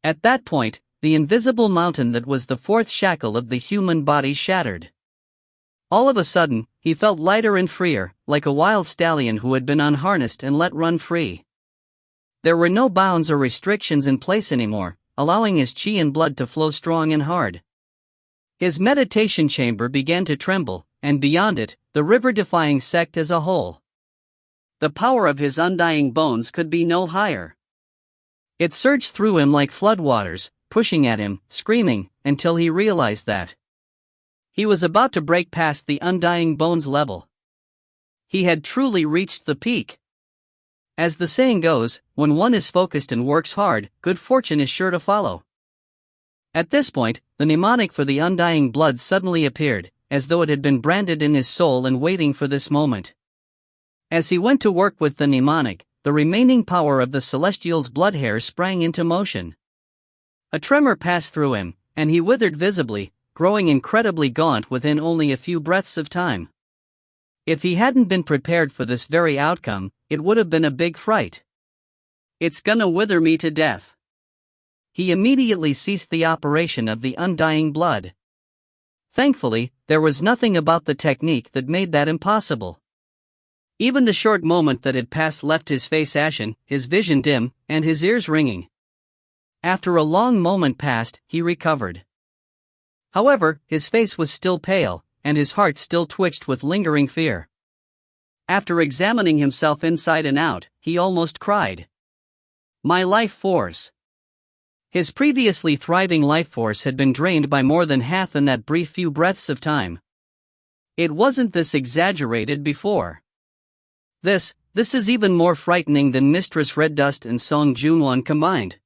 At that point, the invisible mountain that was the 4th shackle of the human body shattered. All of a sudden, he felt lighter and freer, like a wild stallion who had been unharnessed and let run free. There were no bounds or restrictions in place anymore, allowing his qi and blood to flow strong and hard. His meditation chamber began to tremble, and beyond it, the river-defying sect as a whole. The power of his undying bones could be no higher. It surged through him like floodwaters, pushing at him, screaming, until he realized that he was about to break past the undying bones level. He had truly reached the peak. As the saying goes, when one is focused and works hard, good fortune is sure to follow. At this point, the mnemonic for the undying blood suddenly appeared, as though it had been branded in his soul and waiting for this moment. As he went to work with the mnemonic, the remaining power of the Celestial's blood hair sprang into motion. A tremor passed through him, and he withered visibly, growing incredibly gaunt within only a few breaths of time. If he hadn't been prepared for this very outcome, it would have been a big fright. "It's gonna wither me to death." He immediately ceased the operation of the undying blood. Thankfully, there was nothing about the technique that made that impossible. Even the short moment that had passed left his face ashen, his vision dim, and his ears ringing. After a long moment passed, he recovered. However, his face was still pale, and his heart still twitched with lingering fear. After examining himself inside and out, he almost cried. My life force. His previously thriving life force had been drained by more than half in that brief few breaths of time. It wasn't this exaggerated before. This is even more frightening than Mistress Red Dust and Song Junwan combined.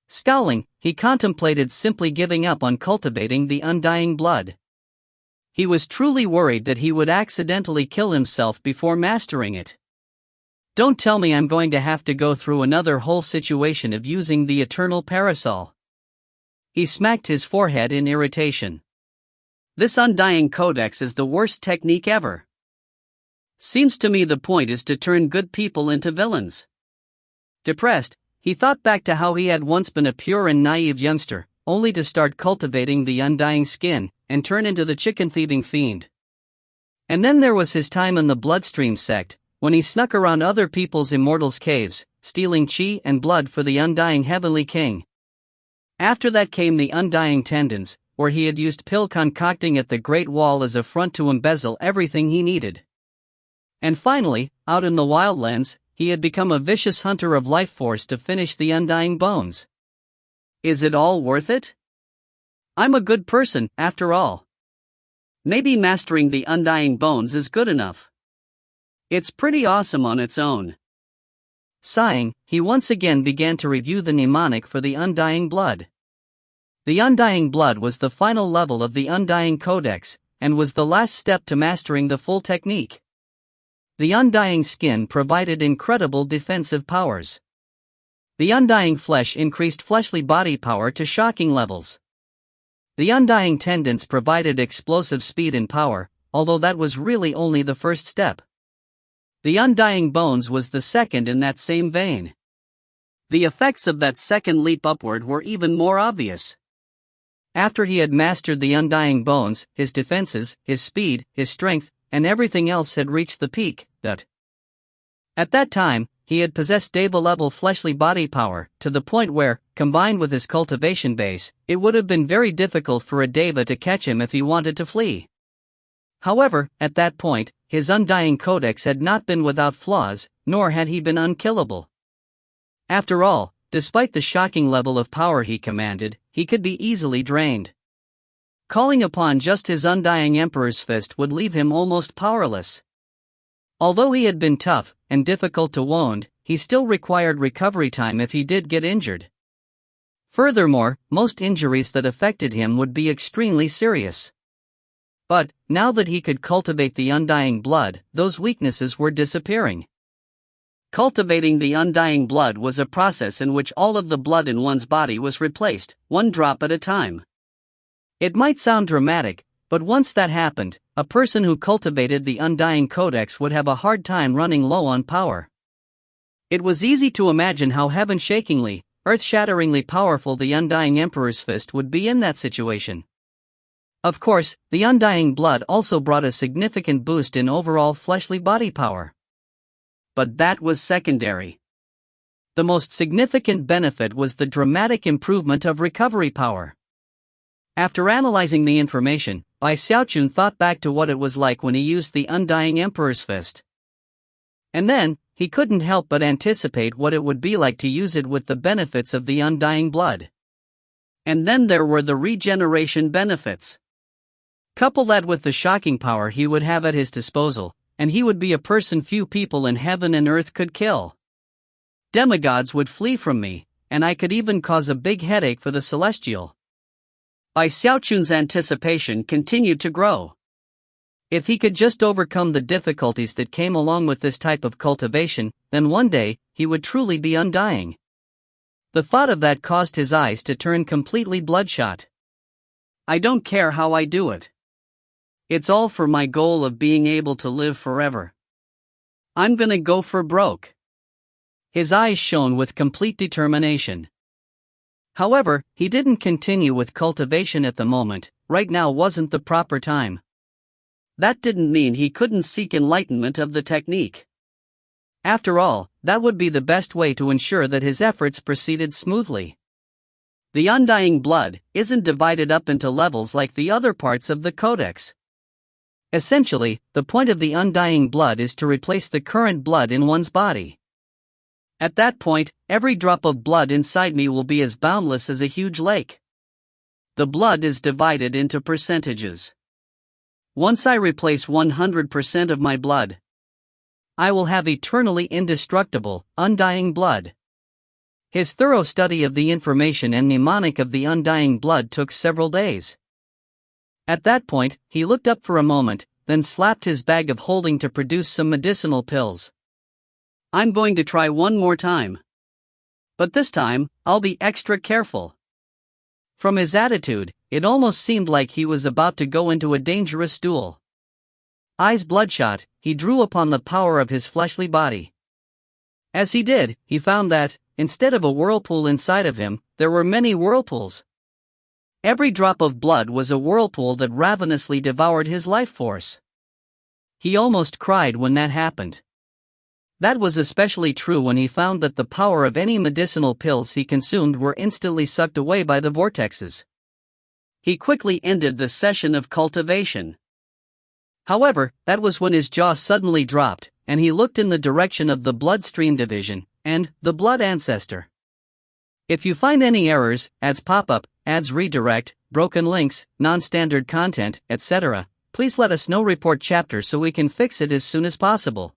Scowling, he contemplated simply giving up on cultivating the undying blood. He was truly worried that he would accidentally kill himself before mastering it. Don't tell me I'm going to have to go through another whole situation of using the eternal parasol. He smacked his forehead in irritation. This undying codex is the worst technique ever. Seems to me the point is to turn good people into villains. Depressed, he thought back to how he had once been a pure and naive youngster, only to start cultivating the undying skin, and turn into the chicken-thieving fiend. And then there was his time in the Bloodstream sect, when he snuck around other people's immortals' caves, stealing chi and blood for the undying Heavenly King. After that came the undying tendons, where he had used pill concocting at the Great Wall as a front to embezzle everything he needed. And finally, out in the wildlands, he had become a vicious hunter of life force to finish the undying bones. Is it all worth it? I'm a good person, after all. Maybe mastering the undying bones is good enough. It's pretty awesome on its own. Sighing, he once again began to review the mnemonic for the undying blood. The undying blood was the final level of the undying codex, and was the last step to mastering the full technique. The undying skin provided incredible defensive powers. The undying flesh increased fleshly body power to shocking levels. The undying tendons provided explosive speed and power, although that was really only the first step. The undying bones was the second in that same vein. The effects of that second leap upward were even more obvious. After he had mastered the undying bones, his defenses, his speed, his strength, and everything else had reached the peak. At that time, he had possessed Deva-level fleshly body power, to the point where, combined with his cultivation base, it would have been very difficult for a Deva to catch him if he wanted to flee. However, at that point, his undying codex had not been without flaws, nor had he been unkillable. After all, despite the shocking level of power he commanded, he could be easily drained. Calling upon just his undying Emperor's Fist would leave him almost powerless. Although he had been tough and difficult to wound, he still required recovery time if he did get injured. Furthermore, most injuries that affected him would be extremely serious. But, now that he could cultivate the undying blood, those weaknesses were disappearing. Cultivating the undying blood was a process in which all of the blood in one's body was replaced, one drop at a time. It might sound dramatic, but once that happened, a person who cultivated the undying codex would have a hard time running low on power. It was easy to imagine how heaven-shakingly, earth-shatteringly powerful the undying Emperor's Fist would be in that situation. Of course, the undying blood also brought a significant boost in overall fleshly body power. But that was secondary. The most significant benefit was the dramatic improvement of recovery power. After analyzing the information, Xiaochun thought back to what it was like when he used the Undying Emperor's Fist. And then, he couldn't help but anticipate what it would be like to use it with the benefits of the Undying Blood. And then there were the regeneration benefits. Couple that with the shocking power he would have at his disposal, and he would be a person few people in heaven and earth could kill. Demigods would flee from me, and I could even cause a big headache for the celestial. Xiaochun's anticipation continued to grow. If he could just overcome the difficulties that came along with this type of cultivation, then one day, he would truly be undying. The thought of that caused his eyes to turn completely bloodshot. I don't care how I do it. It's all for my goal of being able to live forever. I'm gonna go for broke. His eyes shone with complete determination. However, he didn't continue with cultivation at the moment. Right now wasn't the proper time. That didn't mean he couldn't seek enlightenment of the technique. After all, that would be the best way to ensure that his efforts proceeded smoothly. The Undying Blood isn't divided up into levels like the other parts of the Codex. Essentially, the point of the Undying Blood is to replace the current blood in one's body. At that point, every drop of blood inside me will be as boundless as a huge lake. The blood is divided into percentages. Once I replace 100% of my blood, I will have eternally indestructible, undying blood. His thorough study of the information and mnemonic of the Undying Blood took several days. At that point, he looked up for a moment, then slapped his bag of holding to produce some medicinal pills. I'm going to try one more time. But this time, I'll be extra careful. From his attitude, it almost seemed like he was about to go into a dangerous duel. Eyes bloodshot, he drew upon the power of his fleshly body. As he did, he found that, instead of a whirlpool inside of him, there were many whirlpools. Every drop of blood was a whirlpool that ravenously devoured his life force. He almost cried when that happened. That was especially true when he found that the power of any medicinal pills he consumed were instantly sucked away by the vortexes. He quickly ended the session of cultivation. However, that was when his jaw suddenly dropped, and he looked in the direction of the bloodstream division, and the blood ancestor. If you find any errors, ads pop up, ads redirect, broken links, non-standard content, etc., please let us know. Report chapter so we can fix it as soon as possible.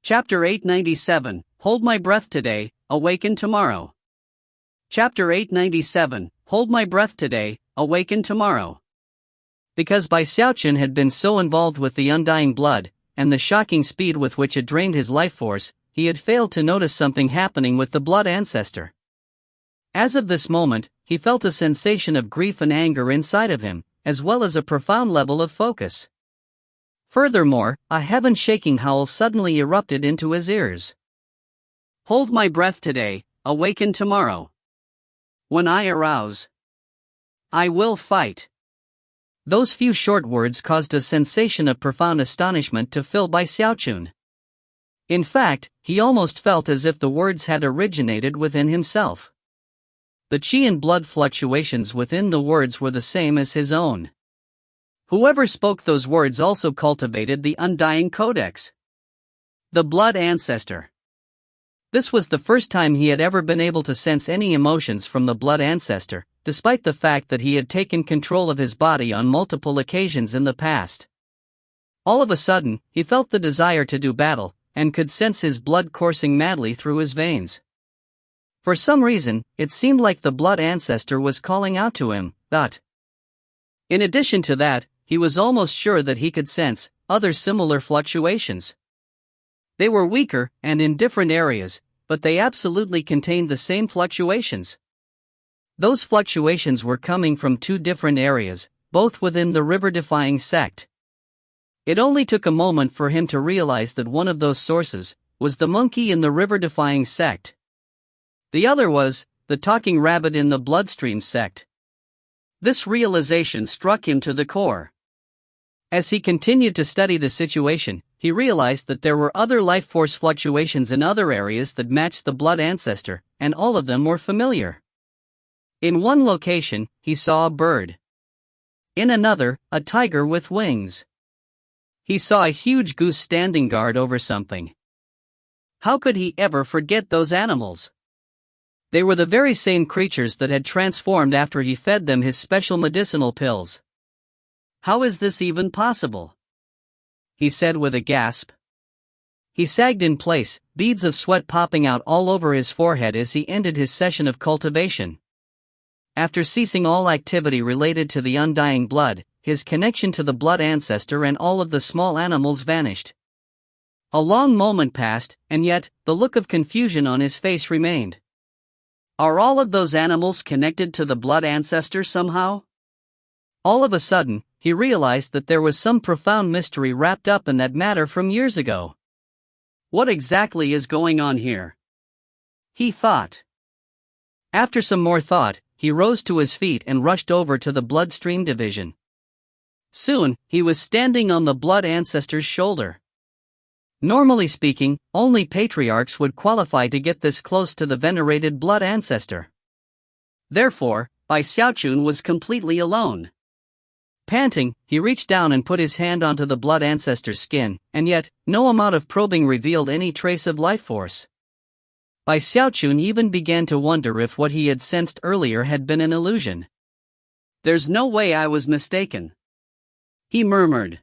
Chapter 897, Hold My Breath Today, Awaken Tomorrow. Chapter 897, Hold My Breath Today, Awaken Tomorrow. Because Xiaochun had been so involved with the Undying Blood, and the shocking speed with which it drained his life force, he had failed to notice something happening with the blood ancestor. As of this moment, he felt a sensation of grief and anger inside of him, as well as a profound level of focus. Furthermore, a heaven-shaking howl suddenly erupted into his ears. Hold my breath today, awaken tomorrow. When I arouse, I will fight. Those few short words caused a sensation of profound astonishment to fill Xiaochun. In fact, he almost felt as if the words had originated within himself. The qi and blood fluctuations within the words were the same as his own. Whoever spoke those words also cultivated the Undying Codex. The blood ancestor. This was the first time he had ever been able to sense any emotions from the blood ancestor, despite the fact that he had taken control of his body on multiple occasions in the past. All of a sudden, he felt the desire to do battle, and could sense his blood coursing madly through his veins. For some reason, it seemed like the blood ancestor was calling out to him. In addition to that, he was almost sure that he could sense other similar fluctuations. They were weaker and in different areas, but they absolutely contained the same fluctuations. Those fluctuations were coming from two different areas, both within the river-defying sect. It only took a moment for him to realize that one of those sources was the monkey in the river-defying sect. The other was the talking rabbit in the bloodstream sect. This realization struck him to the core. As he continued to study the situation, he realized that there were other life force fluctuations in other areas that matched the blood ancestor, and all of them were familiar. In one location, he saw a bird. In another, a tiger with wings. He saw a huge goose standing guard over something. How could he ever forget those animals? They were the very same creatures that had transformed after he fed them his special medicinal pills. How is this even possible? He said with a gasp. He sagged in place, beads of sweat popping out all over his forehead as he ended his session of cultivation. After ceasing all activity related to the undying blood, his connection to the blood ancestor and all of the small animals vanished. A long moment passed, and yet, the look of confusion on his face remained. Are all of those animals connected to the blood ancestor somehow? All of a sudden, he realized that there was some profound mystery wrapped up in that matter from years ago. What exactly is going on here? He thought. After some more thought, he rose to his feet and rushed over to the bloodstream division. Soon, he was standing on the blood ancestor's shoulder. Normally speaking, only patriarchs would qualify to get this close to the venerated blood ancestor. Therefore, Xiaochun was completely alone. Panting, he reached down and put his hand onto the blood ancestor's skin, and yet, no amount of probing revealed any trace of life force. Xiaochun even began to wonder if what he had sensed earlier had been an illusion. There's no way I was mistaken, he murmured.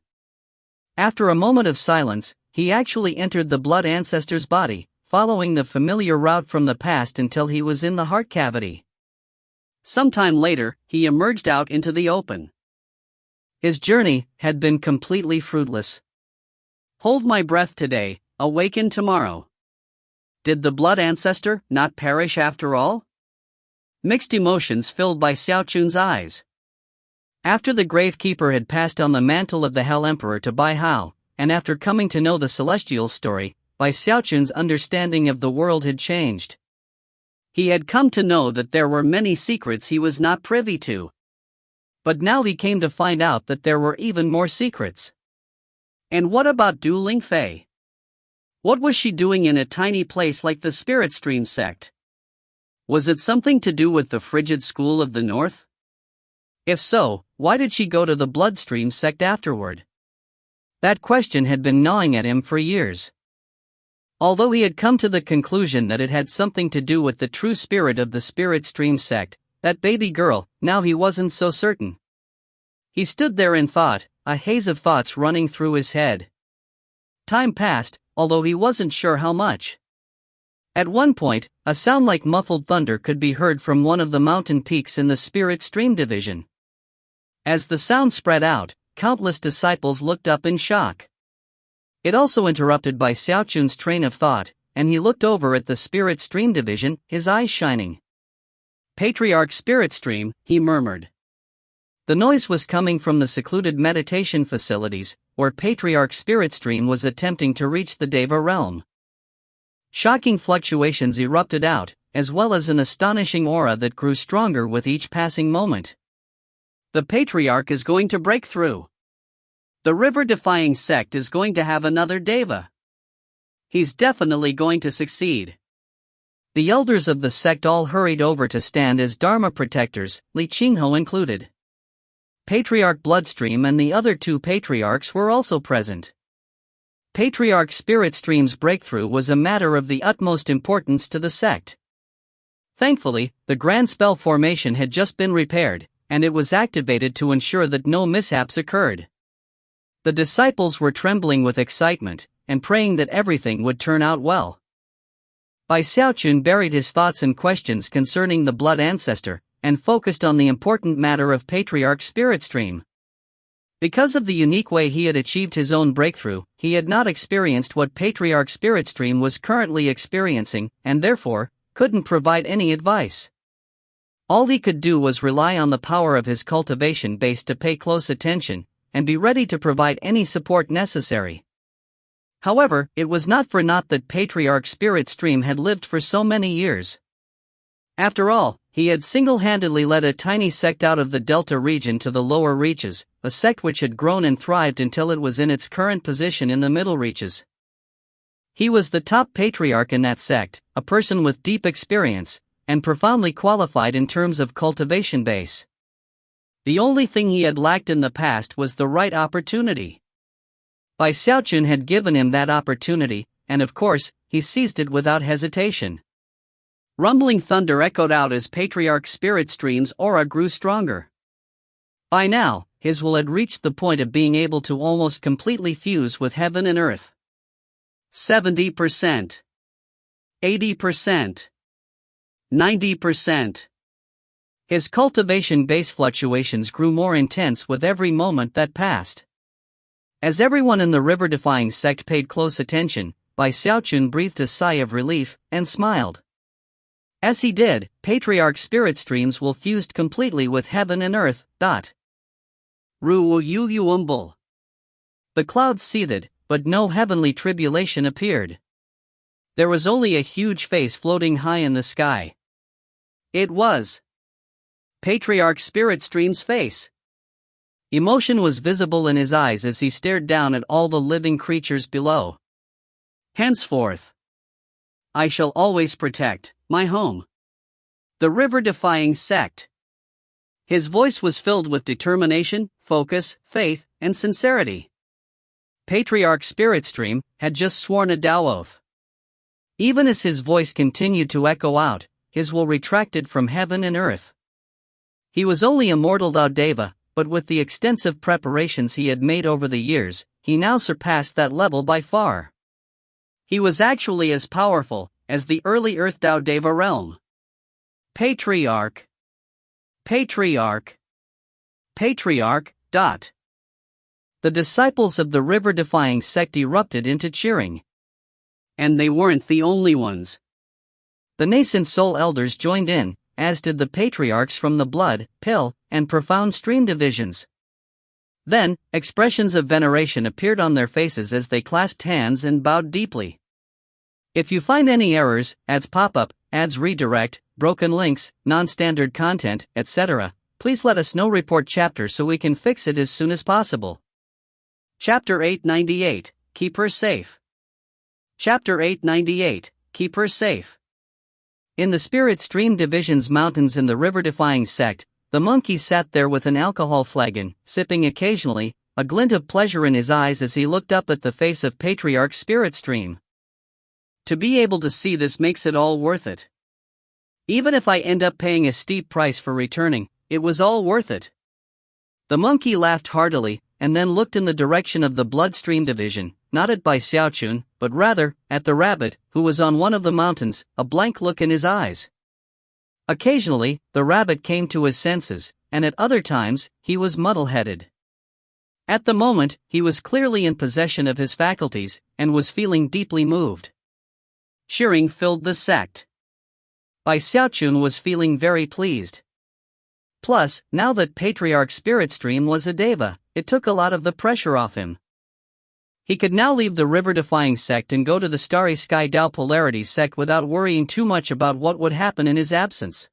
After a moment of silence, he actually entered the blood ancestor's body, following the familiar route from the past until he was in the heart cavity. Sometime later, he emerged out into the open. His journey had been completely fruitless. Hold my breath today, awaken tomorrow. Did the blood ancestor not perish after all? Mixed emotions filled Xiaochun's eyes. After the gravekeeper had passed on the mantle of the Hell Emperor to Bai Hao, and after coming to know the celestial story, Xiaochun's understanding of the world had changed. He had come to know that there were many secrets he was not privy to. But now he came to find out that there were even more secrets. And what about Du Lingfei? What was she doing in a tiny place like the Spirit Stream sect? Was it something to do with the frigid school of the north? If so, why did she go to the Bloodstream sect afterward? That question had been gnawing at him for years. Although he had come to the conclusion that it had something to do with the true spirit of the Spirit Stream sect, that baby girl, now he wasn't so certain. He stood there in thought, a haze of thoughts running through his head. Time passed, although he wasn't sure how much. At one point, a sound like muffled thunder could be heard from one of the mountain peaks in the Spirit Stream division. As the sound spread out, countless disciples looked up in shock. It also interrupted Xiaochun's train of thought, and he looked over at the Spirit Stream division, his eyes shining. Patriarch Spirit Stream, he murmured. The noise was coming from the secluded meditation facilities, where Patriarch Spirit Stream was attempting to reach the Deva realm. Shocking fluctuations erupted out, as well as an astonishing aura that grew stronger with each passing moment. The Patriarch is going to break through. The river-defying sect is going to have another Deva. He's definitely going to succeed. The elders of the sect all hurried over to stand as Dharma protectors, Li Qingho included. Patriarch Bloodstream and the other two patriarchs were also present. Patriarch Spirit Stream's breakthrough was a matter of the utmost importance to the sect. Thankfully, the grand spell formation had just been repaired, and it was activated to ensure that no mishaps occurred. The disciples were trembling with excitement, and praying that everything would turn out well. Xiaochun buried his thoughts and questions concerning the blood ancestor, and focused on the important matter of Patriarch Spirit Stream. Because of the unique way he had achieved his own breakthrough, he had not experienced what Patriarch Spirit Stream was currently experiencing, and therefore, couldn't provide any advice. All he could do was rely on the power of his cultivation base to pay close attention, and be ready to provide any support necessary. However, it was not for naught that Patriarch Spirit Stream had lived for so many years. After all, he had single-handedly led a tiny sect out of the Delta region to the lower reaches, a sect which had grown and thrived until it was in its current position in the middle reaches. He was the top patriarch in that sect, a person with deep experience, and profoundly qualified in terms of cultivation base. The only thing he had lacked in the past was the right opportunity. Xiaochun had given him that opportunity, and of course, he seized it without hesitation. Rumbling thunder echoed out as Patriarch Spirit Stream's aura grew stronger. By now, his will had reached the point of being able to almost completely fuse with heaven and earth. 70%. 80%. 90%. His cultivation base fluctuations grew more intense with every moment that passed. As everyone in the river-defying sect paid close attention, Xiaochun breathed a sigh of relief and smiled. As he did, Patriarch Spirit Streams will fused completely with heaven and earth. Ru-yu-yu-umbul. The clouds seethed, but no heavenly tribulation appeared. There was only a huge face floating high in the sky. It was Patriarch Spirit Stream's face. Emotion was visible in his eyes as he stared down at all the living creatures below. Henceforth, I shall always protect my home. The river-defying sect. His voice was filled with determination, focus, faith, and sincerity. Patriarch Spirit Stream had just sworn a Tao oath. Even as his voice continued to echo out, his will retracted from heaven and earth. He was only a mortal Deva, but with the extensive preparations he had made over the years, he now surpassed that level by far. He was actually as powerful as the early Earth Tao Deva realm. Patriarch. Patriarch. Patriarch. The disciples of the river-defying sect erupted into cheering. And they weren't the only ones. The nascent soul elders joined in, as did the patriarchs from the blood, pill, and profound stream divisions. Then, expressions of veneration appeared on their faces as they clasped hands and bowed deeply. If you find any errors, ads pop-up, ads redirect, broken links, non-standard content, etc., please let us know. Report chapter so we can fix it as soon as possible. Chapter 898, Keep Her Safe. Chapter 898, Keep Her Safe. In the Spirit Stream Division's mountains in the river-defying sect, the monkey sat there with an alcohol flagon, sipping occasionally, a glint of pleasure in his eyes as he looked up at the face of Patriarch Spirit Stream. To be able to see this makes it all worth it. Even if I end up paying a steep price for returning, it was all worth it. The monkey laughed heartily, and then looked in the direction of the Bloodstream Division, not at Xiaochun, but rather at the rabbit, who was on one of the mountains, a blank look in his eyes. Occasionally, the rabbit came to his senses, and at other times, he was muddle-headed. At the moment, he was clearly in possession of his faculties, and was feeling deeply moved. Cheering filled the sect. Xiaochun was feeling very pleased. Plus, now that Patriarch Spirit Stream was a Deva, it took a lot of the pressure off him. He could now leave the river-defying sect and go to the Starry Sky Tao Polarities sect without worrying too much about what would happen in his absence.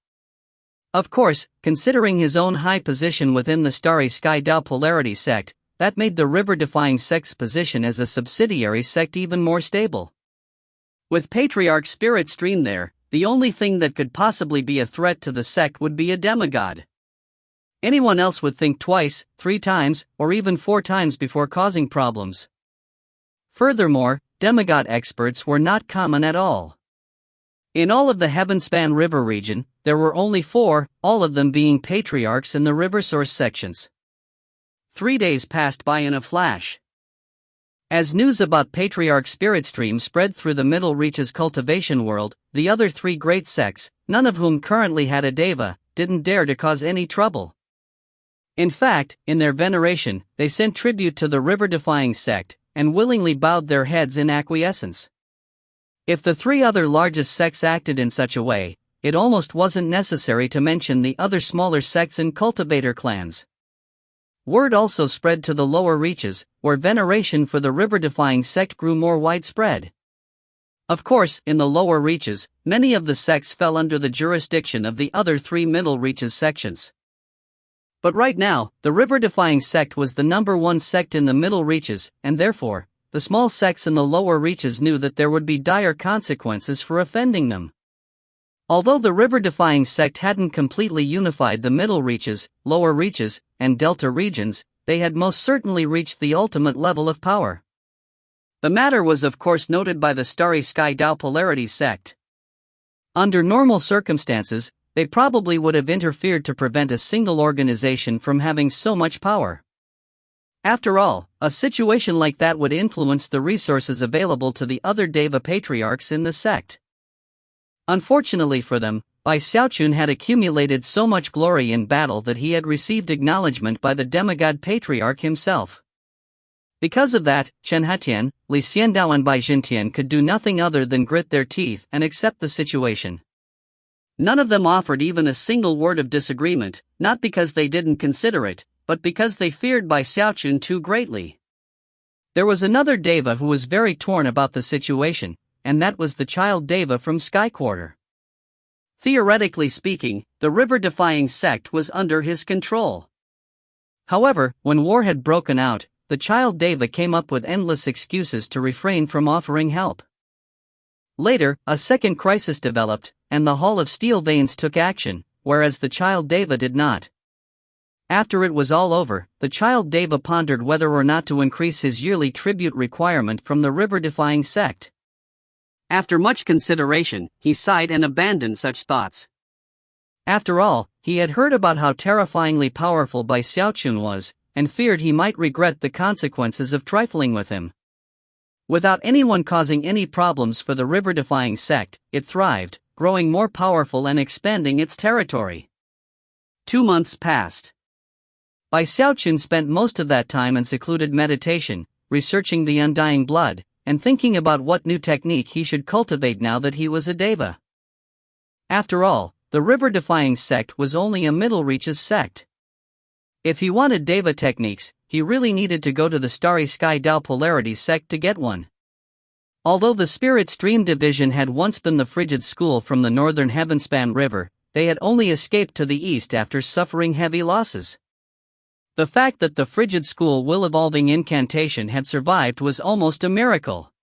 Of course, considering his own high position within the Starry Sky Tao Polarities sect, that made the river-defying sect's position as a subsidiary sect even more stable. With Patriarch Spirit Stream there, the only thing that could possibly be a threat to the sect would be a demigod. Anyone else would think twice, 3 times, or even 4 times before causing problems. Furthermore, demigod experts were not common at all. In all of the Heavenspan River region, there were only 4, all of them being patriarchs in the river source sections. 3 days passed by in a flash. As news about Patriarch Spirit Stream spread through the Middle Reaches cultivation world, the other 3 great sects, none of whom currently had a Deva, didn't dare to cause any trouble. In fact, in their veneration, they sent tribute to the river-defying sect, and willingly bowed their heads in acquiescence. If the 3 other largest sects acted in such a way, it almost wasn't necessary to mention the other smaller sects and cultivator clans. Word also spread to the lower reaches, where veneration for the river-defying sect grew more widespread. Of course, in the lower reaches, many of the sects fell under the jurisdiction of the other 3 middle reaches sections. But right now, the river-defying sect was the #1 sect in the middle reaches, and therefore, the small sects in the lower reaches knew that there would be dire consequences for offending them. Although the river-defying sect hadn't completely unified the middle reaches, lower reaches, and delta regions, they had most certainly reached the ultimate level of power. The matter was of course noted by the Starry Sky Tao Polarities sect. Under normal circumstances, they probably would have interfered to prevent a single organization from having so much power. After all, a situation like that would influence the resources available to the other Deva patriarchs in the sect. Unfortunately for them, Bai Xiaochun had accumulated so much glory in battle that he had received acknowledgement by the demigod patriarch himself. Because of that, Chen Hatian, Li Xiandao and Bai Jintian could do nothing other than grit their teeth and accept the situation. None of them offered even a single word of disagreement, not because they didn't consider it, but because they feared Bai Xiaochun too greatly. There was another Deva who was very torn about the situation, and that was the child Deva from Sky Quarter. Theoretically speaking, the river-defying sect was under his control. However, when war had broken out, the child Deva came up with endless excuses to refrain from offering help. Later, a second crisis developed, and the Hall of Steel Veins took action, whereas the child Deva did not. After it was all over, the child Deva pondered whether or not to increase his yearly tribute requirement from the river-defying sect. After much consideration, he sighed and abandoned such thoughts. After all, he had heard about how terrifyingly powerful Bai Xiaochun was, and feared he might regret the consequences of trifling with him. Without anyone causing any problems for the river-defying sect, it thrived, growing more powerful and expanding its territory. 2 months passed. Bai Xiaochun spent most of that time in secluded meditation, researching the undying blood, and thinking about what new technique he should cultivate now that he was a Deva. After all, the river-defying sect was only a middle reaches sect. If he wanted Deva techniques, he really needed to go to the Starry Sky Tao Polarities sect to get one. Although the Spirit Stream Division had once been the frigid school from the northern Heavenspan River, they had only escaped to the east after suffering heavy losses. The fact that the frigid school will-evolving incantation had survived was almost a miracle.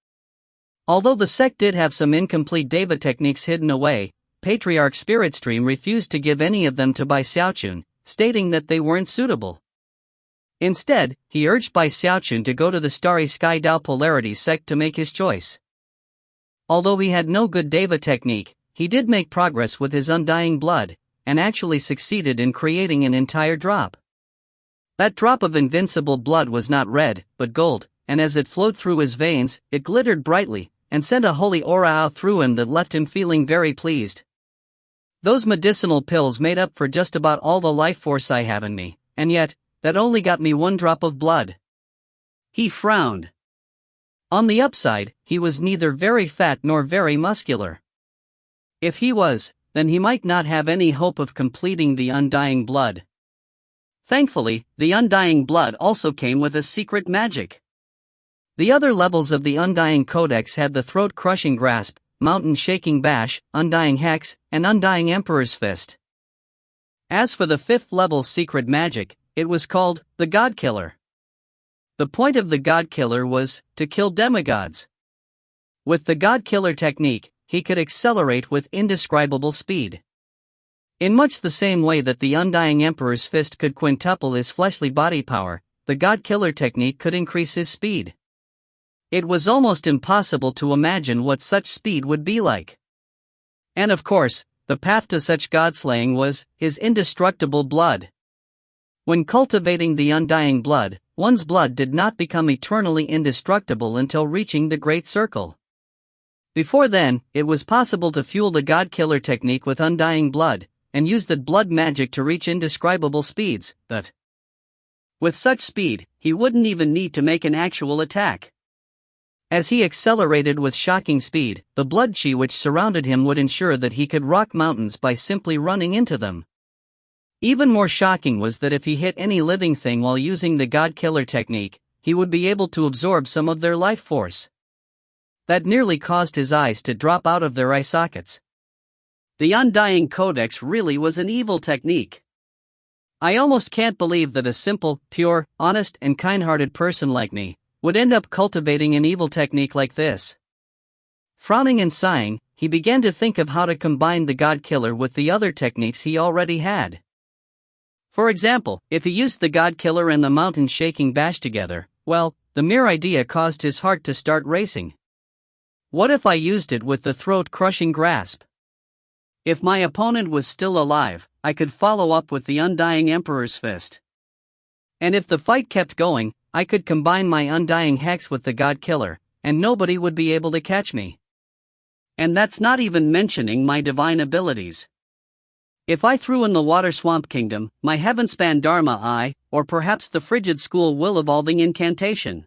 Although the sect did have some incomplete Deva techniques hidden away, Patriarch Spirit Stream refused to give any of them to Bai Xiaochun, stating that they weren't suitable. Instead, he urged Bai Xiaochun to go to the Starry Sky Tao Polarities sect to make his choice. Although he had no good Deva technique, he did make progress with his undying blood, and actually succeeded in creating an entire drop. That drop of invincible blood was not red, but gold, and as it flowed through his veins, it glittered brightly, and sent a holy aura out through him that left him feeling very pleased. Those medicinal pills made up for just about all the life force I have in me, and yet, that only got me 1 drop of blood. He frowned. On the upside, he was neither very fat nor very muscular. If he was, then he might not have any hope of completing the undying blood. Thankfully, the undying blood also came with a secret magic. The other levels of the Undying Codex had the throat-crushing grasp, mountain-shaking bash, undying hex, and undying Emperor's Fist. As for the 5th level's secret magic, it was called the God Killer. The point of the God Killer was to kill demigods. With the God Killer technique, he could accelerate with indescribable speed. In much the same way that the Undying Emperor's Fist could quintuple his fleshly body power, the God Killer technique could increase his speed. It was almost impossible to imagine what such speed would be like. And of course, the path to such god-slaying was his indestructible blood. When cultivating the undying blood, one's blood did not become eternally indestructible until reaching the Great Circle. Before then, it was possible to fuel the God Killer technique with undying blood, and use that blood magic to reach indescribable speeds, but with such speed, he wouldn't even need to make an actual attack. As he accelerated with shocking speed, the blood chi which surrounded him would ensure that he could rock mountains by simply running into them. Even more shocking was that if he hit any living thing while using the God Killer technique, he would be able to absorb some of their life force. that nearly caused his eyes to drop out of their eye sockets. The undying codex really was an evil technique. I almost can't believe that a simple, pure, honest, and kind-hearted person like me would end up cultivating an evil technique like this. Frowning and sighing, he began to think of how to combine the God Killer with the other techniques he already had. For example, if he used the God Killer and the mountain shaking bash together, well, the mere idea caused his heart to start racing. What if I used it with the throat-crushing grasp? If my opponent was still alive, I could follow up with the undying Emperor's Fist. And if the fight kept going, I could combine my undying hex with the God Killer, and nobody would be able to catch me. And that's not even mentioning my divine abilities. If I threw in the Water Swamp Kingdom, my Heavenspan Dharma Eye, or perhaps the Frigid School Will Evolving Incantation.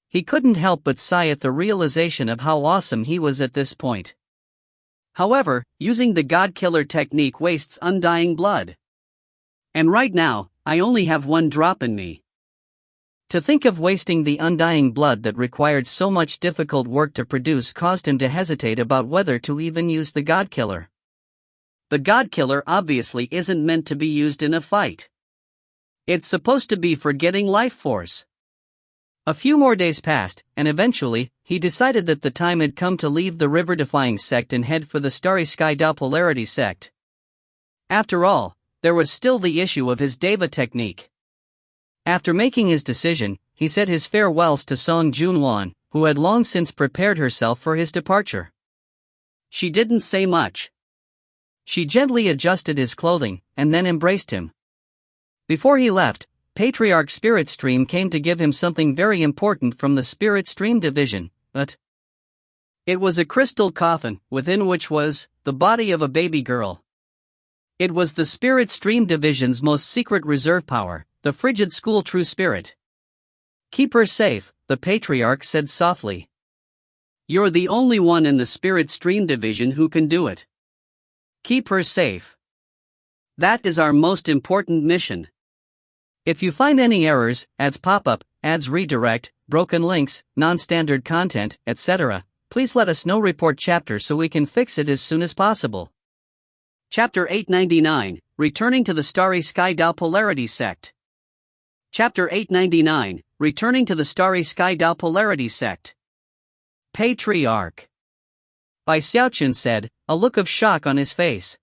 He couldn't help but sigh at the realization of how awesome he was at this point. However, using the God Killer technique wastes undying blood. And right now, I only have 1 drop in me. To think of wasting the undying blood that required so much difficult work to produce caused him to hesitate about whether to even use the God Killer. The God Killer obviously isn't meant to be used in a fight. It's supposed to be for getting life force. A few more days passed, and eventually, he decided that the time had come to leave the river-defying sect and head for the Starry Sky Polarity sect. After all, there was still the issue of his Deva technique. After making his decision, he said his farewells to Song Junwan, who had long since prepared herself for his departure. She didn't say much. She gently adjusted his clothing, and then embraced him. Before he left, Patriarch Spirit Stream came to give him something very important from the Spirit Stream division, but it was a crystal coffin, within which was the body of a baby girl. It was the Spirit Stream division's most secret reserve power, the Frigid School True Spirit. "Keep her safe," the Patriarch said softly. "You're the only one in the Spirit Stream division who can do it. Keep her safe. That is our most important mission. If you find any errors, ads pop up, ads redirect, broken links, non-standard content, etc., please let us know. Report chapter so we can fix it as soon as possible." Chapter 899, Returning to the Starry Sky Polarity Sect. Chapter 899, Returning to the Starry Sky Polarity Sect. Patriarch. By Xiaochun said, a look of shock on his face.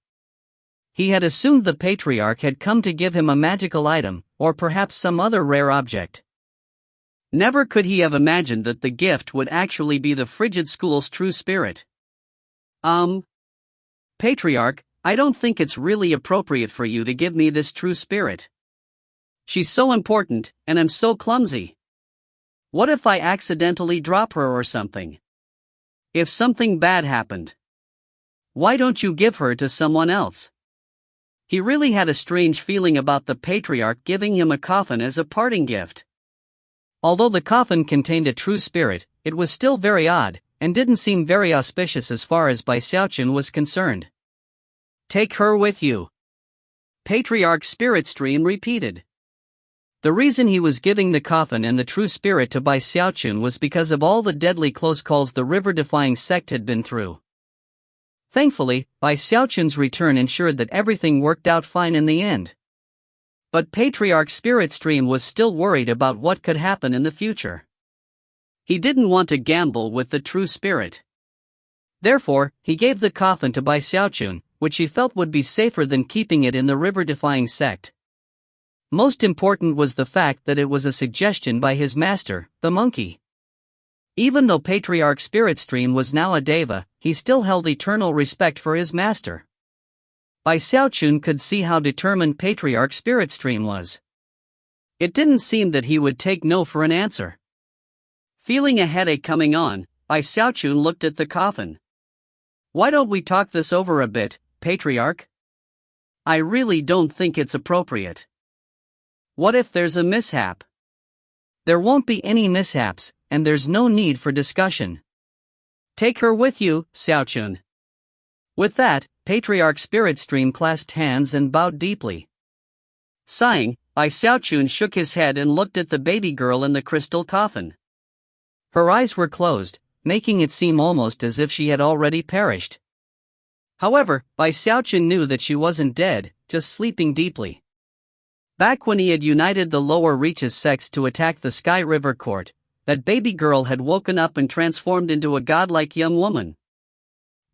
He had assumed the Patriarch had come to give him a magical item, or perhaps some other rare object. Never could he have imagined that the gift would actually be the Frigid School's true spirit. Patriarch, I don't think it's really appropriate for you to give me this true spirit. She's so important, and I'm so clumsy. What if I accidentally drop her or something? If something bad happened? Why don't you give her to someone else? He really had a strange feeling about the Patriarch giving him a coffin as a parting gift. Although the coffin contained a true spirit, it was still very odd, and didn't seem very auspicious as far as Bai Xiaochun was concerned. "Take her with you," Patriarch Spirit Stream repeated. The reason he was giving the coffin and the true spirit to Bai Xiaochun was because of all the deadly close calls the river-defying sect had been through. Thankfully, Bai Xiaochun's return ensured that everything worked out fine in the end. But Patriarch Spirit Stream was still worried about what could happen in the future. He didn't want to gamble with the true spirit. Therefore, he gave the coffin to Bai Xiaochun, which he felt would be safer than keeping it in the river-defying sect. Most important was the fact that it was a suggestion by his master, the monkey. Even though Patriarch Spirit Stream was now a Deva, he still held eternal respect for his master. Bai Xiaochun could see how determined Patriarch Spirit Stream was. It didn't seem that he would take no for an answer. Feeling a headache coming on, Bai Xiaochun looked at the coffin. "Why don't we talk this over a bit, Patriarch? I really don't think it's appropriate. What if there's a mishap?" "There won't be any mishaps, and there's no need for discussion. Take her with you, Xiaochun." With that, Patriarch Spirit Stream clasped hands and bowed deeply. Sighing, Bai Xiaochun shook his head and looked at the baby girl in the crystal coffin. Her eyes were closed, making it seem almost as if she had already perished. However, Bai Xiaochun knew that she wasn't dead, just sleeping deeply. Back when he had united the lower reaches sects to attack the Sky River Court, that baby girl had woken up and transformed into a godlike young woman.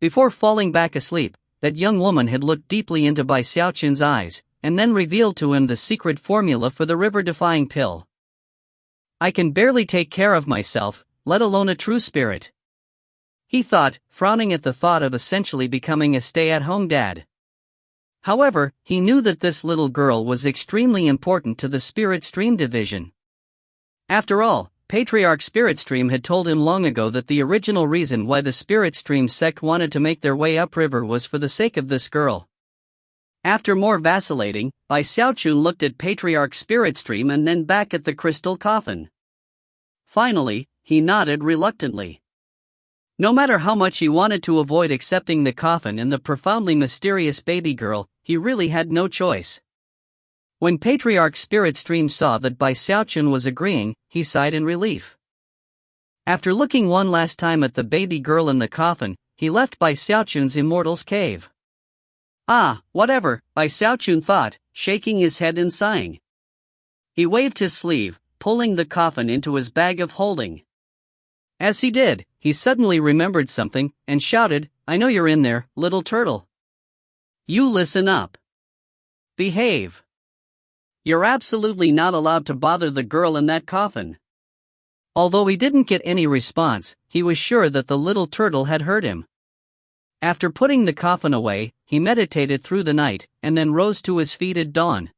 Before falling back asleep, that young woman had looked deeply into Bai Xiaochun's eyes, and then revealed to him the secret formula for the river-defying pill. I can barely take care of myself, let alone a true spirit, he thought, frowning at the thought of essentially becoming a stay-at-home dad. However, he knew that this little girl was extremely important to the Spirit Stream division. After all, Patriarch Spirit Stream had told him long ago that the original reason why the Spirit Stream sect wanted to make their way upriver was for the sake of this girl. After more vacillating, Bai Xiaochun looked at Patriarch Spirit Stream and then back at the crystal coffin. Finally, he nodded reluctantly. No matter how much he wanted to avoid accepting the coffin and the profoundly mysterious baby girl, he really had no choice. When Patriarch Spirit Stream saw that Bai Xiaochun was agreeing, he sighed in relief. After looking one last time at the baby girl in the coffin, he left Bai Xiaochun's immortal's cave. Ah, whatever, Bai Xiaochun thought, shaking his head and sighing. He waved his sleeve, pulling the coffin into his bag of holding. As he did, he suddenly remembered something, and shouted, I know you're in there, little turtle. You listen up. Behave. You're absolutely not allowed to bother the girl in that coffin. Although he didn't get any response, he was sure that the little turtle had heard him. After putting the coffin away, he meditated through the night, and then rose to his feet at dawn.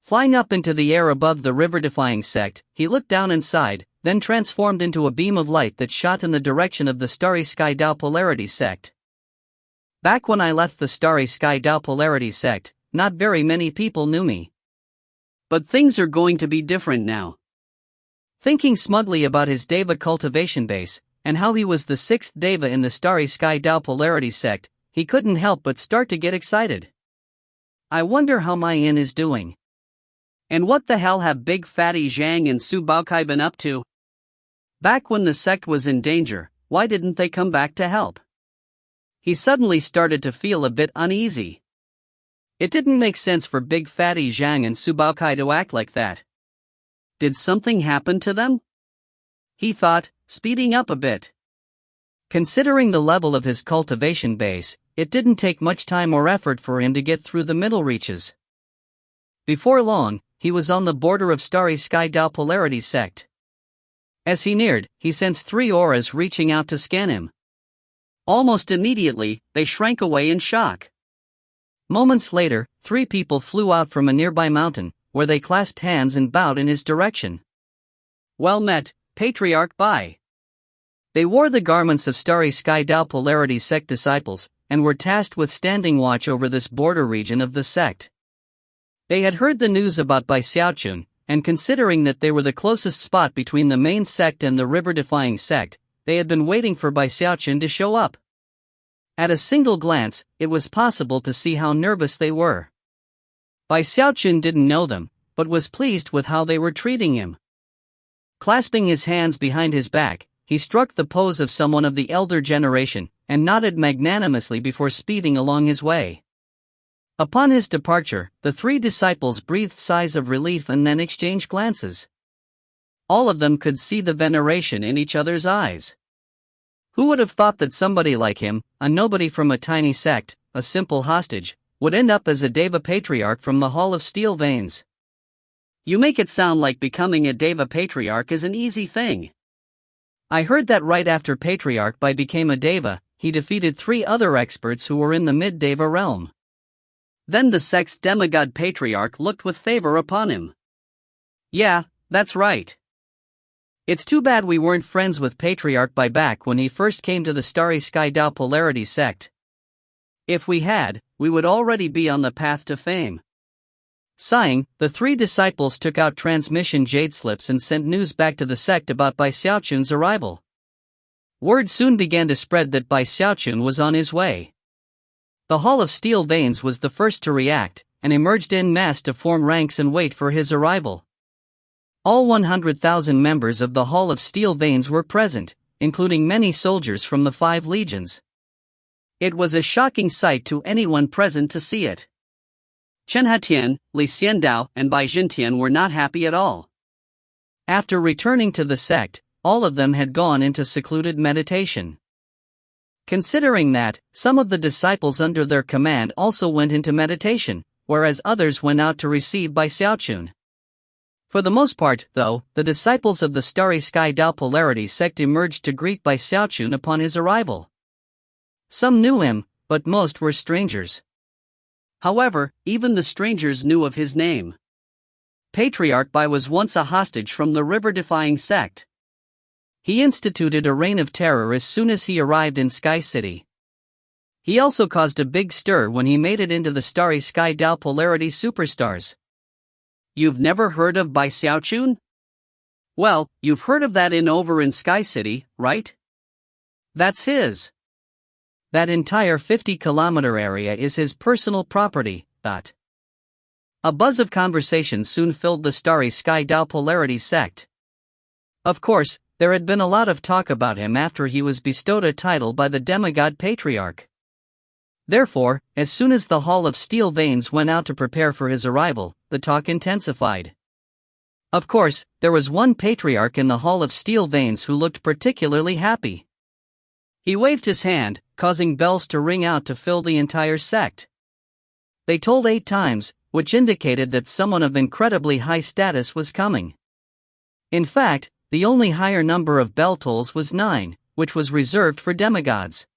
Flying up into the air above the river-defying sect, he looked down and sighed, then transformed into a beam of light that shot in the direction of the Starry Sky Tao Polarity sect. Back when I left the Starry Sky Tao Polarity sect, not very many people knew me. But things are going to be different now. Thinking smugly about his Deva cultivation base, and how he was the sixth Deva in the Starry Sky Tao Polarity sect, he couldn't help but start to get excited. I wonder how my inn is doing. And what the hell have Big Fatty Zhang and Su Baokai been up to? Back when the sect was in danger, why didn't they come back to help? He suddenly started to feel a bit uneasy. It didn't make sense for Big Fatty Zhang and Su Baokai to act like that. Did something happen to them? He thought, speeding up a bit. Considering the level of his cultivation base, it didn't take much time or effort for him to get through the middle reaches. Before long, he was on the border of Starry Sky Tao Polarity sect. As he neared, he sensed 3 auras reaching out to scan him. Almost immediately, they shrank away in shock. Moments later, 3 people flew out from a nearby mountain, where they clasped hands and bowed in his direction. Well met, Patriarch Bai. They wore the garments of Starry Sky Tao Polarity sect disciples, and were tasked with standing watch over this border region of the sect. They had heard the news about Bai Xiaochun, and considering that they were the closest spot between the main sect and the river-defying sect, they had been waiting for Bai Xiaochun to show up. At a single glance, it was possible to see how nervous they were. Bai Xiaochun didn't know them, but was pleased with how they were treating him. Clasping his hands behind his back, he struck the pose of someone of the elder generation, and nodded magnanimously before speeding along his way. Upon his departure, the 3 disciples breathed sighs of relief and then exchanged glances. All of them could see the veneration in each other's eyes. Who would have thought that somebody like him, a nobody from a tiny sect, a simple hostage, would end up as a Deva Patriarch from the Hall of Steel Veins? You make it sound like becoming a Deva Patriarch is an easy thing. I heard that right after Patriarch Bai became a Deva, he defeated 3 other experts who were in the mid-Deva realm. Then the sect's demigod Patriarch looked with favor upon him. Yeah, that's right. It's too bad we weren't friends with Patriarch Bai back when he first came to the Starry Sky Tao Polarity sect. If we had, we would already be on the path to fame. Sighing, the 3 disciples took out transmission jade slips and sent news back to the sect about Bai Xiaochun's arrival. Word soon began to spread that Bai Xiaochun was on his way. The Hall of Steel Veins was the first to react, and emerged en masse to form ranks and wait for his arrival. All 100,000 members of the Hall of Steel Veins were present, including many soldiers from the 5 legions. It was a shocking sight to anyone present to see it. Chen Hatian, Li Xiandao, and Bai Jintian were not happy at all. After returning to the sect, all of them had gone into secluded meditation. Considering that, some of the disciples under their command also went into meditation, whereas others went out to receive by Xiaochun. For the most part, though, the disciples of the Starry Sky Tao Polarity sect emerged to greet Bai Xiaochun upon his arrival. Some knew him, but most were strangers. However, even the strangers knew of his name. Patriarch Bai was once a hostage from the river-defying sect. He instituted a reign of terror as soon as he arrived in Sky City. He also caused a big stir when he made it into the Starry Sky Tao Polarity Superstars. You've never heard of Bai Xiaochun? Well, you've heard of that inn over in Sky City, right? That's his. That entire 50-kilometer area is his personal property. A buzz of conversation soon filled the Starry Sky Tao Polarity sect. Of course, there had been a lot of talk about him after he was bestowed a title by the demigod Patriarch. Therefore, as soon as the Hall of Steel Veins went out to prepare for his arrival, the talk intensified. Of course, there was one patriarch in the Hall of Steel Veins who looked particularly happy. He waved his hand, causing bells to ring out to fill the entire sect. They tolled 8 times, which indicated that someone of incredibly high status was coming. In fact, the only higher number of bell tolls was 9, which was reserved for demigods.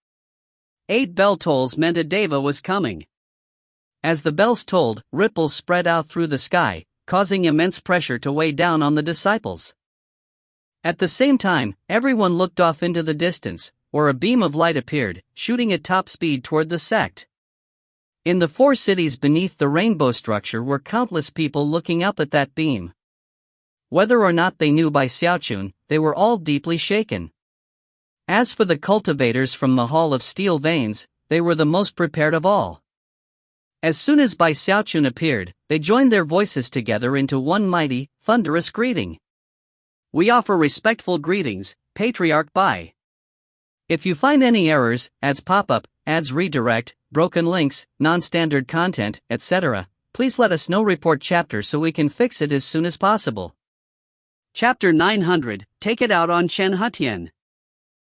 8 bell tolls meant a deva was coming. As the bells tolled, ripples spread out through the sky, causing immense pressure to weigh down on the disciples. At the same time, everyone looked off into the distance, where a beam of light appeared, shooting at top speed toward the sect. In the 4 cities beneath the rainbow structure were countless people looking up at that beam. Whether or not they knew Bai Xiaochun, they were all deeply shaken. As for the cultivators from the Hall of Steel Veins, they were the most prepared of all. As soon as Bai Xiaochun appeared, they joined their voices together into one mighty, thunderous greeting. We offer respectful greetings, Patriarch Bai. If you find any errors, ads pop up, ads redirect, broken links, non-standard content, etc., please let us know. Report chapter so we can fix it as soon as possible. Chapter 900, Take It Out on Chen Hatian.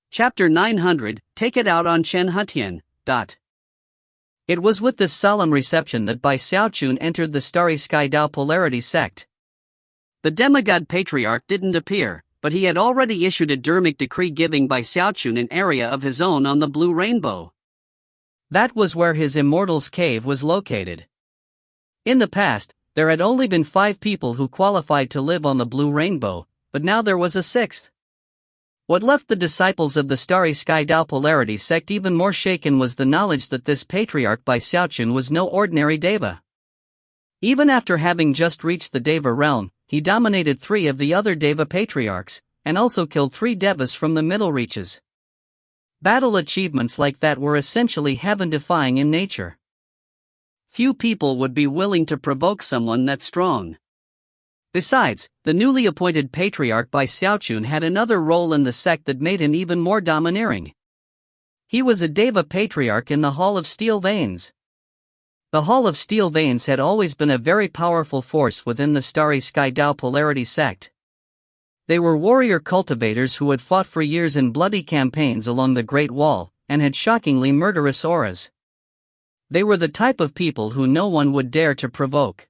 Chapter 900, Take It Out on Chen Hatian. It was with this solemn reception that Bai Xiaochun entered the Starry Sky Tao Polarity sect. The demigod patriarch didn't appear, but he had already issued a dharmic decree giving Bai Xiaochun an area of his own on the Blue Rainbow. That was where his Immortal's Cave was located. In the past, there had only been 5 people who qualified to live on the Blue Rainbow, but now there was a 6th. What left the disciples of the Starry Sky Tao Polarity sect even more shaken was the knowledge that this patriarch Bai Xiaochun was no ordinary deva. Even after having just reached the deva realm, he dominated 3 of the other deva patriarchs, and also killed 3 devas from the middle reaches. Battle achievements like that were essentially heaven-defying in nature. Few people would be willing to provoke someone that strong. Besides, the newly appointed patriarch Bai Xiaochun had another role in the sect that made him even more domineering. He was a deva patriarch in the Hall of Steel Veins. The Hall of Steel Veins had always been a very powerful force within the Starry Sky Tao Polarity sect. They were warrior cultivators who had fought for years in bloody campaigns along the Great Wall, and had shockingly murderous auras. They were the type of people who no one would dare to provoke.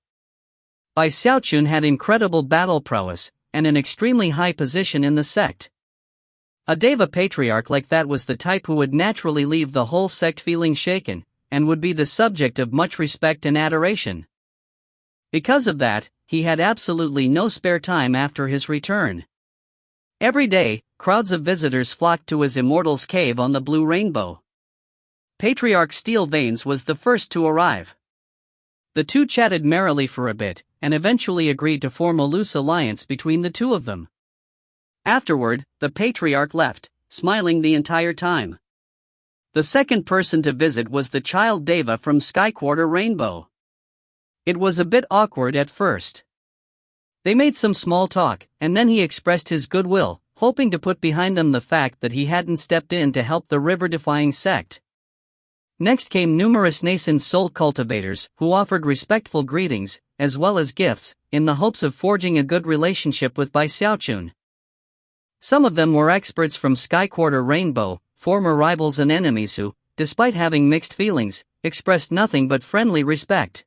Bai Xiaochun had incredible battle prowess, and an extremely high position in the sect. A deva patriarch like that was the type who would naturally leave the whole sect feeling shaken, and would be the subject of much respect and adoration. Because of that, he had absolutely no spare time after his return. Every day, crowds of visitors flocked to his Immortal's Cave on the Blue Rainbow. Patriarch Steel Veins was the first to arrive. The two chatted merrily for a bit, and eventually agreed to form a loose alliance between the two of them. Afterward, the patriarch left, smiling the entire time. The second person to visit was the child deva from Sky Quarter Rainbow. It was a bit awkward at first. They made some small talk, and then he expressed his goodwill, hoping to put behind them the fact that he hadn't stepped in to help the river-defying sect. Next came numerous nascent soul cultivators who offered respectful greetings, as well as gifts, in the hopes of forging a good relationship with Bai Xiaochun. Some of them were experts from Sky Quarter Rainbow, former rivals and enemies who, despite having mixed feelings, expressed nothing but friendly respect.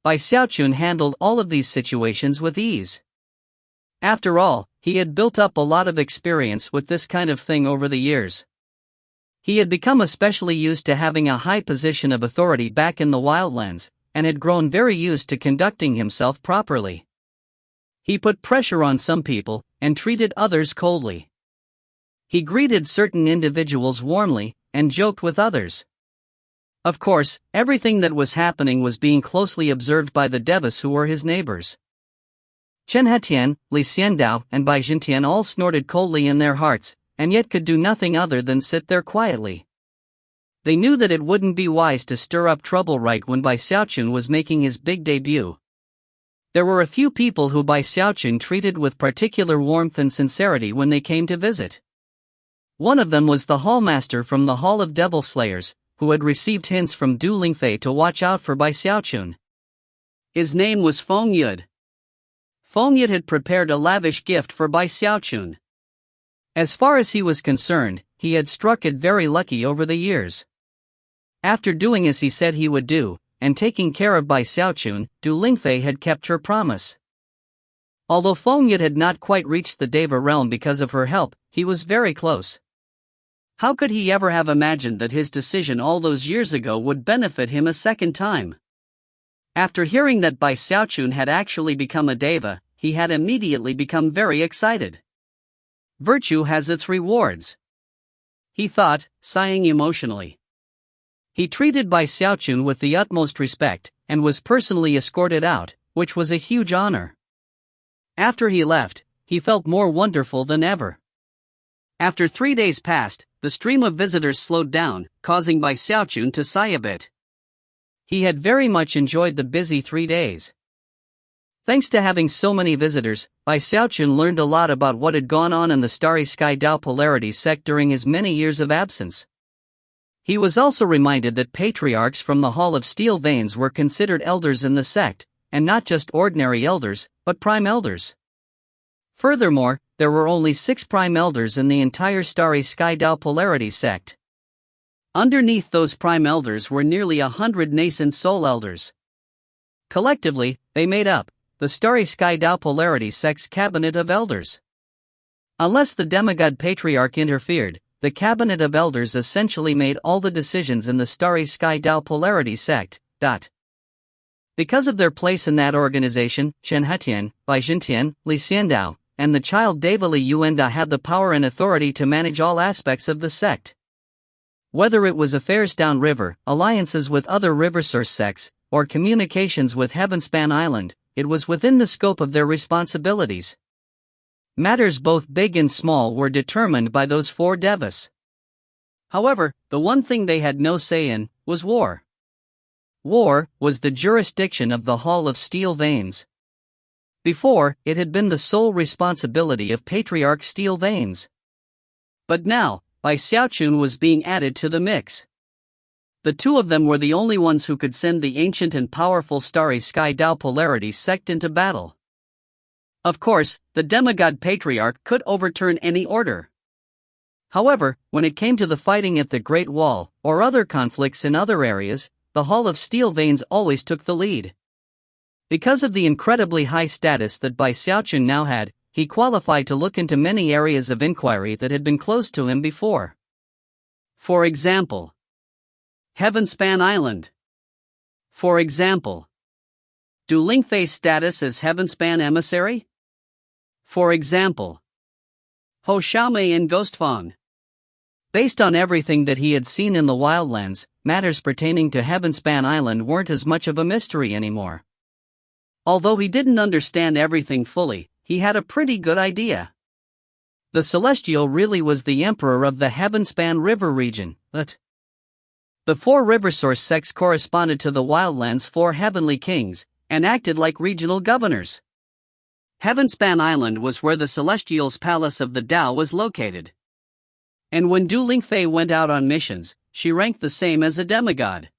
Bai Xiaochun handled all of these situations with ease. After all, he had built up a lot of experience with this kind of thing over the years. He had become especially used to having a high position of authority back in the wildlands, and had grown very used to conducting himself properly. He put pressure on some people, and treated others coldly. He greeted certain individuals warmly, and joked with others. Of course, everything that was happening was being closely observed by the devas who were his neighbors. Chen Hetian, Li Xiandao, and Bai Jintian all snorted coldly in their hearts, and yet could do nothing other than sit there quietly. They knew that it wouldn't be wise to stir up trouble right when Bai Xiaochun was making his big debut. There were a few people who Bai Xiaochun treated with particular warmth and sincerity when they came to visit. One of them was the hallmaster from the Hall of Devil Slayers, who had received hints from Du Lingfei to watch out for Bai Xiaochun. His name was Feng Yud. Feng Yud had prepared a lavish gift for Bai Xiaochun. As far as he was concerned, he had struck it very lucky over the years. After doing as he said he would do, and taking care of Bai Xiaochun, Du Lingfei had kept her promise. Although Feng Yud had not quite reached the Deva realm because of her help, he was very close. How could he ever have imagined that his decision all those years ago would benefit him a second time? After hearing that Bai Xiaochun had actually become a Deva, he had immediately become very excited. Virtue has its rewards, he thought, sighing emotionally. He treated Bai Xiaochun with the utmost respect, and was personally escorted out, which was a huge honor. After he left, he felt more wonderful than ever. After 3 days passed, the stream of visitors slowed down, causing Bai Xiaochun to sigh a bit. He had very much enjoyed the busy 3 days. Thanks to having so many visitors, Bai Xiaochun learned a lot about what had gone on in the Starry Sky Dao Polarity sect during his many years of absence. He was also reminded that patriarchs from the Hall of Steel Veins were considered elders in the sect, and not just ordinary elders, but prime elders. Furthermore, there were only 6 prime elders in the entire Starry Sky Dao Polarity sect. Underneath those prime elders were nearly 100 nascent soul elders. Collectively, they made up the Starry Sky Dao Polarity sect's cabinet of elders. Unless the demigod patriarch interfered, the cabinet of elders essentially made all the decisions in the Starry Sky Dao Polarity sect. Because of their place in that organization, Chen Hetian, Bai Jintian, Li Xiandao, and the child Deva Li Yuanda had the power and authority to manage all aspects of the sect. Whether it was affairs downriver, alliances with other river source sects, or communications with Heavenspan Island, it was within the scope of their responsibilities. Matters both big and small were determined by those 4 devas. However, the one thing they had no say in was war. War was the jurisdiction of the Hall of Steel Veins. Before, it had been the sole responsibility of Patriarch Steel Veins. But now, Bai Xiaochun was being added to the mix. The 2 of them were the only ones who could send the ancient and powerful Starry Sky Dao Polarity sect into battle. Of course, the demigod patriarch could overturn any order. However, when it came to the fighting at the Great Wall, or other conflicts in other areas, the Hall of Steel Veins always took the lead. Because of the incredibly high status that Bai Xiaochun now had, he qualified to look into many areas of inquiry that had been closed to him before. For example, Heavenspan Island. For example, Du Lingfei's status as Heavenspan emissary? For example, Ho Xiaomei and Ghostfang. Based on everything that he had seen in the wildlands, matters pertaining to Heavenspan Island weren't as much of a mystery anymore. Although he didn't understand everything fully, he had a pretty good idea. The Celestial really was the emperor of the Heavenspan River region, but the 4 river source sects corresponded to the wildlands' 4 heavenly kings, and acted like regional governors. Heavenspan Island was where the Celestials' Palace of the Tao was located. And when Du Lingfei went out on missions, she ranked the same as a demigod.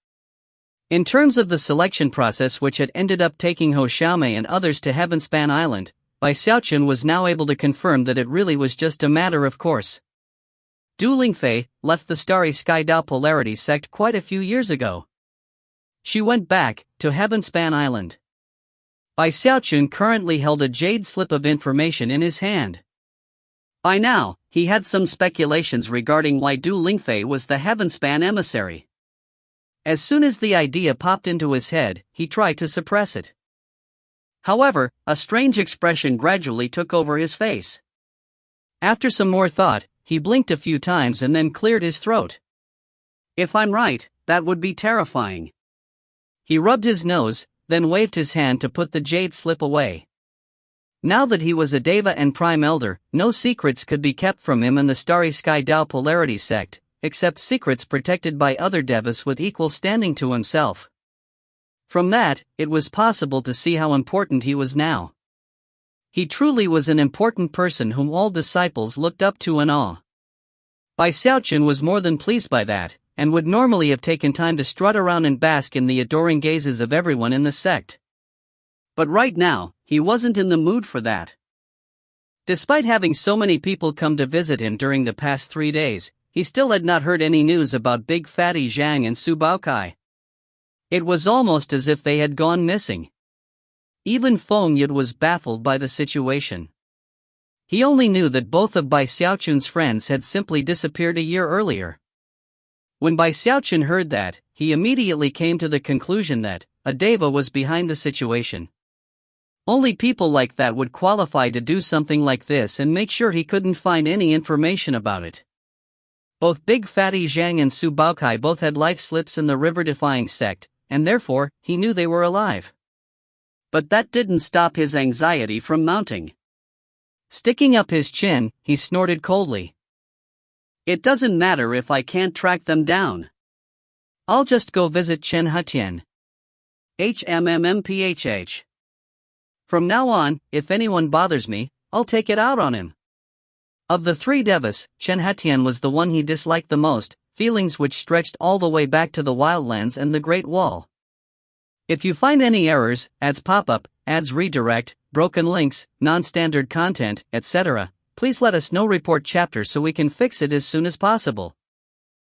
In terms of the selection process which had ended up taking Ho Xiaomei and others to Heavenspan Island, Bai Xiaochun was now able to confirm that it really was just a matter of course. Du Lingfei left the Starry Sky Tao Polarity sect quite a few years ago. She went back to Heavenspan Island. Bai Xiaochun currently held a jade slip of information in his hand. By now, he had some speculations regarding why Du Lingfei was the Heavenspan emissary. As soon as the idea popped into his head, he tried to suppress it. However, a strange expression gradually took over his face. After some more thought, he blinked a few times and then cleared his throat. If I'm right, that would be terrifying. He rubbed his nose, then waved his hand to put the jade slip away. Now that he was a Deva and Prime Elder, no secrets could be kept from him in the Starry Sky Tao Polarity sect, except secrets protected by other Devas with equal standing to himself. From that, it was possible to see how important he was now. He truly was an important person whom all disciples looked up to in awe. Bai Xiaochun was more than pleased by that, and would normally have taken time to strut around and bask in the adoring gazes of everyone in the sect. But right now, he wasn't in the mood for that. Despite having so many people come to visit him during the past 3 days, he still had not heard any news about Big Fatty Zhang and Su Baokai. It was almost as if they had gone missing. Even Feng Yud was baffled by the situation. He only knew that both of Bai Xiaochun's friends had simply disappeared a year earlier. When Bai Xiaochun heard that, he immediately came to the conclusion that a Deva was behind the situation. Only people like that would qualify to do something like this and make sure he couldn't find any information about it. Both Big Fatty Zhang and Su Baokai both had life slips in the river-defying sect, and therefore, he knew they were alive. But that didn't stop his anxiety from mounting. Sticking up his chin, he snorted coldly. It doesn't matter if I can't track them down. I'll just go visit Chen Hetian. HMMMPHH. From now on, if anyone bothers me, I'll take it out on him. Of the 3 Devas, Chen Hetian was the one he disliked the most, feelings which stretched all the way back to the Wildlands and the Great Wall. If you find any errors, ads pop-up, ads redirect, broken links, non-standard content, etc., please let us know. Report chapter so we can fix it as soon as possible.